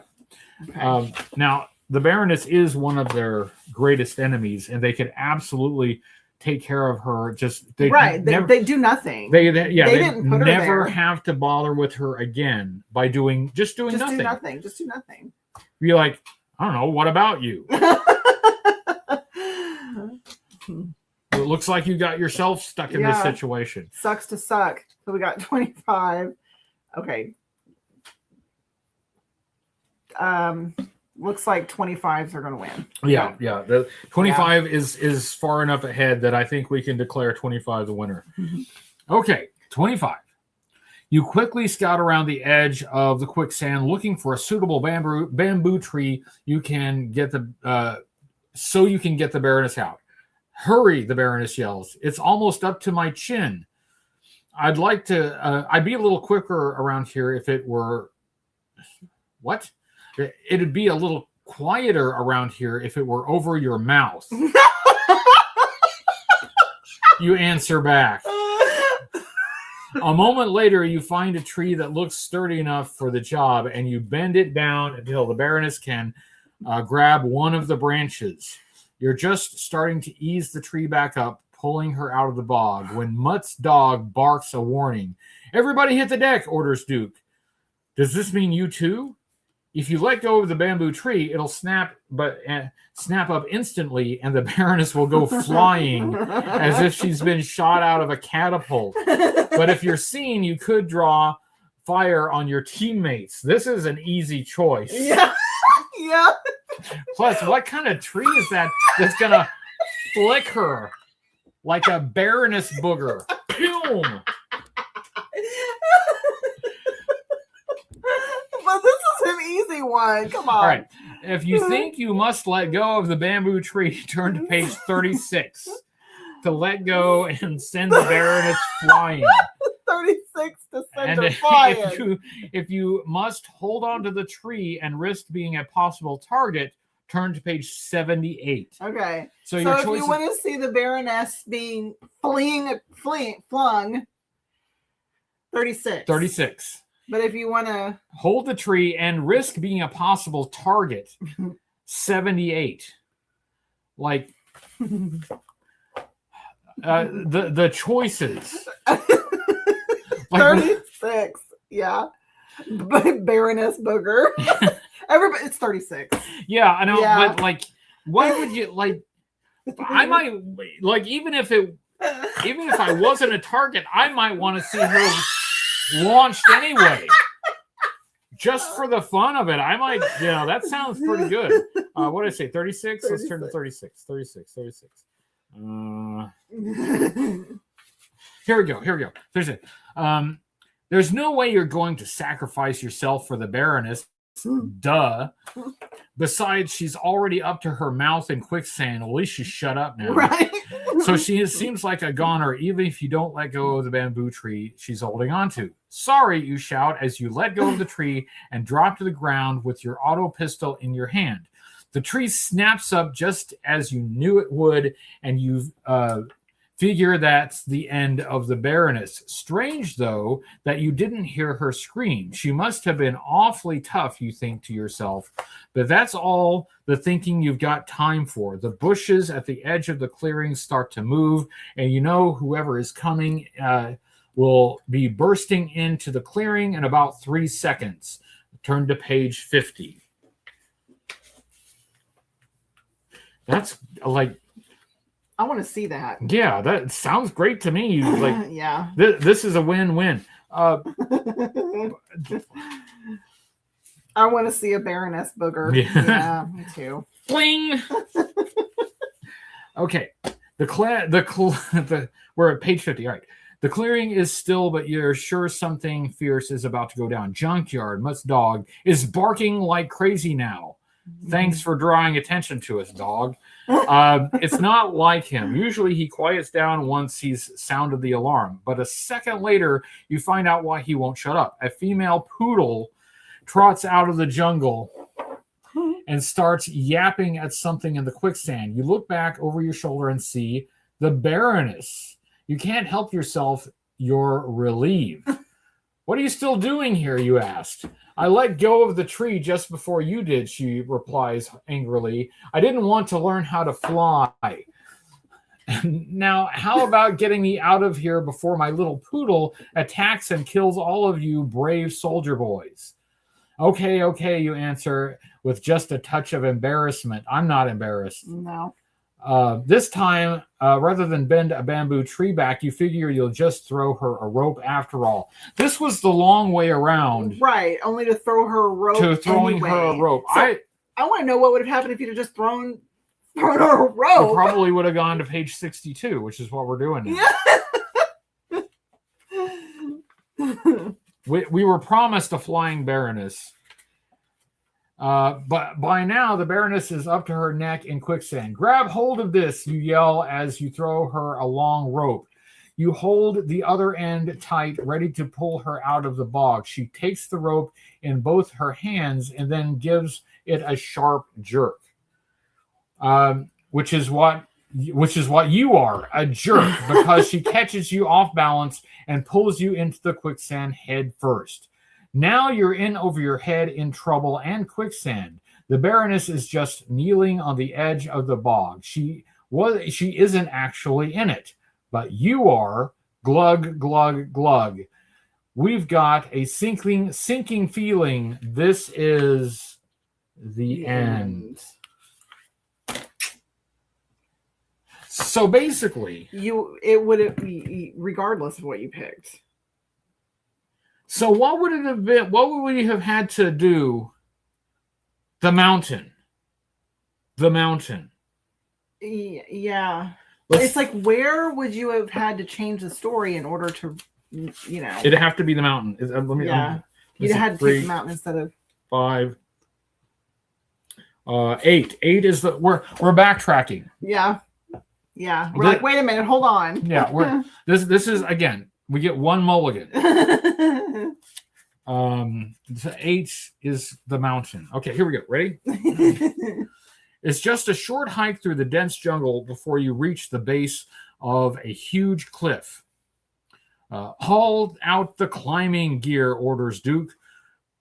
Okay. Now, the Baroness is one of their greatest enemies, and they could absolutely take care of her. They do nothing. They didn't put her never there. have to bother with her again by doing nothing. Just do nothing. Be like, I don't know, what about you? It looks like you got yourself stuck in this situation. Sucks to suck. So we got 25. Okay. Looks like 25s are going to win. Yeah. The 25 is far enough ahead that I think we can declare 25 the winner. Mm-hmm. Okay, 25. You quickly scout around the edge of the quicksand looking for a suitable bamboo tree you can get so you can get the Baroness out. Hurry, the Baroness yells. It's almost up to my chin. I'd like to. I'd be a little quicker around here if it were. What? It'd be a little quieter around here if it were over your mouth. You answer back. A moment later, you find a tree that looks sturdy enough for the job, and you bend it down until the Baroness can grab one of the branches. You're just starting to ease the tree back up, pulling her out of the bog, when Mutt's dog barks a warning. Everybody hit the deck, orders Duke. Does this mean you too? If you let go of the bamboo tree, it'll snap up instantly, and the Baroness will go flying as if she's been shot out of a catapult. But if you're seen, you could draw fire on your teammates. This is an easy choice. Yeah. Yeah. Plus, what kind of tree is that that's going to flick her like a Baroness booger? Boom! But this is an easy one. Come on. All right. If you think you must let go of the bamboo tree, turn to page 36 to let go and send the Baroness flying. 36 to send And her flying. if you must hold on to the tree and risk being a possible target, turn to page 78. Okay. So So your if choice you want to see the Baroness being flung, 36. 36. But if you want to, Hold the tree and risk being a possible target, 78. Like the choices. Like, 36. Yeah. Baroness booger. Everybody, it's 36. yeah, I know, Yeah. but like, why would you like? I might like even if I wasn't a target, I might want to see her launched anyway. Just for the fun of it, I might, that sounds pretty good. What did I say? 36? Let's turn to 36. 36. Here we go. There's no way you're going to sacrifice yourself for the Baroness. Duh. Besides, she's already up to her mouth in quicksand. At least she shut up now. Right. So she seems like a goner, even if you don't let go of the bamboo tree she's holding on to. Sorry, you shout as you let go of the tree and drop to the ground with your auto pistol in your hand. The tree snaps up just as you knew it would, and you figure that's the end of the Baroness. Strange, though, that you didn't hear her scream. She must have been awfully tough, you think to yourself. But that's all the thinking you've got time for. The bushes at the edge of the clearing start to move, and you know whoever is coming will be bursting into the clearing in about 3 seconds. Turn to page 50. That's like... I want to see that. Yeah, that sounds great to me. Like, yeah. This is a win-win. I want to see a Baroness booger. Yeah, me too. Fling. Okay, we're at page 50. All right. The clearing is still, but you're sure something fierce is about to go down. Junkyard, Mutt's dog, is barking like crazy now. Thanks for drawing attention to us, dog. It's not like him. Usually he quiets down once he's sounded the alarm. But a second later, you find out why he won't shut up. A female poodle trots out of the jungle and starts yapping at something in the quicksand. You look back over your shoulder and see the Baroness. You can't help yourself. You're relieved. What are you still doing here, you asked. I let go of the tree just before you did, she replies angrily. I didn't want to learn how to fly. Now, how about getting me out of here before my little poodle attacks and kills all of you brave soldier boys? Okay, you answer with just a touch of embarrassment. I'm not embarrassed. No. This time, rather than bend a bamboo tree back, you figure you'll just throw her a rope after all. This was the long way around. Right, only to throw her a rope. To throwing her a rope. So, I want to know what would have happened if you'd have just thrown her a rope. We probably would have gone to page 62, which is what we're doing now. Yeah. We were promised a flying Baroness. But by now, the Baroness is up to her neck in quicksand. Grab hold of this, you yell as you throw her a long rope. You hold the other end tight, ready to pull her out of the bog. She takes the rope in both her hands and then gives it a sharp jerk, which is what you are, a jerk, because she catches you off balance and pulls you into the quicksand head first. Now you're in over your head in trouble and quicksand. The Baroness is just kneeling on the edge of the bog. She isn't actually in it, but you are. Glug, glug, glug. We've got a sinking feeling. This is the end. So basically, it would be regardless of what you picked. So what would it have been? What would we have had to do? The mountain. Yeah. It's like, where would you have had to change the story in order to, It'd have to be the mountain. You'd have had to take the mountain instead of 5. 8. 8 is we're backtracking. Yeah. We're like, wait a minute, hold on. Yeah, this is, again, we get one mulligan. 8 is the mountain. Okay, here we go. Ready? It's just a short hike through the dense jungle before you reach the base of a huge cliff. Haul out the climbing gear, orders Duke.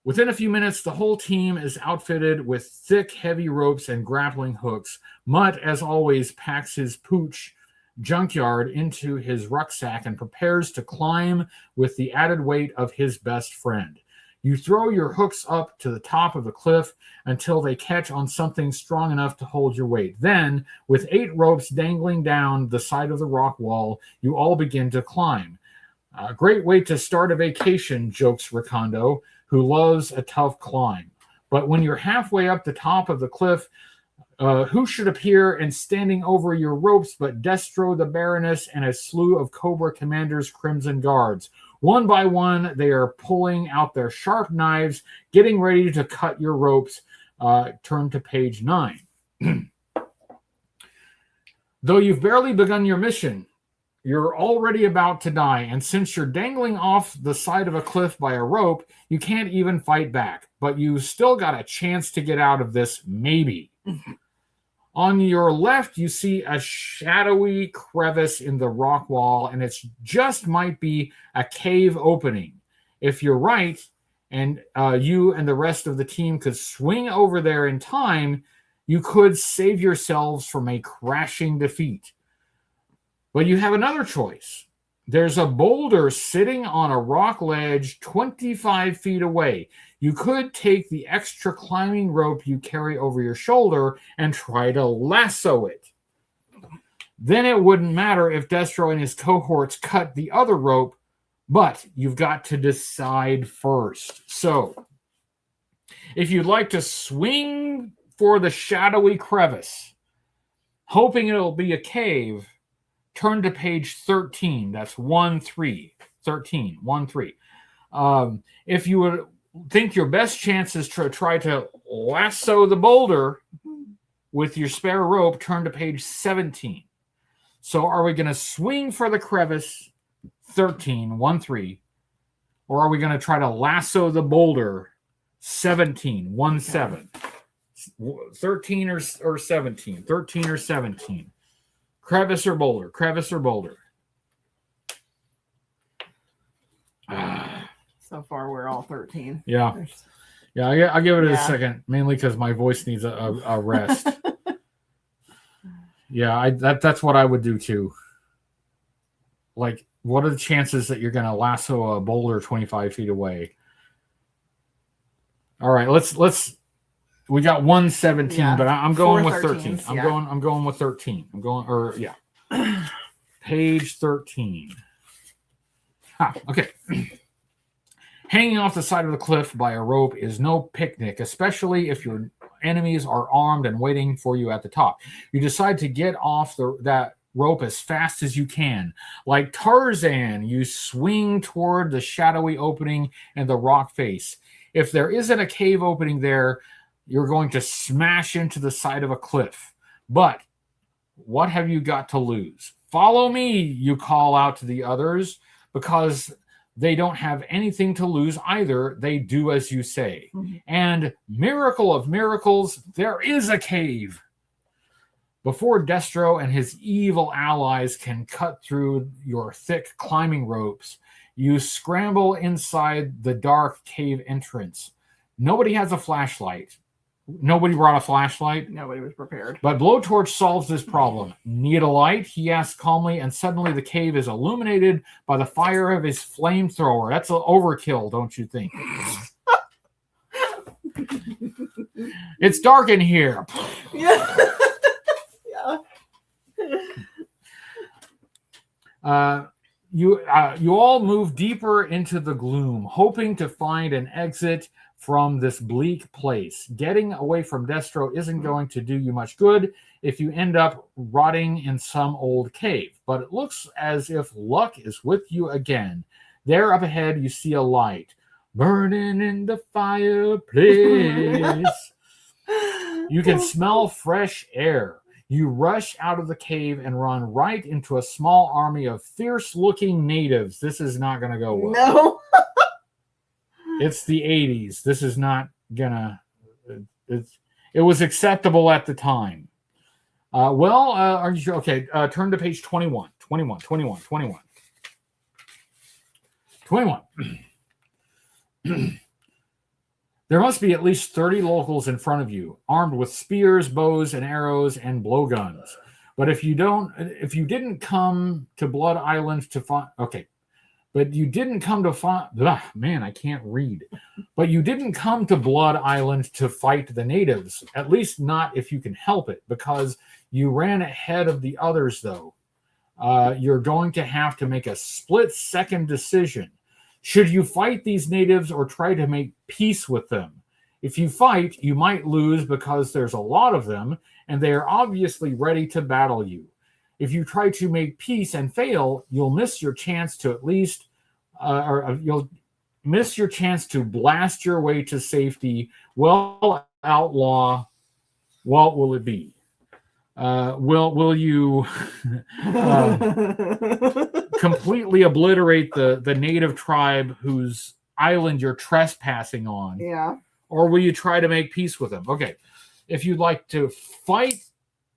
Within a few minutes, the whole team is outfitted with thick, heavy ropes and grappling hooks. Mutt, as always, packs his pooch junkyard into his rucksack and prepares to climb with the added weight of his best friend. You throw your hooks up to the top of the cliff until they catch on something strong enough to hold your weight. Then, with 8 ropes dangling down the side of the rock wall, you all begin to climb. A great way to start a vacation, jokes Ricondo, who loves a tough climb. But when you're halfway up the top of the cliff, who should appear and standing over your ropes but Destro, the Baroness, and a slew of Cobra Commander's Crimson Guards. One by one, they are pulling out their sharp knives, getting ready to cut your ropes. Turn to page 9. Though you've barely begun your mission, you're already about to die, and since you're dangling off the side of a cliff by a rope, you can't even fight back. But you've still got a chance to get out of this, maybe. On your left, you see a shadowy crevice in the rock wall, and it just might be a cave opening. If you're right, and you and the rest of the team could swing over there in time, you could save yourselves from a crashing defeat. But you have another choice. There's a boulder sitting on a rock ledge 25 feet away. You could take the extra climbing rope you carry over your shoulder and try to lasso it. Then it wouldn't matter if Destro and his cohorts cut the other rope, but you've got to decide first. So, if you'd like to swing for the shadowy crevice, hoping it'll be a cave, turn to page 13. That's 1-3. 13. 1-3. If you would think your best chance is to try to lasso the boulder with your spare rope, turn to page 17. So are we going to swing for the crevice, 13, 1-3, or are we going to try to lasso the boulder, 17, 1-7? 13 or 17? 13 or 17? Crevice or boulder? Crevice or boulder? So far, we're all 13. Yeah. I'll give it a second, mainly because my voice needs a rest. That's what I would do too. Like, what are the chances that you're going to lasso a boulder 25 feet away? All right, let's. We got 117, but I'm going with 13. I'm going with 13. Page 13. Okay. Hanging off the side of the cliff by a rope is no picnic, especially if your enemies are armed and waiting for you at the top. You decide to get off that rope as fast as you can. Like Tarzan, you swing toward the shadowy opening and the rock face. If there isn't a cave opening there, you're going to smash into the side of a cliff. But what have you got to lose? Follow me, you call out to the others, because they don't have anything to lose either. They do as you say. And miracle of miracles, there is a cave. Before Destro and his evil allies can cut through your thick climbing ropes, you scramble inside the dark cave entrance. Nobody has a flashlight. Nobody brought a flashlight. Nobody was prepared. But Blowtorch solves this problem. Need a light? He asks calmly, and suddenly the cave is illuminated by the fire of his flamethrower. That's an overkill, don't you think? It's dark in here. Yeah. You all move deeper into the gloom, hoping to find an exit from this bleak place. Getting away from Destro isn't going to do you much good if you end up rotting in some old cave. But it looks as if luck is with you again. There up ahead, you see a light burning in the fireplace. You can smell fresh air. You rush out of the cave and run right into a small army of fierce-looking natives. This is not going to go well. No. It's the 80s. This is not gonna. It was acceptable at the time. Are you sure? Okay, turn to page 21. 21. There must be at least 30 locals in front of you, armed with spears, bows, and arrows, and blowguns. But if you didn't come to Blood Island to find, but you didn't come to find, man, I can't read. But you didn't come to Blood Island to fight the natives, at least not if you can help it, because you ran ahead of the others, though. You're going to have to make a split-second decision. Should you fight these natives or try to make peace with them? If you fight, you might lose because there's a lot of them, and they are obviously ready to battle you. If you try to make peace and fail, you'll miss your chance to you'll miss your chance to blast your way to safety. Well, outlaw, what will it be? Will you completely obliterate the native tribe whose island you're trespassing on? Yeah. Or will you try to make peace with them? Okay. If you'd like to fight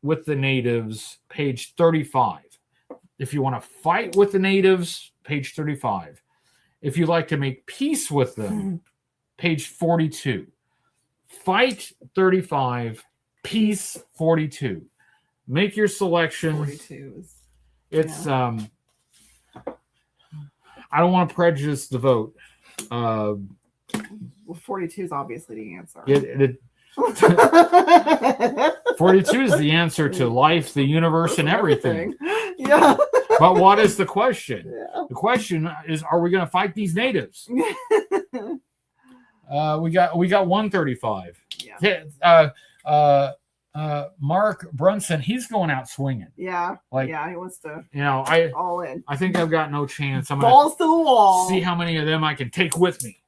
with the natives, page 35. If you want to fight with the natives, page 35. If you'd like to make peace with them, page 42. Fight 35, peace 42. Make your selection. 42 is, it's I don't want to prejudice the vote. Well, 42 is obviously the answer. 42 is the answer to life, the universe, and everything. Yeah. But what is the question? Yeah. The question is, are we going to fight these natives? We got 135. Yeah. Mark Brunson, he's going out swinging. Yeah. Like, yeah, he wants to. All in. I think I've got no chance. I'm Balls to the wall. See how many of them I can take with me.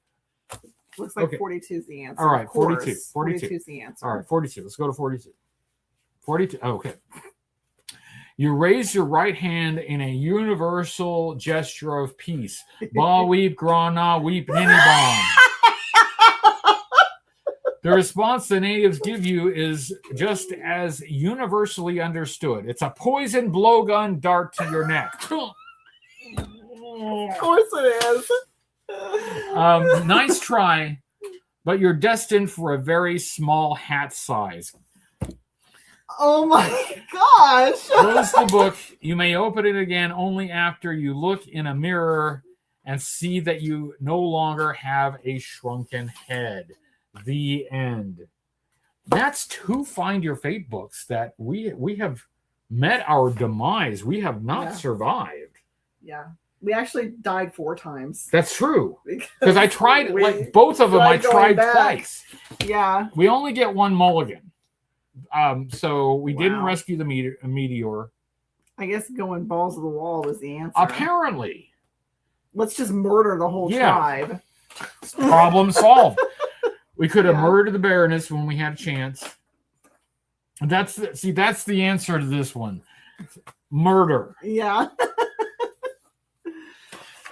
Looks like 42 is the answer. All right, 42. 42 is the answer. All right, 42. Let's go to 42. 42. Okay. You raise your right hand in a universal gesture of peace. Ba weep, gra na weep, ninny bomb. The response the natives give you is just as universally understood. It's a poison blowgun dart to your neck. Of course it is. Nice try, but you're destined for a very small hat size. Oh my gosh. Close the book. You may open it again only after you look in a mirror and see that you no longer have a shrunken head. The end. That's 2 Find Your Fate books that we have met our demise. We have not survived. Yeah. We actually died 4 times. That's true. Because I tried, like, both of them I tried twice. Yeah. We only get 1 mulligan. So we didn't rescue the meteor. I guess going balls to the wall was the answer. Apparently. Let's just murder the whole tribe. Problem solved. We could have murdered the Baroness when we had a chance. That's the answer to this one. Murder. Yeah.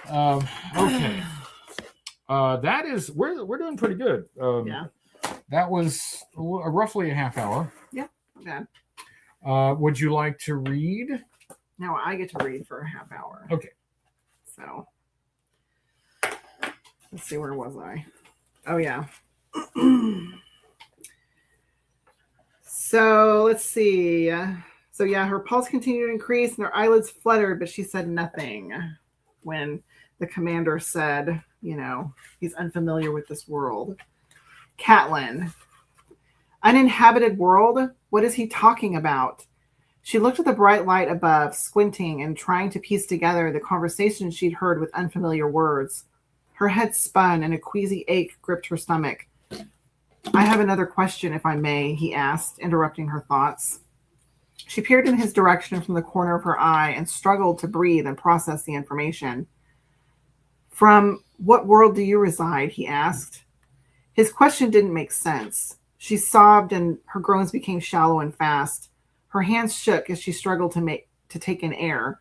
Okay. That is we're doing pretty good. Yeah. That was roughly a half hour. Yeah. Okay. Would you like to read? Now I get to read for a half hour. Okay. So let's see, where was I? Oh yeah. So let's see. So yeah, her pulse continued to increase and her eyelids fluttered, but she said nothing when the commander said, you know, he's unfamiliar with this world. Catelyn, uninhabited world? What is he talking about? She looked at the bright light above, squinting and trying to piece together the conversation she'd heard with unfamiliar words. Her head spun and a queasy ache gripped her stomach. I have another question, if I may, he asked, interrupting her thoughts. She peered in his direction from the corner of her eye and struggled to breathe and process the information. From what world do you reside? He asked. His question didn't make sense. She sobbed and her groans became shallow and fast. Her hands shook as she struggled to take in air.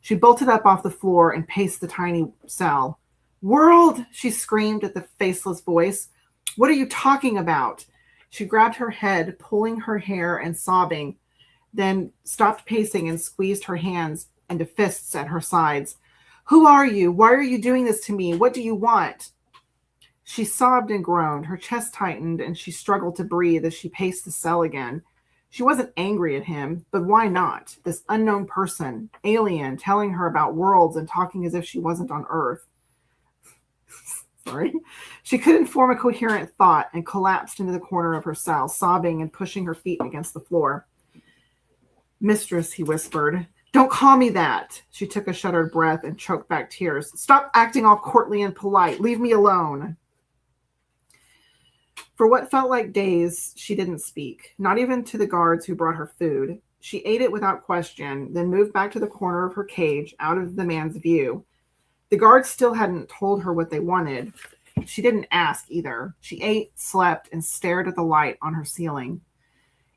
She bolted up off the floor and paced the tiny cell. World! She screamed at the faceless voice. What are you talking about? She grabbed her head, pulling her hair and sobbing, then stopped pacing and squeezed her hands into fists at her sides. Who are you? Why are you doing this to me? What do you want? She sobbed and groaned. Her chest tightened and she struggled to breathe as she paced the cell again. She wasn't angry at him, but why not? This unknown person, alien, telling her about worlds and talking as if she wasn't on Earth. Sorry. She couldn't form a coherent thought and collapsed into the corner of her cell, sobbing and pushing her feet against the floor. Mistress, he whispered. Don't call me that. She took a shuddered breath and choked back tears. Stop acting all courtly and polite. Leave me alone. For what felt like days, she didn't speak, not even to the guards who brought her food. She ate it without question, then moved back to the corner of her cage, out of the man's view. The guards still hadn't told her what they wanted. She didn't ask either. She ate, slept, and stared at the light on her ceiling.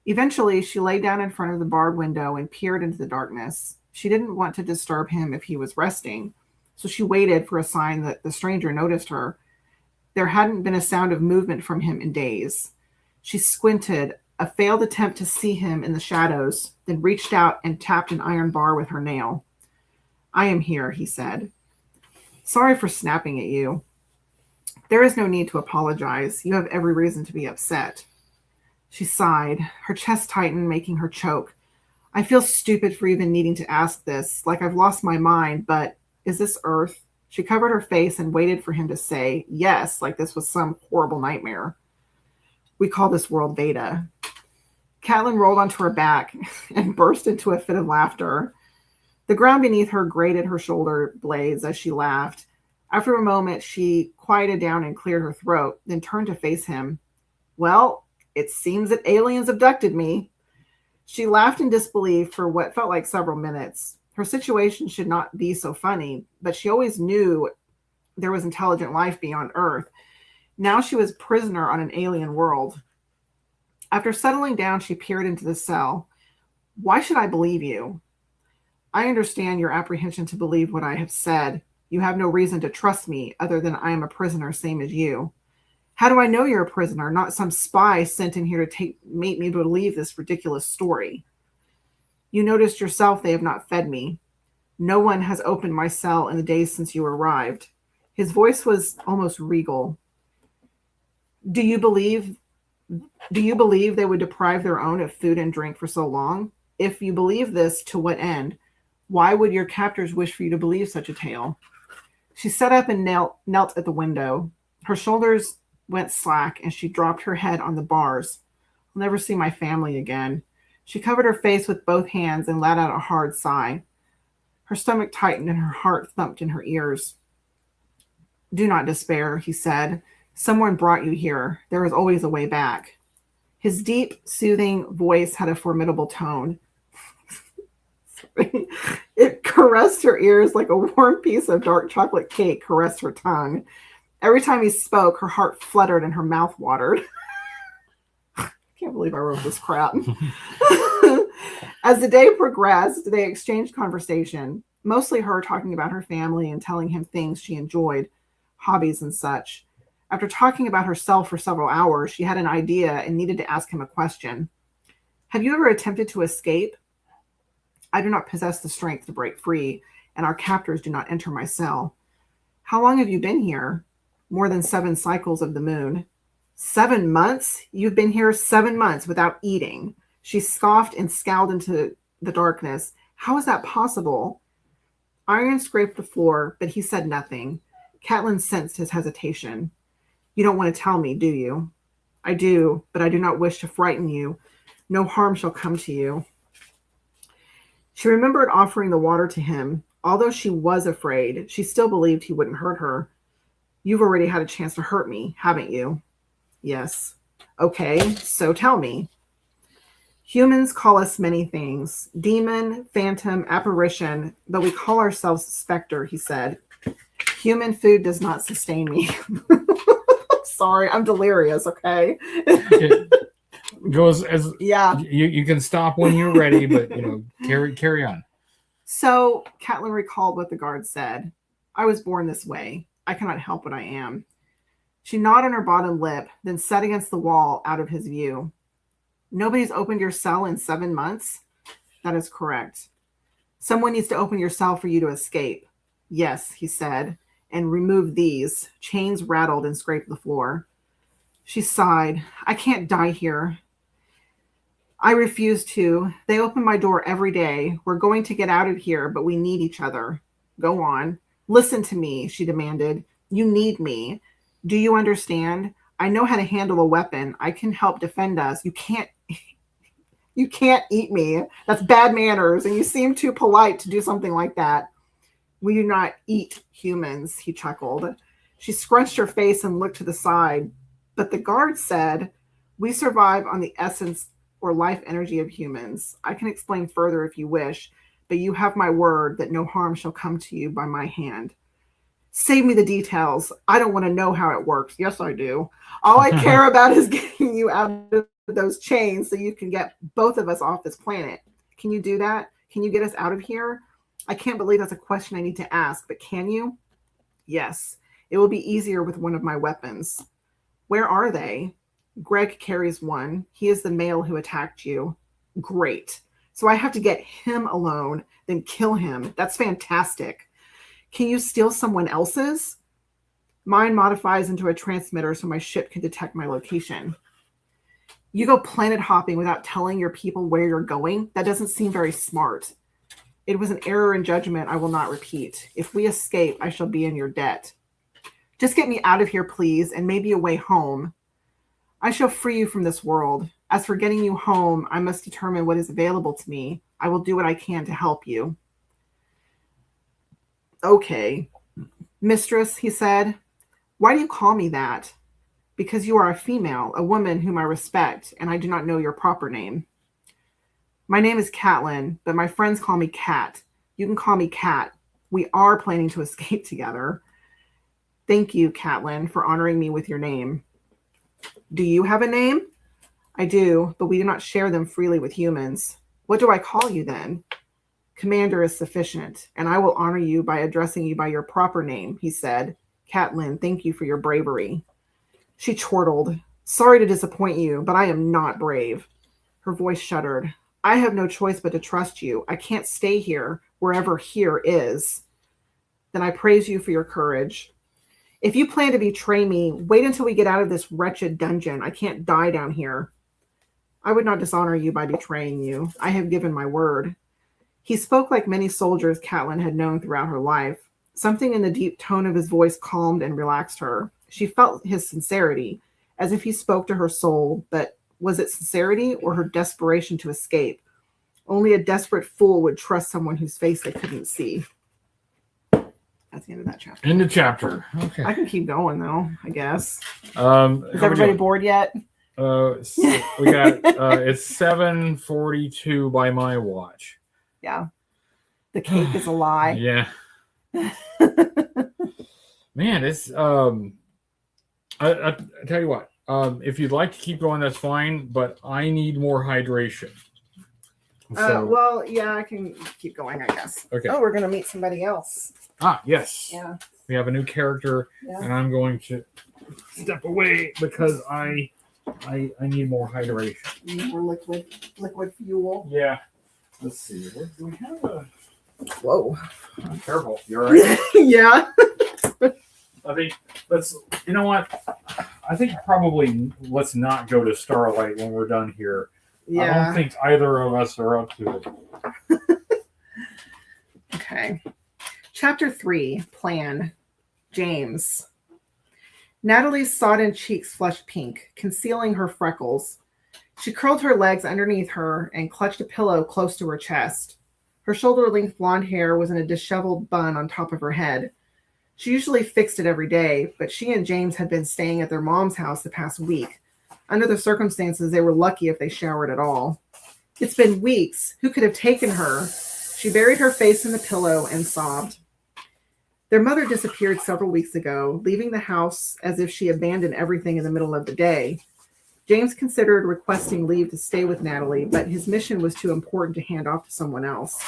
Eventually, she lay down in front of the barred window and peered into the darkness. She didn't want to disturb him if he was resting, so she waited for a sign that the stranger noticed her. There hadn't been a sound of movement from him in days. She squinted, a failed attempt to see him in the shadows, then reached out and tapped an iron bar with her nail. I am here, he said. Sorry for snapping at you. There is no need to apologize. You have every reason to be upset. She sighed, her chest tightened, making her choke. I feel stupid for even needing to ask this, like I've lost my mind, but is this Earth? She covered her face and waited for him to say yes, like this was some horrible nightmare. We call this world Veda. Catelyn rolled onto her back and burst into a fit of laughter. The ground beneath her grated her shoulder blades as she laughed. After a moment, she quieted down and cleared her throat, then turned to face him. Well, it seems that aliens abducted me. She laughed in disbelief for what felt like several minutes. Her situation should not be so funny, but she always knew there was intelligent life beyond Earth. Now she was prisoner on an alien world. After settling down, she peered into the cell. Why should I believe you? I understand your apprehension to believe what I have said. You have no reason to trust me other than I am a prisoner, same as you. How do I know you're a prisoner, not some spy sent in here to make me believe this ridiculous story? You noticed yourself they have not fed me. No one has opened my cell in the days since you arrived. His voice was almost regal. Do you believe they would deprive their own of food and drink for so long? If you believe this, to what end? Why would your captors wish for you to believe such a tale? She sat up and knelt at the window. Her shoulders went slack and she dropped her head on the bars. I'll never see my family again. She covered her face with both hands and let out a hard sigh. Her stomach tightened and her heart thumped in her ears. Do not despair, he said. Someone brought you here. There is always a way back. His deep, soothing voice had a formidable tone. It caressed her ears like a warm piece of dark chocolate cake caressed her tongue. Every time he spoke, her heart fluttered and her mouth watered. I can't believe I wrote this crap. As the day progressed, they exchanged conversation, mostly her talking about her family and telling him things she enjoyed, hobbies and such. After talking about herself for several hours, she had an idea and needed to ask him a question. Have you ever attempted to escape? I do not possess the strength to break free, and our captors do not enter my cell. How long have you been here? More than 7 cycles of the moon. 7 months? You've been here 7 months without eating. She scoffed and scowled into the darkness. How is that possible? Iron scraped the floor, but he said nothing. Catelyn sensed his hesitation. You don't want to tell me, do you? I do, but I do not wish to frighten you. No harm shall come to you. She remembered offering the water to him. Although she was afraid, she still believed he wouldn't hurt her. You've already had a chance to hurt me, haven't you? Yes. Okay, so tell me. Humans call us many things. Demon, phantom, apparition, but we call ourselves specter, he said. Human food does not sustain me. Sorry, I'm delirious, okay? It goes as yeah. You can stop when you're ready, but carry on. So Catelyn recalled what the guard said. I was born this way. I cannot help what I am. She gnawed on her bottom lip, then sat against the wall out of his view. Nobody's opened your cell in 7 months? That is correct. Someone needs to open your cell for you to escape. Yes, he said, and remove these. Chains rattled and scraped the floor. She sighed. I can't die here. I refuse to. They open my door every day. We're going to get out of here, but we need each other. Go on. Listen to me, she demanded. You need me. Do you understand? I know how to handle a weapon. I can help defend us. You can't eat me. That's bad manners, and you seem too polite to do something like that. We do not eat humans, he chuckled. She scrunched her face and looked to the side. But the guard said, we survive on the essence or life energy of humans. I can explain further if you wish, but you have my word that no harm shall come to you by my hand. Save me the details. I don't want to know how it works. Yes, I do. All I care about is getting you out of those chains so you can get both of us off this planet. Can you do that? Can you get us out of here? I can't believe that's a question I need to ask, but can you? Yes. It will be easier with one of my weapons. Where are they? Greg carries one. He is the male who attacked you. Great. So I have to get him alone, then kill him. That's fantastic. Can you steal someone else's? Mine modifies into a transmitter so my ship can detect my location. You go planet hopping without telling your people where you're going? That doesn't seem very smart. It was an error in judgment I will not repeat. If we escape, I shall be in your debt. Just get me out of here, please, and maybe a way home. I shall free you from this world. As for getting you home, I must determine what is available to me. I will do what I can to help you. Okay. Mistress, he said. Why do you call me that? Because you are a female, a woman whom I respect, and I do not know your proper name. My name is Catelyn, but my friends call me Cat. You can call me Cat. We are planning to escape together. Thank you, Catelyn, for honoring me with your name. Do you have a name? I do, but we do not share them freely with humans. What do I call you then? Commander is sufficient, and I will honor you by addressing you by your proper name, he said. Catelyn, thank you for your bravery. She chortled. Sorry to disappoint you, but I am not brave. Her voice shuddered. I have no choice but to trust you. I can't stay here, wherever here is. Then I praise you for your courage. If you plan to betray me, wait until we get out of this wretched dungeon. I can't die down here. I would not dishonor you by betraying you. I have given my word. He spoke like many soldiers Catelyn had known throughout her life. Something in the deep tone of his voice calmed and relaxed her. She felt his sincerity, as if he spoke to her soul, but was it sincerity or her desperation to escape? Only a desperate fool would trust someone whose face they couldn't see. That's the end of that chapter. End of chapter. Okay. I can keep going though, I guess. Is How everybody bored yet? we got it's 7:42 by my watch. Yeah. The cake is a lie. Yeah. Man, it's I tell you what, if you'd like to keep going, that's fine, but I need more hydration. So, well, yeah, I can keep going, I guess. Okay. Oh, we're gonna meet somebody else. Yes. Yeah. We have a new character, Yeah. and I'm going to step away because I need more hydration. More liquid fuel. Yeah. Let's see. Do we have a? Whoa. Careful. You're right. Yeah. I think let's. You know what? I think probably let's not go to Starlight when we're done here. I don't Yeah. think either of us are up to it. Okay. Chapter 3, Plan. James. Natalie's sodden cheeks flushed pink, concealing her freckles. She curled her legs underneath her and clutched a pillow close to her chest. Her shoulder-length blonde hair was in a disheveled bun on top of her head. She usually fixed it every day, but she and James had been staying at their mom's house the past week. Under the circumstances, they were lucky if they showered at all. It's been weeks. Who could have taken her? She buried her face in the pillow and sobbed. Their mother disappeared several weeks ago, leaving the house as if she abandoned everything in the middle of the day. James considered requesting leave to stay with Natalie, but his mission was too important to hand off to someone else.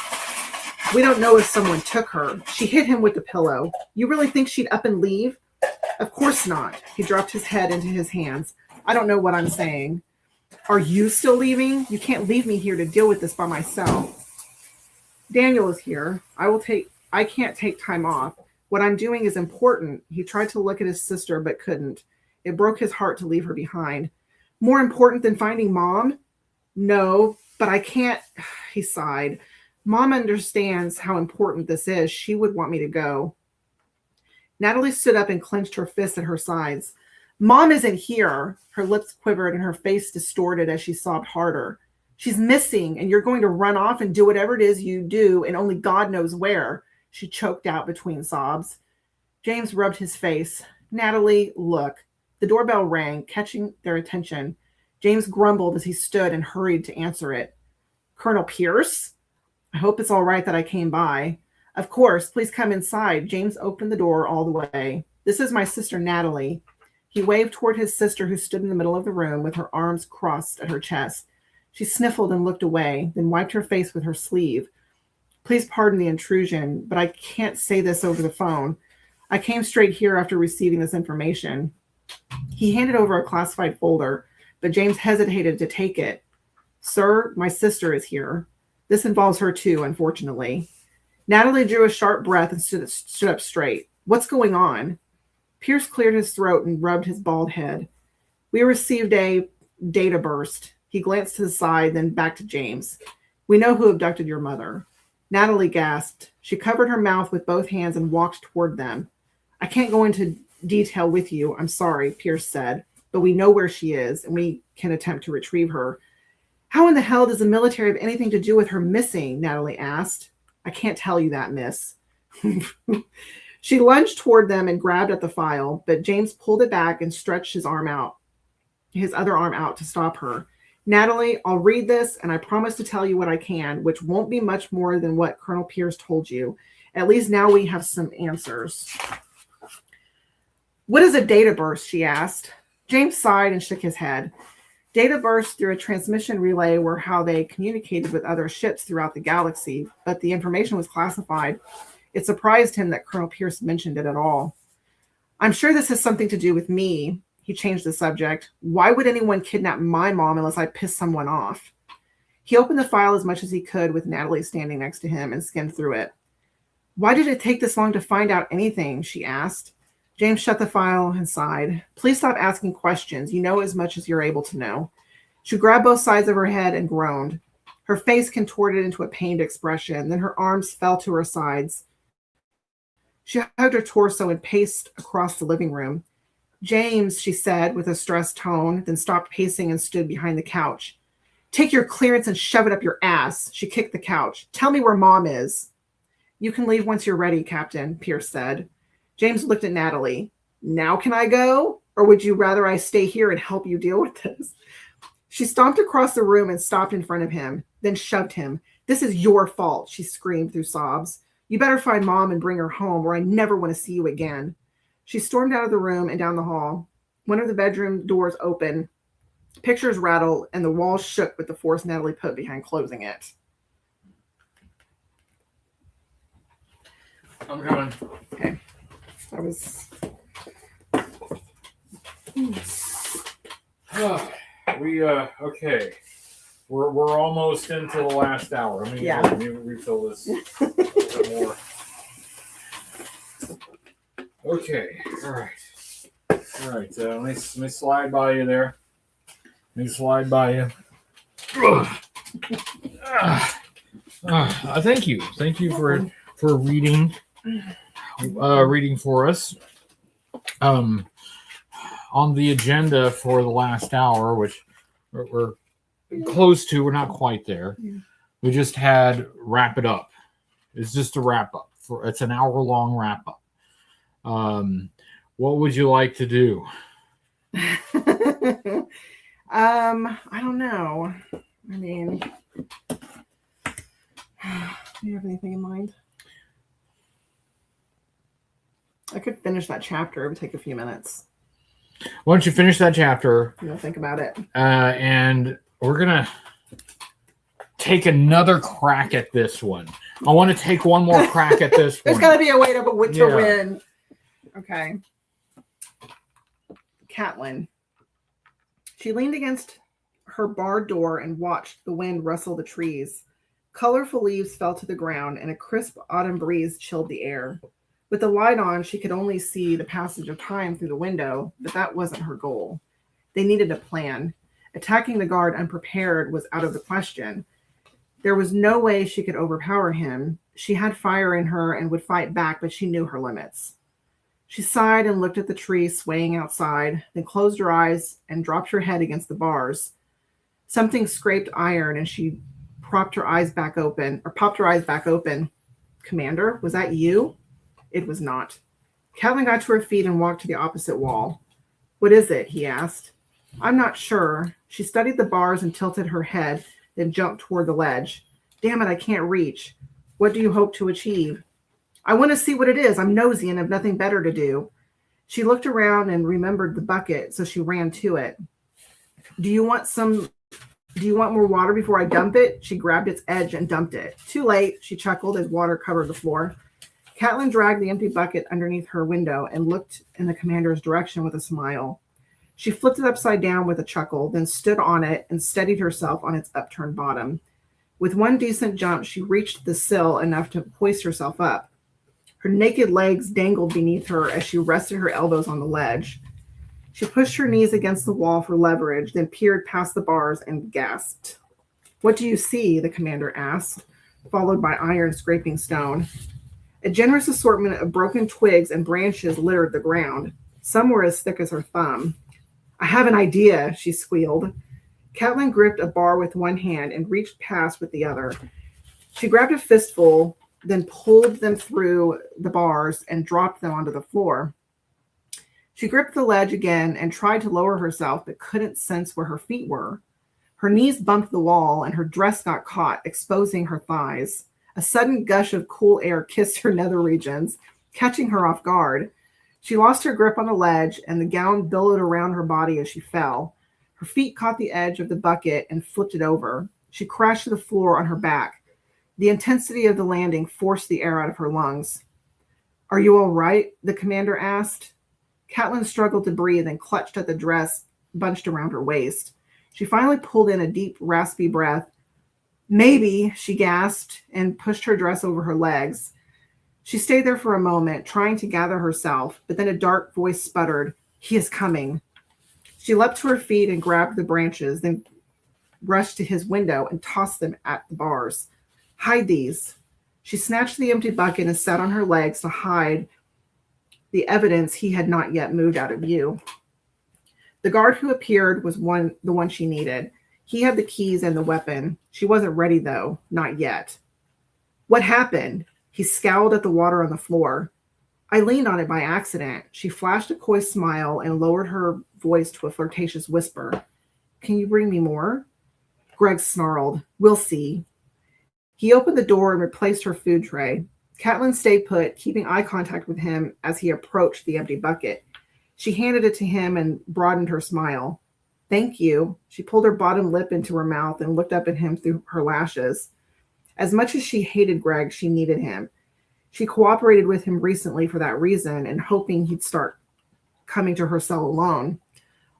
We don't know if someone took her. She hit him with the pillow. You really think she'd up and leave? Of course not. He dropped his head into his hands. I don't know what I'm saying. Are you still leaving? You can't leave me here to deal with this by myself. Daniel is here. I can't take time off. What I'm doing is important. He tried to look at his sister, but couldn't. It broke his heart to leave her behind. More important than finding Mom? No, but I can't. He sighed. Mom understands how important this is. She would want me to go. Natalie stood up and clenched her fists at her sides. Mom isn't here. Her lips quivered and her face distorted as she sobbed harder. She's missing, and you're going to run off and do whatever it is you do, and only God knows where. She choked out between sobs. James rubbed his face. Natalie, look. The doorbell rang, catching their attention. James grumbled as he stood and hurried to answer it. Colonel Pierce? I hope it's all right that I came by. Of course, please come inside. James opened the door all the way. This is my sister, Natalie. He waved toward his sister, who stood in the middle of the room with her arms crossed at her chest. She sniffled and looked away, then wiped her face with her sleeve. Please pardon the intrusion, but I can't say this over the phone. I came straight here after receiving this information. He handed over a classified folder, but James hesitated to take it. Sir, my sister is here. This involves her too, unfortunately. Natalie drew a sharp breath and stood up straight. What's going on? Pierce cleared his throat and rubbed his bald head. We received a data burst. He glanced to the side, then back to James. We know who abducted your mother. Natalie gasped. She covered her mouth with both hands and walked toward them. I can't go into detail with you. I'm sorry, Pierce said, but we know where she is, and we can attempt to retrieve her. How in the hell does the military have anything to do with her missing? Natalie asked. I can't tell you that, miss. She lunged toward them and grabbed at the file, but James pulled it back and stretched his other arm out to stop her. Natalie, I'll read this, and I promise to tell you what I can, which won't be much more than what Colonel Pierce told you. At least now we have some answers. What is a data burst? She asked. James sighed and shook his head. Data bursts through a transmission relay were how they communicated with other ships throughout the galaxy, but the information was classified. It surprised him that Colonel Pierce mentioned it at all. I'm sure this has something to do with me. He changed the subject. Why would anyone kidnap my mom unless I piss someone off? He opened the file as much as he could with Natalie standing next to him and skimmed through it. Why did it take this long to find out anything? She asked. James shut the file and sighed. Please stop asking questions. You know as much as you're able to know. She grabbed both sides of her head and groaned. Her face contorted into a pained expression. Then her arms fell to her sides. She hugged her torso and paced across the living room. James, she said with a stressed tone, then stopped pacing and stood behind the couch. Take your clearance and shove it up your ass. She kicked the couch. Tell me where Mom is. You can leave once you're ready, Captain, Pierce said. James looked at Natalie. Now can I go? Or would you rather I stay here and help you deal with this? She stomped across the room and stopped in front of him, then shoved him. This is your fault, she screamed through sobs. You better find Mom and bring her home, or I never want to see you again. She stormed out of the room and down the hall. One of the bedroom doors opened. Pictures rattled, and the walls shook with the force Natalie put behind closing it. I'm coming. That was. Okay. We're almost into the last hour. Let me refill this a little bit more. Okay. All right. Let me slide by you there. Thank you. Thank you for reading for us. On the agenda for the last hour, which we're close to, we're not quite there. We just had wrap it up. It's just a wrap up. It's an hour-long wrap up. What would you like to do? I don't know. I mean, do you have anything in mind? I could finish that chapter. It would take a few minutes. Why don't you finish that chapter? Think about it. And we're gonna take another crack at this one. I want to take one more crack at this There's one. got to be a way to win. Okay. Catelyn. She leaned against her barred door and watched the wind rustle the trees. Colorful leaves fell to the ground, and a crisp autumn breeze chilled the air. With the light on, she could only see the passage of time through the window, but that wasn't her goal. They needed a plan. Attacking the guard unprepared was out of the question. There was no way she could overpower him. She had fire in her and would fight back, but she knew her limits. She sighed and looked at the tree swaying outside, then closed her eyes and dropped her head against the bars. Something scraped iron, and she popped her eyes back open. Commander, was that you? It was not. Catelyn got to her feet and walked to the opposite wall. What is it? He asked. I'm not sure. She studied the bars and tilted her head, then jumped toward the ledge. Damn it, I can't reach. What do you hope to achieve? I want to see what it is. I'm nosy and have nothing better to do. She looked around and remembered the bucket, so she ran to it. Do you want more water before I dump it? She grabbed its edge and dumped it. Too late, she chuckled as water covered the floor. Catelyn dragged the empty bucket underneath her window and looked in the commander's direction with a smile. She flipped it upside down with a chuckle, then stood on it and steadied herself on its upturned bottom. With one decent jump, she reached the sill enough to hoist herself up. Her naked legs dangled beneath her as she rested her elbows on the ledge. She pushed her knees against the wall for leverage, then peered past the bars and gasped. What do you see? The commander asked, followed by iron scraping stone. A generous assortment of broken twigs and branches littered the ground. Some were as thick as her thumb. I have an idea, she squealed. Catelyn gripped a bar with one hand and reached past with the other. She grabbed a fistful, then pulled them through the bars and dropped them onto the floor. She gripped the ledge again and tried to lower herself, but couldn't sense where her feet were. Her knees bumped the wall and her dress got caught, exposing her thighs. A sudden gush of cool air kissed her nether regions, catching her off guard. She lost her grip on the ledge, and the gown billowed around her body as she fell. Her feet caught the edge of the bucket and flipped it over. She crashed to the floor on her back. The intensity of the landing forced the air out of her lungs. Are you all right? The commander asked. Catelyn struggled to breathe and clutched at the dress bunched around her waist. She finally pulled in a deep, raspy breath. Maybe, she gasped and pushed her dress over her legs. She stayed there for a moment, trying to gather herself, but then a dark voice sputtered, "He is coming." She leapt to her feet and grabbed the branches, then rushed to his window and tossed them at the bars. Hide these. She snatched the empty bucket and sat on her legs to hide the evidence he had not yet moved out of view. The guard who appeared was the one she needed. He had the keys and the weapon. She wasn't ready, though. Not yet. What happened? He scowled at the water on the floor. I leaned on it by accident. She flashed a coy smile and lowered her voice to a flirtatious whisper. Can you bring me more? Greg snarled. We'll see. He opened the door and replaced her food tray. Catelyn stayed put, keeping eye contact with him as he approached the empty bucket. She handed it to him and broadened her smile. Thank you. She pulled her bottom lip into her mouth and looked up at him through her lashes. As much as she hated Greg, she needed him. She cooperated with him recently for that reason and hoping he'd start coming to her cell alone.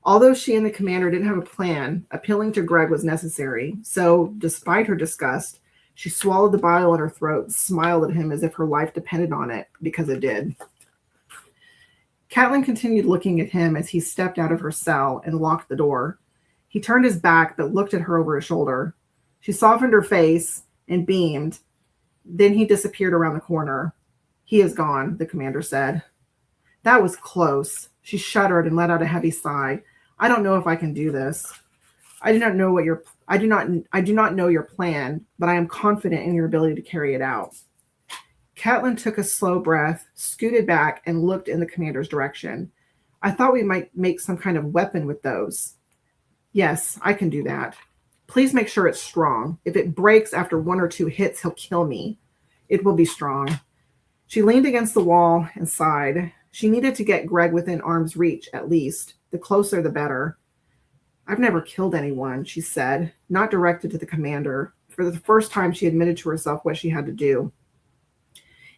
Although she and the commander didn't have a plan, appealing to Greg was necessary. So, despite her disgust, she swallowed the bile in her throat and smiled at him as if her life depended on it, because it did. Catelyn continued looking at him as he stepped out of her cell and locked the door. He turned his back but looked at her over his shoulder. She softened her face and beamed. Then he disappeared around the corner. He is gone, the commander said. That was close. She shuddered and let out a heavy sigh. I don't know if I can do this. I do not know your plan, but I am confident in your ability to carry it out. Catelyn took a slow breath, scooted back, and looked in the commander's direction. I thought we might make some kind of weapon with those. Yes, I can do that. Please make sure it's strong. If it breaks after 1 or 2 hits, he'll kill me. It will be strong. She leaned against the wall and sighed. She needed to get Greg within arm's reach, at least. The closer, the better. I've never killed anyone, she said, not directed to the commander. For the first time, she admitted to herself what she had to do.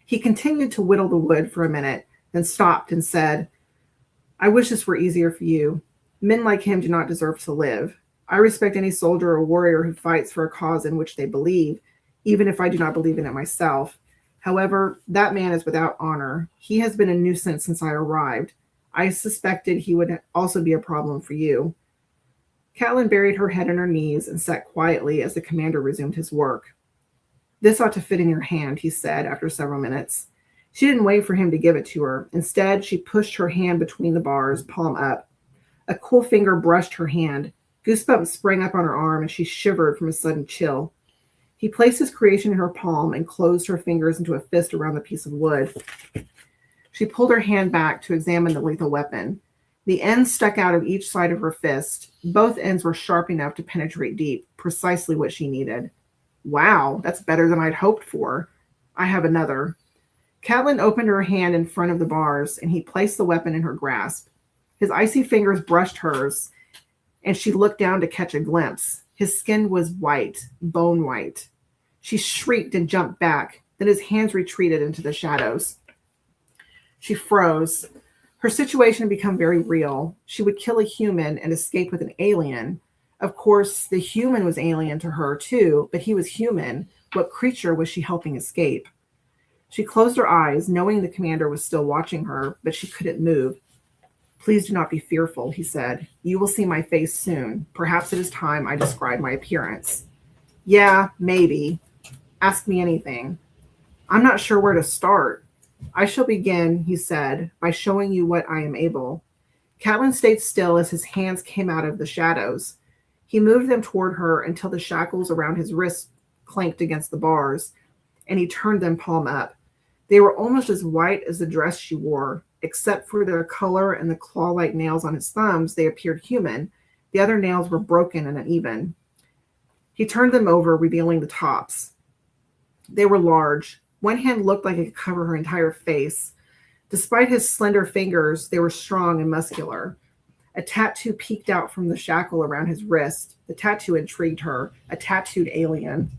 He continued to whittle the wood for a minute, then stopped and said, I wish this were easier for you. Men like him do not deserve to live. I respect any soldier or warrior who fights for a cause in which they believe, even if I do not believe in it myself. However, that man is without honor. He has been a nuisance since I arrived. I suspected he would also be a problem for you. Catelyn buried her head in her knees and sat quietly as the commander resumed his work. This ought to fit in your hand, he said after several minutes. She didn't wait for him to give it to her. Instead, she pushed her hand between the bars, palm up. A cool finger brushed her hand. Goosebumps sprang up on her arm as she shivered from a sudden chill. He placed his creation in her palm and closed her fingers into a fist around the piece of wood. She pulled her hand back to examine the lethal weapon. The ends stuck out of each side of her fist. Both ends were sharp enough to penetrate deep, precisely what she needed. Wow, that's better than I'd hoped for. I have another. Catelyn opened her hand in front of the bars, and he placed the weapon in her grasp. His icy fingers brushed hers, and she looked down to catch a glimpse. His skin was white, bone white. She shrieked and jumped back. Then his hands retreated into the shadows. She froze. Her situation had become very real. She would kill a human and escape with an alien. Of course, the human was alien to her too, but he was human. What creature was she helping escape? She closed her eyes, knowing the commander was still watching her, but she couldn't move. Please do not be fearful, he said. You will see my face soon. Perhaps it is time I describe my appearance. Yeah, maybe. Ask me anything. I'm not sure where to start. I shall begin, he said, by showing you what I am able. Catelyn stayed still as his hands came out of the shadows. He moved them toward her until the shackles around his wrists clanked against the bars, and he turned them palm up. They were almost as white as the dress she wore. Except for their color and the claw-like nails on his thumbs, they appeared human. The other nails were broken and uneven. He turned them over, revealing the tops. They were large. One hand looked like it could cover her entire face. Despite his slender fingers, they were strong and muscular. A tattoo peeked out from the shackle around his wrist. The tattoo intrigued her, a tattooed alien.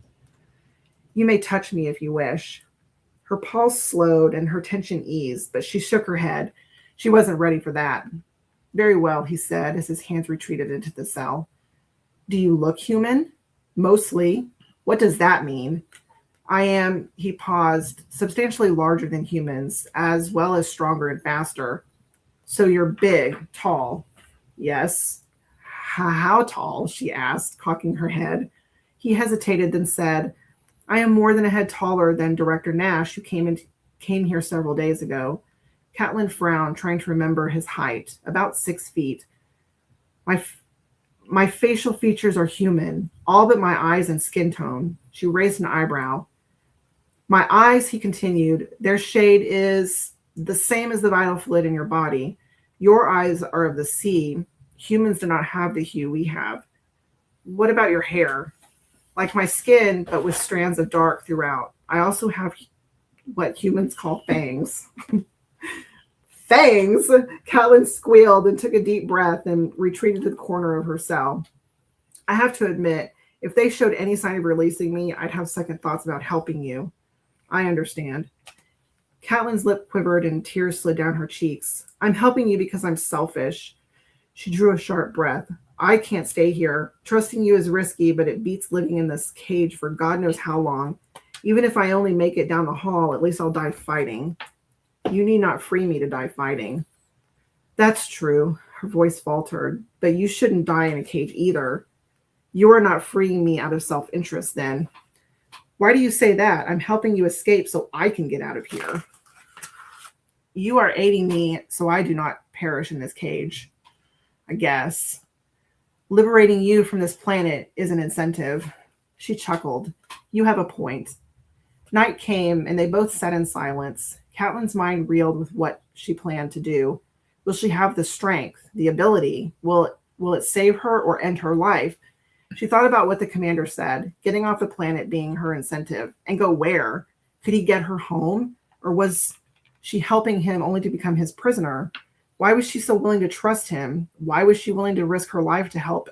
You may touch me if you wish. Her pulse slowed and her tension eased, but she shook her head. She wasn't ready for that. Very well, he said as his hands retreated into the cell. Do you look human? Mostly. What does that mean? I am, he paused, substantially larger than humans, as well as stronger and faster. So you're big, tall. Yes. How tall? She asked, cocking her head. He hesitated, then said, I am more than a head taller than Director Nash, who came here several days ago. Catelyn frowned, trying to remember his height, about 6 feet. My facial features are human, all but my eyes and skin tone. She raised an eyebrow. My eyes, he continued, their shade is the same as the vital fluid in your body. Your eyes are of the sea. Humans do not have the hue we have. What about your hair? Like my skin, but with strands of dark throughout. I also have what humans call fangs. Fangs! Catelyn squealed and took a deep breath and retreated to the corner of her cell. I have to admit, if they showed any sign of releasing me, I'd have second thoughts about helping you. I understand. Catelyn's lip quivered and tears slid down her cheeks. I'm helping you because I'm selfish. She drew a sharp breath. I can't stay here. Trusting you is risky, but it beats living in this cage for God knows how long. Even if I only make it down the hall, at least I'll die fighting. You need not free me to die fighting. That's true. Her voice faltered. But you shouldn't die in a cage either. You are not freeing me out of self-interest then. Why do you say that? I'm helping you escape so I can get out of here. You are aiding me so I do not perish in this cage. I guess. Liberating you from this planet is an incentive. She chuckled. You have a point. Night came, and they both sat in silence. Catelyn's mind reeled with what she planned to do. Will she have the strength, the ability? Will it save her or end her life? She thought about what the commander said, getting off the planet being her incentive. And go where? Could he get her home? Or was she helping him only to become his prisoner? Why was she so willing to trust him? Why was she willing to risk her life to help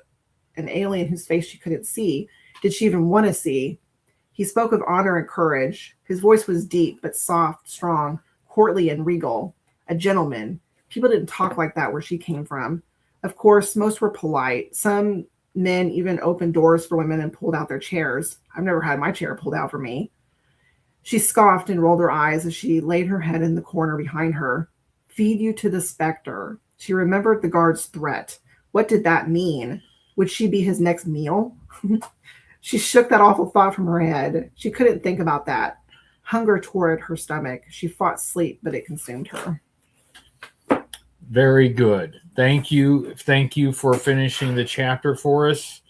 an alien whose face she couldn't see? Did she even want to see? He spoke of honor and courage. His voice was deep, but soft, strong, courtly, and regal. A gentleman. People didn't talk like that where she came from. Of course, most were polite. Some men even opened doors for women and pulled out their chairs. I've never had my chair pulled out for me. She scoffed and rolled her eyes as she laid her head in the corner behind her. Feed you to the specter. She remembered the guard's threat. What did that mean? Would she be his next meal? She shook that awful thought from her head. She couldn't think about that. Hunger tore at her stomach. She fought sleep, but it consumed her. Very good. Thank you. Thank you for finishing the chapter for us.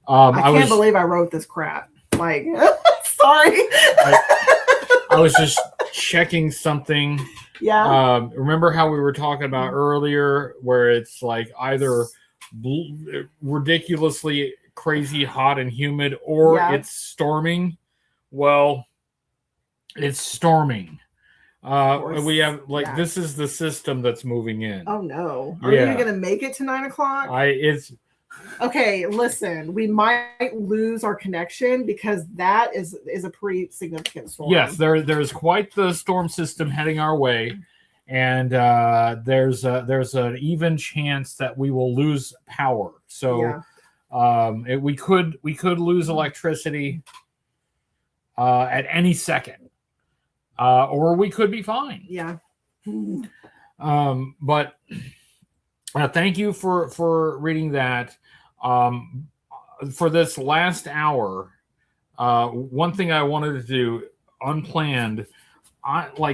I can't believe I wrote this crap. Like, sorry. I was just checking something. Yeah. Remember how we were talking about earlier where it's like either ridiculously crazy hot and humid or it's storming? Well, it's storming. We have this is the system that's moving in. Oh no. Are you going to make it to 9 o'clock? Okay, listen, we might lose our connection because that is a pretty significant storm. Yes, there's quite the storm system heading our way, and there's an even chance that we will lose power. So we could lose electricity at any second, or we could be fine. Yeah. But thank you for reading that. For this last hour, one thing I wanted to do unplanned,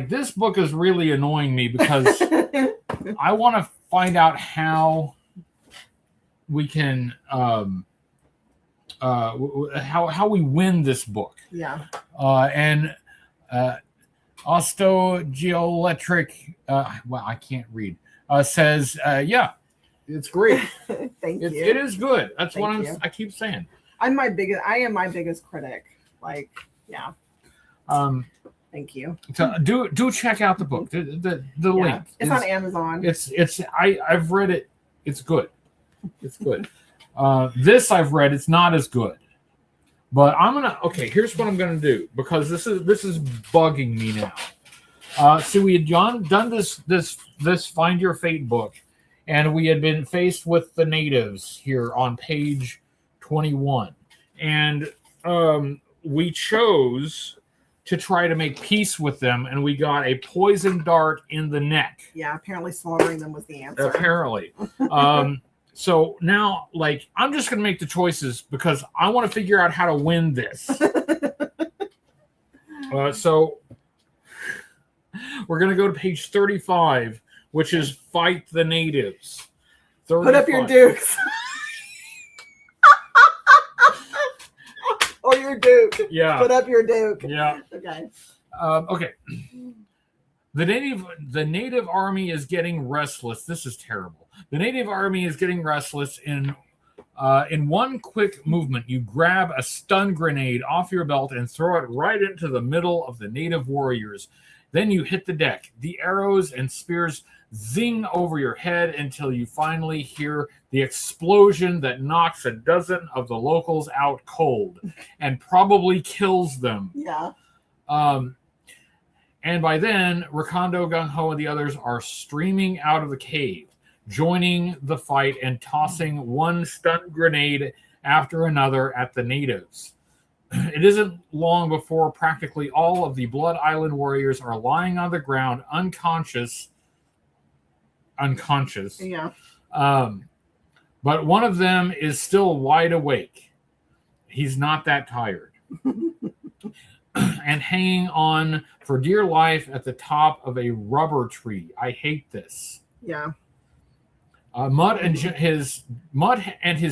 this book is really annoying me because I want to find out how we can how we win this book. Yeah. And Ostogeoelectric, I can't read. Says, it's great. Thank you. It is good. That's what I keep saying. I am my biggest critic. Like, yeah. Thank you. So do check out the book. The link. It's on Amazon. I've read it. It's good. It's good. This I've read. It's not as good. But here's what I'm gonna do because this is bugging me now. So we had done this Find Your Fate book, and we had been faced with the natives here on page 21, and we chose to try to make peace with them, and we got a poison dart in the neck. Yeah, apparently slaughtering them was the answer. Apparently. So now, I'm just going to make the choices because I want to figure out how to win this. So we're going to go to page 35, which is Fight the Natives. 35. Put up your dukes. Or your duke. Yeah. Put up your duke. Yeah. Okay. Okay. The native army is getting restless. This is terrible. The native army is getting restless. In one quick movement, you grab a stun grenade off your belt and throw it right into the middle of the native warriors. Then you hit the deck. The arrows and spears zing over your head until you finally hear the explosion that knocks a dozen of the locals out cold and probably kills them. Yeah. And by then, Recondo, Gung Ho, and the others are streaming out of the cave, joining the fight and tossing one stun grenade after another at the natives. It isn't long before practically all of the Blood Island warriors are lying on the ground, unconscious. Yeah. But one of them is still wide awake. He's not that tired. And hanging on for dear life at the top of a rubber tree. I hate this. Yeah. Mutt and his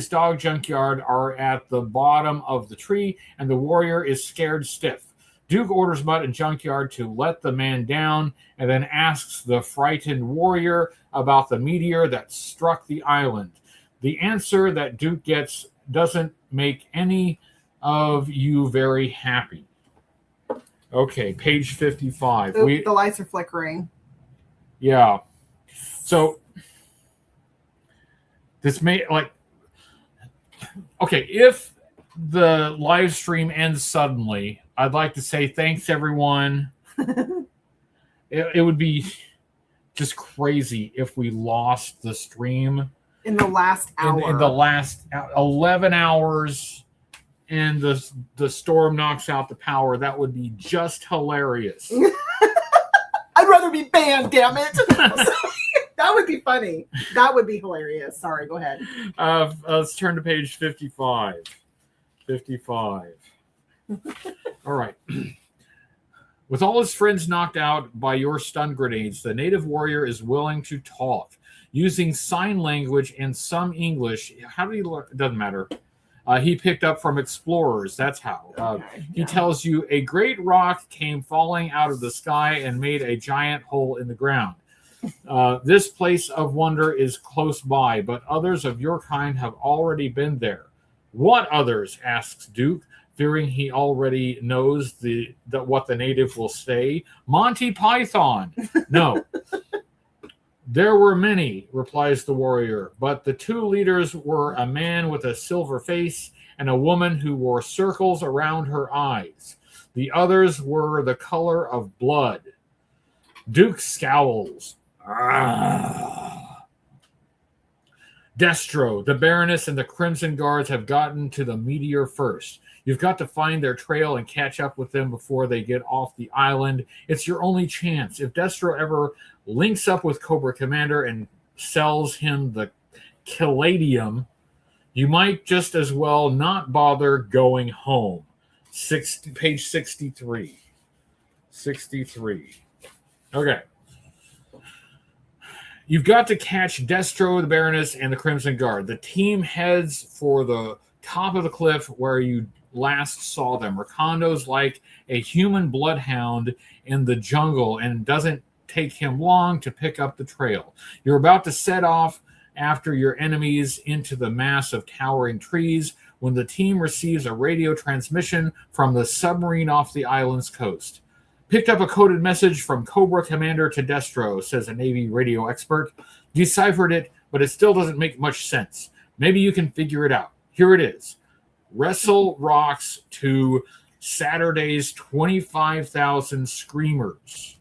dog Junkyard are at the bottom of the tree, and the warrior is scared stiff. Duke orders Mutt and Junkyard to let the man down, and then asks the frightened warrior about the meteor that struck the island. The answer that Duke gets doesn't make any of you very happy. Okay, page 55. The lights are flickering. Yeah. So this may okay, if the live stream ends suddenly, I'd like to say thanks everyone. It would be just crazy if we lost the stream in the last hour. In the last 11 hours. And the storm knocks out the power. That would be just hilarious. I'd rather be banned, damn it. That would be funny. That would be hilarious. Sorry, go ahead. Let's turn to page 55. 55. All right. With all his friends knocked out by your stun grenades, the native warrior is willing to talk. Using sign language and some English. How do you look? It doesn't matter. He picked up from explorers. That's how. He tells you a great rock came falling out of the sky and made a giant hole in the ground. This place of wonder is close by, but others of your kind have already been there. What others? Asks Duke, fearing he already knows what the native will say. Monty Python. No. There were many, replies the warrior, but the two leaders were a man with a silver face and a woman who wore circles around her eyes. The others were the color of blood. Duke scowls. Destro, the Baroness, and the Crimson Guards have gotten to the meteor first. You've got to find their trail and catch up with them before they get off the island. It's your only chance. If Destro ever links up with Cobra Commander and sells him the Caladium, you might just as well not bother going home. Page 63. 63. Okay. You've got to catch Destro, the Baroness, and the Crimson Guard. The team heads for the top of the cliff where you last saw them. Rakondo's like a human bloodhound in the jungle and doesn't take him long to pick up the trail. You're about to set off after your enemies into the mass of towering trees when the team receives a radio transmission from the submarine off the island's coast. Picked up a coded message from Cobra Commander to Destro, says a Navy radio expert. Deciphered it, but it still doesn't make much sense. Maybe you can figure it out. Here it is. Wrestle rocks to Saturday's 25,000 screamers.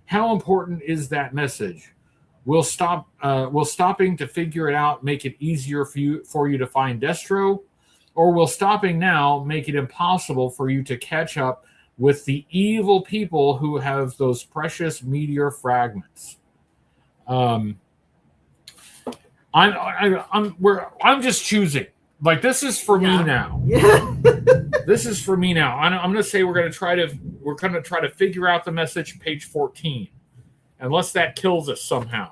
How important is that message? Will stopping to figure it out make it easier for you to find Destro? Or will stopping now make it impossible for you to catch up with the evil people who have those precious meteor fragments? I'm just choosing. Like, this is for me now. Yeah. This is for me now. I'm going to say we're going to try to figure out the message, page 14, unless that kills us somehow.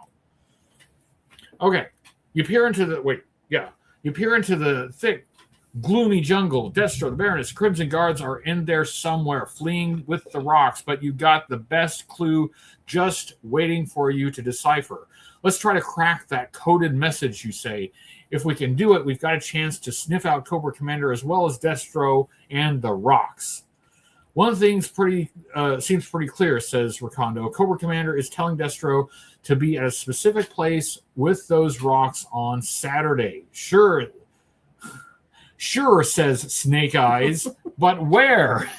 Okay, you peer into the thick, gloomy jungle. Destro, the Baroness, Crimson Guards are in there somewhere, fleeing with the rocks, but you got the best clue just waiting for you to decipher. Let's try to crack that coded message, you say. If we can do it, we've got a chance to sniff out Cobra Commander as well as Destro and the rocks. One thing seems pretty clear, says Recondo. Cobra Commander is telling Destro to be at a specific place with those rocks on Saturday. Sure, says Snake Eyes, but where?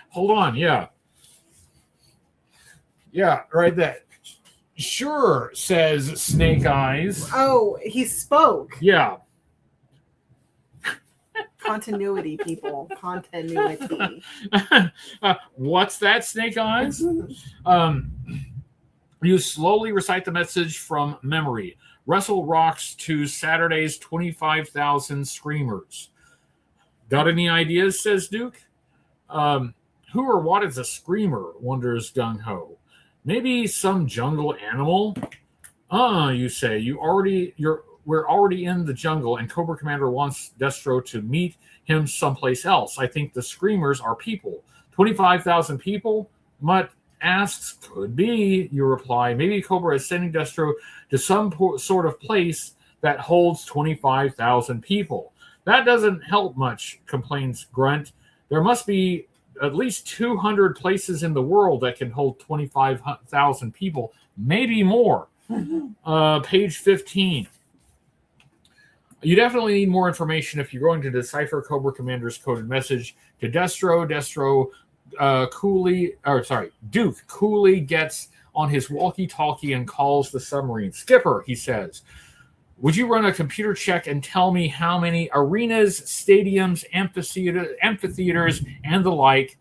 Hold on, yeah. Yeah, right. That sure, says Snake Eyes. Oh, he spoke. Yeah. Continuity, people. Continuity. What's that, Snake Eyes? You slowly recite the message from memory. Wrestle rocks to Saturday's 25,000 screamers. Got any ideas, says Duke? Who or what is a screamer, wonders Gung Ho. Maybe some jungle animal? You say. We're already in the jungle, and Cobra Commander wants Destro to meet him someplace else. I think the screamers are people. 25,000 people? Mutt asks. Could be, you reply. Maybe Cobra is sending Destro to some sort of place that holds 25,000 people. That doesn't help much, complains Grunt. There must be at least 200 places in the world that can hold 25,000 people, maybe more. Page 15. You definitely need more information if you're going to decipher Cobra Commander's coded message to Destro. Duke coolly gets on his walkie-talkie and calls the submarine. Skipper, he says, would you run a computer check and tell me how many arenas, stadiums, amphitheaters, and the like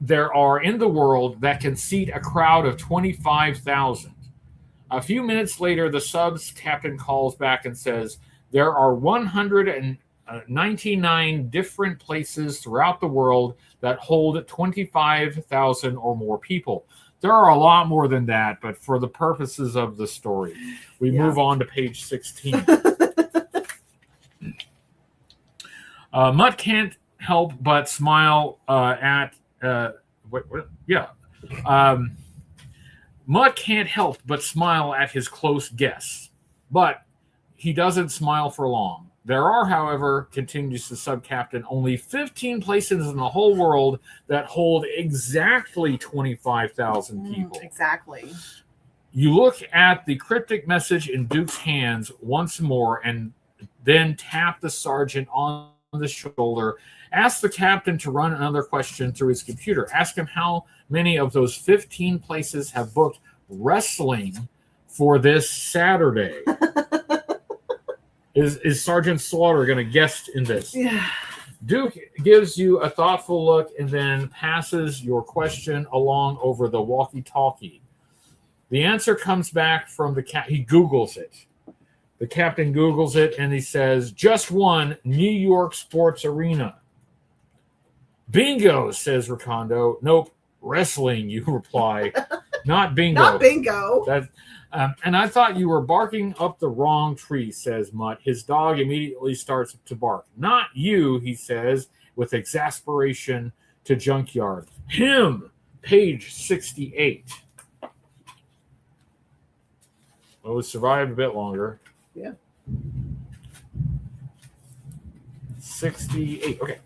there are in the world that can seat a crowd of 25,000? A few minutes later, the sub's captain calls back and says, there are 199 different places throughout the world that hold 25,000 or more people. There are a lot more than that, but for the purposes of the story, we move on to page 16. Mutt can't help but smile Mutt can't help but smile at his close guess, but he doesn't smile for long. There are, however, continues the sub-captain, only 15 places in the whole world that hold exactly 25,000 people. Exactly. You look at the cryptic message in Duke's hands once more and then tap the sergeant on the shoulder. Ask the captain to run another question through his computer. Ask him how many of those 15 places have booked wrestling for this Saturday. Is Sergeant Slaughter going to guest in this? Yeah. Duke gives you a thoughtful look and then passes your question along over the walkie-talkie. The answer comes back from the he Googles it. The captain Googles it and he says, just one, New York Sports Arena. Bingo, says Recondo. Nope, wrestling, you reply. Not bingo. Not bingo. And I thought you were barking up the wrong tree, says Mutt. His dog immediately starts to bark. Not you, he says, with exasperation to Junkyard. Him, page 68. Oh, survived a bit longer. Yeah. 68. Okay.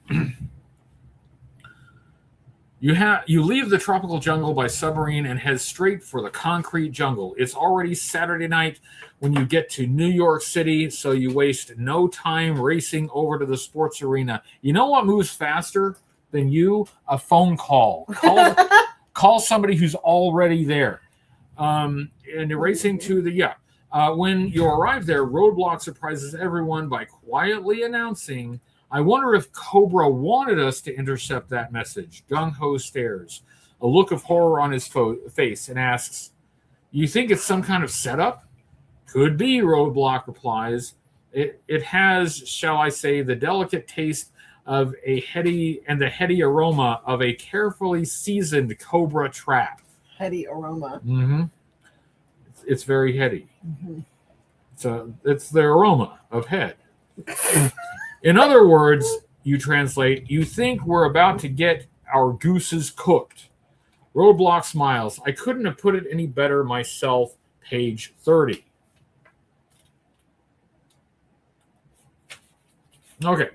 You leave the tropical jungle by submarine and head straight for the concrete jungle. It's already Saturday night when you get to New York City, so you waste no time racing over to the sports arena. You know what moves faster than you? A phone call. Call somebody who's already there. And you're racing to the when you arrive there, Roadblock surprises everyone by quietly announcing, I wonder if Cobra wanted us to intercept that message. Gung Ho stares, a look of horror on his face, and asks, you think it's some kind of setup? Could be, Roadblock replies. It has, shall I say, the delicate taste of the heady aroma of a carefully seasoned Cobra trap. Heady aroma. Mm-hmm. It's very heady. Mm-hmm. So it's the aroma of head. In other words, you translate, you think we're about to get our gooses cooked. Roadblock smiles. I couldn't have put it any better myself. Page 30. Okay.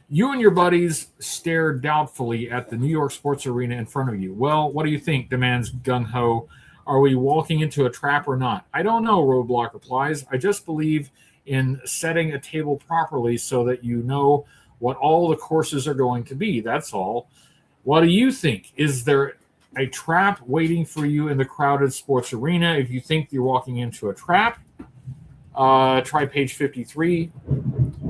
You and your buddies stare doubtfully at the New York Sports Arena in front of you. Well, what do you think? Demands Gung Ho. Are we walking into a trap or not? I don't know, Roadblock replies. I just believe in setting a table properly so that you know what all the courses are going to be. That's all. What do you think? Is there a trap waiting for you in the crowded sports arena. If you think you're walking into a trap, try page 53.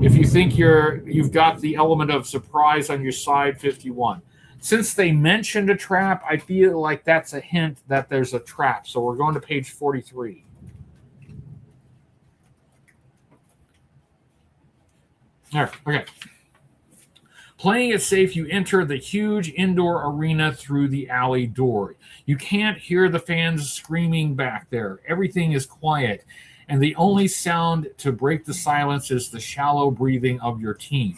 If you think you've got the element of surprise on your side, 51. Since they mentioned a trap, I feel like that's a hint that there's a trap. So we're going to page 43. All right, okay. Playing it safe, you enter the huge indoor arena through the alley door. You can't hear the fans screaming back there. Everything is quiet, and the only sound to break the silence is the shallow breathing of your team.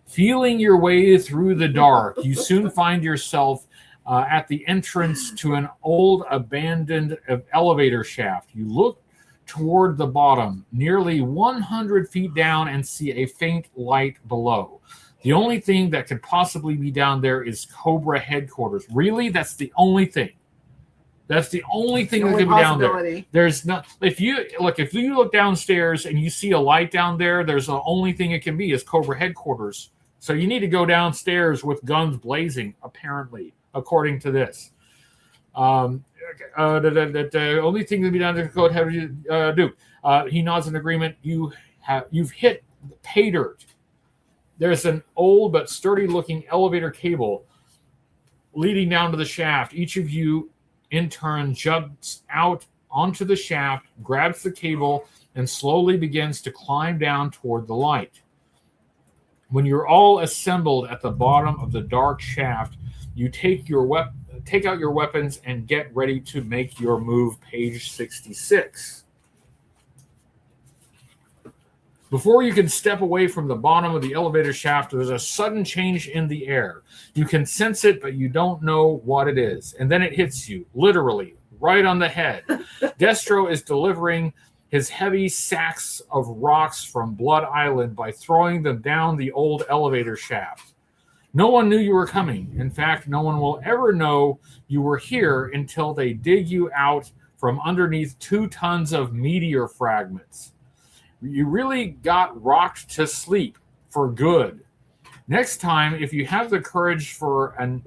Feeling your way through the dark, you soon find yourself at the entrance to an old abandoned elevator shaft. You look toward the bottom, nearly 100 feet down, and see a faint light below. The only thing that could possibly be down there is Cobra headquarters. Really? That's the only thing. That's the only thing that could be down there. There's not. If you look downstairs and you see a light down there, there's the only thing it can be is Cobra headquarters. So you need to go downstairs with guns blazing, apparently, according to this. The only thing that be down there code have you do. He nods in agreement. You've hit pay dirt. There's an old but sturdy-looking elevator cable leading down to the shaft. Each of you, in turn, jumps out onto the shaft, grabs the cable, and slowly begins to climb down toward the light. When you're all assembled at the bottom of the dark shaft, you take out your weapons and get ready to make your move. Page 66. Before you can step away from the bottom of the elevator shaft, there's a sudden change in the air. You can sense it, but you don't know what it is. And then it hits you, literally, right on the head. Destro is delivering his heavy sacks of rocks from Blood Island by throwing them down the old elevator shaft. No one knew you were coming. In fact, no one will ever know you were here until they dig you out from underneath 2 tons of meteor fragments. You really got rocked to sleep for good. Next time, if you have the courage for a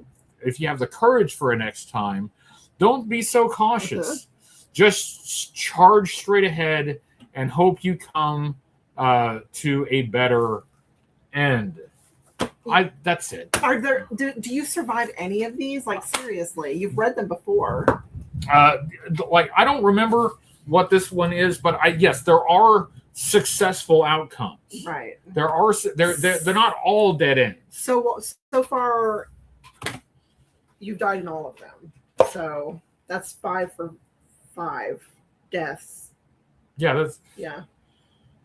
next time, don't be so cautious. Just charge straight ahead and hope you come to a better end. That's it. Do you survive any of these? Like, seriously, you've read them before. I don't remember what this one is, but yes, there are successful outcomes. Right. They're not all dead ends. So far, you've died in all of them. So that's 5 for 5 deaths. Yeah,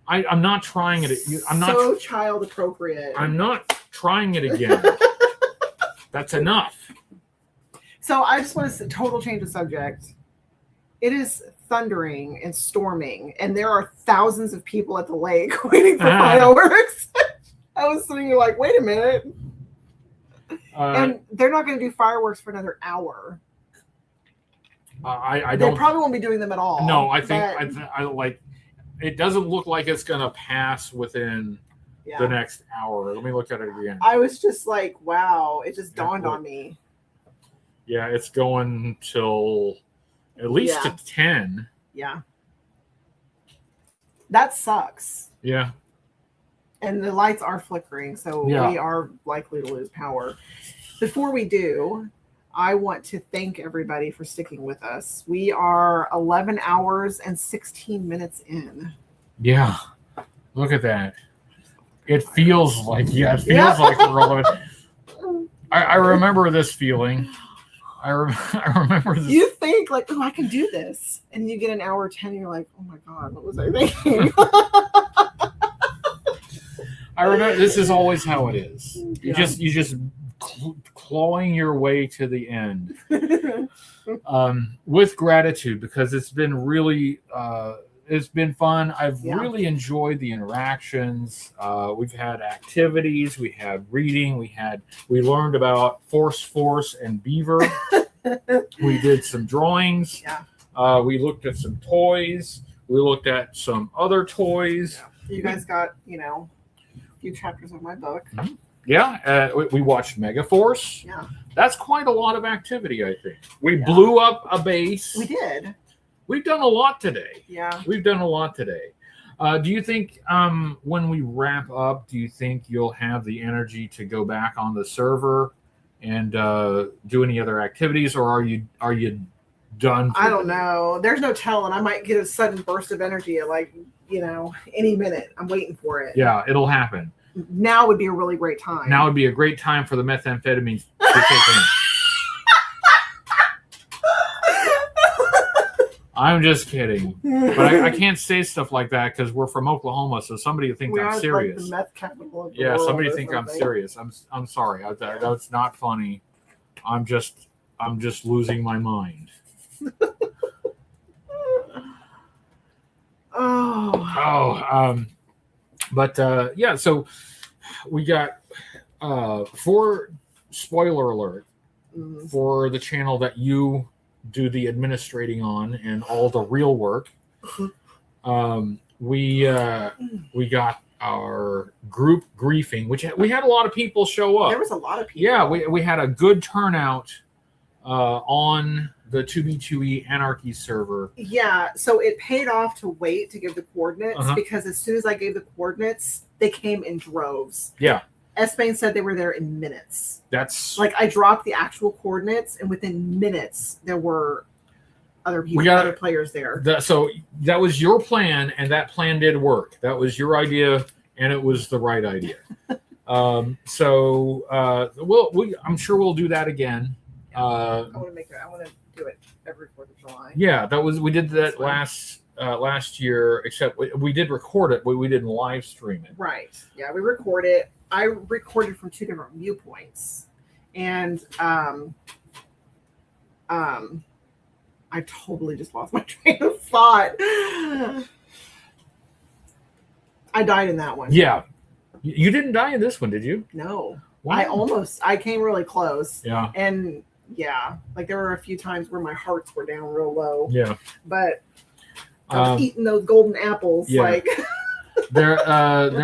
I'm not trying it. I'm not so child appropriate. I'm not trying it again. That's enough. So I just want to total change of subject. It is thundering and storming, and there are thousands of people at the lake waiting for fireworks. I was sitting here like, wait a minute. And they're not going to do fireworks for another hour. I don't. They probably won't be doing them at all. No, I think I like. It doesn't look like it's going to pass within the next hour. Let me look at it again. I was just like, wow! It just dawned on me. Yeah, it's going till at least to 10. Yeah. That sucks. Yeah. And the lights are flickering, so we are likely to lose power. Before we do, I want to thank everybody for sticking with us. We are 11 hours and 16 minutes in. Yeah. Look at that. It feels like, like we're all I remember this feeling. I remember this. You think like, oh, I can do this. And you get an hour 10 and you're like, oh my God, what was I thinking? I remember this is always how it is. You just clawing your way to the end with gratitude, because it's been really it's been fun. I've really enjoyed the interactions. We've had activities, we had reading, we learned about Force and Beaver. We did some drawings. We looked at some toys. We looked at some other toys. You guys got, a few chapters of my book. We watched Megaforce. That's quite a lot of activity, I think. We Yeah. blew up a base. We did. We've done a lot today. Yeah. We've done a lot today. Do you think when we wrap up, do you think you'll have the energy to go back on the server and do any other activities, or are you done? I don't know. There's no telling. I might get a sudden burst of energy at any minute. I'm waiting for it. Yeah, it'll happen. Now would be a really great time. Now would be a great time for the methamphetamines to kick in. I'm just kidding, but I can't say stuff like that because we're from Oklahoma, so somebody will think We I'm are serious. like the meth capital of the Yeah, world somebody or think I'm something. serious. I'm sorry. That's not funny. I'm just losing my mind. Oh. But yeah. So we got for spoiler alert Mm. for the channel that you do the administrating on and all the real work. We got our group griefing, which we had a lot of people show up. There was a lot of people. Yeah, we had a good turnout on the 2B2E Anarchy server. Yeah, so it paid off to wait to give the coordinates Uh-huh. because as soon as I gave the coordinates, they came in droves. Yeah. S-Bane said they were there in minutes. That's Like I dropped the actual coordinates, and within minutes there were other people, other players there. so that was your plan, and that plan did work. That was your idea, and it was the right idea. I'm sure we'll do that again. I want to do it every 4th of July. Yeah, we did that last year, except we did record it, but we didn't live stream it. Right. Yeah, we recorded. I recorded from 2 different viewpoints, and I totally just lost my train of thought. I died in that one. Yeah, you didn't die in this one, did you? No. Wow. I came really close. Yeah. And yeah, like there were a few times where my hearts were down real low. Yeah. But I was eating those golden apples. Yeah. Like there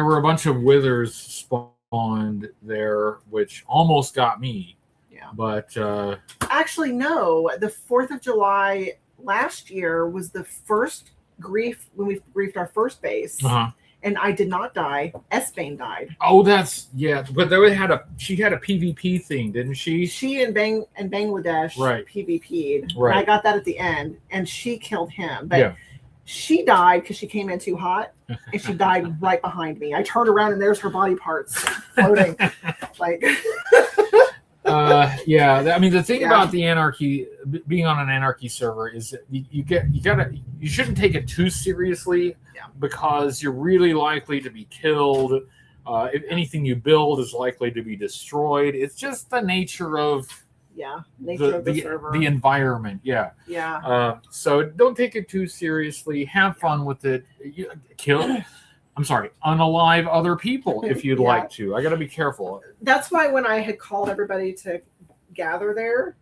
were a bunch of withers spawned there, which almost got me. Yeah. But actually, no. The 4th of July last year was the first grief when we griefed our first base. uh-huh. And I did not die. S-Bane died. Oh, that's but she had a PvP thing, didn't she? She and Bangladesh Right. PvP'd. Right. And I got that at the end, and she killed him. But Yeah. she died because she came in too hot, and she died right behind me. I turned around, and there's her body parts floating. Like, Yeah. I mean, the thing Yeah. about the anarchy, being on an anarchy server, is that you shouldn't take it too seriously. Yeah. Because you're really likely to be killed. If anything you build is likely to be destroyed. It's just the nature of nature of the server. the environment. Yeah. Yeah. So don't take it too seriously. Have fun with it. Unalive other people if you'd Yeah. like to. I got to be careful. That's why when I had called everybody to gather there,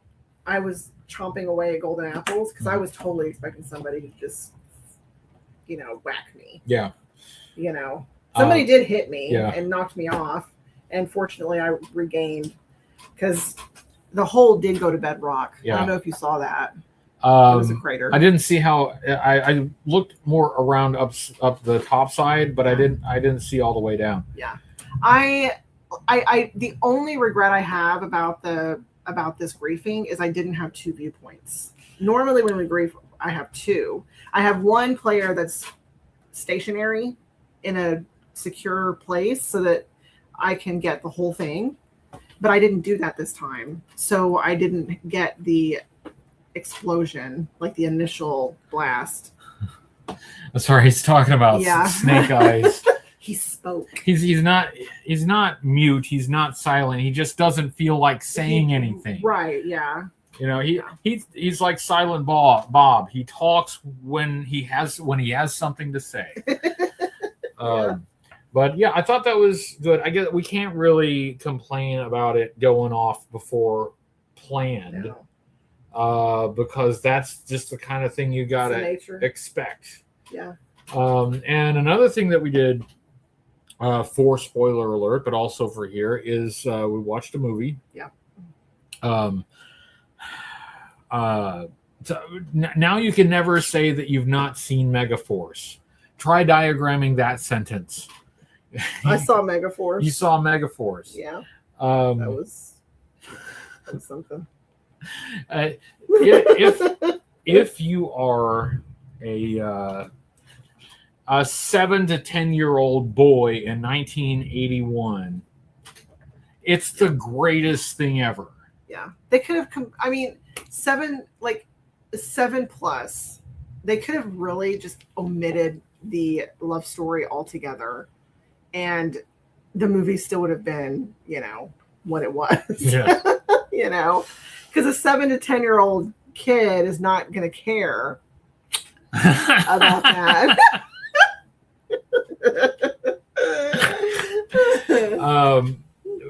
I was chomping away at golden apples because I was totally expecting somebody to just, whack me. Yeah. Somebody did hit me yeah. and knocked me off. And fortunately, I regained because the hole did go to Bedrock. Yeah. I don't know if you saw that. It was a crater. I didn't see how. I looked more around up the top side, but I didn't see all the way down. Yeah. I the only regret I have about this griefing is I didn't have 2 viewpoints. Normally when we grief, I have 2. I have one player that's stationary in a secure place so that I can get the whole thing, but I didn't do that this time. So I didn't get the explosion, like the initial blast. Sorry, he's talking about Yeah. snake eyes. He spoke. He's not mute. He's not silent. He just doesn't feel like saying anything. Right. Yeah. He's like Silent Bob. He talks when he has something to say. But yeah, I thought that was good. I guess we can't really complain about it going off before planned. No. Because that's just the kind of thing you It's gotta the nature. expect. Yeah. And another thing that we did for spoiler alert, but also for here, is we watched a movie. Yeah. Um, so now you can never say that you've not seen Megaforce. Try diagramming that sentence. I saw Megaforce. You saw Megaforce. Yeah. That was something. If you are a 7 to 10-year-old boy in 1981, it's the greatest thing ever. Yeah, they could have. I mean, 7 plus. They could have really just omitted the love story altogether, and the movie still would have been, what it was. Yeah. Because a 7 to 10-year-old kid is not going to care about that.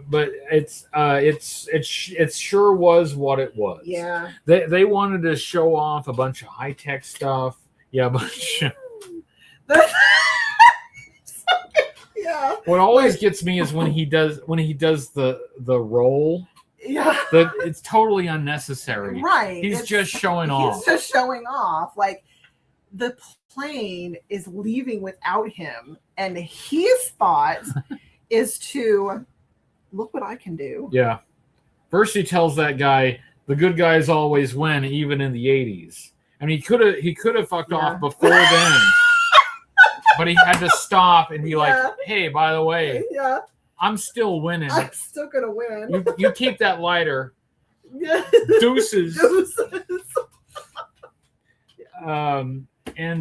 But it sure was what it was. Yeah. They wanted to show off a bunch of high tech stuff. Yeah, Yeah. What always gets me is when he does the roll. Yeah. It's totally unnecessary. Right. He's just showing off. He's just showing off. Like, the plane is leaving without him, and his thought is to look what I can do. Yeah. First he tells that guy the good guys always win, even in the 80s. And he could have fucked off before then. But he had to stop and be like, hey, by the way, I'm still winning. I'm still gonna win. You keep that lighter. Deuces. And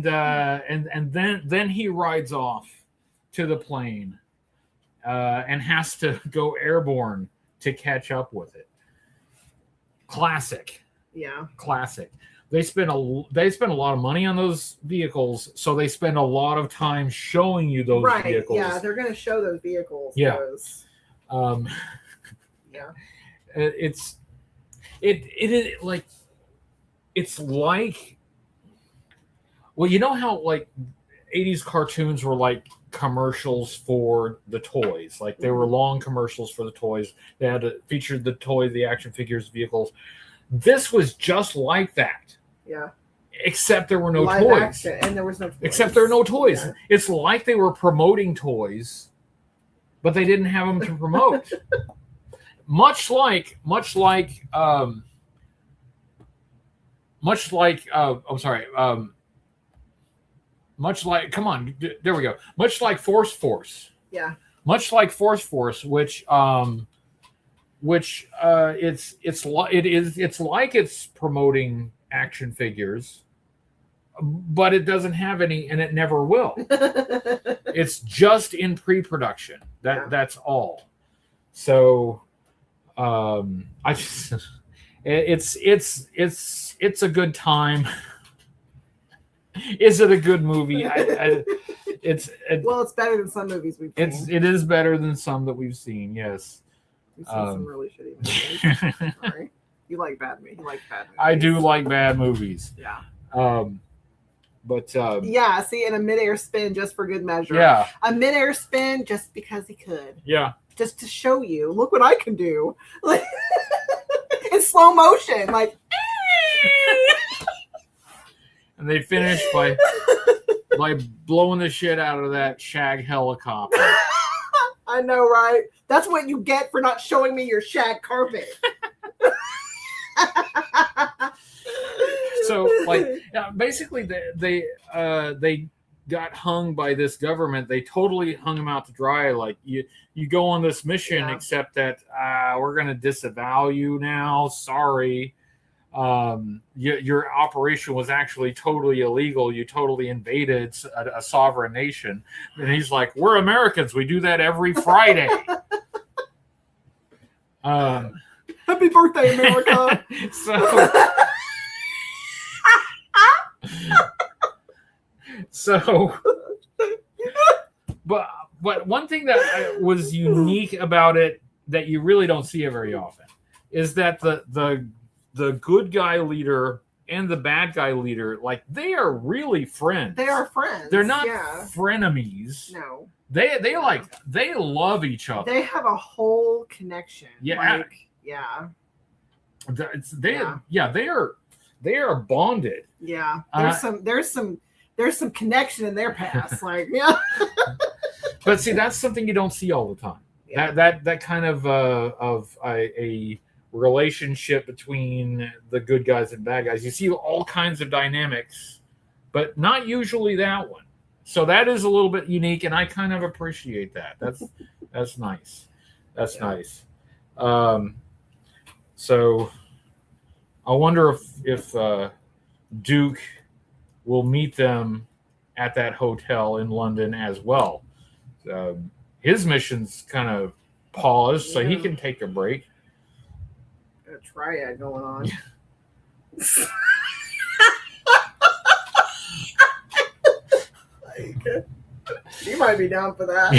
then he rides off to the plane and has to go airborne to catch up with it. Classic. Yeah. Classic. They spend a lot of money on those vehicles, so they spend a lot of time showing you those vehicles. Yeah, they're going to show those vehicles. Yeah. Yeah. It is like, it's like, well, you know how like 80s cartoons were like commercials for the toys, like they were long commercials for the toys. They had to feature the toy, the action figures, vehicles. This was just like that. Yeah. Except there were no Live toys. action, and there was no toys. Except there are no toys. Yeah. It's like they were promoting toys, but they didn't have them to promote. much like Force. Yeah. Much like Force, which it's like it's promoting action figures, but it doesn't have any, and it never will. It's just in pre-production. That's all. So it's a good time. Is it a good movie? It's better than some movies we've seen. It is better than some that we've seen. Yes. We've seen some really shitty movies. Sorry. You like bad movies. I do like bad movies. Yeah. Yeah, see, in a midair spin just for good measure. Yeah. A midair spin just because he could. Yeah. Just to show you, look what I can do. Like in slow motion. Like and they finish by blowing the shit out of that shag helicopter. I know, right? That's what you get for not showing me your shag carpet. So, like, basically, they got hung by this government. They totally hung them out to dry. Like, you go on this mission, except that we're going to disavow you now. Sorry. Your operation was actually totally illegal. You totally invaded a sovereign nation. And he's like, we're Americans. We do that every Friday. Happy birthday, America. But one thing that was unique about it that you really don't see it very often is that the good guy leader and the bad guy leader, like, they are really friends. They are friends. They're not frenemies. No. They love each other. They have a whole connection. Yeah. They are bonded. Yeah, there's some connection in their past. Like, yeah. But see, that's something you don't see all the time. Yeah. That kind of a relationship between the good guys and bad guys. You see all kinds of dynamics, but not usually that one. So that is a little bit unique, and I kind of appreciate that. That's nice. That's nice. So I wonder if Duke will meet them at that hotel in London as well. His mission's kind of paused, so he can take a break. Got a triad going on. You might be down for that.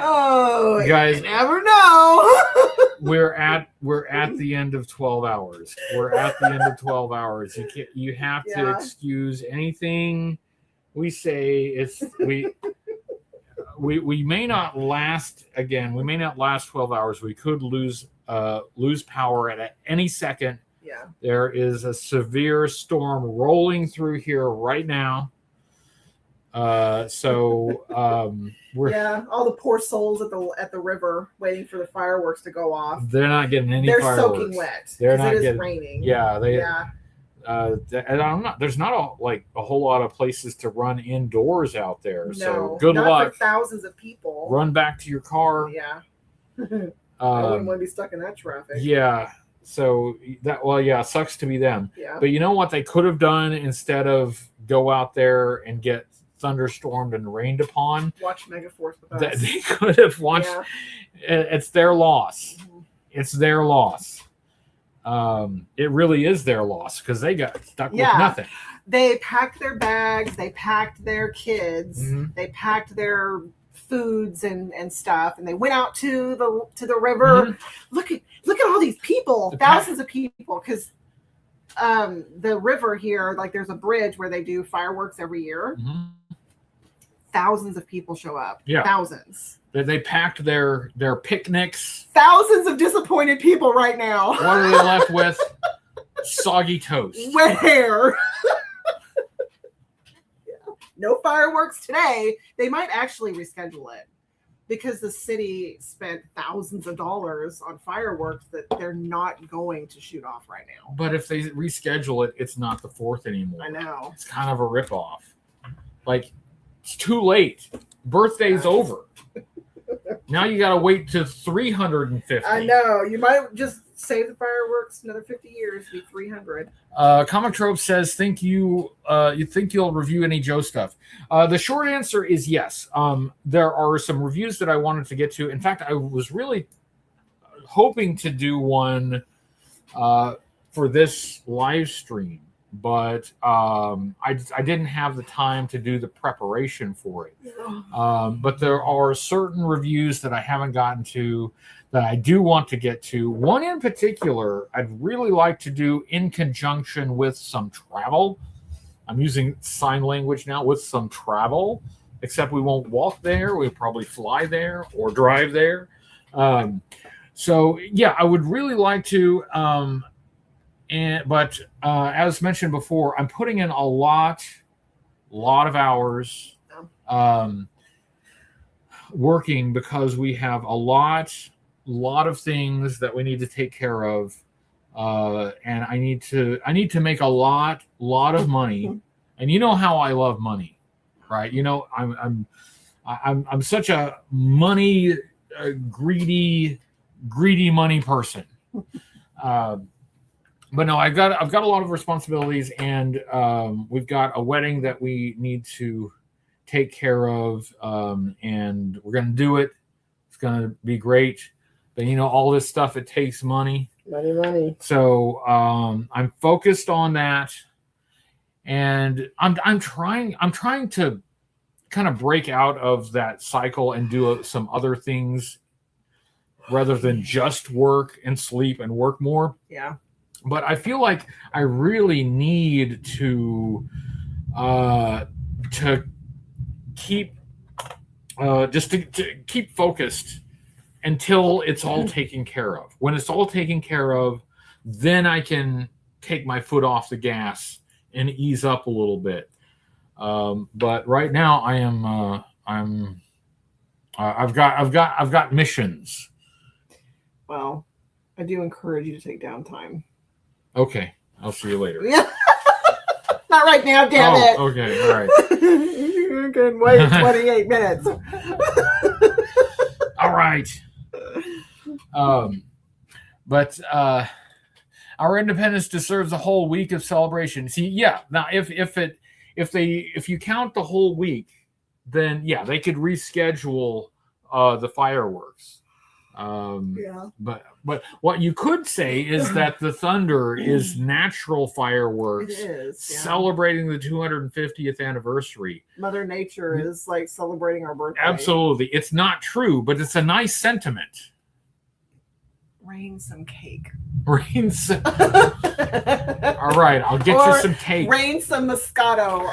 Oh, guys, you never know. we're at the end of 12 hours. We're at the end of 12 hours. You have to excuse anything we say. It's we may not last again. We may not last 12 hours. We could lose power at any second. Yeah. There is a severe storm rolling through here right now. So we're all the poor souls at the river waiting for the fireworks to go off. They're not getting any They're fireworks. soaking wet. They're not it getting is raining. And I'm not. There's not a whole lot of places to run indoors out there. No, so good not luck. For thousands of people. Run back to your car. Yeah. I wouldn't want to be stuck in that traffic. Yeah. So sucks to be them. Yeah. But you know what they could have done instead of go out there and get thunderstormed and rained upon? Watch Megaforce with us. They could have watched. Yeah. It's their loss. Mm-hmm. It's their loss. It really is their loss because they got stuck with nothing. They packed their bags. They packed their kids. Mm-hmm. They packed their foods and stuff, and they went out to the river. Mm-hmm. Look at all these people, thousands of people, because the river here, like there's a bridge where they do fireworks every year. Mm-hmm. Thousands of people show up. Yeah, thousands. They packed their picnics. Thousands of disappointed people right now. What are they left with? Soggy toast. Where? No fireworks today. They might actually reschedule it because the city spent thousands of dollars on fireworks that they're not going to shoot off right now. But if they reschedule it, it's not the 4th anymore. I know. It's kind of a ripoff. Like, it's too late. Birthday's over. Now you got to wait to 350. I know. You might just save the fireworks another 50 years, be 300. Comic Trope says, think you think you'll review any Joe stuff? The short answer is yes. There are some reviews that I wanted to get to. In fact, I was really hoping to do one for this live stream, but I didn't have the time to do the preparation for it. But there are certain reviews that I haven't gotten to that I do want to get to. One in particular, I'd really like to do in conjunction with some travel. I'm using sign language now, with some travel, except we won't walk there. We'll probably fly there or drive there. So yeah, I would really like to. But as mentioned before, I'm putting in a lot of hours working because we have a lot of things that we need to take care of, and I need to make a lot of money. And you know how I love money, right? You know, I'm such a money greedy money person. But no, I've got a lot of responsibilities, and we've got a wedding that we need to take care of, and we're going to do it. It's going to be great. But you know, all this stuff, it takes money. Money. So I'm focused on that, and I'm trying to kind of break out of that cycle and do some other things rather than just work and sleep and work more. Yeah. But I feel like I really need to keep just to keep focused until it's all taken care of. When it's all taken care of, then I can take my foot off the gas and ease up a little bit. But right now I've got missions. Well, I do encourage you to take downtime. Okay, I'll see you later. Yeah. Not right now, damn it. Okay, all right. You can wait 28 minutes. All right. But our independence deserves a whole week of celebration. See, yeah. Now, if you count the whole week, then yeah, they could reschedule the fireworks. Yeah. But what you could say is that the thunder is natural fireworks. It is, yeah. Celebrating the 250th anniversary. Mother Nature is like celebrating our birthday. Absolutely. It's not true, but it's a nice sentiment. Rain some cake. Rain some. All right, I'll get you some cake. Rain some Moscato.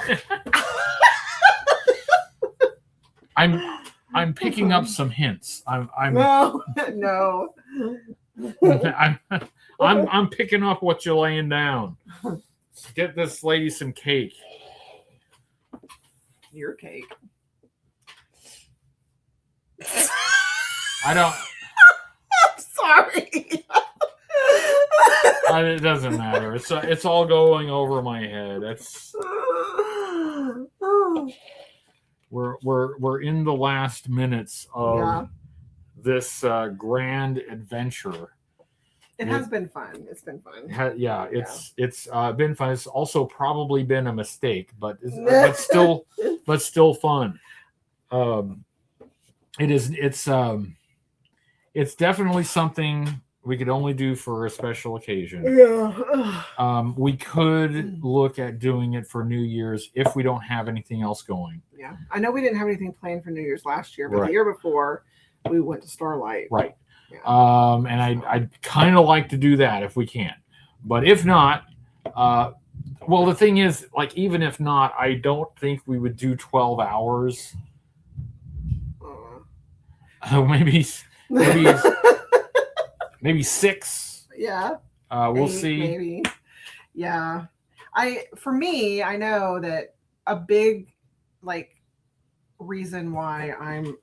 I'm picking up some hints. I'm No. I'm picking up what you're laying down. Get this lady some cake. Your cake. I don't. Sorry. It doesn't matter. It's all going over my head. We're in the last minutes of this grand adventure. It has been fun. It's been fun. It's been fun. It's also probably been a mistake, but still fun. It's definitely something we could only do for a special occasion. Yeah. We could look at doing it for New Year's if we don't have anything else going. Yeah. I know we didn't have anything planned for New Year's last year, but Right. the year before we went to Starlight. Right. Yeah. And I'd kind of like to do that if we can. But if not, well, the thing is, like, even if not, I don't think we would do 12 hours. Maybe 6. Yeah. We'll 8, see. Maybe. Yeah. For me, I know that a big reason why I'm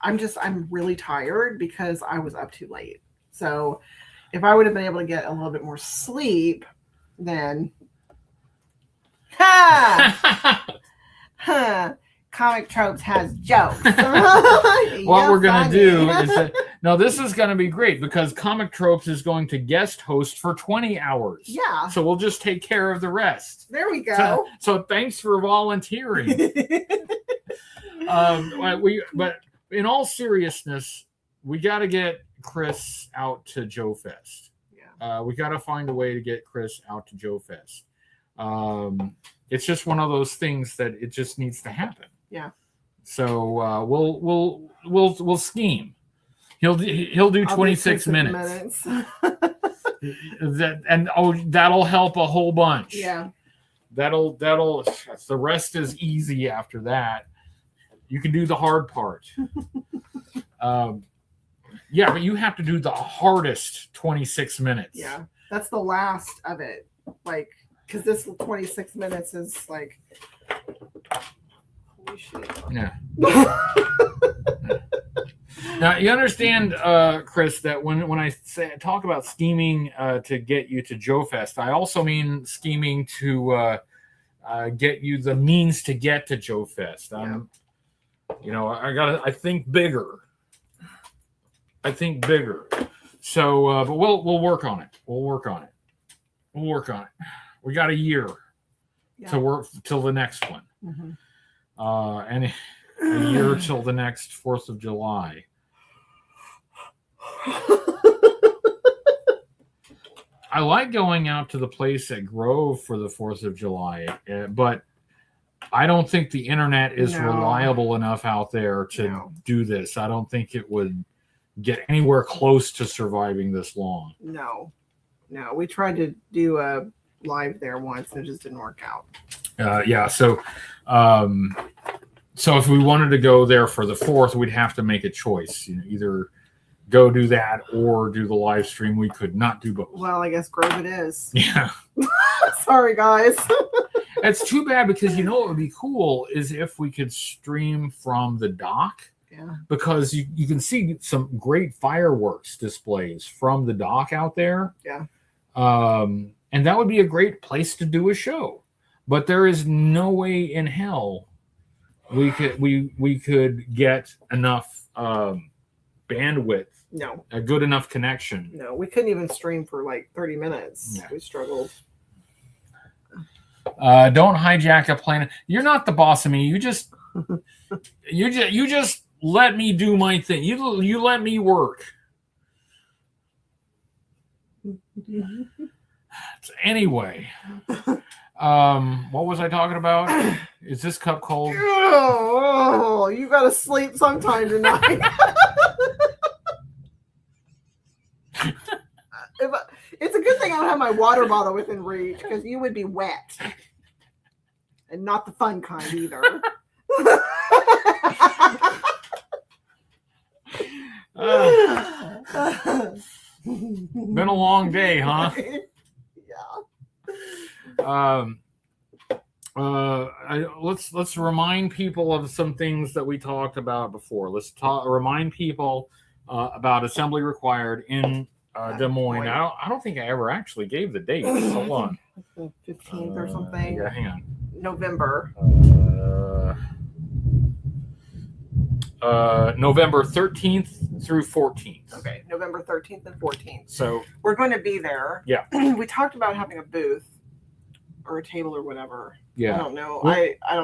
really tired because I was up too late. So if I would have been able to get a little bit more sleep, then Comic Tropes has jokes. What we're going to do is that, now this is going to be great because Comic Tropes is going to guest host for 20 hours. Yeah. So we'll just take care of the rest. There we go. So thanks for volunteering. But in all seriousness, we got to get Chris out to Joe Fest. Yeah. We got to find a way to get Chris out to Joe Fest. It's just one of those things that it just needs to happen. Yeah. So we'll scheme. He'll do 26 minutes. That'll help a whole bunch. Yeah. That'll the rest is easy after that. You can do the hard part. Yeah, but you have to do the hardest 26 minutes. Yeah. That's the last of it. Because this 26 minutes is like, holy shit. Yeah. Now you understand, Chris, that when I talk about scheming to get you to Joe Fest, I also mean scheming to get you the means to get to Joe Fest. Yeah. I think bigger. So, but we'll work on it. We'll work on it. We got a year to work till the next one. Mm-hmm. And a year till the next 4th of July. I like going out to the place at Grove for the 4th of July, but I don't think the internet is reliable enough out there to do this. I don't think it would get anywhere close to surviving this long. No. We tried to do a live there once and it just didn't work out. So So if we wanted to go there for the 4th, we'd have to make a choice. Either go do that or do the live stream. We could not do both. Well, I guess Grove it is. Yeah. Sorry, guys. It's too bad because what would be cool is if we could stream from the dock. Yeah. Because you can see some great fireworks displays from the dock out there. Yeah. And that would be a great place to do a show. But there is no way in hell we could get enough bandwidth. No. A good enough connection. No, we couldn't even stream for like 30 minutes. Yeah. We struggled. Don't hijack a planet. You're not the boss of me. You just let me do my thing. You let me work. Anyway, what was I talking about? Is this cup cold? Oh, you gotta sleep sometime tonight. It's a good thing I don't have my water bottle within reach because you would be wet. And not the fun kind either. Been a long day, huh? Yeah. Let's remind people of some things that we talked about before. Let's remind people about assembly required in Des Moines. I don't think I ever actually gave the date. Hold on. The 15th or something. Yeah, hang on. November. November 13th through 14th. Okay, November 13th and 14th. So we're going to be there. Yeah. We talked about having a booth or a table or whatever. Yeah. I don't know. Well, I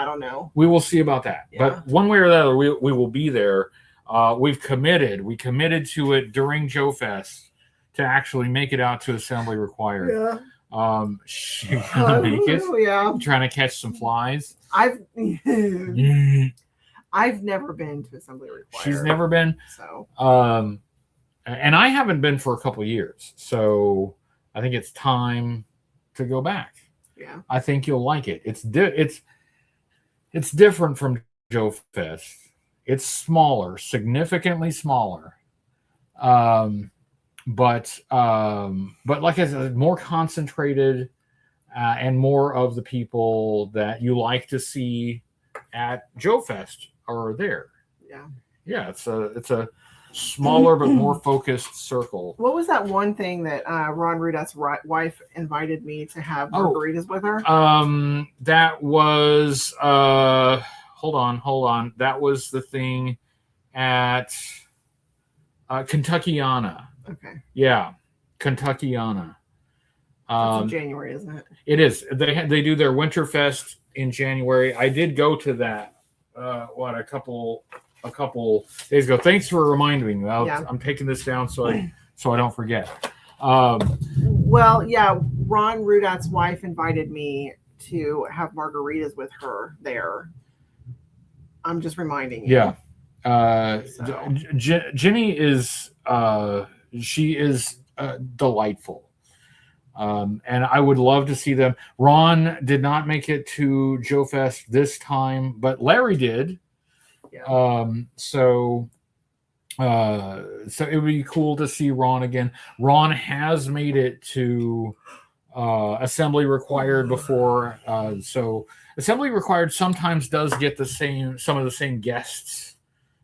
don't know. we will see about that. Yeah. But one way or the other, we will be there. We committed to it during Joe Fest to actually make it out to assembly required. Yeah. She gonna make it. Yeah. Trying to catch some flies. I've never been to assembly required. She's never been. So. And I haven't been for a couple of years. So I think it's time to go back. Yeah. I think you'll like it. It's different from Joe Fest. It's smaller, significantly smaller. But like I said, more concentrated and more of the people that you like to see at Joe Fest are there. Yeah. Yeah, it's a smaller but more focused circle. What was that one thing that Ron Rudet's wife invited me to have margaritas with her? That was hold on. That was the thing at Kentuckiana. Okay. Yeah, Kentuckiana. That's in January, isn't it? It is. They do their Winterfest in January. I did go to that. A couple days ago. Thanks for reminding me. I'm taking this down so I don't forget. Well, yeah, Ron Rudet's wife invited me to have margaritas with her there. I'm just reminding you. Yeah. Jenny is she is delightful. And I would love to see them. Ron did not make it to Joe Fest this time, but Larry did. Yeah. So it would be cool to see Ron again. Ron has made it to assembly required before. So assembly required sometimes does get some of the same guests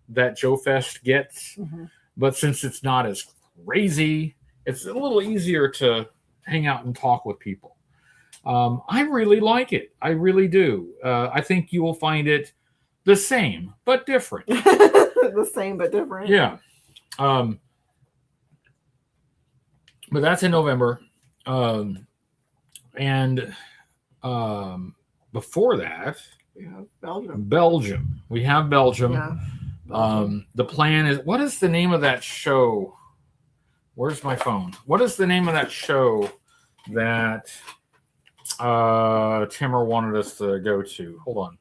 that Joe Fest gets, but since it's not as crazy, it's a little easier to hang out and talk with people. I really like it. I really do. I think you will find it the same but different. The same but different. Yeah. But that's in November. And before that, we have Belgium. We have Belgium. Yeah. The plan is, what is the name of that show? Where's my phone? What is the name of that show that Timmer wanted us to go to? Hold on.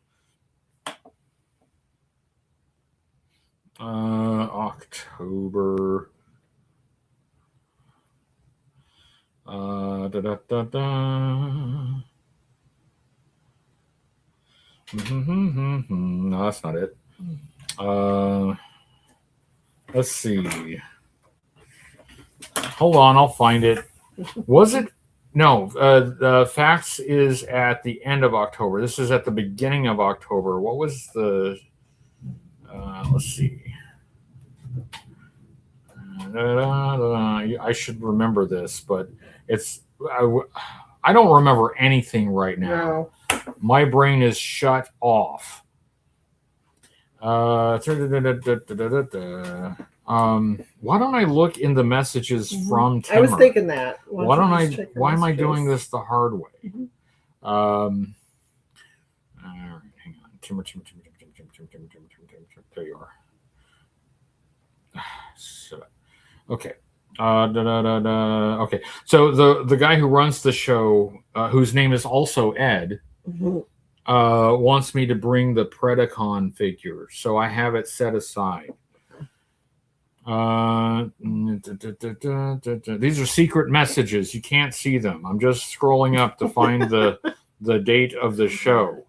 October. No, that's not it. Let's see. Hold on, I'll find it. Was it? No, the fax is at the end of October. This is at the beginning of October. What was the? Let's see. I should remember this, but it's. I don't remember anything right now. No. My brain is shut off. Why don't I look in the messages from Timmer? I was thinking that. Why am I doing this the hard way? All right, hang on. Timmer. There you are. Okay. Okay. So the guy who runs the show, whose name is also Ed, wants me to bring the Predacon figure, so I have it set aside. These are secret messages. You can't see them. I'm just scrolling up to find the date of the show.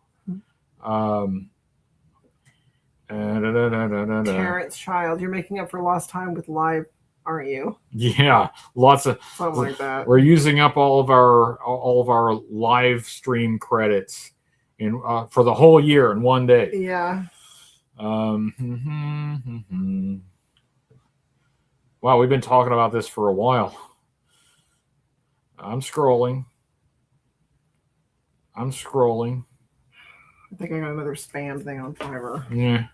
Terrence Child, you're making up for lost time with live, aren't you? Yeah, lots of something like that. We're using up all of our live stream credits in for the whole year in one day. Yeah. Wow, we've been talking about this for a while. I'm scrolling. I think I got another spam thing on Fiverr. Yeah.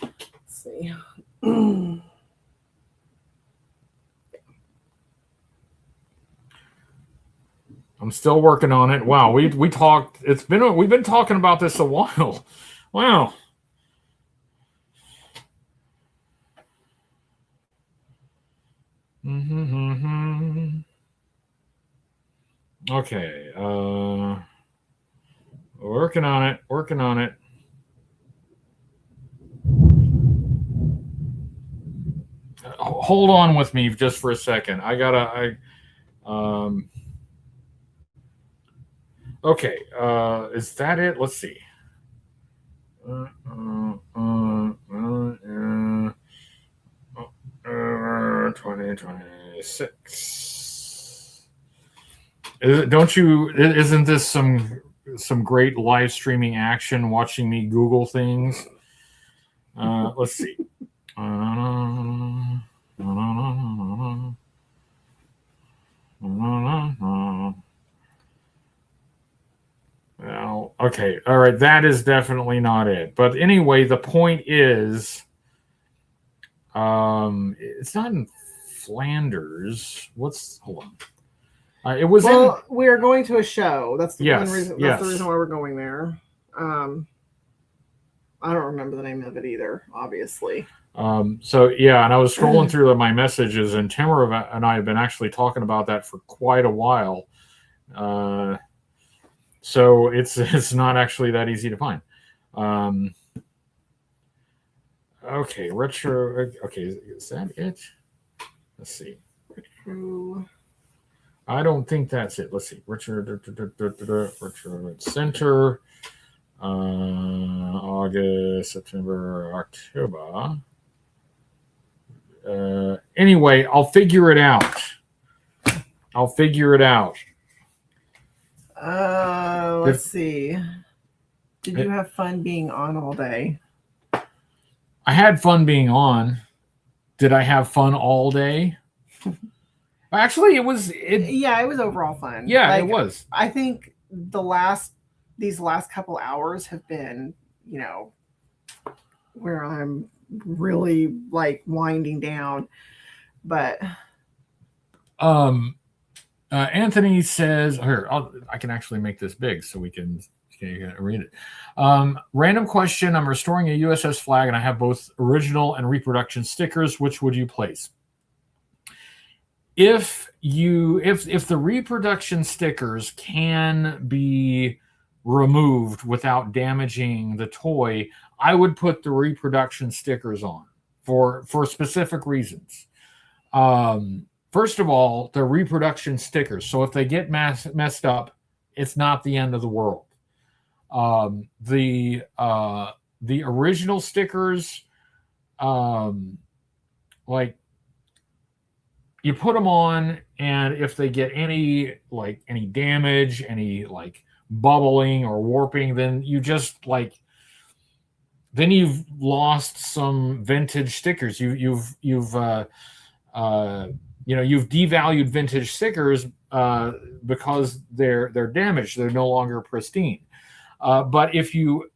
Let's see. I'm still working on it. Wow, we talked. We've been talking about this a while. Wow. Okay. Working on it. Hold on with me just for a second. Okay. Is that it? Let's see. 2026. Isn't this some great live streaming action watching me Google things? Let's see. Well, okay. All right. That is definitely not it. But anyway, the point is, it's not in Flanders. Hold on. It was we are going to a show. That's the one reason. That's the reason why we're going there. I don't remember the name of it either, obviously. So yeah, and I was scrolling through my messages, and Timmer and I have been actually talking about that for quite a while. So it's not actually that easy to find. Okay, retro. Okay, is that it? Let's see. Retro. I don't think that's it. Let's see. Retro Center. August, September, October. Anyway, I'll figure it out. Let's see. Did you have fun being on all day? I had fun being on. Did I have fun all day? Actually, it was overall fun. Yeah, it was. I think these last couple hours have been, where I'm really like winding down. But Anthony says, here, I can actually make this big so we can read it. Random question. I'm restoring a USS flag and I have both original and reproduction stickers. Which would you place? If the reproduction stickers can be removed without damaging the toy, I would put the reproduction stickers on for specific reasons. First of all, they're reproduction stickers, so if they get messed up, it's not the end of the world. The original stickers, like you put them on, and if they get any damage, any like bubbling or warping, then you just then you've lost some vintage stickers. You've devalued vintage stickers because they're damaged. They're no longer pristine. But if you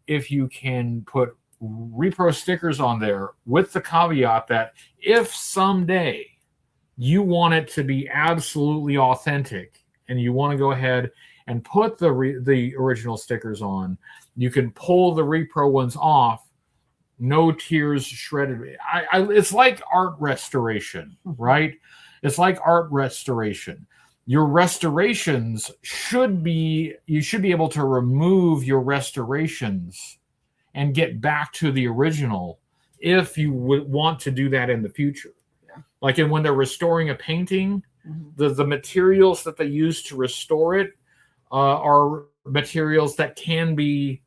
can put repro stickers on there with the caveat that if someday you want it to be absolutely authentic and you want to go ahead and put the original stickers on, you can pull the repro ones off, no tears shredded. It's like art restoration, right? It's like art restoration. Your restorations you should be able to remove your restorations and get back to the original if you would want to do that in the future. Yeah. Like when they're restoring a painting, the materials that they use to restore it are materials that can be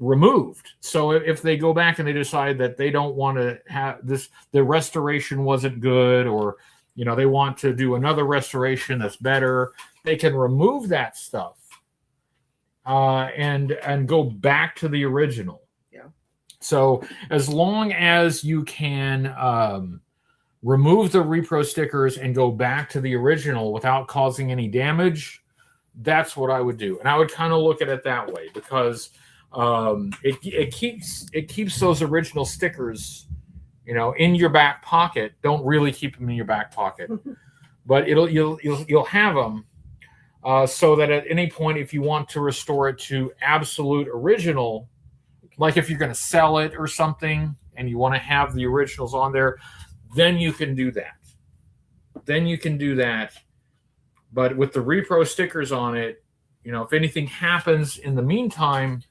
removed. So if they go back and they decide that they don't want to have this, the restoration wasn't good, or they want to do another restoration that's better, they can remove that stuff and go back to the original. Yeah. So as long as you can remove the repro stickers and go back to the original without causing any damage, that's what I would do. And I would kind of look at it that way, because it keeps those original stickers in your back pocket. Don't really keep them in your back pocket, but you'll have them so that at any point, if you want to restore it to absolute original, like if you're going to sell it or something and you want to have the originals on there, then you can do that. But with the repro stickers on it, if anything happens in the meantime,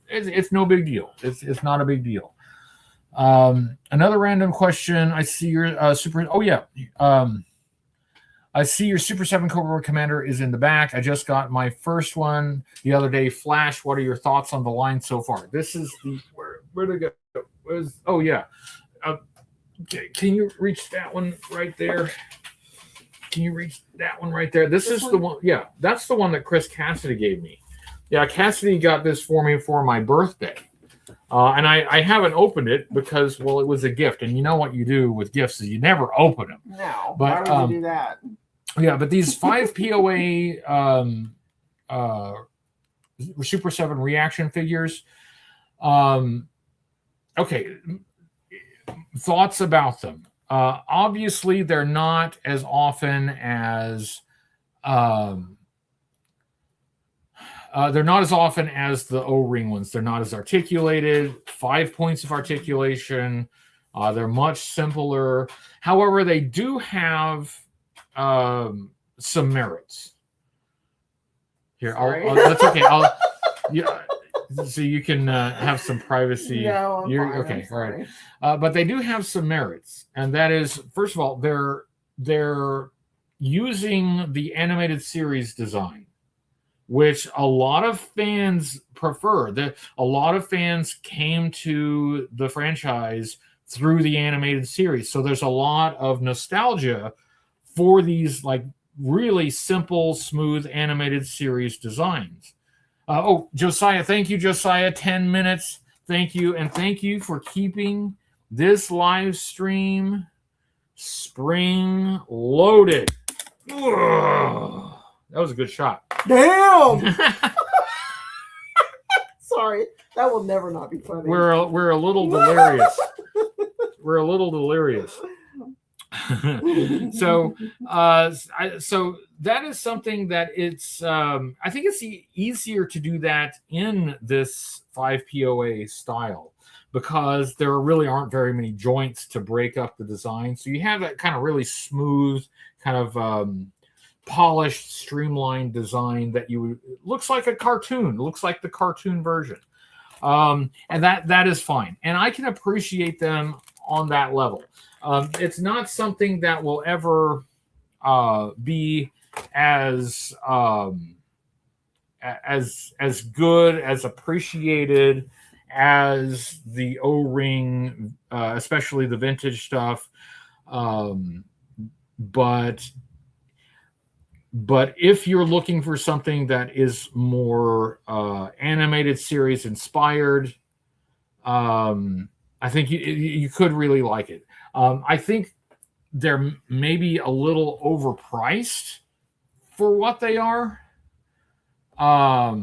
it's no big deal. It's not a big deal. Another random question. I see your super. Oh yeah. I see your Super 7 Cobra Commander is in the back. I just got my first one the other day. Flash, what are your thoughts on the line so far? This is the where to go? Oh yeah. Can you reach that one right there? Can you reach that one right there? This is the one. Yeah, that's the one that Chris Cassidy gave me. Yeah, Cassidy got this for me for my birthday. And I haven't opened it because, well, it was a gift. And you know what you do with gifts is you never open them. No, but, why would you do that? Yeah, but these 5 POA Super 7 reaction figures. Okay, thoughts about them. Obviously, they're not as often as the O-ring ones. They're not as articulated. 5 points of articulation. They're much simpler. However, they do have some merits. Here, that's okay. So you can have some privacy. No, I'm fine. Okay, all right. But they do have some merits, and that is, first of all, they're using the animated series design, which a lot of fans prefer. A lot of fans came to the franchise through the animated series, so there's a lot of nostalgia for these really simple, smooth animated series designs. Josiah, thank you, Josiah. 10 minutes. Thank you. And thank you for keeping this live stream spring loaded. Ugh, that was a good shot. Damn. Sorry. That will never not be funny. We're a little delirious. We're a little delirious. So that is something that it's I think it's easier to do that in this 5 POA style, because there really aren't very many joints to break up the design. So you have that kind of really smooth, kind of polished, streamlined design that looks like a cartoon. It looks like the cartoon version, and that is fine. And I can appreciate them on that level. It's not something that will ever be as as good, as appreciated as the O-ring, especially the vintage stuff. But if you're looking for something that is more animated series inspired, I think you could really like it. I think they're maybe a little overpriced for what they are. A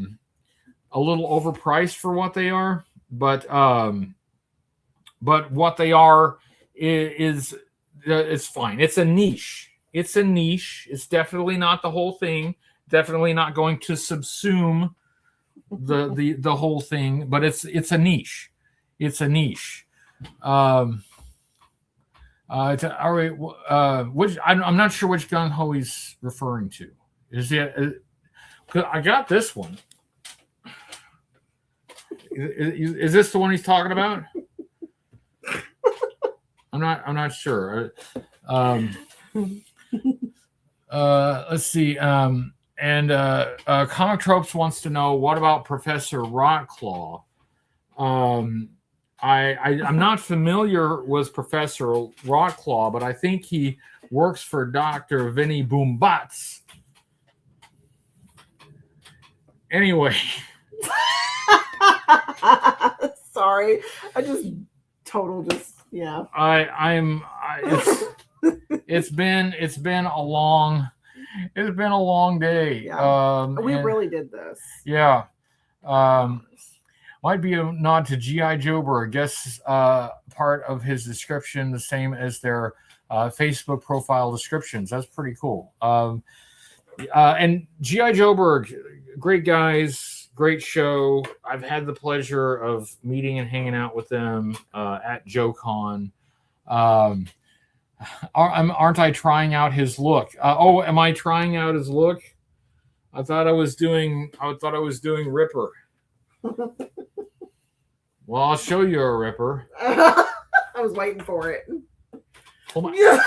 little overpriced for what they are, but what they are is it's fine. It's a niche. It's a niche. It's definitely not the whole thing. Definitely not going to subsume the whole thing. But it's a niche. It's a niche. All right. Which I'm not sure which gung ho he's referring to. Is it? I got this one. Is this the one he's talking about? I'm not sure. Let's see. Comic Tropes wants to know, what about Professor Rotclaw? I'm not familiar with Professor Rotclaw, but I think he works for Dr. Vinny Boombats. Anyway. Sorry, It's been a long day. Yeah. We really did this. Yeah. Might be a nod to G.I. Joe, I guess, part of his description, the same as their Facebook profile descriptions. That's pretty cool. And G.I. Joe, great guys, great show. I've had the pleasure of meeting and hanging out with them at JoeCon. Aren't I trying out his look? Am I trying out his look? I thought I was doing Ripper. Well, I'll show you a Ripper. I was waiting for it. Hold on. Yeah. You're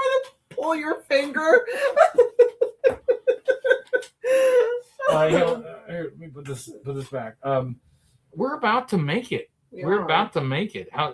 gonna pull your finger. Here, let me put this back. We're about to make it. We're about to make it. How